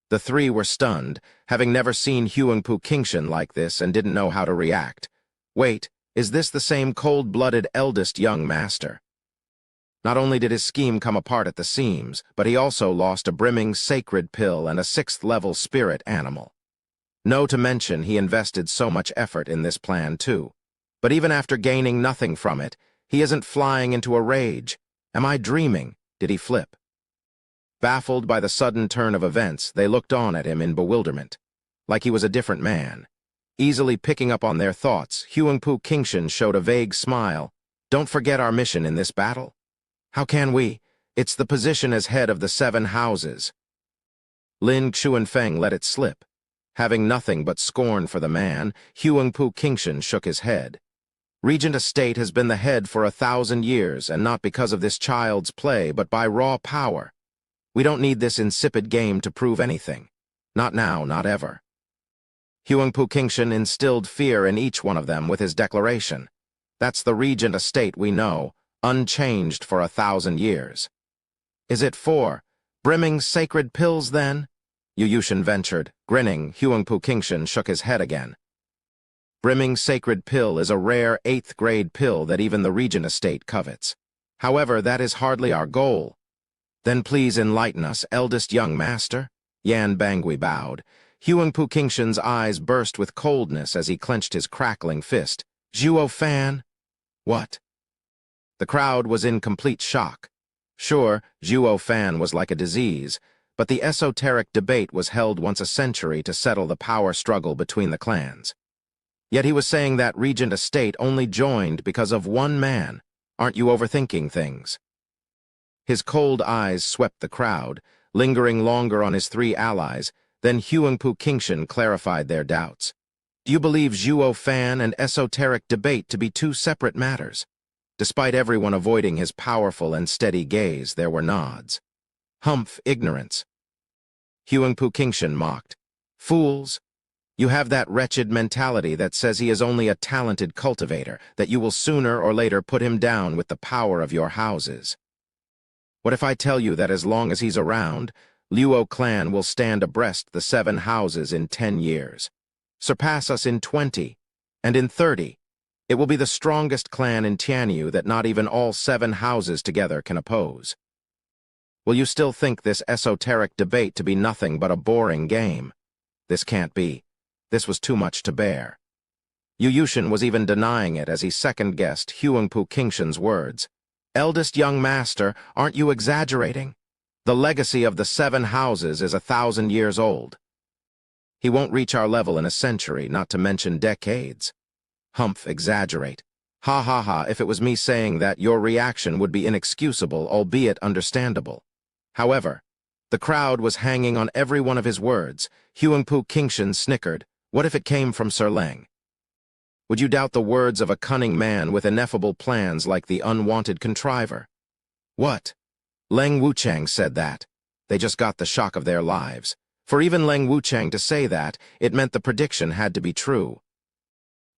The three were stunned, having never seen Huangpu Qingshan like this and didn't know how to react. Wait, is this the same cold-blooded eldest young master? Not only did his scheme come apart at the seams, but he also lost a brimming sacred pill and a 6th-level spirit animal. No to mention he invested so much effort in this plan too. But even after gaining nothing from it, he isn't flying into a rage. Am I dreaming? Did he flip? Baffled by the sudden turn of events, they looked on at him in bewilderment, like he was a different man. Easily picking up on their thoughts, Huangpu Qingshan showed a vague smile. Don't forget our mission in this battle. How can we? It's the position as head of the 7 houses. Lin Xuanfeng let it slip. Having nothing but scorn for the man, Huangpu Qingshan shook his head. Regent Estate has been the head for 1,000 years, and not because of this child's play, but by raw power. We don't need this insipid game to prove anything. Not now, not ever. Huangpu Qingshan instilled fear in each one of them with his declaration. That's the Regent Estate we know, unchanged for 1,000 years. Is it 4 brimming sacred pills, then? Yuyushin ventured. Grinning, Huangpu Qingshan shook his head again. Brimming sacred pill is a rare 8th-grade pill that even the Regent Estate covets. However, that is hardly our goal. Then please enlighten us, eldest young master. Yan Bangui bowed. Huangpu Qingshan's eyes burst with coldness as he clenched his crackling fist. Zhuo Fan? What? The crowd was in complete shock. Sure, Zhuo Fan was like a disease, but the esoteric debate was held once a century to settle the power struggle between the clans. Yet he was saying that Regent Estate only joined because of one man. Aren't you overthinking things? His cold eyes swept the crowd, lingering longer on his 3 allies. Then Huangpu Qingshan clarified their doubts. Do you believe Zhuo Fan and esoteric debate to be 2 separate matters? Despite everyone avoiding his powerful and steady gaze, there were nods. Humph, ignorance. Huangpu Qingshan mocked. Fools! You have that wretched mentality that says he is only a talented cultivator, that you will sooner or later put him down with the power of your houses. What if I tell you that as long as he's around, Luo clan will stand abreast the 7 houses in 10 years, surpass us in 20, and in 30, it will be the strongest clan in Tianyu that not even all 7 houses together can oppose. Will you still think this esoteric debate to be nothing but a boring game? This can't be. This was too much to bear. Yuyushin was even denying it as he second-guessed Huangpu Qingshan's words. Eldest young master, aren't you exaggerating? The legacy of the 7 houses is 1,000 years old. He won't reach our level in a century, not to mention decades. Humph, exaggerate. Ha ha ha, if it was me saying that, your reaction would be inexcusable, albeit understandable. However, the crowd was hanging on every one of his words. Huangpu Qingshan snickered. What if it came from Sir Leng? Would you doubt the words of a cunning man with ineffable plans like the unwanted contriver? What? Leng Wuchang said that. They just got the shock of their lives. For even Leng Wuchang to say that, it meant the prediction had to be true.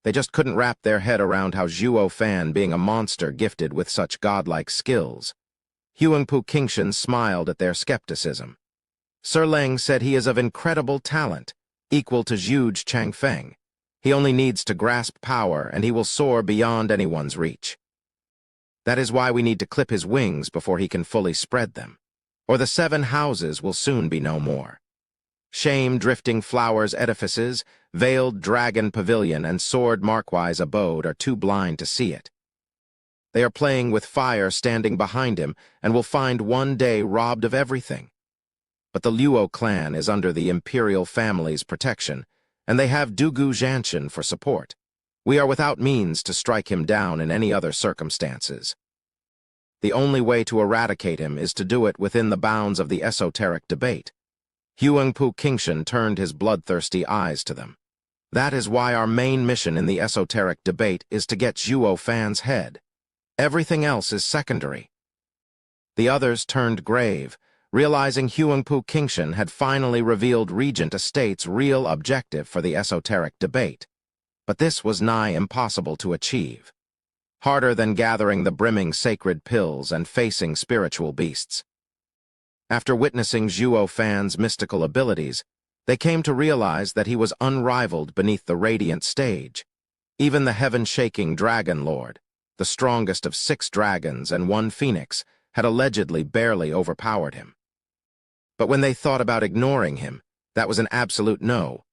They just couldn't wrap their head around how Zhuo Fan being a monster gifted with such godlike skills. Huangpu Qingshan smiled at their skepticism. Sir Leng said he is of incredible talent, equal to Zhuge Changfeng. He only needs to grasp power, and he will soar beyond anyone's reach. That is why we need to clip his wings before he can fully spread them, or the 7 houses will soon be no more. Shame drifting flowers edifices, veiled dragon pavilion, and sword markwise abode are too blind to see it. They are playing with fire standing behind him, and will find one day robbed of everything. But the Luo clan is under the imperial family's protection, and they have Dugu Zhanshan for support. We are without means to strike him down in any other circumstances. The only way to eradicate him is to do it within the bounds of the esoteric debate. Huangpu Qingshan turned his bloodthirsty eyes to them. That is why our main mission in the esoteric debate is to get Zhuo Fan's head. Everything else is secondary. The others turned grave, realizing Huangpu Qingshan had finally revealed Regent Estate's real objective for the esoteric debate. But this was nigh impossible to achieve. Harder than gathering the brimming sacred pills and facing spiritual beasts. After witnessing Zhuo Fan's mystical abilities, they came to realize that he was unrivaled beneath the radiant stage. Even the heaven-shaking Dragon Lord, the strongest of 6 dragons and 1 phoenix, had allegedly barely overpowered him. But when they thought about ignoring him, that was an absolute no,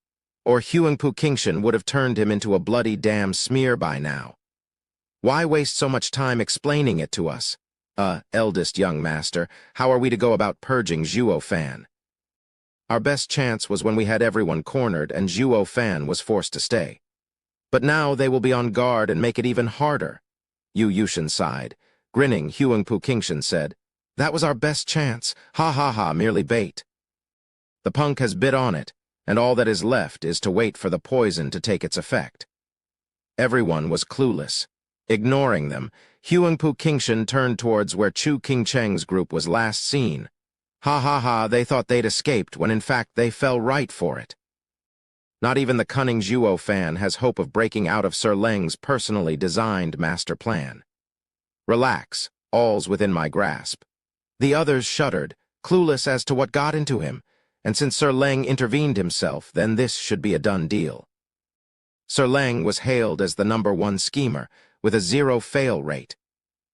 or Huangpu Qingshan would have turned him into a bloody damn smear by now. Why waste so much time explaining it to us? Eldest young master, how are we to go about purging Zhuo Fan? Our best chance was when we had everyone cornered and Zhuo Fan was forced to stay. But now they will be on guard and make it even harder. Yu Yushin sighed. Grinning, Huangpu Qingshan said, "That was our best chance. Ha ha ha, merely bait. The punk has bit on it, and all that is left is to wait for the poison to take its effect." Everyone was clueless. Ignoring them, Huangpu Qingshan turned towards where Chu Qingcheng's group was last seen. Ha ha ha, they thought they'd escaped when in fact they fell right for it. Not even the cunning Zhuo Fan has hope of breaking out of Sir Leng's personally designed master plan. Relax, all's within my grasp. The others shuddered, clueless as to what got into him, and since Sir Leng intervened himself, then this should be a done deal. Sir Leng was hailed as the #1 schemer, with a 0 fail rate.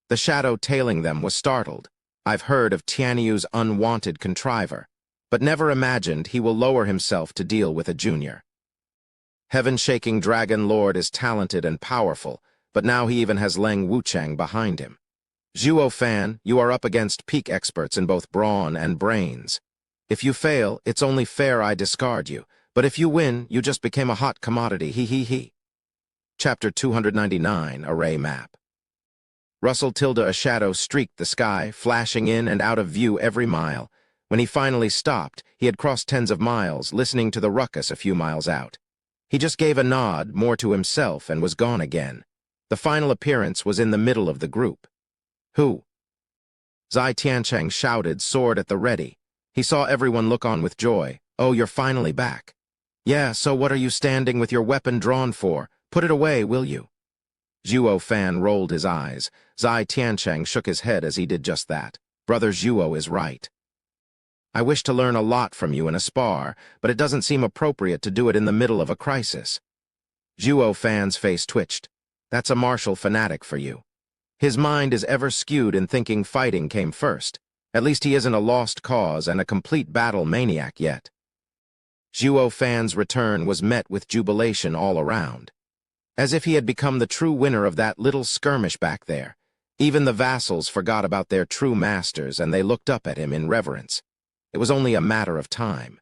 The shadow tailing them was startled. I've heard of Tianyu's unwanted contriver, but never imagined he will lower himself to deal with a junior. Heaven-shaking Dragon Lord is talented and powerful, but now he even has Leng Wuchang behind him. Zhuo Fan, you are up against peak experts in both brawn and brains. If you fail, it's only fair I discard you, but if you win, you just became a hot commodity, he. Chapter 299, Array Map. Russell a shadow streaked the sky, flashing in and out of view every mile. When he finally stopped, he had crossed tens of miles, listening to the ruckus a few miles out. He just gave a nod, more to himself, and was gone again. The final appearance was in the middle of the group. Who? Zai Tiancheng shouted, sword at the ready. He saw everyone look on with joy. Oh, you're finally back. Yeah, so what are you standing with your weapon drawn for? Put it away, will you? Zhuo Fan rolled his eyes. Zai Tiancheng shook his head as he did just that. Brother Zhuo is right. I wish to learn a lot from you in a spar, but it doesn't seem appropriate to do it in the middle of a crisis. Zhuo Fan's face twitched. That's a martial fanatic for you. His mind is ever skewed in thinking fighting came first. At least he isn't a lost cause and a complete battle maniac yet. Zhuo Fan's return was met with jubilation all around. As if he had become the true winner of that little skirmish back there. Even the vassals forgot about their true masters and they looked up at him in reverence. It was only a matter of time.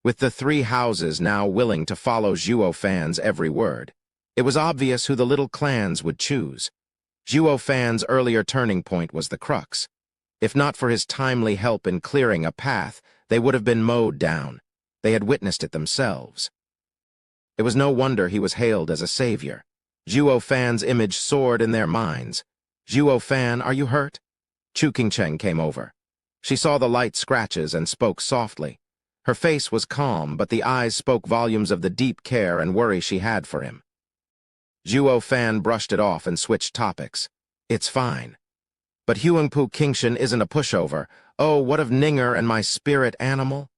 With the 3 houses now willing to follow Zhuo Fan's every word, it was obvious who the little clans would choose. Zhuo Fan's earlier turning point was the crux. If not for his timely help in clearing a path, they would have been mowed down. They had witnessed it themselves. It was no wonder he was hailed as a savior. Zhuo Fan's image soared in their minds. Zhuo Fan, are you hurt? Chu Qingcheng came over. She saw the light scratches and spoke softly. Her face was calm, but the eyes spoke volumes of the deep care and worry she had for him. Zhuo Fan brushed it off and switched topics. It's fine. But Huangpu Qingshan isn't a pushover. Oh, what of Ninger and my spirit animal?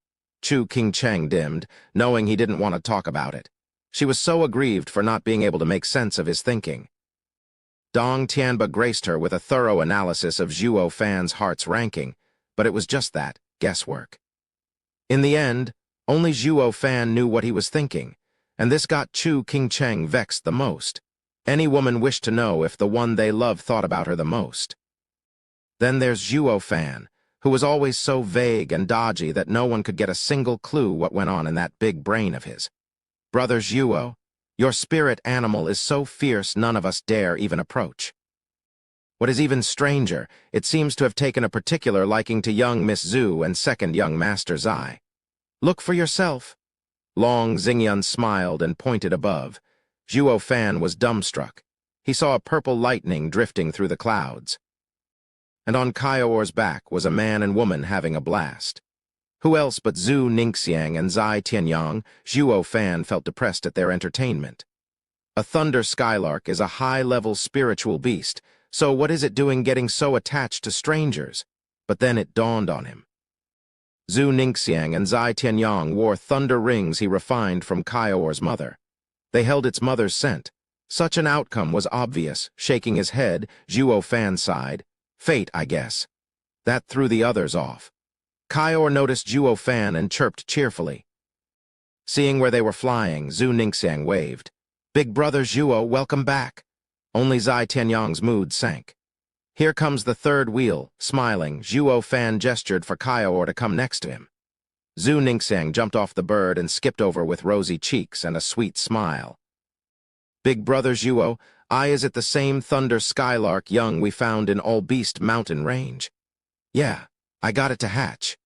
Chu Qingcheng dimmed, knowing he didn't want to talk about it. She was so aggrieved for not being able to make sense of his thinking. Dong Tianba graced her with a thorough analysis of Zhuo Fan's heart's ranking, but it was just that, guesswork. In the end, only Zhuo Fan knew what he was thinking, and this got Chu Qingcheng vexed the most. Any woman wished to know if the one they love thought about her the most. Then there's Zhuo Fan, who was always so vague and dodgy that no one could get a single clue what went on in that big brain of his. Brother Zhuo, your spirit animal is so fierce none of us dare even approach. What is even stranger, it seems to have taken a particular liking to young Miss Zhu and second young Master Zai. Look for yourself. Long Xingyan smiled and pointed above. Zhuo Fan was dumbstruck. He saw a purple lightning drifting through the clouds. And on Kaior's back was a man and woman having a blast. Who else but Zhu Ningxiang and Zai Tianyang? Zhuo Fan felt depressed at their entertainment. A thunder skylark is a high-level spiritual beast, so what is it doing getting so attached to strangers? But then it dawned on him. Zhu Ningxiang and Zai Tianyang wore thunder rings he refined from Kaior's mother. They held its mother's scent. Such an outcome was obvious. Shaking his head, Zhuo Fan sighed. Fate, I guess. That threw the others off. Kaior noticed Zhuo Fan and chirped cheerfully. Seeing where they were flying, Zhu Ningxiang waved. Big brother Zhuo, welcome back. Only Zai Tianyang's mood sank. Here comes the third wheel. Smiling, Zhuo Fan gestured for Kaior to come next to him. Zhu Ningxiang jumped off the bird and skipped over with rosy cheeks and a sweet smile. Big brother Zhuo, is it the same thunder skylark young we found in All Beast Mountain Range? Yeah, I got it to hatch.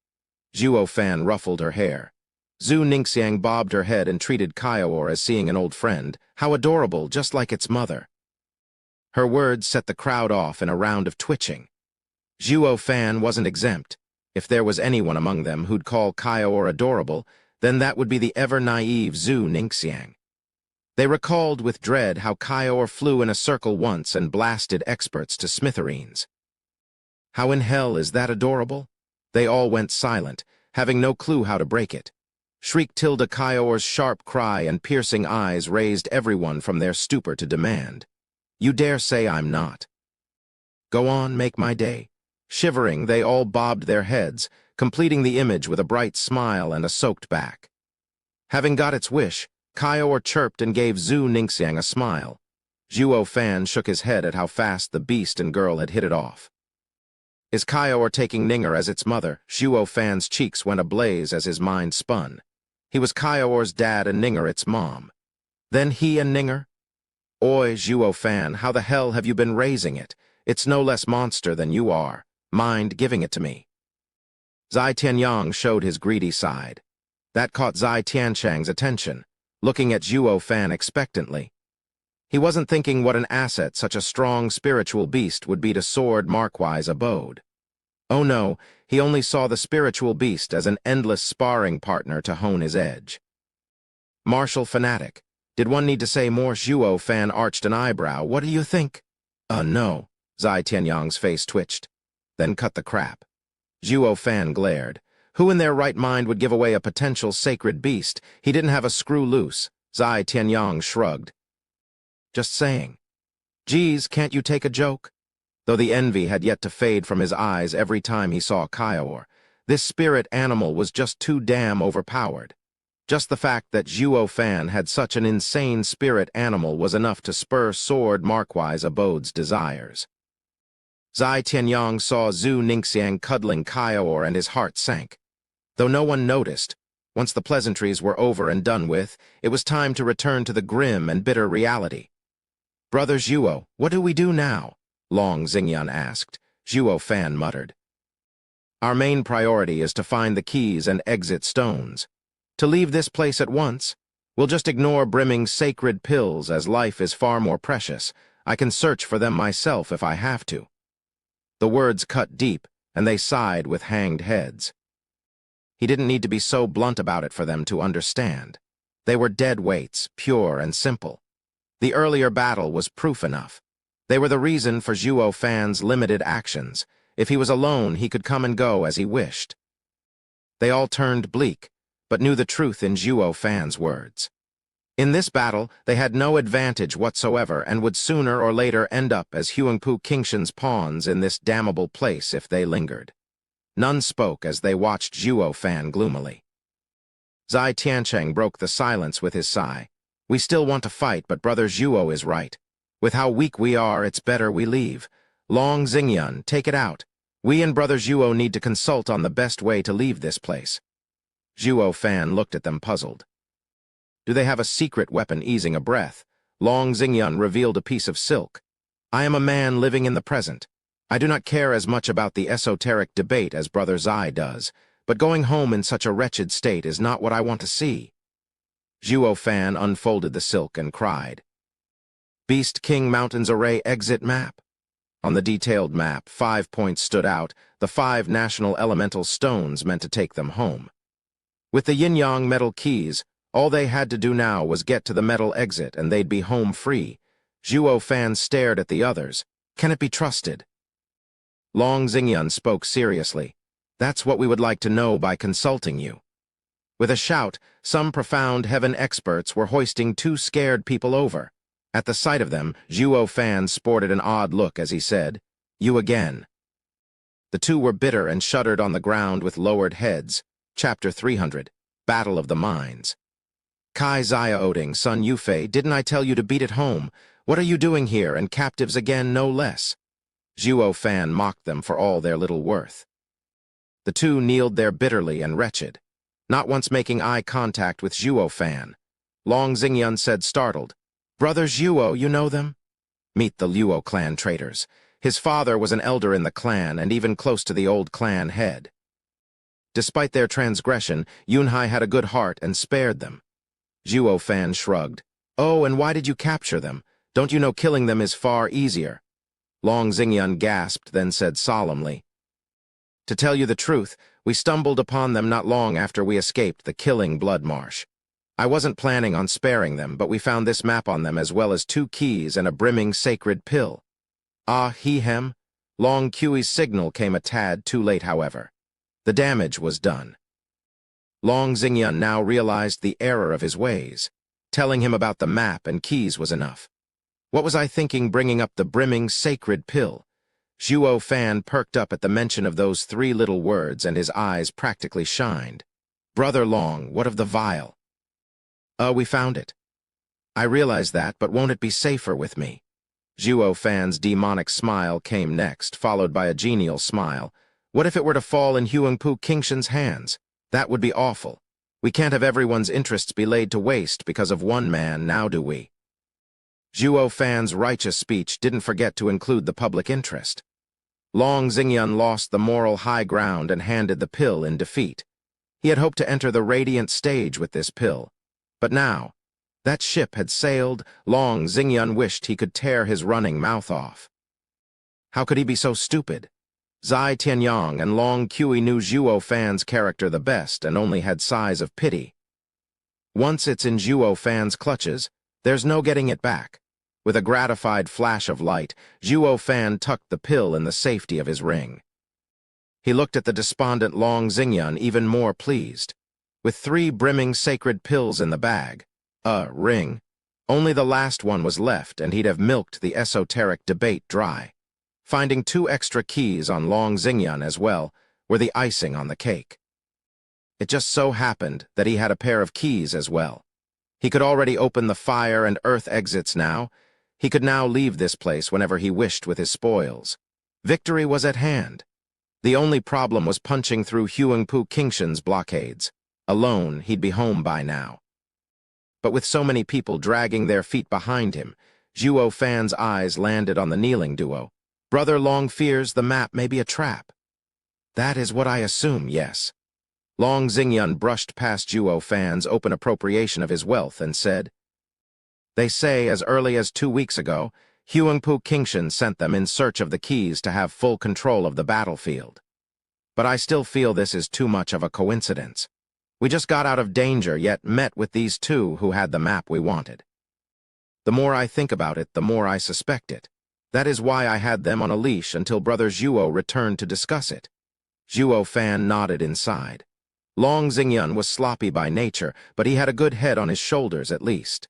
Zhuo Fan ruffled her hair. Zhu Ningxiang bobbed her head and treated Kaior as seeing an old friend. How adorable, just like its mother. Her words set the crowd off in a round of twitching. Zhuo Fan wasn't exempt. If there was anyone among them who'd call Kaior adorable, then that would be the ever-naive Zhu Ningxiang. They recalled with dread how Kaior flew in a circle once and blasted experts to smithereens. How in hell is that adorable? They all went silent, having no clue how to break it. Shrieked Tilda Kaior's sharp cry and piercing eyes raised everyone from their stupor to demand. You dare say I'm not? Go on, make my day. Shivering, they all bobbed their heads, completing the image with a bright smile and a soaked back. Having got its wish, Kaior chirped and gave Zhu Ningxiang a smile. Zhuo Fan shook his head at how fast the beast and girl had hit it off. Is Kaior taking Ninger as its mother? Zhuo Fan's cheeks went ablaze as his mind spun. He was Kaior's dad and Ninger its mom. Then he and Ninger? Oi, Zhuo Fan, how the hell have you been raising it? It's no less monster than you are. Mind giving it to me? Zai Tianyang showed his greedy side. That caught Zai Tianchang's attention, looking at Zhuo Fan expectantly. He wasn't thinking what an asset such a strong spiritual beast would be to Sword Markwai's abode. Oh no, he only saw the spiritual beast as an endless sparring partner to hone his edge. Martial fanatic. Did one need to say more? Zhuo Fan arched an eyebrow. What do you think? No. Zai Tianyang's face twitched. Then cut the crap. Zhuo Fan glared. Who in their right mind would give away a potential sacred beast? He didn't have a screw loose. Zai Tianyang shrugged. Just saying. Geez, can't you take a joke? Though the envy had yet to fade from his eyes every time he saw Kaior, this spirit animal was just too damn overpowered. Just the fact that Zhuo Fan had such an insane spirit animal was enough to spur Sword Markwai's abode's desires. Zai Tianyang saw Zhu Ningxiang cuddling Kaior and his heart sank. Though no one noticed, once the pleasantries were over and done with, it was time to return to the grim and bitter reality. Brother Zhuo, what do we do now? Long Xingyan asked. Zhuo Fan muttered. Our main priority is to find the keys and exit stones. To leave this place at once? We'll just ignore brimming sacred pills as life is far more precious. I can search for them myself if I have to. The words cut deep, and they sighed with hanged heads. He didn't need to be so blunt about it for them to understand. They were dead weights, pure and simple. The earlier battle was proof enough. They were the reason for Zhuo Fan's limited actions. If he was alone, he could come and go as he wished. They all turned bleak, but knew the truth in Zhuo Fan's words. In this battle, they had no advantage whatsoever and would sooner or later end up as Huangpu Qingshan's pawns in this damnable place if they lingered. None spoke as they watched Zhuo Fan gloomily. Zai Tianchang broke the silence with his sigh. We still want to fight, but Brother Zhuo is right. With how weak we are, it's better we leave. Long Xingyan, take it out. We and Brother Zhuo need to consult on the best way to leave this place. Zhuo Fan looked at them puzzled. Do they have a secret weapon? Easing a breath, Long Xingyan revealed a piece of silk. I am a man living in the present. I do not care as much about the esoteric debate as Brother Zai does, but going home in such a wretched state is not what I want to see." Zhuo Fan unfolded the silk and cried. "Beast King Mountains Array Exit Map." On the detailed map, 5 points stood out, the 5 national elemental stones meant to take them home. With the yin-yang metal keys, all they had to do now was get to the metal exit and they'd be home free. Zhuo Fan stared at the others. Can it be trusted? Long Xingyun spoke seriously. "That's what we would like to know by consulting you." With a shout, some profound heaven experts were hoisting 2 scared people over. At the sight of them, Zhuo Fan sported an odd look as he said, "You again." The 2 were bitter and shuddered on the ground with lowered heads. Chapter 300, Battle of the Minds. "Kai Xiaoding, son Yufei, didn't I tell you to beat it home? What are you doing here, and captives again, no less?" Zhuo Fan mocked them for all their little worth. The 2 kneeled there bitterly and wretched, not once making eye contact with Zhuo Fan. Long Xingyun said startled, "Brother Zhuo, you know them?" "Meet the Luo clan traitors. His father was an elder in the clan and even close to the old clan head." Despite their transgression, Yunhai had a good heart and spared them. Zhuo Fan shrugged. "Oh, and why did you capture them? Don't you know killing them is far easier?" Long Xingyun gasped, then said solemnly, "To tell you the truth, we stumbled upon them not long after we escaped the killing blood marsh. I wasn't planning on sparing them, but we found this map on them as well as 2 keys and a brimming sacred pill." "Ah, he-hem." Long Q's signal came a tad too late, however. The damage was done. Long Xingyun now realized the error of his ways. Telling him about the map and keys was enough. What was I thinking bringing up the brimming sacred pill? Zhuo Fan perked up at the mention of those 3 little words and his eyes practically shined. "Brother Long, what of the vial?" We found it." "I realize that, but won't it be safer with me?" Zhuo Fan's demonic smile came next, followed by a genial smile. "What if it were to fall in Huangpu Qingshan's hands? That would be awful. We can't have everyone's interests be laid to waste because of one man, now do we?" Zhuo Fan's righteous speech didn't forget to include the public interest. Long Xingyun lost the moral high ground and handed the pill in defeat. He had hoped to enter the radiant stage with this pill. But now, that ship had sailed. Long Xingyun wished he could tear his running mouth off. How could he be so stupid? Zai Tianyang and Long Qi knew Zhuo Fan's character the best and only had sighs of pity. Once it's in Zhuo Fan's clutches, there's no getting it back. With a gratified flash of light, Zhuo Fan tucked the pill in the safety of his ring. He looked at the despondent Long Xingyun even more pleased. With 3 brimming sacred pills in the bag, a ring, only the last one was left and he'd have milked the esoteric debate dry. Finding 2 extra keys on Long Xingyun as well were the icing on the cake. It just so happened that he had a pair of keys as well. He could already open the fire and earth exits now. He could now leave this place whenever he wished with his spoils. Victory was at hand. The only problem was punching through Huangpu Qingshan's blockades. Alone, he'd be home by now. But with so many people dragging their feet behind him, Zhuo Fan's eyes landed on the kneeling duo. "Brother Long fears the map may be a trap." "That is what I assume, yes." Long Xingyun brushed past Zhuo Fan's open appropriation of his wealth and said, "They say as early as 2 weeks ago, Huangpu Qingshan sent them in search of the keys to have full control of the battlefield. But I still feel this is too much of a coincidence. We just got out of danger, yet met with these 2 who had the map we wanted. The more I think about it, the more I suspect it. That is why I had them on a leash until Brother Zhuo returned to discuss it." Zhuo Fan nodded inside. Long Xingyun was sloppy by nature, but he had a good head on his shoulders at least.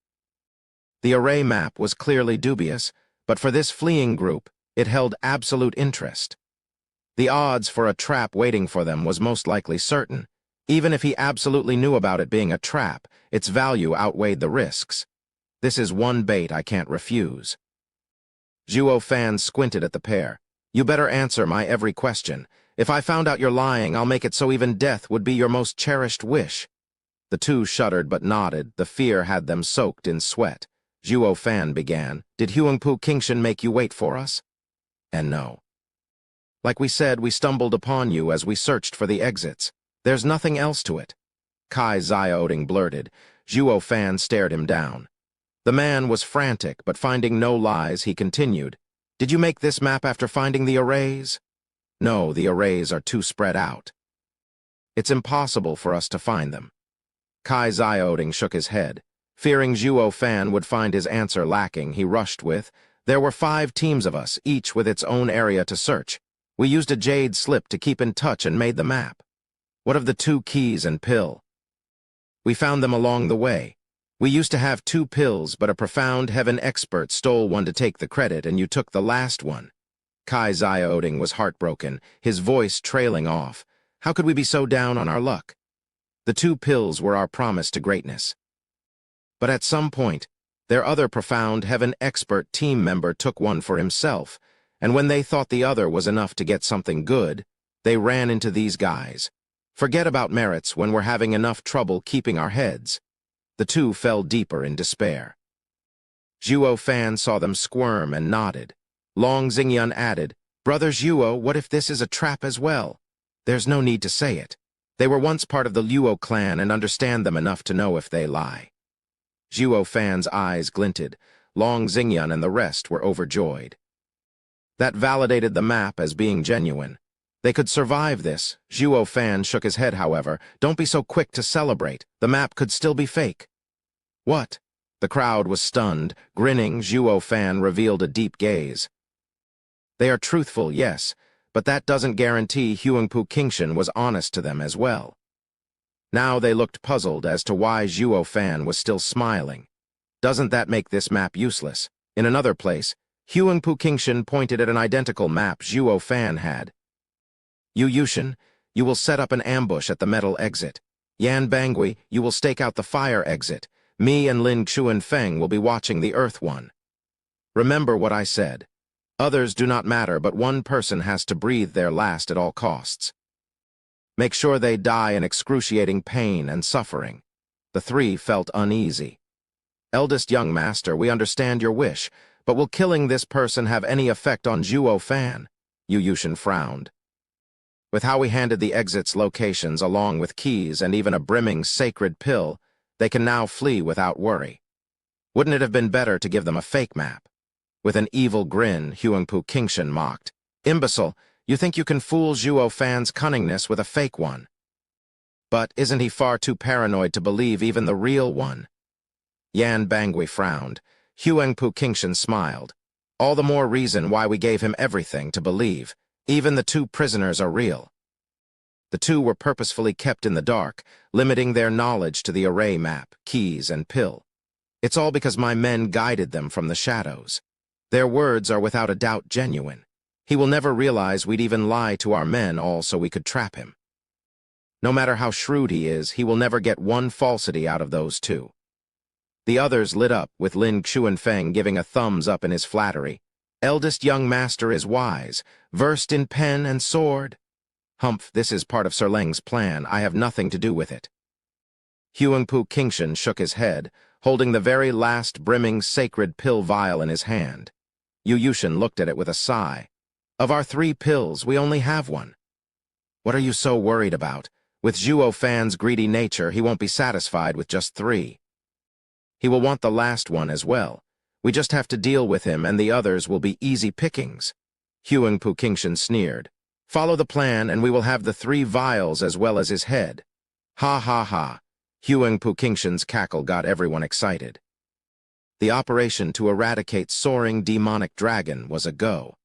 The array map was clearly dubious, but for this fleeing group, it held absolute interest. The odds for a trap waiting for them was most likely certain. Even if he absolutely knew about it being a trap, its value outweighed the risks. This is one bait I can't refuse. Zhuo Fan squinted at the pair. "You better answer my every question. If I found out you're lying, I'll make it so even death would be your most cherished wish." The 2 shuddered but nodded. The fear had them soaked in sweat. Zhuo Fan began. Did Huangpu Qingshan make you wait for us? And no. Like we said, we stumbled upon you as we searched for the exits. There's nothing else to it. Kai Xiaoding blurted. Zhuo Fan stared him down. The man was frantic, but finding no lies, he continued. Did you make this map after finding the arrays? No, the arrays are too spread out. It's impossible for us to find them. Kai Xiaoding shook his head. Fearing Zhuo Fan would find his answer lacking, he rushed with, there were 5 teams of us, each with its own area to search. We used a jade slip to keep in touch and made the map. What of the 2 keys and pill? We found them along the way. We used to have 2 pills, but a profound heaven expert stole one to take the credit, and you took the last one. Kai Xiaoding was heartbroken, his voice trailing off. How could we be so down on our luck? The 2 pills were our promise to greatness. But at some point, their other profound heaven expert team member took one for himself, and when they thought the other was enough to get something good, they ran into these guys. Forget about merits when we're having enough trouble keeping our heads. The 2 fell deeper in despair. Zhuo Fan saw them squirm and nodded. Long Xingyun added, Brother Zhuo, what if this is a trap as well? There's no need to say it. They were once part of the Luo clan and understand them enough to know if they lie. Zhuo Fan's eyes glinted. Long Xingyun and the rest were overjoyed. That validated the map as being genuine. They could survive this. Zhuo Fan shook his head, however. Don't be so quick to celebrate. The map could still be fake. What? The crowd was stunned. Grinning, Zhuo Fan revealed a deep gaze. They are truthful, yes, but that doesn't guarantee Huangpu Qingshan was honest to them as well. Now they looked puzzled as to why Zhuo Fan was still smiling. Doesn't that make this map useless? In another place, Huangpu Qingshan pointed at an identical map Zhuo Fan had. Yu Yushan, you will set up an ambush at the metal exit. Yan Bangui, you will stake out the fire exit. Me and Lin Xuanfeng will be watching the earth one. Remember what I said. Others do not matter, but one person has to breathe their last at all costs. Make sure they die in excruciating pain and suffering. The 3 felt uneasy. Eldest young master, we understand your wish, but will killing this person have any effect on Zhuo Fan? Yu Yushan frowned. With how we handed the exits locations along with keys and even a brimming sacred pill, they can now flee without worry. Wouldn't it have been better to give them a fake map? With an evil grin, Huangpu Qingshan mocked. Imbecile, you think you can fool Zhuo Fan's cunningness with a fake one. But isn't he far too paranoid to believe even the real one? Yan Bangui frowned. Huangpu Qingshan smiled. All the more reason why we gave him everything to believe. Even the 2 prisoners are real. The 2 were purposefully kept in the dark, limiting their knowledge to the array map, keys, and pill. It's all because my men guided them from the shadows. Their words are without a doubt genuine. He will never realize we'd even lie to our men all so we could trap him. No matter how shrewd he is, he will never get one falsity out of those 2. The others lit up, with Lin Xuanfeng giving a thumbs up in his flattery. Eldest young master is wise, versed in pen and sword. Humph, this is part of Sir Leng's plan. I have nothing to do with it. Huangpu Qingshan shook his head, holding the very last brimming sacred pill vial in his hand. Yu Yushan looked at it with a sigh. Of our 3 pills, we only have one. What are you so worried about? With Zhuo Fan's greedy nature, he won't be satisfied with just 3. He will want the last one as well. We just have to deal with him, and the others will be easy pickings. Huangpu Qingshan sneered. Follow the plan, and we will have the 3 vials as well as his head. Ha ha ha. Huangpu Qingshan's cackle got everyone excited. The operation to eradicate soaring demonic dragon was a go.